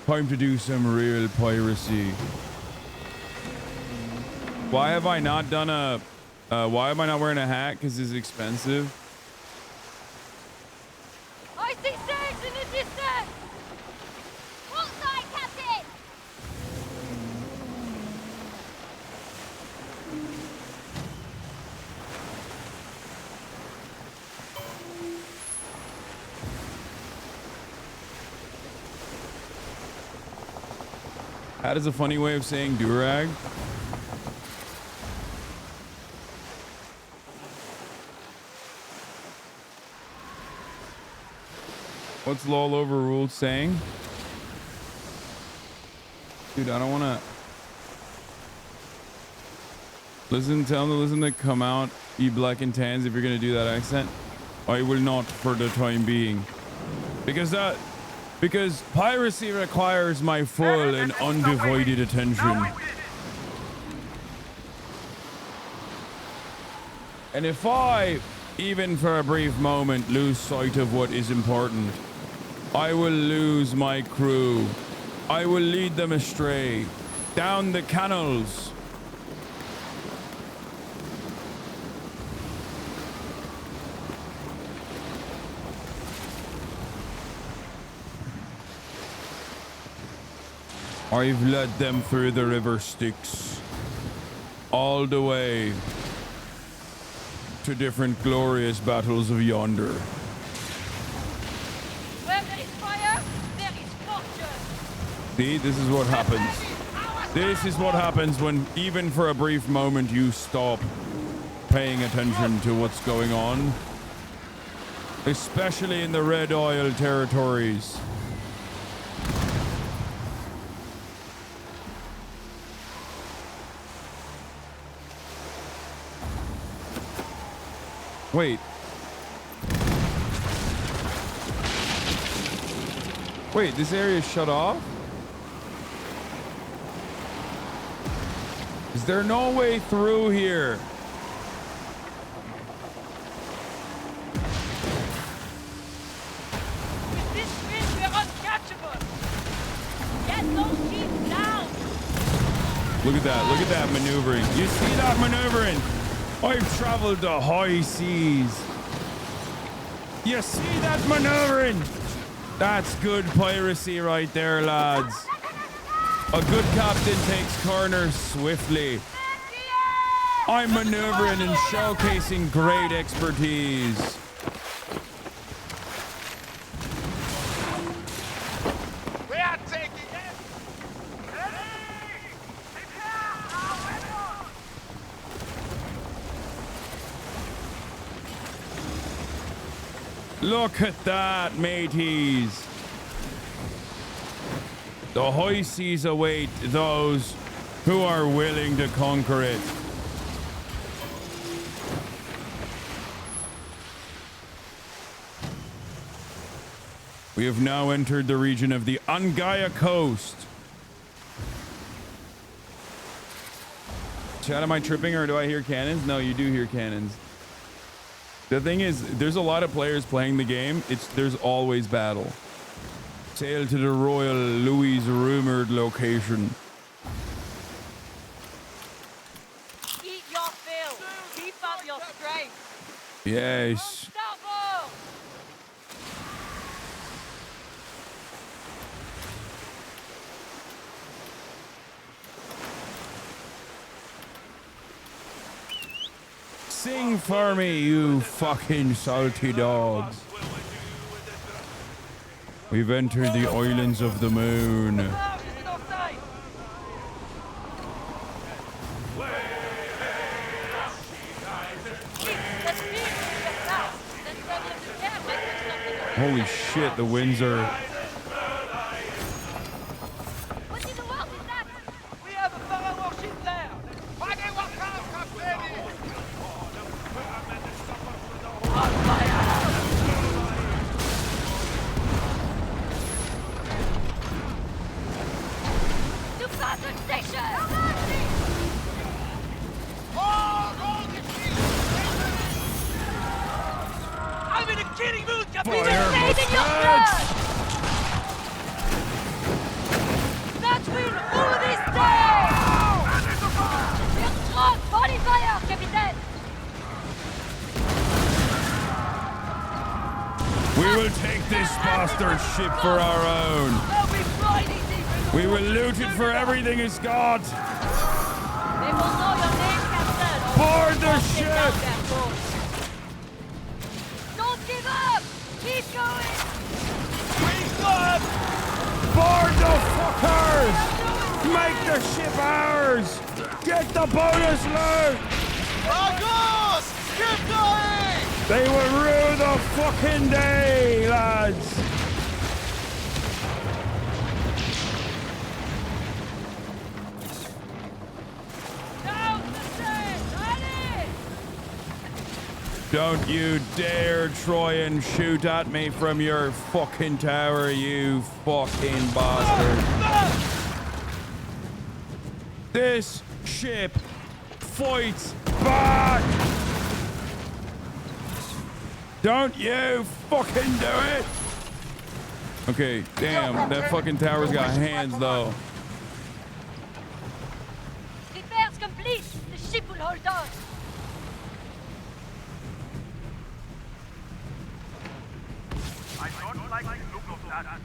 Time to do some real piracy. Why have I not done a... why am I not wearing a hat? Because it's expensive. I see sails in the distance! What side, Captain? That is a funny way of saying DURAG. What's LOL overruled saying? Dude, I don't want to... Listen, tell them to listen to come out, ye black and tans, if you're going to do that accent. I will not for the time being. Because piracy requires my full and undivided attention. And if I, even for a brief moment, lose sight of what is important, I will lose my crew. I will lead them astray, down the canals. I've led them through the river Styx, all the way to different glorious battles of yonder. Where there is fire, there is fortune. See, this is what happens. This is what happens when, even for a brief moment, you stop paying attention to what's going on. Especially in the Red Oil territories. Wait. Wait, this area is shut off? Is there no way through here? With this wind, we're uncatchable. Get those sheep down. Look at that maneuvering. You see that maneuvering? I've traveled the high seas. You see that maneuvering? That's good piracy right there, lads. A good captain takes corners swiftly. I'm maneuvering and showcasing great expertise. We are taking it! Look at that, mateys. The high seas await those who are willing to conquer it. We have now entered the region of the Angaya coast. Chad, am I tripping or do I hear cannons? No, you do hear cannons. The thing is, there's a lot of players playing the game. There's always battle. Sail to the Royal Louis rumored location. Eat your fill. Keep up your strength. Yes. Starboard. Sing for me, you fucking salty dogs. We've entered the islands of the moon. Holy shit, the winds are... What in the world is that? We have a Pharaoh warship there. To Patrick Station! I'm in a kidding mood, Captain! Stay in your blood! That will rule this day! We're strong! Body fire, Captain! We will take this bastard ship for our own. We will loot it for everything it's got. They will know your name, Captain! Board the ship! Don't give up! Keep going! We've got him! Board the fuckers! Make the ship ours! Get the bonus loot! Argos! Keep going! They will rue the fucking day, lads! Don't you dare try and shoot at me from your fucking tower, you fucking bastard. This ship fights back! Don't you fucking do it! Okay, damn, that fucking tower's got hands though. Repairs complete! The ship will hold on! I don't like the look of that.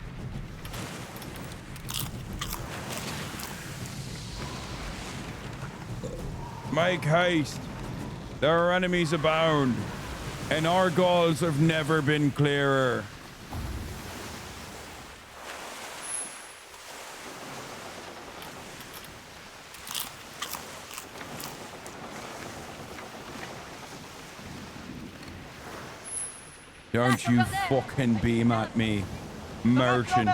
Make haste. There are enemies abound, and our goals have never been clearer. Don't you fucking beam at me, merchant.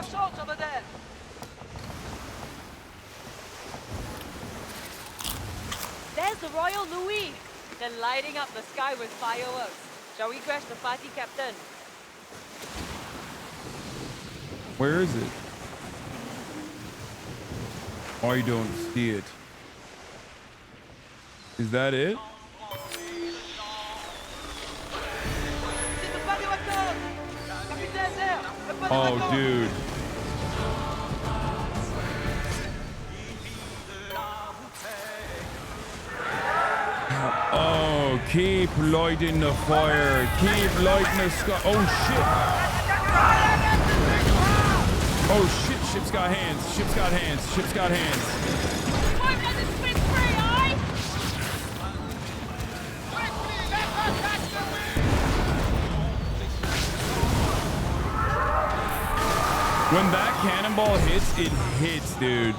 There's the Royal Louis. They're lighting up the sky with fireworks. Shall we crash the party, Captain? Where is it? Oh, you don't see it. Is that it? Oh, dude. Oh, keep lighting the fire. Keep lighting the sky. Oh, shit. Oh, shit. Ship's got hands. Ship's got hands. Ship's got hands. When that cannonball hits, it hits, dude.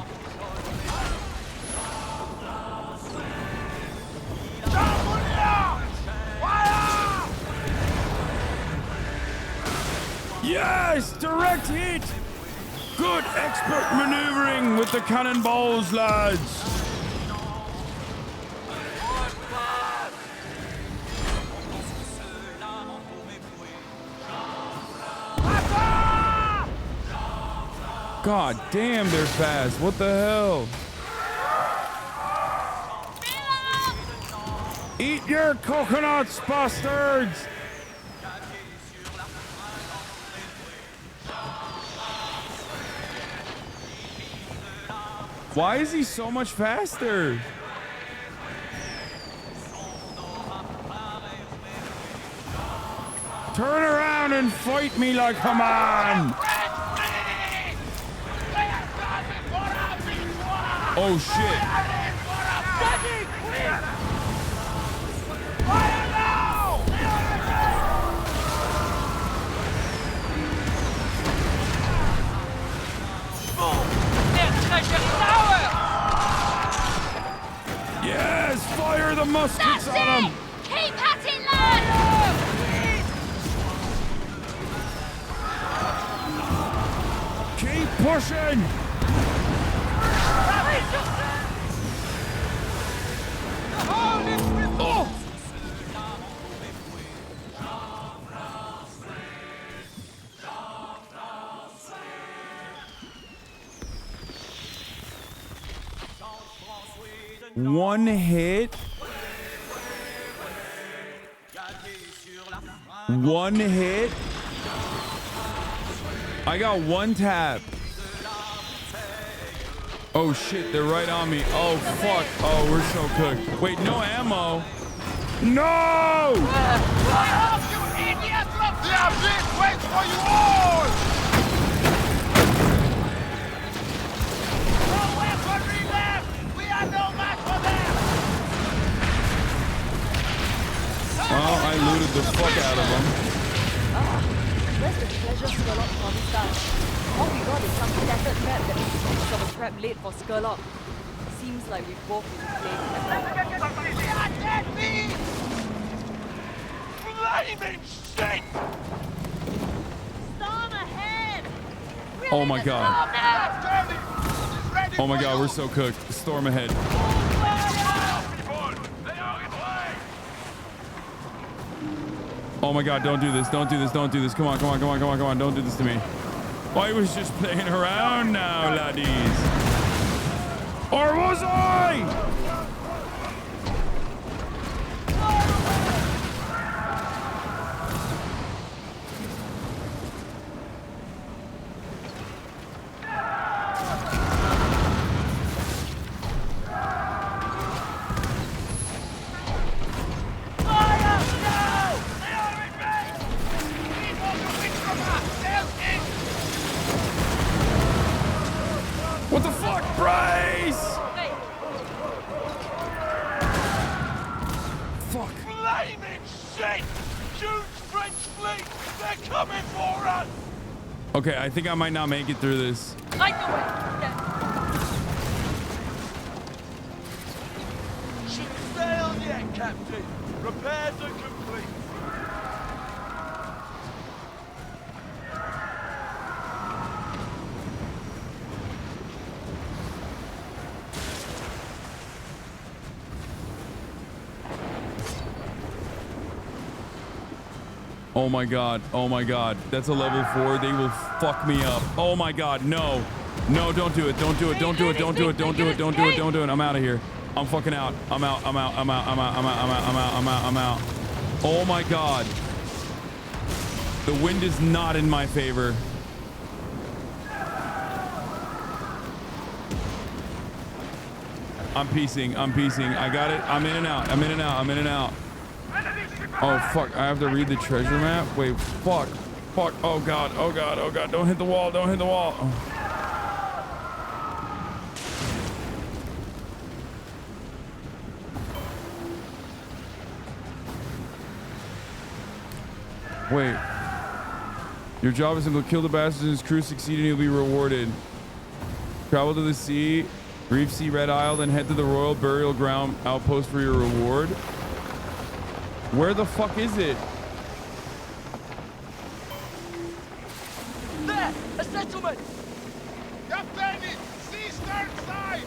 Yes! Direct hit! Good expert maneuvering with the cannonballs, lads. God damn, they're fast. What the hell? Eat your coconuts, bastards! Why is he so much faster? Turn around and fight me like a man! Oh shit. Yes, fire the muskets on them. Keep at it, lad! Keep pushing. Oh. One hit. One hit. I got one tap. Oh shit, they're right on me. Oh fuck. Oh, we're so cooked. Wait, no ammo. No! Fire up, you idiots! The abyss waits for you all! No weaponry left! We are no match for them! Well, I looted the fuck out of them. Where's the treasure Skurlock promised us? All we got is some scattered map that speaks of a trap laid for Skurlock. Seems like we've both been played. We are dead beat! Flaming shit! Storm ahead! Oh my god. Oh my god, we're so cooked. Storm ahead. Oh my god, don't do this. Don't do this. Don't do this. Come on, come on, come on, come on, come on. Don't do this to me. Oh, I was just playing around now, laddies. Or was I? What the fuck, Bryce? Fuck. Flaming shit! Huge French fleet! They're coming for us! Okay, I think I might not make it through this. Right away! Ship sailed yet, Captain. Repairs are complete. Oh my god. Oh my god. That's a level 4. They will fuck me up. Oh my god. No. No, don't do it. Don't do it. Don't do it. Don't do it. Don't do it. Don't do it. Don't do it. I'm out of here. I'm fucking out. I'm out. I'm out. I'm out. I'm out. I'm out. I'm out. I'm out. I'm out. I'm out. Oh my god. The wind is not in my favor. I'm piecing. I'm piecing. I got it. I'm in and out. I'm in and out. I'm in and out. Oh, fuck. I have to read the treasure map? Wait, fuck. Fuck. Oh, God. Oh, God. Oh, God. Don't hit the wall. Don't hit the wall. Oh. Wait. Your job is to kill the bastards and his crew. Succeed and you'll be rewarded. Travel to the sea. Reef Sea Red Isle, then head to the Royal Burial Ground outpost for your reward. Where the fuck is it? There! A settlement! Captain, sea stern side!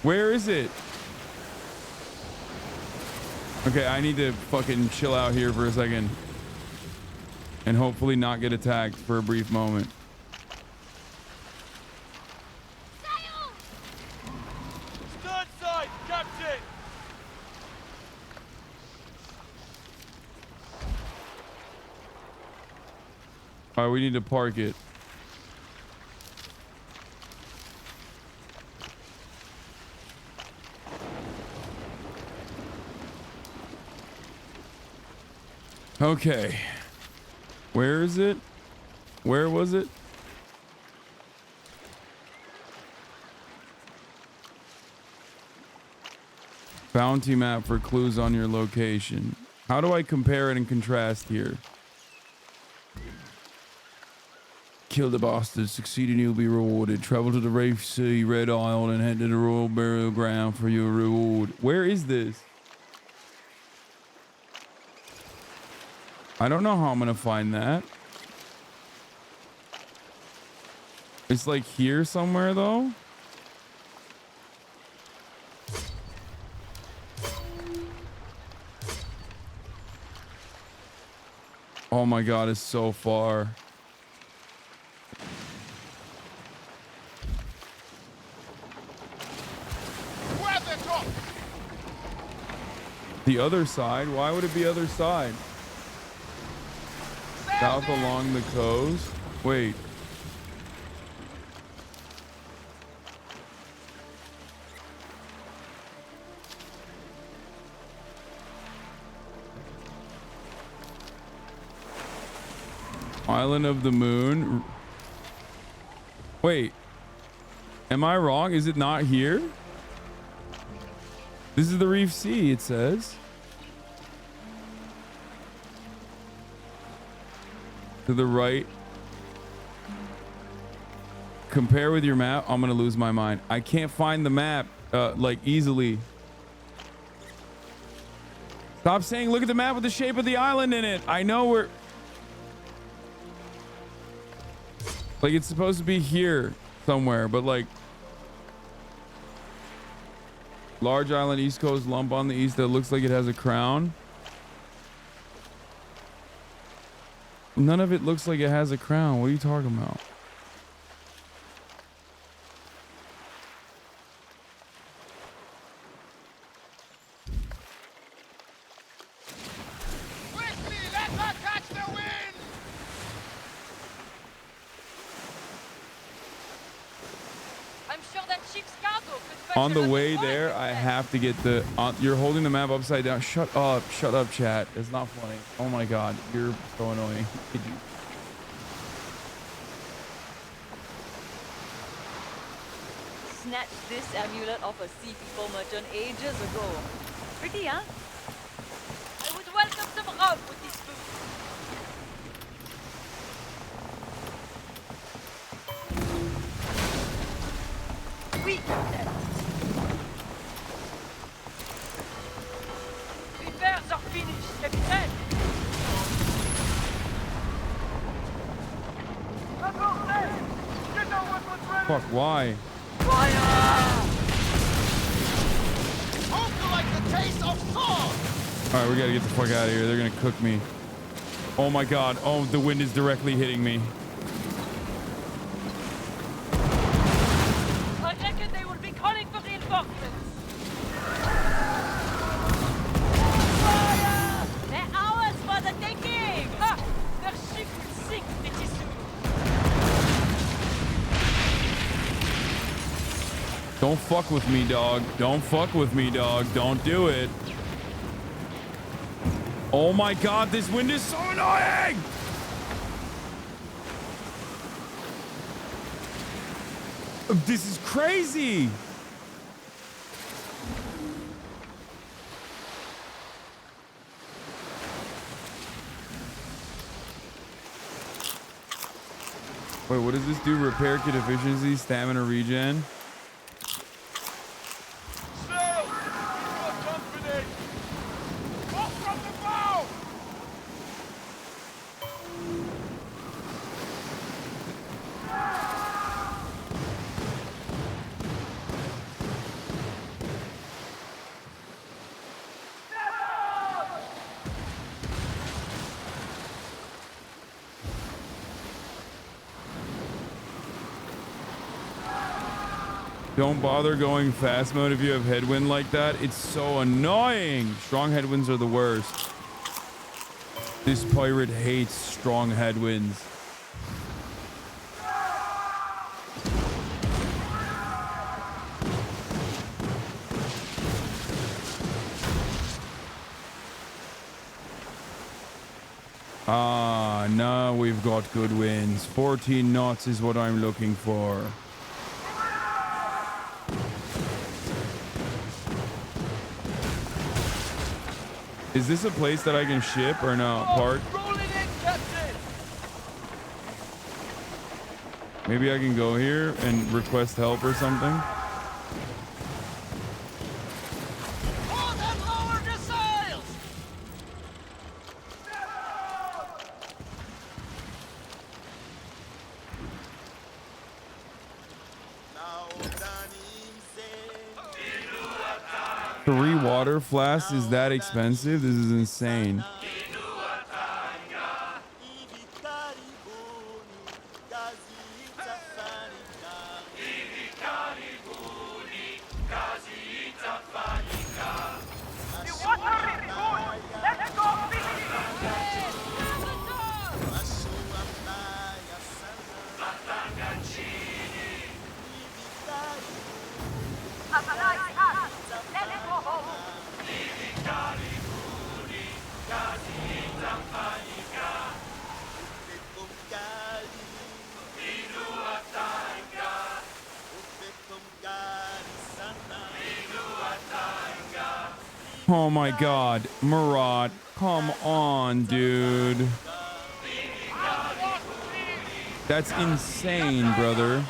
Where is it? Okay, I need to fucking chill out here for a second. And hopefully not get attacked for a brief moment. All right, we need to park it. Okay. Where is it? Where was it? Bounty map for clues on your location. How do I compare it and contrast here? Kill the bastards, succeed and you'll be rewarded. Travel to the Reef Sea Red Isle and head to the Royal Burial Ground for your reward. Where is this? I don't know how I'm gonna find that. It's like here somewhere though. Oh my god, it's so far. The other side? Why would it be other side? South along the coast? Wait. Island of the Moon. Wait. Am I wrong? Is it not here? This is the Reef Sea, it says. To the right. Compare with your map. I'm gonna lose my mind. I can't find the map like easily. Stop saying look at the map with the shape of the island in it. I know we're like it's supposed to be here somewhere, but like large island, East Coast, lump on the east that looks like it has a crown. None of it looks like it has a crown. What are you talking about? Quickly, let her catch the wind! I'm sure that ship's cargo could fetch On the a lot way of there, oil. I have to get the. You're holding the map upside down. Shut up, chat. It's not funny. Oh my god, you're so annoying. Could you? Snatched this amulet off a sea people merchant ages ago. Pretty, huh? I would welcome some rum with this food. Oui, Captain. Repairs are finished, Captain. Fuck, why? Hope you like the taste of sword! All right, we gotta get the fuck out of here. They're gonna cook me. Oh my god. Oh, the wind is directly hitting me. I reckon they will be calling for reinforcements. Fire! They're ours for the taking! Ha! Their ship will sink pretty soon. Don't fuck with me, dog. Don't fuck with me, dog. Don't do it. Oh my god, this wind is so annoying! This is crazy! Wait, what does this do? Repair kit efficiency, stamina regen? Don't bother going fast mode if you have headwind like that. It's so annoying. Strong headwinds are the worst. This pirate hates strong headwinds. Ah, now we've got good winds. 14 knots is what I'm looking for. Is this a place that I can ship or no? Park? Maybe I can go here and request help or something. Three water flasks is that expensive? This is insane. Oh my god, Murat, come on, dude. That's insane, brother.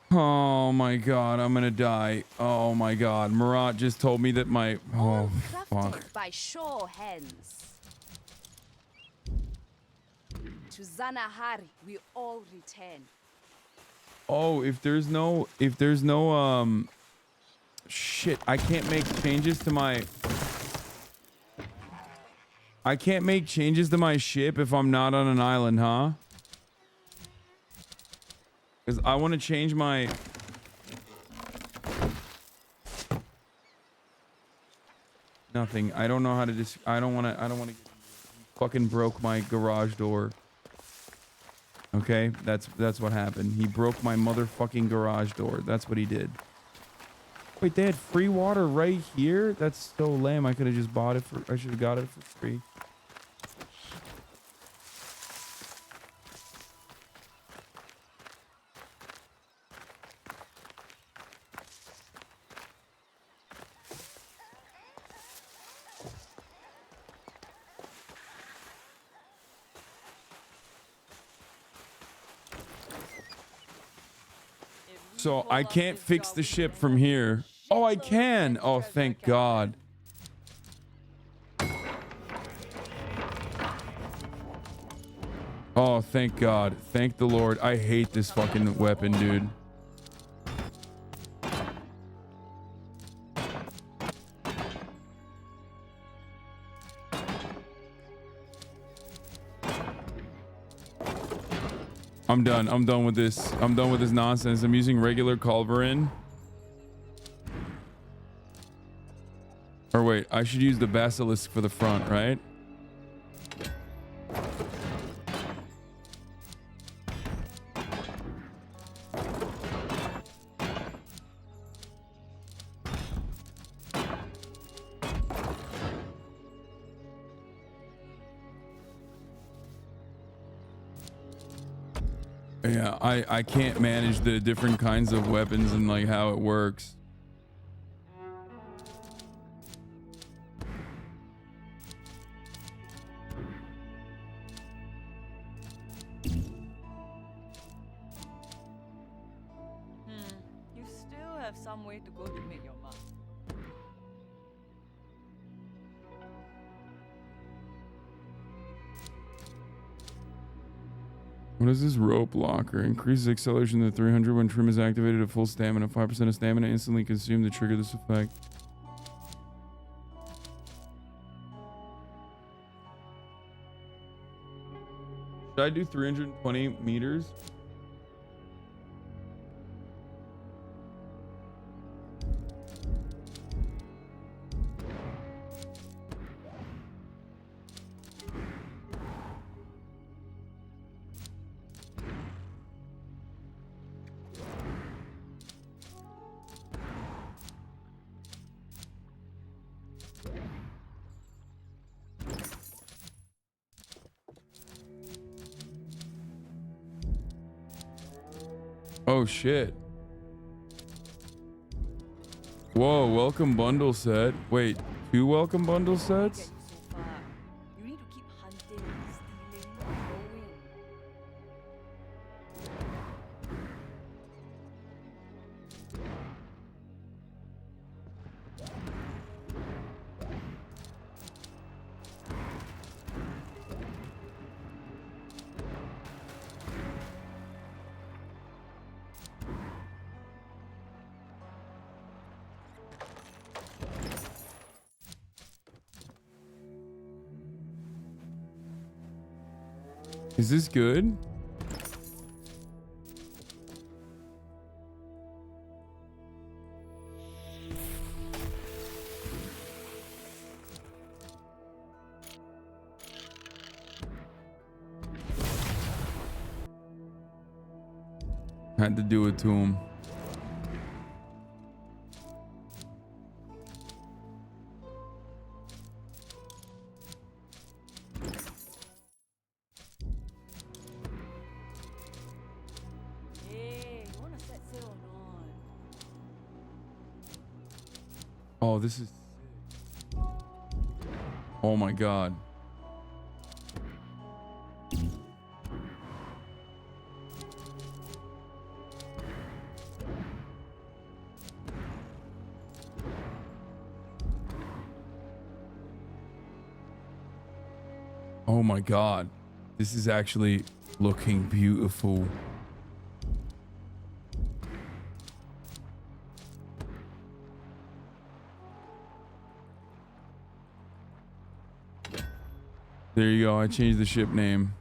Oh my god, I'm gonna die. Oh my god, Murat just told me that my... Oh, fuck. By shore hens. To Zanahari, we all return. Oh, if there's no, shit, I can't make changes to my... I can't make changes to my ship if I'm not on an island, huh? Because I want to change my... Nothing. I don't know how to just... I don't want to... Fucking broke my garage door. Okay? That's what happened. He broke my motherfucking garage door. That's what he did. Wait, they had free water right here? That's so lame. I could have just bought it for... I should have got it for free. So I can't fix the ship from here. Oh, I can. Oh, thank God. Oh, thank God. Thank the Lord. I hate this fucking weapon, dude. I'm done. I'm done with this. I'm done with this nonsense. I'm using regular culverin. Or wait, I should use the basilisk for the front, right? Yeah, I can't manage the different kinds of weapons and like how it works. You still have some way to go to make your mark. What is this rope locker? Increases acceleration to 300 when trim is activated at full stamina. 5% of stamina instantly consumed to trigger this effect. Should I do 320 meters? Oh shit. Whoa, welcome bundle set. Wait, 2 welcome bundle sets? You need to keep hunting, stealing, growing. Is this good? Had to do it to him. Oh, this is sick. Oh my God. Oh my God. This is actually looking beautiful. There you go. I changed the ship name.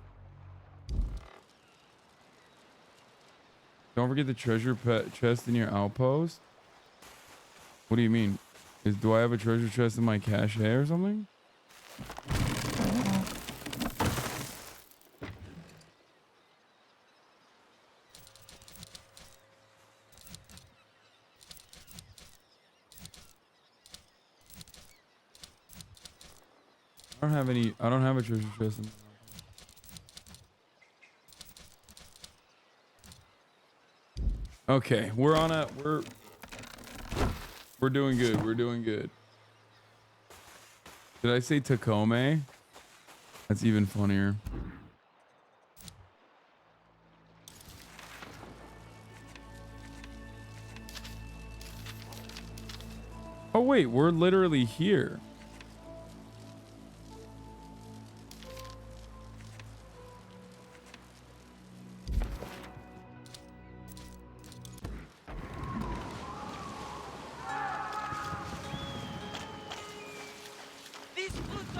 Don't forget the treasure chest in your outpost. What do you mean? Do I have a treasure chest in my cache or something? I don't have a treasure chest. Okay, we're doing good. We're doing good. Did I say Tacome? That's even funnier. Oh wait, we're literally here.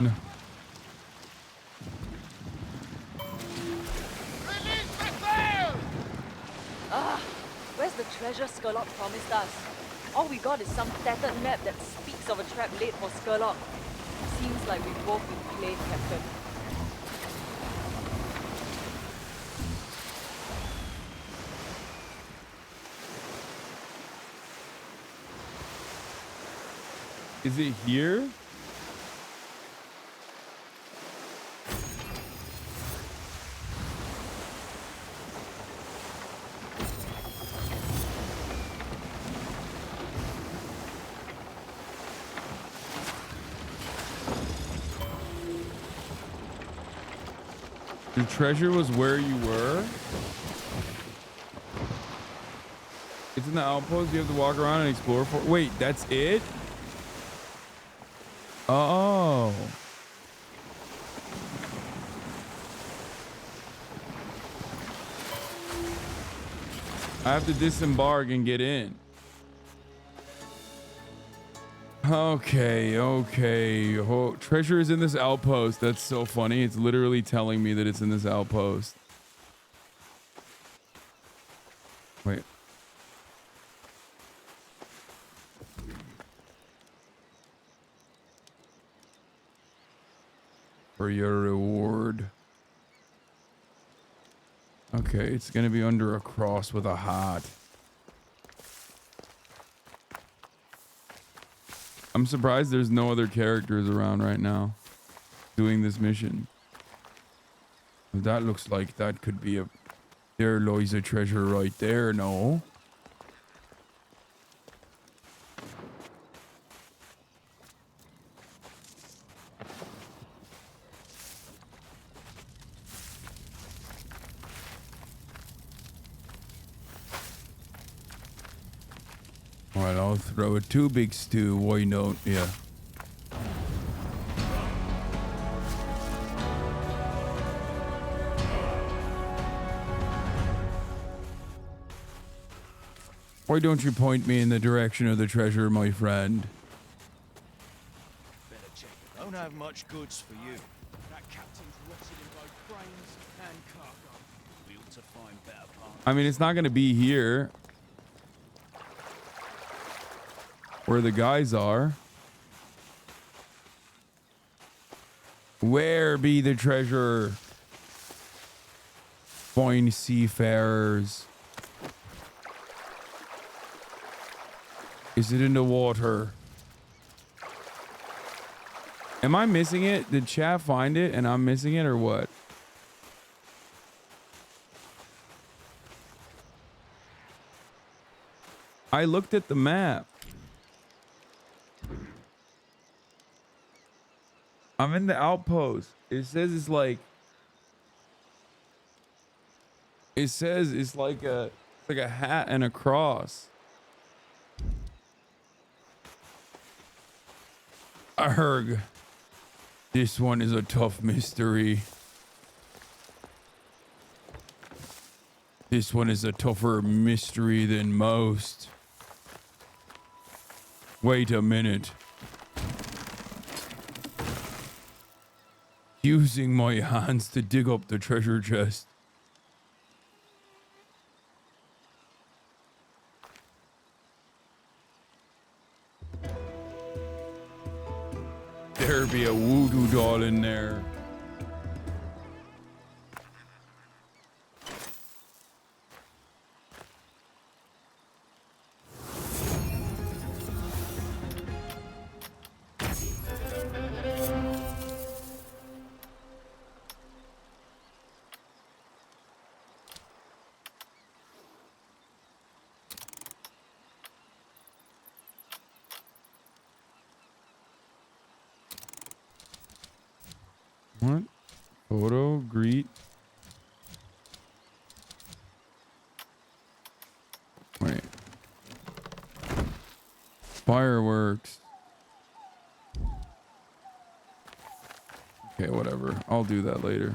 No. Ah, where's the treasure Skurlock promised us? All we got is some tattered map that speaks of a trap laid for Skurlock. Seems like we've both been played, Captain. Is it here? The treasure was where you were? It's in the outpost. You have to walk around and explore for. Wait, that's it? Oh. I have to disembark and get in. Okay. Oh, treasure is in this outpost. That's so funny. It's literally telling me that it's in this outpost. Wait. For your reward. Okay, it's gonna be under a cross with a heart. I'm surprised there's no other characters around right now doing this mission. That looks like that could be a... There lies a treasure right there, no? Alright, I'll throw it. 2 big stew. Why not? Yeah. Why don't you point me in the direction of the treasure, my friend? Better check. Don't have much goods for you. That captain's rotted in both brains and cargo. We ought to find better partners. I mean, it's not going to be here. Where the guys are. Where be the treasure? Fine seafarers. Is it in the water? Am I missing it? Did chat find it and I'm missing it or what? I looked at the map. I'm in the outpost. It says it's like... It says it's like a hat and a cross. Arrgh. This one is a tough mystery. This one is a tougher mystery than most. Wait a minute. Using my hands to dig up the treasure chest. There be a voodoo doll in there. What? Photo, greet. Wait. Fireworks. Okay, whatever. I'll do that later.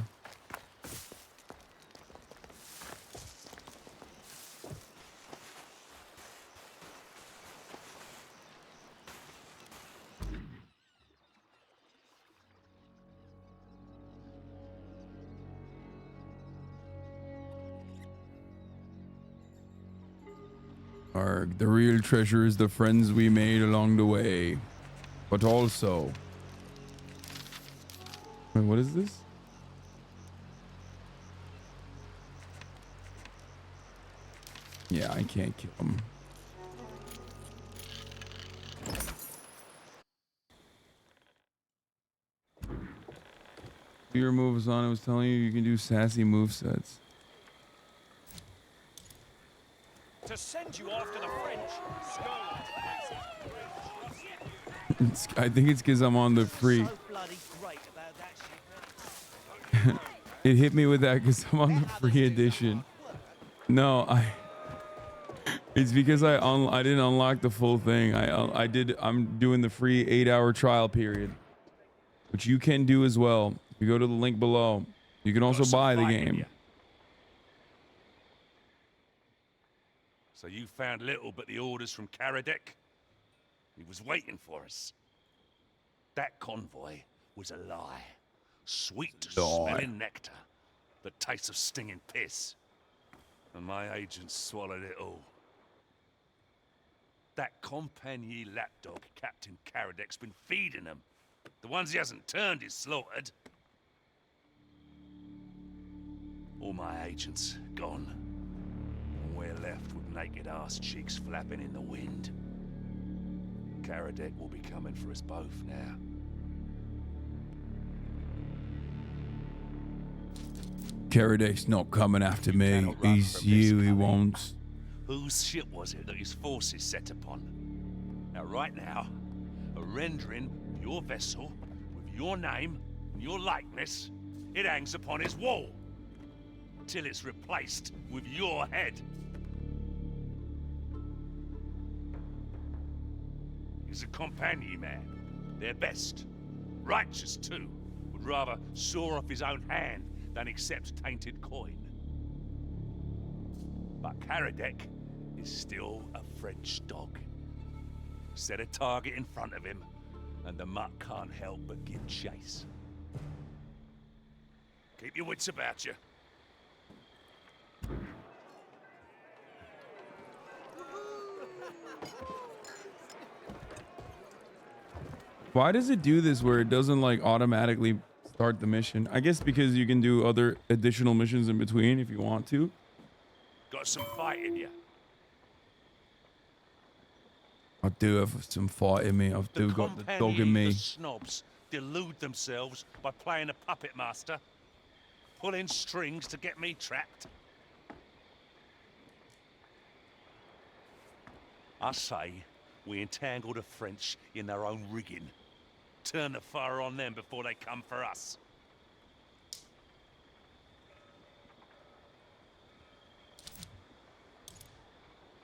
Arg, the real treasure is the friends we made along the way. But also... Wait, what is this? Yeah, I can't kill him. Your moves on. I was telling you you can do sassy movesets. To send you after the French. I think it's because I'm on the free. It hit me with that because I'm on the free edition. No, it's because I didn't unlock the full thing. I'm doing the free 8-hour trial period, which you can do as well. You go to the link below. You can also buy the game. So you found little but the orders from Karadec? He was waiting for us. That convoy was a lie. Sweet smelling nectar, but tastes of stinging piss. And my agents swallowed it all. That compagnie lapdog Captain Karadec's been feeding them. The ones he hasn't turned is slaughtered. All my agents gone. And we're left with naked ass cheeks flapping in the wind. Karadec will be coming for us both now. Karadec's not coming after me. He's you he wants. Whose ship was it that his forces set upon? Now, right now, a rendering of your vessel with your name and your likeness, it hangs upon his wall till it's replaced with your head. He's a companion man, their best, righteous too. Would rather saw off his own hand than accept tainted coin. But Karadec is still a French dog. Set a target in front of him, and the mutt can't help but give chase. Keep your wits about you. Why does it do this where it doesn't like automatically start the mission? I guess because you can do other additional missions in between if you want to. Got some fight in you. I do have some fight in me. I've do got the dog in me. The snobs delude themselves by playing a puppet master, pulling strings to get me trapped. I say we entangle the French in their own rigging. Turn the fire on them before they come for us.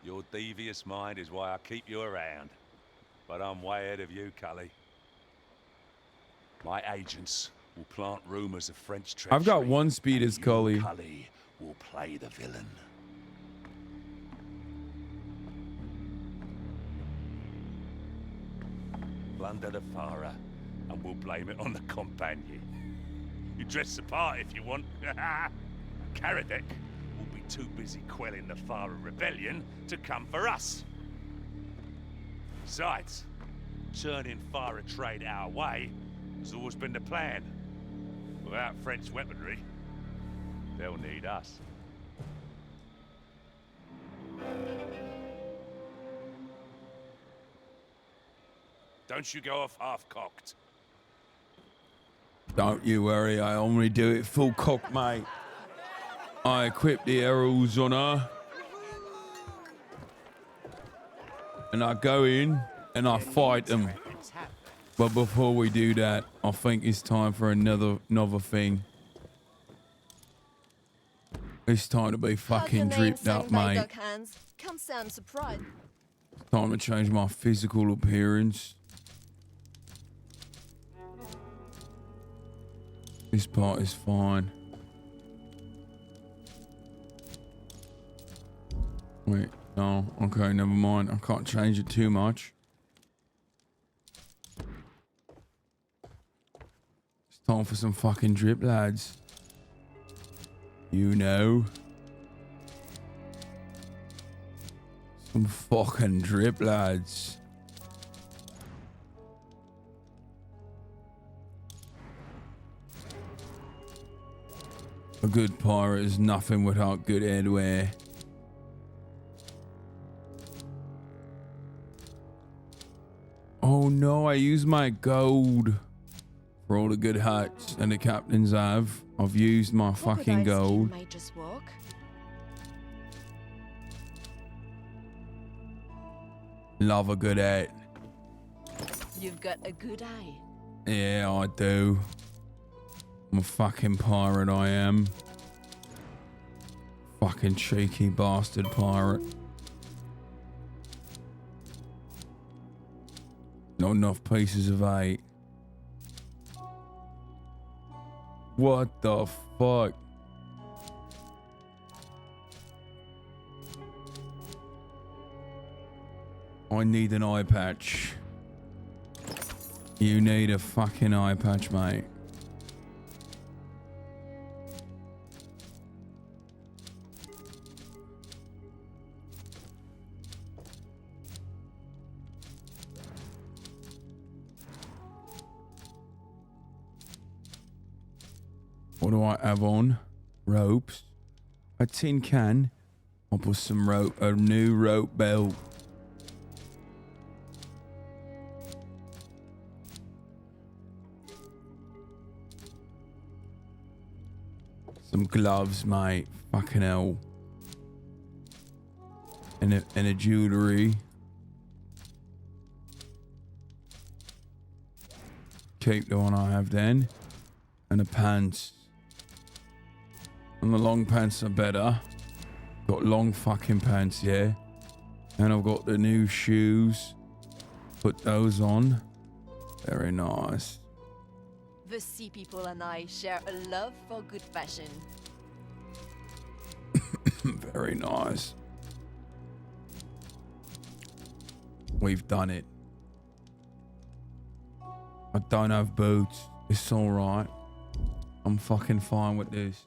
Your devious mind is why I keep you around. But I'm way ahead of you, Cully. My agents will plant rumors of French treachery. I've got one speed as Cully. Cully will play the villain. Plunder the Farah, and we'll blame it on the companion. You dress the part if you want. Karadec will be too busy quelling the Farah rebellion to come for us. Besides, turning Farah trade our way has always been the plan. Without French weaponry, they'll need us. Don't you go off half-cocked. Don't you worry, I only do it full cock, mate. I equip the arrows on her. And I go in and I fight them. But before we do that, I think it's time for another thing. It's time to be fucking dripped up, mate. Can't sound surprised. Time to change my physical appearance. This part is fine. Wait, no. Okay, never mind. I can't change it too much. It's time for some fucking drip, lads. You know. Some fucking drip, lads. A good pirate is nothing without good headwear. Oh no, I use my gold for all the good hats and the captains have. I've used my fucking gold. Might just walk. Love a good hat. You've got a good eye. Yeah, I do. I'm a fucking pirate, I am. Fucking cheeky bastard pirate. Not enough pieces of 8. What the fuck? I need an eye patch. You need a fucking eye patch, mate. What do I have on? Ropes. A tin can. I'll put some rope, a new rope belt. Some gloves, mate. Fucking hell. And a jewellery. Keep the one I have then. And the pants. And the long pants are better. Got long fucking pants, yeah. And I've got the new shoes. Put those on. Very nice. The sea people and I share a love for good fashion. Very nice. We've done it. I don't have boots. It's alright. I'm fucking fine with this.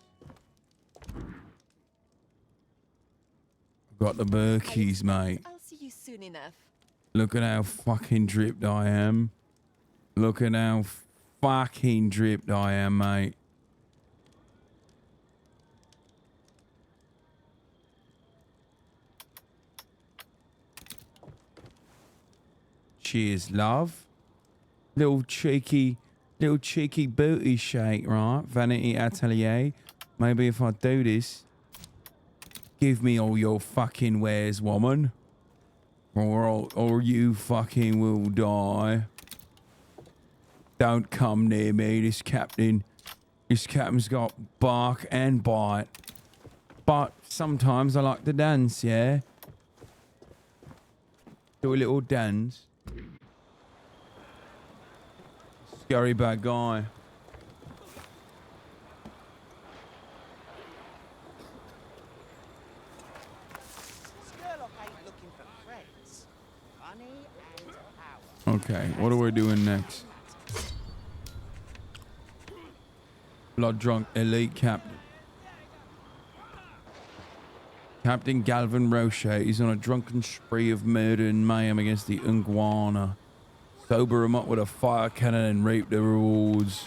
I've got the Berkeys, mate. I'll see you soon enough. Look at how fucking dripped I am. Look at how fucking dripped I am, mate. Cheers, love. Little cheeky booty shake, right? Vanity Atelier. Maybe if I do this, give me all your fucking wares, woman. Or you fucking will die. Don't come near me, this captain's got bark and bite. But sometimes I like to dance, yeah? Do a little dance. Scary bad guy. Okay, what are we doing next? Blood drunk elite captain. Captain Galvin Roche is on a drunken spree of murder and mayhem against the Iguana. Sober him up with a fire cannon and reap the rewards.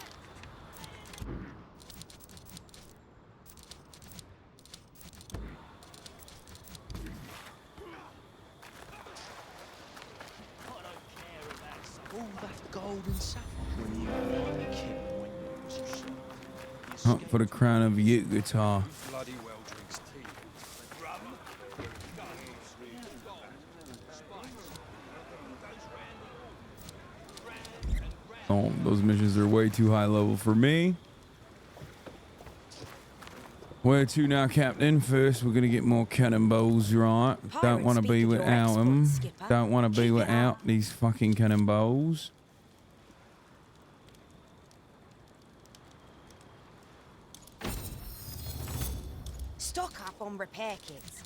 Hunt for the crown of uke guitar. Oh, those missions are way too high level for me. Where to now, Captain? First, we're going to get more cannonballs, right? Don't want to be without them. Don't want to be without these fucking cannonballs. stock up on repair kits.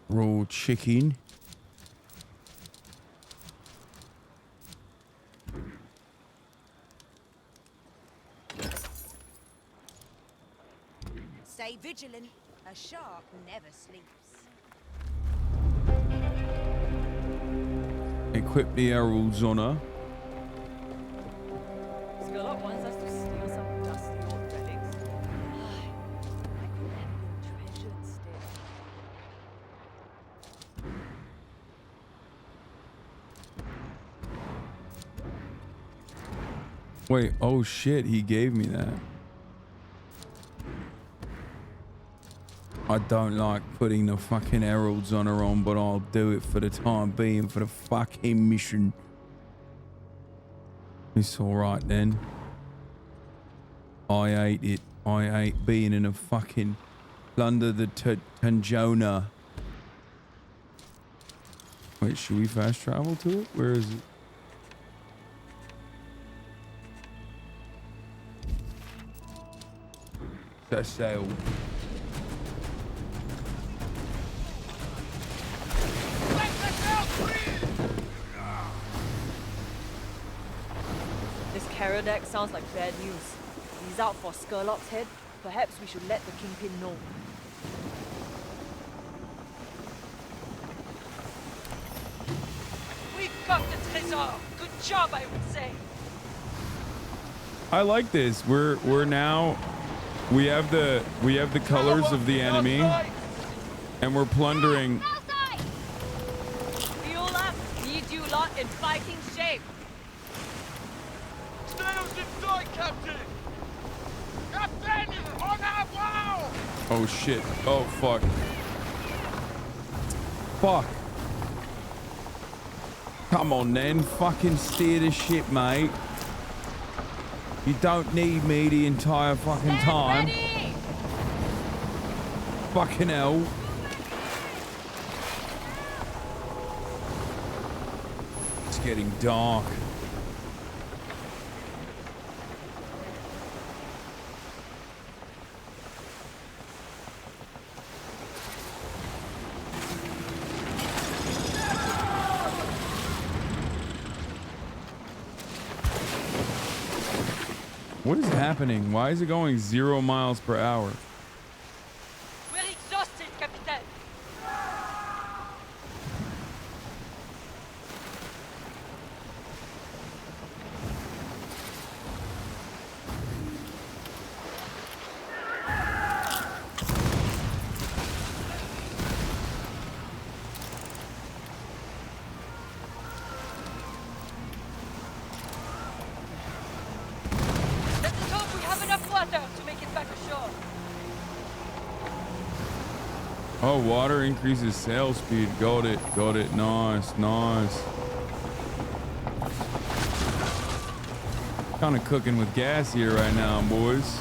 Raw chicken. Stay vigilant. A shark never sleeps. Equip the heralds on her. Skurlock wants us to steal some dusty old relics. I could have been treasured still. Wait, oh shit, he gave me that. I don't like putting the fucking heralds on her on, but I'll do it for the time being for the fucking mission. It's alright then. I hate it. I hate being in a fucking plunder the Tanjona. Wait, should we fast travel to it? Where is it? That sail. This Cardone sounds like bad news. He's out for Skurlock's head. Perhaps we should let the Kingpin know. We've got the treasure. Good job, I would say. I like this. We're now we have the colors of the enemy and we're plundering. Lula, need you lot in fighting shape. NEWSDAY, Captain! Captain, on our bow! Oh shit. Oh fuck. Fuck. Come on then, fucking steer the ship, mate. You don't need me the entire fucking time. Ready. Fucking hell. It's getting dark. What is happening? Why is it going 0 miles per hour? We're exhausted, Captain. Oh, water increases sail speed. Got it. Got it. Nice. Nice. Kind of cooking with gas here right now, boys.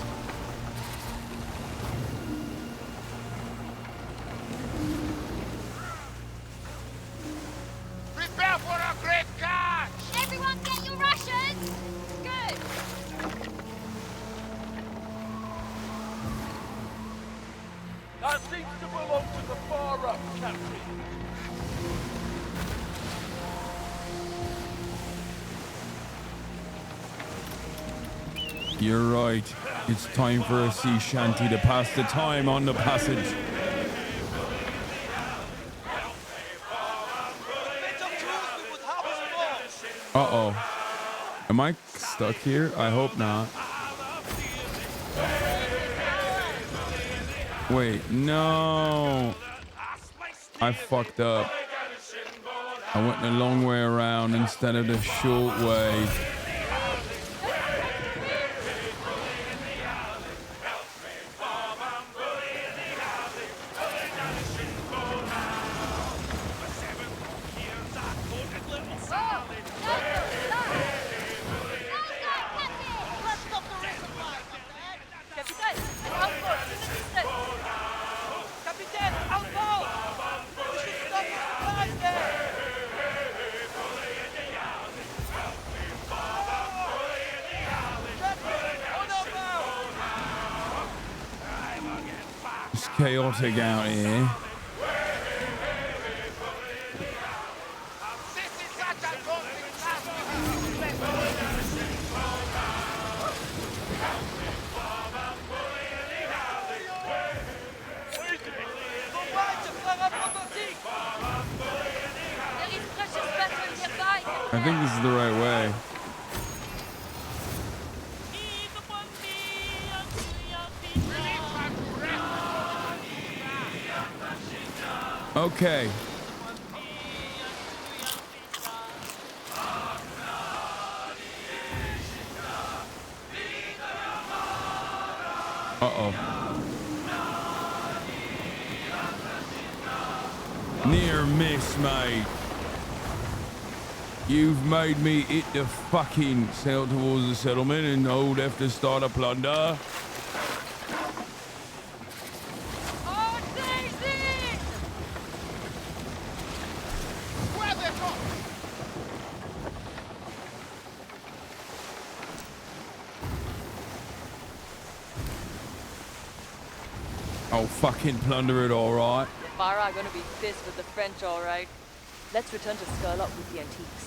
Prepare for a great catch! Everyone get your rations! Good! That seems to belong to the far up, Captain. You're right. It's time for a sea shanty to pass the time on the passage. Uh-oh. Am I stuck here? I hope not. Wait, no. I fucked up. I went the long way around instead of the short way. It's chaotic out here. I think this is the right way. Okay. Uh-oh. Near miss, mate. You've made me hit the fucking sail towards the settlement and hold have to start a plunder. Oh, fucking plunder it, all right. The Farah are gonna be pissed with the French, all right. Let's return to Skurlock with the antiques.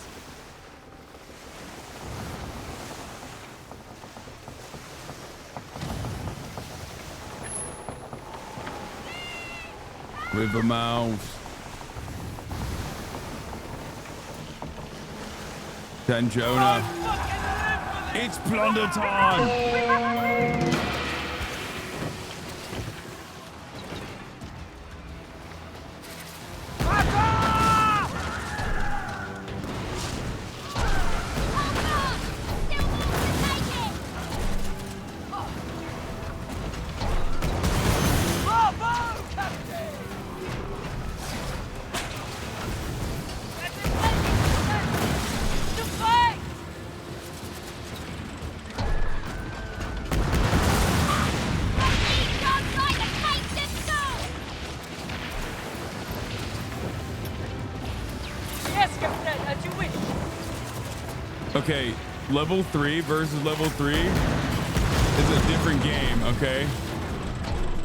River mouths. San Jonah. It's plunder time! Okay, level 3 versus level 3 is a different game, okay?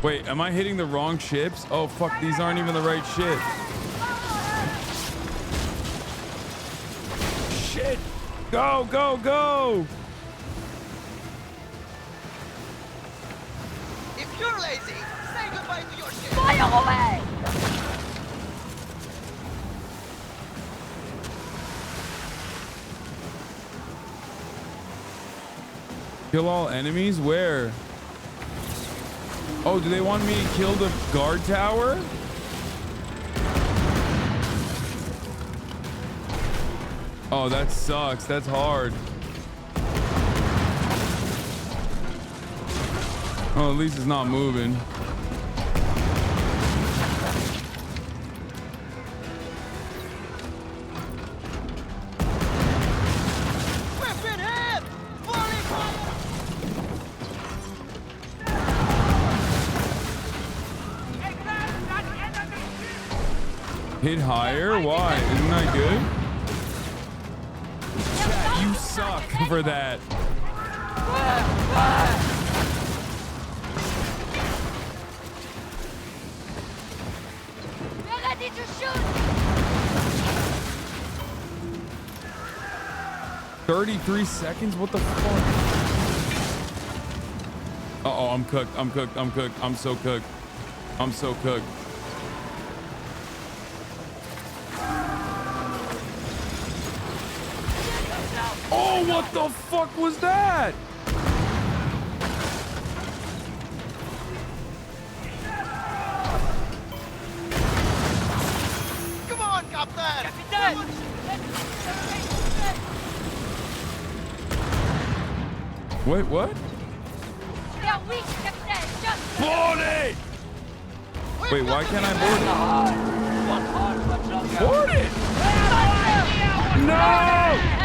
Wait, am I hitting the wrong ships? Oh, fuck, these aren't even the right ships. Shit! Go, go, go! If you're lazy, say goodbye to your ship. Fire away! Kill all enemies? Where? Oh, do they want me to kill the guard tower? Oh, that sucks. That's hard. Oh, at least it's not moving. Hit higher? Why? Isn't that good? Chat, you suck for that. We're ready to shoot! 33 seconds? What the fuck? Uh-oh, I'm cooked. I'm cooked. I'm cooked. I'm so cooked. I'm so cooked. Oh, what the fuck was that? Come on, Captain! Captain! Wait, what? We are weak, Captain! Just Board it! Wait, why can't I board it? Board it! No!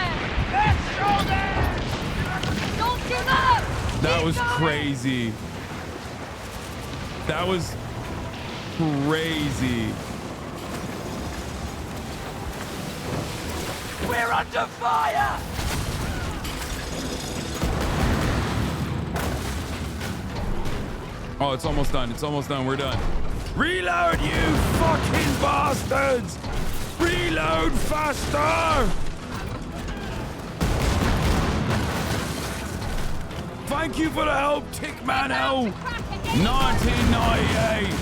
don't give up! That was crazy. That was crazy. We're under fire! Oh, it's almost done. It's almost done. We're done. Reload, you fucking bastards! Reload faster! Thank you for the help, Tickmano! 1998!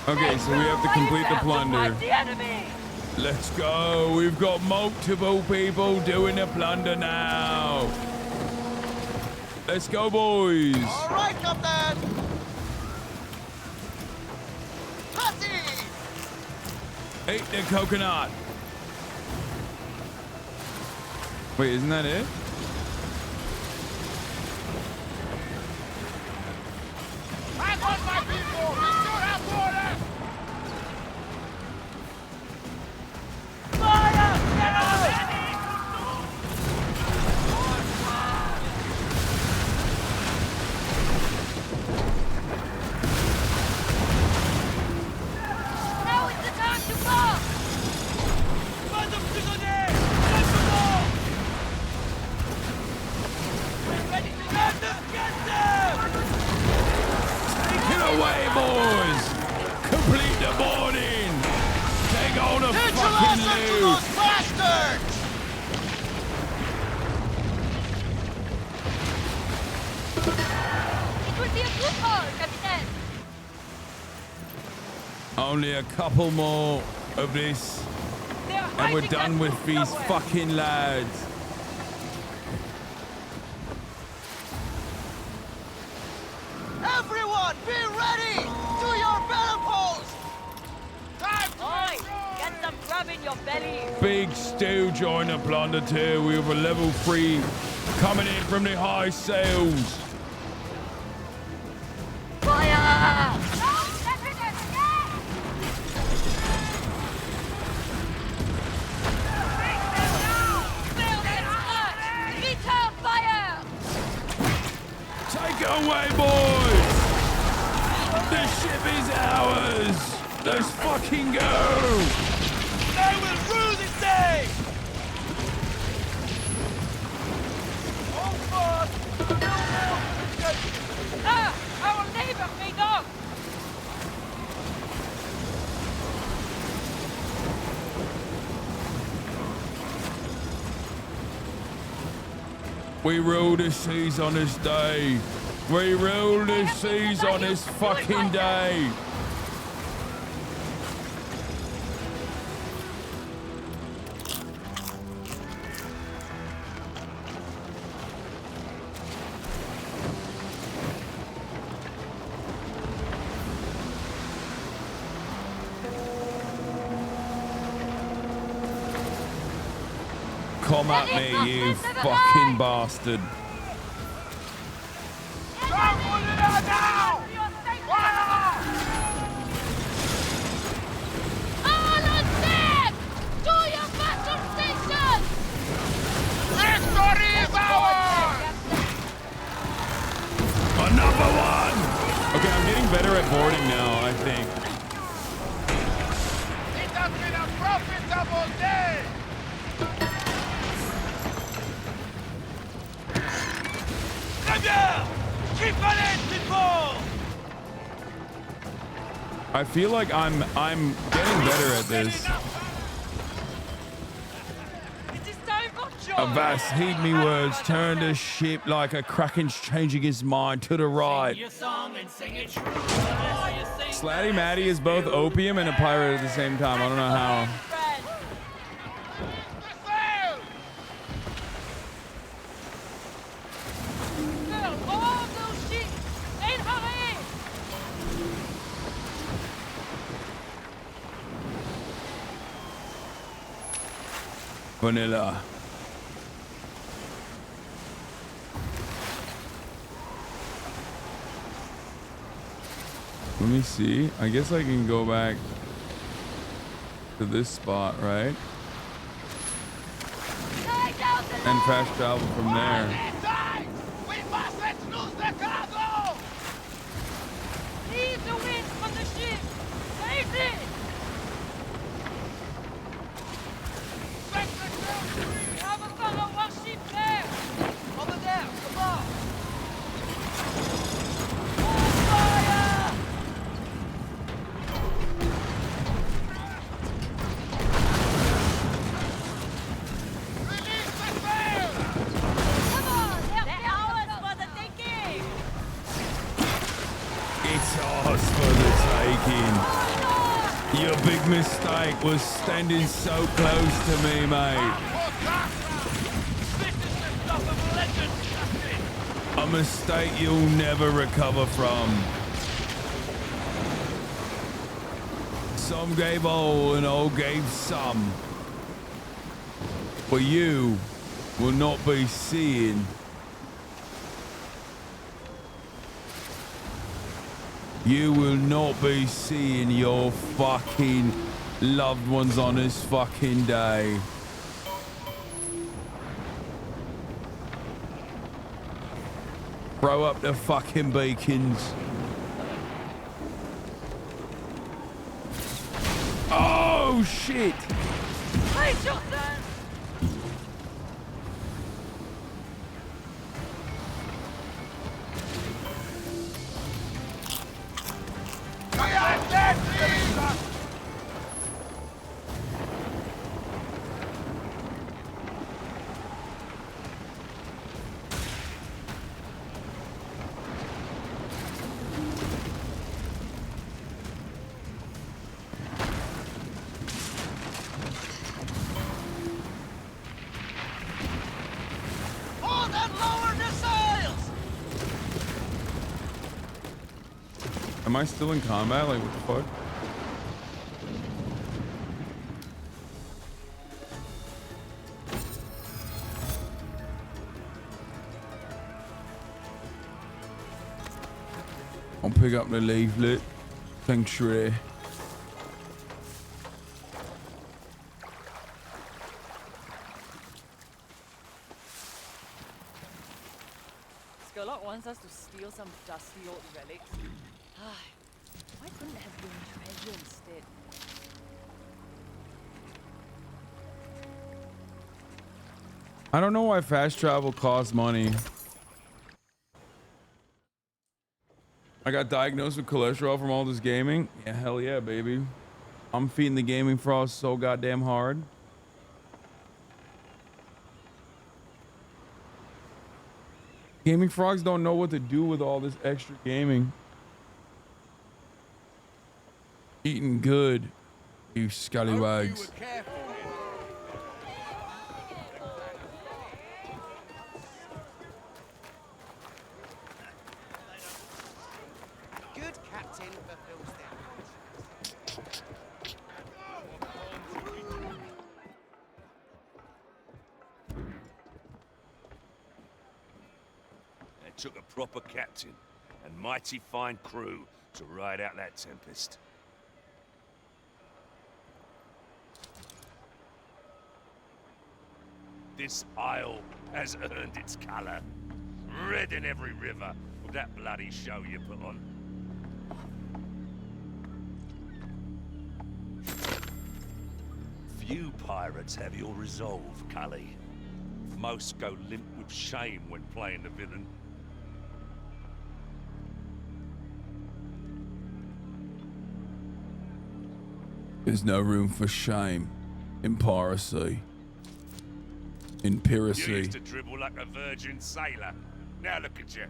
Okay, so we have to complete the plunder. Let's go. We've got multiple people doing the plunder now. Let's go, boys. All right, Captain. Hussy! Eat the coconut. Wait, isn't that it? I want my people. We still have orders. Fire! Get out! Now is the time to fall! Pas de prisonniers! Simplement! We're ready to let them get them! Take it away, boys. Complete the boarding. Take all the fucking loot. Those bastards! It will be a good haul, Captain! Only a couple more of this, and we're done with these fucking lads. Everyone, be ready! To your battle post! Oi! Get some grub in your belly! Big Stu joined the plunder too. We have a level 3 coming in from the high sails. Fire! Return fire! Take it away, boys! The ship is ours! Let's fucking go! They will rue this day! Oh, fuck! Ah! Our neighbor made off! We rule the seas on this day. We rule the seas on this fucking day. Come at me, you fucking bastard. All on deck! To your battle station! Victory is ours! Another one! Okay, I'm getting better at boarding now, I think. It has been a profitable day! Très bien! Keep on it, people! I feel like I'm getting better at this. It is time for joy! Avast, heed me words. Turn the ship like a kraken's changing his mind to the right. Slatty Matty is both opium and a pirate at the same time. I don't know how. Vanilla. Let me see. I guess I can go back to this spot, right? And fast travel from there. Bacon. Your big mistake was standing so close to me, mate. A mistake you'll never recover from. Some gave all and all gave some. But you will not be seeing. You will not be seeing your fucking loved ones on this fucking day. Throw up the fucking beacons. Oh shit! Hey, Johnson! Am I still in combat? Like, what the fuck? I'll pick up the leaflet. Sanctuary. Sherlock wants us to steal some dusty old relics. Why couldn't it have been treasure instead? I don't know why fast travel costs money. I got diagnosed with cholesterol from all this gaming. Yeah, hell yeah, baby. I'm feeding the gaming frost so goddamn hard. Gaming frogs don't know what to do with all this extra gaming. Eating good, you scallywags. Good captain fulfills their It took a proper captain and mighty fine crew to ride out that tempest. This isle has earned its colour. Red in every river with that bloody show you put on. Few pirates have your resolve, Cully. Most go limp with shame when playing the villain. There's no room for shame in piracy. In piracy. You used to dribble like a virgin sailor. Now look at you.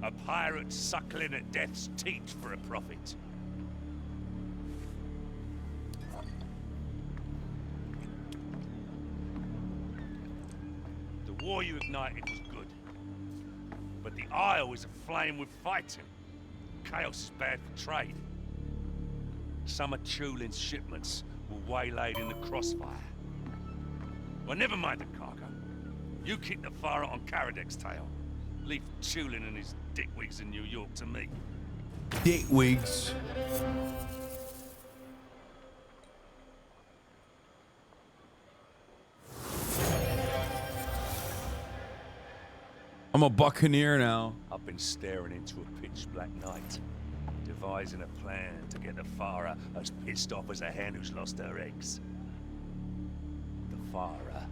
A pirate suckling at death's teat for a profit. The war you ignited was good. But the Isle is aflame with fighting. Chaos is bad for trade. Some of Tulin's shipments were waylaid in the crossfire. Well, never mind the cargo. You keep the fire on Karadek's tail. Leave Tulin and his dickwigs in New York to me. Dickwigs. I'm a buccaneer now. I've been staring into a pitch-black night, devising a plan to get the Farah as pissed off as a hen who's lost her eggs. The Farah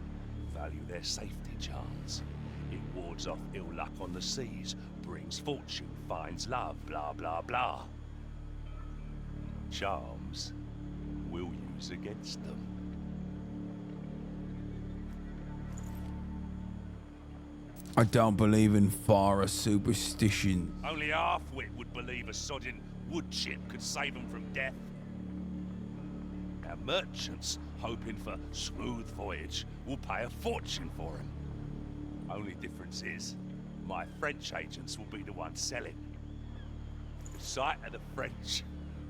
value their safety charms. It wards off ill luck on the seas, brings fortune, finds love, blah, blah, blah. Charms we'll use against them. I don't believe in Farah superstition. Only half-wit would believe a sodding wood chip could save them from death. Our merchants, hoping for smooth voyage, will pay a fortune for them. Only difference is, my French agents will be the ones selling. The sight of the French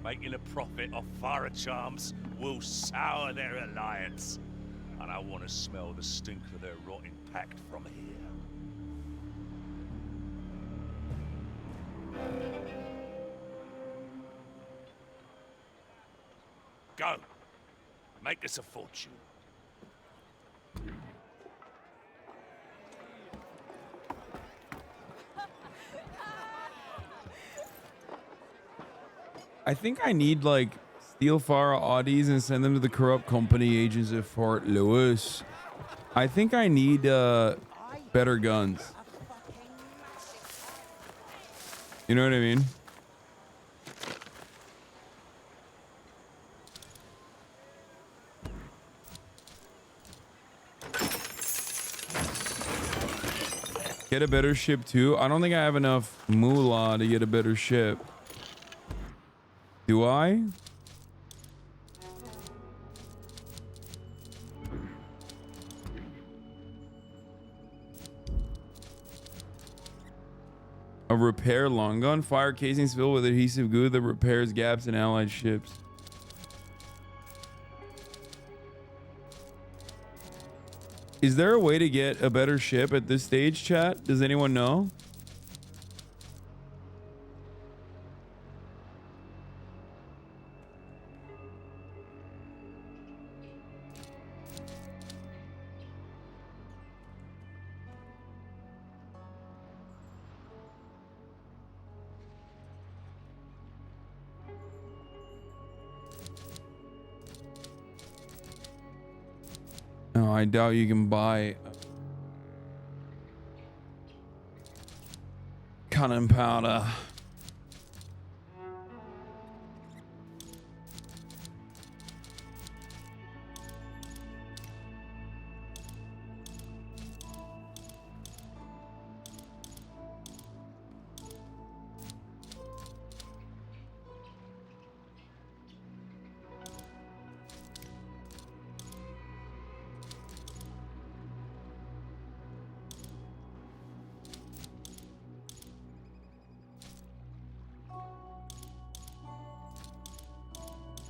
making a profit off Farah charms will sour their alliance. And I want to smell the stink of their rotting pact from here. Go. Make us a fortune. I think I need like steal Farah Audis and send them to the corrupt company agents at Fort Lewis. I think I need better guns. You know what I mean? Get a better ship too. I don't think I have enough moolah to get a better ship. Do I? A repair long gun. Fire casings filled with adhesive glue that repairs gaps in allied ships. Is there a way to get a better ship at this stage, chat? Does anyone know? No, I doubt you can buy cannon powder.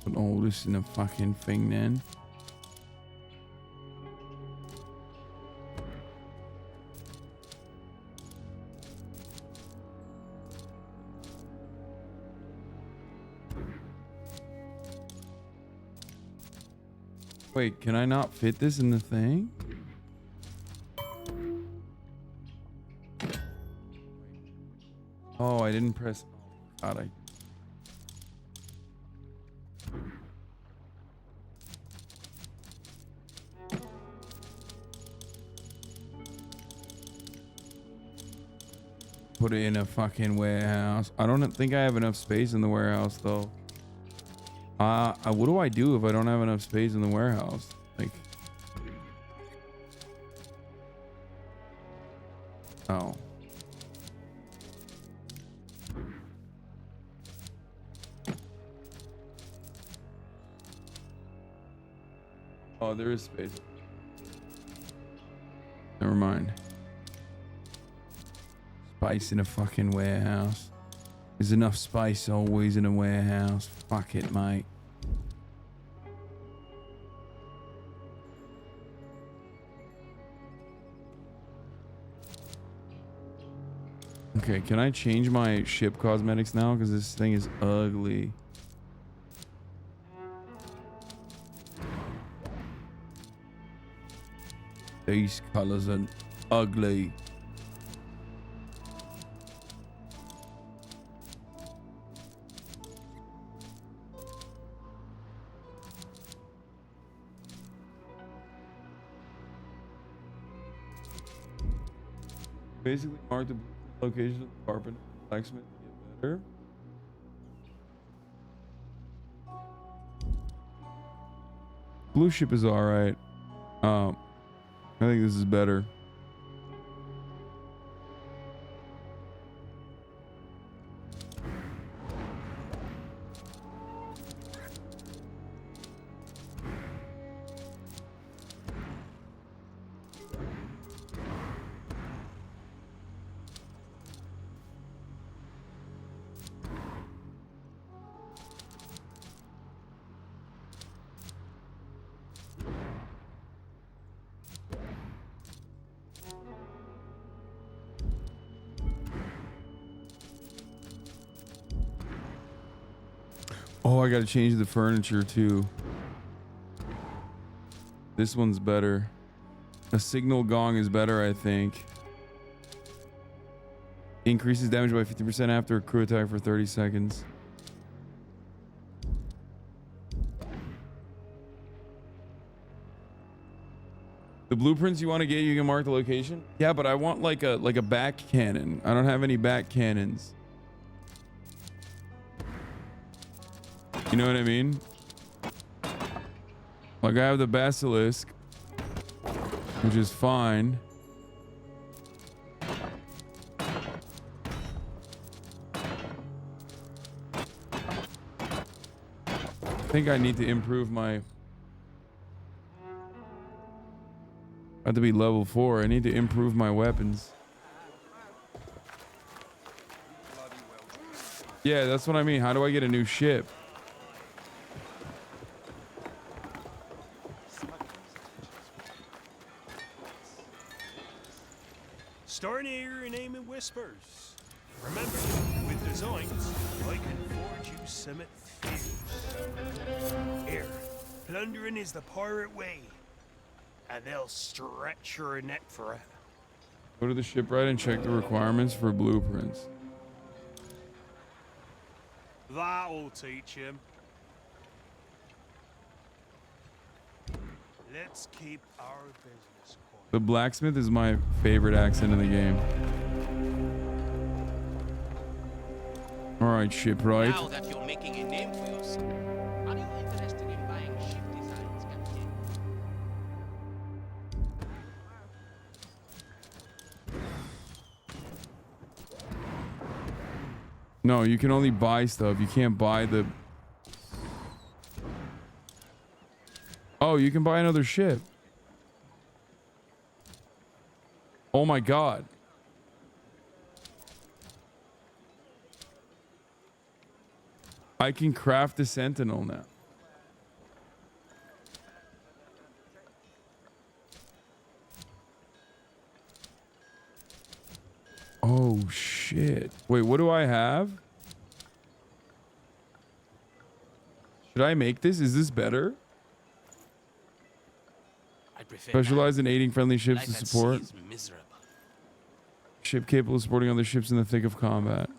Put all this in a fucking thing then. Wait, can I not fit this in the thing? Oh, I didn't press. God, I. Put it in a fucking warehouse. I don't think I have enough space in the warehouse though. What do I do if I don't have enough space in the warehouse? Like, oh. Oh, there is space. Never mind. Spice in a fucking warehouse. There's enough spice always in a warehouse. Fuck it, mate. Okay, can I change my ship cosmetics now? Because this thing is ugly. These colors are ugly. Basically mark the location of the carpenter, blacksmith to get better. Blue ship is alright. I think this is better. Oh, I gotta change the furniture too. This one's better. A signal gong is better, I think. Increases damage by 50% after a crew attack for 30 seconds. The blueprints you want to get, you can mark the location. Yeah, but I want like a back cannon. I don't have any back cannons. You know what I mean? Like I have the basilisk, which is fine. I think I need to improve my... I have to be level 4. I need to improve my weapons. Yeah, that's what I mean. How do I get a new ship? Starting to hear your name in whispers. Remember, with designs, I can forge you some fierce. Here, plundering is the pirate way, and they'll stretch your neck for it. Go to the shipwright and check the requirements for blueprints. That'll teach him. Let's keep our business quiet. The blacksmith is my favorite accent in the game. All right, shipwright. Now that you're making a name for yourself, are you interested in buying ship designs, Captain? No, you can only buy stuff. You can't buy the... Oh, you can buy another ship. Oh my God. I can craft the Sentinel now. Oh shit. Wait, what do I have? Should I make this? Is this better? Specialize in aiding friendly ships to support. Ship capable of supporting other ships in the thick of combat.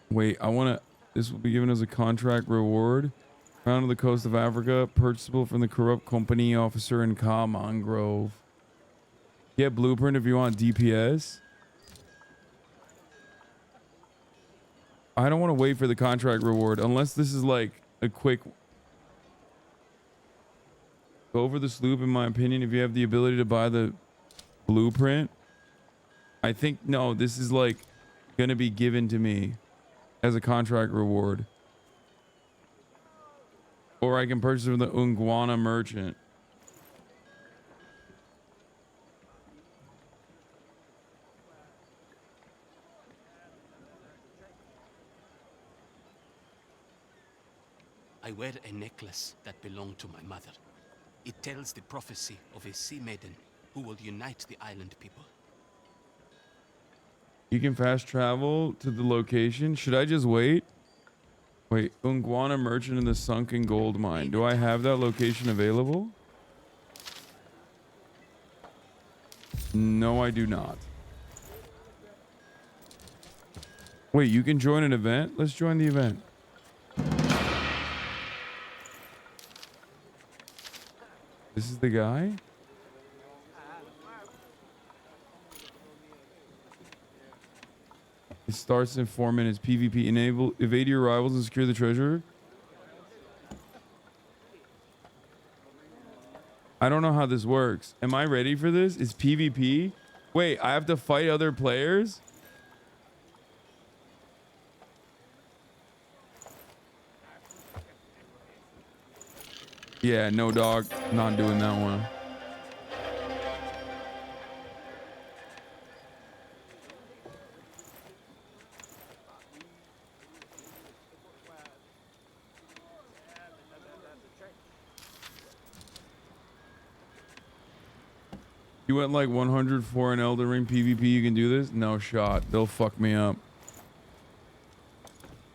Wait, I want to... This will be given as a contract reward. Found on the coast of Africa. Purchasable from the corrupt company officer in Common Grove. Get blueprint if you want DPS. I don't want to wait for the contract reward unless this is like a quick... Go over the sloop, in my opinion, if you have the ability to buy the blueprint. I think, no, this is like going to be given to me as a contract reward. Or I can purchase from the Ungwana merchant. I wear a necklace that belonged to my mother. It tells the prophecy of a sea maiden who will unite the island people. You can fast travel to the location. Should I just wait? Wait, Ungwana merchant in the sunken gold mine. Do I have that location available? No, I do not. Wait, you can join an event? Let's join the event. This is the guy? It starts in 4 minutes. PvP. Enable, evade your rivals and secure the treasure. I don't know how this works. Am I ready for this? It's PvP? Wait, I have to fight other players? Yeah, no dog. Not doing that one. You went like 100 for an Elden Ring PvP. You can do this? No shot. They'll fuck me up.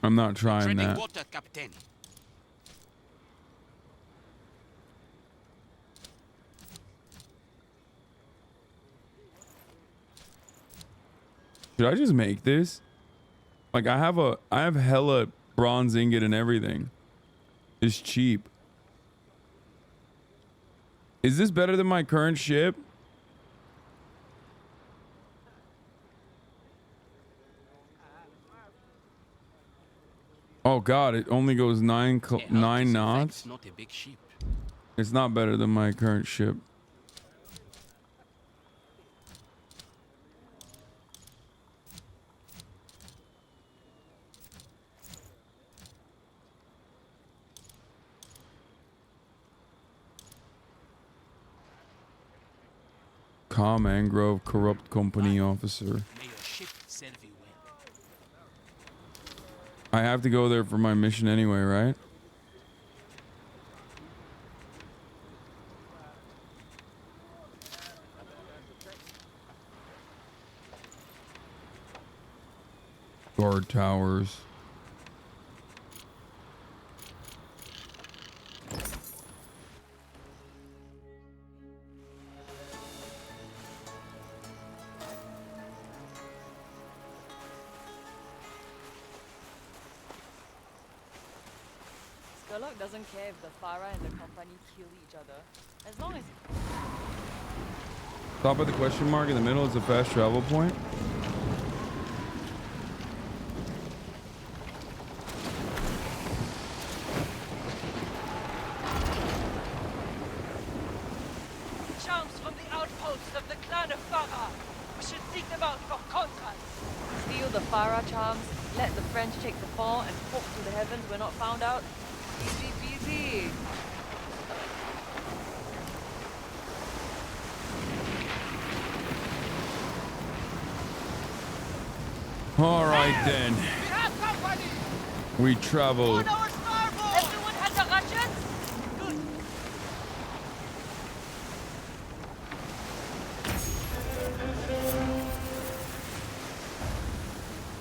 I'm not trying that. Water, Captain. Should I just make this? Like I have hella bronze ingot and everything. It's cheap. Is this better than my current ship? Oh god, it only goes 9 knots. Not a big ship. It's not better than my current ship. Mangrove corrupt company officer. I have to go there for my mission anyway, right? Guard towers. Sherlock doesn't care if the Farah and the company kill each other, as long as... Stop at the question mark in the middle. It's a fast travel point. Charms from the outposts of the clan of Farah. We should seek them out for contracts. Steal the Farah charms, let the French take the fall, and hope to the heavens we're not found out. Easy peasy. All right then. We travel. Everyone has a ratchet? Good.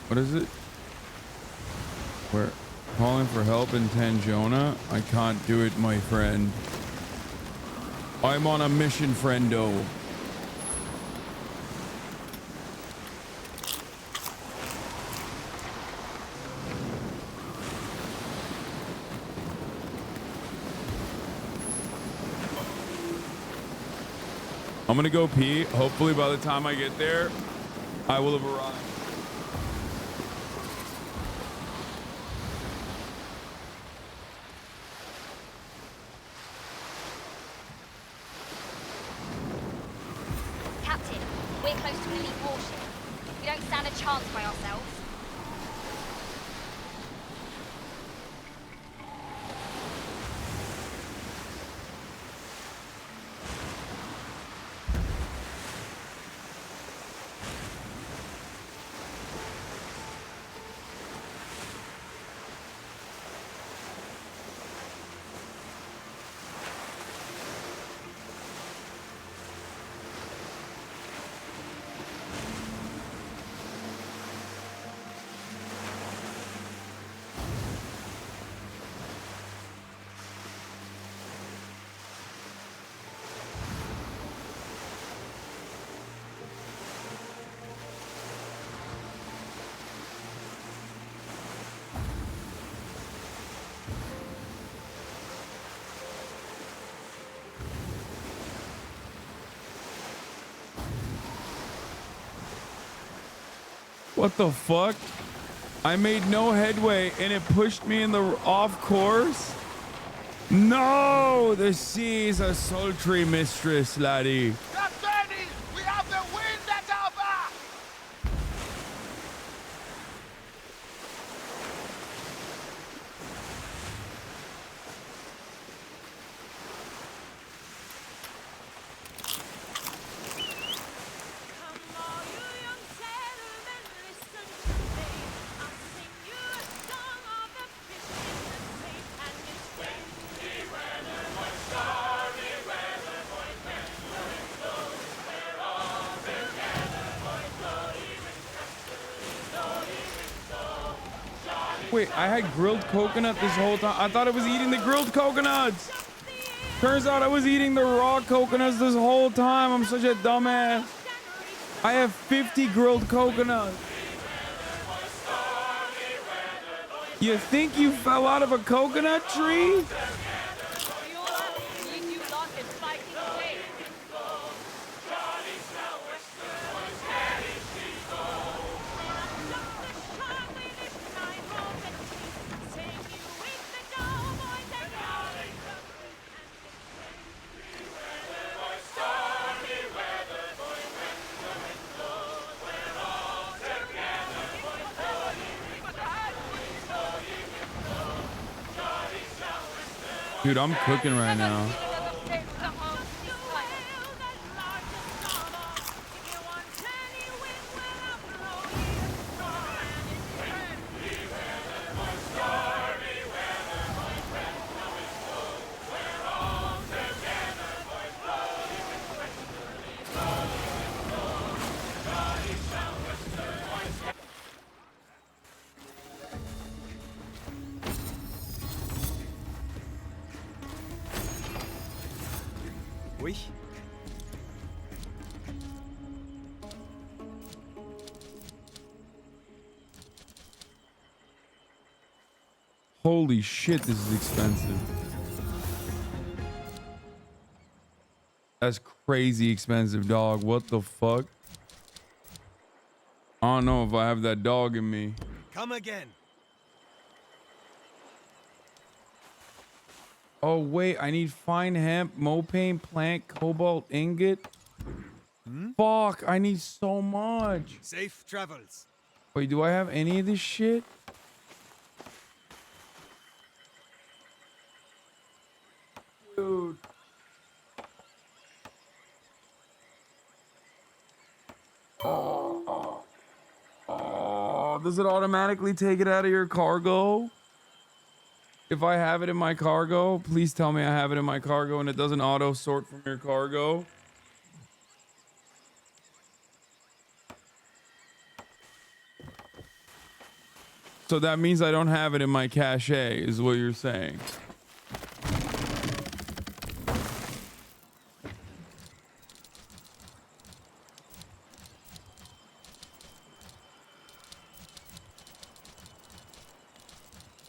What is it? We're calling for help in Tanjona. I can't do it, my friend. I'm on a mission, friendo. I'm gonna go pee. Hopefully by the time I get there, I will have arrived. Captain, we're close to an elite warship. We don't stand a chance by ourselves. What the fuck? I made no headway and it pushed me in the off course? No! The sea is a sultry mistress, laddie. We have the wind at our back! Wait, I had grilled coconut this whole time. I thought I was eating the grilled coconuts. Turns out I was eating the raw coconuts this whole time. I'm such a dumbass. I have 50 grilled coconuts. You think you fell out of a coconut tree? Dude, I'm cooking right now. Oui. Holy shit, this is expensive. That's crazy expensive, dog. What the fuck? I don't know if I have that dog in me. Come again. Oh, wait, I need fine hemp, mopane, plant, cobalt, ingot. Fuck, I need so much. Safe travels. Wait, do I have any of this shit? Dude. Oh, does it automatically take it out of your cargo? If I have it in my cargo, please tell me I have it in my cargo and it doesn't auto sort from your cargo. So that means I don't have it in my cache, is what you're saying.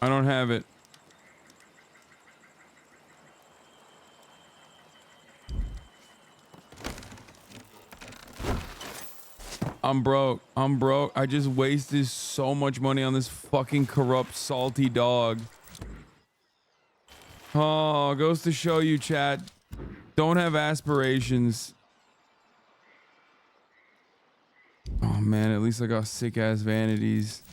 I don't have it. I'm broke. I'm broke. I just wasted so much money on this fucking corrupt, salty dog. Oh, goes to show you, chat. Don't have aspirations. Oh, man. At least I got sick-ass vanities.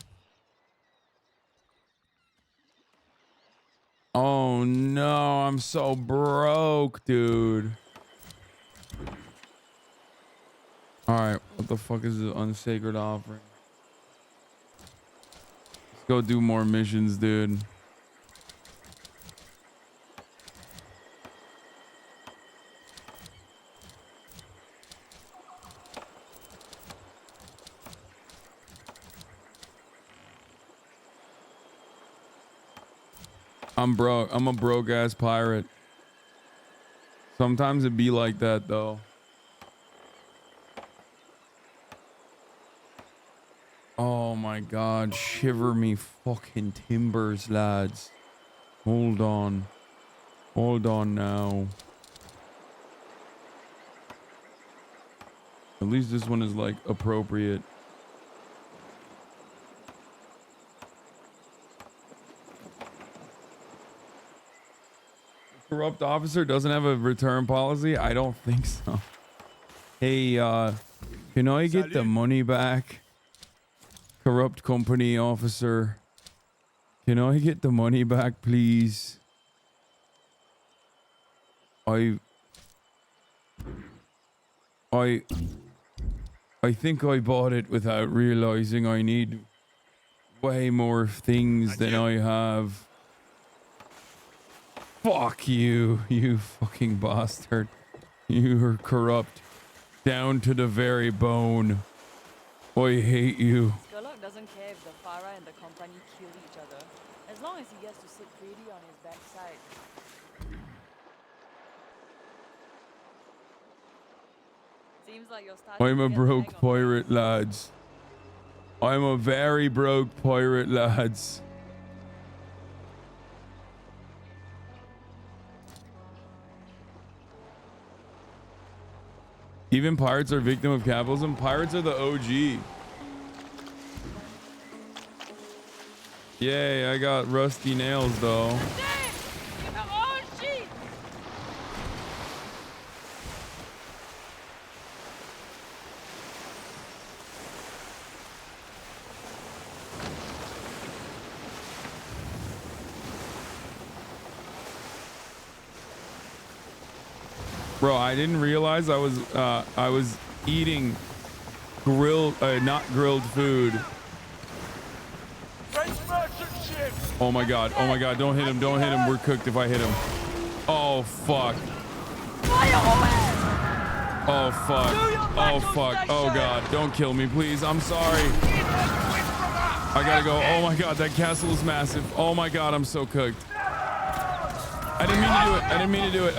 Oh, no. I'm so broke, dude. Alright, what the fuck is the unsacred offering? Let's go do more missions, dude. I'm broke. I'm a broke ass pirate. Sometimes it be like that though. Oh my god, shiver me fucking timbers, lads. Hold on. Hold on now. At least this one is like appropriate. Corrupt officer doesn't have a return policy? I don't think so. Hey, can I get the money back? Corrupt company officer. Can I get the money back, please? I think I bought it without realizing I need way more things than I have. Fuck you, you fucking bastard. You are corrupt down to the very bone. I hate you. Sherlock doesn't care if the Farah and the company kill each other, as long as he gets to sit pretty on his backside. Seems like you're starting I'm to a get the hang broke of pirate, lads. I'm a very broke pirate, lads. Even pirates are victim of capitalism. Pirates are the OG. Yay, I got rusty nails though. Bro, I didn't realize I was eating not grilled food. Oh my god, don't hit him, we're cooked if I hit him. Oh fuck. Oh fuck, oh god, don't kill me please, I'm sorry. I gotta go. Oh my god, that castle is massive. Oh my god, I'm so cooked. I didn't mean to do it.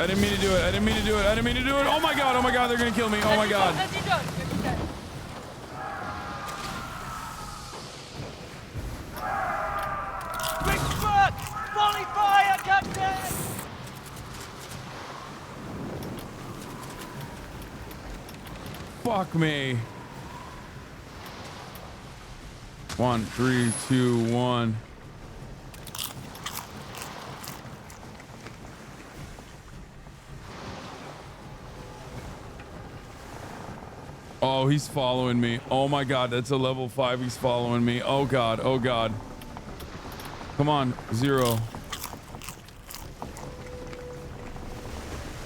Oh my god, they're gonna kill me. Oh my god. Volley fire, Captain! Fuck me. 1, 3, 2, 1. Oh, he's following me. Oh my god, that's a level 5. He's following me. Oh god, oh god. Come on, 0.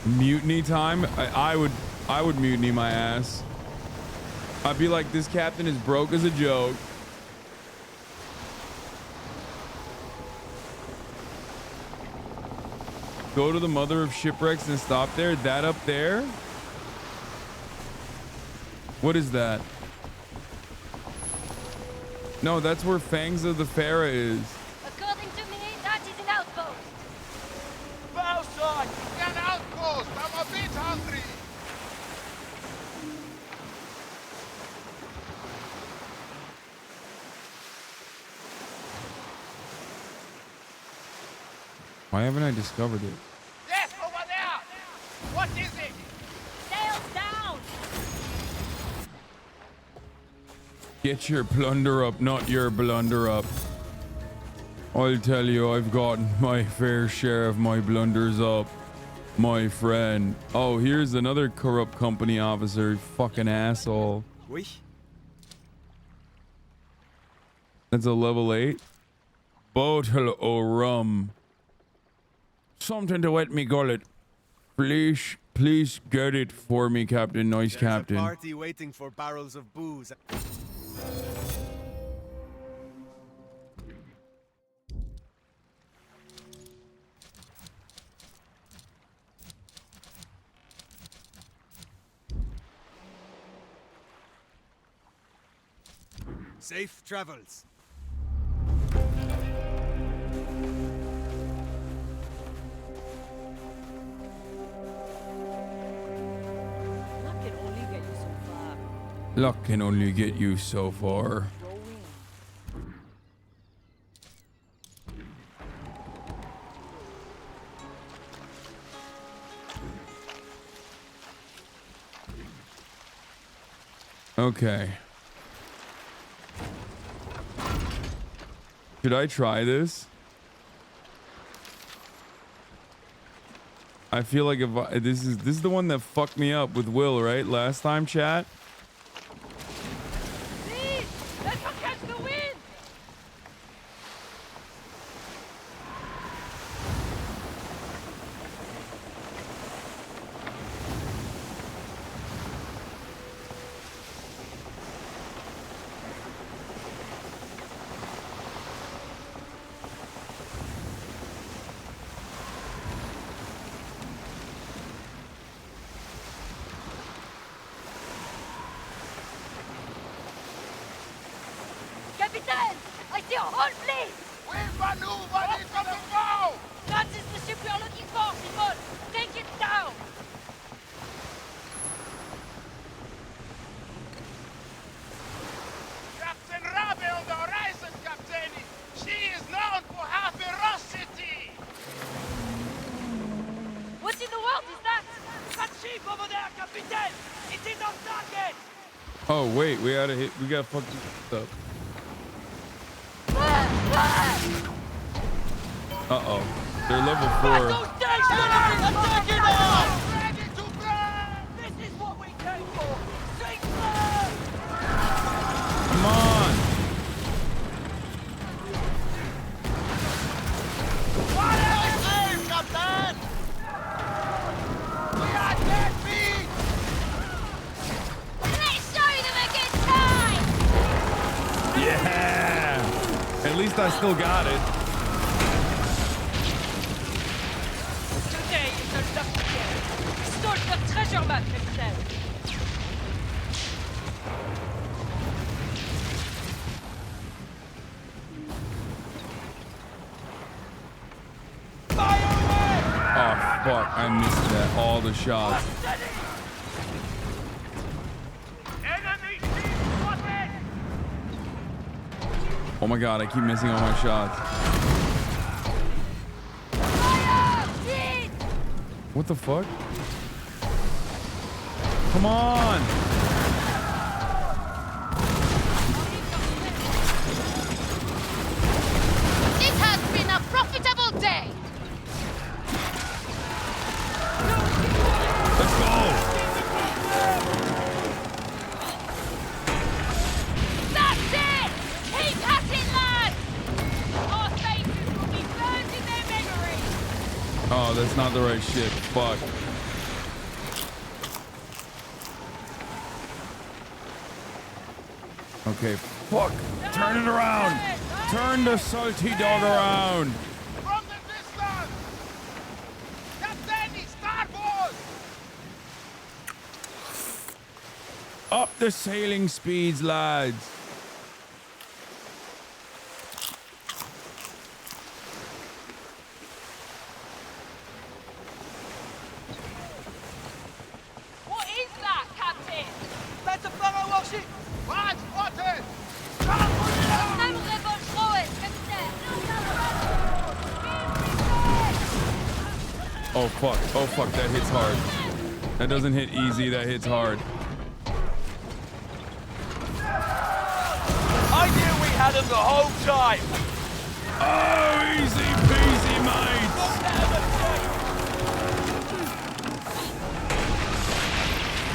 Mutiny time? I would mutiny my ass. I'd be like, this captain is broke as a joke. Go to the mother of shipwrecks and stop there? That up there? What is that? No, that's where Fangs of the Pharaoh is. According to me, that is an outpost. Bow side! An outpost! I'm a bit hungry! Why haven't I discovered it? Yes, over there! What is it? Sails down! Get your plunder up, not your blunder up. I'll tell you, I've gotten my fair share of my blunders up, my friend. Oh, here's another corrupt company officer, fucking asshole. Oui. That's a level 8. Bottle o' rum. Something to wet me gullet. Please get it for me, Captain. Nice, There's Captain. a party waiting for barrels of booze. Safe travels. Luck can only get you so far. Okay. Should I try this? I feel like if this is the one that fucked me up with Will, right? Last time, chat. Let's go catch the wind! Get your hold, please! We've maneuvered into the bow! That is the ship we are looking for, Simon! Take it down! Captain Rabe on the horizon, Captain! She is known for her ferocity! What in the world is that? That ship over there, Captain! It is our target! Oh wait, we got fucked up. Uh-oh. They're level 4. This is what we came for! Sink Come on! What are we doing, Captain? We are dead beat! Let's show them a good time! Yeah! At least I still got it. Today is a lucky day. Stole the treasure map, Captain! Oh fuck, I missed that. All the shots. Oh my god, I keep missing all my shots. What the fuck? Come on! It has been a profitable day! Let's go! That's it! Keep at it, lads! Our faces will be burned in their memory! Oh, that's not the right shit. Fuck. Okay, fuck. Turn it around. Turn the salty dog around. From the distance! Captain, starboard! Up the sailing speeds, lads. What is that, Captain? That's a Pharaoh warship! Watch, spotted! N'aimerais pas le jouer, Capitaine! Oh fuck. Oh fuck, that hits hard. That doesn't hit easy, that hits hard. I knew we had them the whole time! Oh, easy peasy, mate!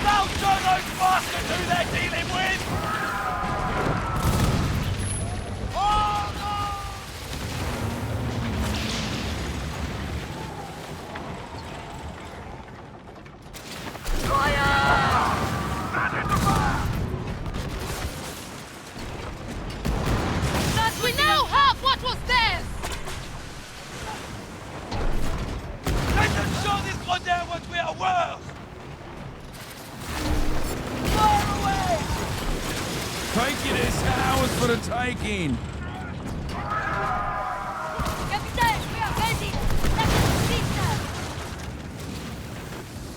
Now show those bastards who they're dealing with! Oh no! That we now have what was theirs! Let them show this Cardone what we are worth! Taking this hours for the taking. Capitaine, we are ready! Let us seize them!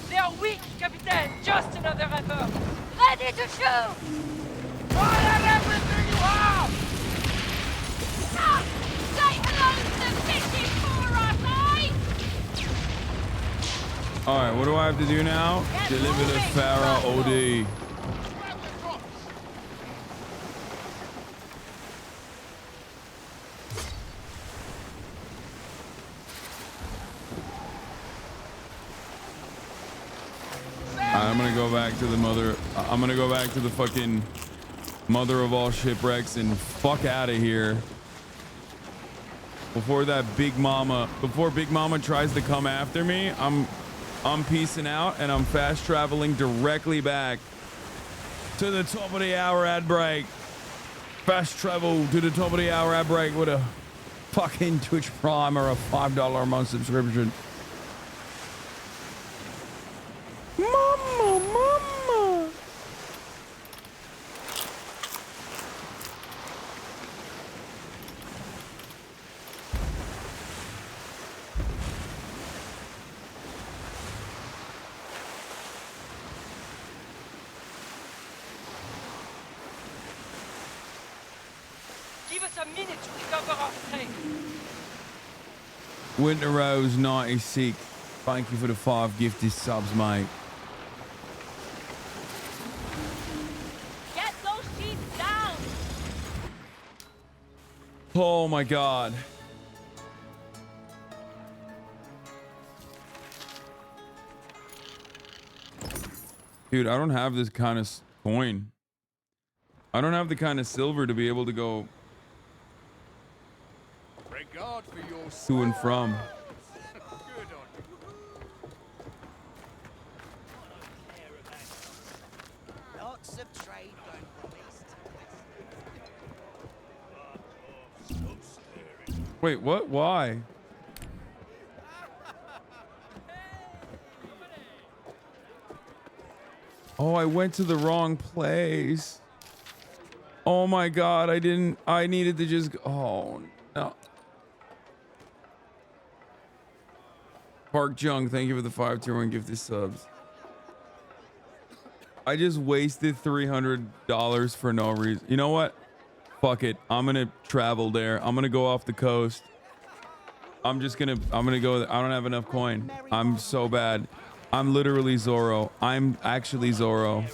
They are weak, Captain! Just another effort! Ready to shoot! Fire everything you have! Ah! Say hello to the 54 us, eh? Alright, what do I have to do now? Deliver the Farah OD. I'm gonna go back to the mother. I'm gonna go back to the fucking mother of all shipwrecks and fuck out of here. Before Big Mama tries to come after me, I'm peacing out and I'm fast traveling directly back to the top of the hour ad break. Fast travel to the top of the hour ad break with a fucking Twitch Prime or a $5 a month subscription. Mama. us a minute to recover our strength. Winter Rose 96. Thank you for the 5 gifted subs, mate. Get those sheets down! Oh my god. Dude, I don't have this kind of coin. I don't have the kind of silver to be able to go Regard for your to and from. Lots of trade going from east. Wait, what? Why? Oh, I went to the wrong place. Oh my god, I needed to just oh no. Park Jung, thank you for the 5 tier 1 gifted subs. I just wasted $300 for no reason. You know what? Fuck it. I'm gonna travel there. I'm gonna go off the coast. I'm gonna go. I don't have enough coin. I'm so bad. I'm literally Zorro. I'm actually Zorro.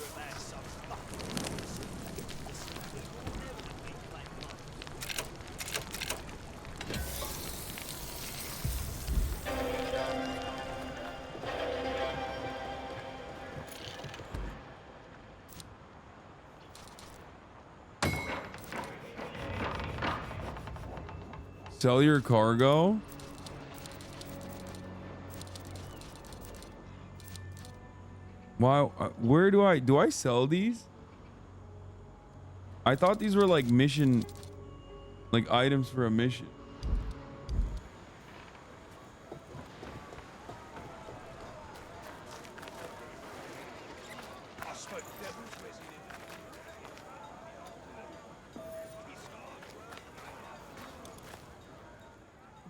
Sell your cargo? Wow, where do I sell these? I thought these were like mission, like items for a mission.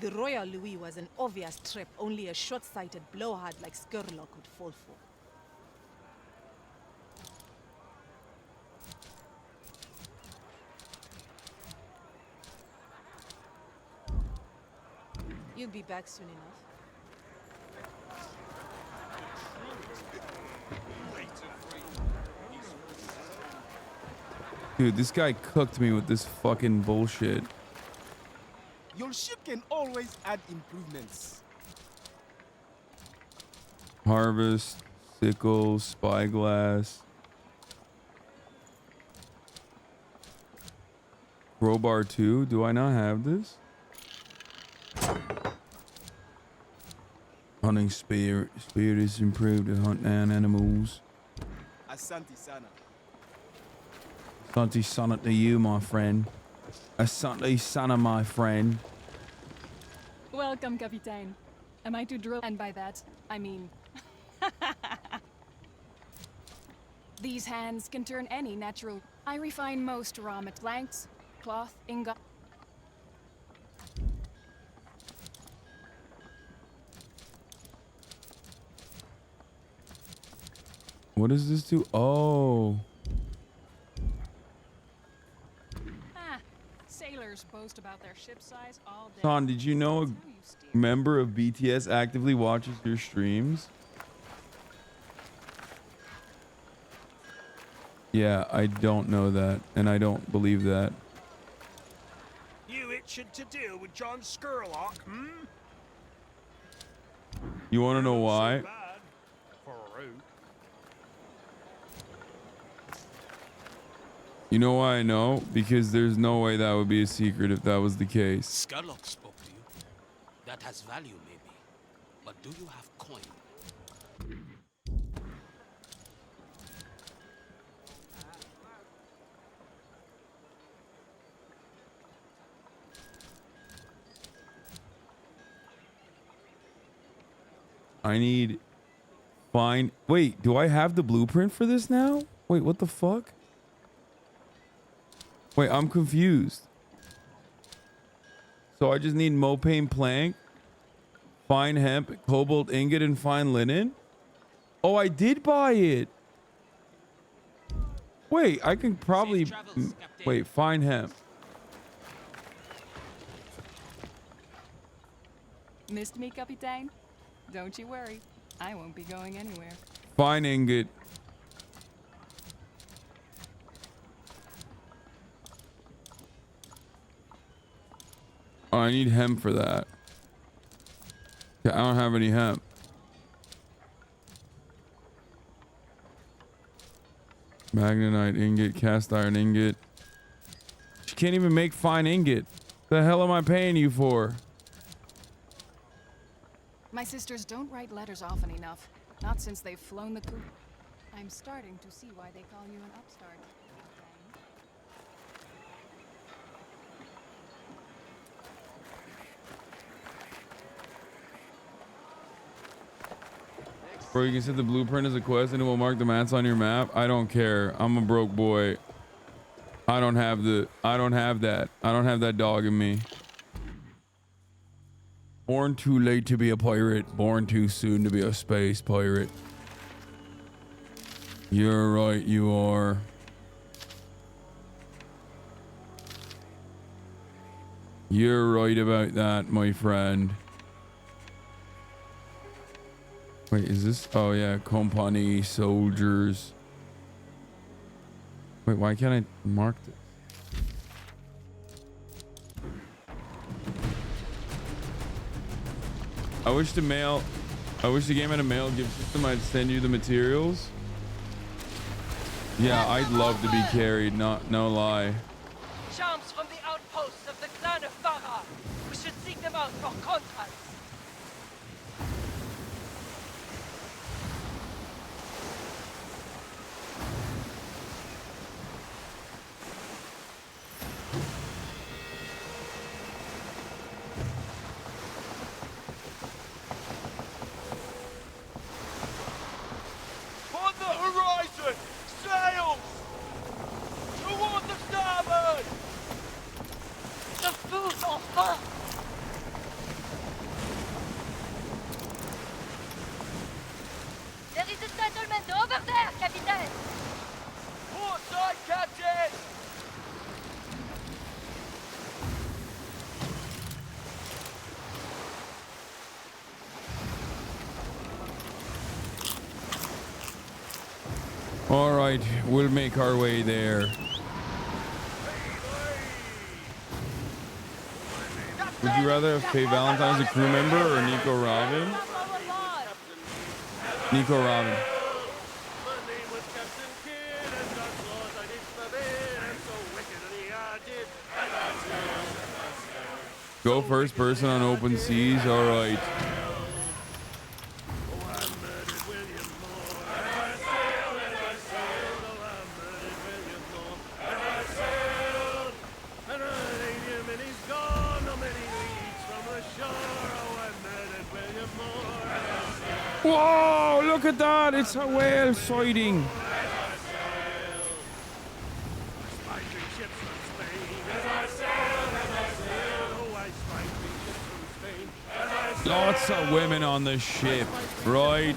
The Royal Louis was an obvious trap only a short-sighted blowhard like Skurlock would fall for. You'll be back soon enough. Dude, this guy cooked me with this fucking bullshit. Your ship can always add improvements. Harvest, sickle, spyglass. Crowbar 2? Do I not have this? Hunting spear. Spear is improved to hunt down animals. Asante sana. Asante sana to you, my friend. Asante sana, my friend. Welcome, Captain. Am I to drill? And by that, I mean... These hands can turn any natural... I refine most raw materials. Planks, cloth, ingot... What does this do? Oh. Sailors boast about their ship size all day. Hasan, did you know a member of BTS actively watches your streams? Yeah, I don't know that, and I don't believe that. You itching to deal with John Skurlock, hmm? You want to know why? For a root. You know why I know? Because there's no way that would be a secret if that was the case. Skurlock spoke to you. That has value, maybe. But do you have coin? I need... Fine. Wait, do I have the blueprint for this now? Wait, what the fuck? Wait, I'm confused. So I just need Mopane plank, fine hemp, cobalt ingot, and fine linen? Oh, I did buy it. Wait, I can probably... Wait, fine hemp. Missed me, Capitan? Don't you worry. I won't be going anywhere. Fine ingot. Oh, I need hemp for that. Yeah, I don't have any hemp. Magnetite ingot, cast iron ingot. She can't even make fine ingot. The hell am I paying you for? My sisters don't write letters often enough. Not since they've flown the coop. I'm starting to see why they call you an upstart. Bro, you can set the blueprint as a quest and it will mark the mats on your map. I don't care. I'm a broke boy. I don't have that. I don't have that dog in me. Born too late to be a pirate. Born too soon to be a space pirate. You're right, you are. You're right about that, my friend. Wait, is this? Oh yeah, company soldiers. Wait, why can't I mark this? I wish the game had a mail gift system. I'd send you the materials. Yeah, I'd love to be carried, no lie. Charms from the outposts of the clan of Farah. We should seek them out for contracts. On the horizon! Sails! Toward the starboard! The food, enfin! There is a settlement over there, Captain! Port side, Captain! All right, we'll make our way there. Would you rather have Faye Valentine's a crew member or Nico Robin? Nico Robin. Go first person on open seas. All right. Whoa, look at that. It's a whale sighting. Lots of women on the ship, right?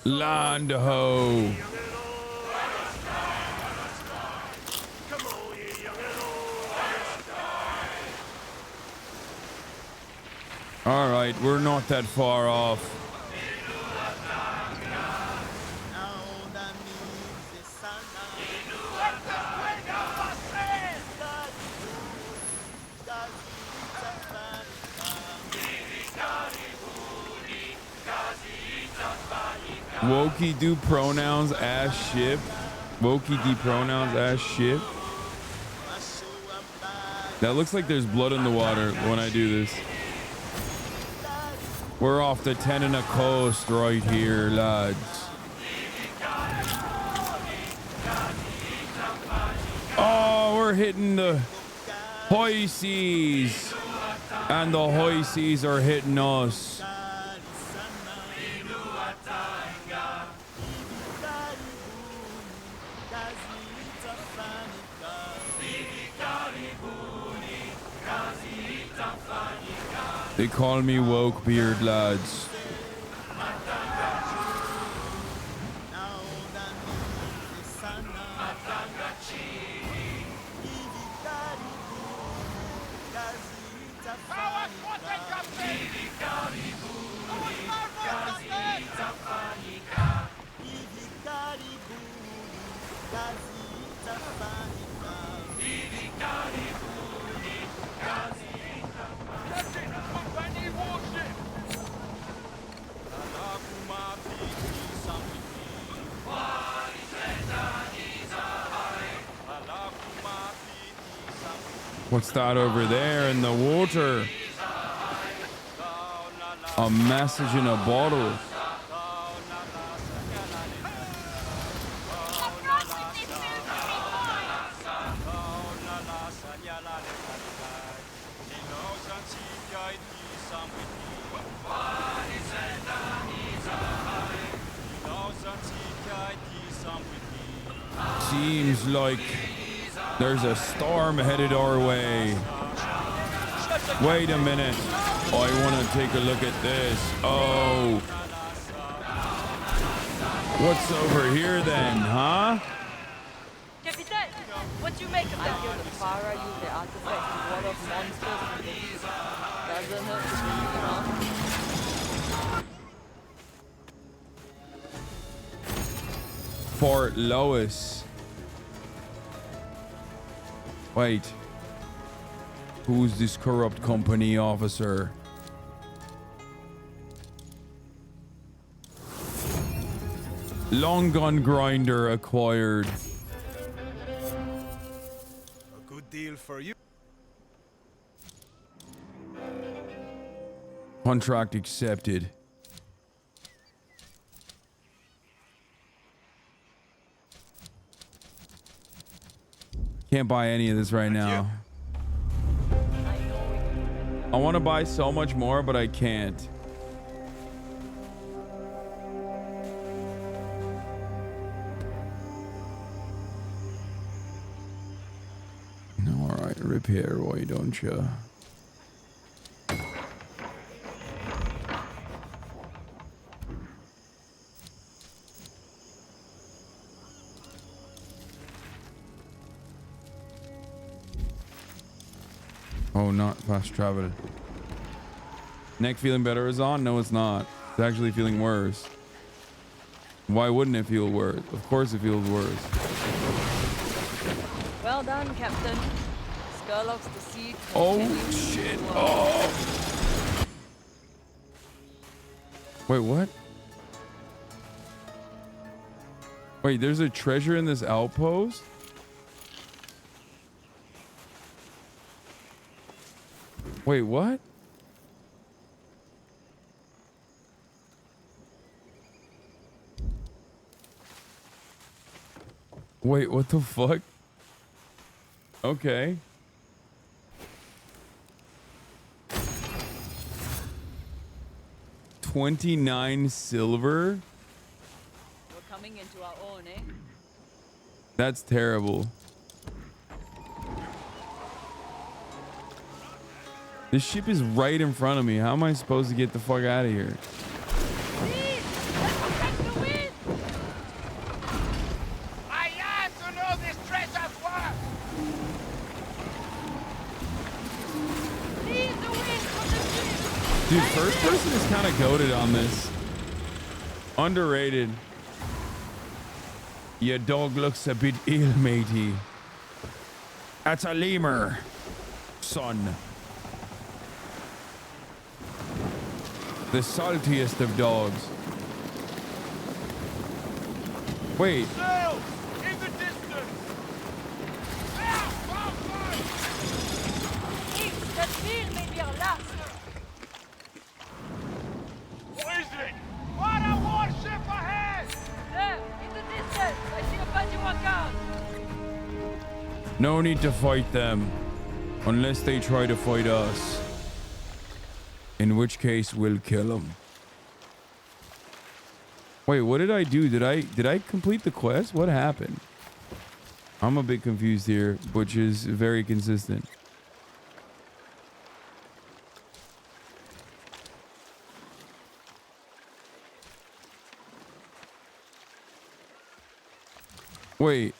Land ho. All right, we're not that far off. Wokey do pronouns as ship. Wokey do pronouns as ship. That looks like there's blood in the water when I do this. We're off the Tenina coast right here, lads. Oh, we're hitting the high seas. And the high seas are hitting us. They call me woke beard lads. What's that over there in the water? A message in a bottle. Seems like there's a storm headed our way. Wait a minute. I want to take a look at this. Oh. What's over here then, huh? Capitaine, what do you make of that? I hear the Farah use their artifacts to ward off monsters from the east. Doesn't hurt to believe, huh? Fort Lois. Wait. Who's this corrupt company officer? Long gun grinder acquired. A good deal for you. Contract accepted. Can't buy any of this right now. I want to buy so much more, but I can't. All right, repair, why don't you? Oh, not fast travel. Neck feeling better is on? No, it's not. It's actually feeling worse. Why wouldn't it feel worse? Of course it feels worse. Well done, Captain. Skurlock's the seed. Oh, shit. Oh. Wait, what? Wait, there's a treasure in this outpost? Wait, what? Wait, what the fuck? Okay. $29 silver? We're coming into our own, eh? That's terrible. This ship is right in front of me. How am I supposed to get the fuck out of here? Please, let's protect the wind. I have to know this treasure's worth. Leave the wind from the ship. Dude, first person is kind of goated on this. Underrated. Your dog looks a bit ill, matey. That's a lemur, son. The saltiest of dogs. Wait. Sails in the distance. Cette ville may be our last. What is it? What a warship ahead! There, in the distance, I see a Bajiwaka. No need to fight them. Unless they try to fight us. In which case, we'll kill them. Wait, what did I do? Did I complete the quest? What happened? I'm a bit confused here, which is very consistent. Wait.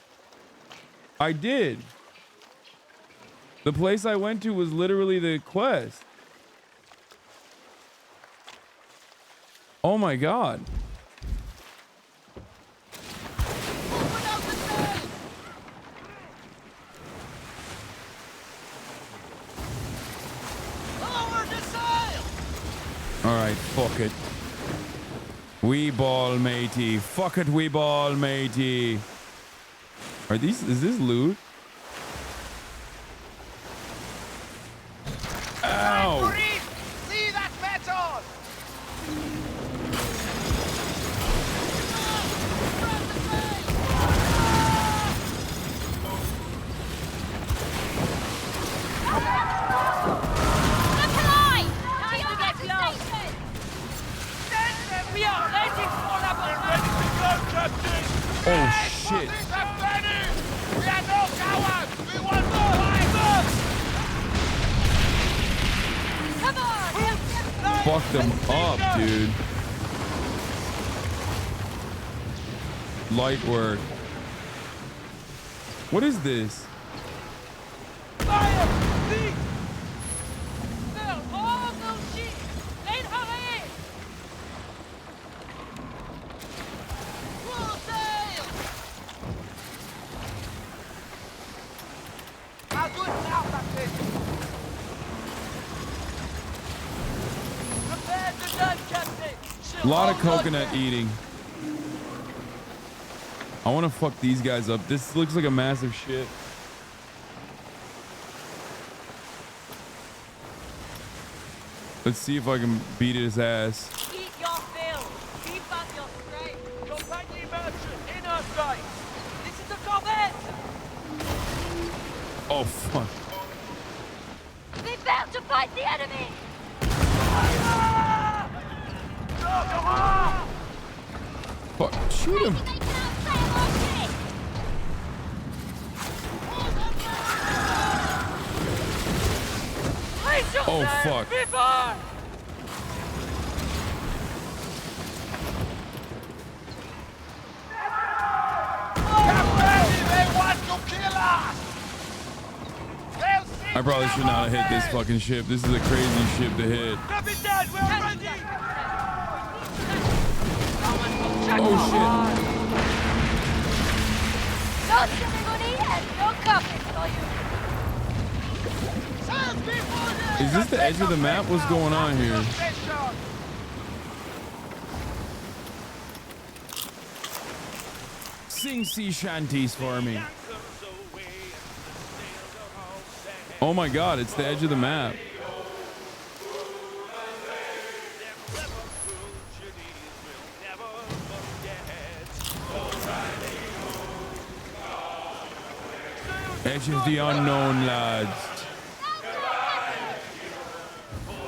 I did. The place I went to was literally the quest. Oh my god. Alright, fuck it. We ball, matey. Fuck it, we ball, matey. Are these, is this loot? Ow! See that metal? We are ready for la ready to go, Captain! Oh shit. We are no cowards! We want more lives! Come on! Fuck them up, dude. Light work. What is this? Fire! Vite! Oh, no shit! Raid hurry! Full sail! I'll do it now, Captain! Prepare to done, Captain! A lot of coconut eating. I want to fuck these guys up. This looks like a massive shit. Let's see if I can beat his ass. Eat your fill! Keep up your strength! Compagnie merchant in our sight! This is a corvette! Oh, fuck. Prepare to fight the enemy! Fuck, shoot him. Oh, fuck. I probably should not have hit this fucking ship. This is a crazy ship to hit. Oh shit. No ceremony and no coffee for you. Is this the edge of the map? What's going on here? Sing sea shanties for me. Oh my god, it's the edge of the map. Edge of the unknown, lads.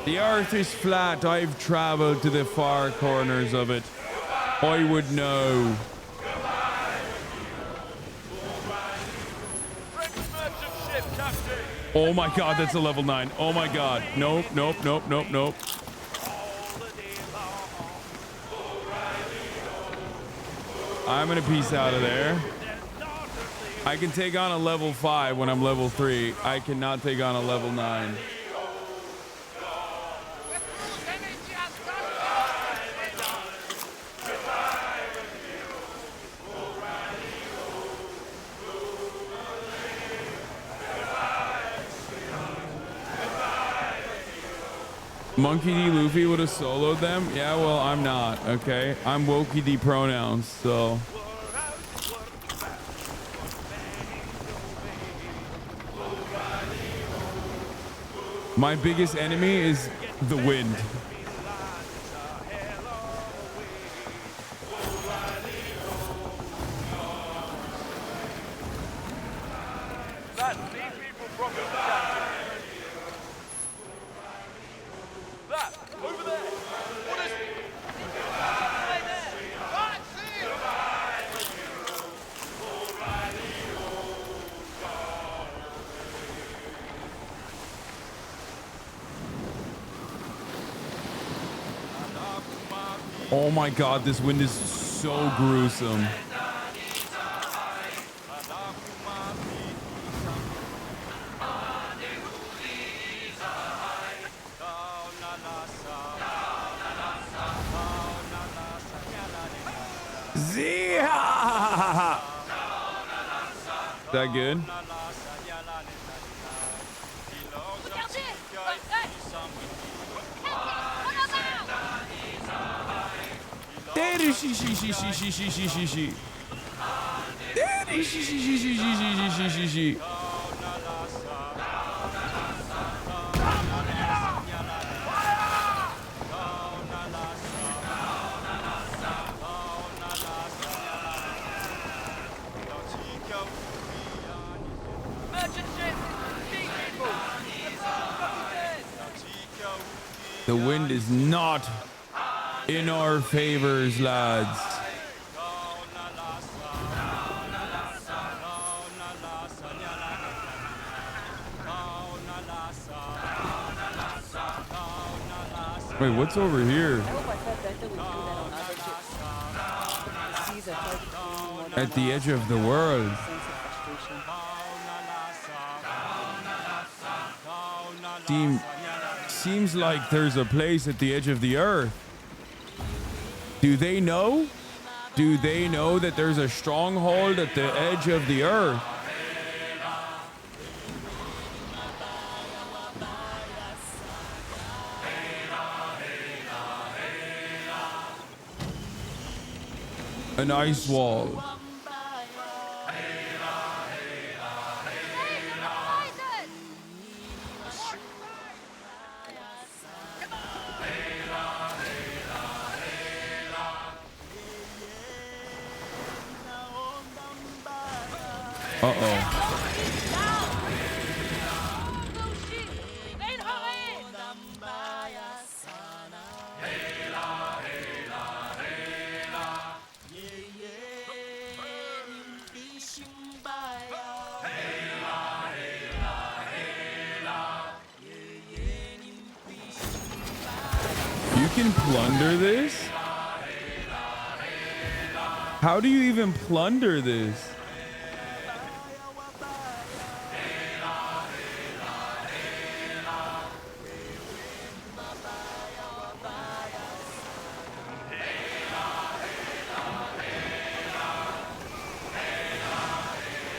The earth is flat. I've traveled to the far corners of it. I would know. Oh my god, that's a level 9. Oh my god. Nope, nope, nope, nope, nope. I'm gonna peace out of there. I can take on a level 5 when I'm level 3. I cannot take on a level 9. Monkey D. Luffy would have soloed them? Yeah, well, I'm not, okay? I'm Wokey D pronouns, so... My biggest enemy is the wind. Oh my god, this wind is so gruesome. Zia! Is that good? Daddy, she. Daddy, she. The wind is not in our favors, lads. Wait, what's over here? At the edge of the world. Seems like there's a place at the edge of the earth. Do they know? Do they know that there's a stronghold at the edge of the earth? An ice wall. Uh-oh. You can plunder this? How do you even plunder this?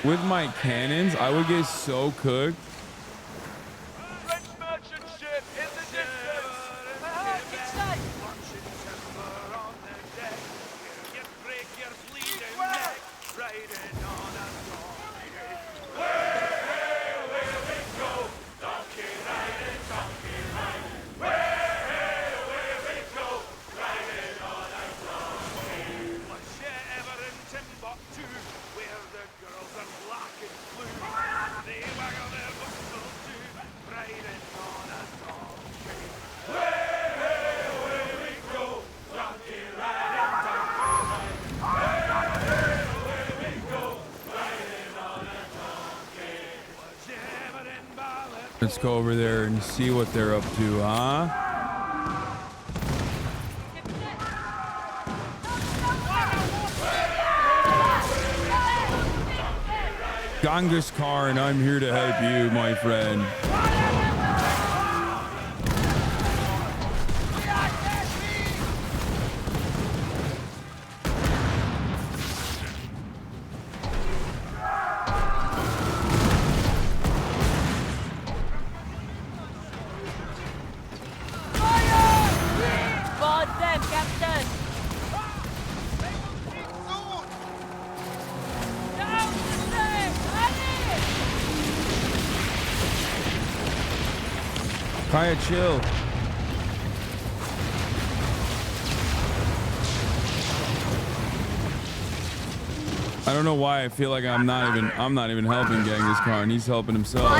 With my cannons, I would get so cooked. French merchant ship in the distance. It's safe. On the deck. You break your bleeding neck. Riding on a donkey. Where will we go? Donkey riding, donkey riding. Where will we go? Riding on a donkey. Was you ever in Timbuktu, where the girls are black and blue? They waggle their muscles too, riding on a donkey. Where will we go? Donkey riding, donkey riding. Where will we go? Riding on a donkey. Was you ever in Ballad? Let's go over there and see what they're up to, huh? Genghis Khan, I'm here to help you, my friend. God damn, Captain! Down the stairs! Kaya, chill. I don't know why I feel like I'm not even helping Genghis Khan. He's helping himself.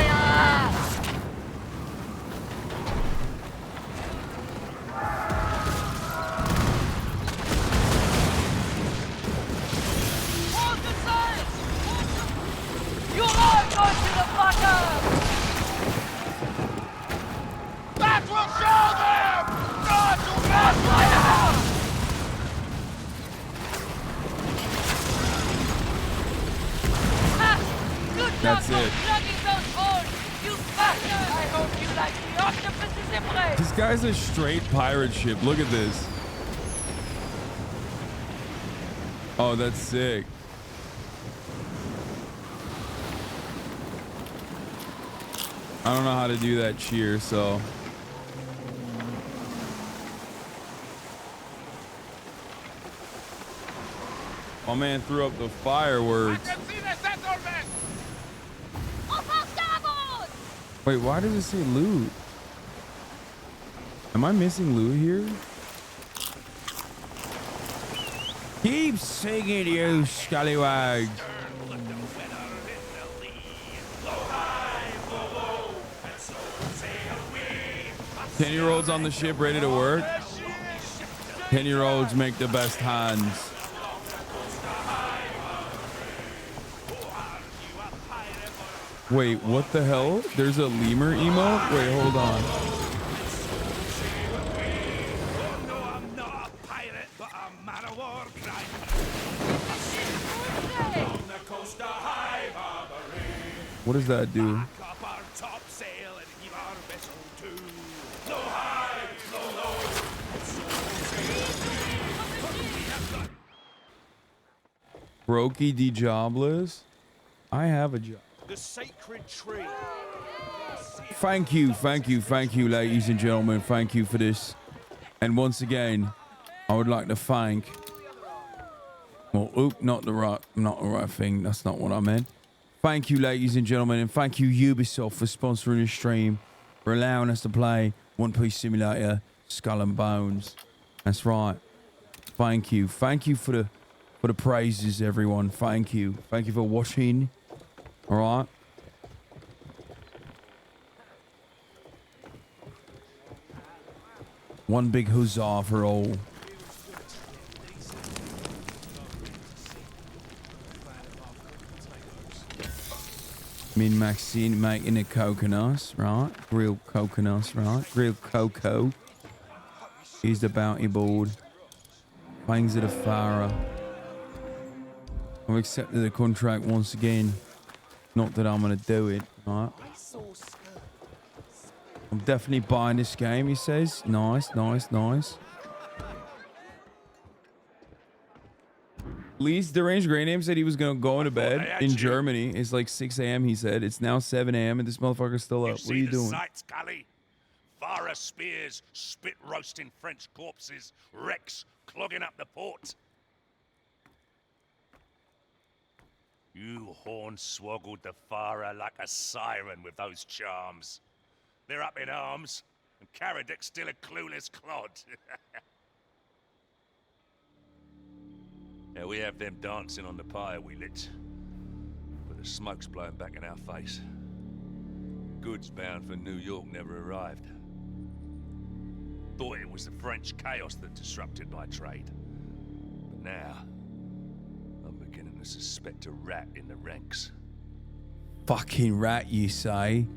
You are going to the bottom! That will show them! God to God, fire! That's it. Plugging those holes, you bastard! I hope you like the octopus's embrace! This guy's a straight pirate ship. Look at this. Oh, that's sick. I don't know how to do that cheer, so. My man threw up the fireworks. Wait, why does it say loot? Am I missing loot here? Keep singing, you scallywag. 10-year-olds on the ship ready to work. 10-year-olds make the best hands. Wait, what the hell? There's a lemur emote? Wait, hold on. What does that do? Brokey D jobless? I have a job. The sacred tree. Thank you, ladies and gentlemen. Thank you for this. And once again, I would like to thank. Well, oop, not the right thing. That's not what I meant. Thank you, ladies and gentlemen, and thank you, Ubisoft, for sponsoring the stream, for allowing us to play One Piece Simulator, Skull and Bones. That's right. Thank you for the praises, everyone. Thank you for watching. All right. One big huzzah for all. Me and Maxine making the coconuts, right? Grilled coconuts, right? Grilled cocoa. Here's the bounty board. Fangs of the Pharaoh. I've accepted the contract once again. Not that I'm gonna do it, right? I'm definitely buying this game, he says. Nice. Lee's deranged grey name said he was gonna go into bed in Germany. It's like 6 a.m. he said. It's now 7 a.m. and this motherfucker's still up. What are you doing? Sights, Cully. Farah spears, spit roasting French corpses, wrecks clogging up the port. You horn-swoggled the Farah like a siren with those charms. They're up in arms, and Karadic's still a clueless clod. Now we have them dancing on the pyre we lit, but the smoke's blowing back in our face. Goods bound for New York never arrived. Thought it was the French chaos that disrupted my trade. But now, I'm beginning to suspect a rat in the ranks. Fucking rat, you say?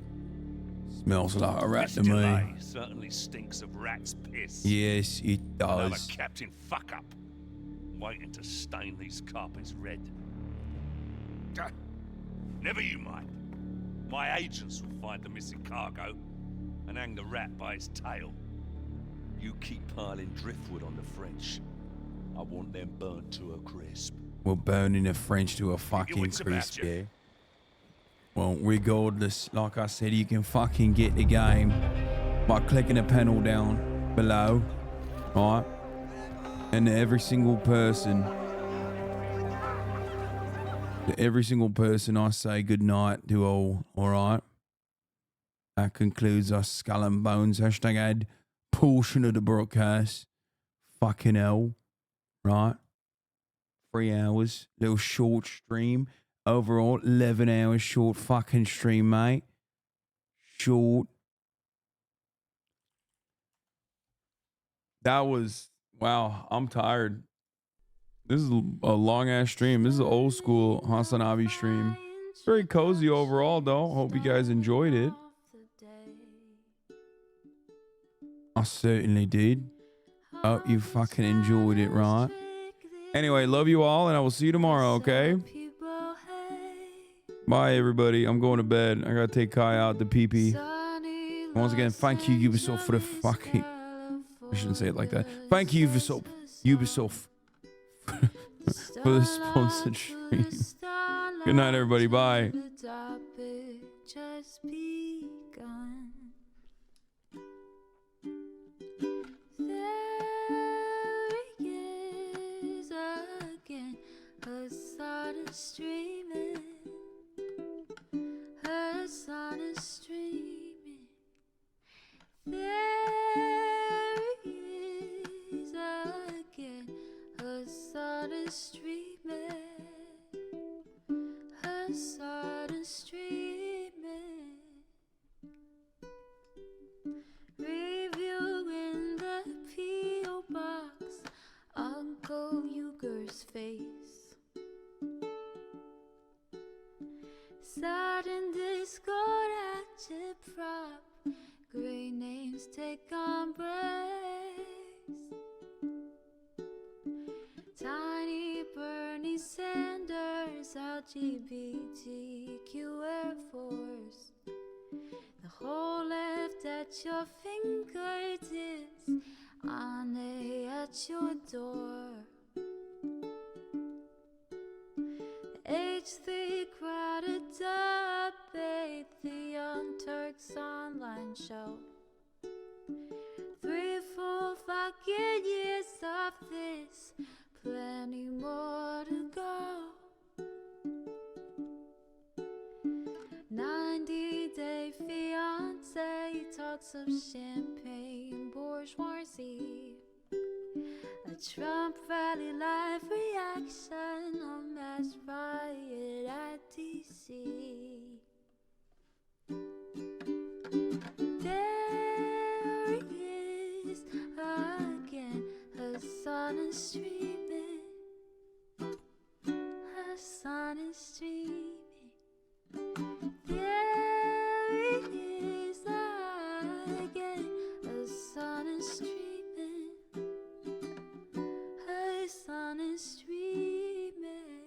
Smells like a rat to me. Certainly stinks of rat's piss. Yes, it does. Another Captain Fuck-Up, waiting to stain these carpets red. Never you mind. My agents will find the missing cargo and hang the rat by its tail. You keep piling driftwood on the French. I want them burnt to a crisp. We're burning the French to a fucking crisp, yeah. Well, regardless, like I said, you can fucking get the game by clicking the panel down below, right? And every single person I say good night to all right? That concludes our Skull and Bones #ad portion of the broadcast. Fucking hell, right? 3 hours, little short stream. Overall, 11 hours short fucking stream, mate. Short. That was, wow, I'm tired. This is a long ass stream. This is an old school HasanAbi stream. It's very cozy overall, though. Hope you guys enjoyed it. I certainly did. Hope you fucking enjoyed it, right? Anyway, love you all, and I will see you tomorrow, okay? Bye, everybody. I'm going to bed. I gotta take Kai out the pee-pee. Once again, thank you, Ubisoft, for the fucking... I shouldn't say it like that. Thank you, Ubisoft. for the sponsored stream. Good night, everybody. Bye. The topic just begun. There he is again. Hasan is streaming. Hasan is streaming. There he is again. Hasan is streaming. Hasan is streaming. Reviewing the P.O. box. Uncle Uyghur's face. Sudden discord active prop. Great names take embrace. Tiny Bernie Sanders, LGBTQ Air Force. The whole left at your fingertips, Ane at your door. H3 crowded debate, the Young Turks online show. 3 full fucking years of this, plenty more to go. 90-day fiance talks of champagne bourgeoisie. A Trump rally live reaction, a mass riot at DC. There he is again, Hasan is streaming. Hasan is streaming. There he is again, Hasan is streaming. Hasan is streaming.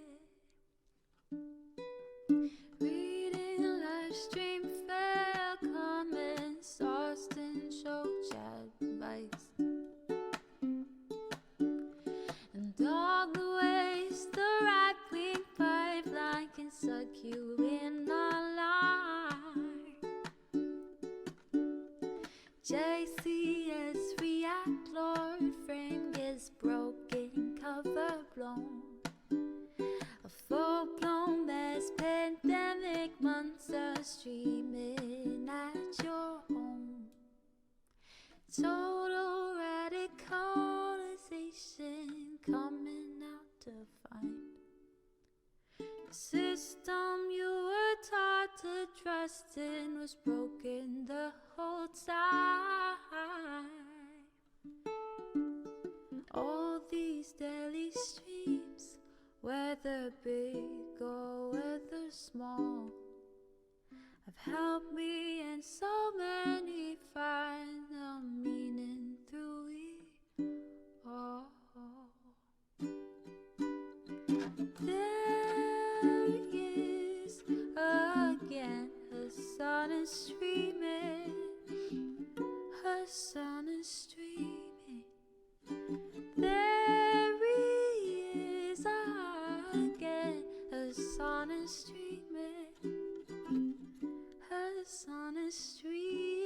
Reading live stream fair comments, Austin show chat advice. And all the ways the right-wing pipeline can suck you in online. JCS react, Lord frame gets broken, cover blown. A full-blown mass pandemic monster streaming at your home. Total radicalization coming out to find. The system you were taught to trust in was broken the whole time. All these daily streams, whether big or whether small, have helped me and so many find the meaning through it all. There he is again, Hasan is streaming. Hasan is streaming. There he is again, Hasan is streaming. Hasan is streaming.